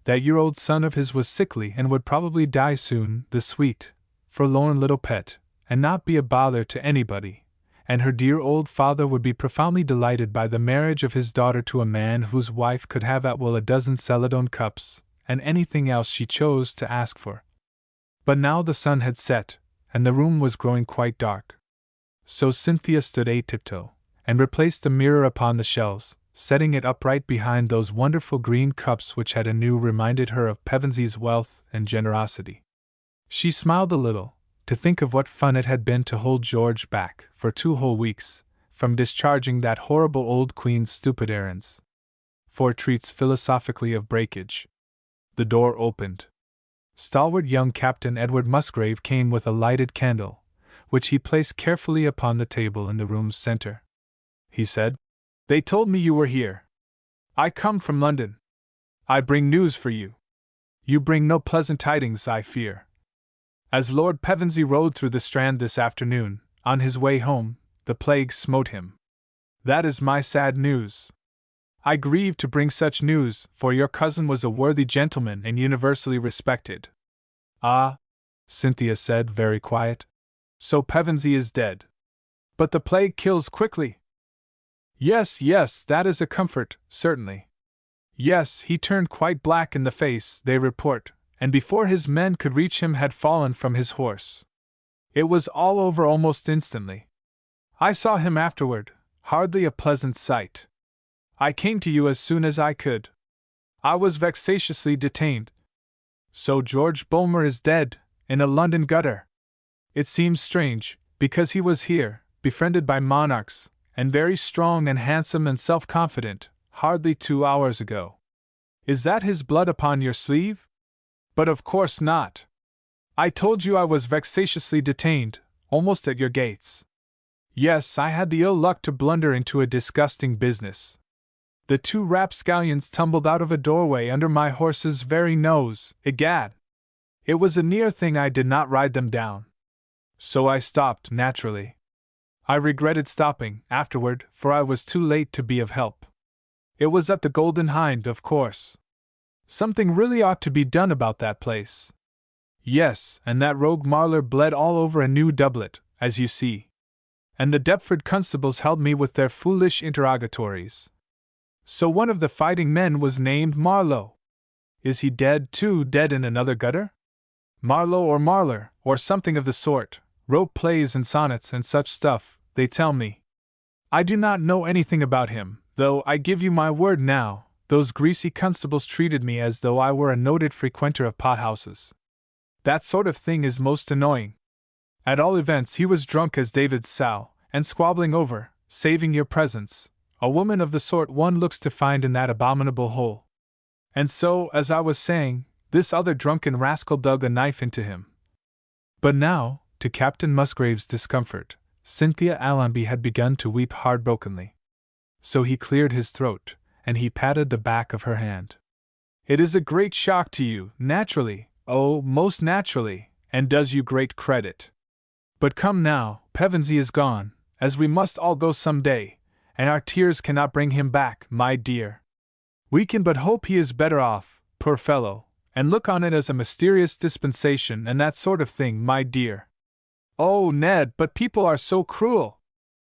That year-old son of his was sickly and would probably die soon, the sweet, forlorn little pet, and not be a bother to anybody, and her dear old father would be profoundly delighted by the marriage of his daughter to a man whose wife could have at will a dozen Celadon cups, and anything else she chose to ask for. But now the sun had set, and the room was growing quite dark. So Cynthia stood a-tiptoe, and replaced the mirror upon the shelves, setting it upright behind those wonderful green cups which had anew reminded her of Pevensey's wealth and generosity. She smiled a little, to think of what fun it had been to hold George back, for 2 whole weeks, from discharging that horrible old queen's stupid errands. For it treats philosophically of breakage. The door opened. Stalwart young Captain Edward Musgrave came with a lighted candle, which he placed carefully upon the table in the room's center. He said, "They told me you were here. I come from London. I bring news for you. You bring no pleasant tidings, I fear. As Lord Pevensey rode through the Strand this afternoon, on his way home, the plague smote him. That is my sad news. I grieve to bring such news, for your cousin was a worthy gentleman and universally respected." "Ah," Cynthia said, very quiet. "So Pevensey is dead. But the plague kills quickly." "Yes, that is a comfort, certainly. Yes, he turned quite black in the face, they report, and before his men could reach him had fallen from his horse. It was all over almost instantly. I saw him afterward, hardly a pleasant sight. I came to you as soon as I could. I was vexatiously detained. So George Bulmer is dead, in a London gutter. It seems strange, because he was here, befriended by monarchs, and very strong and handsome and self-confident, hardly 2 hours ago. Is that his blood upon your sleeve? But of course not. I told you I was vexatiously detained, almost at your gates. Yes, I had the ill luck to blunder into a disgusting business. The 2 rapscallions tumbled out of a doorway under my horse's very nose, egad! It was a near thing I did not ride them down. So I stopped, naturally. I regretted stopping, afterward, for I was too late to be of help. It was at the Golden Hind, of course. Something really ought to be done about that place. Yes, and that rogue Marler bled all over a new doublet, as you see. And the Deptford constables held me with their foolish interrogatories. So one of the fighting men was named Marlowe. Is he dead too, dead in another gutter? Marlowe or Marler, or something of the sort, wrote plays and sonnets and such stuff, they tell me. I do not know anything about him, though I give you my word now, those greasy constables treated me as though I were a noted frequenter of pothouses. That sort of thing is most annoying. At all events, he was drunk as David's sow, and squabbling over, saving your presence, a woman of the sort one looks to find in that abominable hole. And so, as I was saying, this other drunken rascal dug a knife into him. But now, to Captain Musgrave's discomfort, Cynthia Allonby had begun to weep heartbrokenly. So he cleared his throat, and he patted the back of her hand. It is a great shock to you, naturally, oh, most naturally, and does you great credit. But come now, Pevensey is gone, as we must all go some day, and our tears cannot bring him back, my dear. We can but hope he is better off, poor fellow, and look on it as a mysterious dispensation and that sort of thing, my dear. Oh, Ned, but people are so cruel!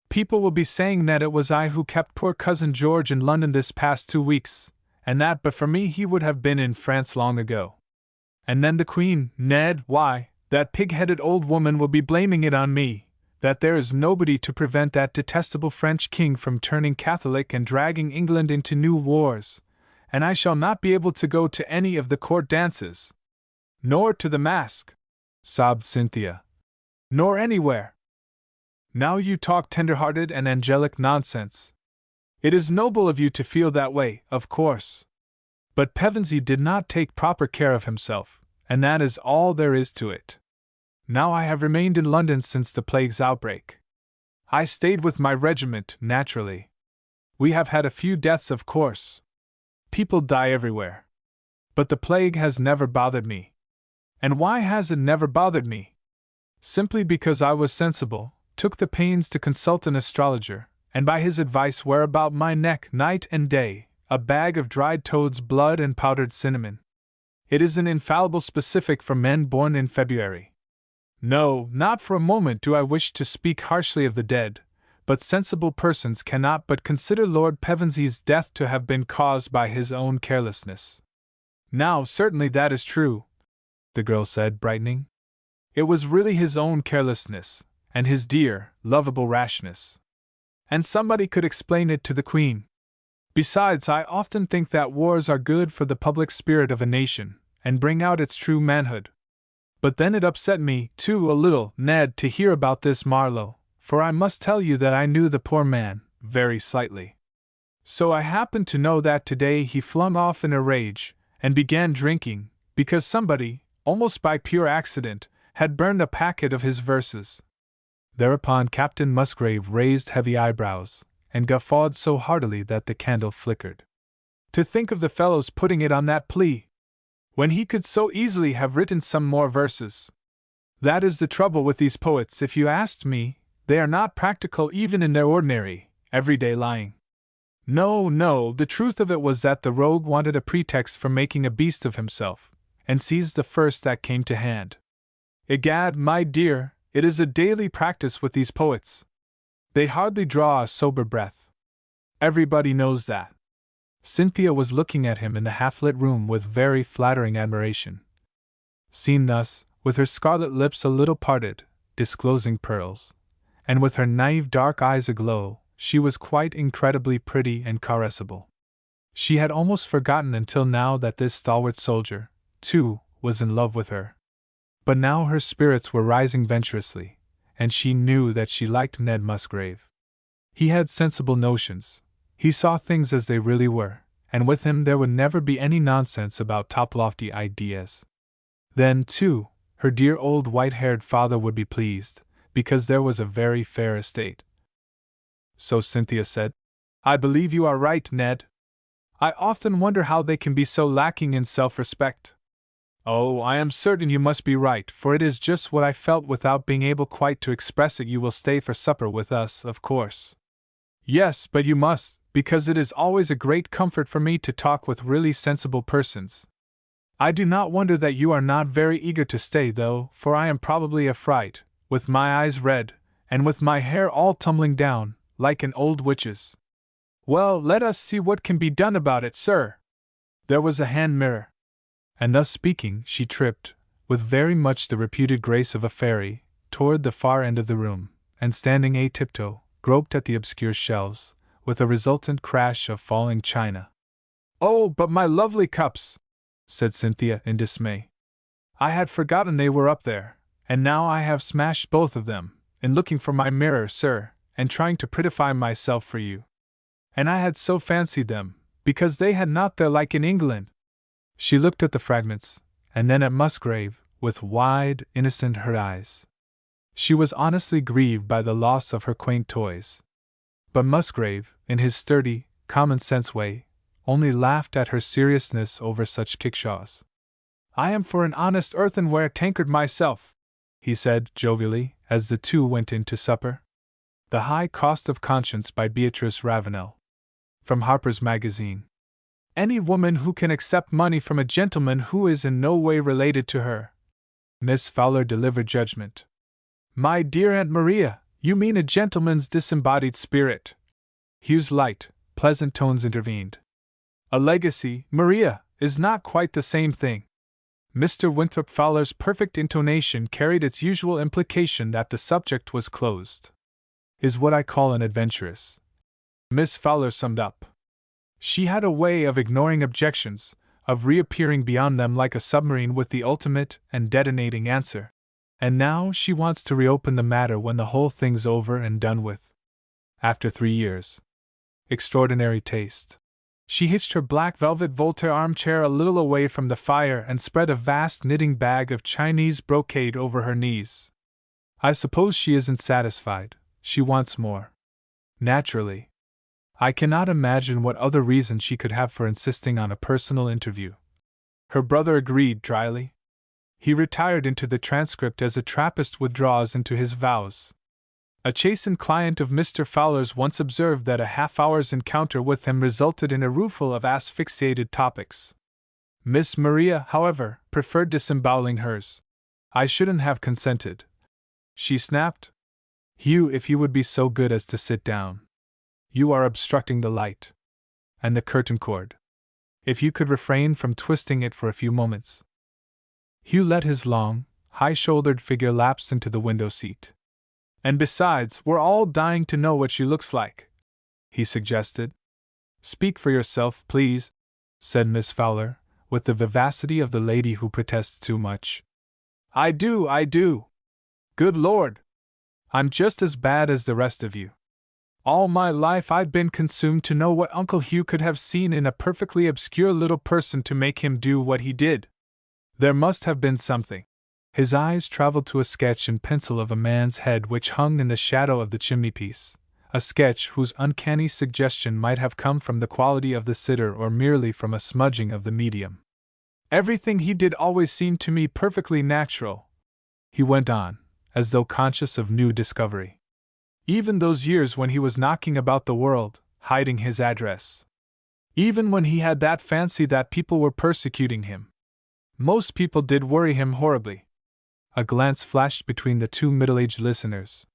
People will be saying that it was I who kept poor cousin George in London this past 2 weeks, and that but for me he would have been in France long ago. And then the Queen, Ned, why, that pig-headed old woman will be blaming it on me, that there is nobody to prevent that detestable French king from turning Catholic and dragging England into new wars, and I shall not be able to go to any of the court dances. Nor to the masque, sobbed Cynthia. Nor anywhere. Now you talk tender-hearted and angelic nonsense. It is noble of you to feel that way, of course. But Pevensey did not take proper care of himself, and that is all there is to it. Now I have remained in London since the plague's outbreak. I stayed with my regiment, naturally. We have had a few deaths, of course. People die everywhere. But the plague has never bothered me. And why has it never bothered me? Simply because I was sensible, took the pains to consult an astrologer, and by his advice wear about my neck night and day a bag of dried toad's blood and powdered cinnamon. It is an infallible specific for men born in February. No, not for a moment do I wish to speak harshly of the dead, but sensible persons cannot but consider Lord Pevensey's death to have been caused by his own carelessness. Now, certainly that is true, the girl said, brightening. It was really his own carelessness, and his dear, lovable rashness. And somebody could explain it to the Queen. Besides, I often think that wars are good for the public spirit of a nation, and bring out its true manhood. But then it upset me, too, a little, Ned, to hear about this Marlowe, for I must tell you that I knew the poor man, very slightly. So I happened to know that today he flung off in a rage, and began drinking, because somebody, almost by pure accident, had burned a packet of his verses. Thereupon Captain Musgrave raised heavy eyebrows, and guffawed so heartily that the candle flickered. To think of the fellow's putting it on that plea, when he could so easily have written some more verses. That is the trouble with these poets, if you asked me, they are not practical even in their ordinary, everyday lying. No, the truth of it was that the rogue wanted a pretext for making a beast of himself, and seized the first that came to hand. Egad, my dear, it is a daily practice with these poets. They hardly draw a sober breath. Everybody knows that. Cynthia was looking at him in the half-lit room with very flattering admiration. Seen thus, with her scarlet lips a little parted, disclosing pearls, and with her naive dark eyes aglow, she was quite incredibly pretty and caressable. She had almost forgotten until now that this stalwart soldier, too, was in love with her. But now her spirits were rising venturously, and she knew that she liked Ned Musgrave. He had sensible notions, he saw things as they really were, and with him there would never be any nonsense about top-lofty ideas. Then, too, her dear old white-haired father would be pleased, because there was a very fair estate. So Cynthia said, "I believe you are right, Ned. I often wonder how they can be so lacking in self-respect." "Oh, I am certain you must be right, for it is just what I felt without being able quite to express it. You will stay for supper with us, of course." "Yes, but you must, because it is always a great comfort for me to talk with really sensible persons. I do not wonder that you are not very eager to stay, though, for I am probably a fright, with my eyes red, and with my hair all tumbling down, like an old witch's." "Well, let us see what can be done about it, sir." There was a hand mirror. And thus speaking, she tripped, with very much the reputed grace of a fairy, toward the far end of the room, and standing a tiptoe, groped at the obscure shelves, with a resultant crash of falling china. "Oh, but my lovely cups!" said Cynthia in dismay. "I had forgotten they were up there, and now I have smashed both of them, in looking for my mirror, sir, and trying to prettify myself for you. And I had so fancied them, because they had not their like in England." She looked at the fragments, and then at Musgrave, with wide, innocent hurt eyes. She was honestly grieved by the loss of her quaint toys. But Musgrave, in his sturdy, common-sense way, only laughed at her seriousness over such kickshaws. "I am for an honest earthenware tankard myself," he said jovially, as the two went in to supper. The High Cost of Conscience by Beatrice Ravenel. From Harper's Magazine. "Any woman who can accept money from a gentleman who is in no way related to her." Miss Fowler delivered judgment. "My dear Aunt Maria, you mean a gentleman's disembodied spirit." Hugh's light, pleasant tones intervened. "A legacy, Maria, is not quite the same thing." Mr. Winthrop Fowler's perfect intonation carried its usual implication that the subject was closed. "Is what I call an adventuress," Miss Fowler summed up. She had a way of ignoring objections, of reappearing beyond them like a submarine with the ultimate and detonating answer. And now she wants to reopen the matter when the whole thing's over and done with. After 3 years. Extraordinary taste. She hitched her black velvet Voltaire armchair a little away from the fire and spread a vast knitting bag of Chinese brocade over her knees. "I suppose she isn't satisfied, she wants more." "Naturally. I cannot imagine what other reason she could have for insisting on a personal interview." Her brother agreed dryly. He retired into the transcript as a Trappist withdraws into his vows. A chastened client of Mr. Fowler's once observed that a half-hour's encounter with him resulted in a rooful of asphyxiated topics. Miss Maria, however, preferred disemboweling hers. "I shouldn't have consented," she snapped. "Hugh, if you would be so good as to sit down. You are obstructing the light. And the curtain cord. If you could refrain from twisting it for a few moments." Hugh let his long, high-shouldered figure lapse into the window seat. "And besides, we're all dying to know what she looks like," he suggested. "Speak for yourself, please," said Miss Fowler, with the vivacity of the lady who protests too much. I do. Good Lord! I'm just as bad as the rest of you. All my life I've been consumed to know what Uncle Hugh could have seen in a perfectly obscure little person to make him do what he did. There must have been something." His eyes traveled to a sketch in pencil of a man's head which hung in the shadow of the chimney-piece, a sketch whose uncanny suggestion might have come from the quality of the sitter or merely from a smudging of the medium. "Everything he did always seemed to me perfectly natural," he went on, as though conscious of new discovery. "Even those years when he was knocking about the world, hiding his address. Even when he had that fancy that people were persecuting him. Most people did worry him horribly." A glance flashed between the two middle-aged listeners.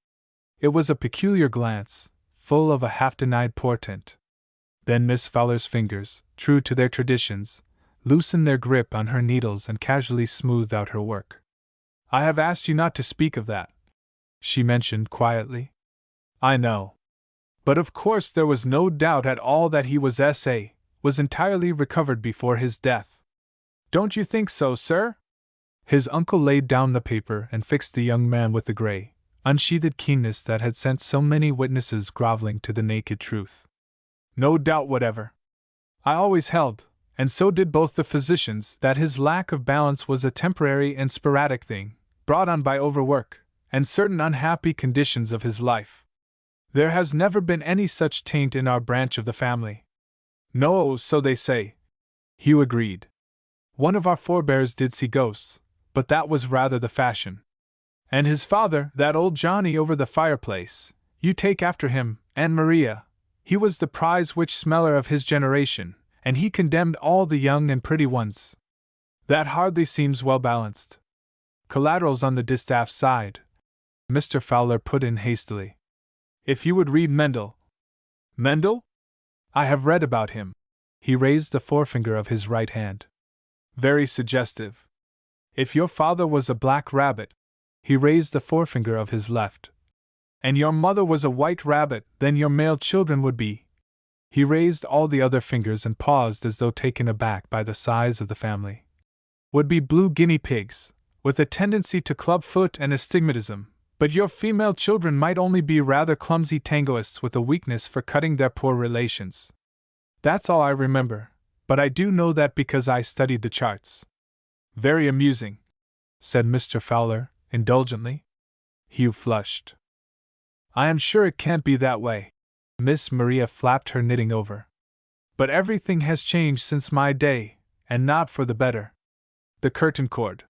It was a peculiar glance, full of a half-denied portent. Then Miss Fowler's fingers, true to their traditions, loosened their grip on her needles and casually smoothed out her work. "I have asked you not to speak of that," she mentioned quietly. "I know. But of course there was no doubt at all that he was S.A., was entirely recovered before his death. Don't you think so, sir? His uncle laid down the paper and fixed the young man with the gray, unsheathed keenness that had sent so many witnesses groveling to the naked truth. No doubt whatever. I always held, and so did both the physicians, that his lack of balance was a temporary and sporadic thing, brought on by overwork, and certain unhappy conditions of his life. There has never been any such taint in our branch of the family. No, so they say. Hugh agreed. One of our forebears did see ghosts, but that was rather the fashion. And his father, that old Johnny over the fireplace, you take after him, Aunt Maria, he was the prize-witch smeller of his generation, and he condemned all the young and pretty ones. That hardly seems well balanced. Collaterals on the distaff side, Mr. Fowler put in hastily. If you would read Mendel. Mendel? I have read about him. He raised the forefinger of his right hand. Very suggestive. If your father was a black rabbit, he raised the forefinger of his left. And your mother was a white rabbit, then your male children would be. He raised all the other fingers and paused as though taken aback by the size of the family. Would be blue guinea pigs, with a tendency to clubfoot and astigmatism, but your female children might only be rather clumsy tangoists with a weakness for cutting their poor relations. That's all I remember, but I do know that because I studied the charts. Very amusing, said Mr. Fowler, indulgently. Hugh flushed. I am sure it can't be that way. Miss Maria flapped her knitting over. But everything has changed since my day, and not for the better. The curtain cord.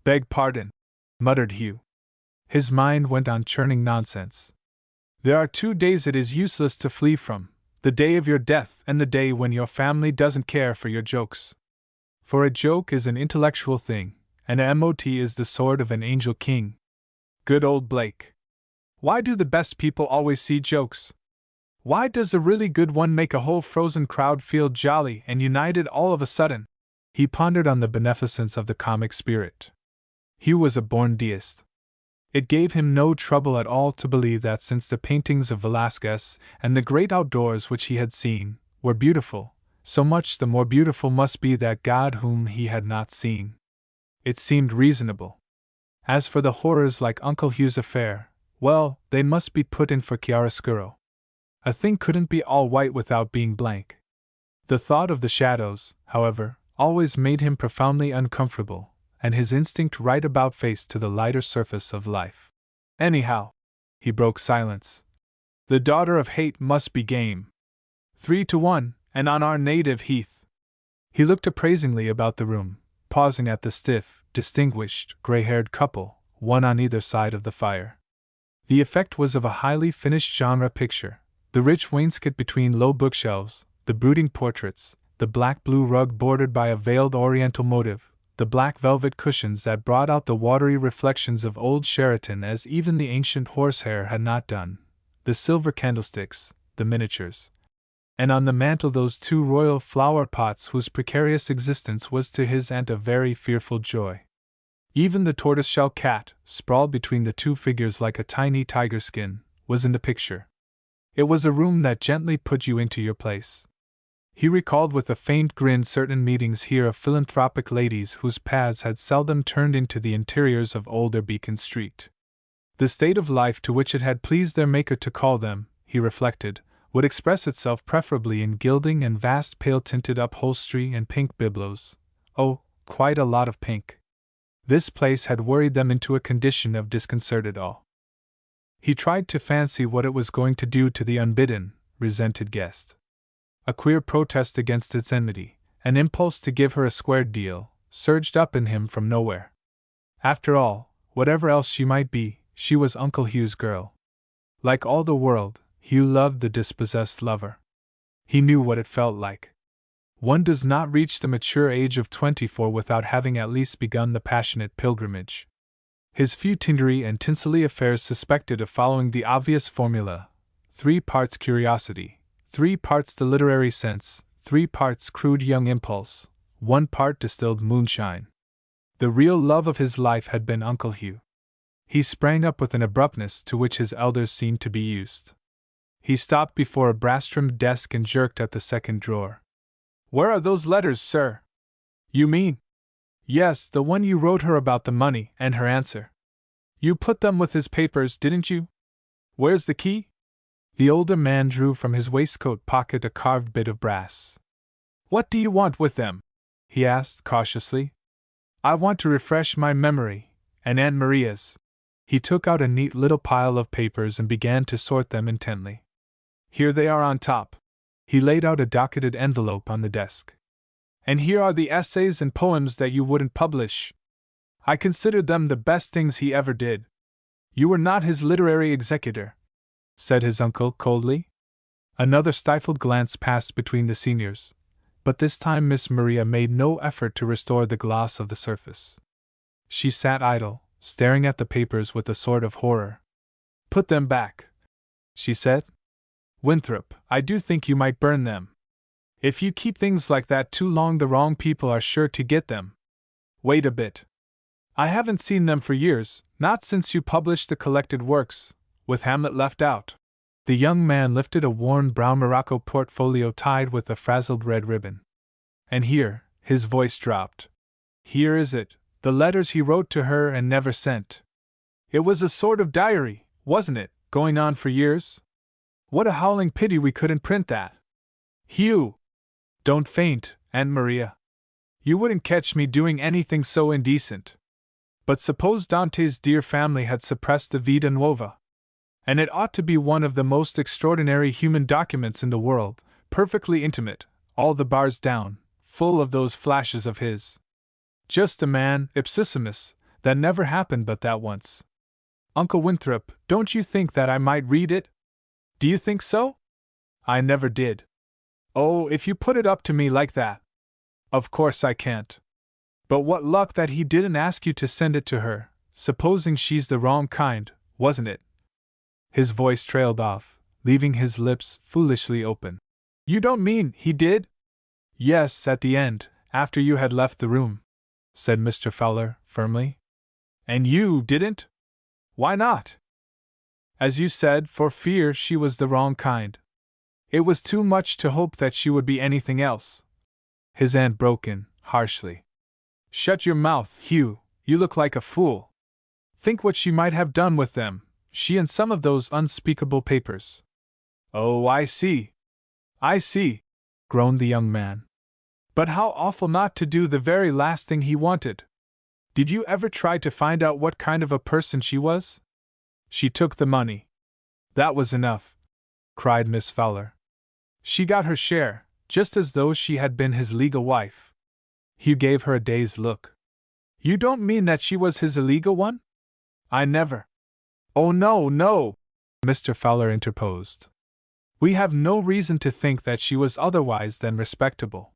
Beg pardon, muttered Hugh. His mind went on churning nonsense. There are 2 days it is useless to flee from, the day of your death and the day when your family doesn't care for your jokes. For a joke is an intellectual thing, and a mot is the sword of an angel king. Good old Blake. Why do the best people always see jokes? Why does a really good one make a whole frozen crowd feel jolly and united all of a sudden? He pondered on the beneficence of the comic spirit. Hugh was a born deist. It gave him no trouble at all to believe that since the paintings of Velázquez and the great outdoors which he had seen were beautiful, so much the more beautiful must be that God whom he had not seen. It seemed reasonable. As for the horrors like Uncle Hugh's affair, well, they must be put in for chiaroscuro. A thing couldn't be all white without being blank. The thought of the shadows, however, always made him profoundly uncomfortable, and his instinct right about face to the lighter surface of life. Anyhow, he broke silence. The daughter of hate must be game. 3-1, and on our native heath. He looked appraisingly about the room, pausing at the stiff, distinguished, gray-haired couple, one on either side of the fire. The effect was of a highly finished genre picture. The rich wainscot between low bookshelves, the brooding portraits, the black-blue rug bordered by a veiled oriental motive, the black velvet cushions that brought out the watery reflections of old Sheraton as even the ancient horsehair had not done, the silver candlesticks, the miniatures. And on the mantel those 2 royal flower pots whose precarious existence was to his aunt a very fearful joy. Even the tortoiseshell cat, sprawled between the 2 figures like a tiny tiger skin, was in the picture. It was a room that gently put you into your place. He recalled with a faint grin certain meetings here of philanthropic ladies whose paths had seldom turned into the interiors of older Beacon Street. The state of life to which it had pleased their Maker to call them, he reflected, would express itself preferably in gilding and vast pale-tinted upholstery and pink bibelots. Oh, quite a lot of pink. This place had worried them into a condition of disconcerted awe. He tried to fancy what it was going to do to the unbidden, resented guest. A queer protest against its enmity, an impulse to give her a square deal, surged up in him from nowhere. After all, whatever else she might be, she was Uncle Hugh's girl. Like all the world, Hugh loved the dispossessed lover. He knew what it felt like. One does not reach the mature age of 24 without having at least begun the passionate pilgrimage. His few tindery and tinselly affairs suspected of following the obvious formula: 3 parts curiosity, 3 parts the literary sense, 3 parts crude young impulse, 1 part distilled moonshine. The real love of his life had been Uncle Hugh. He sprang up with an abruptness to which his elders seemed to be used. He stopped before a brass-trimmed desk and jerked at the second drawer. Where are those letters, sir? You mean? Yes, the one you wrote her about the money and her answer. You put them with his papers, didn't you? Where's the key? The older man drew from his waistcoat pocket a carved bit of brass. What do you want with them? He asked cautiously. I want to refresh my memory, and Aunt Maria's. He took out a neat little pile of papers and began to sort them intently. Here they are on top. He laid out a docketed envelope on the desk. And here are the essays and poems that you wouldn't publish. I considered them the best things he ever did. You were not his literary executor, said his uncle coldly. Another stifled glance passed between the seniors, but this time Miss Maria made no effort to restore the gloss of the surface. She sat idle, staring at the papers with a sort of horror. Put them back, she said. Winthrop, I do think you might burn them. If you keep things like that too long, the wrong people are sure to get them. Wait a bit. I haven't seen them for years, not since you published the collected works, with Hamlet left out. The young man lifted a worn brown morocco portfolio tied with a frazzled red ribbon. And here, his voice dropped. Here is it, the letters he wrote to her and never sent. It was a sort of diary, wasn't it, going on for years? What a howling pity we couldn't print that. Hugh! Don't faint, Aunt Maria. You wouldn't catch me doing anything so indecent. But suppose Dante's dear family had suppressed the Vita Nuova. And it ought to be one of the most extraordinary human documents in the world, perfectly intimate, all the bars down, full of those flashes of his. Just a man, ipsissimus, that never happened but that once. Uncle Winthrop, don't you think that I might read it? Do you think so? I never did. Oh, if you put it up to me like that. Of course I can't. But what luck that he didn't ask you to send it to her, supposing she's the wrong kind, wasn't it? His voice trailed off, leaving his lips foolishly open. You don't mean he did? Yes, at the end, after you had left the room, said Mr. Fowler firmly. And you didn't? Why not? As you said, for fear she was the wrong kind. It was too much to hope that she would be anything else. His aunt broke in, harshly. Shut your mouth, Hugh, you look like a fool. Think what she might have done with them, she and some of those unspeakable papers. Oh, I see, groaned the young man. But how awful not to do the very last thing he wanted. Did you ever try to find out what kind of a person she was? She took the money. That was enough, cried Miss Fowler. She got her share, just as though she had been his legal wife. Hugh gave her a dazed look. You don't mean that she was his illegal one? I never. Oh, no, no, Mr. Fowler interposed. We have no reason to think that she was otherwise than respectable.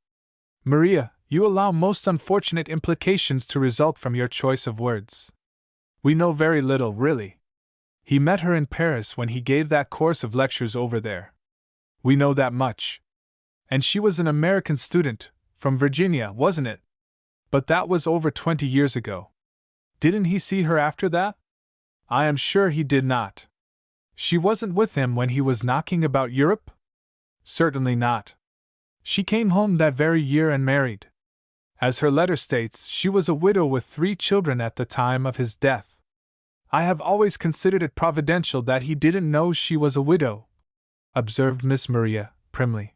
Maria, you allow most unfortunate implications to result from your choice of words. We know very little, really. He met her in Paris when he gave that course of lectures over there. We know that much. And she was an American student, from Virginia, wasn't it? But that was over 20 years ago. Didn't he see her after that? I am sure he did not. She wasn't with him when he was knocking about Europe? Certainly not. She came home that very year and married. As her letter states, she was a widow with 3 children at the time of his death. I have always considered it providential that he didn't know she was a widow, observed Miss Maria, primly.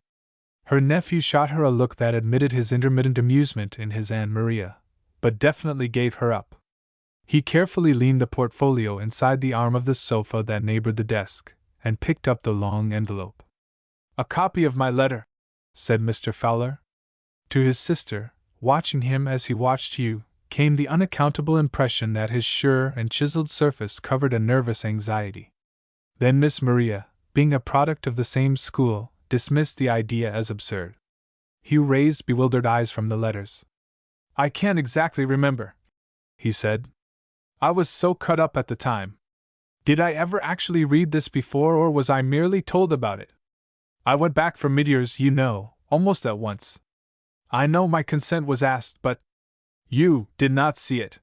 Her nephew shot her a look that admitted his intermittent amusement in his Aunt Maria, but definitely gave her up. He carefully leaned the portfolio inside the arm of the sofa that neighbored the desk, and picked up the long envelope. A copy of my letter, said Mr. Fowler. To his sister, watching him as he watched you, came the unaccountable impression that his sure and chiseled surface covered a nervous anxiety. Then Miss Maria, being a product of the same school, dismissed the idea as absurd. Hugh raised bewildered eyes from the letters. I can't exactly remember, he said. I was so cut up at the time. Did I ever actually read this before, or was I merely told about it? I went back for midyears, you know, almost at once. I know my consent was asked, but you did not see it.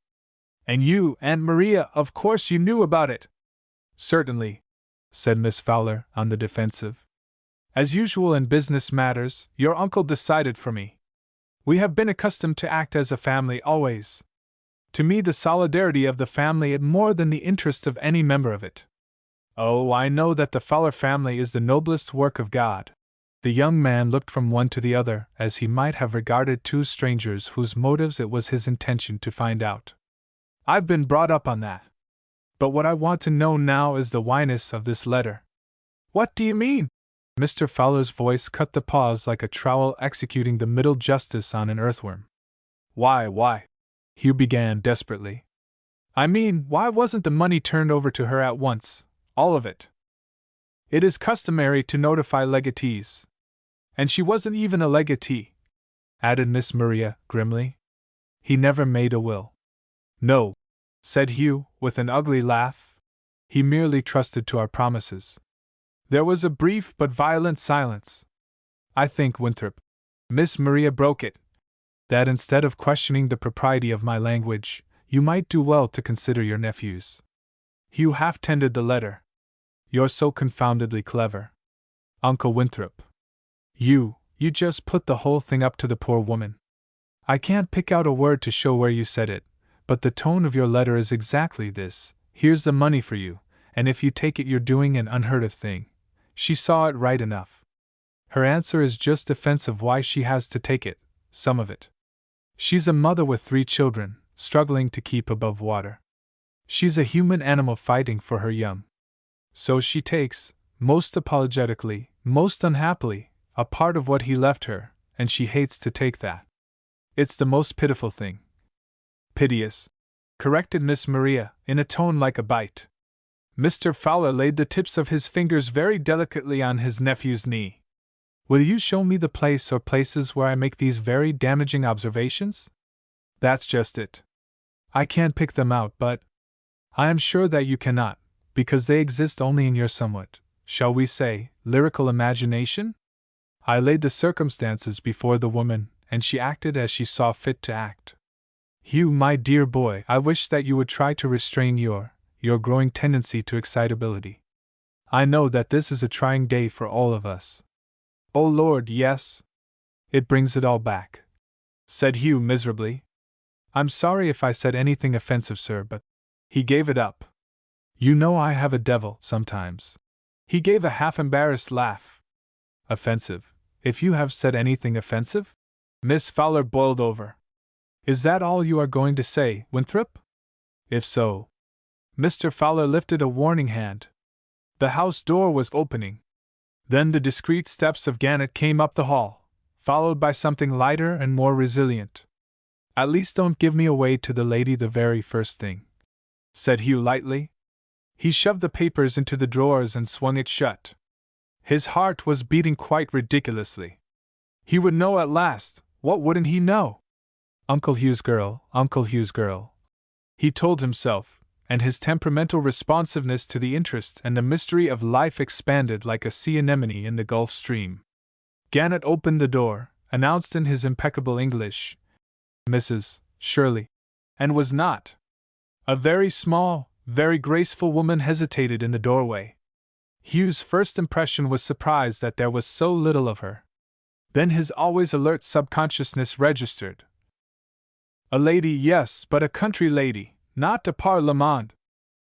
And you, Aunt Maria, of course you knew about it. Certainly, said Miss Fowler, on the defensive. As usual in business matters, your uncle decided for me. We have been accustomed to act as a family always. To me, the solidarity of the family is more than the interest of any member of it. Oh, I know that the Fowler family is the noblest work of God. The young man looked from one to the other, as he might have regarded two strangers whose motives it was his intention to find out. I've been brought up on that. But what I want to know now is the whyness of this letter. What do you mean? Mr. Fowler's voice cut the pause like a trowel executing the middle justice on an earthworm. Why? Hugh began desperately. I mean, why wasn't the money turned over to her at once, all of it? It is customary to notify legatees. And she wasn't even a legatee, added Miss Maria grimly. He never made a will. No, said Hugh, with an ugly laugh. He merely trusted to our promises. There was a brief but violent silence. I think, Winthrop, Miss Maria broke it, that instead of questioning the propriety of my language, you might do well to consider your nephews. Hugh half tendered the letter. You're so confoundedly clever, Uncle Winthrop. You just put the whole thing up to the poor woman. I can't pick out a word to show where you said it, but the tone of your letter is exactly this: here's the money for you, and if you take it you're doing an unheard of thing. She saw it right enough. Her answer is just defensive why she has to take it, some of it. She's a mother with 3 children, struggling to keep above water. She's a human animal fighting for her young. So she takes, most apologetically, most unhappily, a part of what he left her, and she hates to take that. It's the most pitiful thing. Piteous, corrected Miss Maria, in a tone like a bite. Mr. Fowler laid the tips of his fingers very delicately on his nephew's knee. Will you show me the place or places where I make these very damaging observations? That's just it. I can't pick them out, but I am sure that you cannot, because they exist only in your somewhat, shall we say, lyrical imagination? I laid the circumstances before the woman, and she acted as she saw fit to act. Hugh, my dear boy, I wish that you would try to restrain your growing tendency to excitability. I know that this is a trying day for all of us. Oh Lord, yes. It brings it all back, said Hugh miserably. I'm sorry if I said anything offensive, sir, but he gave it up. You know I have a devil, sometimes. He gave a half-embarrassed laugh. Offensive? If you have said anything offensive? Miss Fowler boiled over. Is that all you are going to say, Winthrop? If so. Mr. Fowler lifted a warning hand. The house door was opening. Then the discreet steps of Gannett came up the hall, followed by something lighter and more resilient. At least don't give me away to the lady the very first thing, said Hugh lightly. He shoved the papers into the drawers and swung it shut. His heart was beating quite ridiculously. He would know at last. What wouldn't he know? Uncle Hugh's girl, he told himself, and his temperamental responsiveness to the interest and the mystery of life expanded like a sea anemone in the Gulf Stream. Gannett opened the door, announced in his impeccable English, Mrs. Shirley, and was not. A very small, very graceful woman hesitated in the doorway. Hugh's first impression was surprise that there was so little of her. Then his always alert subconsciousness registered. A lady, yes, but a country lady, not a par-le-monde.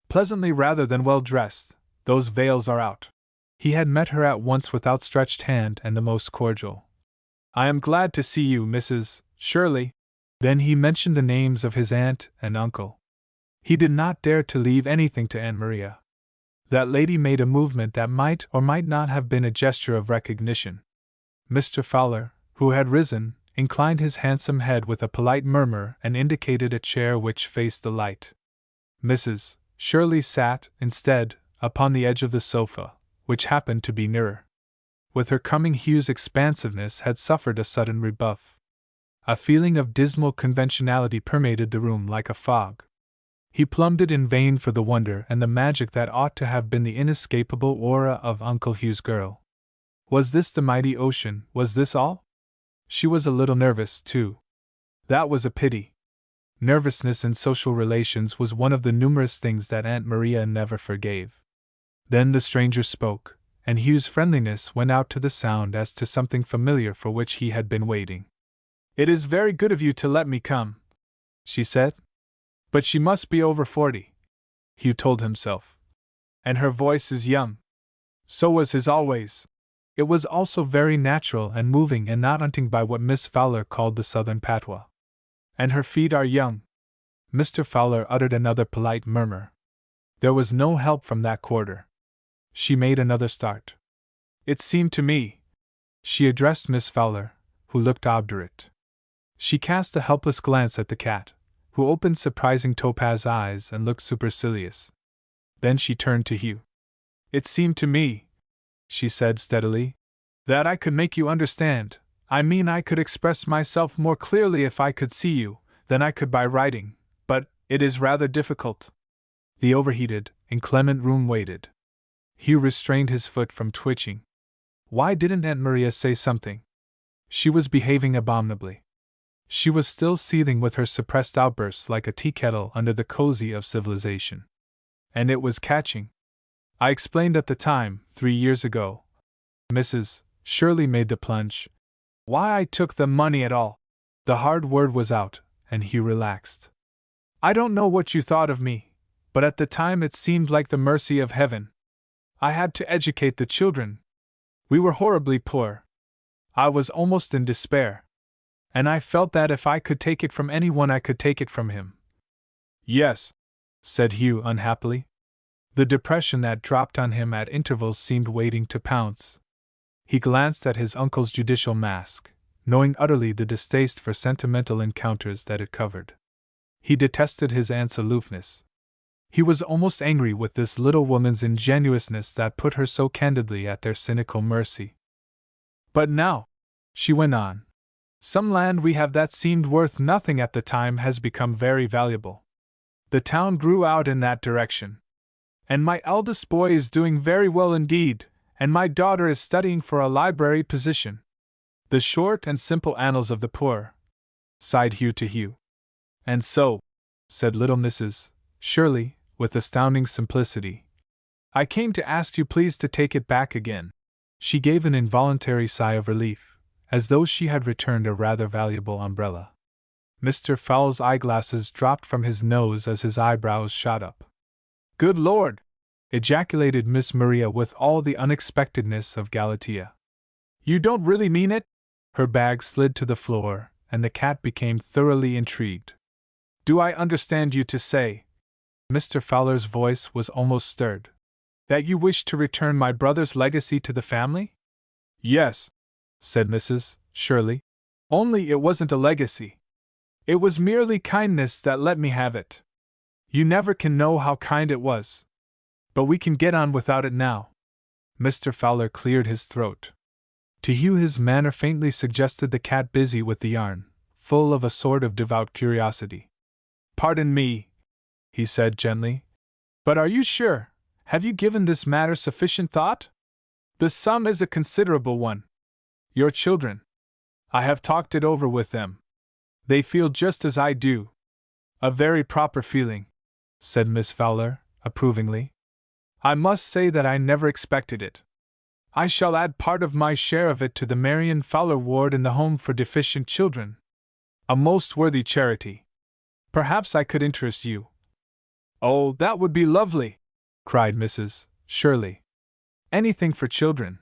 Pleasantly rather than well-dressed, those veils are out. He had met her at once with outstretched hand and the most cordial. I am glad to see you, Mrs. Shirley. Then he mentioned the names of his aunt and uncle. He did not dare to leave anything to Aunt Maria. That lady made a movement that might or might not have been a gesture of recognition. Mr. Fowler, who had risen, inclined his handsome head with a polite murmur and indicated a chair which faced the light. Mrs. Shirley sat, instead, upon the edge of the sofa, which happened to be nearer. With her coming Hugh's expansiveness had suffered a sudden rebuff. A feeling of dismal conventionality permeated the room like a fog. He plumbed it in vain for the wonder and the magic that ought to have been the inescapable aura of Uncle Hugh's girl. Was this the mighty ocean? Was this all? She was a little nervous, too. That was a pity. Nervousness in social relations was one of the numerous things that Aunt Maria never forgave. Then the stranger spoke, and Hugh's friendliness went out to the sound as to something familiar for which he had been waiting. "It is very good of you to let me come," she said. "But she must be over 40, Hugh told himself. "And her voice is young." So was his always. It was also very natural and moving and not hunting by what Miss Fowler called the southern patois. "And her feet are young." Mr. Fowler uttered another polite murmur. There was no help from that quarter. She made another start. "It seemed to me," she addressed Miss Fowler, who looked obdurate. She cast a helpless glance at the cat, who opened surprising topaz eyes and looked supercilious. Then she turned to Hugh. "It seemed to me," she said steadily, "that I could make you understand. I mean, I could express myself more clearly if I could see you, than I could by writing, but it is rather difficult." The overheated, inclement room waited. Hugh restrained his foot from twitching. Why didn't Aunt Maria say something? She was behaving abominably. She was still seething with her suppressed outbursts like a tea kettle under the cozy of civilization. And it was catching. "I explained at the time, 3 years ago," Mrs. Shirley made the plunge, "why I took the money at all." The hard word was out, and Hugh relaxed. "I don't know what you thought of me, but at the time it seemed like the mercy of heaven. I had to educate the children. We were horribly poor. I was almost in despair. And I felt that if I could take it from anyone, I could take it from him." "Yes," said Hugh unhappily. The depression that dropped on him at intervals seemed waiting to pounce. He glanced at his uncle's judicial mask, knowing utterly the distaste for sentimental encounters that it covered. He detested his aunt's aloofness. He was almost angry with this little woman's ingenuousness that put her so candidly at their cynical mercy. "But now," she went on, "some land we have that seemed worth nothing at the time has become very valuable. The town grew out in that direction. And my eldest boy is doing very well indeed, and my daughter is studying for a library position. The short and simple annals of the poor," sighed Hugh to Hugh. "And so," said little Mrs. Shirley, with astounding simplicity, "I came to ask you please to take it back again." She gave an involuntary sigh of relief, as though she had returned a rather valuable umbrella. Mr. Fowle's eyeglasses dropped from his nose as his eyebrows shot up. "Good Lord!" ejaculated Miss Maria with all the unexpectedness of Galatea. "You don't really mean it?" Her bag slid to the floor, and the cat became thoroughly intrigued. "Do I understand you to say," Mr. Fowler's voice was almost stirred, "that you wish to return my brother's legacy to the family?" "Yes," said Mrs. Shirley. "Only it wasn't a legacy. It was merely kindness that let me have it. You never can know how kind it was. But we can get on without it now." Mr. Fowler cleared his throat. To Hugh his manner faintly suggested the cat busy with the yarn, full of a sort of devout curiosity. "Pardon me," he said gently, "but are you sure? Have you given this matter sufficient thought? The sum is a considerable one. Your children. I have talked it over with them. They feel just as I do." "A very proper feeling," said Miss Fowler, approvingly. "I must say that I never expected it. I shall add part of my share of it to the Marion Fowler Ward in the Home for Deficient Children. A most worthy charity. Perhaps I could interest you." "Oh, that would be lovely!" cried Mrs. Shirley. "Anything for children.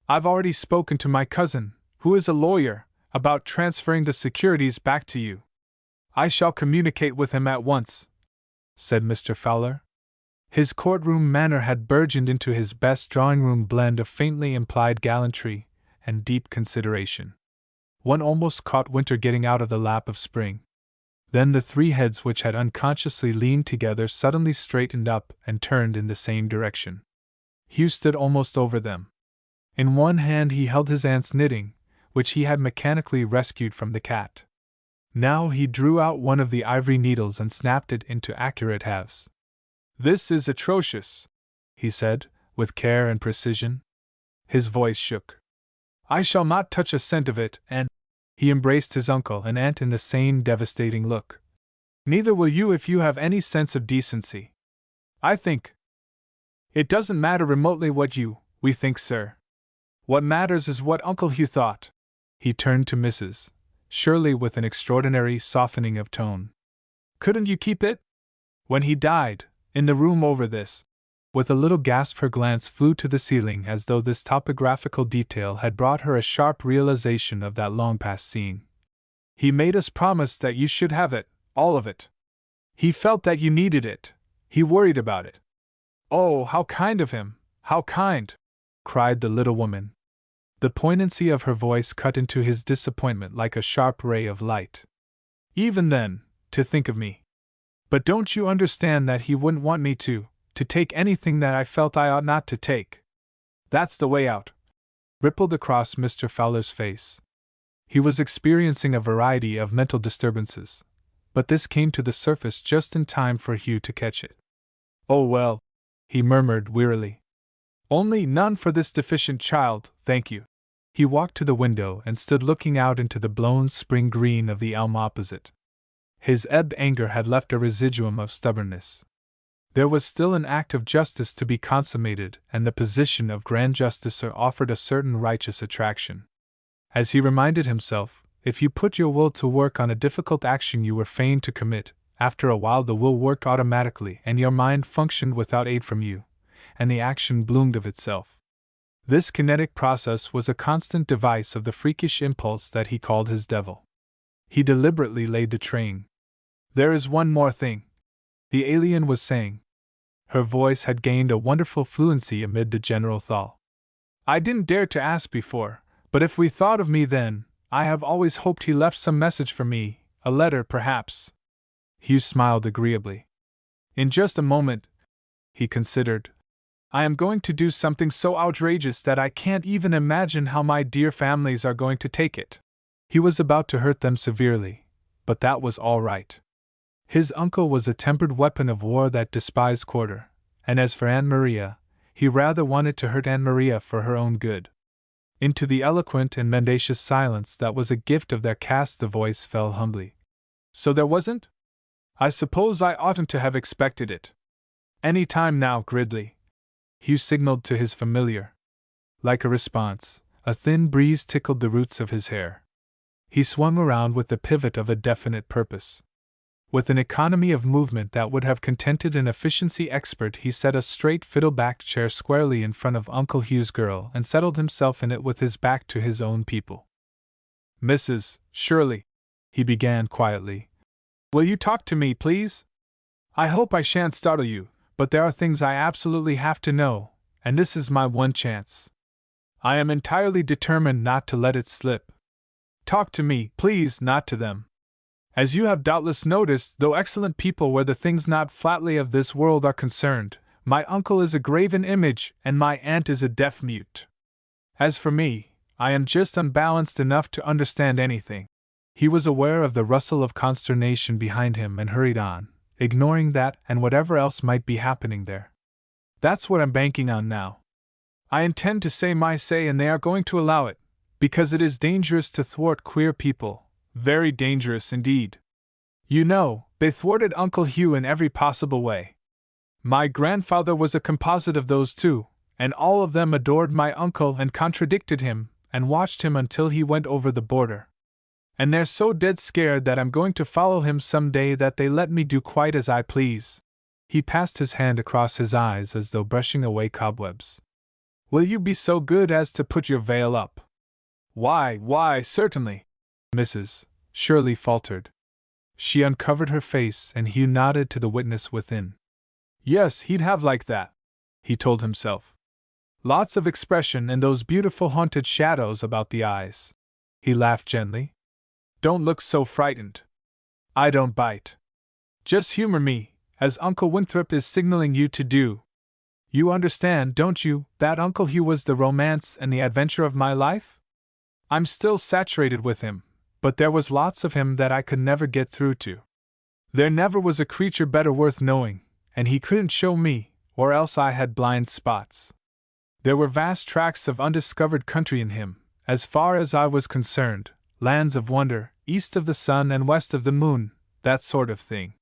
I've already spoken to my cousin, who is a lawyer, about transferring the securities back to you. I shall communicate with him at once," said Mr. Fowler. His courtroom manner had burgeoned into his best drawing-room blend of faintly implied gallantry and deep consideration. One almost caught winter getting out of the lap of spring. Then the three heads which had unconsciously leaned together suddenly straightened up and turned in the same direction. Hugh stood almost over them. In one hand he held his aunt's knitting, which he had mechanically rescued from the cat. Now he drew out one of the ivory needles and snapped it into accurate halves. "This is atrocious," he said, with care and precision. His voice shook. "I shall not touch a cent of it, and—" He embraced his uncle and aunt in the same devastating look. "Neither will you if you have any sense of decency. I think it doesn't matter remotely what you, We think, sir. What matters is what Uncle Hugh thought. He turned to Mrs. Shirley with an extraordinary softening of tone. Couldn't you keep it? When he died, in the room over this. With a little gasp, her glance flew to the ceiling as though this topographical detail had brought her a sharp realization of that long-past scene. He made us promise that you should have it, all of it. He felt that you needed it. He worried about it. Oh, how kind of him, how kind! Cried the little woman. The poignancy of her voice cut into his disappointment like a sharp ray of light. Even then, to think of me. But don't you understand that he wouldn't want me to take anything that I felt I ought not to take? That's the way out. Rippled across Mr. Fowler's face. He was experiencing a variety of mental disturbances, but this came to the surface just in time for Hugh to catch it. Oh well, he murmured wearily. Only none for this deficient child, thank you. He walked to the window and stood looking out into the blown spring green of the elm opposite. His ebbed anger had left a residuum of stubbornness. There was still an act of justice to be consummated, and the position of Grand Justicer offered a certain righteous attraction. As he reminded himself, if you put your will to work on a difficult action you were fain to commit, after a while the will worked automatically and your mind functioned without aid from you, and the action bloomed of itself. This kinetic process was a constant device of the freakish impulse that he called his devil. He deliberately laid the train. There is one more thing, the alien was saying. Her voice had gained a wonderful fluency amid the general thaw. I didn't dare to ask before, but if we thought of me then, I have always hoped he left some message for me, a letter perhaps. Hugh smiled agreeably. In just a moment, he considered. I am going to do something so outrageous that I can't even imagine how my dear families are going to take it. He was about to hurt them severely, but that was all right. His uncle was a tempered weapon of war that despised quarter, and as for Aunt Maria, he rather wanted to hurt Aunt Maria for her own good. Into the eloquent and mendacious silence that was a gift of their caste the voice fell humbly. So there wasn't? I suppose I oughtn't to have expected it. Any time now, Gridley. Hugh signaled to his familiar. Like a response, a thin breeze tickled the roots of his hair. He swung around with the pivot of a definite purpose. With an economy of movement that would have contented an efficiency expert, he set a straight fiddle-backed chair squarely in front of Uncle Hugh's girl and settled himself in it with his back to his own people. Mrs. Shirley, he began quietly, will you talk to me, please? I hope I shan't startle you, but there are things I absolutely have to know, and this is my one chance. I am entirely determined not to let it slip. Talk to me, please, not to them. As you have doubtless noticed, though excellent people where the things not flatly of this world are concerned, my uncle is a graven image and my aunt is a deaf mute. As for me, I am just unbalanced enough to understand anything. He was aware of the rustle of consternation behind him and hurried on, ignoring that and whatever else might be happening there. That's what I'm banking on now. I intend to say my say and they are going to allow it, because it is dangerous to thwart queer people. Very dangerous indeed. You know, they thwarted Uncle Hugh in every possible way. My grandfather was a composite of those two, and all of them adored my uncle and contradicted him, and watched him until he went over the border. And they're so dead scared that I'm going to follow him some day that they let me do quite as I please. He passed his hand across his eyes as though brushing away cobwebs. Will you be so good as to put your veil up? Why, certainly. Mrs. Shirley faltered. She uncovered her face and Hugh nodded to the witness within. Yes, he'd have like that, he told himself. Lots of expression and those beautiful haunted shadows about the eyes. He laughed gently. Don't look so frightened. I don't bite. Just humor me, as Uncle Winthrop is signaling you to do. You understand, don't you, that Uncle Hugh was the romance and the adventure of my life? I'm still saturated with him, but there was lots of him that I could never get through to. There never was a creature better worth knowing, and he couldn't show me, or else I had blind spots. There were vast tracts of undiscovered country in him, as far as I was concerned, lands of wonder, east of the sun and west of the moon, that sort of thing.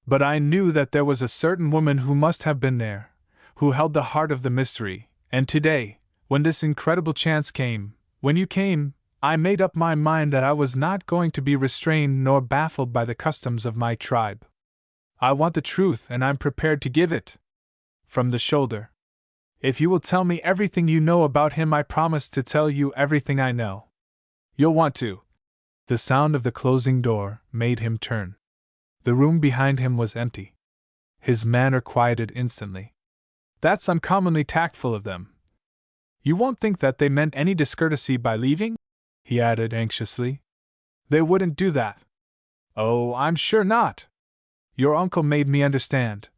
But I knew that there was a certain woman who must have been there, who held the heart of the mystery, And today, when this incredible chance came, when you came, I made up my mind that I was not going to be restrained nor baffled by the customs of my tribe. I want the truth, and I'm prepared to give it. From the shoulder. If you will tell me everything you know about him, I promise to tell you everything I know. You'll want to. The sound of the closing door made him turn. The room behind him was empty. His manner quieted instantly. That's uncommonly tactful of them. You won't think that they meant any discourtesy by leaving? He added anxiously. They wouldn't do that. Oh, I'm sure not. Your uncle made me understand,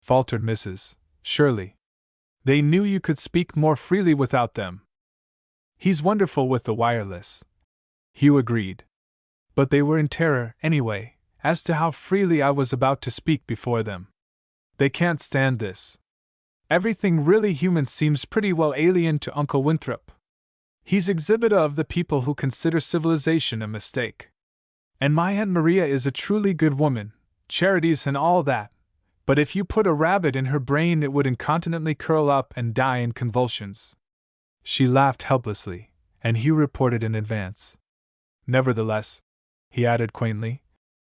faltered Mrs. Shirley. They knew you could speak more freely without them. He's wonderful with the wireless, Hugh agreed. But they were in terror, anyway, as to how freely I was about to speak before them. They can't stand this. Everything really human seems pretty well alien to Uncle Winthrop. He's exhibitor of the people who consider civilization a mistake. And my Aunt Maria is a truly good woman, charities and all that, but if you put a rabbit in her brain it would incontinently curl up and die in convulsions. She laughed helplessly, and Hugh reported in advance. Nevertheless, he added quaintly,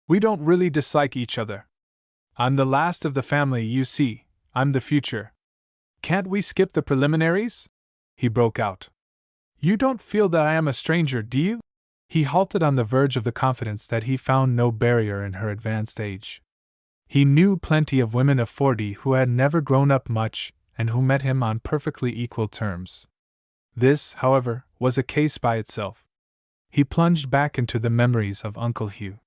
we don't really dislike each other. I'm the last of the family, you see, I'm the future. Can't we skip the preliminaries? He broke out. You don't feel that I am a stranger, do you? He halted on the verge of the confidence that he found no barrier in her advanced age. He knew plenty of women of 40 who had never grown up much, and who met him on perfectly equal terms. This, however, was a case by itself. He plunged back into the memories of Uncle Hugh.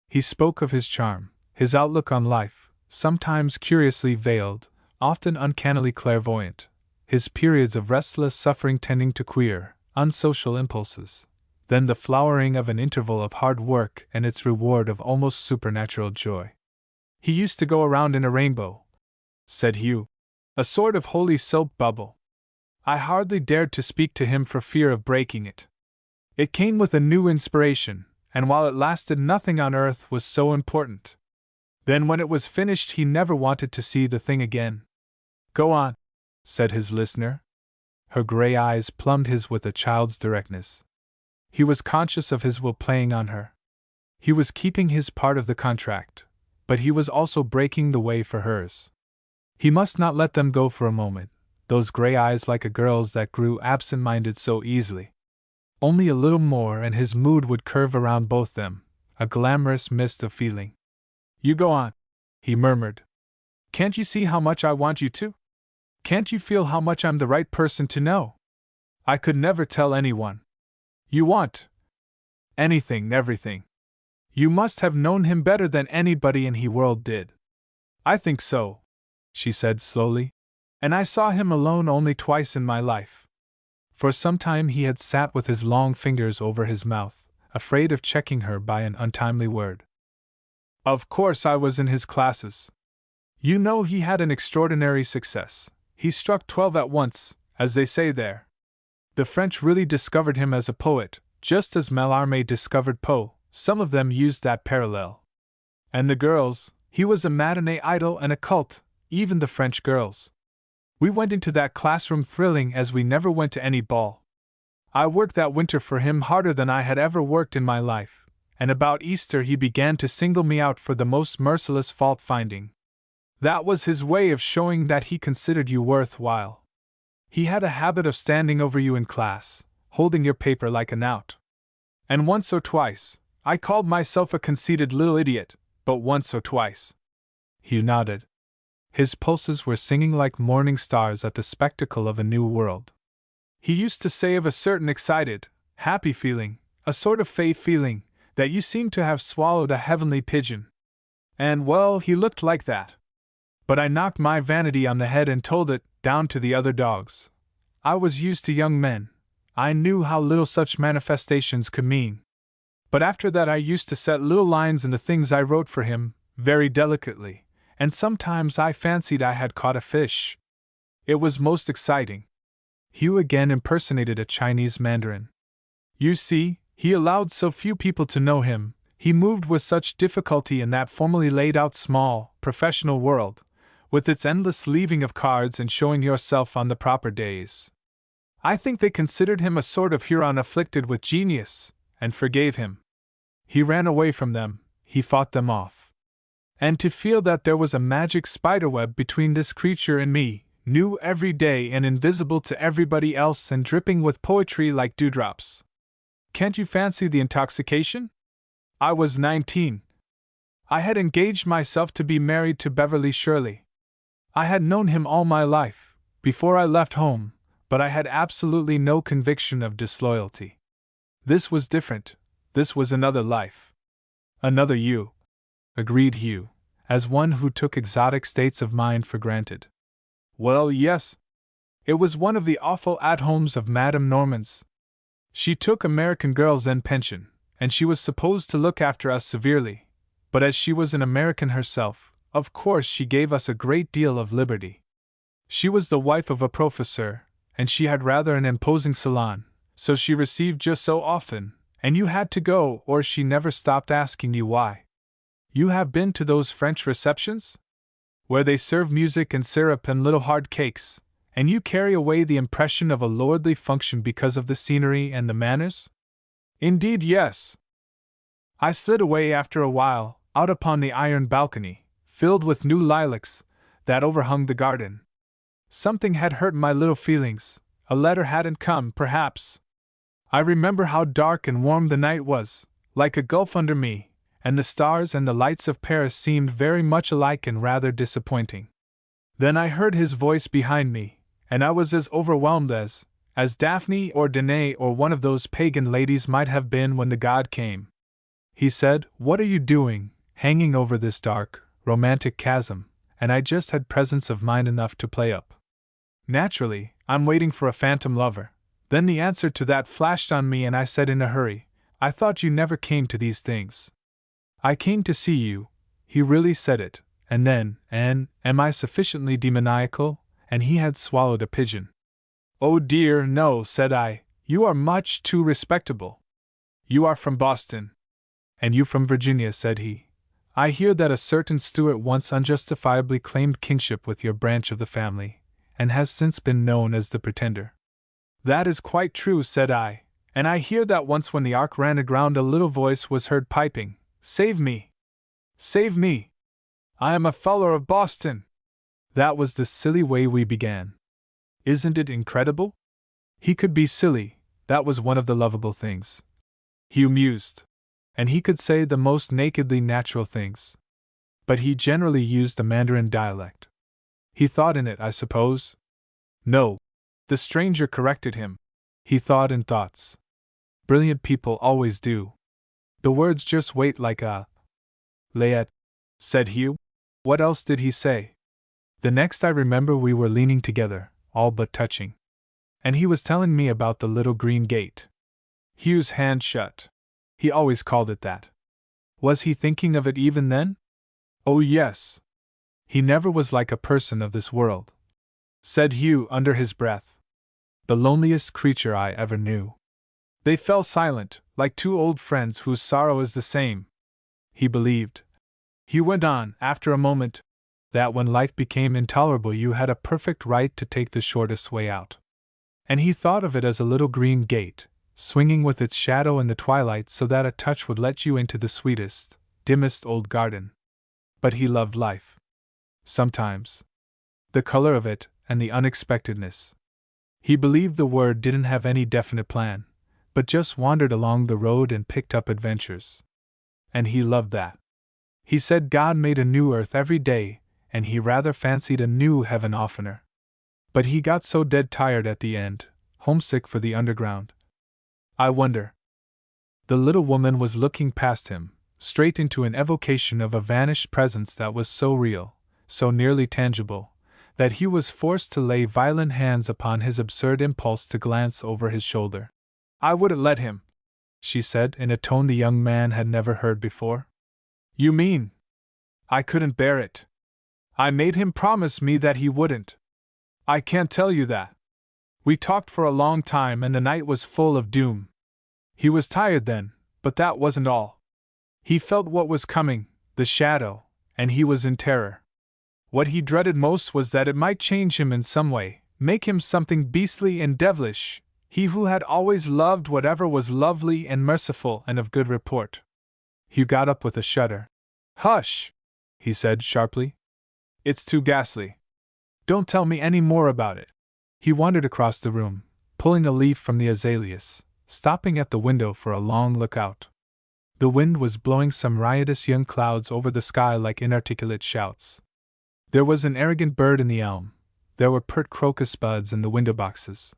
He spoke of his charm, his outlook on life, sometimes curiously veiled, often uncannily clairvoyant, his periods of restless suffering tending to queer, unsocial impulses, then the flowering of an interval of hard work and its reward of almost supernatural joy. He used to go around in a rainbow, said Hugh, a sort of holy soap bubble. I hardly dared to speak to him for fear of breaking it. It came with a new inspiration, and while it lasted nothing on earth was so important. Then when it was finished he never wanted to see the thing again. Go on, said his listener. Her gray eyes plumbed his with a child's directness. He was conscious of his will playing on her. He was keeping his part of the contract, but he was also breaking the way for hers. He must not let them go for a moment, those gray eyes like a girl's that grew absent-minded so easily. Only a little more and his mood would curve around both them, a glamorous mist of feeling. You go on, he murmured. Can't you see how much I want you to? Can't you feel how much I'm the right person to know? I could never tell anyone. You want anything, everything. You must have known him better than anybody in the world did. I think so, she said slowly, and I saw him alone only twice in my life. For some time he had sat with his long fingers over his mouth, afraid of checking her by an untimely word. Of course I was in his classes. You know he had an extraordinary success. He struck 12 at once, as they say there. The French really discovered him as a poet, just as Mallarmé discovered Poe. Some of them used that parallel. And the girls, he was a matinee idol and a cult, even the French girls. We went into that classroom thrilling as we never went to any ball. I worked that winter for him harder than I had ever worked in my life, and about Easter he began to single me out for the most merciless fault-finding. That was his way of showing that he considered you worthwhile. He had a habit of standing over you in class, holding your paper like a knout. And once or twice, I called myself a conceited little idiot, but once or twice. Hugh nodded. His pulses were singing like morning stars at the spectacle of a new world. He used to say of a certain excited, happy feeling, a sort of fey feeling, that you seemed to have swallowed a heavenly pigeon. And, well, he looked like that. But I knocked my vanity on the head and told it, down to the other dogs. I was used to young men. I knew how little such manifestations could mean. But after that I used to set little lines in the things I wrote for him, very delicately, and sometimes I fancied I had caught a fish. It was most exciting. Hugh again impersonated a Chinese mandarin. You see, he allowed so few people to know him, he moved with such difficulty in that formally laid out small, professional world, with its endless leaving of cards and showing yourself on the proper days. I think they considered him a sort of Huron afflicted with genius, and forgave him. He ran away from them, he fought them off. And to feel that there was a magic spiderweb between this creature and me, new every day and invisible to everybody else and dripping with poetry like dewdrops. Can't you fancy the intoxication? I was 19. I had engaged myself to be married to Beverly Shirley. I had known him all my life, before I left home, but I had absolutely no conviction of disloyalty. This was different, this was another life. Another you, agreed Hugh, as one who took exotic states of mind for granted. Well, yes. It was one of the awful at-homes of Madame Norman's. She took American girls en pension, and she was supposed to look after us severely, but as she was an American herself, of course she gave us a great deal of liberty. She was the wife of a professor, and she had rather an imposing salon, so she received just so often, and you had to go or she never stopped asking you why. You have been to those French receptions? Where they serve music and syrup and little hard cakes, and you carry away the impression of a lordly function because of the scenery and the manners? Indeed, yes. I slid away after a while, out upon the iron balcony, filled with new lilacs, that overhung the garden. Something had hurt my little feelings, a letter hadn't come, perhaps. I remember how dark and warm the night was, like a gulf under me, and the stars and the lights of Paris seemed very much alike and rather disappointing. Then I heard his voice behind me, and I was as overwhelmed as Daphne or Danae or one of those pagan ladies might have been when the god came. He said, "What are you doing, hanging over this dark, romantic chasm?" And I just had presence of mind enough to play up. "Naturally, I'm waiting for a phantom lover." Then the answer to that flashed on me and I said in a hurry, "I thought you never came to these things." "I came to see you," he really said it, and then, am I sufficiently demoniacal? And he had swallowed a pigeon. "Oh dear, no," said I, "you are much too respectable. You are from Boston." "And you from Virginia," said he. "I hear that a certain Stuart once unjustifiably claimed kingship with your branch of the family, and has since been known as the Pretender." "That is quite true," said I, "and I hear that once when the ark ran aground a little voice was heard piping, 'Save me! Save me! I am a fellow of Boston!'" That was the silly way we began. Isn't it incredible? He could be silly, that was one of the lovable things. Hugh mused. And he could say the most nakedly natural things. But he generally used the Mandarin dialect. He thought in it, I suppose? No. The stranger corrected him. He thought in thoughts. Brilliant people always do. The words just wait like a layette, said Hugh. What else did he say? The next I remember we were leaning together, all but touching. And he was telling me about the little green gate. Hugh's hand shut. He always called it that. Was he thinking of it even then? Oh yes. He never was like a person of this world, said Hugh under his breath. The loneliest creature I ever knew. They fell silent, like two old friends whose sorrow is the same. He believed. Hugh went on, after a moment, that when life became intolerable you had a perfect right to take the shortest way out. And he thought of it as a little green gate, swinging with its shadow in the twilight so that a touch would let you into the sweetest, dimmest old garden. But he loved life. Sometimes. The color of it, and the unexpectedness. He believed the word didn't have any definite plan, but just wandered along the road and picked up adventures. And he loved that. He said God made a new earth every day, and he rather fancied a new heaven oftener. But he got so dead tired at the end, homesick for the underground. I wonder. The little woman was looking past him, straight into an evocation of a vanished presence that was so real, so nearly tangible, that he was forced to lay violent hands upon his absurd impulse to glance over his shoulder. "I wouldn't let him," she said in a tone the young man had never heard before. "You mean?" "I couldn't bear it. I made him promise me that he wouldn't. I can't tell you that. We talked for a long time and the night was full of doom. He was tired then, but that wasn't all. He felt what was coming, the shadow, and he was in terror. What he dreaded most was that it might change him in some way, make him something beastly and devilish, he who had always loved whatever was lovely and merciful and of good report. Hugh got up with a shudder. "Hush!" he said sharply. "It's too ghastly. Don't tell me any more about it." He wandered across the room, pulling a leaf from the azaleas, stopping at the window for a long look out. The wind was blowing some riotous young clouds over the sky like inarticulate shouts. There was an arrogant bird in the elm. There were pert crocus buds in the window boxes.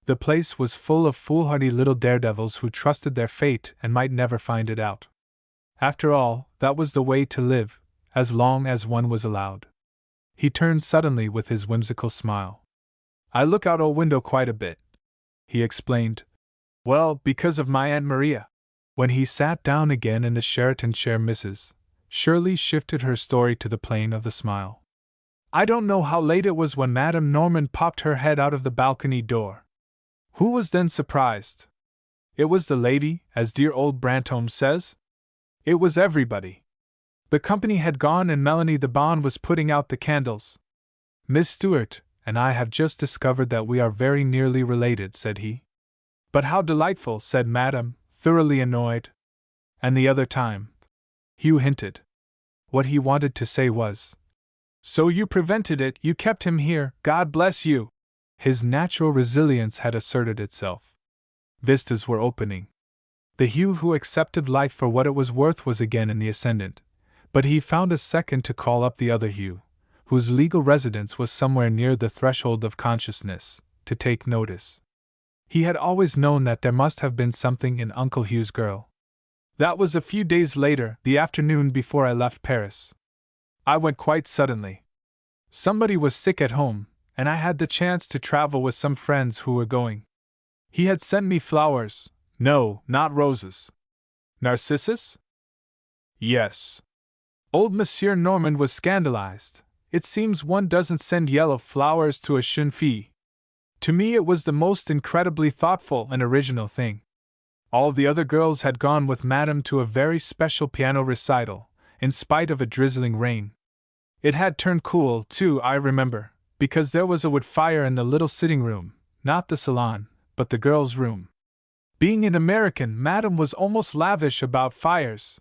The place was full of foolhardy little daredevils who trusted their fate and might never find it out. After all, that was the way to live, as long as one was allowed. He turned suddenly with his whimsical smile. "I look out o' window quite a bit," he explained. "Well, because of my Aunt Maria." When he sat down again in the Sheraton chair, Mrs. Shirley shifted her story to the plane of the smile. "I don't know how late it was when Madame Norman popped her head out of the balcony door. Who was then surprised? It was the lady, as dear old Brantome says. It was everybody. The company had gone and Melanie the Bon was putting out the candles. 'Miss Stewart and I have just discovered that we are very nearly related,' said he. 'But how delightful,' said Madame, thoroughly annoyed. 'And the other time,' Hugh hinted. What he wanted to say was, 'So you prevented it, you kept him here, God bless you!' His natural resilience had asserted itself. Vistas were opening. The Hugh who accepted life for what it was worth was again in the ascendant, but he found a second to call up the other Hugh, whose legal residence was somewhere near the threshold of consciousness, to take notice. He had always known that there must have been something in Uncle Hugh's girl. That was a few days later, the afternoon before I left Paris. I went quite suddenly. Somebody was sick at home, and I had the chance to travel with some friends who were going. He had sent me flowers. No, not roses. Narcissus? Yes. Old Monsieur Normand was scandalized. It seems one doesn't send yellow flowers to a jeune fille. To me it was the most incredibly thoughtful and original thing. All the other girls had gone with Madame to a very special piano recital, in spite of a drizzling rain. It had turned cool, too, I remember, because there was a wood fire in the little sitting room, not the salon, but the girls' room. Being an American, Madame was almost lavish about fires.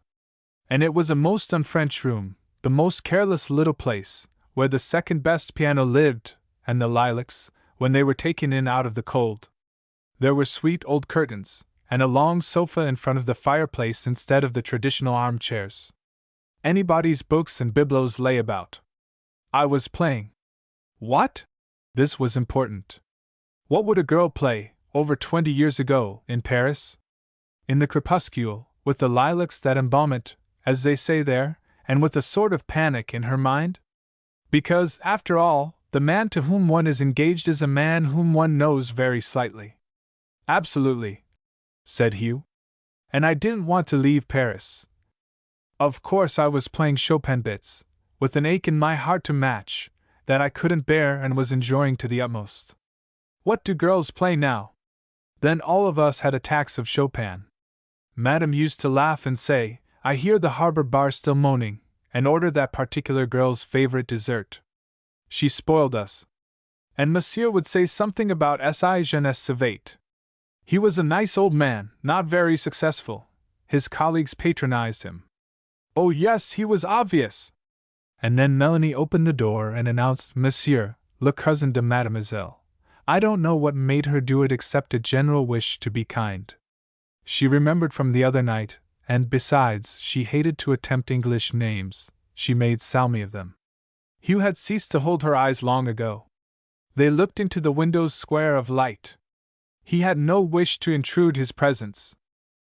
And it was a most un-French room, the most careless little place, where the second-best piano lived, and the lilacs, when they were taken in out of the cold. There were sweet old curtains, and a long sofa in front of the fireplace instead of the traditional armchairs. Anybody's books and bibelots lay about. I was playing. What? This was important. What would a girl play, over 20 years ago, in Paris? In the crepuscule, with the lilacs that embalm it, as they say there, and with a sort of panic in her mind? Because, after all, the man to whom one is engaged is a man whom one knows very slightly. Absolutely, said Hugh. And I didn't want to leave Paris. Of course I was playing Chopin bits, with an ache in my heart to match, that I couldn't bear and was enjoying to the utmost. What do girls play now? Then all of us had attacks of Chopin. Madame used to laugh and say, I hear the harbor bar still moaning, and order that particular girl's favorite dessert. She spoiled us. And Monsieur would say something about si jeunesse savate. He was a nice old man, not very successful. His colleagues patronized him. Oh yes, he was obvious. And then Melanie opened the door and announced Monsieur, le cousin de Mademoiselle. I don't know what made her do it except a general wish to be kind. She remembered from the other night, and besides, she hated to attempt English names. She made Salmi of them. Hugh had ceased to hold her eyes long ago. They looked into the window's square of light. He had no wish to intrude his presence.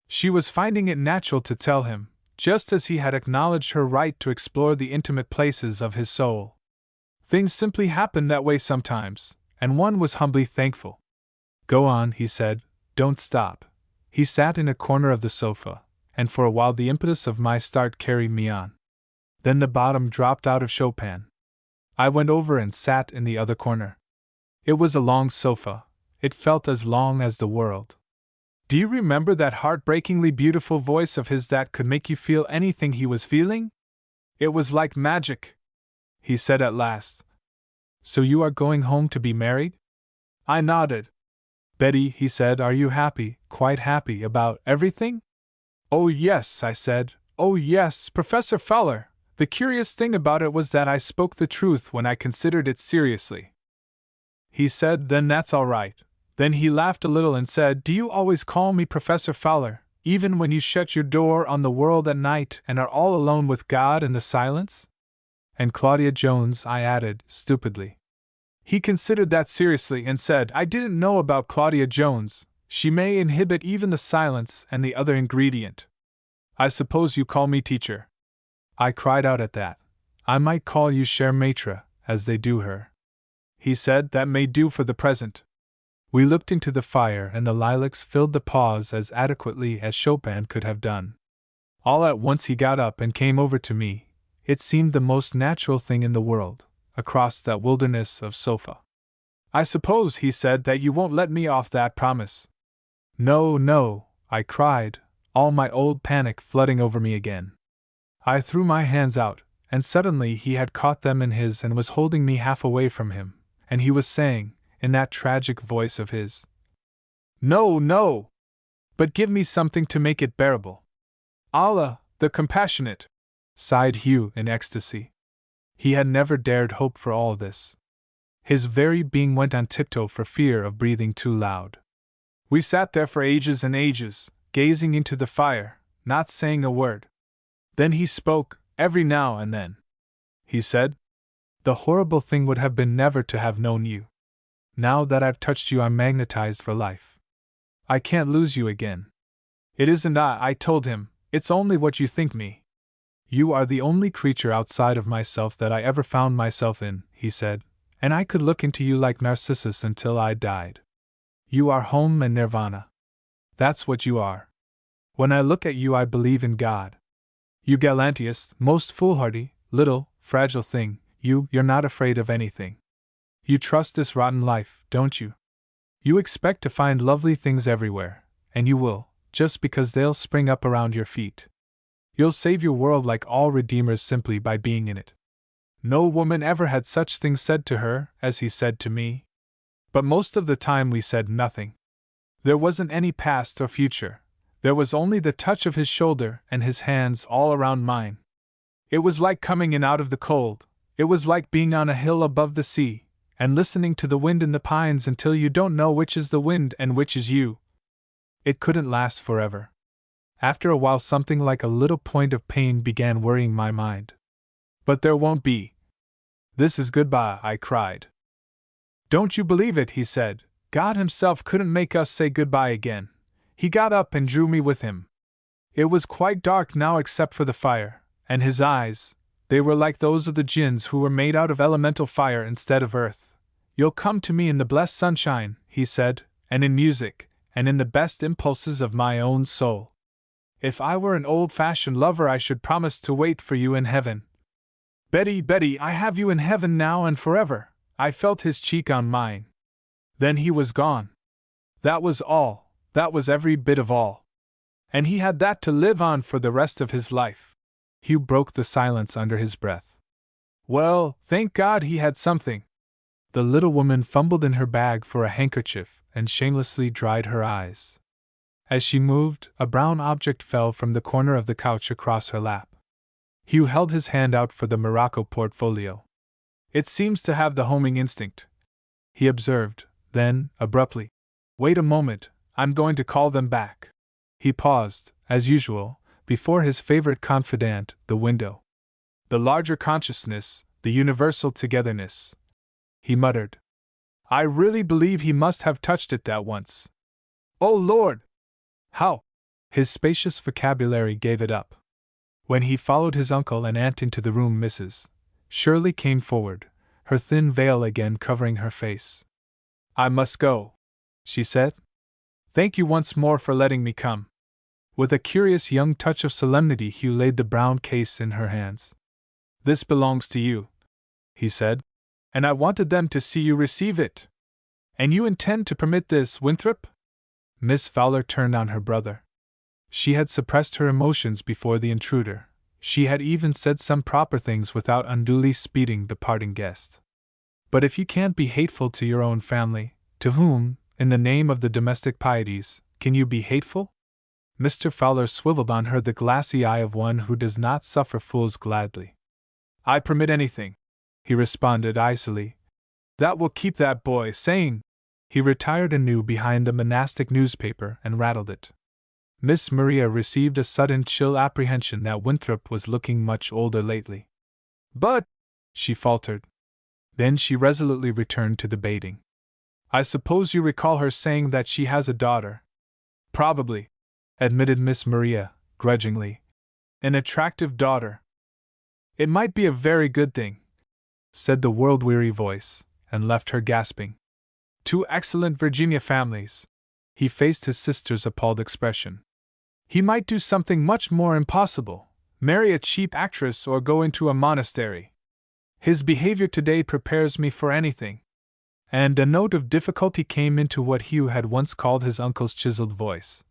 She was finding it natural to tell him, just as he had acknowledged her right to explore the intimate places of his soul. Things simply happened that way sometimes, and one was humbly thankful. Go on, he said, don't stop. He sat in a corner of the sofa, and for a while the impetus of my start carried me on. Then the bottom dropped out of Chopin. I went over and sat in the other corner. It was a long sofa. It felt as long as the world. Do you remember that heartbreakingly beautiful voice of his that could make you feel anything he was feeling? It was like magic. he said at last. So you are going home to be married? I nodded. Betty, he said, are you happy, quite happy, about everything? Oh yes, I said. Oh yes, Professor Fowler. The curious thing about it was that I spoke the truth when I considered it seriously. He said, then that's all right. Then he laughed a little and said, do you always call me Professor Fowler, even when you shut your door on the world at night and are all alone with God in the silence? And Claudia Jones, I added, stupidly. He considered that seriously and said, I didn't know about Claudia Jones. She may inhibit even the silence and the other ingredient. I suppose you call me teacher. I cried out at that. I might call you chère maître, as they do her. He said, that may do for the present. We looked into the fire and the lilacs filled the pause as adequately as Chopin could have done. All at once he got up and came over to me. It seemed the most natural thing in the world, across that wilderness of sofa. I suppose, he said, that you won't let me off that promise. No, no, I cried, all my old panic flooding over me again. I threw my hands out, and suddenly he had caught them in his and was holding me half away from him, and he was saying, in that tragic voice of his, no, no! But give me something to make it bearable. Allah, the compassionate! Sighed Hugh in ecstasy. He had never dared hope for all this. His very being went on tiptoe for fear of breathing too loud. We sat there for ages and ages, gazing into the fire, not saying a word. Then he spoke, every now and then. He said, the horrible thing would have been never to have known you. Now that I've touched you, I'm magnetized for life. I can't lose you again. It isn't I told him, it's only what you think me. You are the only creature outside of myself that I ever found myself in, he said, and I could look into you like Narcissus until I died. You are home and nirvana. That's what you are. When I look at you, I believe in God. You gallantiest, most foolhardy, little, fragile thing, you're not afraid of anything. You trust this rotten life, don't you? You expect to find lovely things everywhere, and you will, just because they'll spring up around your feet. You'll save your world like all redeemers simply by being in it. No woman ever had such things said to her as he said to me. But most of the time we said nothing. There wasn't any past or future. There was only the touch of his shoulder and his hands all around mine. It was like coming in out of the cold. It was like being on a hill above the sea, and listening to the wind in the pines until you don't know which is the wind and which is you. It couldn't last forever. After a while, something like a little point of pain began worrying my mind. But there won't be. This is goodbye, I cried. Don't you believe it, he said. God himself couldn't make us say goodbye again. He got up and drew me with him. It was quite dark now except for the fire, and his eyes, they were like those of the jinns who were made out of elemental fire instead of earth. You'll come to me in the blessed sunshine, he said, and in music, and in the best impulses of my own soul. If I were an old-fashioned lover, I should promise to wait for you in heaven. Betty, Betty, I have you in heaven now and forever. I felt his cheek on mine. Then he was gone. That was all. That was every bit of all. And he had that to live on for the rest of his life. Hugh broke the silence under his breath. Well, thank God he had something. The little woman fumbled in her bag for a handkerchief and shamelessly dried her eyes. As she moved, a brown object fell from the corner of the couch across her lap. Hugh held his hand out for the Morocco portfolio. It seems to have the homing instinct, he observed, then, abruptly, wait a moment, I'm going to call them back. He paused, as usual, before his favorite confidant, the window. The larger consciousness, the universal togetherness. He muttered. I really believe he must have touched it that once. Oh Lord! How? His spacious vocabulary gave it up. When he followed his uncle and aunt into the room, Mrs. Shirley came forward, her thin veil again covering her face. I must go, she said. Thank you once more for letting me come. With a curious young touch of solemnity, Hugh laid the brown case in her hands. This belongs to you, he said, and I wanted them to see you receive it. And you intend to permit this, Winthrop? Miss Fowler turned on her brother. She had suppressed her emotions before the intruder, She had even said some proper things without unduly speeding the parting guest. But if you can't be hateful to your own family, to whom, in the name of the domestic pieties, can you be hateful? Mr. Fowler swiveled on her the glassy eye of one who does not suffer fools gladly. I permit anything, he responded icily, that will keep that boy sane. He retired anew behind the monastic newspaper and rattled it. Miss Maria received a sudden chill apprehension that Winthrop was looking much older lately. But, she faltered. Then she resolutely returned to the baiting. I suppose you recall her saying that she has a daughter. Probably, admitted Miss Maria, grudgingly. An attractive daughter. It might be a very good thing, said the world-weary voice, and left her gasping. Two excellent Virginia families. He faced his sister's appalled expression. He might do something much more impossible, marry a cheap actress or go into a monastery. His behavior today prepares me for anything. And a note of difficulty came into what Hugh had once called his uncle's chiseled voice.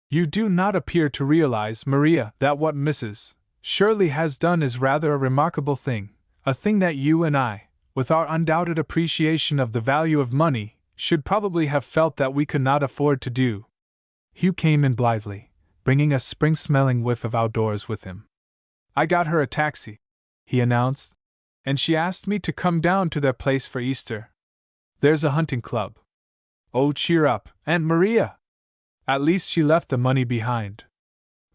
You do not appear to realize, Maria, that what Mrs. Shirley has done is rather a remarkable thing, a thing that you and I, with our undoubted appreciation of the value of money, should probably have felt that we could not afford to do. Hugh came in blithely, bringing a spring-smelling whiff of outdoors with him. I got her a taxi, he announced, and she asked me to come down to their place for Easter. There's a hunting club. Oh, cheer up, Aunt Maria! At least she left the money behind.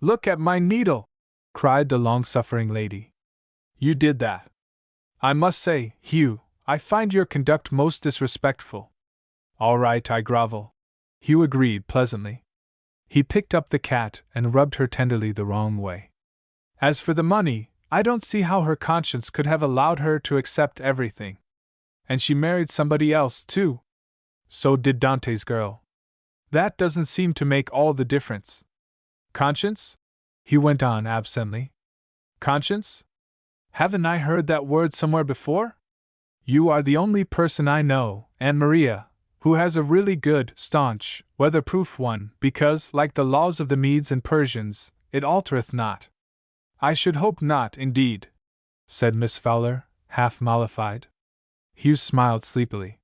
Look at my needle! Cried the long-suffering lady. You did that. I must say, Hugh, I find your conduct most disrespectful. All right, I grovel, Hugh agreed pleasantly. He picked up the cat and rubbed her tenderly the wrong way. As for the money, I don't see how her conscience could have allowed her to accept everything. And she married somebody else, too. So did Dante's girl. That doesn't seem to make all the difference. Conscience? He went on absently. Conscience? Haven't I heard that word somewhere before? You are the only person I know, Aunt Maria, who has a really good, staunch, weatherproof one, because, like the laws of the Medes and Persians, it altereth not. I should hope not, indeed, said Miss Fowler, half mollified. Hugh smiled sleepily.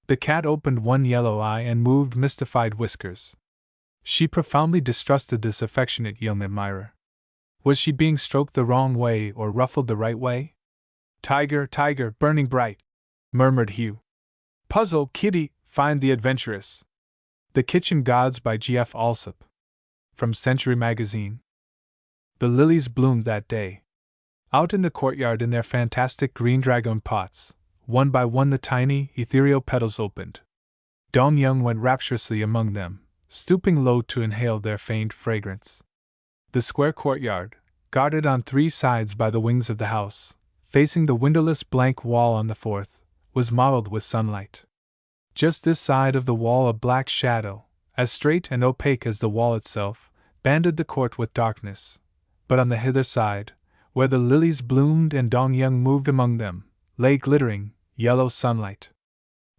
The cat opened one yellow eye and moved mystified whiskers. She profoundly distrusted this affectionate young admirer. Was she being stroked the wrong way or ruffled the right way? Tiger, tiger, burning bright, murmured Hugh. Puzzle, kitty, find the adventuress. The Kitchen Gods by G.F. Alsop. From Century Magazine. The lilies bloomed that day. Out in the courtyard in their fantastic green dragon pots, one by one the tiny, ethereal petals opened. Dong Yung went rapturously among them, stooping low to inhale their faint fragrance. The square courtyard, guarded on three sides by the wings of the house, facing the windowless blank wall on the fourth, was mottled with sunlight. Just this side of the wall a black shadow, as straight and opaque as the wall itself, banded the court with darkness, but on the hither side, where the lilies bloomed and Dong Yung moved among them, lay glittering, yellow sunlight.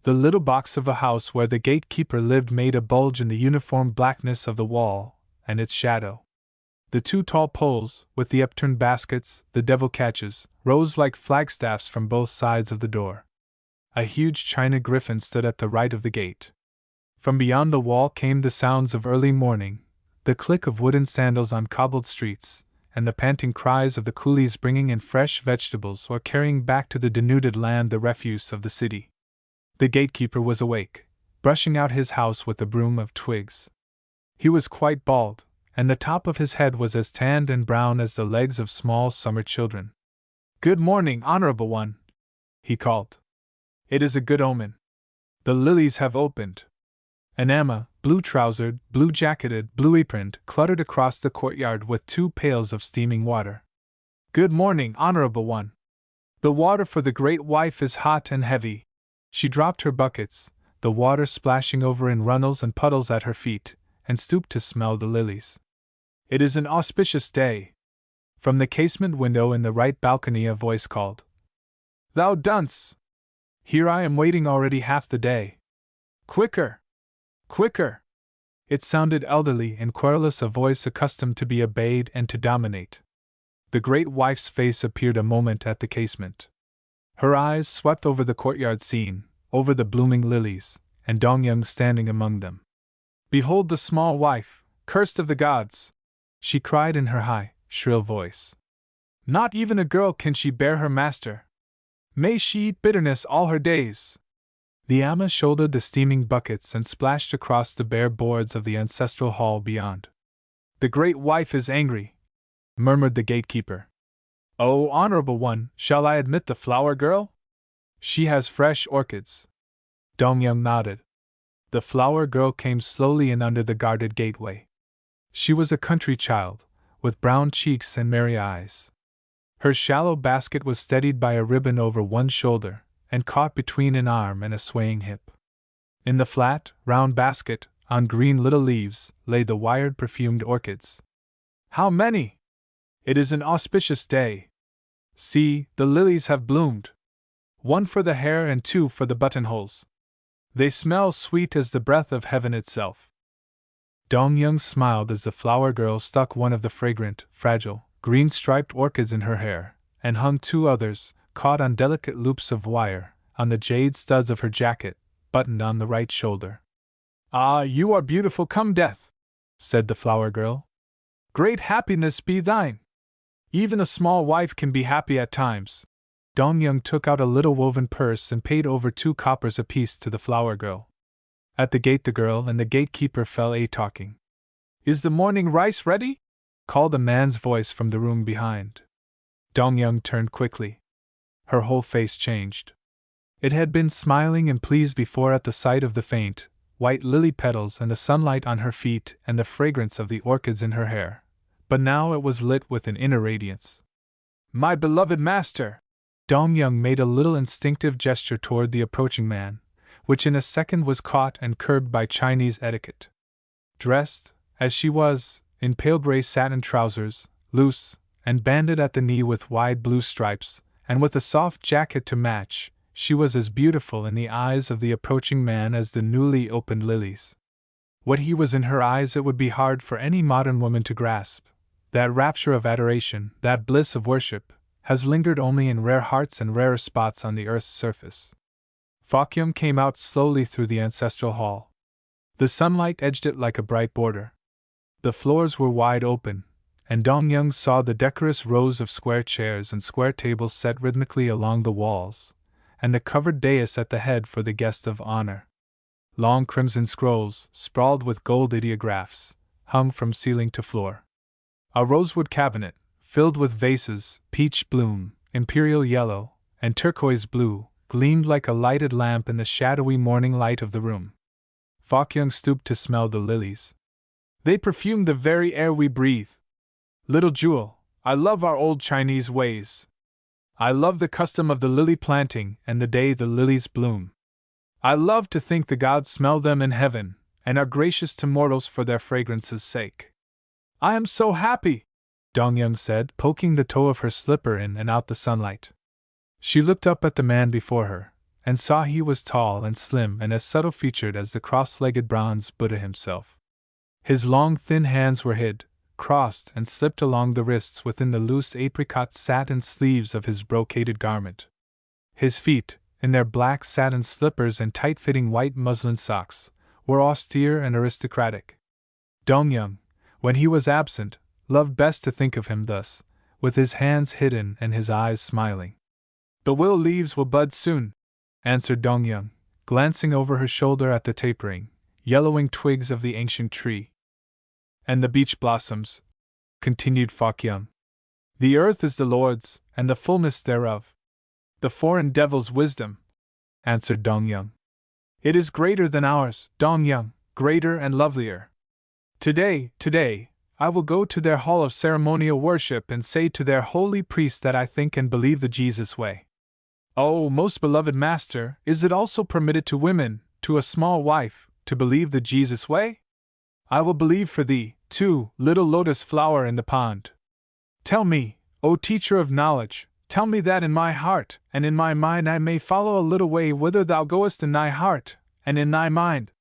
The little box of a house where the gatekeeper lived made a bulge in the uniform blackness of the wall, and its shadow. The two tall poles, with the upturned baskets, the devil catches, rose like flagstaffs from both sides of the door. A huge china griffin stood at the right of the gate. From beyond the wall came the sounds of early morning, the click of wooden sandals on cobbled streets, and the panting cries of the coolies bringing in fresh vegetables or carrying back to the denuded land the refuse of the city. The gatekeeper was awake, brushing out his house with a broom of twigs. He was quite bald, and the top of his head was as tanned and brown as the legs of small summer children. "Good morning, honorable one," he called. "It is a good omen. The lilies have opened." An Amma, blue-trousered, blue-jacketed, blue-aproned, cluttered across the courtyard with 2 pails of steaming water. "Good morning, honorable one. The water for the great wife is hot and heavy." She dropped her buckets, the water splashing over in runnels and puddles at her feet, and stooped to smell the lilies. "It is an auspicious day." From the casement window in the right balcony a voice called, "Thou dunce! Here I am waiting already half the day. Quicker! Quicker!" It sounded elderly and querulous, a voice accustomed to be obeyed and to dominate. The great wife's face appeared a moment at the casement. Her eyes swept over the courtyard scene, over the blooming lilies, and Dongyung standing among them. "Behold the small wife, cursed of the gods!" she cried in her high, shrill voice. "Not even a girl can she bear her master. May she eat bitterness all her days!" The Amma shouldered the steaming buckets and splashed across the bare boards of the ancestral hall beyond. "The great wife is angry," murmured the gatekeeper. "Oh, honorable one, shall I admit the flower girl? She has fresh orchids." Dongyung nodded. The flower girl came slowly in under the guarded gateway. She was a country child, with brown cheeks and merry eyes. Her shallow basket was steadied by a ribbon over one shoulder, and caught between an arm and a swaying hip. In the flat, round basket, on green little leaves, lay the wired perfumed orchids. "How many? It is an auspicious day. See, the lilies have bloomed. One for the hair and two for the buttonholes. They smell sweet as the breath of heaven itself." Dongyung smiled as the flower girl stuck one of the fragrant, fragile, green-striped orchids in her hair, and hung two others, caught on delicate loops of wire, on the jade studs of her jacket, buttoned on the right shoulder. "Ah, you are beautiful come death," said the flower girl. "Great happiness be thine. Even a small wife can be happy at times." Dongyung took out a little woven purse and paid over 2 coppers apiece to the flower girl. At the gate the girl and the gatekeeper fell a-talking. "Is the morning rice ready?" called a man's voice from the room behind. Dongyung turned quickly. Her whole face changed. It had been smiling and pleased before at the sight of the faint, white lily petals and the sunlight on her feet and the fragrance of the orchids in her hair, but now it was lit with an inner radiance. "My beloved master!" Dongyung made a little instinctive gesture toward the approaching man, which in a second was caught and curbed by Chinese etiquette. Dressed, as she was, in pale gray satin trousers, loose, and banded at the knee with wide blue stripes, and with a soft jacket to match, she was as beautiful in the eyes of the approaching man as the newly opened lilies. What he was in her eyes it would be hard for any modern woman to grasp. That rapture of adoration, that bliss of worship, has lingered only in rare hearts and rarer spots on the earth's surface. Fokyung came out slowly through the ancestral hall. The sunlight edged it like a bright border. The floors were wide open, and Dongyung saw the decorous rows of square chairs and square tables set rhythmically along the walls, and the covered dais at the head for the guest of honor. Long crimson scrolls, sprawled with gold ideographs, hung from ceiling to floor. A rosewood cabinet, filled with vases, peach bloom, imperial yellow, and turquoise blue, gleamed like a lighted lamp in the shadowy morning light of the room. Fokyung stooped to smell the lilies. "They perfume the very air we breathe. Little jewel, I love our old Chinese ways. I love the custom of the lily planting and the day the lilies bloom. I love to think the gods smell them in heaven, and are gracious to mortals for their fragrance's sake. I am so happy," Dongyung said, poking the toe of her slipper in and out the sunlight. She looked up at the man before her, and saw he was tall and slim and as subtle-featured as the cross-legged bronze Buddha himself. His long thin hands were hid, crossed and slipped along the wrists within the loose apricot satin sleeves of his brocaded garment. His feet, in their black satin slippers and tight-fitting white muslin socks, were austere and aristocratic. Dongyung, when he was absent, loved best to think of him thus, with his hands hidden and his eyes smiling. "The willow leaves will bud soon," answered Dongyung, glancing over her shoulder at the tapering, yellowing twigs of the ancient tree. "And the beech blossoms," continued Fokyung. "The earth is the Lord's, and the fullness thereof." "The foreign devil's wisdom," answered Dongyung. "It is greater than ours, Dongyung, greater and lovelier. Today, I will go to their hall of ceremonial worship and say to their holy priest that I think and believe the Jesus way." "Oh, most beloved master, is it also permitted to women, to a small wife, to believe the Jesus way? I will believe for thee, too, little lotus flower in the pond. Tell me, O teacher of knowledge, tell me that in my heart and in my mind I may follow a little way whither thou goest in thy heart and in thy mind."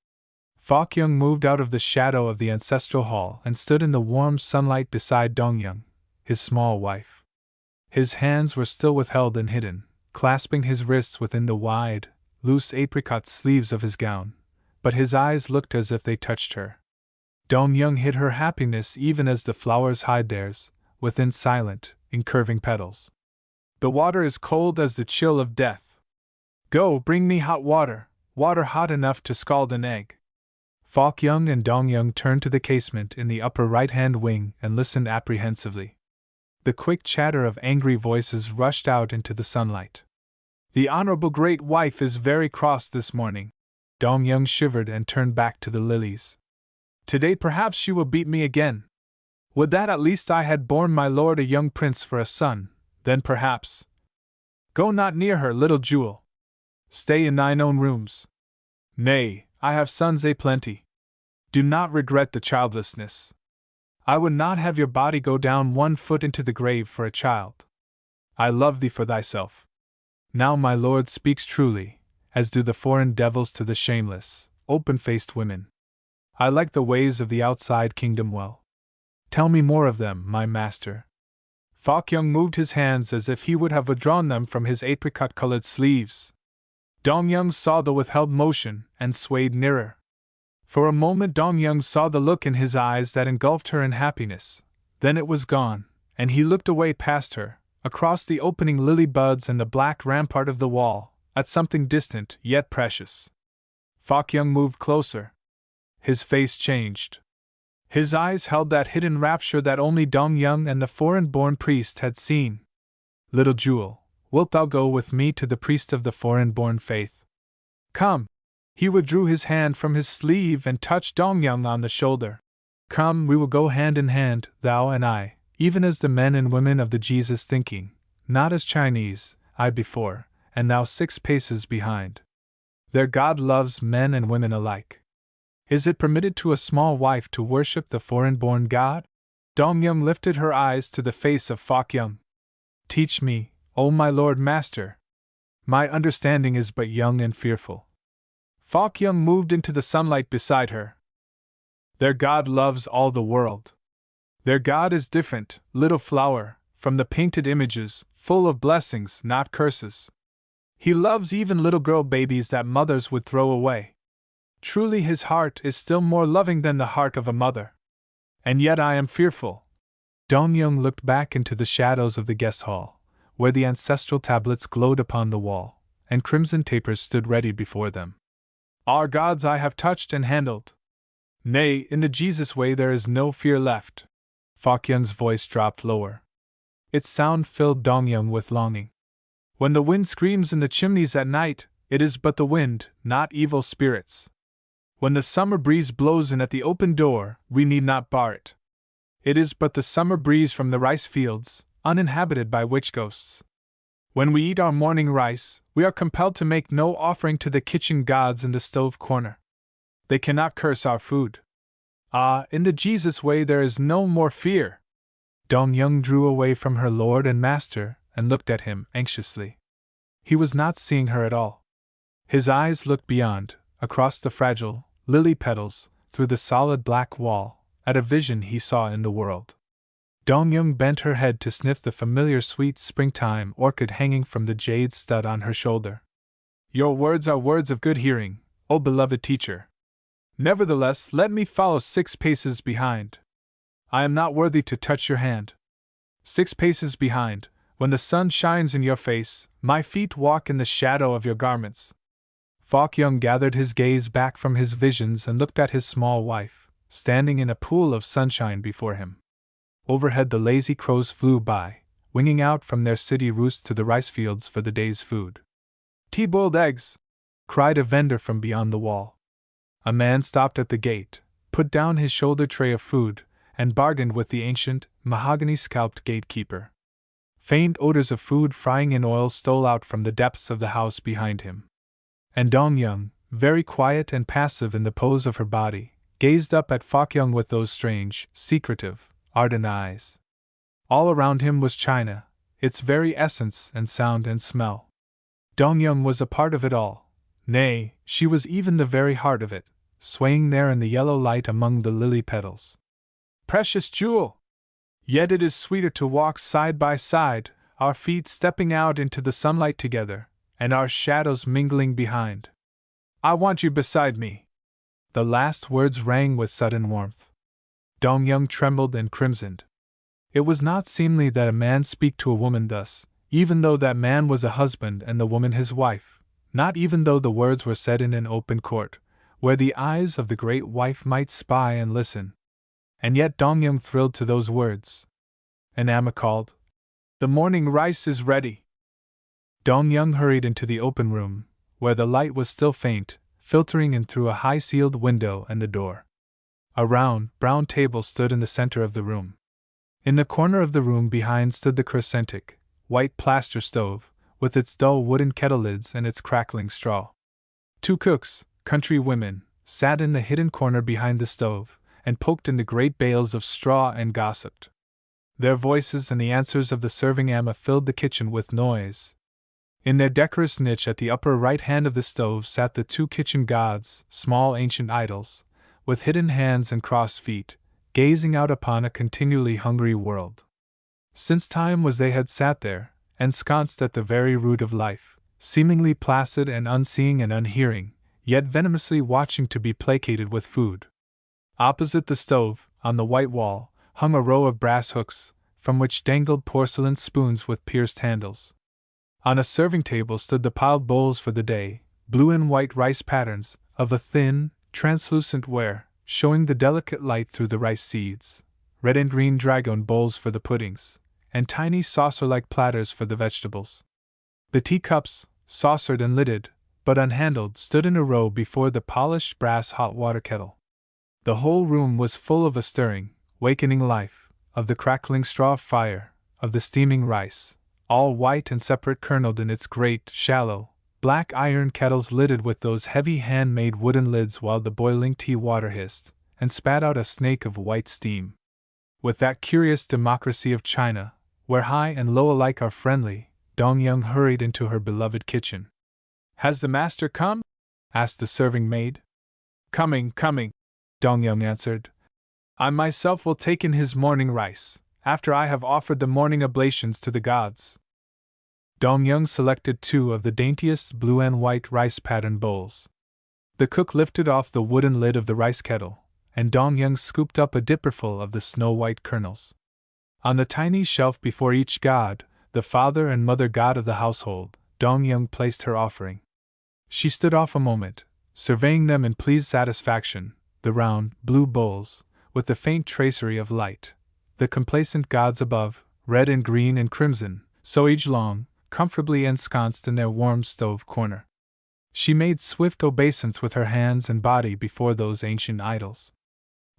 Fokyung moved out of the shadow of the ancestral hall and stood in the warm sunlight beside Dongyung, his small wife. His hands were still withheld and hidden, clasping his wrists within the wide, loose apricot sleeves of his gown, but his eyes looked as if they touched her. Dong Yung hid her happiness even as the flowers hide theirs, within silent, incurving petals. The water is cold as the chill of death. Go, bring me hot water, water hot enough to scald an egg. Fok Yung and Dong Yung turned to the casement in the upper right-hand wing and listened apprehensively. The quick chatter of angry voices rushed out into the sunlight. The honorable great wife is very cross this morning. Dong Yung shivered and turned back to the lilies. Today perhaps she will beat me again. Would that at least I had borne my lord a young prince for a son, then perhaps. Go not near her, little jewel. Stay in thine own rooms. Nay, I have sons a plenty. Do not regret the childlessness. I would not have your body go down 1 foot into the grave for a child. I love thee for thyself. Now my lord speaks truly, as do the foreign devils to the shameless, open-faced women. I like the ways of the outside kingdom well. Tell me more of them, my master. Fok Yung moved his hands as if he would have withdrawn them from his apricot-colored sleeves. Dong Yung saw the withheld motion and swayed nearer. For a moment Dong Yung saw the look in his eyes that engulfed her in happiness, then it was gone, and he looked away past her, across the opening lily buds and the black rampart of the wall, at something distant yet precious. Fok Yung moved closer. His face changed. His eyes held that hidden rapture that only Dong Yung and the foreign-born priest had seen. Little jewel, wilt thou go with me to the priest of the foreign-born faith? Come. He withdrew his hand from his sleeve and touched Dong Yung on the shoulder. Come, we will go hand in hand, thou and I, even as the men and women of the Jesus thinking, not as Chinese, I before, and thou 6 paces behind. Their God loves men and women alike. Is it permitted to a small wife to worship the foreign-born God? Dong Yung lifted her eyes to the face of Fok Yung. Teach me, O my lord master. My understanding is but young and fearful. Fok Yung moved into the sunlight beside her. Their God loves all the world. Their God is different, little flower, from the painted images, full of blessings, not curses. He loves even little girl babies that mothers would throw away. Truly his heart is still more loving than the heart of a mother. And yet I am fearful. Dong Yung looked back into the shadows of the guest hall, where the ancestral tablets glowed upon the wall, and crimson tapers stood ready before them. Our gods I have touched and handled. Nay, in the Jesus way there is no fear left. Fok Yung's voice dropped lower. Its sound filled Dong Yung with longing. When the wind screams in the chimneys at night, it is but the wind, not evil spirits. When the summer breeze blows in at the open door, we need not bar it. It is but the summer breeze from the rice fields, uninhabited by witch ghosts. When we eat our morning rice, we are compelled to make no offering to the kitchen gods in the stove corner. They cannot curse our food. Ah, in the Jesus way there is no more fear. Dong Yung drew away from her lord and master and looked at him anxiously. He was not seeing her at all. His eyes looked beyond, across the fragile, lily petals, through the solid black wall, at a vision he saw in the world. Dong Yung bent her head to sniff the familiar sweet springtime orchid hanging from the jade stud on her shoulder. Your words are words of good hearing, O beloved teacher. Nevertheless, let me follow 6 paces behind. I am not worthy to touch your hand. 6 paces behind, when the sun shines in your face, my feet walk in the shadow of your garments. Fok Yung gathered his gaze back from his visions and looked at his small wife, standing in a pool of sunshine before him. Overhead the lazy crows flew by, winging out from their city roosts to the rice fields for the day's food. Tea-boiled eggs! Cried a vendor from beyond the wall. A man stopped at the gate, put down his shoulder tray of food, and bargained with the ancient, mahogany-scalped gatekeeper. Faint odors of food frying in oil stole out from the depths of the house behind him. And Dong Yung, very quiet and passive in the pose of her body, gazed up at Fok Yung with those strange, secretive, ardent eyes. All around him was China, its very essence and sound and smell. Dong Yung was a part of it all. Nay, she was even the very heart of it, swaying there in the yellow light among the lily petals. Precious jewel! Yet it is sweeter to walk side by side, our feet stepping out into the sunlight together, and our shadows mingling behind. I want you beside me. The last words rang with sudden warmth. Dong-young trembled and crimsoned. It was not seemly that a man speak to a woman thus, even though that man was a husband and the woman his wife, not even though the words were said in an open court, where the eyes of the great wife might spy and listen. And yet Dong-young thrilled to those words. And Amma called, "The morning rice is ready." Dong-young hurried into the open room, where the light was still faint, filtering in through a high-sealed window and the door. A round, brown table stood in the center of the room. In the corner of the room behind stood the crescentic, white plaster stove, with its dull wooden kettle lids and its crackling straw. Two cooks, country women, sat in the hidden corner behind the stove, and poked in the great bales of straw and gossiped. Their voices and the answers of the serving Amma filled the kitchen with noise. In their decorous niche at the upper right hand of the stove sat the two kitchen gods, small ancient idols, with hidden hands and crossed feet, gazing out upon a continually hungry world. Since time was they had sat there, ensconced at the very root of life, seemingly placid and unseeing and unhearing, yet venomously watching to be placated with food. Opposite the stove, on the white wall, hung a row of brass hooks, from which dangled porcelain spoons with pierced handles. On a serving table stood the piled bowls for the day, blue and white rice patterns, of a thin, translucent ware, showing the delicate light through the rice seeds, red and green dragon bowls for the puddings, and tiny saucer-like platters for the vegetables. The teacups, saucered and lidded, but unhandled, stood in a row before the polished brass hot water kettle. The whole room was full of a stirring, wakening life, of the crackling straw fire, of the steaming rice, all white and separate kerneled in its great, shallow, black iron kettles lidded with those heavy hand-made wooden lids, while the boiling tea water hissed and spat out a snake of white steam. With that curious democracy of China, where high and low alike are friendly, Dong-young hurried into her beloved kitchen. "Has the master come?" asked the serving maid. "Coming, coming," Dong-young answered. "I myself will take in his morning rice, after I have offered the morning oblations to the gods." Dong-young selected two of the daintiest blue and white rice-patterned bowls. The cook lifted off the wooden lid of the rice kettle, and Dong-young scooped up a dipperful of the snow-white kernels. On the tiny shelf before each god, the father and mother god of the household, Dong-young placed her offering. She stood off a moment, surveying them in pleased satisfaction, the round, blue bowls, with the faint tracery of light, the complacent gods above, red and green and crimson, so age-long, comfortably ensconced in their warm stove corner. She made swift obeisance with her hands and body before those ancient idols.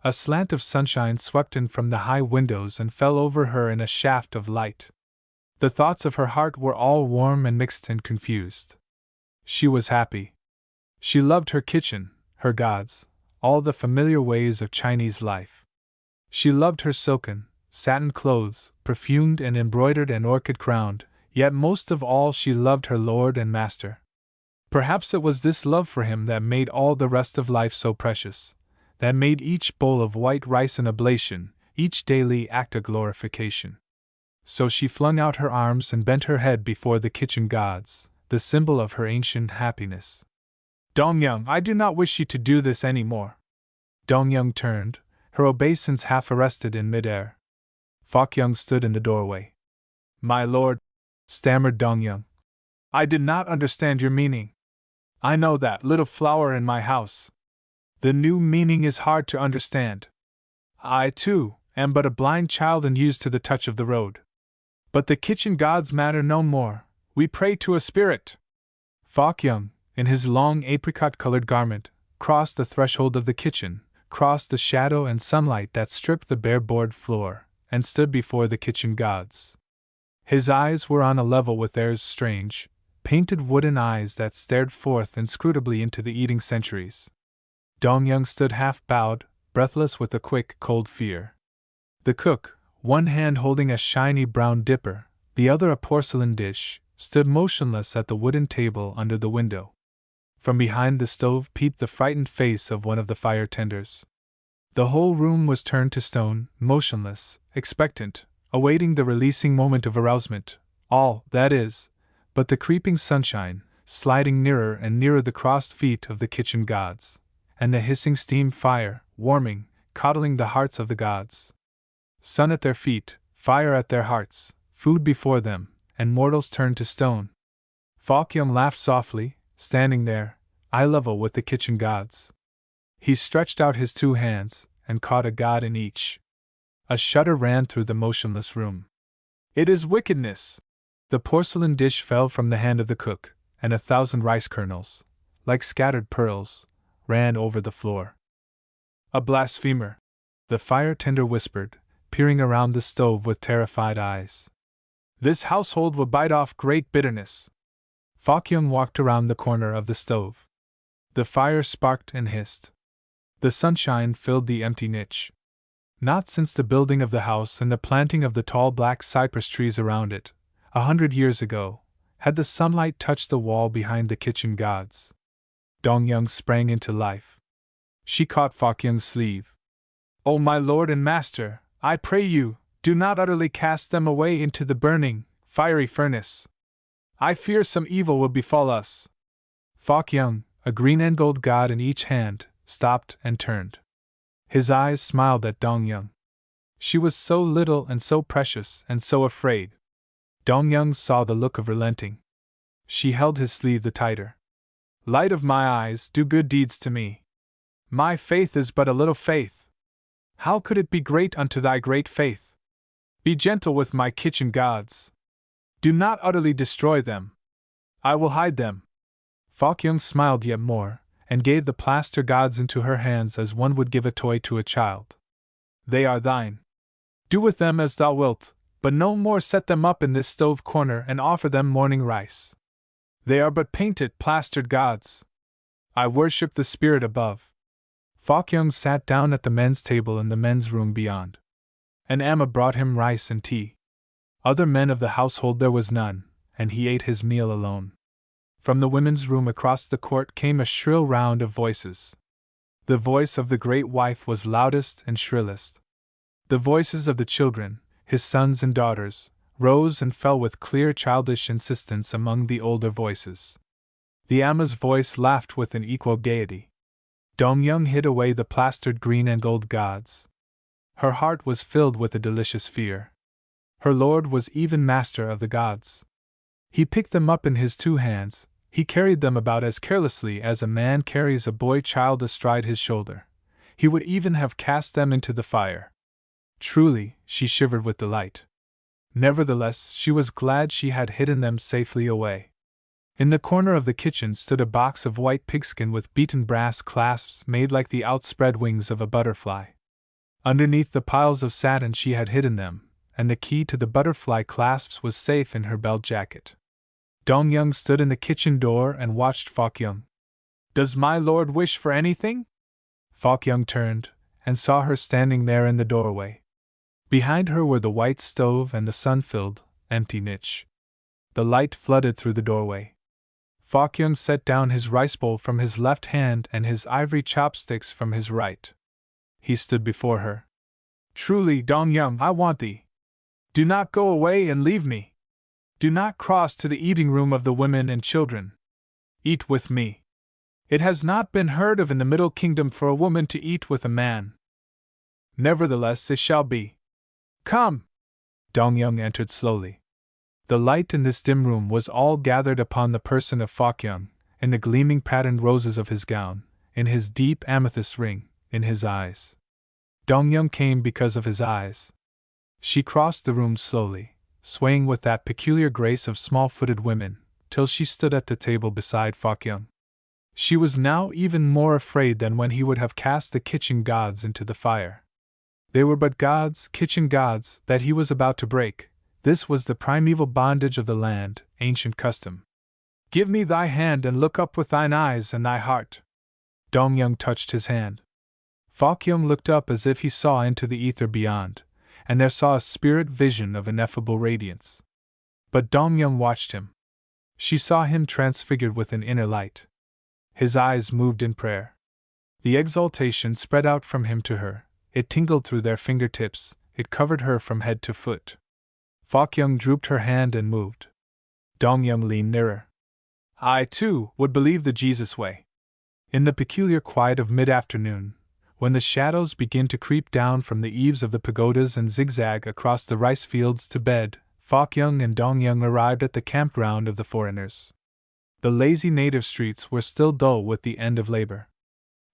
A slant of sunshine swept in from the high windows and fell over her in a shaft of light. The thoughts of her heart were all warm and mixed and confused. She was happy. She loved her kitchen, her gods, all the familiar ways of Chinese life. She loved her silken, satin clothes, perfumed and embroidered and orchid-crowned, yet most of all she loved her lord and master. Perhaps it was this love for him that made all the rest of life so precious, that made each bowl of white rice an oblation, each daily act a glorification. So she flung out her arms and bent her head before the kitchen gods, the symbol of her ancient happiness. "Dong-young, I do not wish you to do this any more." Dong-young turned, her obeisance half arrested in mid-air. Fok-young stood in the doorway. "My lord," stammered Dong-young, "I did not understand your meaning. I know that little flower in my house. The new meaning is hard to understand. I, too, am but a blind child and used to the touch of the road. But the kitchen gods matter no more. We pray to a spirit." Fok-young, in his long apricot-colored garment, crossed the threshold of the kitchen, crossed the shadow and sunlight that stripped the bare board floor, and stood before the kitchen gods. His eyes were on a level with theirs, strange, painted wooden eyes that stared forth inscrutably into the eating centuries. Dong-young stood half-bowed, breathless with a quick, cold fear. The cook, one hand holding a shiny brown dipper, the other a porcelain dish, stood motionless at the wooden table under the window. From behind the stove peeped the frightened face of one of the fire-tenders. The whole room was turned to stone, motionless, expectant, awaiting the releasing moment of arousement, All, that is, but the creeping sunshine, sliding nearer and nearer the crossed feet of the kitchen gods, and the hissing steam fire, warming, coddling the hearts of the gods. Sun at their feet, fire at their hearts, food before them, and mortals turned to stone. Falkyung laughed softly, standing there, eye level with the kitchen gods. He stretched out his two hands, and caught a god in each. A shudder ran through the motionless room. It is wickedness! The porcelain dish fell from the hand of the cook, and 1,000 rice kernels, like scattered pearls, ran over the floor. A blasphemer! The fire tender whispered, peering around the stove with terrified eyes. This household will bite off great bitterness. Falkyung walked around the corner of the stove. The fire sparked and hissed. The sunshine filled the empty niche. Not since the building of the house and the planting of the tall black cypress trees around it, 100 years ago, had the sunlight touched the wall behind the kitchen gods. Dong-young sprang into life. She caught Falkyung's sleeve. "Oh, my lord and master, I pray you, do not utterly cast them away into the burning, fiery furnace. I fear some evil will befall us." Falkyung, a green and gold god in each hand, stopped and turned. His eyes smiled at Dong-young. She was so little and so precious and so afraid. Dong-young saw the look of relenting. She held his sleeve the tighter. "Light of my eyes, do good deeds to me. My faith is but a little faith. How could it be great unto thy great faith? Be gentle with my kitchen gods. Do not utterly destroy them. I will hide them." Falkyung smiled yet more, and gave the plaster gods into her hands as one would give a toy to a child. "They are thine. Do with them as thou wilt, but no more set them up in this stove corner and offer them morning rice. They are but painted, plastered gods. I worship the spirit above." Falkyung sat down at the men's table in the men's room beyond. An amma brought him rice and tea. Other men of the household there was none, and he ate his meal alone. From the women's room across the court came a shrill round of voices. The voice of the great wife was loudest and shrillest. The voices of the children, his sons and daughters, rose and fell with clear childish insistence among the older voices. The amma's voice laughed with an equal gaiety. Dong-young hid away the plastered green and gold gods. Her heart was filled with a delicious fear. Her lord was even master of the gods. He picked them up in his two hands, he carried them about as carelessly as a man carries a boy child astride his shoulder. He would even have cast them into the fire. Truly, she shivered with delight. Nevertheless, she was glad she had hidden them safely away. In the corner of the kitchen stood a box of white pigskin with beaten brass clasps made like the outspread wings of a butterfly. Underneath the piles of satin she had hidden them, and the key to the butterfly clasps was safe in her belt jacket. Dong-young stood in the kitchen door and watched Falkyung. "Does my lord wish for anything?" Falkyung turned, and saw her standing there in the doorway. Behind her were the white stove and the sun-filled, empty niche. The light flooded through the doorway. Falkyung set down his rice bowl from his left hand and his ivory chopsticks from his right. He stood before her. "Truly, Dong-young, I want thee. Do not go away and leave me. Do not cross to the eating room of the women and children. Eat with me. It has not been heard of in the Middle Kingdom for a woman to eat with a man. Nevertheless, it shall be. Come!" Dong-young entered slowly. The light in this dim room was all gathered upon the person of Falkyung, in the gleaming patterned roses of his gown, in his deep amethyst ring, in his eyes. Dong-young came because of his eyes. She crossed the room slowly, swaying with that peculiar grace of small-footed women, till she stood at the table beside Falkyung. She was now even more afraid than when he would have cast the kitchen gods into the fire. They were but gods, kitchen gods, that he was about to break. This was the primeval bondage of the land, ancient custom. "Give me thy hand and look up with thine eyes and thy heart." Dong-young touched his hand. Falkyung looked up as if he saw into the ether beyond, and there saw a spirit vision of ineffable radiance. But Dong-young watched him. She saw him transfigured with an inner light. His eyes moved in prayer. The exaltation spread out from him to her, it tingled through their fingertips, it covered her from head to foot. Fok-young drooped her hand and moved. Dong-young leaned nearer. I, too, would believe the Jesus way. In the peculiar quiet of mid-afternoon, when the shadows begin to creep down from the eaves of the pagodas and zigzag across the rice fields to bed, Fok-young and Dong-young arrived at the campground of the foreigners. The lazy native streets were still dull with the end of labor.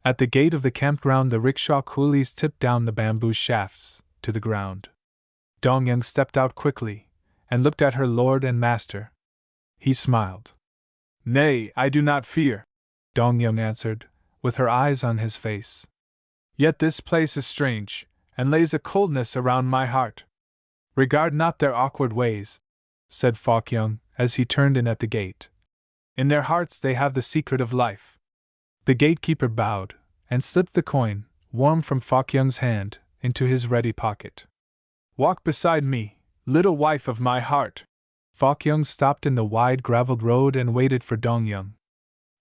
At the gate of the campground the rickshaw coolies tipped down the bamboo shafts to the ground. Dong-young stepped out quickly, and looked at her lord and master. He smiled. Nay, I do not fear, Dong-young answered, with her eyes on his face. Yet this place is strange, and lays a coldness around my heart. Regard not their awkward ways, said Fok-young, as he turned in at the gate. In their hearts they have the secret of life. The gatekeeper bowed, and slipped the coin, warm from Fok-young's hand, into his ready pocket. Walk beside me, little wife of my heart. Fok-young stopped in the wide gravelled road and waited for Dong-young.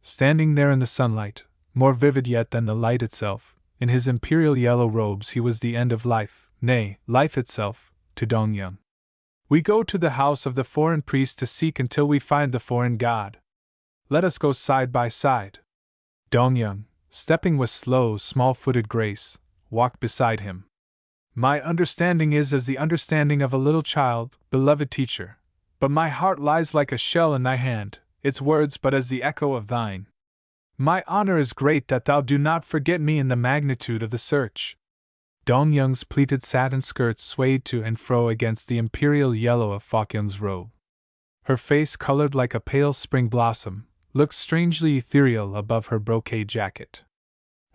Standing there in the sunlight, more vivid yet than the light itself, in his imperial yellow robes he was the end of life, nay, life itself, to Dong-young. We go to the house of the foreign priest to seek until we find the foreign god. Let us go side by side. Dong-young, stepping with slow, small-footed grace, walked beside him. My understanding is as the understanding of a little child, beloved teacher, but my heart lies like a shell in thy hand, its words but as the echo of thine. My honor is great that thou do not forget me in the magnitude of the search. Dong-young's pleated satin skirts swayed to and fro against the imperial yellow of Fok-young's robe. Her face, colored like a pale spring blossom, looked strangely ethereal above her brocade jacket.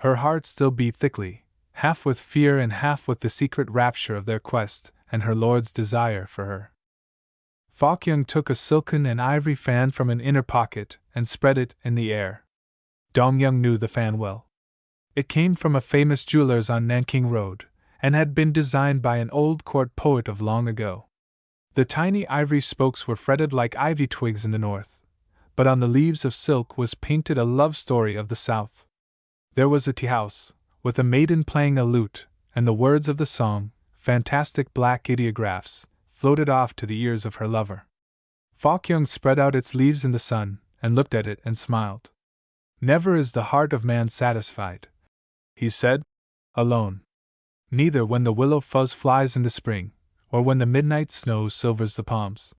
Her heart still beat thickly, half with fear and half with the secret rapture of their quest and her lord's desire for her. Fok-young took a silken and ivory fan from an inner pocket and spread it in the air. Dong-young knew the fan well. It came from a famous jeweler's on Nanking Road, and had been designed by an old court poet of long ago. The tiny ivory spokes were fretted like ivy twigs in the north, but on the leaves of silk was painted a love story of the south. There was a tea-house, with a maiden playing a lute, and the words of the song, fantastic black ideographs, floated off to the ears of her lover. Fok-young spread out its leaves in the sun, and looked at it and smiled. Never is the heart of man satisfied, he said, alone. Neither when the willow fuzz flies in the spring, or when the midnight snow silvers the palms.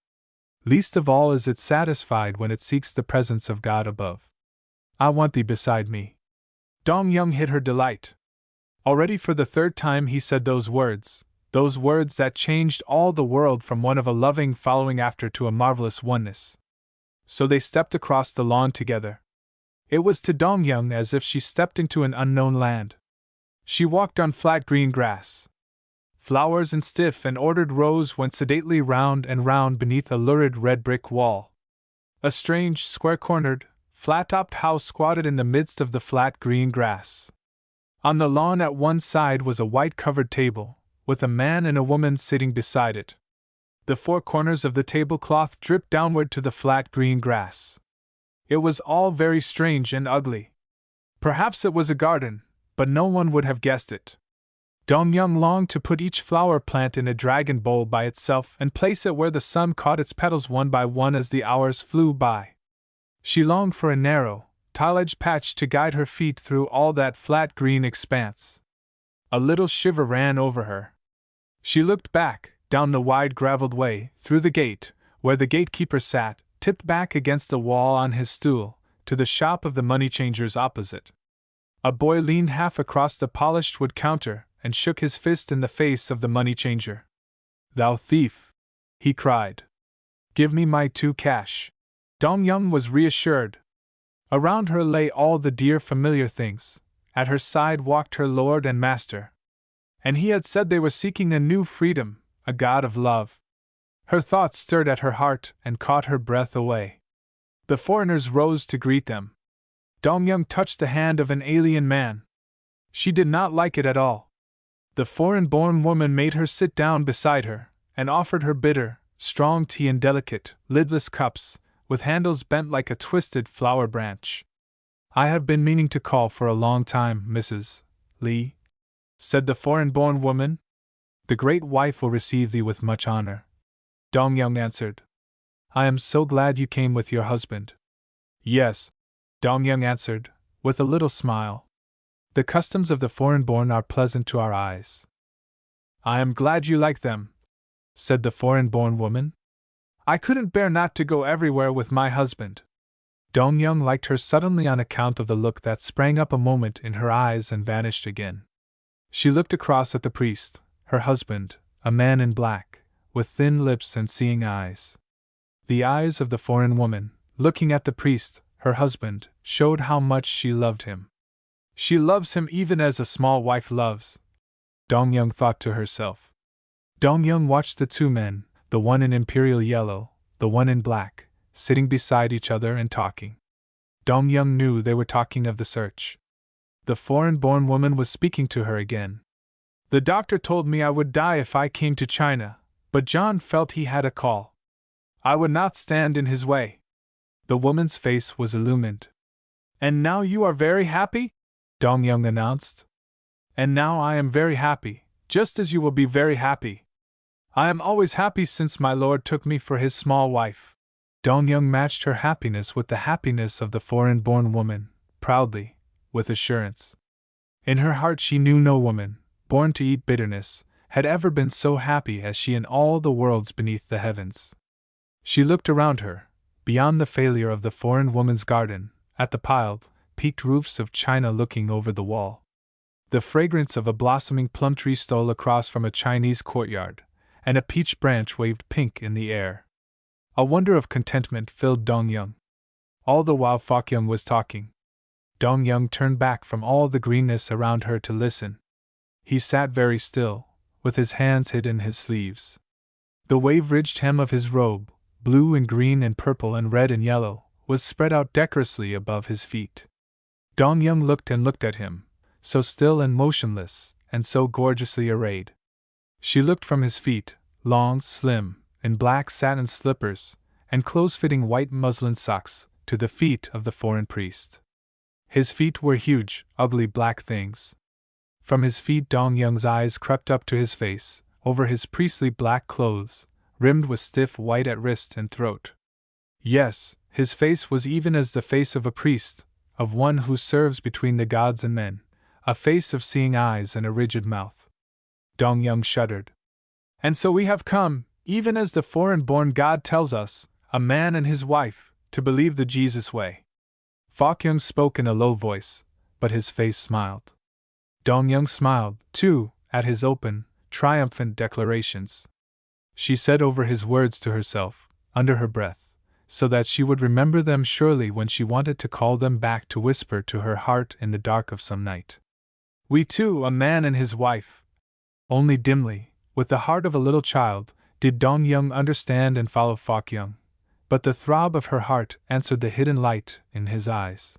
Least of all is it satisfied when it seeks the presence of God above. I want thee beside me. Dong-young hid her delight. Already for the third time he said those words that changed all the world from one of a loving following after to a marvelous oneness. So they stepped across the lawn together. It was to Dong-young as if she stepped into an unknown land. She walked on flat green grass. Flowers in stiff and ordered rows went sedately round and round beneath a lurid red brick wall. A strange, square-cornered, flat-topped house squatted in the midst of the flat green grass. On the lawn at one side was a white-covered table, with a man and a woman sitting beside it. The four corners of the tablecloth dripped downward to the flat green grass. It was all very strange and ugly. Perhaps it was a garden, but no one would have guessed it. Dong-young longed to put each flower plant in a dragon bowl by itself and place it where the sun caught its petals one by one as the hours flew by. She longed for a narrow, tile-edged patch to guide her feet through all that flat green expanse. A little shiver ran over her. She looked back, down the wide gravelled way, through the gate, where the gatekeeper sat, tipped back against the wall on his stool, to the shop of the money-changers opposite. A boy leaned half across the polished wood counter and shook his fist in the face of the money-changer. "Thou thief!" he cried. "Give me my 2 cash." Dong-young was reassured. Around her lay all the dear familiar things. At her side walked her lord and master. And he had said they were seeking a new freedom, a god of love. Her thoughts stirred at her heart and caught her breath away. The foreigners rose to greet them. Dong-young touched the hand of an alien man. She did not like it at all. The foreign-born woman made her sit down beside her, and offered her bitter, strong tea in delicate, lidless cups, with handles bent like a twisted flower branch. "I have been meaning to call for a long time, Mrs. Lee," said the foreign-born woman. "The great wife will receive thee with much honor." Dong-young answered. I am so glad you came with your husband. Yes, Dong-young answered, with a little smile. The customs of the foreign-born are pleasant to our eyes. I am glad you like them, said the foreign-born woman. I couldn't bear not to go everywhere with my husband. Dong-young liked her suddenly on account of the look that sprang up a moment in her eyes and vanished again. She looked across at the priest, her husband, a man in black, with thin lips and seeing eyes. The eyes of the foreign woman, looking at the priest, her husband, showed how much she loved him. She loves him even as a small wife loves, Dong-young thought to herself. Dong-young watched the two men, the one in imperial yellow, the one in black, sitting beside each other and talking. Dong-young knew they were talking of the search. The foreign-born woman was speaking to her again. The doctor told me I would die if I came to China, but John felt he had a call. I would not stand in his way. The woman's face was illumined. And now you are very happy? Dong-young announced. And now I am very happy, just as you will be very happy. I am always happy since my lord took me for his small wife. Dong-young matched her happiness with the happiness of the foreign-born woman, proudly, with assurance. In her heart she knew no woman, born to eat bitterness, had ever been so happy as she in all the worlds beneath the heavens. She looked around her, beyond the failure of the foreign woman's garden, at the piled, peaked roofs of China looking over the wall. The fragrance of a blossoming plum tree stole across from a Chinese courtyard, and a peach branch waved pink in the air. A wonder of contentment filled Dong-young. All the while Fok-young was talking. Dong-young turned back from all the greenness around her to listen. He sat very still, with his hands hid in his sleeves. The wave-ridged hem of his robe, blue and green and purple and red and yellow, was spread out decorously above his feet. Dong-young looked and looked at him, so still and motionless, and so gorgeously arrayed. She looked from his feet, long, slim, in black satin slippers, and close-fitting white muslin socks, to the feet of the foreign priest. His feet were huge, ugly black things. From his feet Dong-young's eyes crept up to his face, over his priestly black clothes, rimmed with stiff white at wrist and throat. Yes, his face was even as the face of a priest, of one who serves between the gods and men, a face of seeing eyes and a rigid mouth. Dong-young shuddered. And so we have come, even as the foreign-born God tells us, a man and his wife, to believe the Jesus way. Fok-young spoke in a low voice, but his face smiled. Dong-young smiled, too, at his open, triumphant declarations. She said over his words to herself, under her breath, so that she would remember them surely when she wanted to call them back to whisper to her heart in the dark of some night. We too, a man and his wife. Only dimly, with the heart of a little child, did Dong-young understand and follow Fok-young, but the throb of her heart answered the hidden light in his eyes.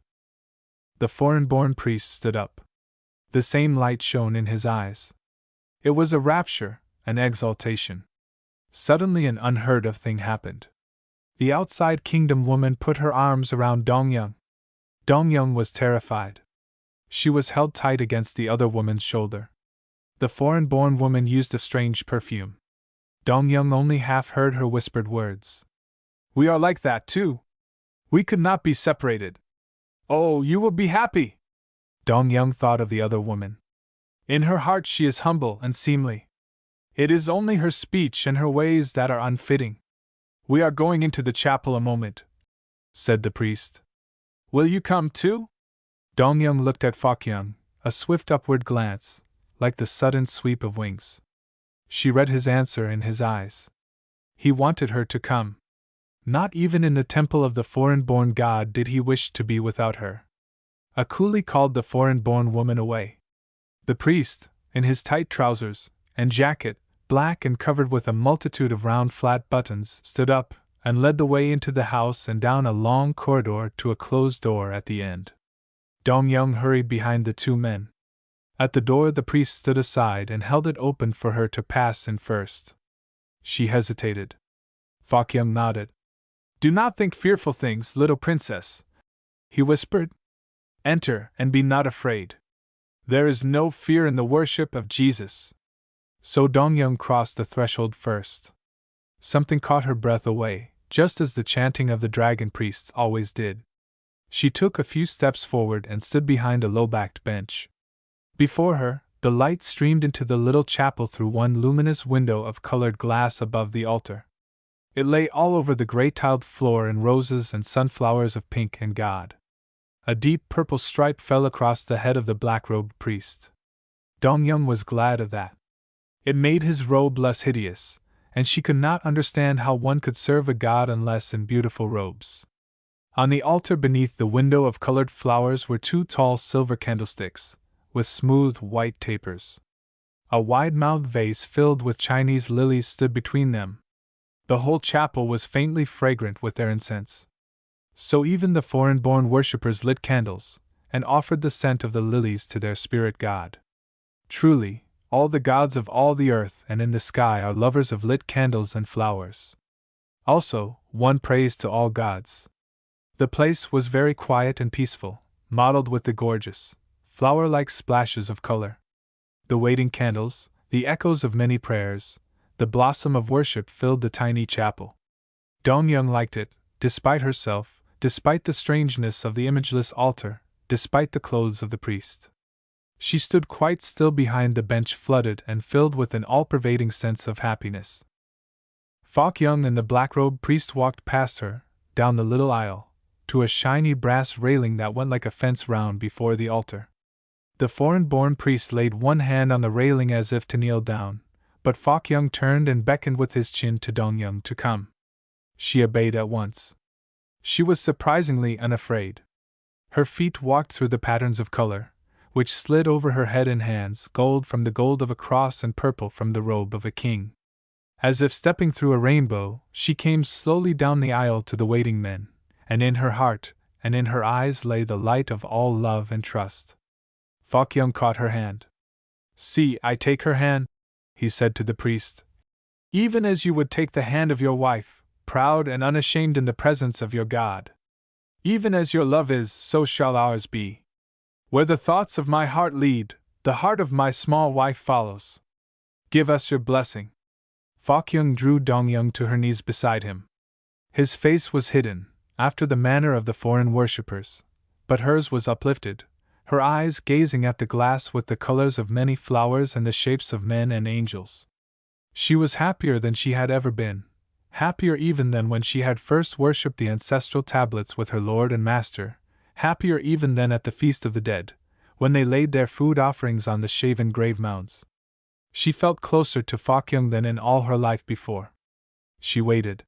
The foreign-born priest stood up. The same light shone in his eyes. It was a rapture, an exaltation. Suddenly an unheard-of thing happened. The outside kingdom woman put her arms around Dong-young. Dong-young was terrified. She was held tight against the other woman's shoulder. The foreign-born woman used a strange perfume. Dong-young only half heard her whispered words. We are like that, too. We could not be separated. Oh, you will be happy! Dong-young thought of the other woman. In her heart she is humble and seemly. It is only her speech and her ways that are unfitting. We are going into the chapel a moment, said the priest. Will you come too? Dong-young looked at Fok-young, a swift upward glance, like the sudden sweep of wings. She read his answer in his eyes. He wanted her to come. Not even in the temple of the foreign-born God did he wish to be without her. A coolie called the foreign-born woman away. The priest, in his tight trousers and jacket, black and covered with a multitude of round flat buttons, stood up and led the way into the house and down a long corridor to a closed door at the end. Dong-young hurried behind the two men. At the door the priest stood aside and held it open for her to pass in first. She hesitated. Fok-young nodded. Do not think fearful things, little princess, he whispered. Enter and be not afraid. There is no fear in the worship of Jesus. So Dong-young crossed the threshold first. Something caught her breath away, just as the chanting of the dragon priests always did. She took a few steps forward and stood behind a low-backed bench. Before her, the light streamed into the little chapel through one luminous window of colored glass above the altar. It lay all over the gray tiled floor in roses and sunflowers of pink and gold. A deep purple stripe fell across the head of the black-robed priest. Dong-young was glad of that. It made his robe less hideous, and she could not understand how one could serve a god unless in beautiful robes. On the altar beneath the window of colored flowers were 2 tall silver candlesticks, with smooth white tapers. A wide-mouthed vase filled with Chinese lilies stood between them. The whole chapel was faintly fragrant with their incense. So even the foreign-born worshippers lit candles, and offered the scent of the lilies to their spirit god. Truly, all the gods of all the earth and in the sky are lovers of lit candles and flowers. Also, one prays to all gods. The place was very quiet and peaceful, mottled with the gorgeous, flower-like splashes of color. The waiting candles, the echoes of many prayers, the blossom of worship filled the tiny chapel. Dong-young liked it, despite herself, despite the strangeness of the imageless altar, despite the clothes of the priest. She stood quite still behind the bench, flooded and filled with an all-pervading sense of happiness. Fok-young and the black-robed priest walked past her, down the little aisle, to a shiny brass railing that went like a fence round before the altar. The foreign-born priest laid one hand on the railing as if to kneel down, but Fok-young turned and beckoned with his chin to Dong-young to come. She obeyed at once. She was surprisingly unafraid. Her feet walked through the patterns of color, which slid over her head and hands, gold from the gold of a cross and purple from the robe of a king. As if stepping through a rainbow, she came slowly down the aisle to the waiting men, and in her heart and in her eyes lay the light of all love and trust. Fok-young caught her hand. "See, I take her hand," he said to the priest. "Even as you would take the hand of your wife, proud and unashamed in the presence of your God. Even as your love is, so shall ours be. Where the thoughts of my heart lead, the heart of my small wife follows. Give us your blessing." Fok-young drew Dong-young to her knees beside him. His face was hidden, after the manner of the foreign worshippers, but hers was uplifted, her eyes gazing at the glass with the colors of many flowers and the shapes of men and angels. She was happier than she had ever been, happier even than when she had first worshipped the ancestral tablets with her lord and master, happier even than at the Feast of the Dead, when they laid their food offerings on the shaven grave mounds. She felt closer to Fok-young than in all her life before. She waited.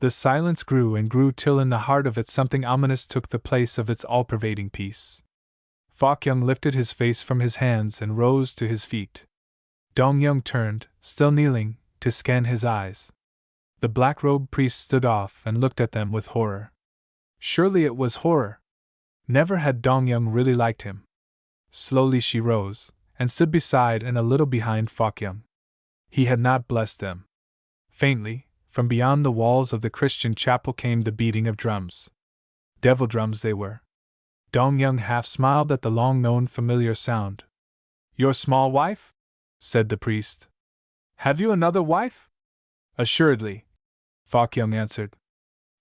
The silence grew and grew till in the heart of it something ominous took the place of its all-pervading peace. Fok-young lifted his face from his hands and rose to his feet. Dong-young turned, still kneeling, to scan his eyes. The black-robed priest stood off and looked at them with horror. Surely it was horror. Never had Dong-young really liked him. Slowly she rose, and stood beside and a little behind Fok-young. He had not blessed them. Faintly, from beyond the walls of the Christian chapel came the beating of drums. Devil drums they were. Dong-young half smiled at the long-known familiar sound. "Your small wife?" said the priest. "Have you another wife?" "Assuredly," Fok-young answered.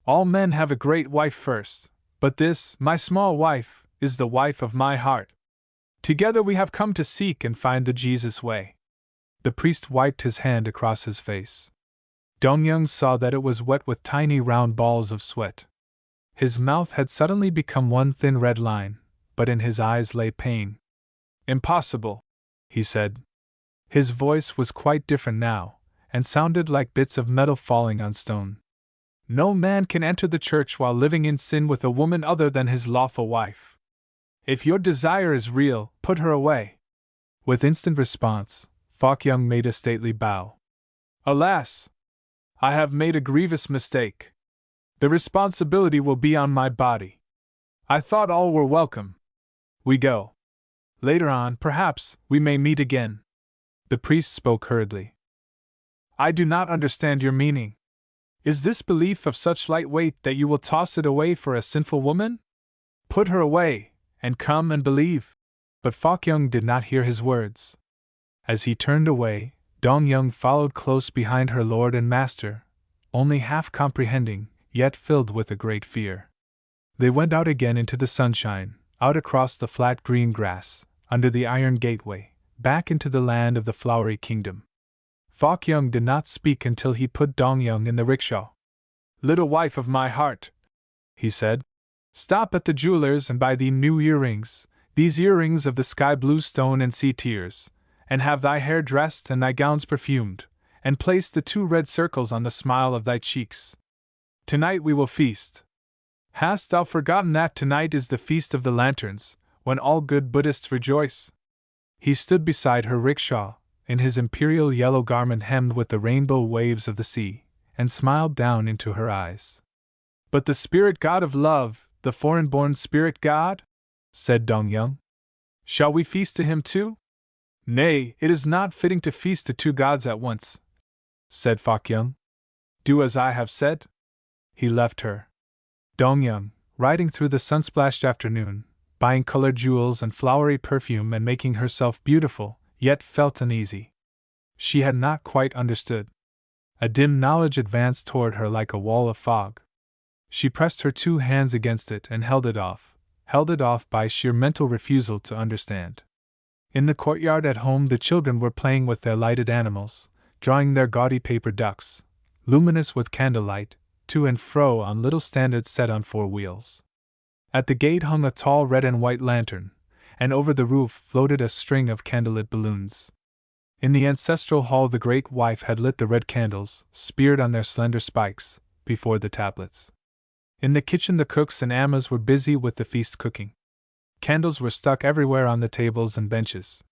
"All men have a great wife first, but this, my small wife, is the wife of my heart. Together we have come to seek and find the Jesus way." The priest wiped his hand across his face. Dong-young saw that it was wet with tiny round balls of sweat. His mouth had suddenly become one thin red line, but in his eyes lay pain. "Impossible," he said. His voice was quite different now, and sounded like bits of metal falling on stone. "No man can enter the church while living in sin with a woman other than his lawful wife. If your desire is real, put her away." With instant response, Fok-young made a stately bow. "Alas! I have made a grievous mistake. The responsibility will be on my body. I thought all were welcome. We go. Later on, perhaps, we may meet again." The priest spoke hurriedly. "I do not understand your meaning. Is this belief of such light weight that you will toss it away for a sinful woman? Put her away, and come and believe." But Fok-young did not hear his words. As he turned away, Dong-young followed close behind her lord and master, only half comprehending, yet filled with a great fear. They went out again into the sunshine, out across the flat green grass, under the iron gateway, back into the land of the flowery kingdom. Fok Young did not speak until he put Dong Young in the rickshaw. "Little wife of my heart," he said, "stop at the jeweler's and buy thee new earrings, these earrings of the sky blue stone and sea tears, and have thy hair dressed and thy gowns perfumed, and place the 2 red circles on the smile of thy cheeks. Tonight we will feast. Hast thou forgotten that tonight is the Feast of the Lanterns, when all good Buddhists rejoice?" He stood beside her rickshaw, in his imperial yellow garment hemmed with the rainbow waves of the sea, and smiled down into her eyes. "But the spirit god of love, the foreign-born spirit god?" said Dong Young. "Shall we feast to him too?" "Nay, it is not fitting to feast to 2 gods at once," said Fok Young. "Do as I have said." He left her. Dong Young, riding through the sun-splashed afternoon, buying colored jewels and flowery perfume and making herself beautiful, yet felt uneasy. She had not quite understood. A dim knowledge advanced toward her like a wall of fog. She pressed her 2 hands against it and held it off by sheer mental refusal to understand. In the courtyard at home the children were playing with their lighted animals, drawing their gaudy paper ducks, luminous with candlelight, to and fro on little standards set on 4 wheels. At the gate hung a tall red and white lantern, and over the roof floated a string of candlelit balloons. In the ancestral hall the great wife had lit the red candles, speared on their slender spikes, before the tablets. In the kitchen the cooks and ammas were busy with the feast cooking. Candles were stuck everywhere on the tables and benches.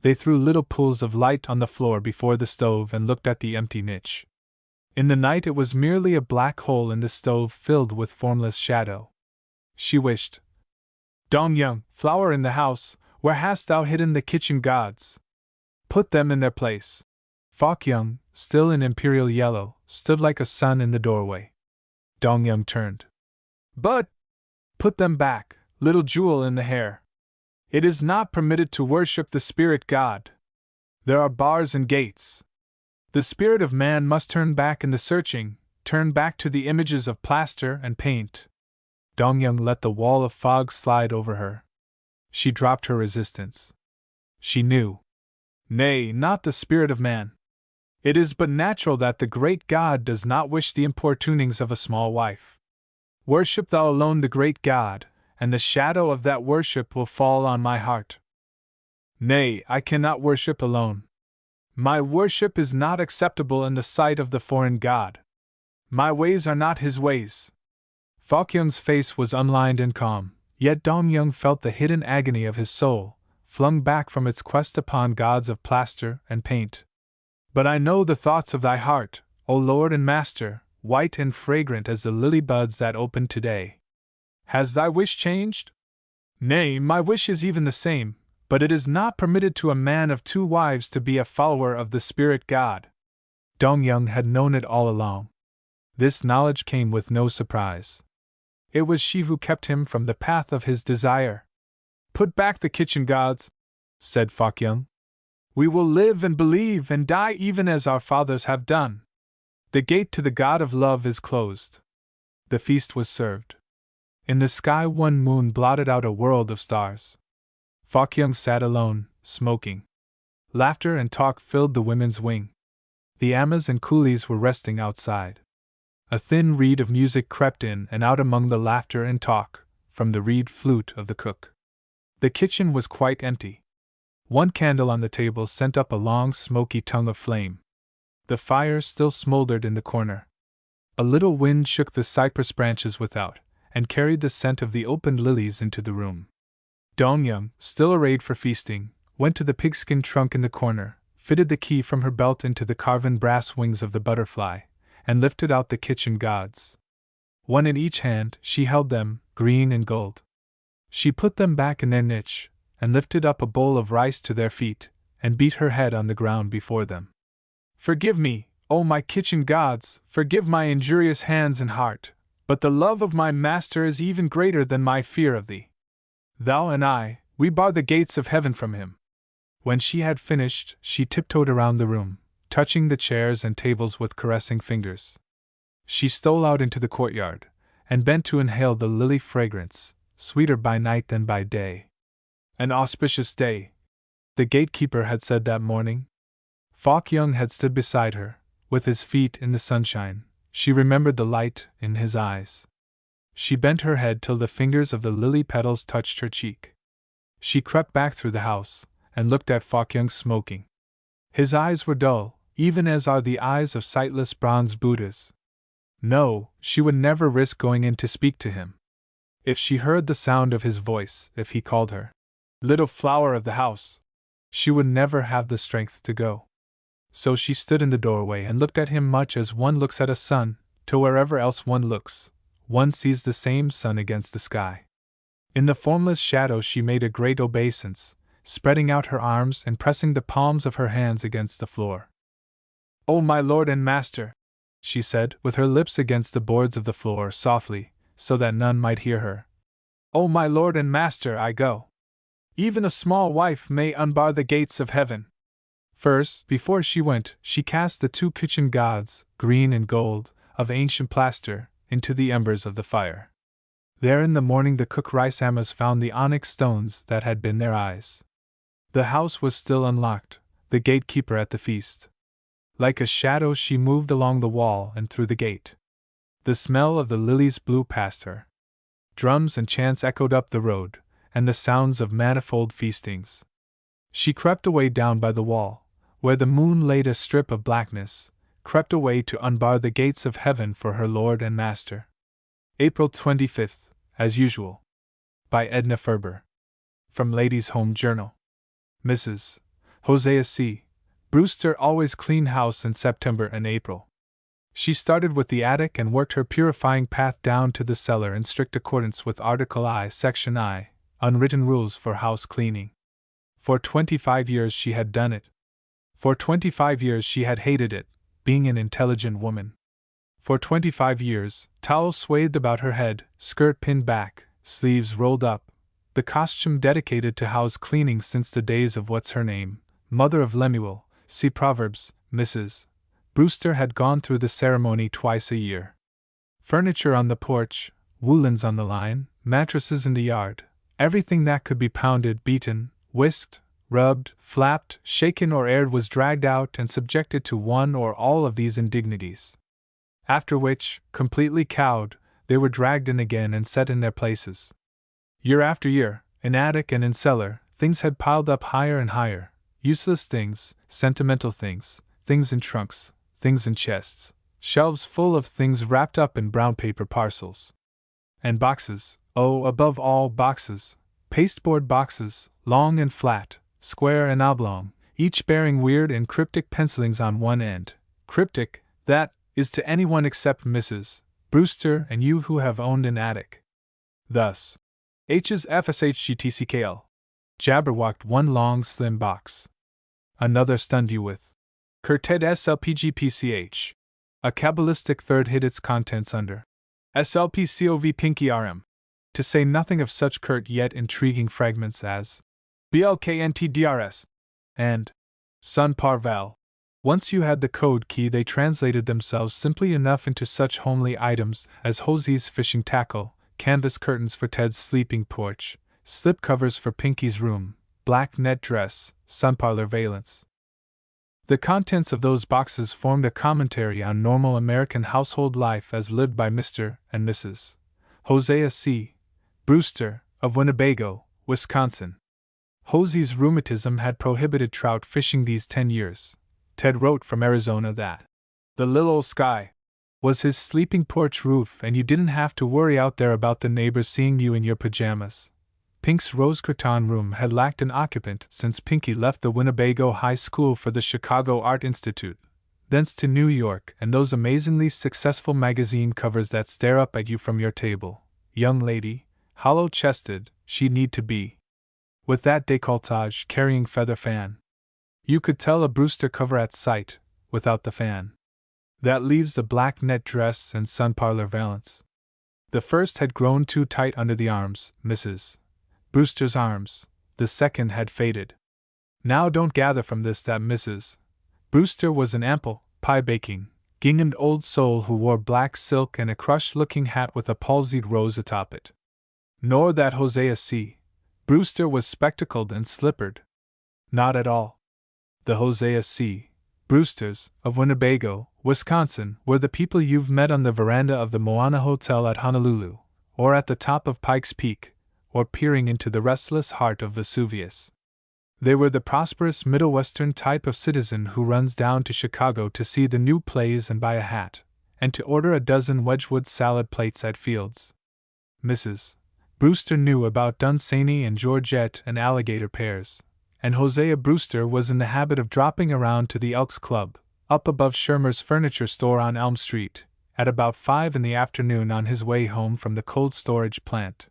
They threw little pools of light on the floor before the stove and looked at the empty niche. In the night it was merely a black hole in the stove filled with formless shadow. She wished. "Dong Young, flower in the house, where hast thou hidden the kitchen gods? Put them in their place." Fok Young, still in imperial yellow, stood like a sun in the doorway. Dong Young turned. "But put them back, little jewel in the hair. It is not permitted to worship the spirit god. There are bars and gates. The spirit of man must turn back in the searching, turn back to the images of plaster and paint." Dong Young let the wall of fog slide over her. She dropped her resistance. She knew. Nay, not the spirit of man. It is but natural that the great God does not wish the importunings of a small wife. Worship thou alone the great God, and the shadow of that worship will fall on my heart. Nay, I cannot worship alone. My worship is not acceptable in the sight of the foreign God. My ways are not his ways. Fok Young's face was unlined and calm, yet Dong Young felt the hidden agony of his soul, flung back from its quest upon gods of plaster and paint. "But I know the thoughts of thy heart, O Lord and Master, white and fragrant as the lily buds that opened today. Has thy wish changed?" "Nay, my wish is even the same, but it is not permitted to a man of 2 wives to be a follower of the spirit god." Dong Young had known it all along. This knowledge came with no surprise. It was she who kept him from the path of his desire. "Put back the kitchen gods," said Fok Young. "We will live and believe and die even as our fathers have done. The gate to the god of love is closed." The feast was served. In the sky one moon blotted out a world of stars. Fok Young sat alone, smoking. Laughter and talk filled the women's wing. The ammas and coolies were resting outside. A thin reed of music crept in and out among the laughter and talk, from the reed flute of the cook. The kitchen was quite empty. One candle on the table sent up a long smoky tongue of flame. The fire still smoldered in the corner. A little wind shook the cypress branches without, and carried the scent of the opened lilies into the room. Dong Young, still arrayed for feasting, went to the pigskin trunk in the corner, fitted the key from her belt into the carven brass wings of the butterfly, and lifted out the kitchen gods. One in each hand, she held them, green and gold. She put them back in their niche, and lifted up a bowl of rice to their feet, and beat her head on the ground before them. "Forgive me, O my kitchen gods, forgive my injurious hands and heart, but the love of my master is even greater than my fear of thee. Thou and I, we bar the gates of heaven from him." When she had finished, she tiptoed around the room, touching the chairs and tables with caressing fingers. She stole out into the courtyard, and bent to inhale the lily fragrance, sweeter by night than by day. An auspicious day, the gatekeeper had said that morning. Fok Young had stood beside her, with his feet in the sunshine. She remembered the light in his eyes. She bent her head till the fingers of the lily petals touched her cheek. She crept back through the house, and looked at Fok Young smoking. His eyes were dull, even as are the eyes of sightless bronze Buddhas. No, she would never risk going in to speak to him. If she heard the sound of his voice, if he called her, "Little flower of the house," she would never have the strength to go. So she stood in the doorway and looked at him much as one looks at a sun, till wherever else one looks, one sees the same sun against the sky. In the formless shadow she made a great obeisance, spreading out her arms and pressing the palms of her hands against the floor. "Oh, my lord and master," she said, with her lips against the boards of the floor softly, so that none might hear her. "Oh, my lord and master, I go. Even a small wife may unbar the gates of heaven." First, before she went, she cast the 2 kitchen gods, green and gold, of ancient plaster, into the embers of the fire. There in the morning the cook rice ammas found the onyx stones that had been their eyes. The house was still unlocked, the gatekeeper at the feast. Like a shadow she moved along the wall and through the gate. The smell of the lilies blew past her. Drums and chants echoed up the road, and the sounds of manifold feastings. She crept away down by the wall, where the moon laid a strip of blackness, crept away to unbar the gates of heaven for her lord and master. April 25th, as usual. By Edna Ferber. From Ladies' Home Journal. Mrs. Hosea C. Brewster always clean house in September and April. She started with the attic and worked her purifying path down to the cellar in strict accordance with Article I, Section I, Unwritten Rules for House Cleaning. For 25 years she had done it. For 25 years she had hated it, being an intelligent woman. For 25 years, towels swathed about her head, skirt pinned back, sleeves rolled up, the costume dedicated to house cleaning since the days of what's her name, mother of Lemuel, see Proverbs, Mrs. Brewster had gone through the ceremony twice a year. Furniture on the porch, woolens on the line, mattresses in the yard, everything that could be pounded, beaten, whisked, rubbed, flapped, shaken or aired was dragged out and subjected to one or all of these indignities. After which, completely cowed, they were dragged in again and set in their places. Year after year, in attic and in cellar, things had piled up higher and higher, useless things, sentimental things, things in trunks, things in chests, shelves full of things wrapped up in brown paper parcels. And boxes, oh, above all, boxes, pasteboard boxes, long and flat, square and oblong, each bearing weird and cryptic pencilings on one end. Cryptic, that is to anyone except Mrs. Brewster and you who have owned an attic. Thus, H's FSHGTCKL. Jabberwocked one long slim box. Another stunned you with Curted SLPGPCH. A cabalistic third hid its contents under SLPCOV Pinky RM. To say nothing of such curt yet intriguing fragments as BLKNTDRS and Sun Parval. Once you had the code key, they translated themselves simply enough into such homely items as Hosie's fishing tackle, canvas curtains for Ted's sleeping porch, slip covers for Pinky's room, black net dress, sunparlor valance. The contents of those boxes formed a commentary on normal American household life as lived by Mr. and Mrs. Hosea C. Brewster, of Winnebago, Wisconsin. Hosie's rheumatism had prohibited trout fishing these 10 years. Ted wrote from Arizona that the little old sky was his sleeping porch roof and you didn't have to worry out there about the neighbors seeing you in your pajamas. Pink's rose cretonne room had lacked an occupant since Pinky left the Winnebago High School for the Chicago Art Institute, thence to New York, and those amazingly successful magazine covers that stare up at you from your table. Young lady, hollow-chested, she'd need to be. With that décolletage carrying feather fan. You could tell a Brewster cover at sight, without the fan. That leaves the black net dress and sunparlor valance. The first had grown too tight under the arms, Mrs. Brewster's arms, the second had faded. Now don't gather from this that Mrs. Brewster was an ample, pie-baking, ginghamed old soul who wore black silk and a crushed-looking hat with a palsied rose atop it. Nor that Hosea C. Brewster was spectacled and slippered. Not at all. The Hosea C. Brewsters, of Winnebago, Wisconsin, were the people you've met on the veranda of the Moana Hotel at Honolulu, or at the top of Pikes Peak, or peering into the restless heart of Vesuvius. They were the prosperous Middle Western type of citizen who runs down to Chicago to see the new plays and buy a hat, and to order a dozen Wedgwood salad plates at Fields. Mrs. Brewster knew about Dunsany and Georgette and alligator pears, and Hosea Brewster was in the habit of dropping around to the Elks Club, up above Schirmer's furniture store on Elm Street, at about 5 in the afternoon on his way home from the cold storage plant.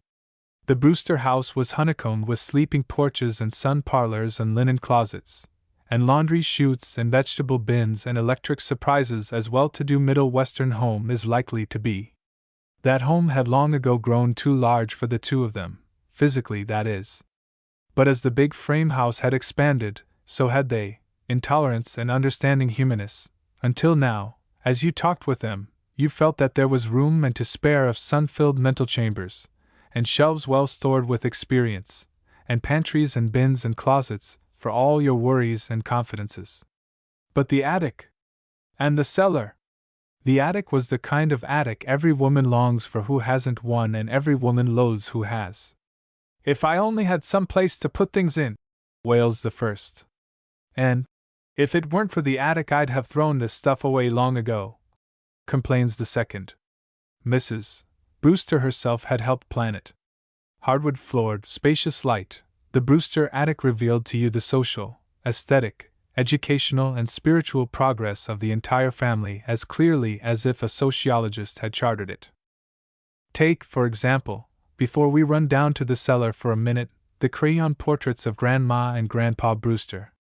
The Brewster house was honeycombed with sleeping porches and sun parlors and linen closets, and laundry chutes and vegetable bins and electric surprises as well-to-do Middle Western home is likely to be. That home had long ago grown too large for the two of them, physically that is. But as the big frame house had expanded, so had they, in tolerance and understanding humanness, until now, as you talked with them, you felt that there was room and to spare of sun-filled mental chambers, and shelves well stored with experience, and pantries and bins and closets, for all your worries and confidences. But the attic! And the cellar! The attic was the kind of attic every woman longs for who hasn't one and every woman loathes who has. "If I only had some place to put things in," wails the first. "And if it weren't for the attic I'd have thrown this stuff away long ago," complains the second. Mrs. Brewster herself had helped plan it. Hardwood-floored, spacious light, the Brewster attic revealed to you the social, aesthetic, educational and spiritual progress of the entire family as clearly as if a sociologist had charted it. Take, for example, before we run down to the cellar for a minute, the crayon portraits of Grandma and Grandpa Brewster.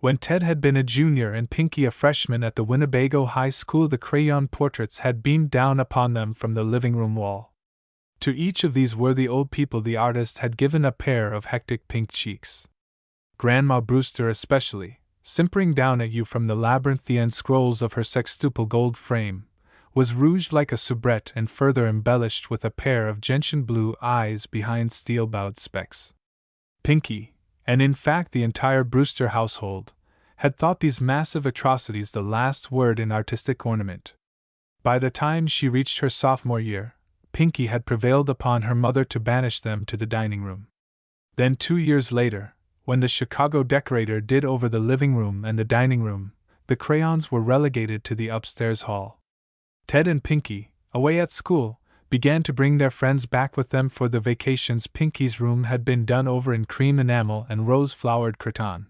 When Ted had been a junior and Pinky a freshman at the Winnebago High School, the crayon portraits had beamed down upon them from the living room wall. To each of these worthy old people the artist had given a pair of hectic pink cheeks. Grandma Brewster especially, simpering down at you from the labyrinthian scrolls of her sextuple gold frame, was rouged like a soubrette and further embellished with a pair of gentian blue eyes behind steel-bowed specs. Pinky, and in fact the entire Brewster household, had thought these massive atrocities the last word in artistic ornament. By the time she reached her sophomore year, Pinky had prevailed upon her mother to banish them to the dining room. Then 2 years later, when the Chicago decorator did over the living room and the dining room, the crayons were relegated to the upstairs hall. Ted and Pinky, away at school, began to bring their friends back with them for the vacations. Pinky's room had been done over in cream enamel and rose-flowered cretonne.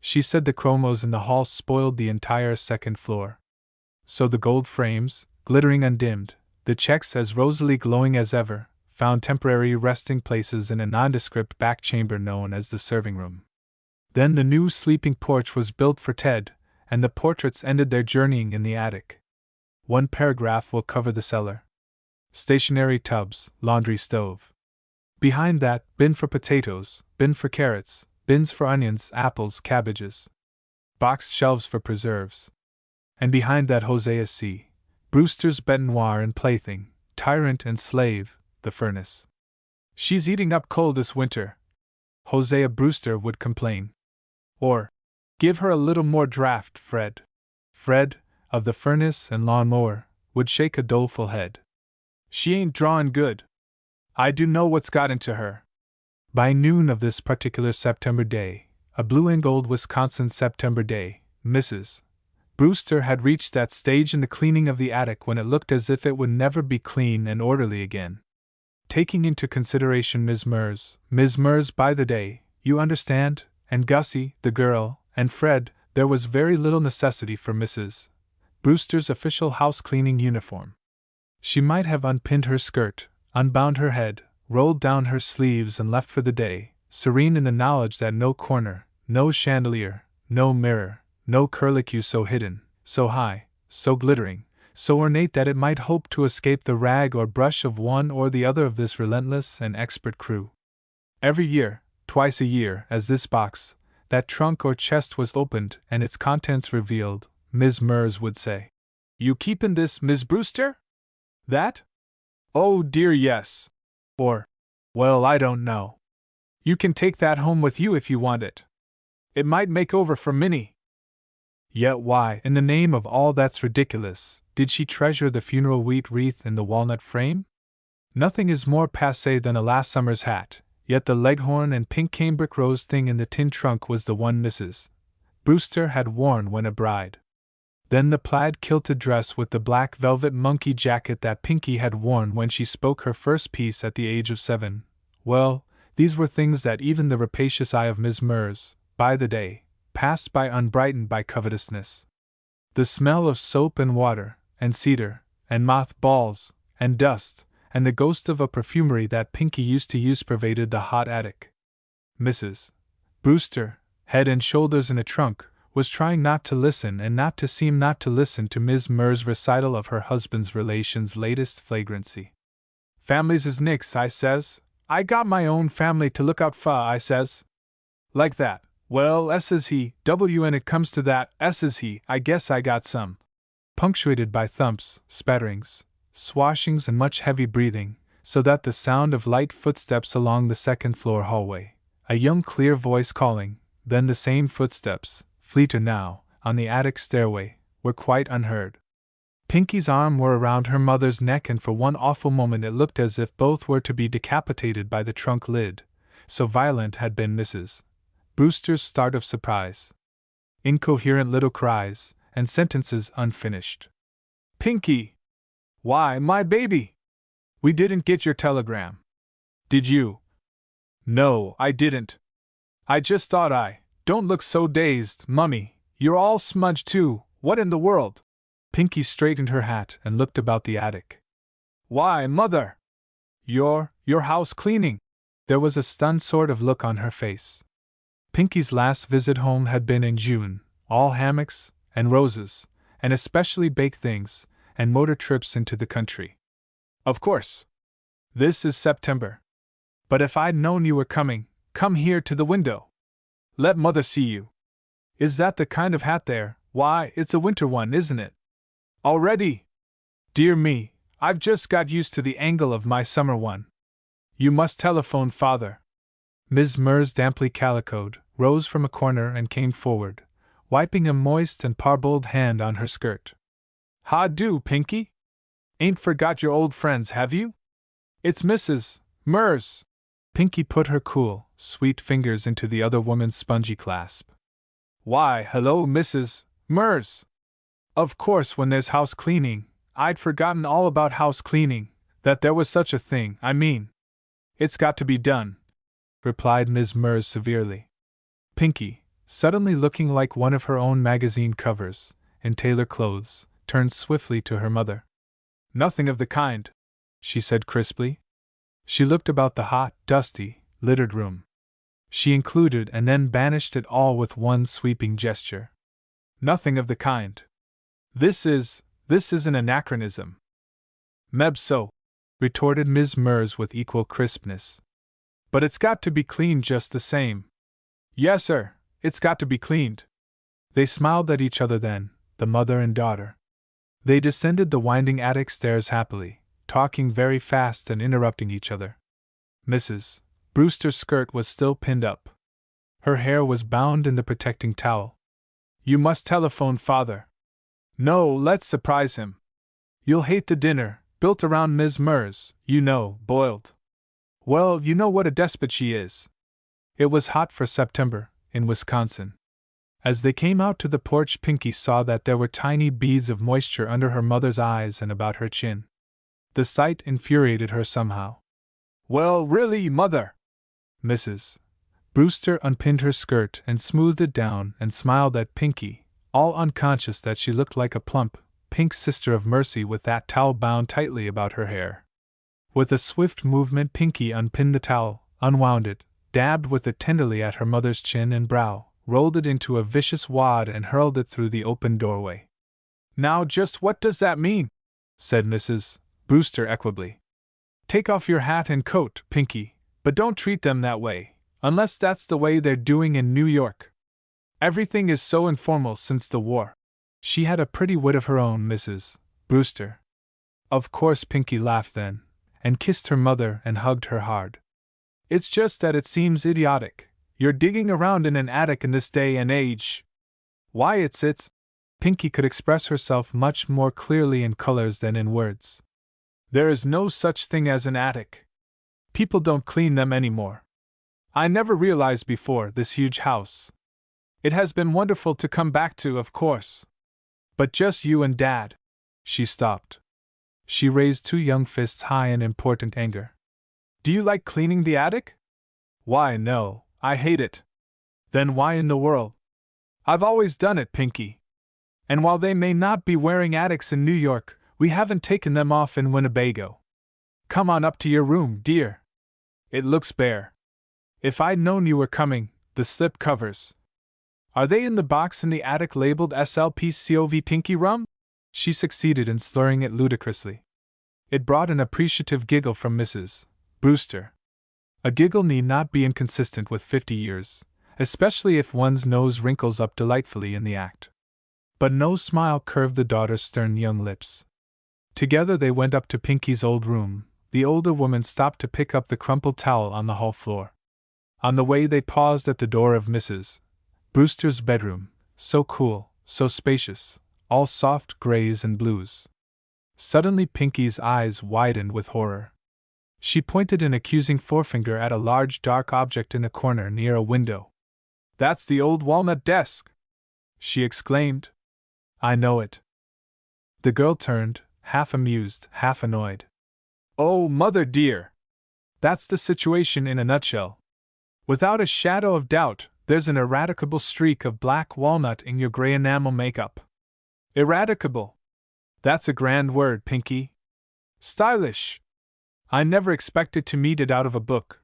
She said the chromos in the hall spoiled the entire second floor. So the gold frames, glittering undimmed, the checks as rosily glowing as ever, found temporary resting places in a nondescript back chamber known as the serving room. Then the new sleeping porch was built for Ted, and the portraits ended their journeying in the attic. One paragraph will cover the cellar. Stationary tubs, laundry stove. Behind that, bin for potatoes, bin for carrots, bins for onions, apples, cabbages. Boxed shelves for preserves. And behind that Hosea C. Brewster's bête noire and plaything, tyrant and slave, the furnace. "She's eating up coal this winter," Hosea Brewster would complain. Or, "Give her a little more draft, Fred." Fred, of the furnace and lawn-mower, would shake a doleful head. "She ain't drawin' good. I do know what's got into her." By noon of this particular September day, a blue and gold Wisconsin September day, Mrs. Brewster had reached that stage in the cleaning of the attic when it looked as if it would never be clean and orderly again. Taking into consideration Ms. Mers by the day, you understand, and Gussie, the girl, and Fred, there was very little necessity for Mrs. Brewster's official house-cleaning uniform. She might have unpinned her skirt, unbound her head, rolled down her sleeves and left for the day, serene in the knowledge that no corner, no chandelier, no mirror, no curlicue so hidden, so high, so glittering, so ornate that it might hope to escape the rag or brush of one or the other of this relentless and expert crew. Every year, twice a year, as this box, that trunk or chest was opened and its contents revealed, Ms. Mers would say, You keepin' this, Miss Brewster? That? Oh dear, yes. Or, well, I don't know. You can take that home with you if you want it. It might make over for Minnie. Yet why, in the name of all that's ridiculous, did she treasure the funeral wheat wreath in the walnut frame? Nothing is more passé than a last summer's hat, yet the leghorn and pink cambric rose thing in the tin trunk was the one Mrs. Brewster had worn when a bride. Then the plaid kilted dress with the black velvet monkey jacket that Pinky had worn when she spoke her first piece at the age of 7. Well, these were things that even the rapacious eye of Miss Mers, by the day, passed by unbrightened by covetousness. The smell of soap and water, and cedar, and moth balls, and dust, and the ghost of a perfumery that Pinky used to use pervaded the hot attic. Mrs. Brewster, head and shoulders in a trunk, was trying not to listen and not to seem not to listen to Miss Mers' recital of her husband's relations' latest flagrancy. Families is nix, I says. I got my own family to look out for, I says. Like that. Well, says he, when it comes to that, says he, I guess I got some. Punctuated by thumps, spatterings, swashings, and much heavy breathing, so that the sound of light footsteps along the second-floor hallway, a young clear voice calling, then the same footsteps, fleeter now, on the attic stairway, were quite unheard. Pinky's arms were around her mother's neck, and for one awful moment it looked as if both were to be decapitated by the trunk lid, so violent had been Mrs. Brewster's start of surprise. Incoherent little cries, and sentences unfinished. Pinky! Why, my baby! We didn't get your telegram. Did you? No, I didn't. I just thought don't look so dazed, Mummy. You're all smudged too. What in the world? Pinky straightened her hat and looked about the attic. Why, Mother! Your house cleaning. There was a stunned sort of look on her face. Pinky's last visit home had been in June, all hammocks, and roses, and especially baked things, and motor trips into the country. Of course. This is September. But if I'd known you were coming, come here to the window. Let Mother see you. Is that the kind of hat there? Why, it's a winter one, isn't it? Already? Dear me, I've just got used to the angle of my summer one. You must telephone Father. Ms. Mers, damply calicoed, rose from a corner and came forward, wiping a moist and parboiled hand on her skirt. How do, Pinky? Ain't forgot your old friends, have you? It's Mrs. Mers. Pinky put her cool, sweet fingers into the other woman's spongy clasp. Why, hello, Mrs. Mers. Of course, when there's house cleaning, I'd forgotten all about house cleaning, that there was such a thing, I mean. It's got to be done, replied Ms. Mers severely. Pinky, suddenly looking like one of her own magazine covers, in tailor clothes, turned swiftly to her mother. Nothing of the kind, she said crisply. She looked about the hot, dusty, littered room. She included and then banished it all with one sweeping gesture. Nothing of the kind. This is an anachronism. Meb so, retorted Ms. Mers with equal crispness. But it's got to be cleaned just the same. Yes, sir, it's got to be cleaned. They smiled at each other then, the mother and daughter. They descended the winding attic stairs happily, talking very fast and interrupting each other. Mrs. Brewster's skirt was still pinned up. Her hair was bound in the protecting towel. You must telephone Father. No, let's surprise him. You'll hate the dinner, built around Ms. Mers, you know, boiled. Well, you know what a despot she is. It was hot for September, in Wisconsin. As they came out to the porch, Pinky saw that there were tiny beads of moisture under her mother's eyes and about her chin. The sight infuriated her somehow. Well, really, Mother! Mrs. Brewster unpinned her skirt and smoothed it down and smiled at Pinky, all unconscious that she looked like a plump, pink sister of Mercy with that towel bound tightly about her hair. With a swift movement, Pinky unpinned the towel, unwound it, dabbed with it tenderly at her mother's chin and brow, rolled it into a vicious wad and hurled it through the open doorway. Now just what does that mean? Said Mrs. Brewster equably. Take off your hat and coat, Pinky, but don't treat them that way, unless that's the way they're doing in New York. Everything is so informal since the war. She had a pretty wit of her own, Mrs. Brewster. Of course, Pinky laughed then, and kissed her mother and hugged her hard. It's just that it seems idiotic. You're digging around in an attic in this day and age. Why, it's. Pinky could express herself much more clearly in colors than in words. There is no such thing as an attic. People don't clean them anymore. I never realized before this huge house. It has been wonderful to come back to, of course. But just you and Dad. She stopped. She raised two young fists high in important anger. Do you like cleaning the attic? Why, no, I hate it. Then why in the world? I've always done it, Pinky. And while they may not be wearing attics in New York, we haven't taken them off in Winnebago. Come on up to your room, dear. It looks bare. If I'd known you were coming, the slip covers. Are they in the box in the attic labeled SLPCOV Pinky Rum? She succeeded in slurring it ludicrously. It brought an appreciative giggle from Mrs. Brewster. A giggle need not be inconsistent with 50 years, especially if one's nose wrinkles up delightfully in the act. But no smile curved the daughter's stern young lips. Together they went up to Pinky's old room. The older woman stopped to pick up the crumpled towel on the hall floor. On the way they paused at the door of Mrs. Brewster's bedroom, so cool, so spacious, all soft grays and blues. Suddenly Pinky's eyes widened with horror. She pointed an accusing forefinger at a large dark object in a corner near a window. That's the old walnut desk! She exclaimed. I know it. The girl turned, half amused, half annoyed. Oh, Mother dear! That's the situation in a nutshell. Without a shadow of doubt, there's an eradicable streak of black walnut in your gray enamel makeup. Eradicable! That's a grand word, Pinky. Stylish! I never expected to meet it out of a book.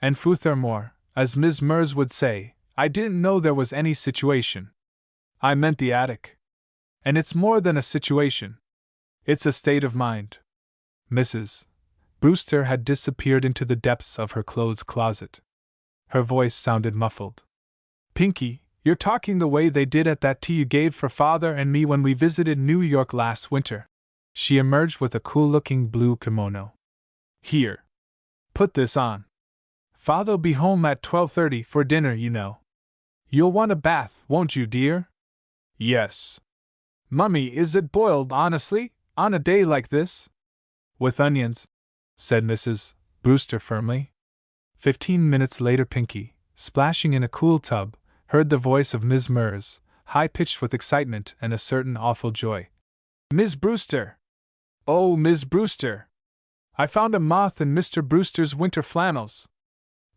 And furthermore, as Ms. Mers would say, I didn't know there was any situation. I meant the attic. And it's more than a situation. It's a state of mind. Mrs. Brewster had disappeared into the depths of her clothes closet. Her voice sounded muffled. Pinky, you're talking the way they did at that tea you gave for Father and me when we visited New York last winter. She emerged with a cool-looking blue kimono. Here. Put this on. Father'll be home at 12:30 for dinner, you know. You'll want a bath, won't you, dear? Yes. Mummy, is it boiled, honestly, on a day like this? With onions, said Mrs. Brewster firmly. 15 minutes later Pinky, splashing in a cool tub, heard the voice of Ms. Mers, high-pitched with excitement and a certain awful joy. Miss Brewster! Oh, Miss Brewster! I found a moth in Mr. Brewster's winter flannels.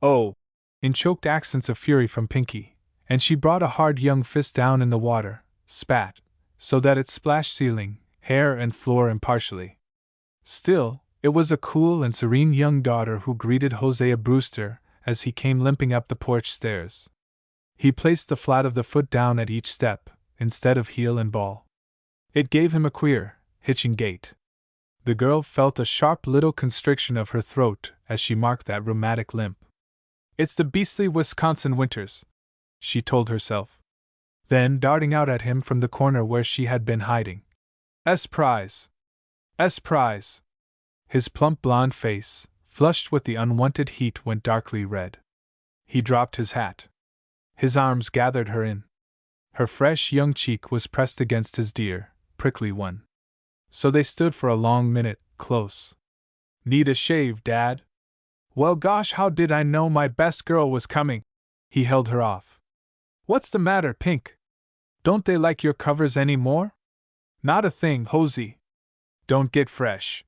Oh! In choked accents of fury from Pinky, and she brought a hard young fist down in the water, spat, so that it splashed ceiling, hair and floor impartially. Still, it was a cool and serene young daughter who greeted Hosea Brewster as he came limping up the porch stairs. He placed the flat of the foot down at each step, instead of heel and ball. It gave him a queer, hitching gait. The girl felt a sharp little constriction of her throat as she marked that rheumatic limp. It's the beastly Wisconsin winters, she told herself. Then, darting out at him from the corner where she had been hiding. Prize! Prize! His plump blonde face, flushed with the unwonted heat, went darkly red. He dropped his hat. His arms gathered her in. Her fresh young cheek was pressed against his dear, prickly one. So they stood for a long minute, close. Need a shave, Dad? Well, gosh, how did I know my best girl was coming? He held her off. What's the matter, Pink? Don't they like your covers any more? Not a thing, Hosey. Don't get fresh.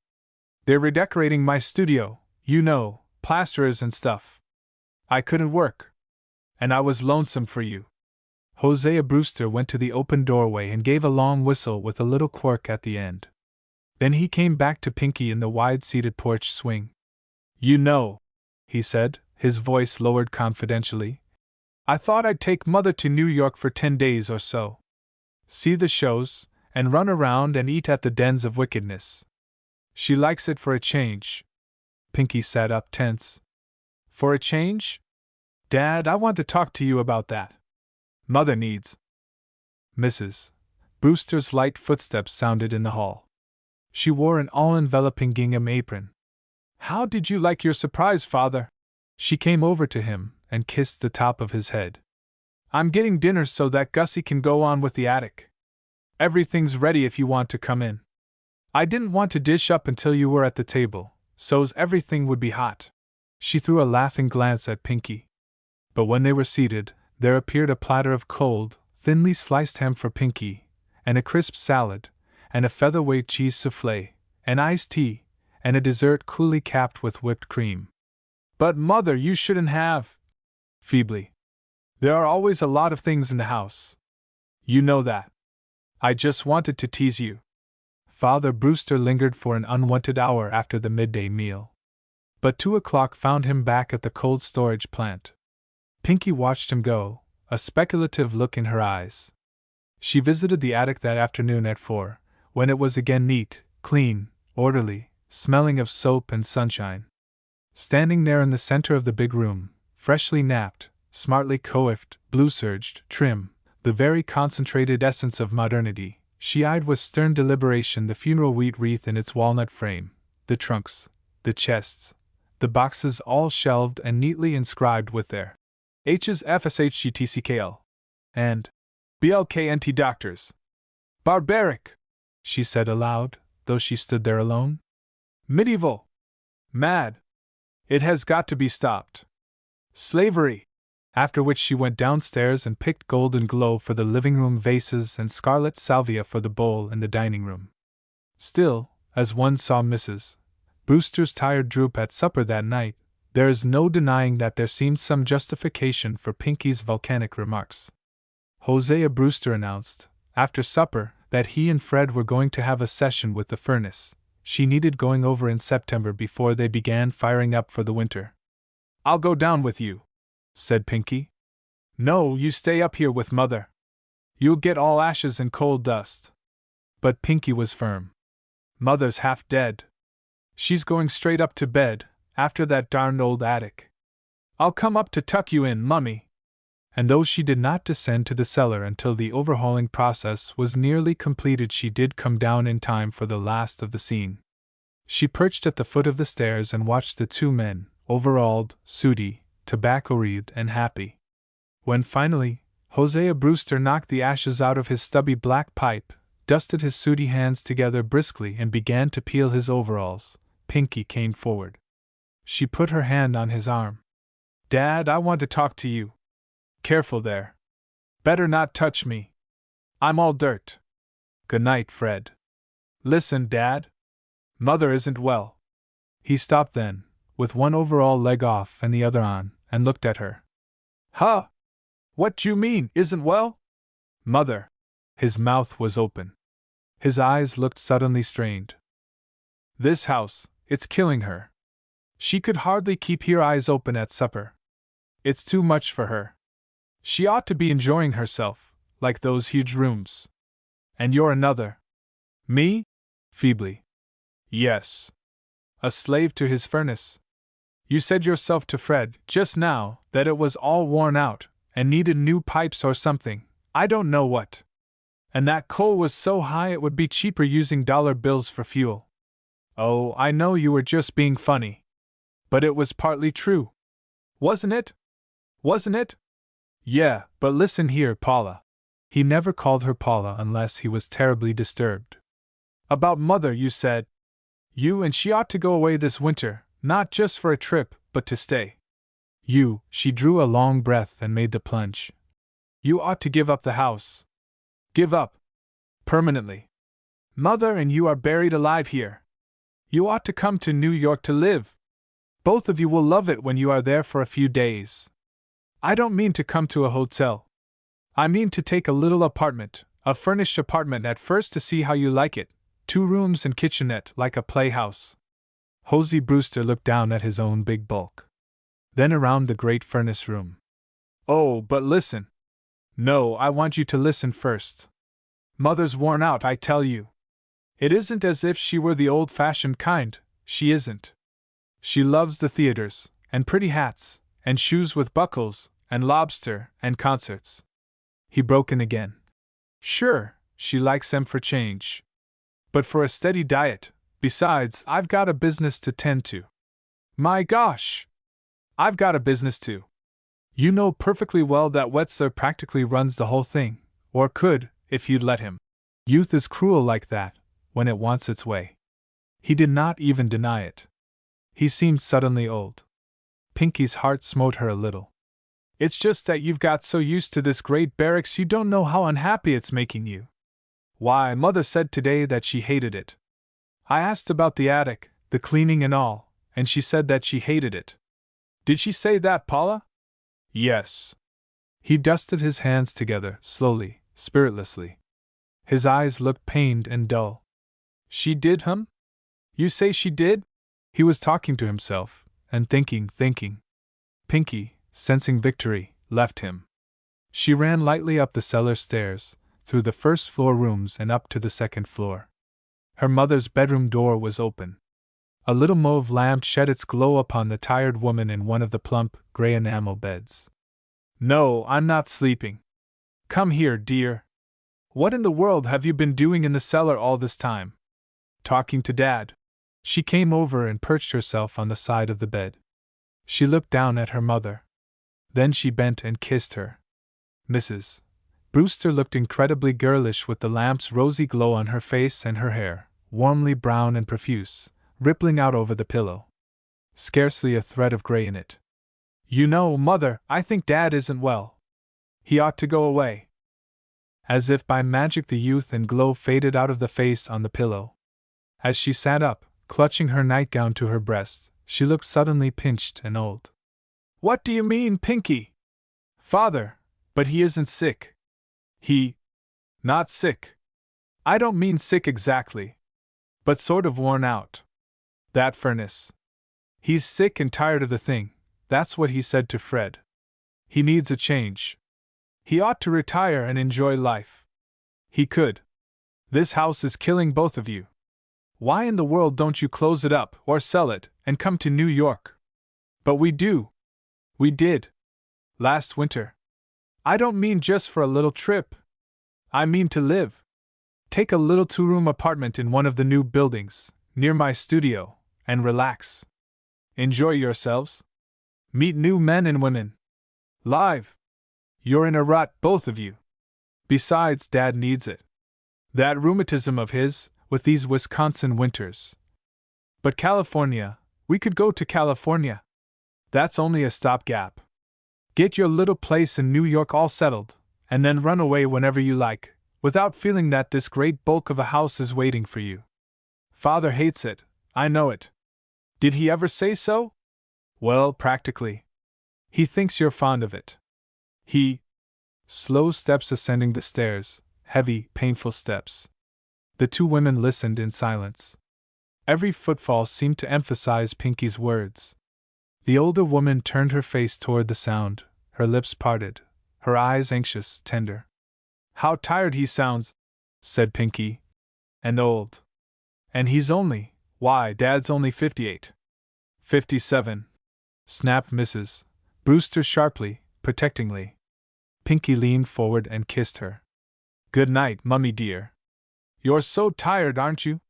They're redecorating my studio, you know, plasterers and stuff. I couldn't work. And I was lonesome for you. Hosea Brewster went to the open doorway and gave a long whistle with a little quirk at the end. Then he came back to Pinky in the wide-seated porch swing. You know, he said, his voice lowered confidentially, I thought I'd take Mother to New York for 10 days or so. See the shows, and run around and eat at the dens of wickedness. She likes it for a change. Pinky sat up tense. For a change? Dad, I want to talk to you about that. Mother needs. Mrs. Brewster's light footsteps sounded in the hall. She wore an all-enveloping gingham apron. "How did you like your surprise, Father?" She came over to him and kissed the top of his head. "I'm getting dinner so that Gussie can go on with the attic. Everything's ready if you want to come in. I didn't want to dish up until you were at the table, so's everything would be hot." She threw a laughing glance at Pinky. But when they were seated, there appeared a platter of cold, thinly sliced ham for Pinky, and a crisp salad, and a featherweight cheese soufflé, and iced tea, and a dessert coolly capped with whipped cream. "But, Mother, you shouldn't have," feebly. "There are always a lot of things in the house. You know that. I just wanted to tease you." Father Brewster lingered for an unwonted hour after the midday meal. But 2 o'clock found him back at the cold storage plant. Pinky watched him go, a speculative look in her eyes. She visited the attic that afternoon at 4, when it was again neat, clean, orderly, smelling of soap and sunshine. Standing there in the center of the big room, freshly napped, smartly coiffed, blue-serged, trim, the very concentrated essence of modernity, she eyed with stern deliberation the funeral wheat wreath in its walnut frame, the trunks, the chests, the boxes all shelved and neatly inscribed with their H's, FSHGTCKL, and BLKNT doctors. "Barbaric," she said aloud, though she stood there alone. "Medieval. Mad. It has got to be stopped. Slavery." After which she went downstairs and picked golden glow for the living room vases and scarlet salvia for the bowl in the dining room. Still, as one saw Mrs. Brewster's tired droop at supper that night, there is no denying that there seemed some justification for Pinky's volcanic remarks. Hosea Brewster announced, after supper, that he and Fred were going to have a session with the furnace. She needed going over in September before they began firing up for the winter. "I'll go down with you," said Pinky. "No, you stay up here with Mother. You'll get all ashes and coal dust." But Pinky was firm. "Mother's half dead. She's going straight up to bed, after that darned old attic. I'll come up to tuck you in, Mummy." And though she did not descend to the cellar until the overhauling process was nearly completed, she did come down in time for the last of the scene. She perched at the foot of the stairs and watched the two men, overalled, sooty, tobacco-wreathed, and happy. When finally, Hosea Brewster knocked the ashes out of his stubby black pipe, dusted his sooty hands together briskly, and began to peel his overalls, Pinky came forward. She put her hand on his arm. "Dad, I want to talk to you. Careful there. Better not touch me. I'm all dirt. Good night, Fred." "Listen, Dad. Mother isn't well." He stopped then, with one overall leg off and the other on, and looked at her. "Huh? What you mean, isn't well?" "Mother." His mouth was open. His eyes looked suddenly strained. "This house, it's killing her. She could hardly keep her eyes open at supper. It's too much for her. She ought to be enjoying herself, like those huge rooms. And you're another." "Me?" feebly. "Yes. A slave to his furnace. You said yourself to Fred, just now, that it was all worn out, and needed new pipes or something, I don't know what. And that coal was so high it would be cheaper using dollar bills for fuel. Oh, I know you were just being funny. But it was partly true. Wasn't it? Wasn't it?" "Yeah, but listen here, Paula." He never called her Paula unless he was terribly disturbed. "About Mother, you said. You and she ought to go away this winter, not just for a trip, but to stay. She drew a long breath and made the plunge. You ought to give up the house. Give up. Permanently. Mother and you are buried alive here. You ought to come to New York to live. Both of you will love it when you are there for a few days. I don't mean to come to a hotel. I mean to take a little apartment, a furnished apartment at first to see how you like it, 2 rooms and kitchenette like a playhouse." Hosea Brewster looked down at his own big bulk. Then around the great furnace room. "Oh, but listen." "No, I want you to listen first. Mother's worn out, I tell you. It isn't as if she were the old-fashioned kind, she isn't. She loves the theaters, and pretty hats, and shoes with buckles, and lobster, and concerts." He broke in again. "Sure, She likes them for change. But for a steady diet, besides, I've got a business to tend to. My gosh! I've got a business too. You know perfectly well that Wetzler practically runs the whole thing, or could, if you'd let him. Youth is cruel like that, when it wants its way. He did not even deny it. He seemed suddenly old. Pinky's heart smote her a little. It's just that you've got so used to this great barracks you don't know how unhappy it's making you. Why, Mother said today that she hated it. I asked about the attic, the cleaning and all, and she said that she hated it. Did she say that, Paula? Yes. He dusted his hands together, slowly, spiritlessly. His eyes looked pained and dull. She did, hum? You say she did? He was talking to himself, and thinking. Pinky, sensing victory, left him. She ran lightly up the cellar stairs, through the first-floor rooms and up to the second floor. Her mother's bedroom door was open. A little mauve lamp shed its glow upon the tired woman in one of the plump, gray enamel beds. No, I'm not sleeping. Come here, dear. What in the world have you been doing in the cellar all this time? Talking to Dad. She came over and perched herself on the side of the bed. She looked down at her mother. Then she bent and kissed her. Mrs. Brewster looked incredibly girlish with the lamp's rosy glow on her face and her hair, warmly brown and profuse, rippling out over the pillow. Scarcely a thread of gray in it. You know, Mother, I think Dad isn't well. He ought to go away. As if by magic the youth and glow faded out of the face on the pillow. As she sat up, clutching her nightgown to her breast, she looked suddenly pinched and old. What do you mean, Pinky? Father, but he isn't sick. Not sick. I don't mean sick exactly. But sort of worn out. That furnace. He's sick and tired of the thing, that's what he said to Fred. He needs a change. He ought to retire and enjoy life. He could. This house is killing both of you. Why in the world don't you close it up, or sell it, and come to New York? But we do. We did. Last winter. I don't mean just for a little trip. I mean to live. Take a little 2-room apartment in one of the new buildings, near my studio, and relax. Enjoy yourselves. Meet new men and women. Live. You're in a rut, both of you. Besides, Dad needs it. That rheumatism of his, with these Wisconsin winters. But California, we could go to California. That's only a stopgap. Get your little place in New York all settled, and then run away whenever you like, without feeling that this great bulk of a house is waiting for you. Father hates it, I know it. Did he ever say so? Well, practically. He thinks you're fond of it. Slow steps ascending the stairs, heavy, painful steps. The two women listened in silence. Every footfall seemed to emphasize Pinky's words. The older woman turned her face toward the sound, her lips parted, her eyes anxious, tender. How tired he sounds, said Pinky. And old. And he's why, Dad's only 58. 57, snapped Mrs. Brewster sharply, protectingly. Pinky leaned forward and kissed her. Good night, Mummy dear. You're so tired, aren't you?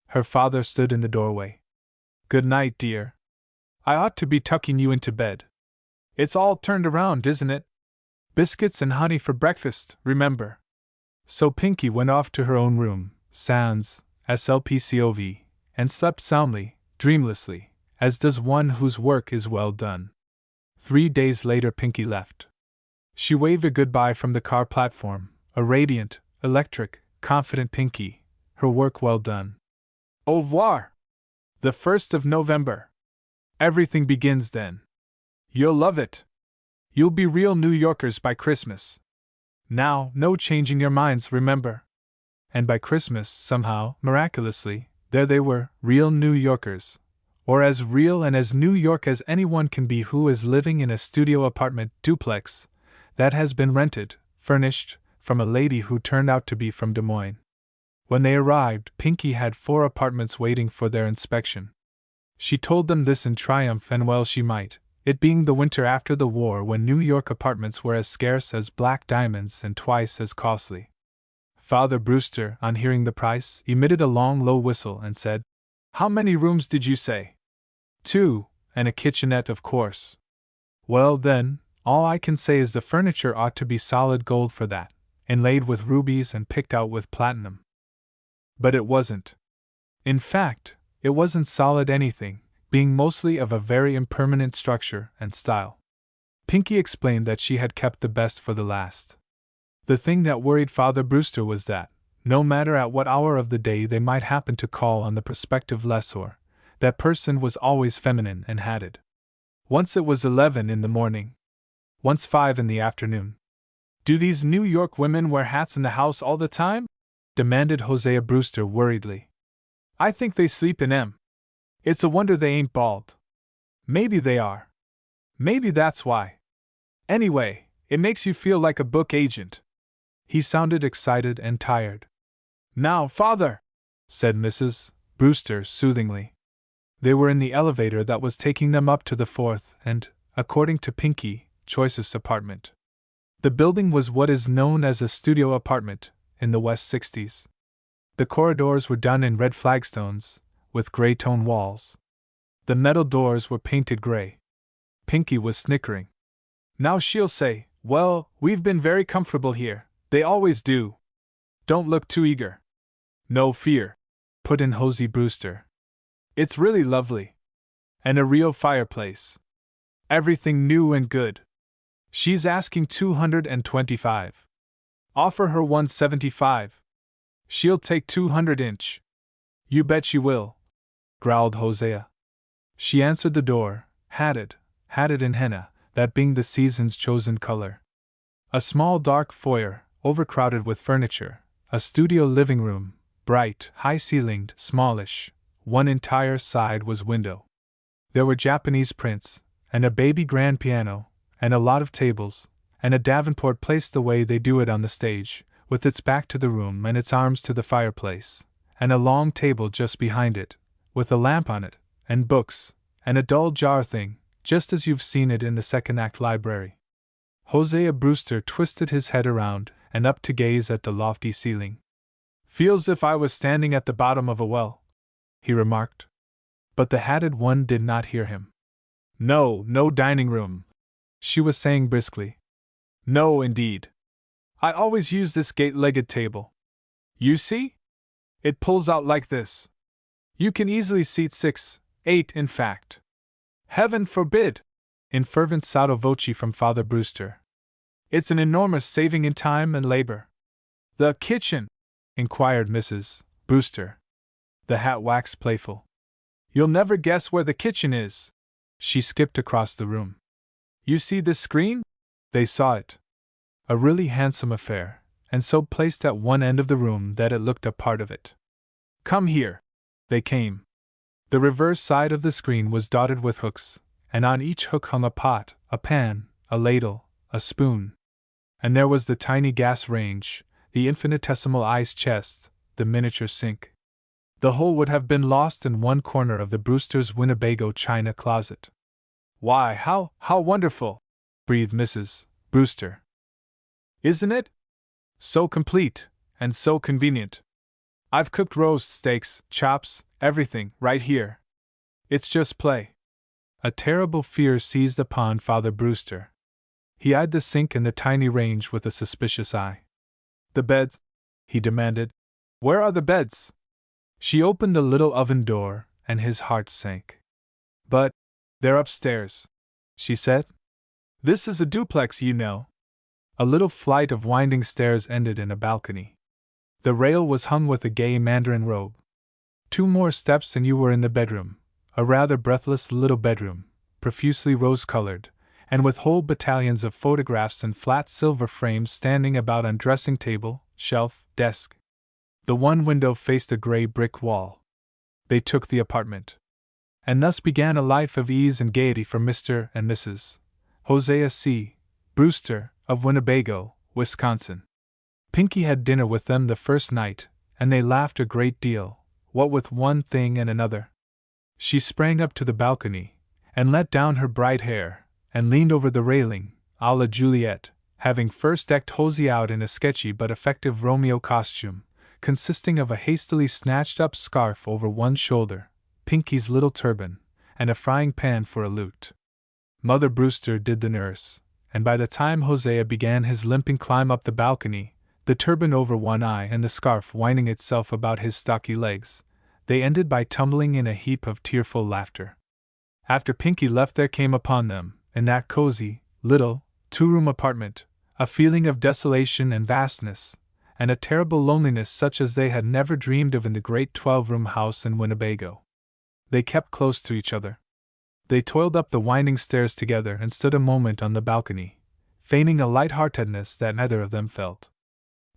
Her father stood in the doorway. Good night, dear. I ought to be tucking you into bed. It's all turned around, isn't it? Biscuits and honey for breakfast, remember. So Pinky went off to her own room, sans SLPCOV, and slept soundly, dreamlessly, as does one whose work is well done. 3 days later Pinky left. She waved a goodbye from the car platform, a radiant, electric, confident Pinky, her work well done. Au revoir! The 1st of November. Everything begins then. You'll love it. You'll be real New Yorkers by Christmas. Now, no changing your minds, remember. And by Christmas, somehow, miraculously, there they were, real New Yorkers. Or as real and as New York as anyone can be who is living in a studio apartment duplex that has been rented, furnished, from a lady who turned out to be from Des Moines. When they arrived, Pinky had 4 apartments waiting for their inspection. She told them this in triumph, and well she might, it being the winter after the war when New York apartments were as scarce as black diamonds and twice as costly. Father Brewster, on hearing the price, emitted a long, low whistle and said, "How many rooms did you say?" "2, and a kitchenette, of course." "Well, then, all I can say is the furniture ought to be solid gold for that, inlaid with rubies and picked out with platinum." But it wasn't. In fact, it wasn't solid anything, being mostly of a very impermanent structure and style. Pinky explained that she had kept the best for the last. The thing that worried Father Brewster was that, no matter at what hour of the day they might happen to call on the prospective lessor, that person was always feminine and hatted. Once it was 11 in the morning. Once 5 in the afternoon. "Do these New York women wear hats in the house all the time?" demanded Hosea Brewster worriedly. "I think they sleep in 'em. It's a wonder they ain't bald. Maybe they are. Maybe that's why. Anyway, it makes you feel like a book agent." He sounded excited and tired. "Now, Father," said Mrs. Brewster soothingly. They were in the elevator that was taking them up to the 4th and, according to Pinky, choicest apartment. The building was what is known as a studio apartment, in the West 60s. The corridors were done in red flagstones, with gray tone walls. The metal doors were painted gray. Pinky was snickering. "Now she'll say, 'Well, we've been very comfortable here.' They always do. Don't look too eager." "No fear," put in Hosea Brewster. "It's really lovely. And a real fireplace. Everything new and good. She's asking $225. Offer her $175. She'll take 200-inch. "You bet she will," growled Hosea. She answered the door, hatted in henna, that being the season's chosen color. A small dark foyer, overcrowded with furniture, a studio living room, bright, high-ceilinged, smallish, one entire side was window. There were Japanese prints, and a baby grand piano, and a lot of tables, and a Davenport placed the way they do it on the stage, with its back to the room and its arms to the fireplace, and a long table just behind it, with a lamp on it, and books, and a dull jar thing, just as you've seen it in the second-act library. Hosea Brewster twisted his head around and up to gaze at the lofty ceiling. "Feels if I was standing at the bottom of a well," he remarked. But the hatted one did not hear him. "No dining room," she was saying briskly. "No, indeed. I always use this gate-legged table. You see? It pulls out like this. You can easily seat 6, 8 in fact." "Heaven forbid!" in fervent sotto voce from Father Brewster. "It's an enormous saving in time and labor." "The kitchen?" inquired Mrs. Brewster. The hat waxed playful. "You'll never guess where the kitchen is." She skipped across the room. "You see this screen?" They saw it. A really handsome affair, and so placed at one end of the room that it looked a part of it. "Come here." They came. The reverse side of the screen was dotted with hooks, and on each hook hung a pot, a pan, a ladle, a spoon. And there was the tiny gas range, the infinitesimal ice chest, the miniature sink. The whole would have been lost in one corner of the Brewsters' Winnebago china closet. "Why, how wonderful!" breathed Mrs. Brewster. "Isn't it? So complete, and so convenient. I've cooked roast steaks, chops, everything, right here. It's just play." A terrible fear seized upon Father Brewster. He eyed the sink and the tiny range with a suspicious eye. "The beds?" he demanded. "Where are the beds?" She opened the little oven door, and his heart sank. "But they're upstairs," she said. "This is a duplex, you know." A little flight of winding stairs ended in a balcony. The rail was hung with a gay mandarin robe. 2 more steps and you were in the bedroom, a rather breathless little bedroom, profusely rose-colored, and with whole battalions of photographs in flat silver frames standing about on dressing table, shelf, desk. The one window faced a gray brick wall. They took the apartment. And thus began a life of ease and gaiety for Mr. and Mrs. Hosea C. Brewster, of Winnebago, Wisconsin. Pinky had dinner with them the first night, and they laughed a great deal, what with one thing and another. She sprang up to the balcony, and let down her bright hair, and leaned over the railing, a la Juliet, having first decked Hosey out in a sketchy but effective Romeo costume, consisting of a hastily snatched-up scarf over one shoulder, Pinky's little turban, and a frying pan for a lute. Mother Brewster did the nurse, and by the time Hosea began his limping climb up the balcony, the turban over one eye and the scarf winding itself about his stocky legs, they ended by tumbling in a heap of tearful laughter. After Pinky left, there came upon them, in that cozy, little, two-room apartment, a feeling of desolation and vastness, and a terrible loneliness such as they had never dreamed of in the great 12-room house in Winnebago. They kept close to each other. They toiled up the winding stairs together and stood a moment on the balcony, feigning a light-heartedness that neither of them felt.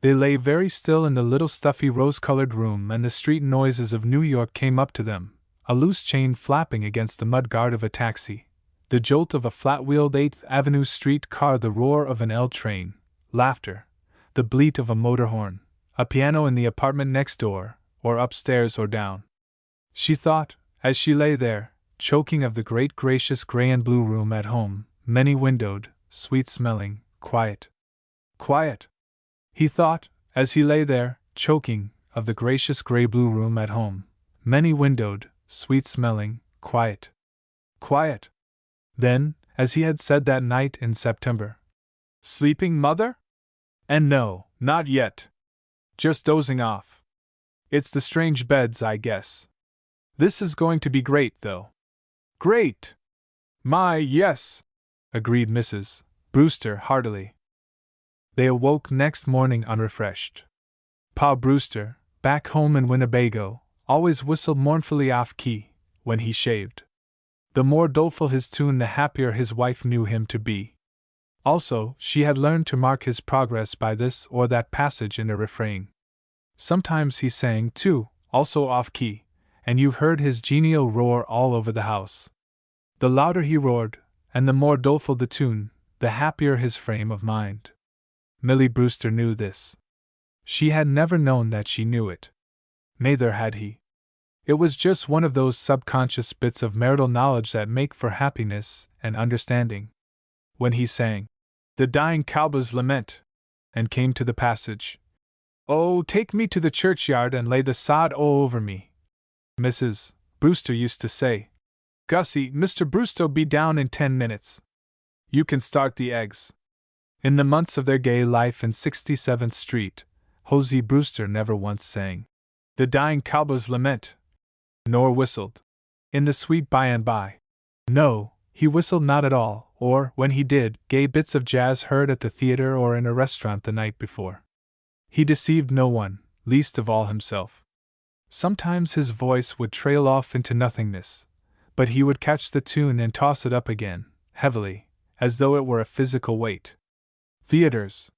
They lay very still in the little stuffy rose-colored room, and the street noises of New York came up to them, a loose chain flapping against the mudguard of a taxi, the jolt of a flat-wheeled 8th Avenue street car, the roar of an L train, laughter, the bleat of a motor horn, a piano in the apartment next door, or upstairs or down. She thought, as she lay there, choking, of the great gracious gray and blue room at home, many-windowed, sweet-smelling, quiet. Quiet! He thought, as he lay there, choking, of the gracious gray-blue room at home, many-windowed, sweet-smelling, quiet. Quiet! Then, as he had said that night in September, "Sleeping, Mother?" And no, not yet. Just dozing off. It's the strange beds, I guess. This is going to be great, though. Great! My, yes, agreed Mrs. Brewster heartily. They awoke next morning unrefreshed. Pa Brewster, back home in Winnebago, always whistled mournfully off-key when he shaved. The more doleful his tune, the happier his wife knew him to be. Also, she had learned to mark his progress by this or that passage in a refrain. Sometimes he sang, too, also off-key, and you heard his genial roar all over the house. The louder he roared, and the more doleful the tune, the happier his frame of mind. Millie Brewster knew this. She had never known that she knew it. Neither had he. It was just one of those subconscious bits of marital knowledge that make for happiness and understanding. When he sang, "The Dying Cowboy's Lament," and came to the passage, "Oh, take me to the churchyard and lay the sod all over me," Mrs. Brewster used to say, "Gussie, Mr. Brewster'll be down in 10 minutes. You can start the eggs." In the months of their gay life in 67th Street, Hosey Brewster never once sang "The Dying Cowboy's Lament," nor whistled "In the Sweet By and By." No, he whistled not at all, or, when he did, gay bits of jazz heard at the theater or in a restaurant the night before. He deceived no one, least of all himself. Sometimes his voice would trail off into nothingness, but he would catch the tune and toss it up again, heavily, as though it were a physical weight. Theaters,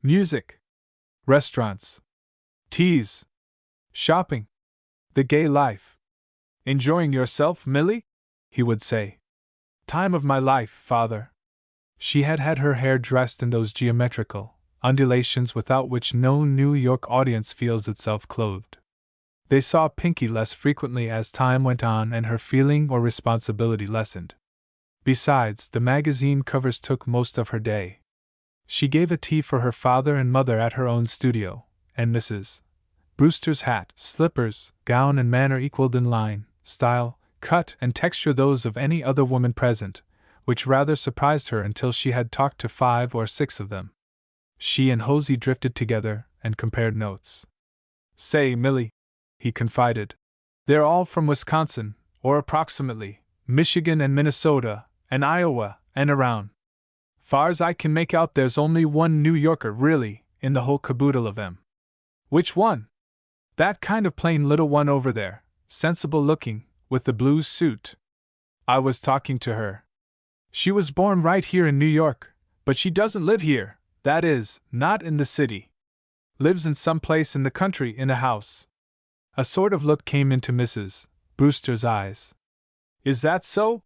music, restaurants, teas, shopping, the gay life. "Enjoying yourself, Millie?" he would say. "Time of my life, Father." She had had her hair dressed in those geometrical undulations without which no New York audience feels itself clothed. They saw Pinky less frequently as time went on and her feeling or responsibility lessened. Besides, the magazine covers took most of her day. She gave a tea for her father and mother at her own studio, and Mrs. Brewster's hat, slippers, gown, and manner equaled in line, style, cut, and texture those of any other woman present, which rather surprised her until she had talked to 5 or 6 of them. She and Hosey drifted together and compared notes. "Say, Millie," he confided, "they're all from Wisconsin, or approximately, Michigan and Minnesota, and Iowa, and around. Far's I can make out there's only one New Yorker, really, in the whole caboodle of 'em." "Which one?" "That kind of plain little one over there, sensible looking, with the blue suit." "I was talking to her. She was born right here in New York, but she doesn't live here, that is, not in the city. Lives in some place in the country in a house." A sort of look came into Mrs. Brewster's eyes. "Is that so?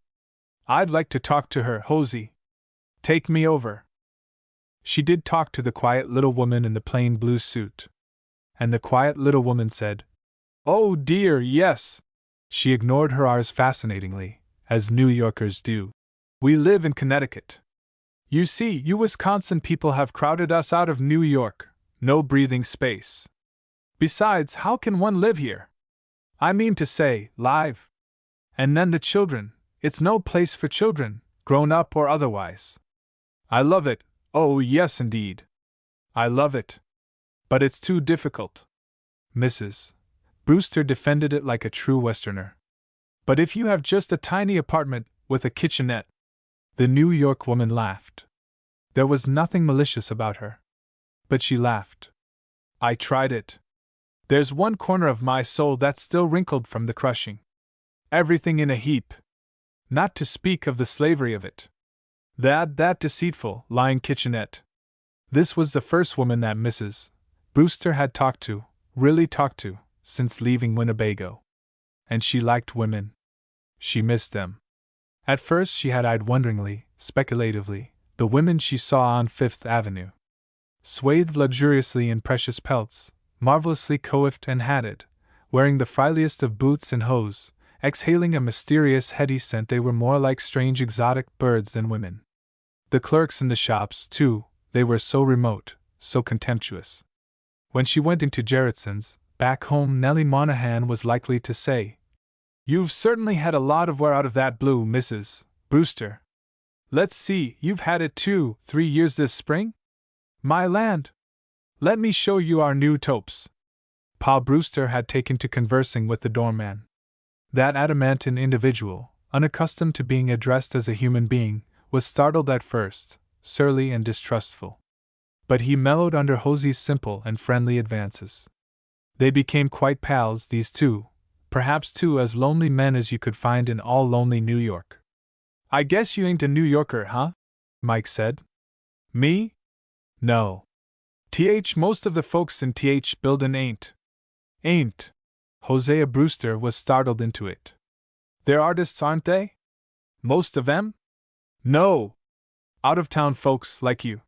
I'd like to talk to her, Hosey. Take me over." She did talk to the quiet little woman in the plain blue suit. And the quiet little woman said, "Oh dear, yes." She ignored her R's fascinatingly, as New Yorkers do. "We live in Connecticut." You see, you Wisconsin people have crowded us out of New York. No breathing space. Besides, how can one live here? I mean to say, live. And then the children, it's no place for children, grown up or otherwise. I love it, oh yes indeed. I love it. But it's too difficult. Mrs. Brewster defended it like a true Westerner. But if you have just a tiny apartment with a kitchenette. The New York woman laughed. There was nothing malicious about her. But she laughed. I tried it. There's one corner of my soul that's still wrinkled from the crushing. Everything in a heap. Not to speak of the slavery of it. That deceitful, lying kitchenette. This was the first woman that Mrs. Brewster had talked to, really talked to, since leaving Winnebago. And she liked women. She missed them. At first she had eyed wonderingly, speculatively, the women she saw on Fifth Avenue. Swathed luxuriously in precious pelts, marvelously coiffed and hatted, wearing the friliest of boots and hose, exhaling a mysterious heady scent, they were more like strange exotic birds than women. The clerks in the shops, too, they were so remote, so contemptuous. When she went into Gerritson's, back home, Nellie Monahan was likely to say, "You've certainly had a lot of wear out of that blue, Mrs. Brewster. Let's see, you've had it 2-3 years this spring? My land! Let me show you our new taupes." Pa Brewster had taken to conversing with the doorman. That adamantine individual, unaccustomed to being addressed as a human being, was startled at first, surly and distrustful. But he mellowed under Hosey's simple and friendly advances. They became quite pals, these two, perhaps two as lonely men as you could find in all lonely New York. "I guess you ain't a New Yorker, huh?" Mike said. "Me? No. Most of the folks in Buildin' ain't. Ain't." Hosea Brewster was startled into it. "They're artists, aren't they? Most of them?" "No. Out-of-town folks like you.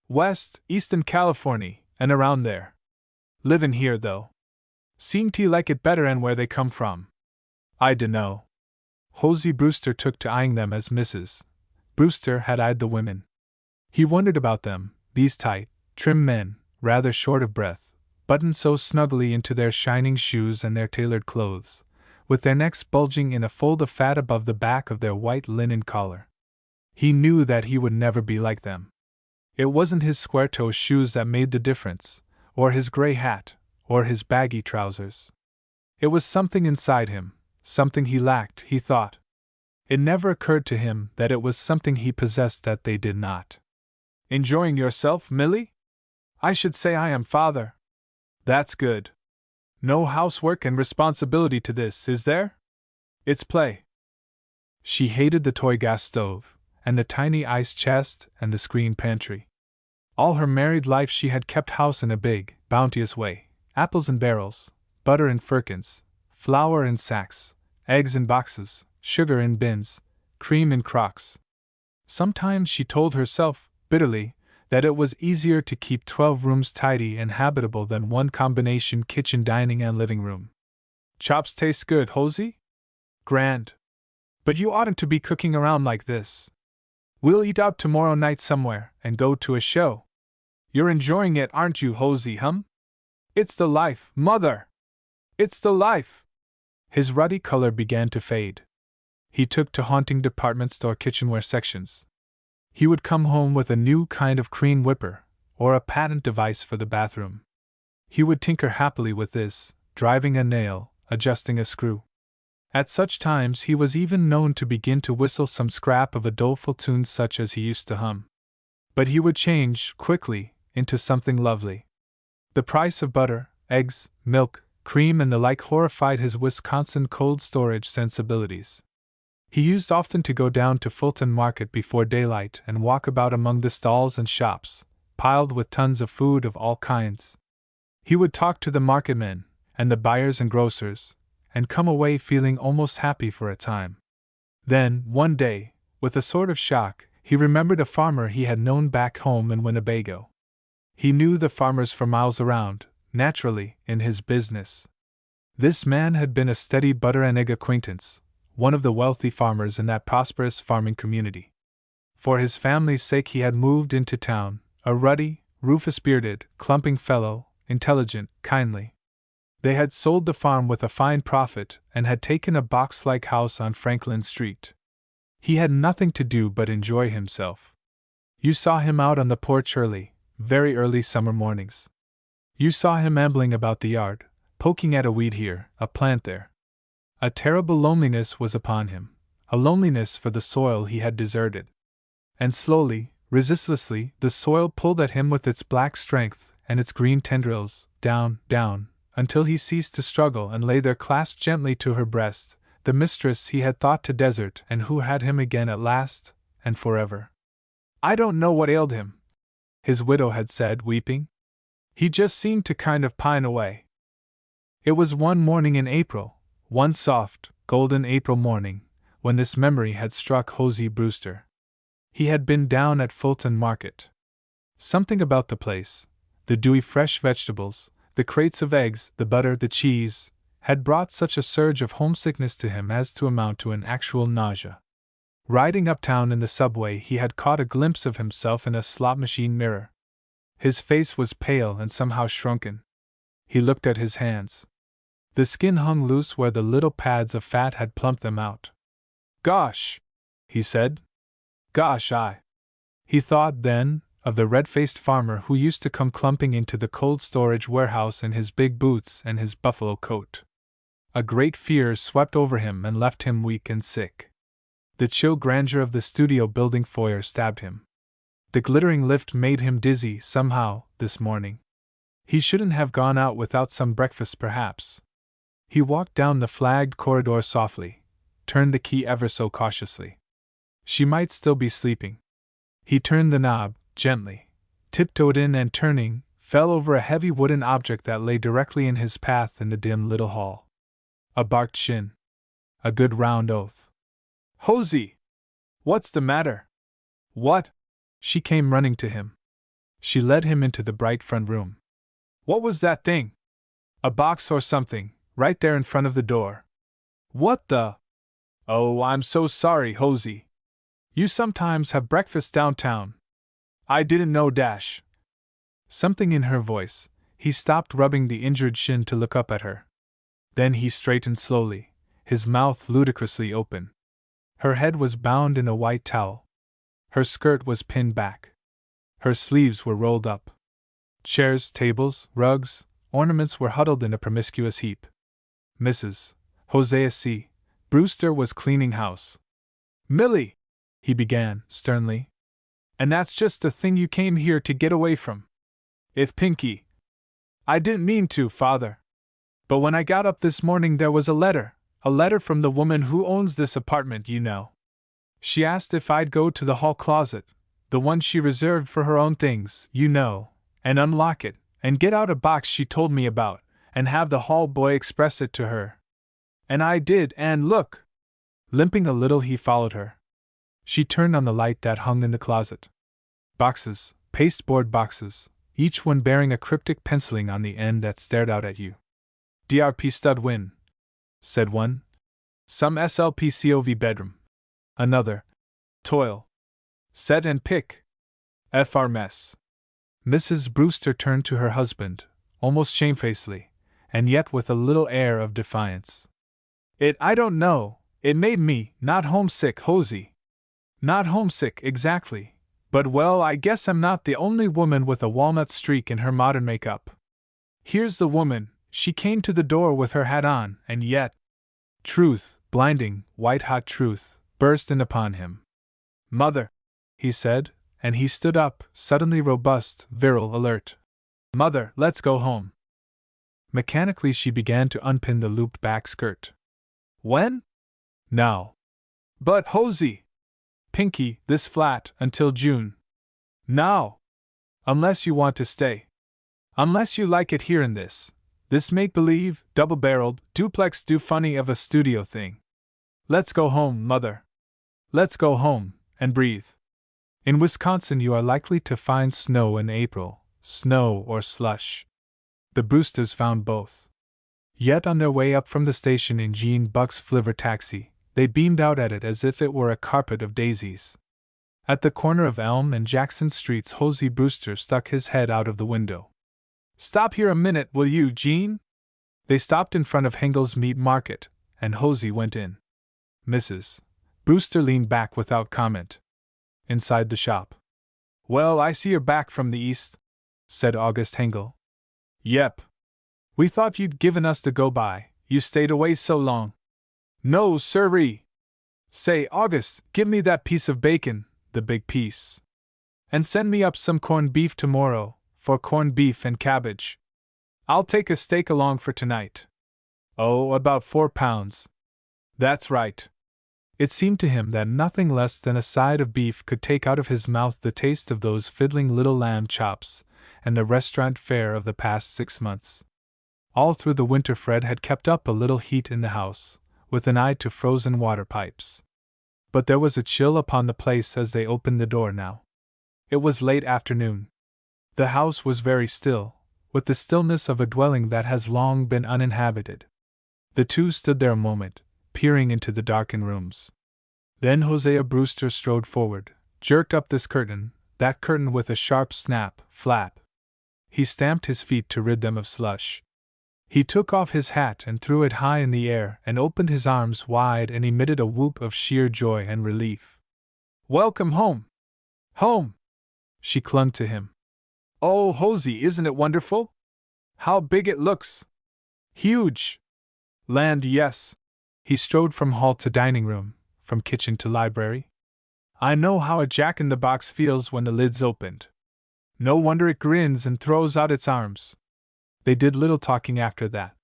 West, Eastern California, and around there. Livin' here, though. Seem to like it better'n where they come from." "I dunno." Hosea Brewster took to eyeing them as Mrs. Brewster had eyed the women. He wondered about them, these tight, trim men, rather short of breath, buttoned so snugly into their shining shoes and their tailored clothes, with their necks bulging in a fold of fat above the back of their white linen collar. He knew that he would never be like them. It wasn't his square-toe shoes that made the difference, or his gray hat, or his baggy trousers. It was something inside him, something he lacked, he thought. It never occurred to him that it was something he possessed that they did not. "Enjoying yourself, Millie? I should say I am, father." "That's good. No housework and responsibility to this, is there? It's play." She hated the toy gas stove, and the tiny ice chest, and the screen pantry. All her married life she had kept house in a big, bounteous way. Apples in barrels, butter in firkins, flour in sacks, eggs in boxes, sugar in bins, cream in crocks. Sometimes she told herself, bitterly, that it was easier to keep 12 rooms tidy and habitable than one combination kitchen, dining, and living room. "Chops taste good, Hosey?" "Grand. But you oughtn't to be cooking around like this. We'll eat out tomorrow night somewhere and go to a show. You're enjoying it, aren't you, Hosey, hum? It's the life, mother! It's the life!" His ruddy color began to fade. He took to haunting department store kitchenware sections. He would come home with a new kind of cream whipper, or a patent device for the bathroom. He would tinker happily with this, driving a nail, adjusting a screw. At such times he was even known to begin to whistle some scrap of a doleful tune such as he used to hum. But he would change, quickly, into something lovely. The price of butter, eggs, milk, cream, and the like horrified his Wisconsin cold storage sensibilities. He used often to go down to Fulton Market before daylight and walk about among the stalls and shops, piled with tons of food of all kinds. He would talk to the marketmen, and the buyers and grocers, and come away feeling almost happy for a time. Then, one day, with a sort of shock, he remembered a farmer he had known back home in Winnebago. He knew the farmers for miles around, naturally, in his business. This man had been a steady butter and egg acquaintance, one of the wealthy farmers in that prosperous farming community. For his family's sake he had moved into town, a ruddy, rufous-bearded, clumping fellow, intelligent, kindly. They had sold the farm with a fine profit and had taken a box-like house on Franklin Street. He had nothing to do but enjoy himself. You saw him out on the porch early, very early summer mornings. You saw him ambling about the yard, poking at a weed here, a plant there. A terrible loneliness was upon him, a loneliness for the soil he had deserted. And slowly, resistlessly, the soil pulled at him with its black strength and its green tendrils, down, down, until he ceased to struggle and lay there clasped gently to her breast, the mistress he had thought to desert and who had him again at last, and forever. "I don't know what ailed him," his widow had said, weeping. "He just seemed to kind of pine away." It was one morning in April, one soft, golden April morning, when this memory had struck Hosey Brewster. He had been down at Fulton Market. Something about the place, the dewy fresh vegetables, the crates of eggs, the butter, the cheese, had brought such a surge of homesickness to him as to amount to an actual nausea. Riding uptown in the subway, he had caught a glimpse of himself in a slot machine mirror. His face was pale and somehow shrunken. He looked at his hands. The skin hung loose where the little pads of fat had plumped them out. "Gosh!" he said. "Gosh, He thought, then, of the red-faced farmer who used to come clumping into the cold storage warehouse in his big boots and his buffalo coat. A great fear swept over him and left him weak and sick. The chill grandeur of the studio building foyer stabbed him. The glittering lift made him dizzy, somehow, this morning. He shouldn't have gone out without some breakfast, perhaps. He walked down the flagged corridor softly, turned the key ever so cautiously. She might still be sleeping. He turned the knob, gently, tiptoed in and turning, fell over a heavy wooden object that lay directly in his path in the dim little hall. A barked shin. A good round oath. "Hosey! What's the matter?" "What?" She came running to him. She led him into the bright front room. "What was that thing?" "A box or something, right there in front of the door." "What the—" "Oh, I'm so sorry, Hosey. You sometimes have breakfast downtown. I didn't know dash." Something in her voice. He stopped rubbing the injured shin to look up at her. Then he straightened slowly, his mouth ludicrously open. Her head was bound in a white towel. Her skirt was pinned back. Her sleeves were rolled up. Chairs, tables, rugs, ornaments were huddled in a promiscuous heap. Mrs. Hosea C. Brewster was cleaning house. "Millie!" he began, sternly. "And that's just the thing you came here to get away from. If Pinky—" "I didn't mean to, Father. But when I got up this morning there was a letter from the woman who owns this apartment, you know. She asked if I'd go to the hall closet, the one she reserved for her own things, you know, and unlock it, and get out a box she told me about, and have the hall boy express it to her. And I did, and look!" Limping a little, he followed her. She turned on the light that hung in the closet. Boxes, pasteboard boxes, each one bearing a cryptic penciling on the end that stared out at you. "DRP stud win," said one. "Some SLPCOV bedroom." Another. "Toil. Set and pick. FR mess." Mrs. Brewster turned to her husband, almost shamefacedly, and yet with a little air of defiance. I don't know, it made me not homesick, Hosey. Not homesick, exactly, but well, I guess I'm not the only woman with a walnut streak in her modern makeup. Here's the woman, she came to the door with her hat on, and yet—" Truth, blinding, white-hot truth, burst in upon him. "Mother," he said, and he stood up, suddenly robust, virile, alert. "Mother, let's go home." Mechanically she began to unpin the looped back skirt. "When?" "Now." "But, Hosey!" "Pinky, this flat, until June." "Now!" "Unless you want to stay. Unless you like it here in this make-believe, double-barreled, duplex-do-funny of a studio thing. Let's go home, Mother. Let's go home, and breathe. In Wisconsin you are likely to find snow in April, snow or slush." The Brewsters found both. Yet on their way up from the station in Jean Buck's flivver taxi, they beamed out at it as if it were a carpet of daisies. At the corner of Elm and Jackson Streets, Hosey Brewster stuck his head out of the window. "Stop here a minute, will you, Jean?" They stopped in front of Hengel's Meat Market, and Hosey went in. Mrs. Brewster leaned back without comment. Inside the shop. "Well, I see you're back from the East," said August Hengel. "Yep. We thought you'd given us the go-by, you stayed away so long." "No, sirree. Say, August, give me that piece of bacon, the big piece. And send me up some corned beef tomorrow, for corned beef and cabbage. I'll take a steak along for tonight." "Oh, about 4 pounds. That's right." It seemed to him that nothing less than a side of beef could take out of his mouth the taste of those fiddling little lamb chops, and the restaurant fare of the past 6 months. All through the winter Fred had kept up a little heat in the house, with an eye to frozen water pipes. But there was a chill upon the place as they opened the door now. It was late afternoon. The house was very still, with the stillness of a dwelling that has long been uninhabited. The two stood there a moment, peering into the darkened rooms. Then Hosea Brewster strode forward, jerked up this curtain, that curtain with a sharp snap, flap. He stamped his feet to rid them of slush. He took off his hat and threw it high in the air and opened his arms wide and emitted a whoop of sheer joy and relief. "Welcome home! Home!" She clung to him. "Oh, Hosey, isn't it wonderful? How big it looks! Huge! Land, yes." He strode from hall to dining room, from kitchen to library. "I know how a jack-in-the-box feels when the lid's opened. No wonder it grins and throws out its arms." They did little talking after that.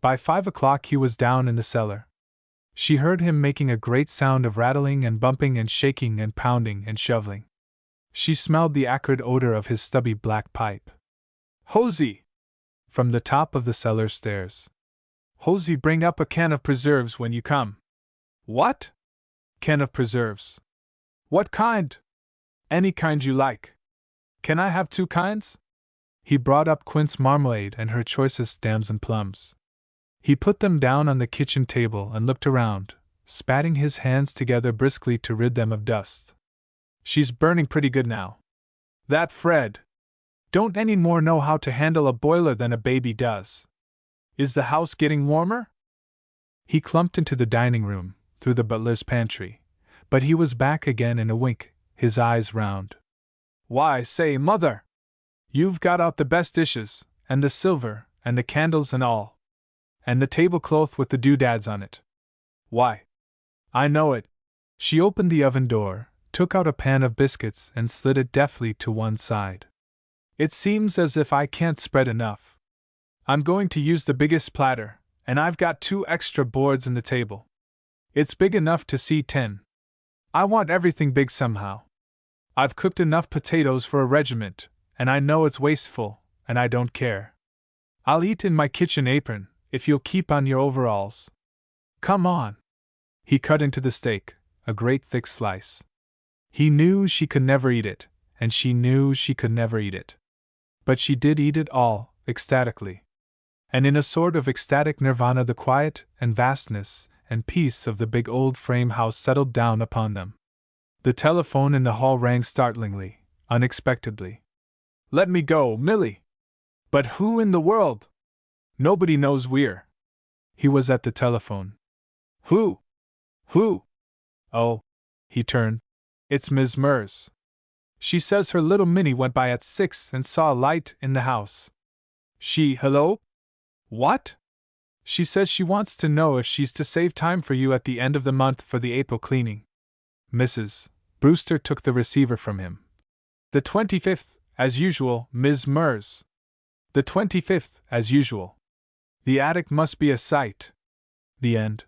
By 5 o'clock he was down in the cellar. She heard him making a great sound of rattling and bumping and shaking and pounding and shoveling. She smelled the acrid odor of his stubby black pipe. "Hosey!" From the top of the cellar stairs. "Hosey, bring up a can of preserves when you come." "What? Can of preserves? What kind?" "Any kind you like." "Can I have 2 kinds?" He brought up quince marmalade and her choicest damson plums. He put them down on the kitchen table and looked around, spatting his hands together briskly to rid them of dust. "She's burning pretty good now. That Fred don't any more know how to handle a boiler than a baby does. Is the house getting warmer?" He clumped into the dining room, through the butler's pantry, but he was back again in a wink, his eyes round. "Why, say, Mother! You've got out the best dishes, and the silver, and the candles and all. And the tablecloth with the doodads on it. Why, I know it." She opened the oven door, took out a pan of biscuits and slid it deftly to one side. "It seems as if I can't spread enough. I'm going to use the biggest platter, and I've got 2 extra boards in the table. It's big enough to seat 10. I want everything big somehow. I've cooked enough potatoes for a regiment, and I know it's wasteful, and I don't care. I'll eat in my kitchen apron, if you'll keep on your overalls. Come on." He cut into the steak, a great thick slice. He knew she could never eat it, and she knew she could never eat it. But she did eat it all, ecstatically. And in a sort of ecstatic nirvana the quiet and vastness and peace of the big old frame house settled down upon them. The telephone in the hall rang startlingly, unexpectedly. "Let me go, Millie!" "But who in the world?" "Nobody knows we're." He was at the telephone. "Who? Who?" "Oh." He turned. "It's Ms. Mers. She says her little Minnie went by at 6 and saw a light in the house. Hello? What? She says she wants to know if she's to save time for you at the end of the month for the April cleaning." Mrs. Brewster took the receiver from him. "The 25th, as usual, Ms. Mers. The 25th, as usual. The attic must be a sight." The end.